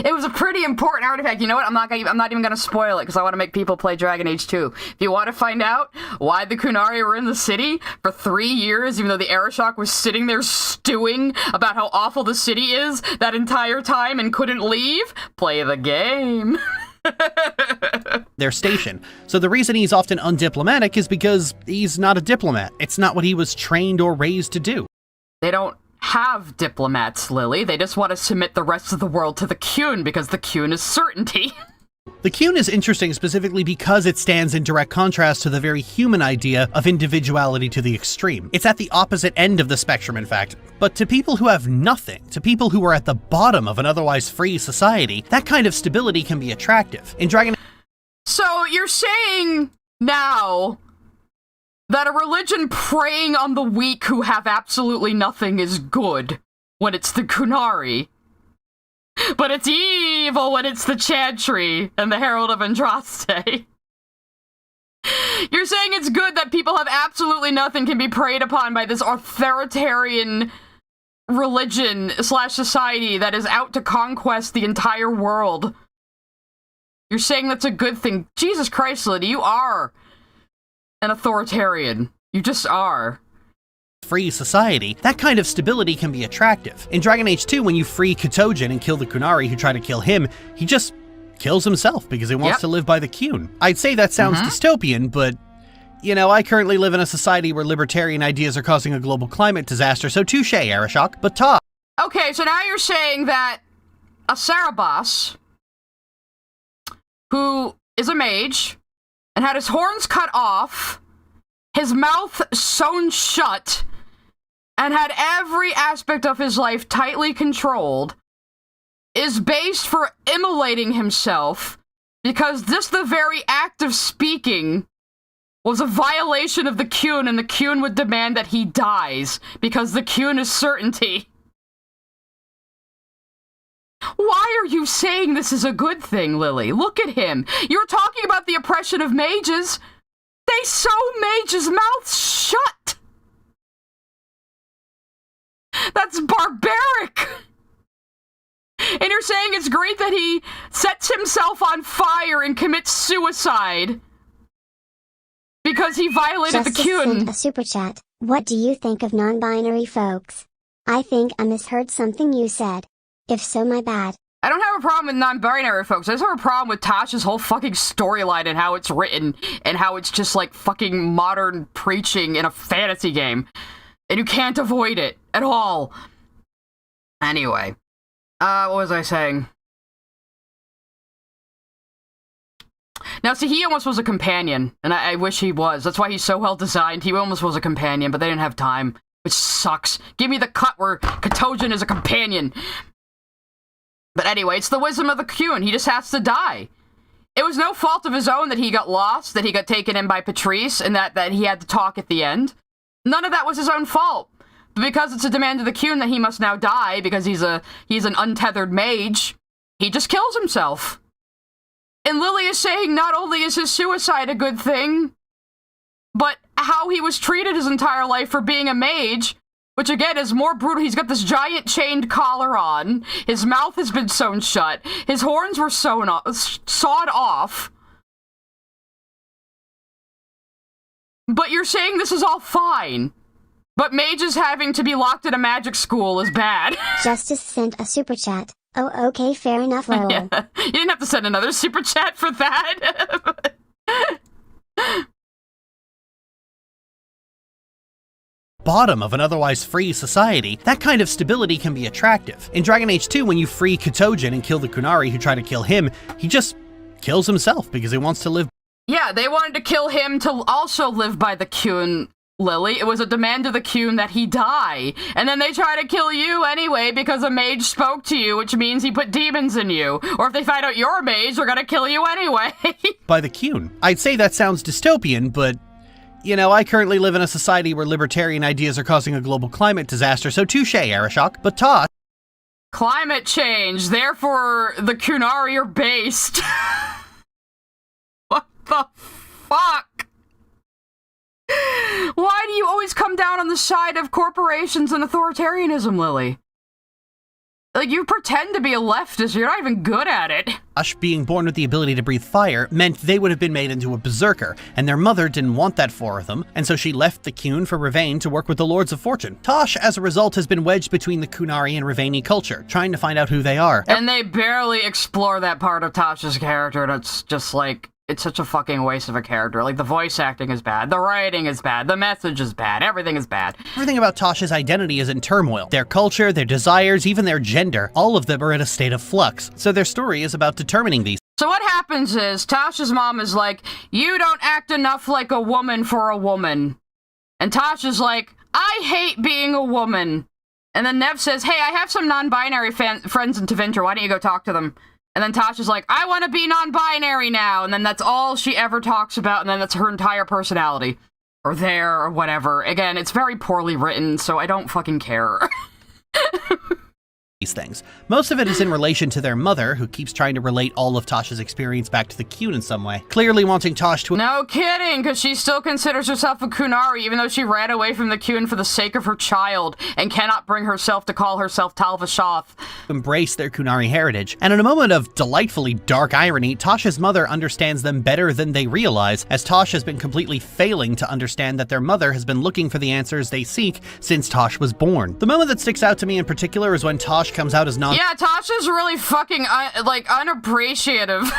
It was a pretty important artifact. You know what? I'm not even gonna spoil it because I want to make people play Dragon Age 2. If you want to find out why the Kunari were in the city for 3 years, even though the Arishok was sitting there stewing about how awful the city is that entire time and couldn't leave, play the game. Their station. So the reason he's often undiplomatic is because he's not a diplomat. It's not what he was trained or raised to do. They don't have diplomats, Lily. They just want to submit the rest of the world to the Kyun because the Kyun is certainty. The Kyun is interesting specifically because it stands in direct contrast to the very human idea of individuality to the extreme. It's at the opposite end of the spectrum, in fact. But to people who have nothing, to people who are at the bottom of an otherwise free society, that kind of stability can be attractive. In Dragon— So you're saying now that a religion preying on the weak who have absolutely nothing is good when it's the Kunari, but it's evil when it's the Chantry and the Herald of Andraste. You're saying it's good that people have absolutely nothing can be preyed upon by this authoritarian religion / society that is out to conquest the entire world. You're saying that's a good thing. Jesus Christ, Lydia, you are an authoritarian. You just are. Free society, that kind of stability can be attractive. In Dragon Age 2, when you free Katogen and kill the Kunari who try to kill him, he just kills himself because he wants to live by the Kyun. I'd say that sounds dystopian, but, you know, I currently live in a society where libertarian ideas are causing a global climate disaster, so touche, Arishok. But Todd— Okay, so now you're saying that a Sarabas, who is a mage, and had his horns cut off, his mouth sewn shut, and had every aspect of his life tightly controlled, is based for immolating himself because just the very act of speaking was a violation of the Kyun, and the Kyun would demand that he dies because the Kyun is certainty. Why are you saying this is a good thing, Lily? Look at him. You're talking about the oppression of mages. They sew mages' mouths shut. That's barbaric! And you're saying it's great that he sets himself on fire and commits suicide because he violated the Qun. Sent a super chat. What do you think of non-binary folks? I think I misheard something you said. If so, my bad. I don't have a problem with non-binary folks. I just have a problem with Tasha's whole fucking storyline and how it's written and how it's just like fucking modern preaching in a fantasy game. And you can't avoid it at all. Anyway. What was I saying? Now, see, he almost was a companion, and I wish he was. That's why he's so well designed. He almost was a companion, but they didn't have time, which sucks. Give me the cut where Katojin is a companion. But anyway, it's the wisdom of the Qun. He just has to die. It was no fault of his own that he got lost, that he got taken in by Patrice, and that he had to talk at the end. None of that was his own fault. But because it's a demand of the Qun that he must now die, because he's an untethered mage, he just kills himself. And Lily is saying not only is his suicide a good thing, but how he was treated his entire life for being a mage, which again is more brutal. He's got this giant chained collar on, his mouth has been sewn shut, his horns were sawed off. But you're saying this is all fine. But mages having to be locked in a magic school is bad. Justice sent a super chat. Oh, okay, fair enough, lol. Yeah. You didn't have to send another super chat for that. Bottom of an otherwise free society, that kind of stability can be attractive. In Dragon Age 2, when you free Katojin and kill the Qunari who try to kill him, he just kills himself because he wants to live. Yeah, they wanted to kill him to also live by the Qun, Lily. It was a demand of the Qun that he die. And then they try to kill you anyway because a mage spoke to you, which means he put demons in you. Or if they find out you're a mage, they're gonna kill you anyway. By the Qun. I'd say that sounds dystopian, but you know, I currently live in a society where libertarian ideas are causing a global climate disaster, so touche, Arishok. But Tosh... Climate change, therefore the Qunari are based. What the fuck? Why do you always come down on the side of corporations and authoritarianism, Lily? Like, you pretend to be a leftist, you're not even good at it. Tosh being born with the ability to breathe fire meant they would have been made into a berserker, and their mother didn't want that for them, and so she left the Qun for Rivain to work with the Lords of Fortune. Tosh, as a result, has been wedged between the Qunari and Rivaini culture, trying to find out who they are. And they barely explore that part of Tosh's character, and it's just like, it's such a fucking waste of a character. Like, the voice acting is bad, the writing is bad, the message is bad, everything is bad. Everything about Tosh's identity is in turmoil. Their culture, their desires, even their gender, all of them are in a state of flux. So their story is about determining these. So what happens is, Tasha's mom is like, you don't act enough like a woman for a woman. And Tasha's like, I hate being a woman. And then Nev says, hey, I have some non-binary friends in Tevinter, why don't you go talk to them? And then Tasha's like, I want to be non-binary now. And then that's all she ever talks about. And then that's her entire personality. Or there, or whatever. Again, it's very poorly written, so I don't fucking care. These things. Most of it is in relation to their mother, who keeps trying to relate all of Tasha's experience back to the Qun in some way, clearly wanting Tosh to— No kidding, because she still considers herself a Qunari, even though she ran away from the Qun for the sake of her child, and cannot bring herself to call herself Talvashoth. Embrace their Qunari heritage, and in a moment of delightfully dark irony, Tasha's mother understands them better than they realize, as Tosh has been completely failing to understand that their mother has been looking for the answers they seek since Tosh was born. The moment that sticks out to me in particular is when Tosh comes out as non— Yeah, Tasha's really fucking, unappreciative.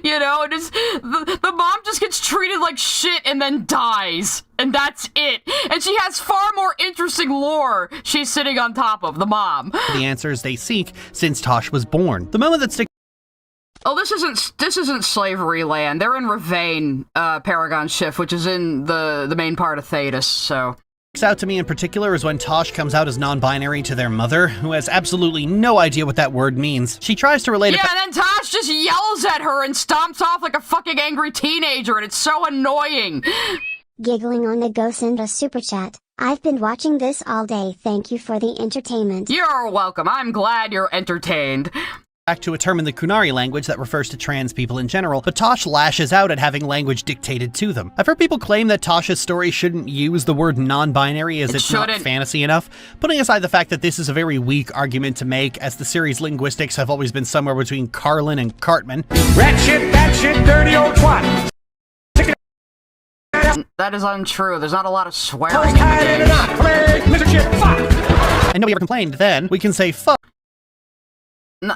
You know, the mom just gets treated like shit and then dies. And that's it. And she has far more interesting lore she's sitting on top of, the mom. The answers they seek since Tosh was born. The moment that sticks— Oh, this isn't slavery land. They're in Rivain, Paragon Shift, which is in the main part of Thetis, so— out to me in particular is when Tosh comes out as non-binary to their mother, who has absolutely no idea what that word means. She tries to relate— Yeah, and then Tosh just yells at her and stomps off like a fucking angry teenager, and it's so annoying. Giggling on the go send a super chat. I've been watching this all day. Thank you for the entertainment. You're welcome. I'm glad you're entertained. back to a term in the Kunari language that refers to trans people in general, but Tosh lashes out at having language dictated to them. I've heard people claim that Tosh's story shouldn't use the word non-binary as it's not fantasy enough, putting aside the fact that this is a very weak argument to make, as the series' linguistics have always been somewhere between Carlin and Cartman. Rat shit, bat shit, dirty old twat! That is untrue. There's not a lot of swearing in the game. And nobody ever complained then. We can say fuck. No,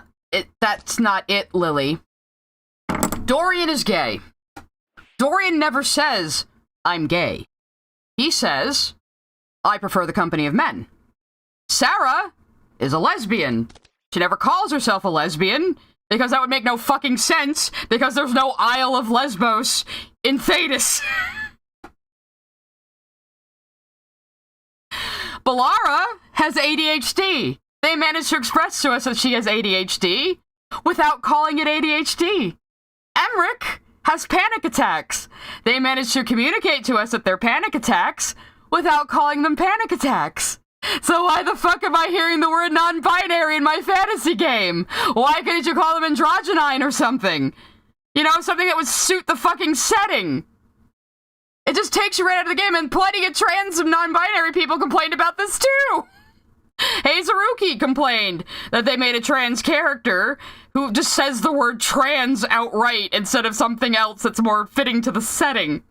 that's not it, Lily. Dorian is gay. Dorian never says, I'm gay. He says, I prefer the company of men. Sarah is a lesbian. She never calls herself a lesbian, because that would make no fucking sense, because there's no Isle of Lesbos in Thetis. Balara has ADHD. They managed to express to us that she has ADHD without calling it ADHD. Emmerich has panic attacks. They managed to communicate to us that they're panic attacks without calling them panic attacks. So why the fuck am I hearing the word non-binary in my fantasy game? Why couldn't you call them androgynine or something? You know, something that would suit the fucking setting. It just takes you right out of the game, and plenty of trans and non-binary people complained about this too! Hazuruki complained that they made a trans character who just says the word trans outright instead of something else that's more fitting to the setting.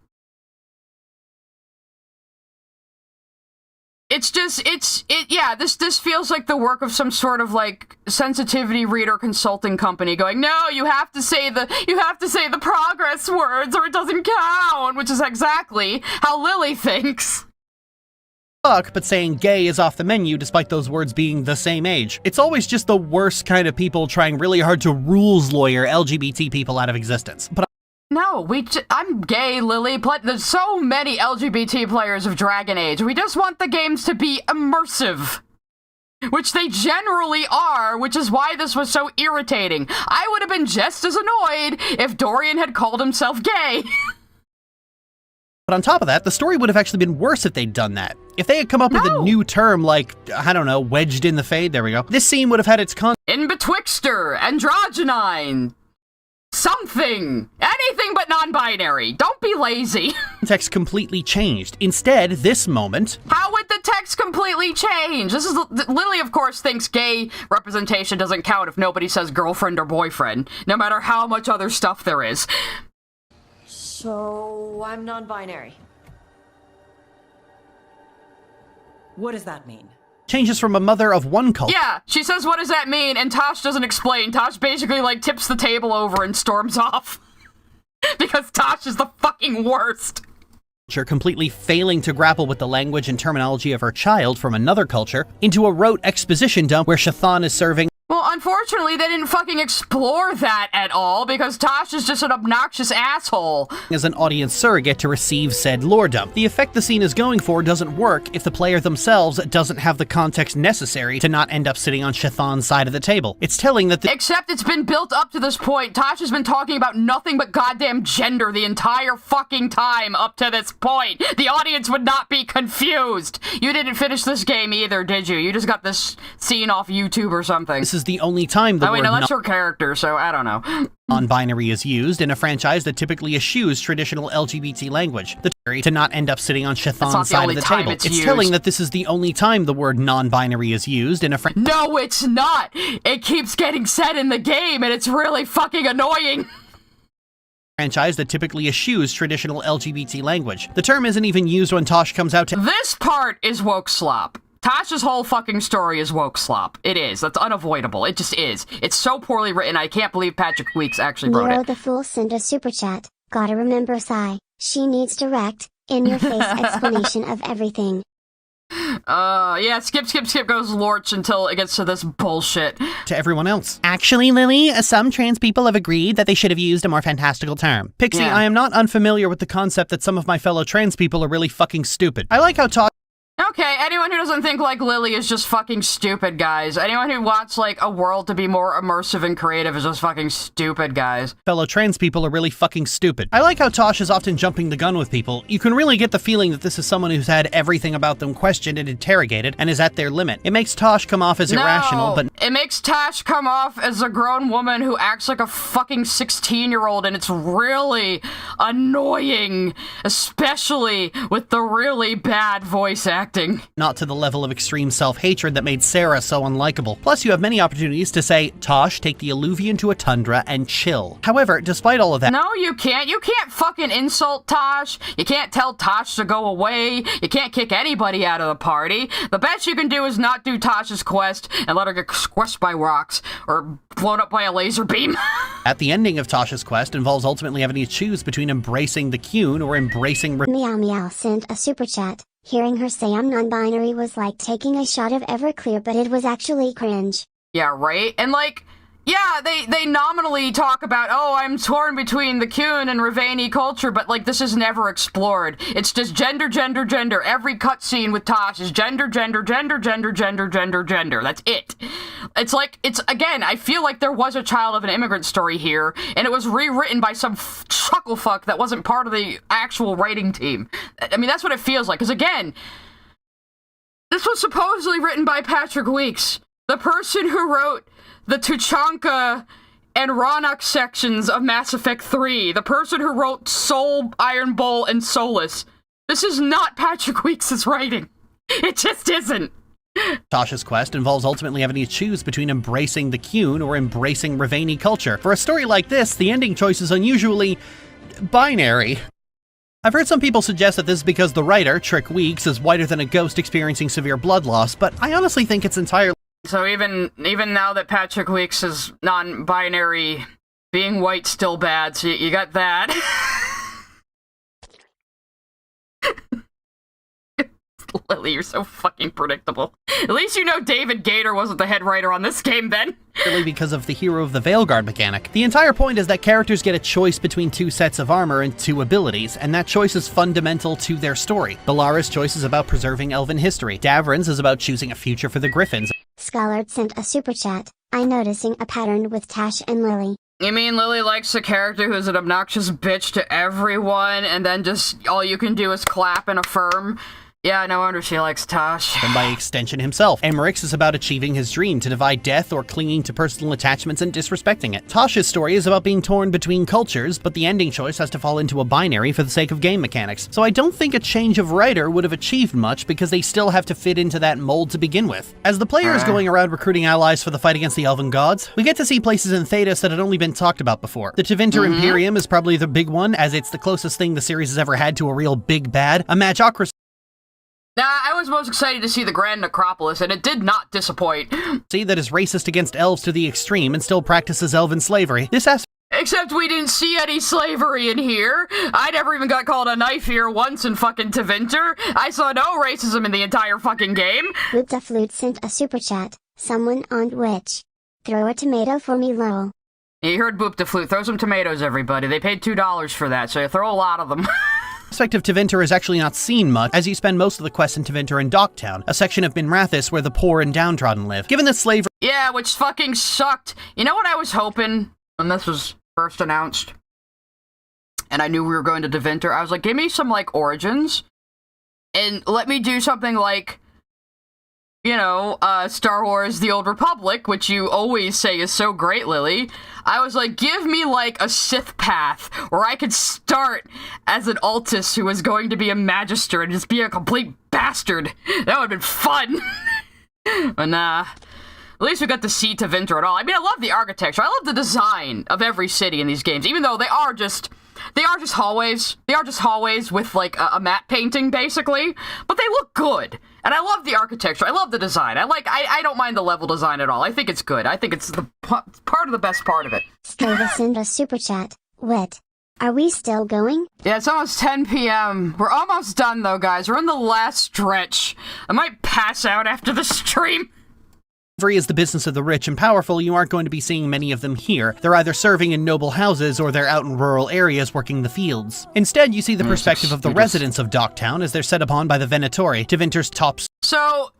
This feels like the work of some sort of, like, sensitivity reader consulting company going, no, you have to say the progress words or it doesn't count, which is exactly how Lily thinks. Fuck, but saying gay is off the menu despite those words being the same age. It's always just the worst kind of people trying really hard to rules lawyer LGBT people out of existence. But no, I'm gay, Lily. There's so many LGBT players of Dragon Age. We just want the games to be immersive. Which they generally are, which is why this was so irritating. I would have been just as annoyed if Dorian had called himself gay. But on top of that, the story would have actually been worse if they'd done that. If they had come up with a new term like, I don't know, wedged in the fade, there we go. This scene would have had its in-betwixter, androgynine, something, anything but non-binary. Don't be lazy. Text completely changed. Instead, this moment... How would the text completely change? Lily, of course, thinks gay representation doesn't count if nobody says girlfriend or boyfriend, no matter how much other stuff there is. So, I'm non-binary. What does that mean? Changes from a mother of one culture. Yeah, she says, what does that mean? And Tosh doesn't explain. Tosh basically, like, tips the table over and storms off. Because Tosh is the fucking worst. Completely failing to grapple with the language and terminology of her child from another culture, into a rote exposition dump where Shathan is serving. Well, unfortunately, they didn't fucking explore that at all, because Tosh is just an obnoxious asshole. As an audience surrogate to receive said lore dump. The effect the scene is going for doesn't work if the player themselves doesn't have the context necessary to not end up sitting on Shathan's side of the table. It's telling that Except it's been built up to this point. Tosh has been talking about nothing but goddamn gender the entire fucking time up to this point. The audience would not be confused. You didn't finish this game either, did you? You just got this scene off YouTube or something. This is the only time the word that's her character, so I don't know. Non-binary is used in a franchise that typically eschews traditional LGBT language. The to not end up sitting on Shathan's side of the table. It's telling that this is the only time the word non-binary is used in a No, it's not! It keeps getting said in the game, and it's really fucking annoying! Franchise that typically eschews traditional LGBT language. The term isn't even used when Tosh comes out to- This part is woke slop. Tosh's whole fucking story is woke slop. It is. That's unavoidable. It just is. It's so poorly written, I can't believe Patrick Weeks actually wrote Nero it. the Fool sent a super chat. Gotta remember Sai. She needs direct, in-your-face explanation of everything. Yeah, skip goes Lorch until it gets to this bullshit. To everyone else. Actually, Lily, some trans people have agreed that they should have used a more fantastical term. Pixie, I am not unfamiliar with the concept that some of my fellow trans people are really fucking stupid. I like how Okay, anyone who doesn't think like Lily is just fucking stupid, guys. Anyone who wants, like, a world to be more immersive and creative is just fucking stupid, guys. Fellow trans people are really fucking stupid. I like how Tosh is often jumping the gun with people. You can really get the feeling that this is someone who's had everything about them questioned and interrogated and is at their limit. It makes Tosh come off as irrational, but it makes Tosh come off as a grown woman who acts like a fucking 16-year-old, and it's really annoying, especially with the really bad voice acting. Not to the level of extreme self-hatred that made Sarah so unlikable. Plus, you have many opportunities to say, Tosh, take the alluvion to a tundra and chill. However, despite all of that— No, you can't. You can't fucking insult Tosh. You can't tell Tosh to go away. You can't kick anybody out of the party. The best you can do is not do Tosh's quest and let her get squished by rocks or blown up by a laser beam. At the ending of Tosh's quest involves ultimately having to choose between embracing the Qun or embracing— Meow Meow sent a super chat. Hearing her say I'm non-binary was like taking a shot of Everclear, but it was actually cringe. Yeah, right? And like, yeah, they nominally talk about, oh, I'm torn between the Qun and Ravani culture, but like this is never explored. It's just gender, gender, gender. Every cutscene with Tosh is gender, gender, gender, gender, gender, gender, gender. That's it. It's like, it's, again, I feel like there was a child of an immigrant story here, and it was rewritten by some chuckle fuck that wasn't part of the actual writing team. I mean, that's what it feels like, because again, this was supposedly written by Patrick Weeks, the person who wrote the Tuchanka and Ronak sections of Mass Effect 3, the person who wrote Soul, Iron Bull, and Solas. This is not Patrick Weeks' writing. It just isn't. Tosh's quest involves ultimately having to choose between embracing the Qun or embracing Ravani culture. For a story like this, the ending choice is unusually binary. I've heard some people suggest that this is because the writer, Trick Weeks, is whiter than a ghost experiencing severe blood loss, but I honestly think it's entirely— So even now that Patrick Weeks is non-binary, being white's still bad, so you got that. Lily, you're so fucking predictable. At least you know David Gator wasn't the head writer on this game then. Really because of the Hero of the Veilguard mechanic. The entire point is that characters get a choice between two sets of armor and two abilities, and that choice is fundamental to their story. Belara's choice is about preserving elven history. Davrin's is about choosing a future for the Griffins. Scholard sent a super chat. I'm noticing a pattern with Tash and Lily. You mean Lily likes a character who's an obnoxious bitch to everyone, and then just all you can do is clap and affirm? Yeah, no wonder she likes Tosh. And by extension himself. Emeric's is about achieving his dream to divide death or clinging to personal attachments and disrespecting it. Tosh's story is about being torn between cultures, but the ending choice has to fall into a binary for the sake of game mechanics. So I don't think a change of writer would have achieved much because they still have to fit into that mold to begin with. As the player is going around recruiting allies for the fight against the Elven Gods, we get to see places in Thedas that had only been talked about before. The Tevinter Imperium is probably the big one, as it's the closest thing the series has ever had to a real big bad, a magocracy. I was most excited to see the Grand Necropolis, and it did not disappoint. See that is racist against elves to the extreme and still practices elven slavery. This aspect— Except we didn't see any slavery in here. I never even got called a knife ear once in fucking Tevinter. I saw no racism in the entire fucking game. Flute the Flute sent a super chat. Someone on Twitch. Throw a tomato for me, lol. You heard Boop the Flute. Throw some tomatoes, everybody. They paid $2 for that, so you throw a lot of them. Aspect of Tevinter is actually not seen much, as you spend most of the quests in Tevinter in Docktown, a section of Minrathis where the poor and downtrodden live. Given that slavery— Yeah, which fucking sucked. You know what I was hoping when this was first announced? And I knew we were going to Tevinter. I was like, give me some, like, Origins. And let me do something like, you know, Star Wars The Old Republic, which you always say is so great, Lily. I was like, give me, like, a Sith path where I could start as an Altus who was going to be a Magister and just be a complete bastard. That would have been fun. But nah. At least we got to see Tevinter at all. I mean, I love the architecture. I love the design of every city in these games, even though they are just hallways. They are just hallways with, like, a matte painting, basically. But they look good. And I love the architecture. I love the design. I don't mind the level design at all. I think it's good. I think it's the part of the best part of it. Strava sent a super chat. Wit. Are we still going? Yeah, it's almost 10 p.m. We're almost done, though, guys. We're in the last stretch. I might pass out after the stream. Slavery is the business of the rich and powerful. You aren't going to be seeing many of them here. They're either serving in noble houses or they're out in rural areas working the fields. Instead, you see the perspective of the residents of Docktown as they're set upon by the Venatori, Tevinter's top. So,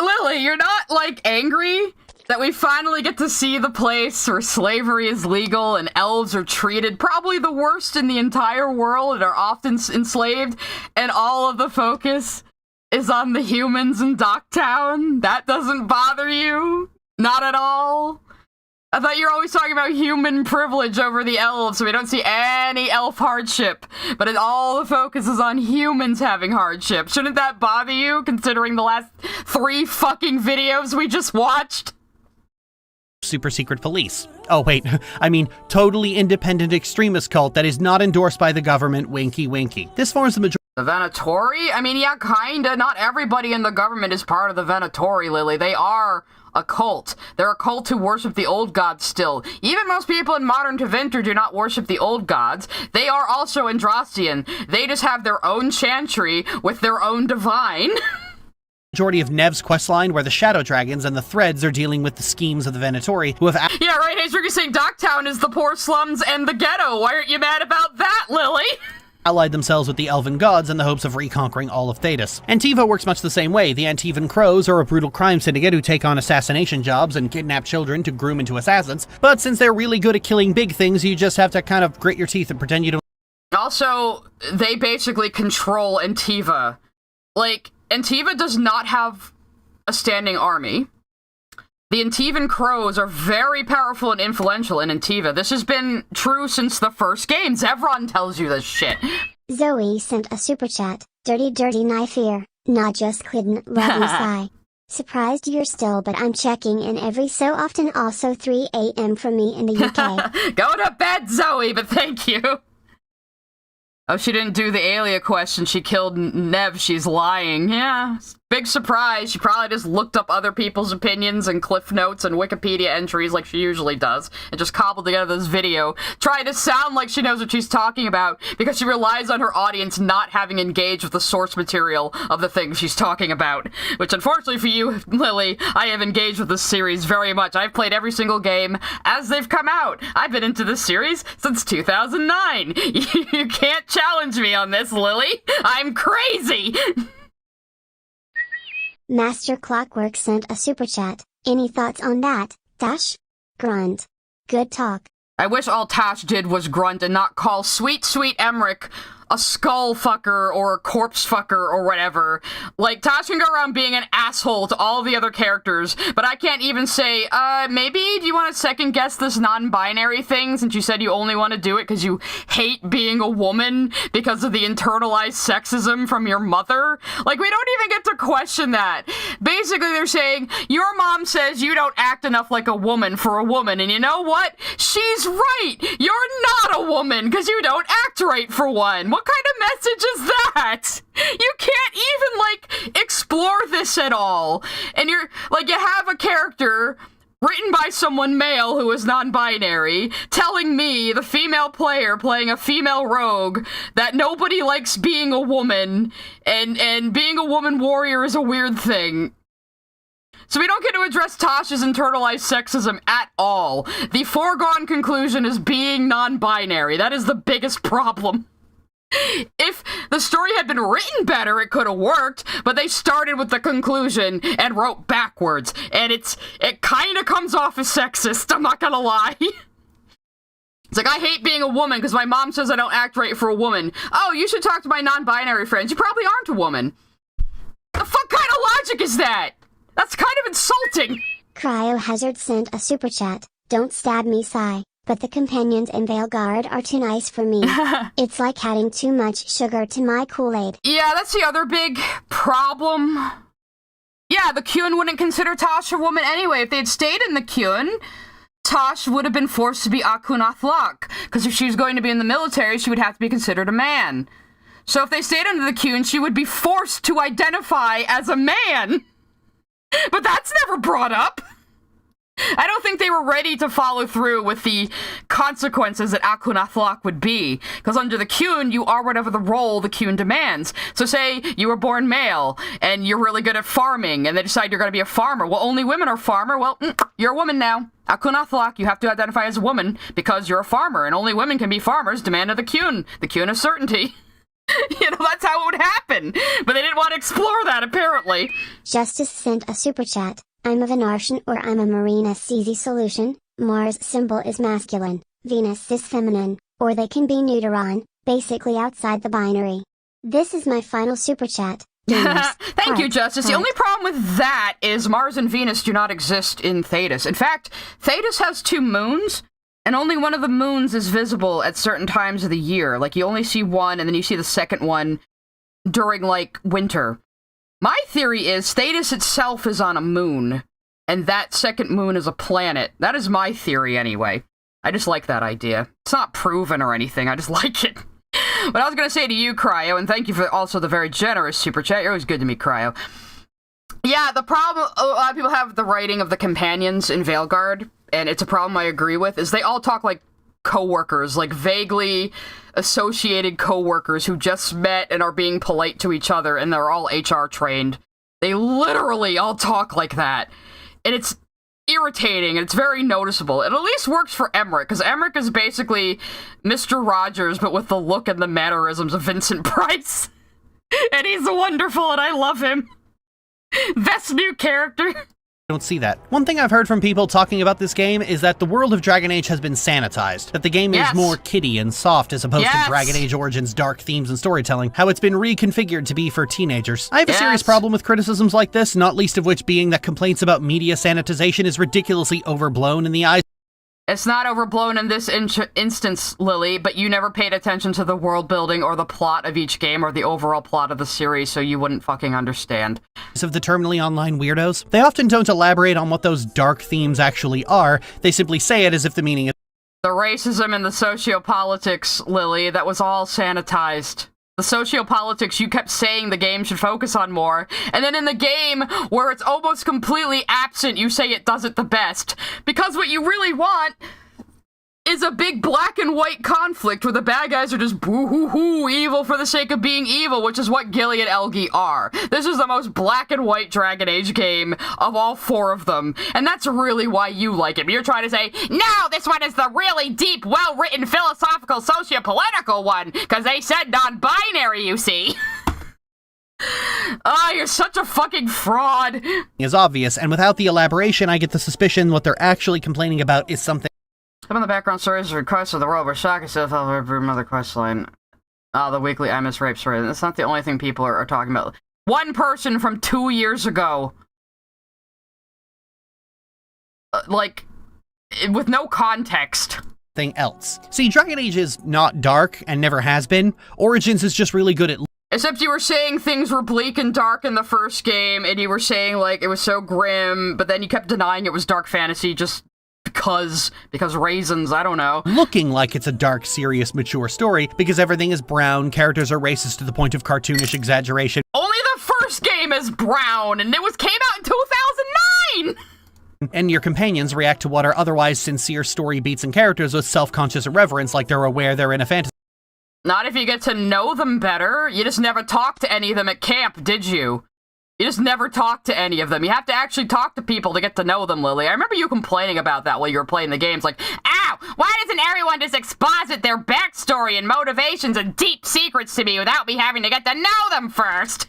Lily, you're not, like, angry that we finally get to see the place where slavery is legal and elves are treated probably the worst in the entire world and are often enslaved, and all of the focus is on the humans in Docktown? That doesn't bother you? Not at all? I thought you were always talking about human privilege over the elves, so we don't see any elf hardship, but all the focus is on humans having hardship. Shouldn't that bother you, considering the last 3 fucking videos we just watched? Super secret police. Oh wait, I mean totally independent extremist cult that is not endorsed by the government, winky winky. This forms the majority. The Venatori? I mean, yeah, kinda. Not everybody in the government is part of the Venatori, Lily. They are a cult. They're a cult who worship the old gods still. Even most people in modern Tevinter do not worship the old gods. They are also Andrastian. They just have their own chantry with their own divine. Majority of Nev's questline, where the Shadow Dragons and the Threads are dealing with the schemes of the Venatori, who have yeah, right, Hayes, you're saying Docktown is the poor slums and the ghetto. Why aren't you mad about that, Lily? allied themselves with the Elven gods in the hopes of reconquering all of Thedas. Antiva works much the same way. The Antivan Crows are a brutal crime syndicate who take on assassination jobs and kidnap children to groom into assassins, but since they're really good at killing big things, you just have to kind of grit your teeth and pretend you don't. Also, they basically control Antiva. Like, Antiva does not have a standing army. The Antivan Crows are very powerful and influential in Antiva. This has been true since the first game. Zevron tells you this shit. Zoe sent a super chat. Dirty dirty knife here. Not just couldn't love you sigh. Surprised you're still, but I'm checking in every so often. Also 3 a.m. for me in the UK. Go to bed, Zoe, but thank you. Oh, she didn't do the Aelia question. She killed Nev. She's lying. Yeah, big surprise. She probably just looked up other people's opinions and cliff notes and Wikipedia entries like she usually does, and just cobbled together this video, trying to sound like she knows what she's talking about, because she relies on her audience not having engaged with the source material of the things she's talking about. Which, unfortunately for you, Lily, I have engaged with this series very much. I've played every single game as they've come out. I've been into this series since 2009. You can't challenge me on this, Lily. I'm crazy. Master Clockwork sent a super chat. Any thoughts on that, Tash? Grunt. Good talk. I wish all Tash did was grunt and not call sweet, sweet Emmerich a skull fucker or a corpse fucker or whatever. Like, Tash can go around being an asshole to all the other characters, but I can't even say, maybe do you want to second guess this non-binary thing, since you said you only want to do it because you hate being a woman because of the internalized sexism from your mother? Like, we don't even get to question that. Basically, they're saying, your mom says you don't act enough like a woman for a woman, and you know what? She's right! You're not a woman because you don't act right for one! What kind of message is that? You can't even, like, explore this at all. And you're, like, you have a character written by someone male who is non-binary, telling me, the female player playing a female rogue, that nobody likes being a woman, and being a woman warrior is a weird thing. So we don't get to address Tasha's internalized sexism at all. The foregone conclusion is being non-binary. That is the biggest problem. If the story had been written better, it could have worked, but they started with the conclusion and wrote backwards, and it kind of comes off as sexist, I'm not gonna lie. It's like, I hate being a woman because my mom says I don't act right for a woman. Oh, you should talk to my non-binary friends. You probably aren't a woman. The fuck kind of logic is that? That's kind of insulting. Cryohazard sent a super chat. Don't stab me, sigh. But the companions in Veilguard are too nice for me. It's like adding too much sugar to my Kool-Aid. Yeah, that's the other big problem. Yeah, the Kyun wouldn't consider Tosh a woman anyway. If they had stayed in the Kyun, Tosh would have been forced to be Akunath-Lak. Because if she was going to be in the military, she would have to be considered a man. So if they stayed under the Kyun, she would be forced to identify as a man. But that's never brought up. I don't think they were ready to follow through with the consequences that Akunathlock would be. Because under the Qun, you are whatever the role the Qun demands. So say you were born male, and you're really good at farming, and they decide you're going to be a farmer. Well, only women are farmer. Well, you're a woman now. Akunathlock, you have to identify as a woman because you're a farmer, and only women can be farmers, demand of the Qun. The Qun of certainty. You know, that's how it would happen. But they didn't want to explore that, apparently. Justice sent a super chat. I'm a Venartian or I'm a Marine as easy solution. Mars symbol is masculine, Venus is feminine, or they can be neutron, basically outside the binary. This is my final super chat. Thank you, Justice. The only problem with that is Mars and Venus do not exist in Thetis. In fact, Thetis has 2 moons, and only one of the moons is visible at certain times of the year. Like, you only see one, and then you see the second one during, like, winter. My theory is Thetis itself is on a moon, and that second moon is a planet. That is my theory, anyway. I just like that idea. It's not proven or anything, I just like it. But I was going to say to you, Cryo, and thank you for also the very generous super chat. You're always good to me, Cryo. Yeah, the problem a lot of people have with the writing of the companions in Veilguard, and it's a problem I agree with, is they all talk like co-workers, like vaguely associated co-workers who just met and are being polite to each other, and they're all HR trained. They literally all talk like that. And it's irritating, and it's very noticeable. It at least works for Emmerich, because Emmerich is basically Mr. Rogers, but with the look and the mannerisms of Vincent Price. And he's wonderful, and I love him. Best new character. Don't see that. One thing I've heard from people talking about this game is that the world of Dragon Age has been sanitized, that the game is more kiddie and soft as opposed to Dragon Age Origins' dark themes and storytelling, how it's been reconfigured to be for teenagers. I have a serious problem with criticisms like this, not least of which being that complaints about media sanitization is ridiculously overblown in the eyes. It's not overblown in this instance, Lily, but you never paid attention to the world building or the plot of each game or the overall plot of the series, so you wouldn't fucking understand. Of the terminally online weirdos, they often don't elaborate on what those dark themes actually are. They simply say it as if the meaning is the racism and the sociopolitics, Lily, that was all sanitized. The sociopolitics you kept saying the game should focus on more, and then in the game, where it's almost completely absent, you say it does it the best. Because what you really want is a big black and white conflict where the bad guys are just boo-hoo-hoo evil for the sake of being evil, which is what Gilead and Elgi are. This is the most black and white Dragon Age game of all 4 of them, and that's really why you like it. You're trying to say, no, this one is the really deep, well-written, philosophical, socio-political one, because they said non-binary, you see. Oh, you're such a fucking fraud. Is obvious, and without the elaboration, I get the suspicion what they're actually complaining about is something. Some of the background stories are requests of the world where Shaka still fell over another questline. The weekly I Miss Rape story. That's not the only thing people are talking about. One person from 2 years ago. Like, with no context. Thing else. See, Dragon Age is not dark and never has been. Origins is just really good at. Except you were saying things were bleak and dark in the first game, and you were saying, like, it was so grim, but then you kept denying it was dark fantasy just because raisins, I don't know. Looking like it's a dark, serious, mature story, because everything is brown, characters are racist to the point of cartoonish exaggeration. Only the first game is brown, and it came out in 2009! And your companions react to what are otherwise sincere story beats and characters with self-conscious irreverence, like they're aware they're in a fantasy. Not if you get to know them better. You just never talked to any of them at camp, did you? You just never talked to any of them. You have to actually talk to people to get to know them, Lily. I remember you complaining about that while you were playing the games, like, ow, why doesn't everyone just exposit their backstory and motivations and deep secrets to me without me having to get to know them first?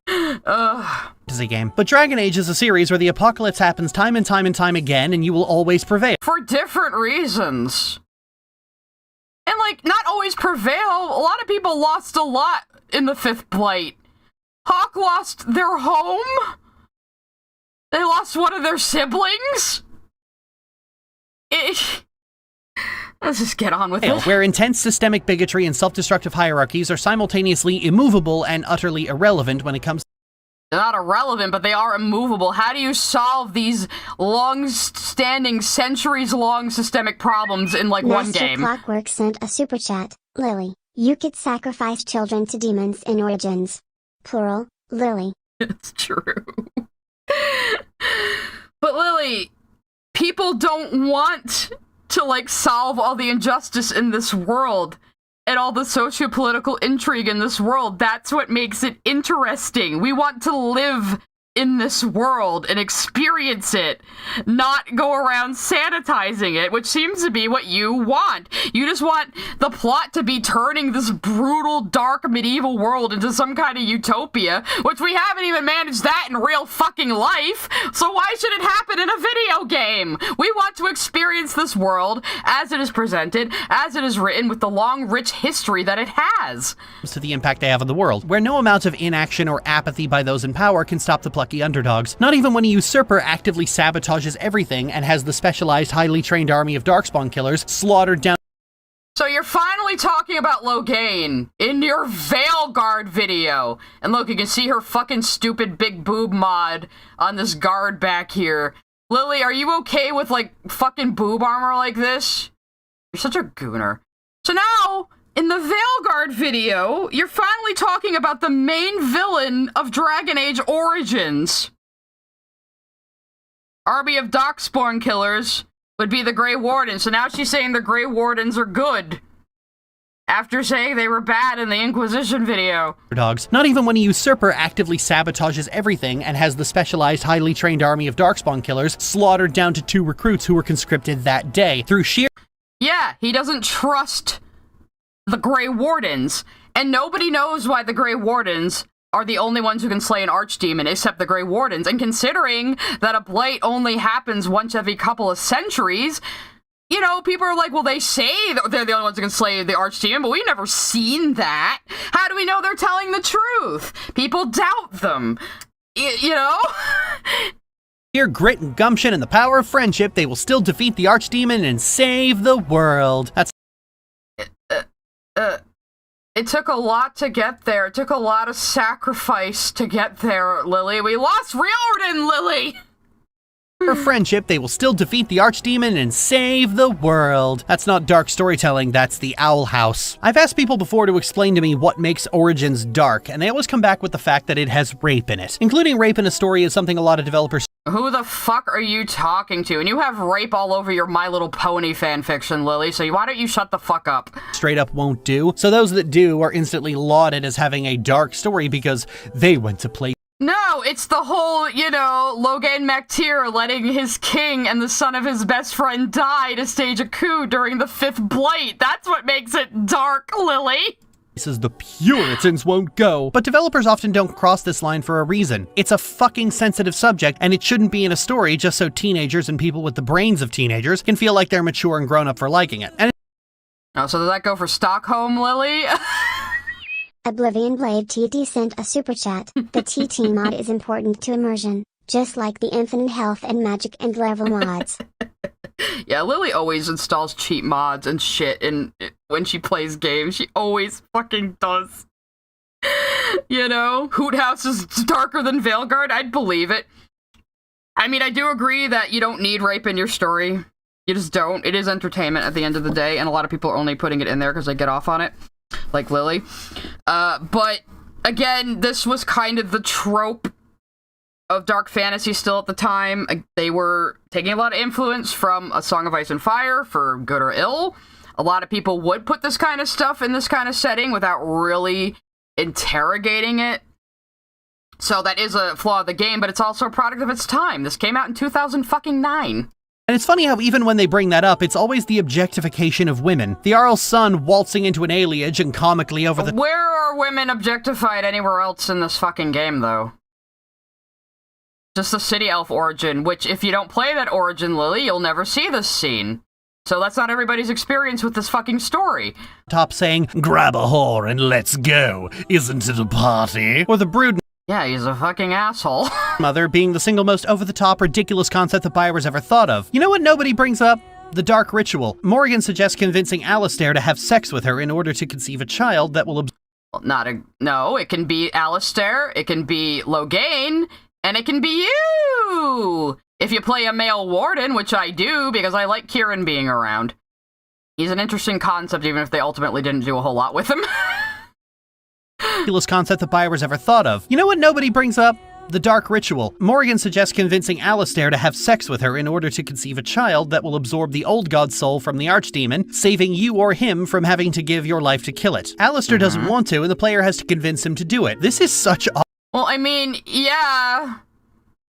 It's a game. But Dragon Age is a series where the apocalypse happens time and time and time again, and you will always prevail. For different reasons. And, like, not always prevail. A lot of people lost a lot in the 5th Blight. Hawk lost their home? They lost one of their siblings? Let's just get on with it. Where intense systemic bigotry and self-destructive hierarchies are simultaneously immovable and utterly irrelevant when it comes. They're not irrelevant, but they are immovable. How do you solve these long-standing, centuries-long systemic problems in, like, one game? Master Clockwork sent a super chat. Lily, you could sacrifice children to demons in Origins. Plural, Lily. It's true. But Lily, people don't want to, like, solve all the injustice in this world and all the socio-political intrigue in this world. That's what makes it interesting. We want to live in this world and experience it, not go around sanitizing it, which seems to be what you want. You just want the plot to be turning this brutal, dark, medieval world into some kind of utopia, which we haven't even managed that in real fucking life, so why should it happen in a video game? We want to experience this world as it is presented, as it is written, with the long, rich history that it has. To the impact they have on the world, where no amount of inaction or apathy by those in power can stop the plucky underdogs. Not even when a usurper actively sabotages everything and has the specialized, highly trained army of darkspawn killers slaughtered down. So you're finally talking about Loghain in your Veilguard video. And look, you can see her fucking stupid big boob mod on this guard back here. Lily, are you okay with, like, fucking boob armor like this? You're such a gooner. So now, in the Veilguard video, you're finally talking about the main villain of Dragon Age Origins. Army of Darkspawn killers would be the Grey Wardens, so now she's saying the Grey Wardens are good, after saying they were bad in the Inquisition video. Dogs. Not even when a usurper actively sabotages everything and has the specialized, highly trained army of darkspawn killers slaughtered down to 2 recruits who were conscripted that day through sheer— Yeah, he doesn't trust the Grey Wardens, and nobody knows why the Grey Wardens are the only ones who can slay an archdemon except the Grey Wardens. And considering that a blight only happens once every couple of centuries, you know, people are like, well, they say that they're the only ones who can slay the archdemon, but we've never seen that. How do we know they're telling the truth? People doubt them. You know? Sheer grit and gumption and the power of friendship, they will still defeat the archdemon and save the world. That's— It took a lot to get there. It took a lot of sacrifice to get there, Lily. We lost Riordan, Lily! For friendship, they will still defeat the archdemon and save the world. That's not dark storytelling, that's the Owl House. I've asked people before to explain to me what makes Origins dark, and they always come back with the fact that it has rape in it. Including rape in a story is something a lot of developers— Who the fuck are you talking to? And you have rape all over your My Little Pony fanfiction, Lily, so why don't you shut the fuck up? Straight up won't do. So those that do are instantly lauded as having a dark story because they went to play— No, it's the whole, you know, Loghain MacTyr letting his king and the son of his best friend die to stage a coup during the 5th Blight. That's what makes it dark, Lily. Says the Puritans won't go. But developers often don't cross this line for a reason. It's a fucking sensitive subject, and it shouldn't be in a story just so teenagers and people with the brains of teenagers can feel like they're mature and grown up for liking it. And oh, so does that go for Stockholm, Lily? Oblivion Blade TT sent a super chat. The TT mod is important to immersion, just like the infinite health and magic and level mods. Yeah, Lily always installs cheat mods and shit when she plays games. She always fucking does. You know? Hoot House is darker than Veilguard? I'd believe it. I mean, I do agree that you don't need rape in your story. You just don't. It is entertainment at the end of the day, and a lot of people are only putting it in there because they get off on it. Like Lily. But, again, this was kind of the trope of dark fantasy still at the time. They were taking a lot of influence from A Song of Ice and Fire, for good or ill. A lot of people would put this kind of stuff in this kind of setting without really interrogating it. So that is a flaw of the game, but it's also a product of its time. This came out in 2009. And it's funny how even when they bring that up, it's always the objectification of women. The Jarl's son waltzing into an aliage and comically over the— Where are women objectified anywhere else in this fucking game, though? Just the City Elf origin, which if you don't play that origin, Lily, you'll never see this scene. So that's not everybody's experience with this fucking story. Top saying, grab a whore and let's go. Isn't it a party? Or the brood— Yeah, he's a fucking asshole. Mother being the single most over-the-top, ridiculous concept that Bioware's ever thought of. You know what nobody brings up? The Dark Ritual. Morgan suggests convincing Alistair to have sex with her in order to conceive a child that will— No, it can be Alistair, it can be Loghain, and it can be you! If you play a male warden, which I do, because I like Kieran being around. He's an interesting concept, even if they ultimately didn't do a whole lot with him. Ridiculous concept that Bioware's ever thought of. You know what nobody brings up? The Dark Ritual. Morrigan suggests convincing Alistair to have sex with her in order to conceive a child that will absorb the old god's soul from the archdemon, saving you or him from having to give your life to kill it. Alistair doesn't want to, and the player has to convince him to do it. This is such a... Well, I mean, yeah.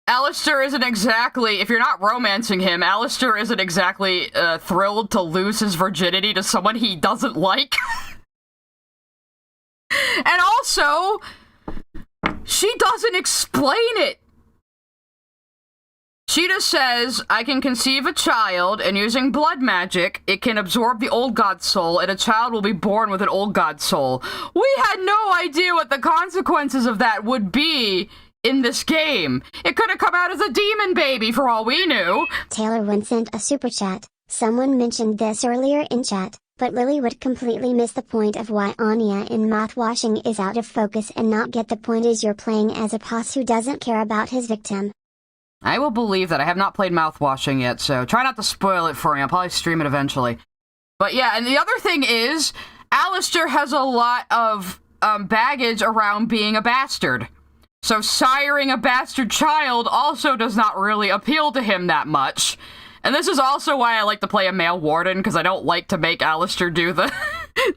Alistair isn't exactly, if you're not romancing him, Alistair isn't exactly thrilled to lose his virginity to someone he doesn't like. And also, she doesn't explain it. She just says, I can conceive a child, and using blood magic, it can absorb the old god's soul, and a child will be born with an old god's soul. We had no idea what the consequences of that would be in this game. It could have come out as a demon baby for all we knew. Taylor Wynn sent a super chat. Someone mentioned this earlier in chat, but Lily would completely miss the point of why Anya in mouthwashing is out of focus and not get the point is you're playing as a boss who doesn't care about his victim. I will believe that. I have not played mouthwashing yet, so try not to spoil it for me. I'll probably stream it eventually. But yeah, and the other thing is, Alistair has a lot of baggage around being a bastard. So siring a bastard child also does not really appeal to him that much. And this is also why I like to play a male warden, because I don't like to make Alistair do the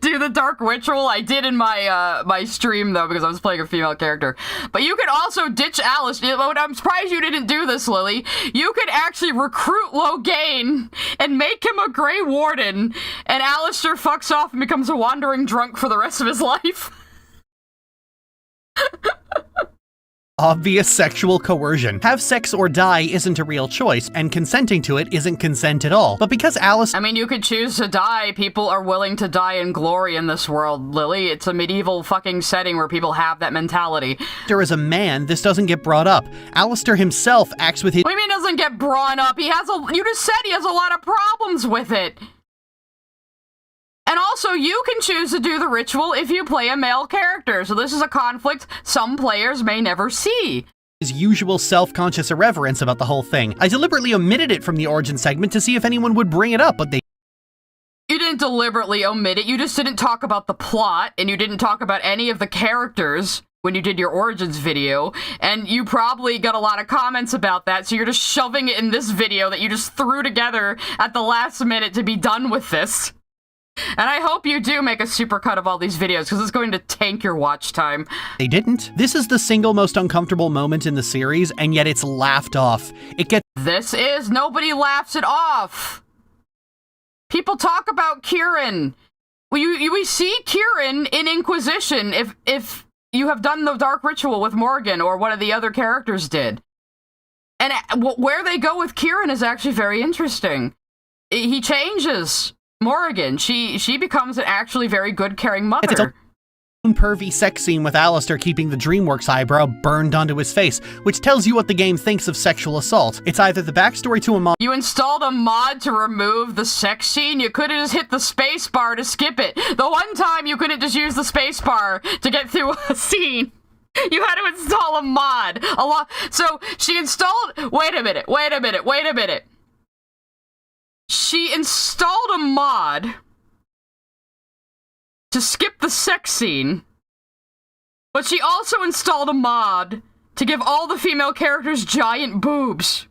do the dark ritual. I did in my my stream, though, because I was playing a female character. But you could also ditch Alistair. I'm surprised you didn't do this, Lily. You could actually recruit Loghain and make him a Grey Warden, and Alistair fucks off and becomes a wandering drunk for the rest of his life. Obvious sexual coercion. Have sex or die isn't a real choice, and consenting to it isn't consent at all. But because Alistair... I mean, you could choose to die. People are willing to die in glory in this world, Lily. It's a medieval fucking setting where people have that mentality. As a man, this doesn't get brought up. Alistair himself acts with his... What do you mean doesn't get brought up? He has a... You just said he has a lot of problems with it. And also, you can choose to do the ritual if you play a male character, so this is a conflict some players may never see. His usual self-conscious irreverence about the whole thing. I deliberately omitted it from the origin segment to see if anyone would bring it up, but they... You didn't deliberately omit it, you just didn't talk about the plot, and you didn't talk about any of the characters when you did your Origins video, and you probably got a lot of comments about that, so you're just shoving it in this video that you just threw together at the last minute to be done with this. And I hope you do make a supercut of all these videos, because it's going to tank your watch time. They didn't. This is the single most uncomfortable moment in the series, and yet it's laughed off. Nobody laughs it off. People talk about Kieran. We see Kieran in Inquisition if you have done the Dark Ritual with Morgan, or one of the other characters did. And where they go with Kieran is actually very interesting. He changes. Morrigan, she becomes an actually very good, caring mother. It's a pervy sex scene with Alistair keeping the DreamWorks eyebrow burned onto his face, which tells you what the game thinks of sexual assault. It's either the backstory to a mod... You installed a mod to remove the sex scene? You could've just hit the space bar to skip it. The one time you couldn't just use the space bar to get through a scene. You had to install a mod. So she installed... Wait a minute. She installed a mod to skip the sex scene, but she also installed a mod to give all the female characters giant boobs.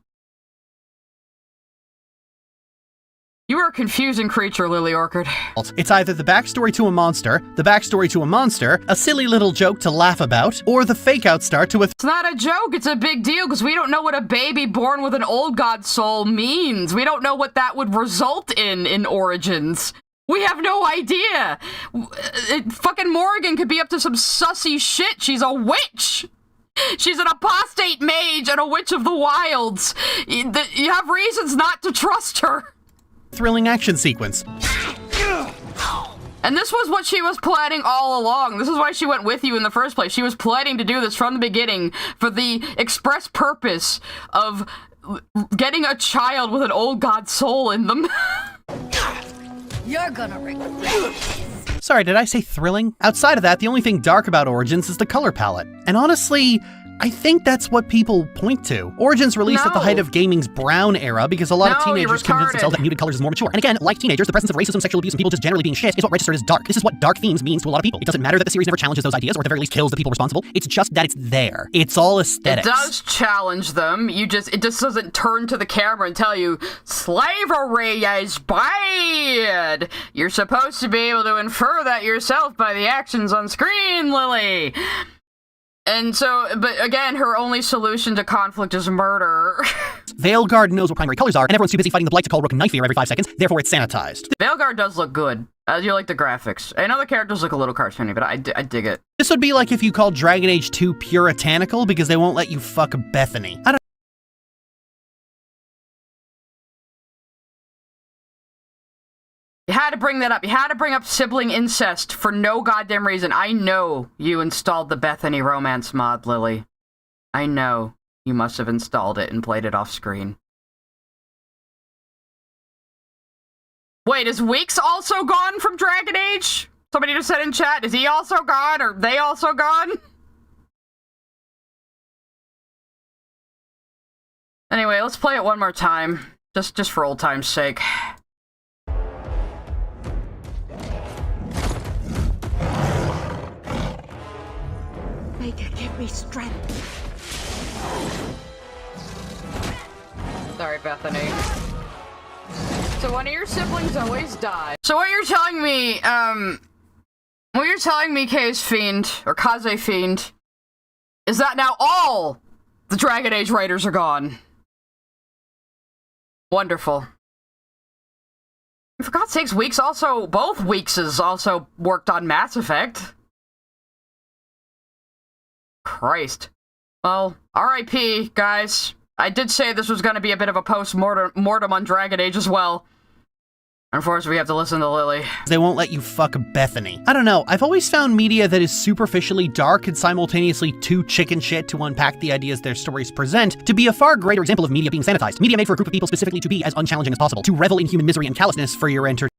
You are a confusing creature, Lily Orchard. It's either the backstory to a monster, a silly little joke to laugh about, or the fake-out start to a... It's not a joke, it's a big deal, because we don't know what a baby born with an old god soul means. We don't know what that would result in Origins. We have no idea. Fucking Morrigan could be up to some sussy shit. She's a witch. She's an apostate mage and a witch of the wilds. You have reasons not to trust her. Thrilling action sequence. And this was what she was planning all along. This is why she went with you in the first place. She was planning to do this from the beginning for the express purpose of getting a child with an old god soul in them. You're gonna regret. Sorry, did I say thrilling? Outside of that, the only thing dark about Origins is the color palette. And honestly, I think that's what people point to. Origins released at the height of gaming's brown era because a lot of teenagers convinced themselves that muted colors is more mature. And again, like teenagers, the presence of racism, sexual abuse, and people just generally being shit is what registered as dark. This is what dark themes means to a lot of people. It doesn't matter that the series never challenges those ideas or at the very least kills the people responsible. It's just that it's there. It's all aesthetics. It does challenge them. It just doesn't turn to the camera and tell you, slavery is bad. You're supposed to be able to infer that yourself by the actions on screen, Lily. And so, but again, her only solution to conflict is murder. Veilguard knows what primary colors are, and everyone's too busy fighting the Blight to call Rook Knife Ear every 5 seconds, therefore it's sanitized. Veilguard does look good. I do like the graphics. I know the characters look a little cartoony, but I dig it. This would be like if you called Dragon Age 2 puritanical because they won't let you fuck Bethany. I don't You had to bring that up. You had to bring up sibling incest for no goddamn reason. I know you installed the Bethany romance mod, Lily. I know you must have installed it and played it off screen. Wait, is Weeks also gone from Dragon Age? Somebody just said in chat, is he also gone? Or they also gone? Anyway, let's play it one more time. Just for old time's sake. Maker, give me strength. Sorry, Bethany. So one of your siblings always died. So what you're telling me, Kaze Fiend, or Kaze Fiend, is that now all the Dragon Age writers are gone. Wonderful. For God's sakes, both Weekses also worked on Mass Effect. Christ. Well, R.I.P., guys. I did say this was going to be a bit of a post-mortem on Dragon Age as well. Unfortunately, we have to listen to Lily. They won't let you fuck Bethany. I don't know, I've always found media that is superficially dark and simultaneously too chicken shit to unpack the ideas their stories present to be a far greater example of media being sanitized. Media made for a group of people specifically to be as unchallenging as possible, to revel in human misery and callousness for your entertainment.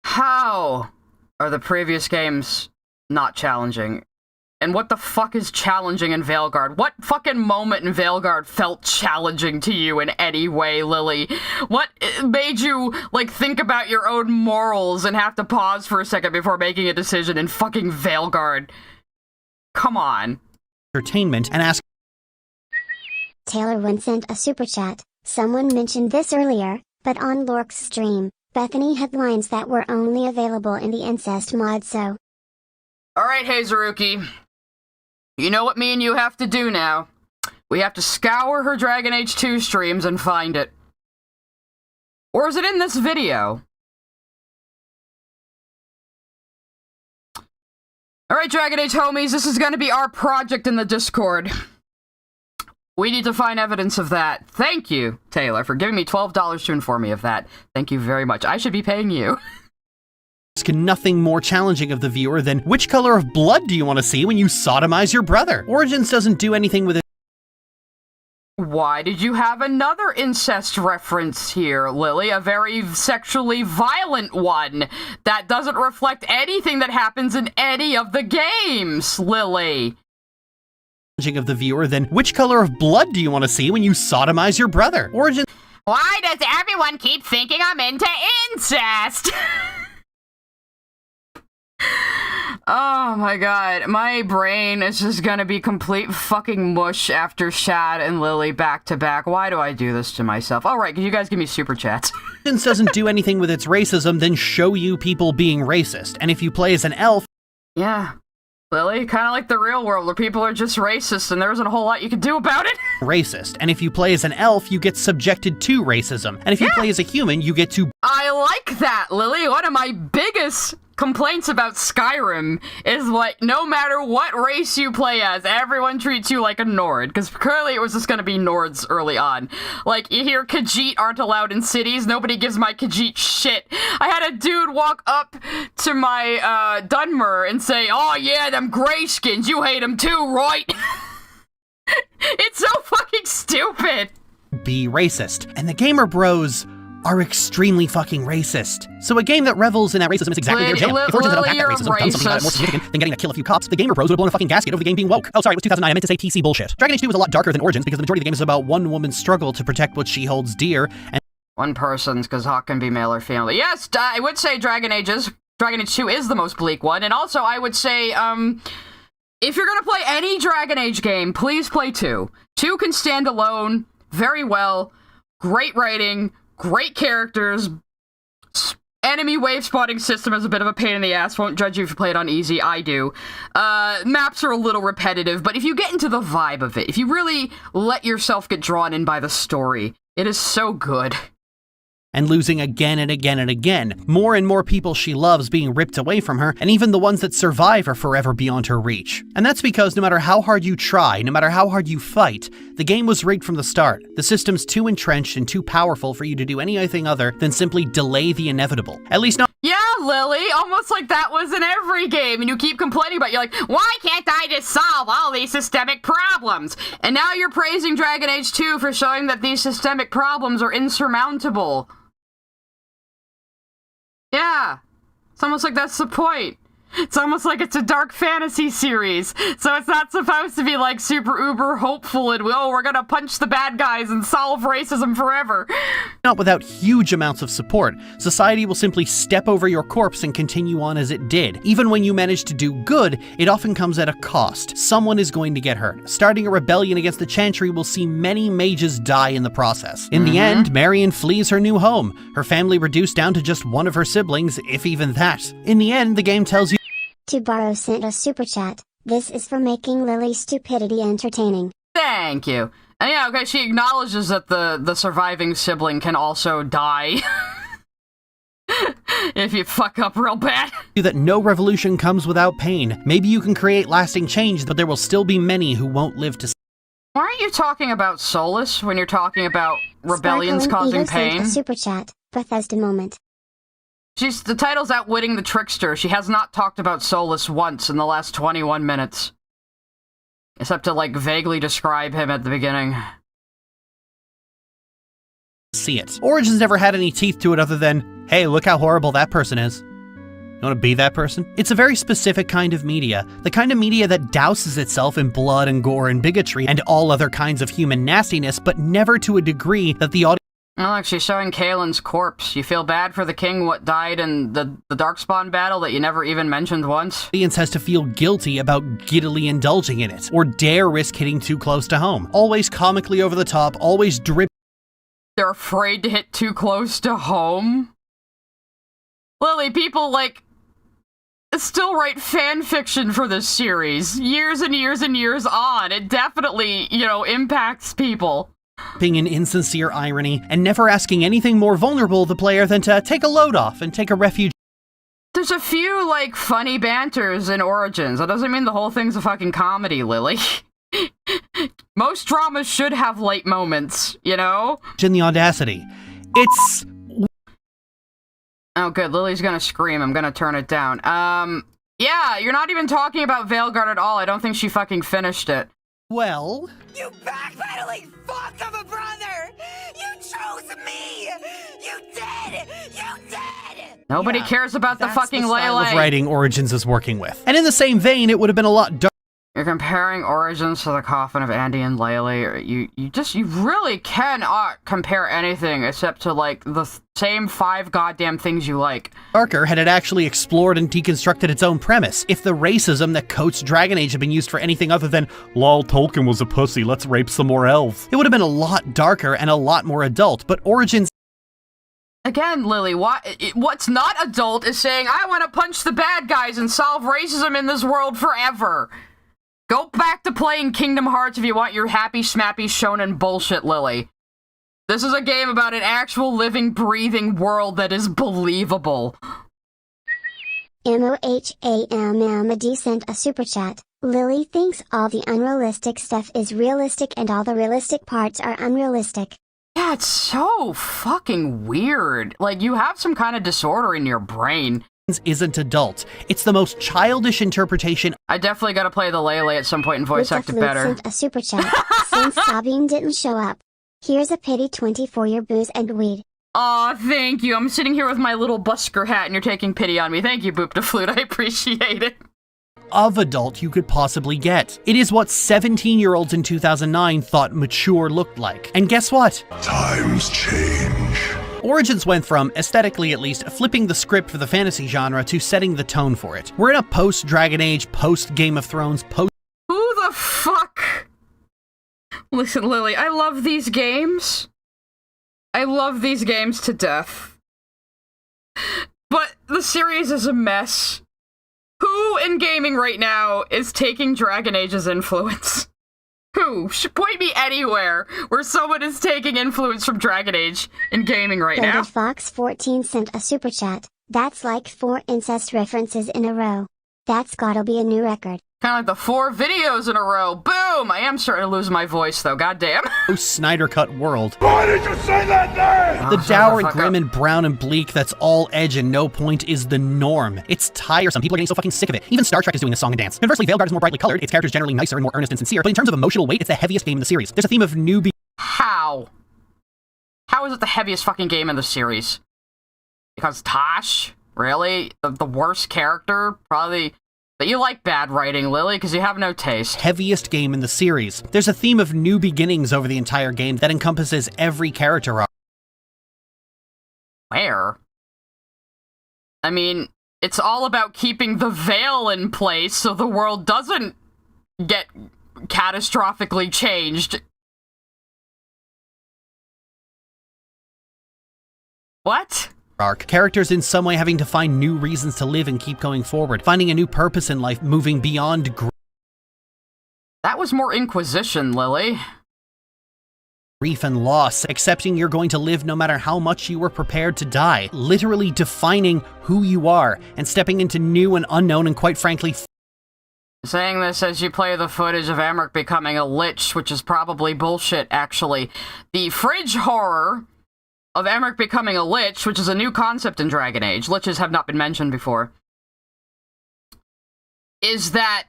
How are the previous games not challenging? And what the fuck is challenging in Veilguard? What fucking moment in Veilguard felt challenging to you in any way, Lily? What made you, like, think about your own morals and have to pause for a second before making a decision in fucking Veilguard? Come on. Entertainment and ask. Taylor Wynn sent a super chat. Someone mentioned this earlier, but on Lork's stream, Bethany had lines that were only available in the incest mod, so. Alright, Hazuruki. You know what me and you have to do now. We have to scour her Dragon Age 2 streams and find it. Or is it in this video? Alright, Dragon Age homies, this is gonna be our project in the Discord. We need to find evidence of that. Thank you, Taylor, for giving me $12 to inform me of that. Thank you very much. I should be paying you. Nothing more challenging of the viewer than, which color of blood do you want to see when you sodomize your brother? Origins doesn't do anything with it. Why did you have another incest reference here, Lily? A very sexually violent one that doesn't reflect anything that happens in any of the games, Lily. Of the viewer than, which color of blood do you want to see when you sodomize your brother? Origins. Why does everyone keep thinking I'm into incest? Oh my god, my brain is just gonna be complete fucking mush after Shad and Lily back to back. Why do I do this to myself? Alright, can you guys give me super chats? Origins doesn't do anything with its racism than show you people being racist. And if you play as an elf... Yeah. Lily, kind of like the real world where people are just racist and there isn't a whole lot you can do about it. Racist. And if you play as an elf, you get subjected to racism. And if you play as a human, you get to... I like that, Lily. One of my biggest complaints about Skyrim is, like, no matter what race you play as, everyone treats you like a Nord, because clearly it was just gonna be Nords early on. Like, you hear Khajiit aren't allowed in cities, nobody gives my Khajiit shit. I had a dude walk up to my, Dunmer and say, oh yeah, them grayskins, you hate them too, right? It's so fucking stupid! Be racist. And the gamer bros are extremely fucking racist. So a game that revels in that racism is exactly their jam. If Origins had unpacked that racism, done something about it more significant than getting to kill a few cops, the gamer pros would have blown a fucking gasket over the game being woke. Oh, sorry, it was 2009. I meant to say TC bullshit. Dragon Age 2 was a lot darker than Origins because the majority of the game is about one woman's struggle to protect what she holds dear. And one person's, because Hawk can be male or female. Yes, I would say Dragon Age 2 is the most bleak one. And also, I would say, if you're gonna play any Dragon Age game, please play 2. 2 can stand alone very well. Great writing, great characters. Enemy wave spotting system is a bit of a pain in the ass. Won't judge you if you play it on easy. I do. Maps are a little repetitive, but if you get into the vibe of it, if you really let yourself get drawn in by the story, it is so good. And losing again and again and again. More and more people she loves being ripped away from her, and even the ones that survive are forever beyond her reach. And that's because no matter how hard you try, no matter how hard you fight, the game was rigged from the start. The system's too entrenched and too powerful for you to do anything other than simply delay the inevitable. At least not— Yeah, Lily, almost like that was in every game, and you keep complaining about it. You're like, why can't I just solve all these systemic problems? And now you're praising Dragon Age 2 for showing that these systemic problems are insurmountable. Yeah, it's almost like that's the point. It's almost like it's a dark fantasy series, so it's not supposed to be like super uber hopeful and, oh, we're gonna punch the bad guys and solve racism forever. Not without huge amounts of support. Society will simply step over your corpse and continue on as it did. Even when you manage to do good, it often comes at a cost. Someone is going to get hurt. Starting a rebellion against the Chantry will see many mages die in the process. In the end, Marion flees her new home, her family reduced down to just one of her siblings, if even that. In the end, the game tells you— To Borrow sent a super chat. This is for making Lily's stupidity entertaining. Thank you. And yeah, okay, she acknowledges that the surviving sibling can also die. If you fuck up real bad. That no revolution comes without pain. Maybe you can create lasting change, but there will still be many who won't live to— Why aren't you talking about Solas when you're talking about rebellions causing pain? Sent a super chat. Bethesda moment. The title's Outwitting the Trickster. She has not talked about Solas once in the last 21 minutes. Except to, like, vaguely describe him at the beginning. See it. Origins never had any teeth to it other than, hey, look how horrible that person is. You want to be that person? It's a very specific kind of media. The kind of media that douses itself in blood and gore and bigotry and all other kinds of human nastiness, but never to a degree that the audience— Oh, look, she's showing Kaelin's corpse. You feel bad for the king what died in the Darkspawn battle that you never even mentioned once? The audience has to feel guilty about giddily indulging in it, or dare risk hitting too close to home. Always comically over the top, always drip— They're afraid to hit too close to home? Lily, people, like, still write fan fiction for this series. Years and years and years on. It definitely, you know, impacts people. In insincere irony, and never asking anything more vulnerable the player than to take a load off and take a refuge. There's a few, like, funny banters in Origins. That doesn't mean the whole thing's a fucking comedy, Lily. Most dramas should have light moments, you know? In the audacity. It's— Oh, good. Lily's gonna scream. I'm gonna turn it down. Yeah, you're not even talking about Veilguard at all. I don't think she fucking finished it. Well— You backpedaling fuck of a brother! You chose me! You did! You did! Nobody cares about the fucking Lele. Of writing Origins is working with. And in the same vein, it would have been a lot darker. You're comparing Origins to the coffin of Andy and Lele. You really cannot compare anything except to, like, the same 5 goddamn things you like. Darker had it actually explored and deconstructed its own premise. If the racism that coats Dragon Age had been used for anything other than, lol, Tolkien was a pussy, let's rape some more elves, it would have been a lot darker and a lot more adult, but Origins— Again, Lily, what's not adult is saying, I want to punch the bad guys and solve racism in this world forever. Go back to playing Kingdom Hearts if you want your happy, smappy, shonen bullshit, Lily. This is a game about an actual living, breathing world that is believable. MOHAMMD sent a super chat. Lily thinks all the unrealistic stuff is realistic and all the realistic parts are unrealistic. Yeah, it's so fucking weird. Like, you have some kind of disorder in your brain. Isn't adult. It's the most childish interpretation. I definitely gotta play the Lele at some point and voice act it better. Sent a super chat. Since Sabine didn't show up, here's a pity 20 for your booze and weed. Aw, thank you. I'm sitting here with my little busker hat and you're taking pity on me. Thank you, Boop the Flute. I appreciate it. Of adult you could possibly get. It is what 17-year-olds in 2009 thought mature looked like. And guess what? Times change. Origins went from, aesthetically at least, flipping the script for the fantasy genre to setting the tone for it. We're in a post-Dragon Age, post-Game of Thrones, Who the fuck? Listen, Lily, I love these games. I love these games to death. But the series is a mess. Who in gaming right now is taking Dragon Age's influence? Who? Point me anywhere where someone is taking influence from Dragon Age in gaming right now. Fox14 sent a super chat. That's like 4 incest references in a row. That's gotta be a new record. Kind of like the 4 videos in a row. Boom! I am starting to lose my voice, though. Goddamn. Snyder Cut world. Why did you say that name? The dour, grim, and brown and bleak that's all edge and no point is the norm. It's tiresome. People are getting so fucking sick of it. Even Star Trek is doing this song and dance. Conversely, Veilguard is more brightly colored. Its characters generally nicer and more earnest and sincere. But in terms of emotional weight, it's the heaviest game in the series. There's a theme of newbie. How? How is it the heaviest fucking game in the series? Because Tosh? Really? The worst character? Probably... But you like bad writing, Lily, because you have no taste. Heaviest game in the series. There's a theme of new beginnings over the entire game that encompasses every character arc. Where? I mean, it's all about keeping the veil in place so the world doesn't get catastrophically changed. What? Arc. Characters in some way having to find new reasons to live and keep going forward, finding a new purpose in life, moving beyond That was more Inquisition, Lily. Grief and loss, accepting you're going to live no matter how much you were prepared to die, literally defining who you are, and stepping into new and unknown and quite frankly Saying this as you play the footage of Emmerich becoming a lich, which is probably bullshit, actually. The fridge horror of Emmerich becoming a lich, which is a new concept in Dragon Age, liches have not been mentioned before, is that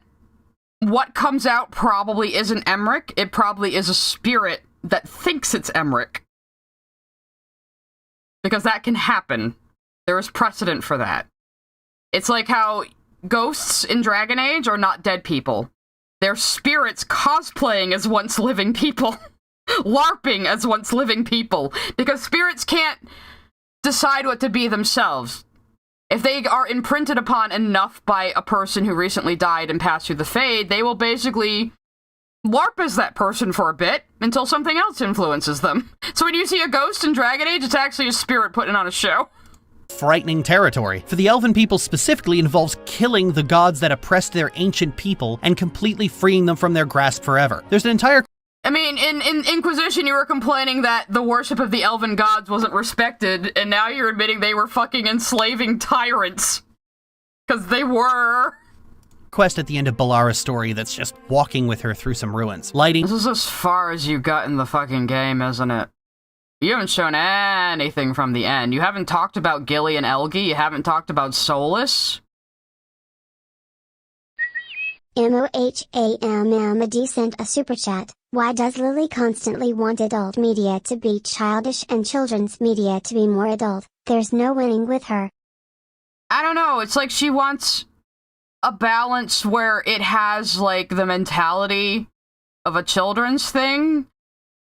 what comes out probably isn't Emmerich, it probably is a spirit that thinks it's Emmerich. Because that can happen. There is precedent for that. It's like how ghosts in Dragon Age are not dead people. They're spirits cosplaying as once living people. LARPing as once living people, because spirits can't decide what to be themselves. If they are imprinted upon enough by a person who recently died and passed through the Fade, they will basically LARP as that person for a bit until something else influences them. So when you see a ghost in Dragon Age, it's actually a spirit putting on a show. Frightening territory. For the Elven people specifically, involves killing the gods that oppressed their ancient people and completely freeing them from their grasp forever. There's an entire I mean, in Inquisition, you were complaining that the worship of the elven gods wasn't respected, and now you're admitting they were fucking enslaving tyrants. Because they were. Quest at the end of Balara's story that's just walking with her through some ruins. Lighting. This is as far as you got in the fucking game, isn't it? You haven't shown anything from the end. You haven't talked about Gilly and Elgi. You haven't talked about Solas. MOHAMMD sent a super chat. Why does Lily constantly want adult media to be childish and children's media to be more adult? There's no winning with her. I don't know, it's like she wants a balance where it has, like, the mentality of a children's thing,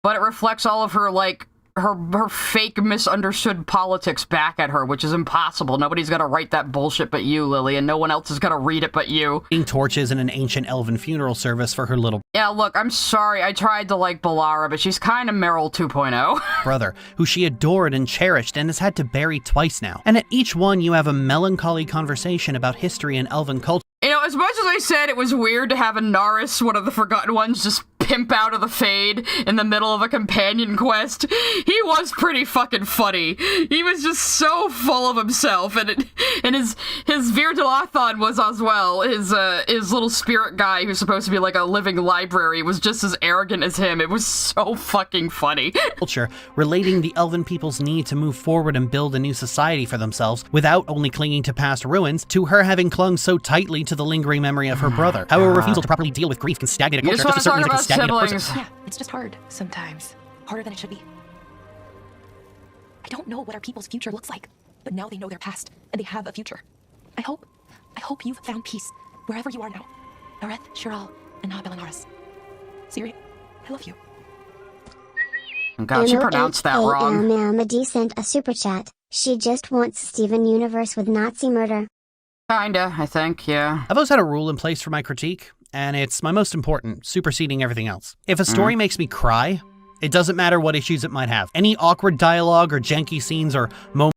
but it reflects all of her, like, her fake misunderstood politics back at her, which is impossible. Nobody's gonna write that bullshit but you, Lily, and no one else is gonna read it but you. Torches in an ancient elven funeral service for her little... Yeah, look, I'm sorry, I tried to like Balara, but she's kind of Meryl 2.0. ...brother, who she adored and cherished and has had to bury twice now. And at each one you have a melancholy conversation about history and elven culture. You know, as much as I said it was weird to have a Naris, one of the Forgotten Ones, just pimp out of the Fade in the middle of a companion quest, he was pretty fucking funny. He was just so full of himself, and his Virdilathon was as well. His little spirit guy, who's supposed to be like a living library, was just as arrogant as him. It was so fucking funny. Culture, relating the elven people's need to move forward and build a new society for themselves, without only clinging to past ruins, to her having clung so tightly to the lingering memory of her brother. How her refusal to properly deal with grief can stagnate a culture just as certainly as it can stagnate a person. Yeah, it's just hard sometimes. Harder than it should be. I don't know what our people's future looks like, but now they know their past, and they have a future. I hope you've found peace, wherever you are now. Nareth, Shiral, and Belanaris. Siri, I love you. God, she pronounced that wrong. Amity sent a super chat. She just wants Steven Universe with Nazi murder. Kinda, I think, yeah. I've always had a rule in place for my critique, and it's my most important, superseding everything else. If a story makes me cry, it doesn't matter what issues it might have. Any awkward dialogue or janky scenes or moments.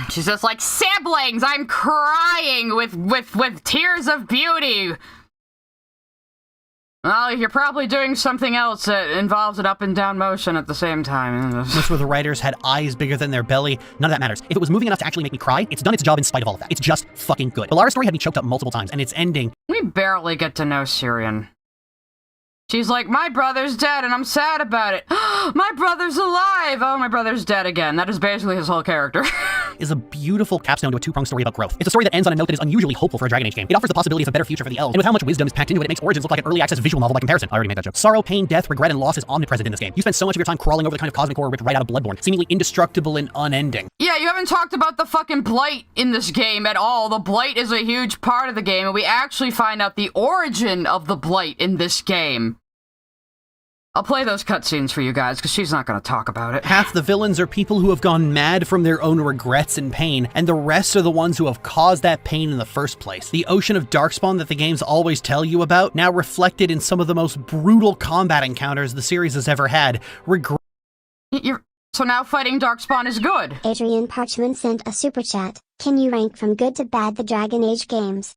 She's just like, siblings, I'm crying with tears of beauty. Well, you're probably doing something else that involves an up and down motion at the same time. Where the writers had eyes bigger than their belly, none of that matters. If it was moving enough to actually make me cry, it's done its job in spite of all of that. It's just fucking good. Balara's story had me choked up multiple times, and its ending... We barely get to know Syrian. She's like, my brother's dead and I'm sad about it. My brother's alive! Oh, my brother's dead again. That is basically his whole character. is a beautiful capstone to a two-pronged story about growth. It's a story that ends on a note that is unusually hopeful for a Dragon Age game. It offers the possibility of a better future for the elves, and with how much wisdom is packed into it, it makes Origins look like an early access visual novel by comparison. I already made that joke. Sorrow, pain, death, regret, and loss is omnipresent in this game. You spend so much of your time crawling over the kind of cosmic horror ripped right out of Bloodborne, seemingly indestructible and unending. Yeah, you haven't talked about the fucking Blight in this game at all. The Blight is a huge part of the game, and we actually find out the origin of the Blight in this game. I'll play those cutscenes for you guys, because she's not going to talk about it. Half the villains are people who have gone mad from their own regrets and pain, and the rest are the ones who have caused that pain in the first place. The ocean of Darkspawn that the games always tell you about, now reflected in some of the most brutal combat encounters the series has ever had. So now fighting Darkspawn is good. Adrian Parchman sent a super chat. Can you rank from good to bad the Dragon Age games?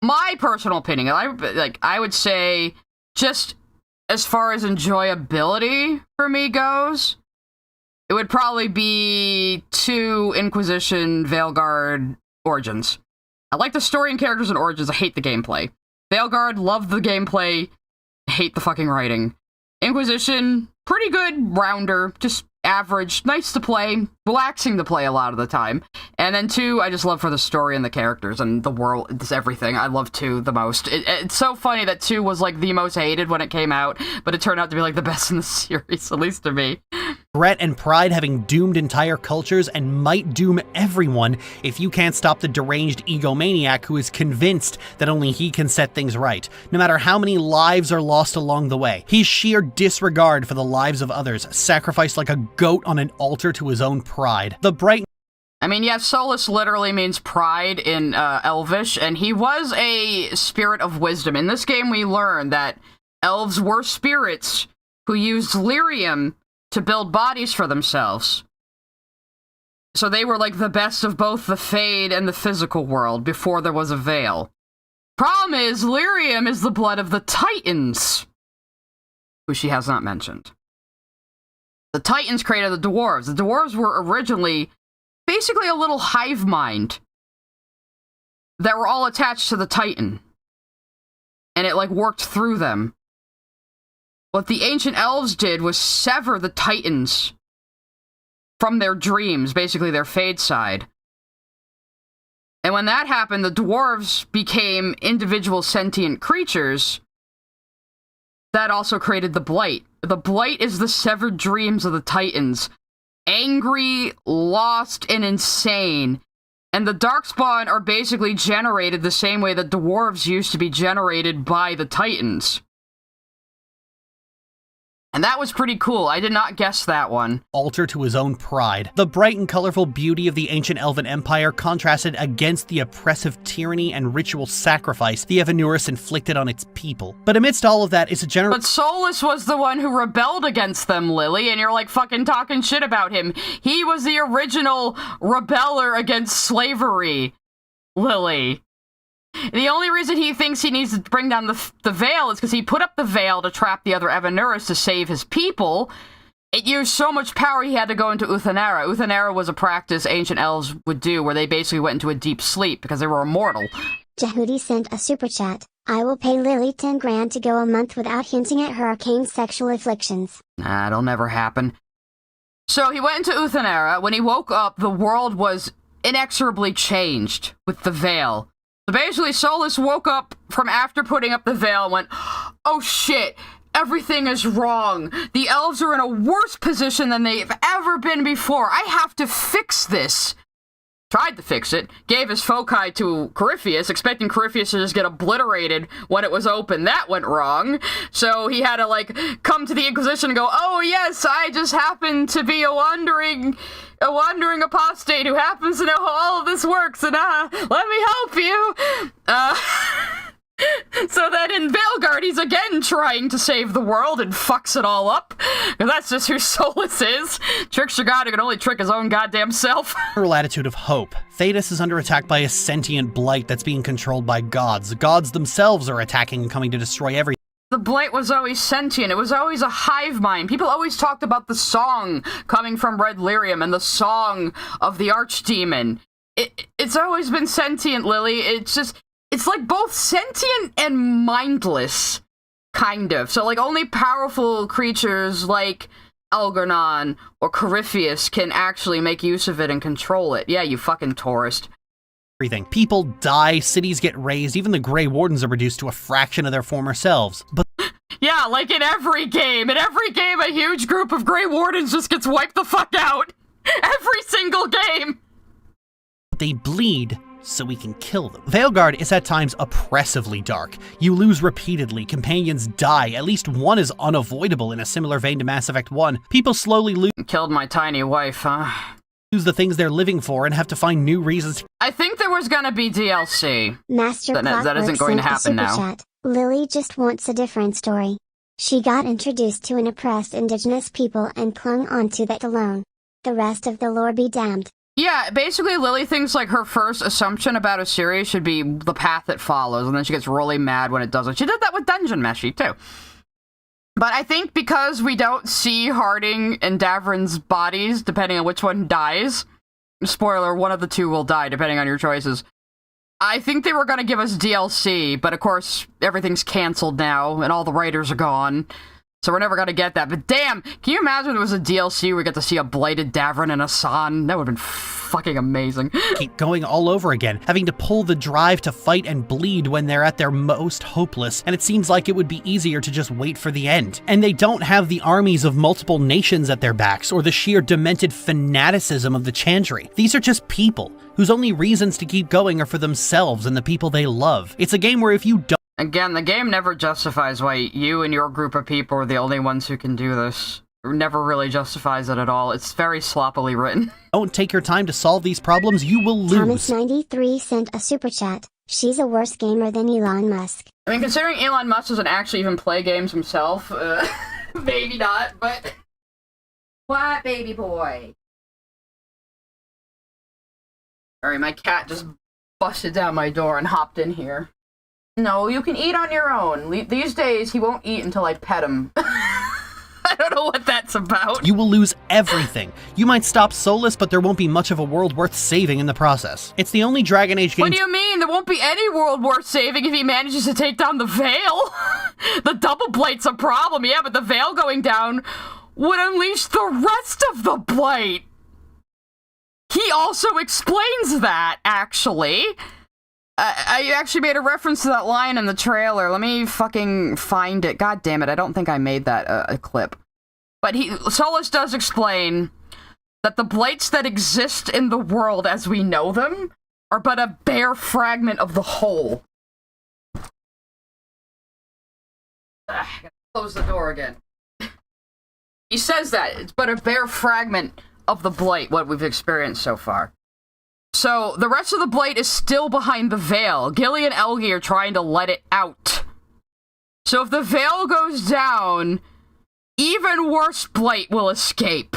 My personal opinion, I would say, just as far as enjoyability for me goes, it would probably be 2 Inquisition, Veilguard, Origins. I like the story and characters in Origins, I hate the gameplay. Veilguard, love the gameplay, hate the fucking writing. Inquisition, pretty good rounder, just average, nice to play, relaxing to play a lot of the time. And then 2, I just love for the story and the characters and the world, it's everything. I love 2 the most. It's so funny that 2 was like the most hated when it came out, but it turned out to be like the best in the series, at least to me. Regret and pride having doomed entire cultures and might doom everyone if you can't stop the deranged egomaniac who is convinced that only he can set things right, no matter how many lives are lost along the way. His sheer disregard for the lives of others, sacrificed like a goat on an altar to his own pride. The bright... I mean, yes, Solas literally means pride in Elvish, and he was a spirit of wisdom. In this game, we learn that elves were spirits who used lyrium to build bodies for themselves. So they were like the best of both the Fade and the physical world before there was a veil. Problem is, lyrium is the blood of the Titans, who she has not mentioned. The Titans created the dwarves. The dwarves were originally basically a little hive mind that were all attached to the Titan. And it, like, worked through them. What the ancient elves did was sever the Titans from their dreams, basically their Fade side. And when that happened, the dwarves became individual sentient creatures that also created the Blight. The Blight is the severed dreams of the Titans. Angry, lost, and insane. And the Darkspawn are basically generated the same way that dwarves used to be generated by the Titans. And that was pretty cool. I did not guess that one. Altar to his own pride. The bright and colorful beauty of the ancient elven empire contrasted against the oppressive tyranny and ritual sacrifice the Evanurus inflicted on its people. But amidst all of that is a general... But Solas was the one who rebelled against them, Lily, and you're like fucking talking shit about him. He was the original rebeller against slavery, Lily. The only reason he thinks he needs to bring down the veil is because he put up the veil to trap the other Evanurus to save his people. It used so much power he had to go into Uthanera. Uthanera was a practice ancient elves would do where they basically went into a deep sleep because they were immortal. Jehudi sent a super chat. I will pay Lily 10 grand to go a month without hinting at her arcane sexual afflictions. Nah, it'll never happen. So he went into Uthanera. When he woke up, the world was inexorably changed with the veil. So basically, Solas woke up from after putting up the veil and went, oh shit, everything is wrong. The elves are in a worse position than they've ever been before. I have to fix this. Tried to fix it, gave his foci to Corypheus, expecting Corypheus to just get obliterated when it was open. That went wrong. So he had to, like, come to the Inquisition and go, oh yes, I just happen to be a wandering apostate who happens to know how all of this works, and let me help you. So then in Veilguard, he's again trying to save the world and fucks it all up. Because that's just who Solas is. Tricks your god who can only trick his own goddamn self. Attitude of hope. Thetis is under attack by a sentient blight that's being controlled by gods. The gods themselves are attacking and coming to destroy everything. The blight was always sentient. It was always a hive mind. People always talked about the song coming from Red Lyrium and the song of the archdemon. It's always been sentient, Lily. It's like both sentient and mindless, kind of. So, like, only powerful creatures like Algernon or Corypheus can actually make use of it and control it. Yeah, you fucking tourist. People die, cities get razed, even the Grey Wardens are reduced to a fraction of their former selves. But yeah, like in every game. In every game, a huge group of Grey Wardens just gets wiped the fuck out. Every single game. They bleed so we can kill them. Veilguard is at times oppressively dark. You lose repeatedly, companions die, at least one is unavoidable in a similar vein to Mass Effect 1. People slowly lose— Killed my tiny wife, huh? Lose the things they're living for and have to find new reasons. I think there was gonna be DLC. Master that isn't going to happen now. Chat. Lily just wants a different story. She got introduced to an oppressed indigenous people and clung onto that alone. The rest of the lore be damned. Yeah, basically Lily thinks like her first assumption about a series should be the path it follows, and then she gets really mad when it doesn't. She did that with Dungeon Meshi, too. But I think because we don't see Harding and Davrin's bodies, depending on which one dies, spoiler, one of the two will die, depending on your choices, I think they were going to give us DLC, but of course, everything's canceled now, and all the writers are gone. So we're never gonna get that. But damn, can you imagine if there was a DLC where we get to see a blighted Davrin and Asan? That would've been fucking amazing. Keep going all over again, having to pull the drive to fight and bleed when they're at their most hopeless, and it seems like it would be easier to just wait for the end. And they don't have the armies of multiple nations at their backs, or the sheer demented fanaticism of the Chantry. These are just people, whose only reasons to keep going are for themselves and the people they love. It's a game where if you don't— Again, the game never justifies why you and your group of people are the only ones who can do this. It never really justifies it at all. It's very sloppily written. Don't take your time to solve these problems, you will lose. Thomas93 sent a super chat. She's a worse gamer than Elon Musk. I mean, considering Elon Musk doesn't actually even play games himself, maybe not, but... What, baby boy? Sorry, my cat just busted down my door and hopped in here. No, you can eat on your own. These days, he won't eat until I pet him. I don't know what that's about. You will lose everything. You might stop Solas, but there won't be much of a world worth saving in the process. It's the only Dragon Age game— What do you mean? There won't be any world worth saving if he manages to take down the Veil? The double blight's a problem, yeah, but the Veil going down would unleash the rest of the blight. He also explains that, actually. I actually made a reference to that line in the trailer. Let me fucking find it. God damn it, I don't think I made that a clip. But Solas does explain that the blights that exist in the world as we know them are but a bare fragment of the whole. I gotta close the door again. He says that. It's but a bare fragment of the blight, what we've experienced so far. So, the rest of the blight is still behind the Veil. Gilly and Elgi are trying to let it out. So if the Veil goes down, even worse blight will escape.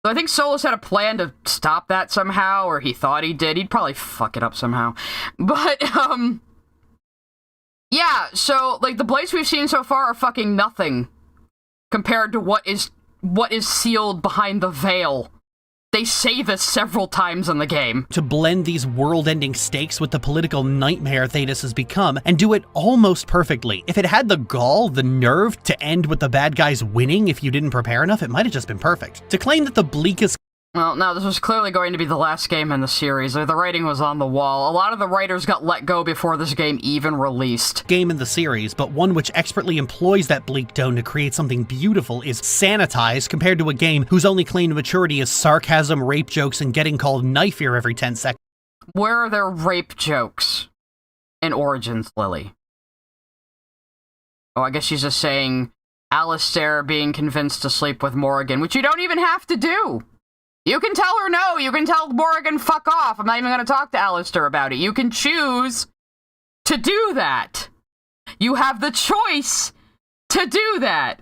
So I think Solas had a plan to stop that somehow, or he thought he did. He'd probably fuck it up somehow. But, yeah, so, like, the blights we've seen so far are fucking nothing compared to what is sealed behind the Veil. They say this several times in the game. To blend these world-ending stakes with the political nightmare Thetis has become, and do it almost perfectly. If it had the gall, the nerve, to end with the bad guys winning if you didn't prepare enough, it might have just been perfect. To claim that the bleakest Well, no, this was clearly going to be the last game in the series. The writing was on the wall. A lot of the writers got let go before this game even released. Game in the series, but one which expertly employs that bleak tone to create something beautiful is sanitized compared to a game whose only claim to maturity is sarcasm, rape jokes, and getting called knife ear every 10 seconds. Where are their rape jokes in Origins, Lily? Oh, I guess she's just saying Alistair being convinced to sleep with Morrigan, which you don't even have to do. You can tell her no. You can tell Morrigan fuck off. I'm not even going to talk to Alistair about it. You can choose to do that. You have the choice to do that.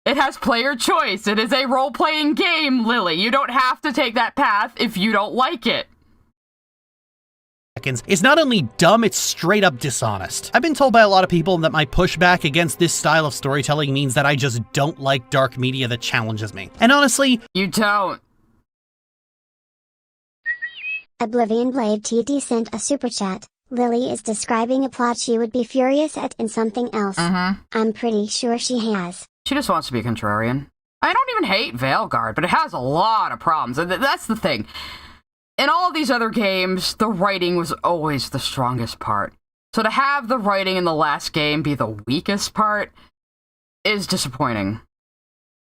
It has player choice. It is a role-playing game, Lily. You don't have to take that path if you don't like it. Is not only dumb, it's straight up dishonest. I've been told by a lot of people that my pushback against this style of storytelling means that I just don't like dark media that challenges me. And honestly, you don't. Oblivion Blade TT sent a super chat. Lily is describing a plot she would be furious at in something else. I'm pretty sure she has. She just wants to be a contrarian. I don't even hate Veilguard, but it has a lot of problems. That's the thing. In all of these other games, the writing was always the strongest part. So to have the writing in the last game be the weakest part is disappointing.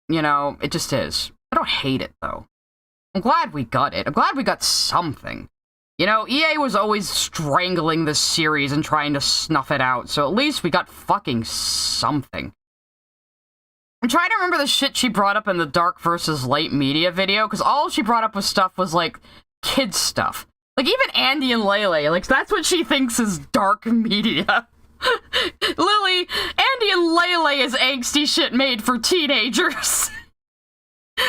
You know, it just is. I don't hate it, though. I'm glad we got it. I'm glad we got something. You know, EA was always strangling this series and trying to snuff it out, so at least we got fucking something. I'm trying to remember the shit she brought up in the Dark versus Light media video, because all she brought up was stuff was, like, kids stuff. Like, even Andy and Lele, like, that's what she thinks is dark media. Lily, Andy and Lele is angsty shit made for teenagers.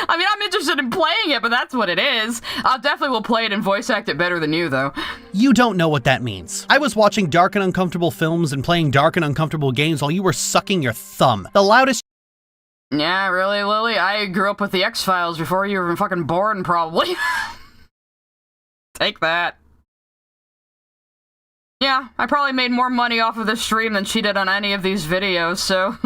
I mean, I'm interested in playing it, but that's what it is. I definitely will play it and voice act it better than you, though. You don't know what that means. I was watching dark and uncomfortable films and playing dark and uncomfortable games while you were sucking your thumb. The loudest... Yeah, really, Lily? I grew up with the X-Files before you were even fucking born, probably. Take that. Yeah, I probably made more money off of this stream than she did on any of these videos, so...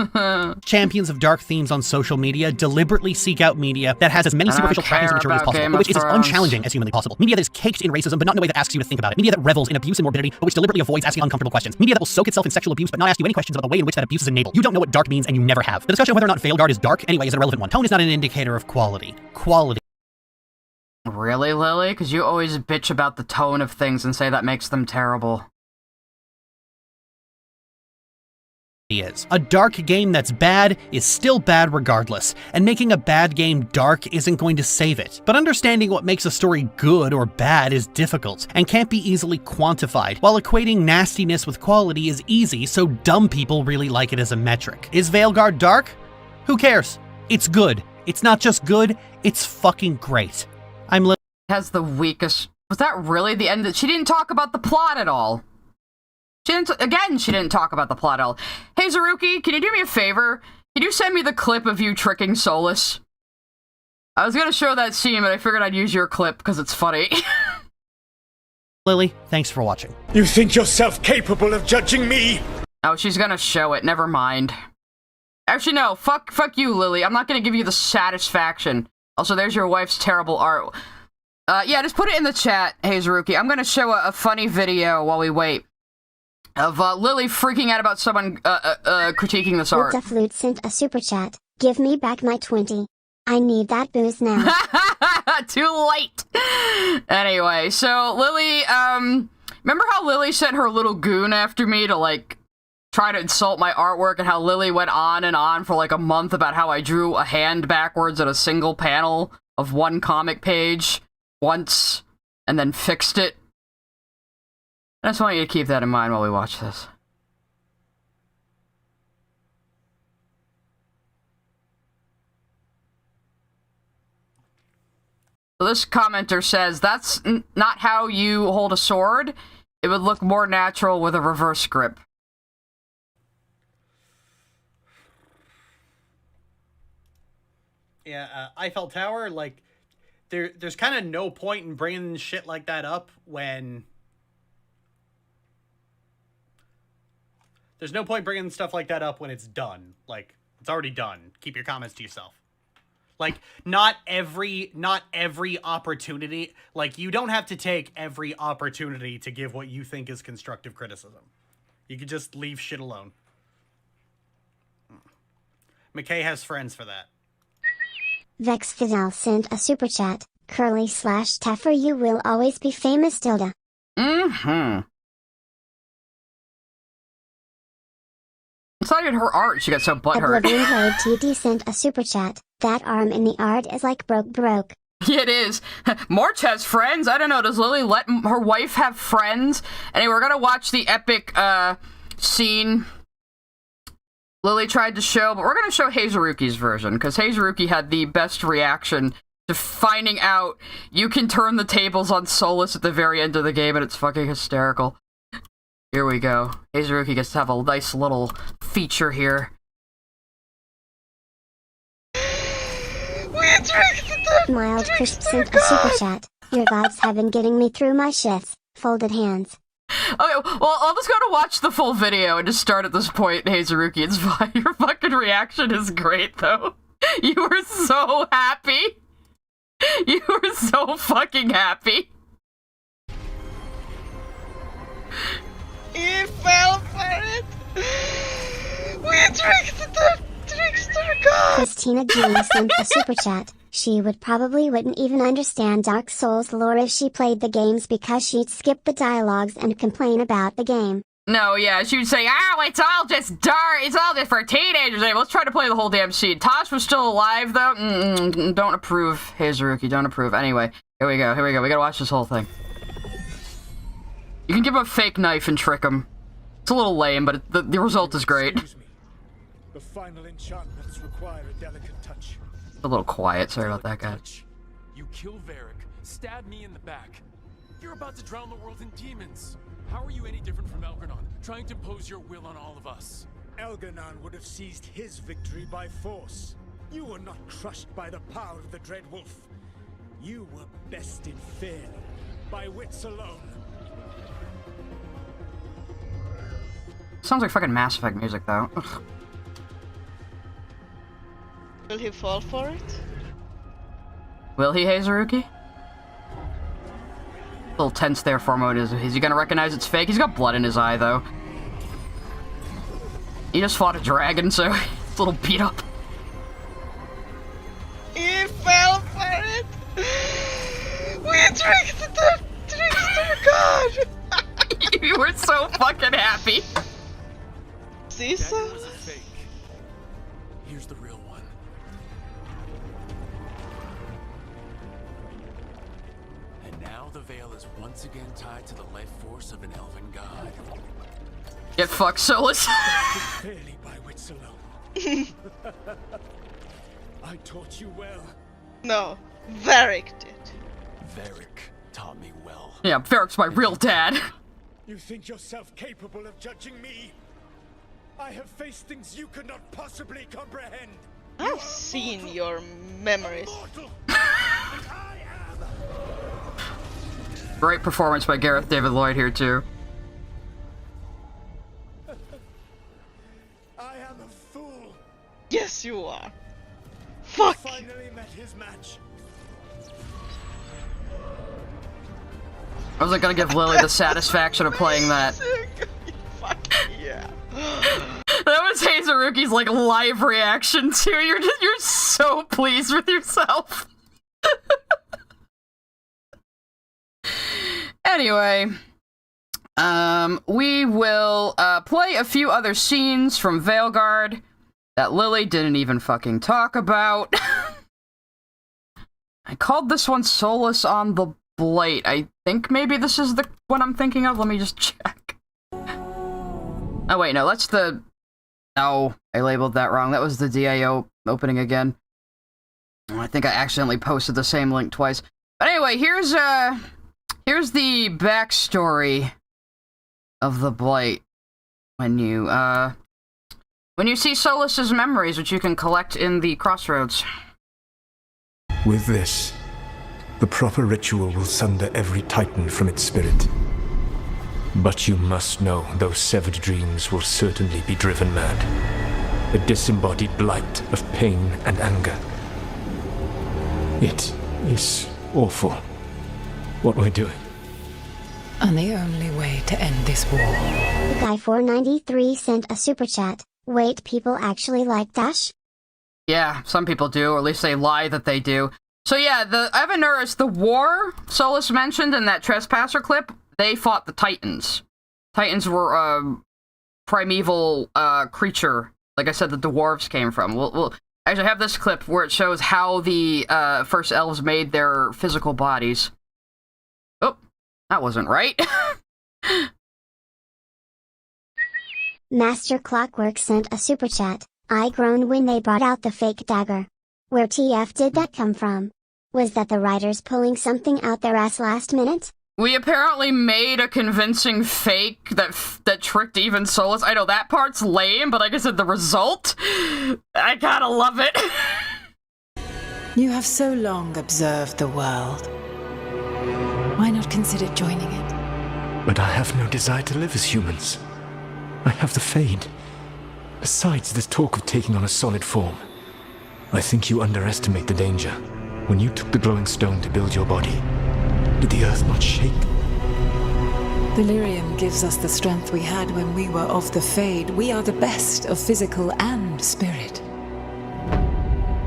Champions of dark themes on social media deliberately seek out media that has as many superficial trappings and material as possible, but which is as unchallenging as humanly possible. Media that is caked in racism, but not in a way that asks you to think about it. Media that revels in abuse and morbidity, but which deliberately avoids asking uncomfortable questions. Media that will soak itself in sexual abuse, but not ask you any questions about the way in which that abuse is enabled. You don't know what dark means, and you never have. The discussion of whether or not Veilguard is dark, anyway, is an irrelevant one. Tone is not an indicator of quality. Quality. Really, Lily? Because you always bitch about the tone of things and say that makes them terrible. Is. A dark game that's bad is still bad regardless, and making a bad game dark isn't going to save it. But understanding what makes a story good or bad is difficult, and can't be easily quantified, while equating nastiness with quality is easy, so dumb people really like it as a metric. Is Veilguard dark? Who cares? It's good. It's not just good, it's fucking great. Has the weakest... Was that really the end? She didn't talk about the plot at all. She didn't talk about the plot at all. Hey, Zaruki, can you do me a favor? Can you send me the clip of you tricking Solas? I was gonna show that scene, but I figured I'd use your clip because it's funny. Lily, thanks for watching. You think yourself capable of judging me? Oh, she's gonna show it. Never mind. Actually, no. Fuck you, Lily. I'm not gonna give you the satisfaction. Also, there's your wife's terrible art. Yeah, just put it in the chat, hey, Zaruki. I'm gonna show a funny video while we wait. Of Lily freaking out about someone critiquing this art. Flute sent a super chat. Give me back my 20. I need that booze now. Too late. Anyway, so Lily, remember how Lily sent her little goon after me to, like, try to insult my artwork, and how Lily went on and on for, like, a month about how I drew a hand backwards at a single panel of one comic page once, and then fixed it? I just want you to keep that in mind while we watch this. So this commenter says, that's not how you hold a sword. It would look more natural with a reverse grip. Yeah, Eiffel Tower, like, there's kind of no point in bringing shit like that up when... There's no point bringing stuff like that up when it's done. Like, it's already done. Keep your comments to yourself. Like, not every opportunity, like, you don't have to take every opportunity to give what you think is constructive criticism. You could just leave shit alone. McKay has friends for that. Vex Fidel sent a super chat. /Teffer, you will always be famous, Tilda. Mm-hmm. It's not even her art. She got so butthurt. Oblivion Blade TD sent a super chat. That arm in the art is like broke. Yeah, it is. March has friends. I don't know. Does Lily let her wife have friends? Anyway, we're gonna watch the epic scene Lily tried to show, but we're gonna show Hazuruki's version because Hazuruki had the best reaction to finding out you can turn the tables on Solas at the very end of the game, and it's fucking hysterical. Here we go. Hazuruki gets to have a nice little feature here. Mild Crisp sent a super chat. Your vibes have been getting me through my shifts. Folded hands. Okay, well, I'll just go to watch the full video and just start at this point, Hazuruki. It's fine. Your fucking reaction is great, though. You were so happy. You were so fucking happy. He fell for it! We tricked the trickster god! Christina G sent a super chat. She wouldn't even understand Dark Souls lore if she played the games because she'd skip the dialogues and complain about the game. No, yeah, she would say, it's all just dark, it's all just for teenagers. Anyway, let's try to play the whole damn scene. Tosh was still alive, though. Don't approve, Hazuruki, don't approve. Anyway, here we go. We gotta watch this whole thing. You can give him a fake knife and trick him. It's a little lame, but the result is great. Excuse me. The final enchantments require a delicate touch. A little quiet, sorry about that, guy. You kill Varric, stab me in the back. You're about to drown the world in demons. How are you any different from Elgar'nan, trying to impose your will on all of us? Elgar'nan would have seized his victory by force. You were not crushed by the power of the Dread Wolf. You were bested fairly, by wits alone. Sounds like fucking Mass Effect music, though. Ugh. Will he fall for it? Will he, Hazuruki? A little tense there for a moment. Is he gonna recognize it's fake? He's got blood in his eye, though. He just fought a dragon, so it's a little beat up. He fell for it! We tricked the trickster god! You were so fucking happy. Caesar? That was a fake. Here's the real one. And now the veil is once again tied to the life force of an elven god. Get fucked, Solas. Fairly by wits alone. I taught you well. No, Varric did. Varric taught me well. Yeah, Varric's my real dad. You think yourself capable of judging me? I have faced things you could not possibly comprehend. I've seen your memories. Great performance by Gareth David-Lloyd here, too. I am a fool. Yes, you are. Fuck. Finally met his match. I wasn't gonna give Lily the satisfaction of playing that. Fuck yeah. That was Hazuruki's like live reaction too. You're so pleased with yourself. Anyway, we will play a few other scenes from Veilguard that Lily didn't even fucking talk about. I called this one Solas on the Blight. I think maybe this is the one I'm thinking of. Let me just check. Oh wait, no, that's the... No, I labeled that wrong. That was the DAO opening again. Oh, I think I accidentally posted the same link twice. But anyway, here's the backstory of the Blight. When you see Solas's memories, which you can collect in the Crossroads. With this, the proper ritual will sunder every titan from its spirit. But you must know those severed dreams will certainly be driven mad. A disembodied blight of pain and anger. It is awful what we're doing. And the only way to end this war. The guy 493 sent a super chat. Wait, people actually like Dash? Yeah, some people do, or at least they lie that they do. So yeah, the Evanuris, the war Solas mentioned in that Trespasser clip, they fought the Titans. Titans were a primeval creature, like I said, the dwarves came from. We'll actually have this clip where it shows how the first elves made their physical bodies. Oh, that wasn't right. Master Clockwork sent a super chat. I groaned when they brought out the fake dagger. Where TF did that come from? Was that the writers pulling something out their ass last minute? We apparently made a convincing fake that tricked even Solas. I know that part's lame, but like I said, the result, I gotta love it. You have so long observed the world. Why not consider joining it? But I have no desire to live as humans. I have the Fade. Besides, this talk of taking on a solid form. I think you underestimate the danger. When you took the glowing stone to build your body, did the earth not shake? Delirium gives us the strength we had when we were of the Fade. We are the best of physical and spirit.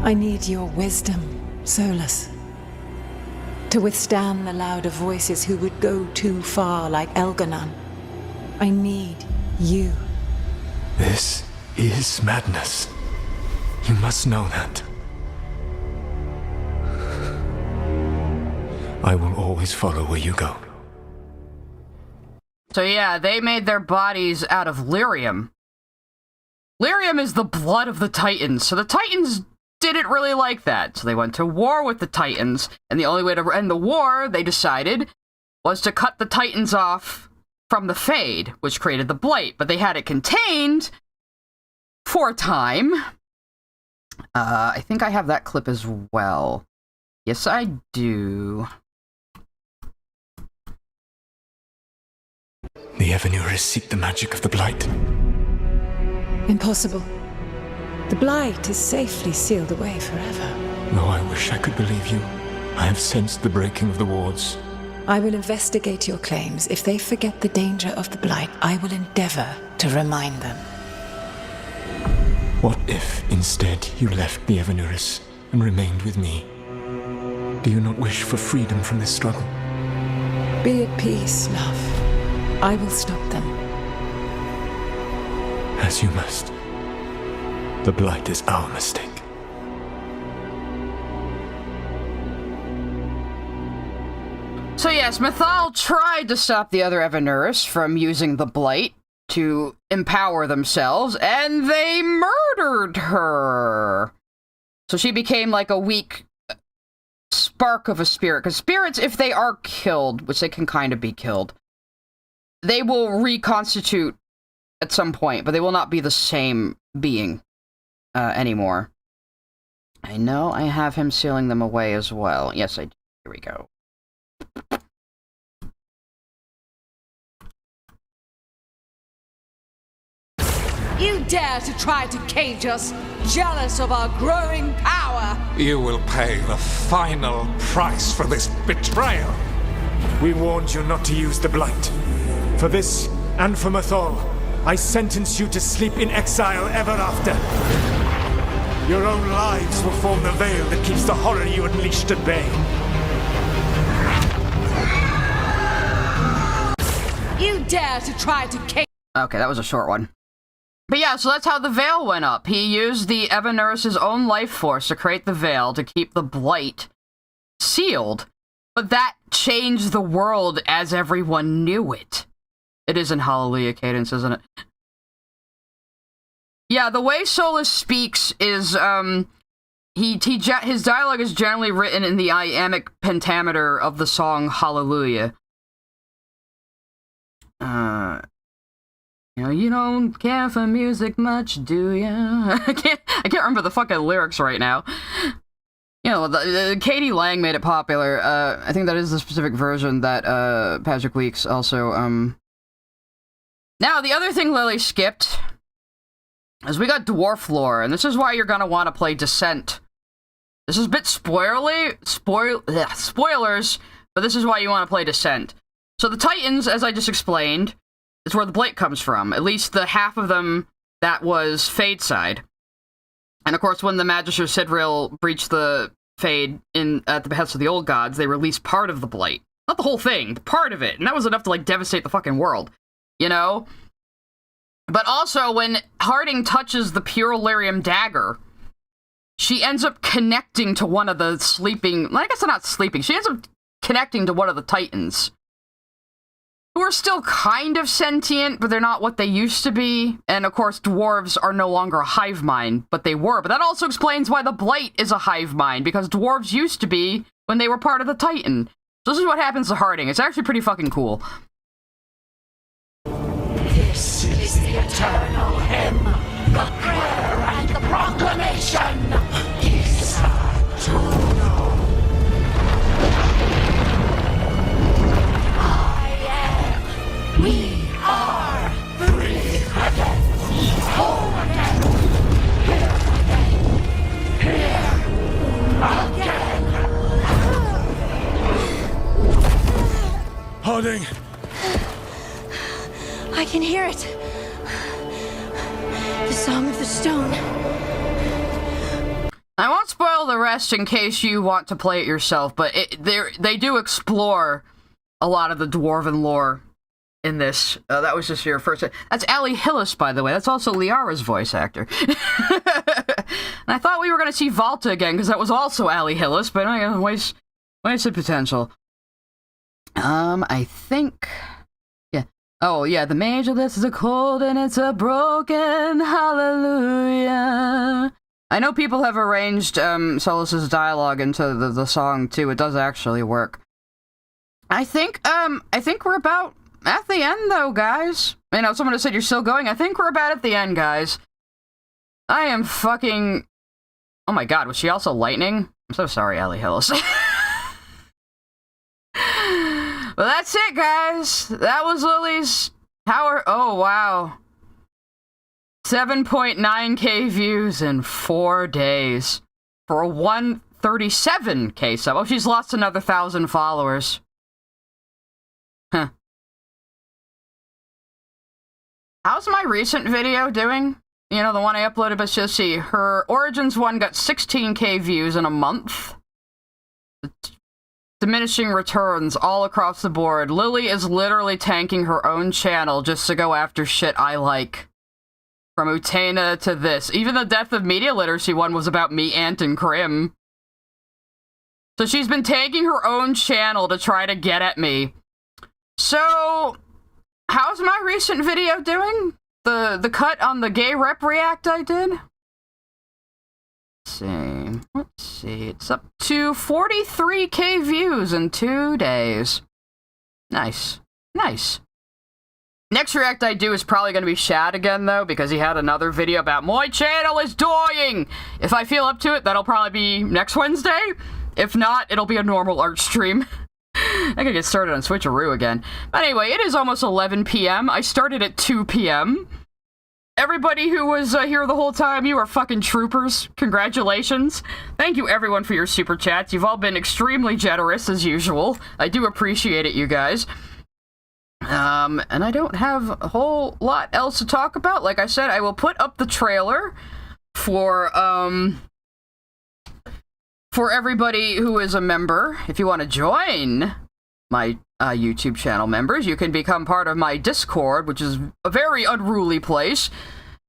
I need your wisdom, Solas. To withstand the louder voices who would go too far like Elganon. I need you. This is madness. You must know that. I will always follow where you go. So yeah, they made their bodies out of lyrium. Lyrium is the blood of the Titans, so the Titans didn't really like that. So they went to war with the Titans, and the only way to end the war, they decided, was to cut the Titans off from the Fade, which created the Blight. But they had it contained for a time. I think I have that clip as well. Yes, I do. The Evanuris seek the magic of the Blight. Impossible. The Blight is safely sealed away forever. Though I wish I could believe you. I have sensed the breaking of the wards. I will investigate your claims. If they forget the danger of the Blight, I will endeavor to remind them. What if, instead, you left the Evanuris and remained with me? Do you not wish for freedom from this struggle? Be at peace, love. I will stop them. As you must. The Blight is our mistake. So yes, Mythal tried to stop the other Evanuris from using the Blight to empower themselves, and they murdered her. So she became like a weak spark of a spirit. Because spirits, if they are killed, which they can kind of be killed, they will reconstitute at some point, but they will not be the same being anymore. I know I have him sealing them away as well. Yes, I do. Here we go. You dare to try to cage us, jealous of our growing power! You will pay the final price for this betrayal. We warned you not to use the Blight. For this, and for Mythal, I sentence you to sleep in exile ever after. Your own lives will form the veil that keeps the horror you unleashed at bay. You dare to try to cage— Okay, that was a short one. But yeah, so that's how the veil went up. He used the Evanuris' own life force to create the veil to keep the Blight sealed. But that changed the world as everyone knew it. It is in Hallelujah cadence, isn't it? Yeah, the way Solas speaks is, his dialogue is generally written in the iambic pentameter of the song Hallelujah. You know, you don't care for music much, do ya? I can't remember the fucking lyrics right now. You know, Katie Lang made it popular. I think that is the specific version that Patrick Weeks also. Now, the other thing Lily skipped is we got dwarf lore, and this is why you're gonna want to play Descent This is a bit spoilers, but this is why you want to play Descent. So the Titans, as I just explained, is where the Blight comes from. At least the half of them that was Fade side. And of course, when the Magister Sidril breached the Fade at the behest of the Old Gods, they released part of the Blight. Not the whole thing, part of it. And that was enough to, like, devastate the fucking world. You know? But also, when Harding touches the pure Lyrium dagger, she ends up connecting to one of the sleeping... I guess they're not sleeping. She ends up connecting to one of the Titans, who are still kind of sentient, but they're not what they used to be. And of course, dwarves are no longer a hive mind, but they were. But that also explains why the Blight is a hive mind, because dwarves used to be when they were part of the Titan. So this is what happens to Harding. It's actually pretty fucking cool. This is the eternal hymn, the prayer and the proclamation. Isa to know. We are free again, whole again, here again. Harding! I can hear it. The Song of the Stone. I won't spoil the rest in case you want to play it yourself, but they do explore a lot of the Dwarven lore in this. That was just your first... That's Ali Hillis, by the way. That's also Liara's voice actor. And I thought we were going to see Valta again, because that was also Ali Hillis, but I wasted potential. I think... Yeah. Oh, yeah, the mage of this is a cold and it's a broken hallelujah. I know people have arranged Solas' dialogue into the song, too. It does actually work. I think we're about at the end, though, guys. You know, someone has said you're still going. I think we're about at the end, guys. I am fucking... Oh my god, was she also lightning? I'm so sorry, Ali Hillis. Well, that's it, guys. That was Lily's Power... Oh, wow. 7.9k views in 4 days. For a 137k sub. Oh, she's lost another 1,000 followers. Huh. How's my recent video doing? You know, the one I uploaded, but you'll see. Her Origins one got 16k views in a month. Diminishing returns all across the board. Lily is literally tanking her own channel just to go after shit I like. From Utena to this. Even the Death of Media Literacy one was about me, Ant, and Krim. So she's been tanking her own channel to try to get at me. So, how's my recent video doing? The cut on the gay rep react I did? Let's see. It's up to 43k views in 2 days. Nice. Nice. Next react I do is probably going to be Shad again, though, because he had another video about my channel is dying! If I feel up to it, that'll probably be next Wednesday. If not, it'll be a normal art stream. I gotta get started on Switcheroo again. But anyway, it is almost 11 p.m. I started at 2 p.m. Everybody who was here the whole time, you are fucking troopers. Congratulations. Thank you, everyone, for your super chats. You've all been extremely generous, as usual. I do appreciate it, you guys. And I don't have a whole lot else to talk about. Like I said, I will put up the trailer for everybody who is a member. If you want to join my YouTube channel members, you can become part of my Discord, which is a very unruly place.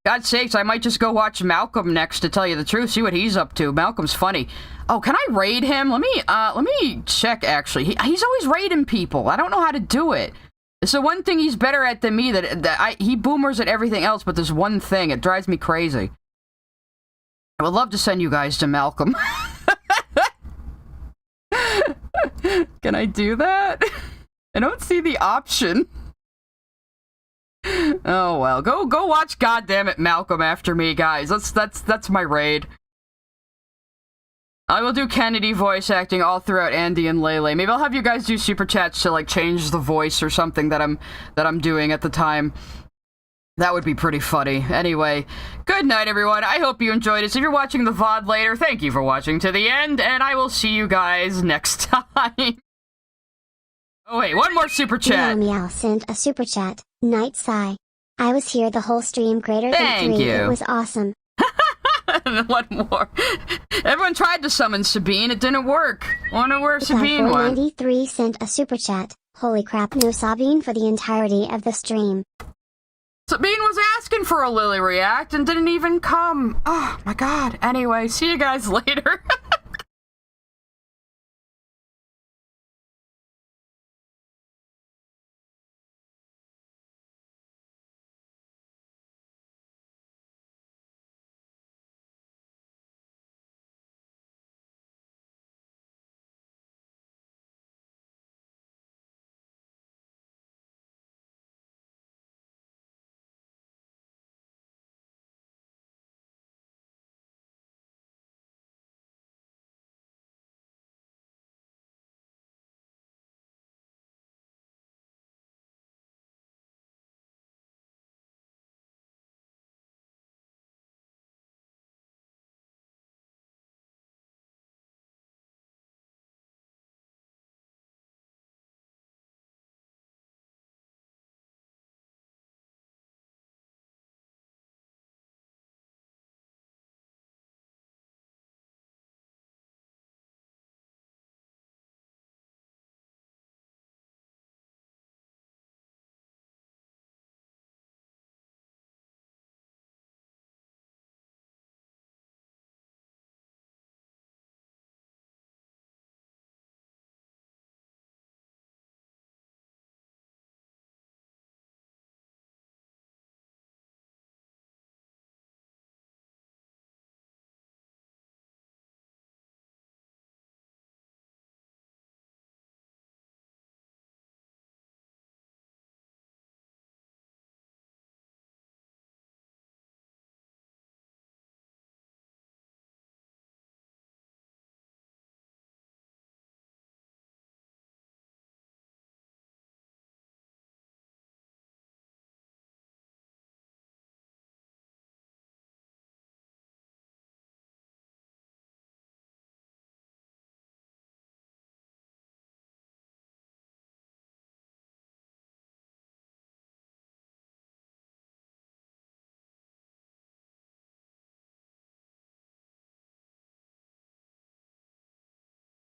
God's sakes, I might just go watch Malcolm next, to tell you the truth, see what he's up to. Malcolm's funny. Oh, can I raid him? Let me check, actually. He's always raiding people. I don't know how to do it. It's the one thing he's better at than me, he boomers at everything else, but there's one thing. It drives me crazy. I would love to send you guys to Malcolm. Can I do that? I don't see the option. Oh well, go watch Goddammit Malcolm after me, guys. That's my raid. I will do Kennedy voice acting all throughout Andy and Lele. Maybe I'll have you guys do super chats to like change the voice or something that I'm doing at the time. That would be pretty funny. Anyway, good night, everyone. I hope you enjoyed it. So if you're watching the VOD later, thank you for watching to the end, and I will see you guys next time. Oh wait, one more super chat. Meow sent a super chat. Night Sigh. I was here the whole stream greater Thank than 3. you. It was awesome. And one more. Everyone tried to summon Sabine. It didn't work. Wonder where Sabine went. 493 sent a super chat. Holy crap, no Sabine for the entirety of the stream. Sabine was asking for a Lily react and didn't even come. Oh my god. Anyway, see you guys later.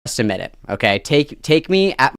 Submit it, okay? Take me at